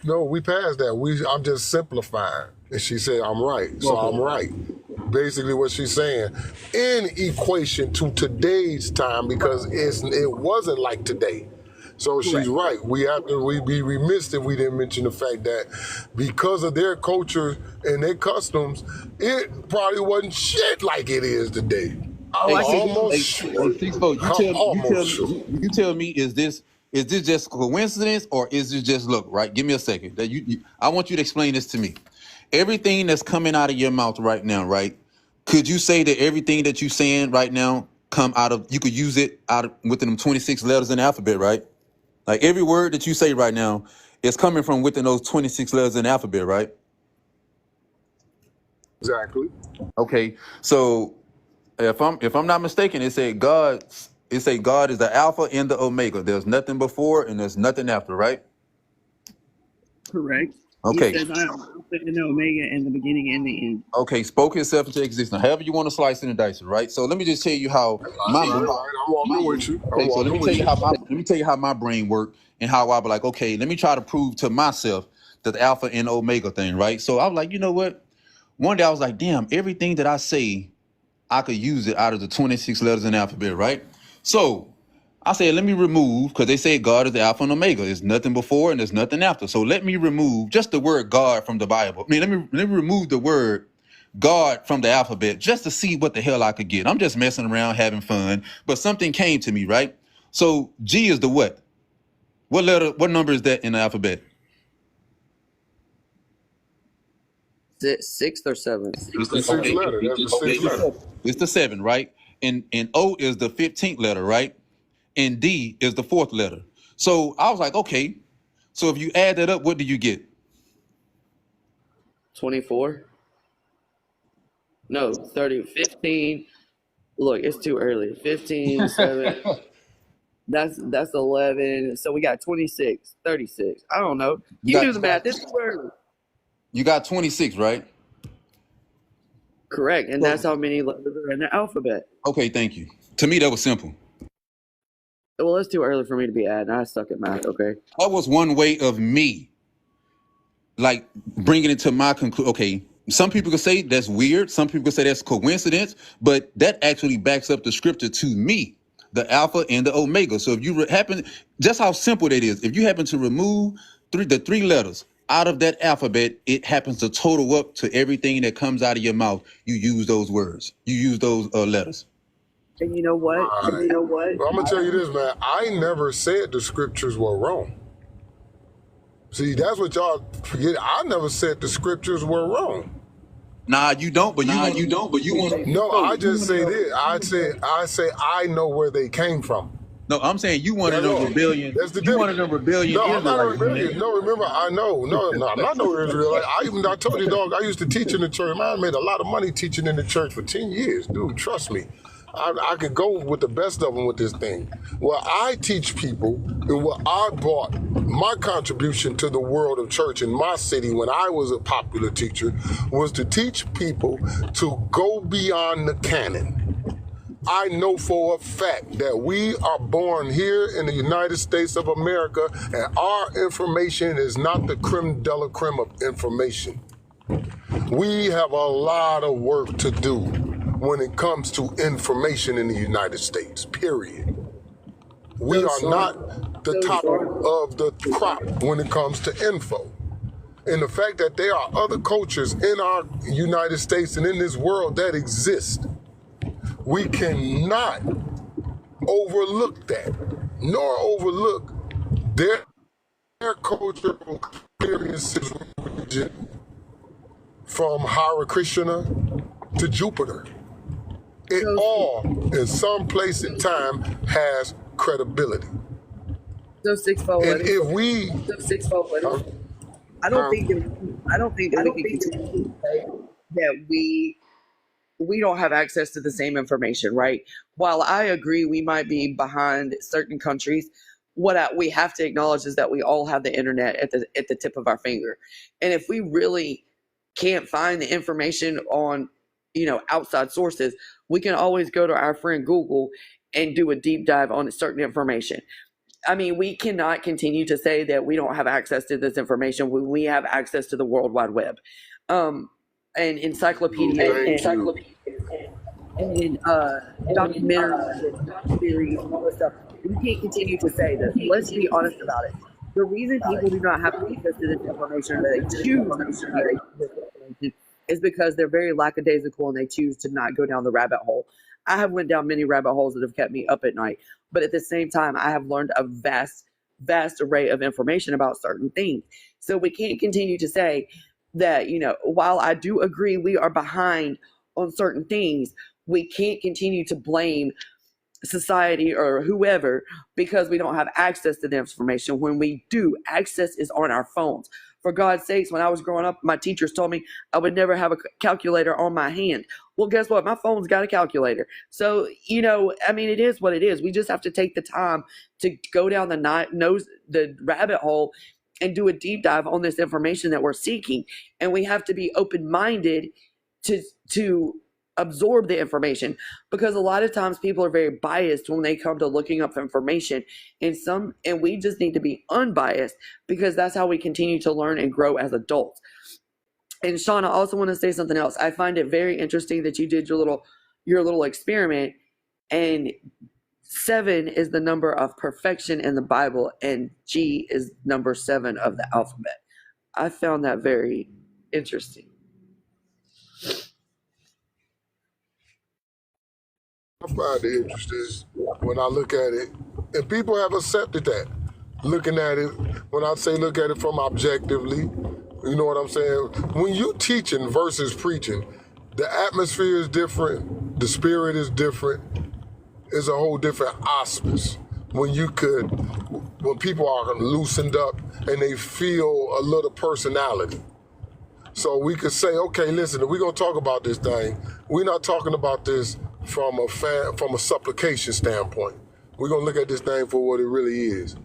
No, we passed that. I'm just simplifying. And she said, I'm right. So I'm right. Basically what she's saying, in equation to today's time, because it wasn't like today. So she's right. We'd be remiss if we didn't mention the fact that because of their culture and their customs, it probably wasn't shit like it is today. You tell me, is this just coincidence or is this just look, right? Give me a second. I want you to explain this to me. Everything that's coming out of your mouth right now, right? Could you say that everything that you're saying right now you could use it within them 26 letters in the alphabet, right? Like every word that you say right now is coming from within those 26 letters in the alphabet, right? Exactly. Okay. So if I'm not mistaken, it say God is the Alpha and the Omega. There's nothing before and there's nothing after, right? Correct. Okay. He says I am Alpha and the Omega and the beginning and the end. Okay, spoke itself into existence. However you want to slice it and dice it, right? So let me just tell you how I'm walking with you. Okay, so let me tell you how my brain worked and how I be like, okay, let me try to prove to myself that the Alpha and Omega thing, right? So I was like, you know what? One day I was like, damn, everything that I say, I could use it out of the 26 letters in the alphabet, right? So I said, let me remove, because they say God is the Alpha and Omega. There's nothing before and there's nothing after. So let me remove just the word God from the Bible. I mean, let me remove the word God from the alphabet just to see what the hell I could get. I'm just messing around, having fun. But something came to me, right? So G is the what? What number is that in the alphabet? 6th or 7th. It's the 6th letter. That's the 6th letter. It's the 7, right? And O is the 15th letter, right? And D is the 4th letter. So I was like, okay. So if you add that up, what do you get? 24. No, 30, 15. Look, it's too early. 15, 7. That's 11. So we got 26, 36. I don't know. You do the math. It's too early. You got 26, right? Correct. And that's how many letters are in the alphabet. Okay, thank you. To me, that was simple. Well, it's too early for me to be adding. I suck at math, okay? That was one way of me, like, bringing it to my conclusion. Okay, some people could say that's weird. Some people could say that's coincidence. But that actually backs up the scripture to me, the Alpha and the Omega. So if you just how simple that is. If you happen to remove the 3 letters out of that alphabet, it happens to total up to everything that comes out of your mouth. You use those words. You use those letters. And you know what? Well, I'm going to tell you this, man. I never said the scriptures were wrong. See, that's what y'all forget. I never said the scriptures were wrong. Nah, you don't. But you want. You don't. But you want. No, I just say this. I say I know where they came from. No, I'm saying you one of That's them all. rebellion. That's the You one difference. of them rebellion No, I'm not a Israelites, man. rebellion. No, remember, I know. No, I'm not no Israelite. I told you, dog, I used to teach in the church. Man, I made a lot of money teaching in the church for 10 years. Dude, trust me. I could go with the best of them with this thing. Well, I teach people, and what I brought, my contribution to the world of church in my city when I was a popular teacher, was to teach people to go beyond the canon. I know for a fact that we are born here in the United States of America, and our information is not the creme de la creme of information. We have a lot of work to do when it comes to information in the United States, period. We are not the top of the crop when it comes to info. And the fact that there are other cultures in our United States and in this world that exist, we cannot overlook that, nor overlook their cultural experiences with religion, from Hare Krishna to Jupiter. It all, in some place in time, has credibility. Those six-fold. And if we, I don't think that we can continue to say that we don't have access to the same information, right? While I agree we might be behind certain countries, we have to acknowledge is that we all have the internet at the tip of our finger. And if we really can't find the information on, outside sources, we can always go to our friend Google and do a deep dive on certain information. I mean, we cannot continue to say that we don't have access to this information when we have access to the World Wide Web. And encyclopedias and documentaries and series and all this stuff. We can't continue to say this. Let's be honest about it. The reason people do not have access to this information, or they choose not to have this information, is because they're very lackadaisical and they choose to not go down the rabbit hole. I have went down many rabbit holes that have kept me up at night, but at the same time, I have learned a vast array of information about certain things. So we can't continue to say that, while I do agree we are behind on certain things, we can't continue to blame society or whoever because we don't have access to the information. When we do, access is on our phones. For God's sakes, when I was growing up, my teachers told me I would never have a calculator on my hand. Well, guess what? My phone's got a calculator. So, it is what it is. We just have to take the time to go down the rabbit hole and do a deep dive on this information that we're seeking. And we have to be open-minded to absorb the information, because a lot of times people are very biased when they come to looking up information, and we just need to be unbiased, because that's how we continue to learn and grow as adults. And Sean, I also want to say something else. I find it very interesting that you did your little experiment, and 7 is the number of perfection in the Bible, and G is number 7 of the alphabet. I found that very interesting. I find it interesting when I look at it, and people have accepted that. Looking at it, when I say look at it from objectively, you know what I'm saying? When you teaching versus preaching, the atmosphere is different, the spirit is different, it's a whole different auspice. When people are loosened up and they feel a little personality. So we could say, okay, listen, if we're gonna talk about this thing, we're not talking about this from a supplication standpoint. We're gonna look at this thing for what it really is.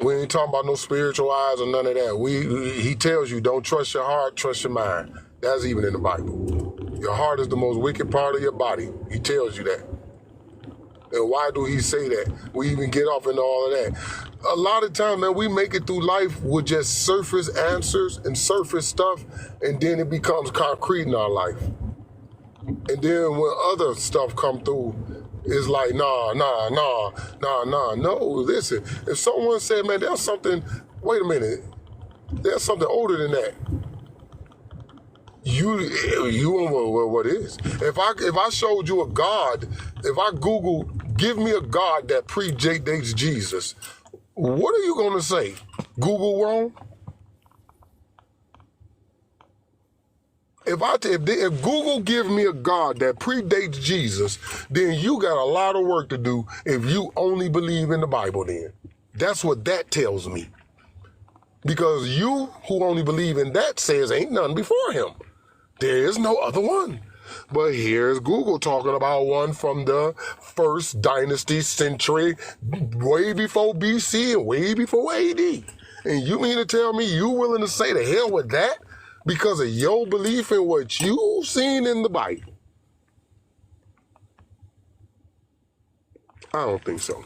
We ain't talking about no spiritual eyes or none of that. He tells you, don't trust your heart, trust your mind. That's even in the Bible. Your heart is the most wicked part of your body. He tells you that. And why do he say that? We even get off into all of that. A lot of times, man, we make it through life with just surface answers and surface stuff, and then it becomes concrete in our life. And then when other stuff come through, it's like, no, listen. If someone said, man, there's something, wait a minute, there's something older than that. What is? If I showed you a God, if I Google, give me a God that predates Jesus, what are you gonna say? Google wrong? if Google give me a God that predates Jesus, then you got a lot of work to do if you only believe in the Bible. Then that's what that tells me. Because you who only believe in that says ain't none before him. There is no other one. But here's Google talking about one from the first dynasty century, way before BC and way before AD. And you mean to tell me you willing to say the hell with that because of your belief in what you've seen in the Bible? I don't think so.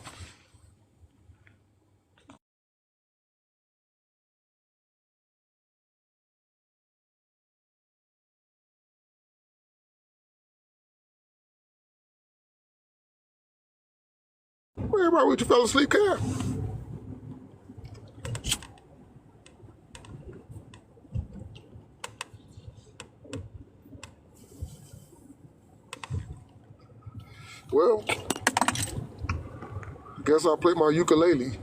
Well, everybody with you fell asleep, Cap. Well, guess I'll play my ukulele.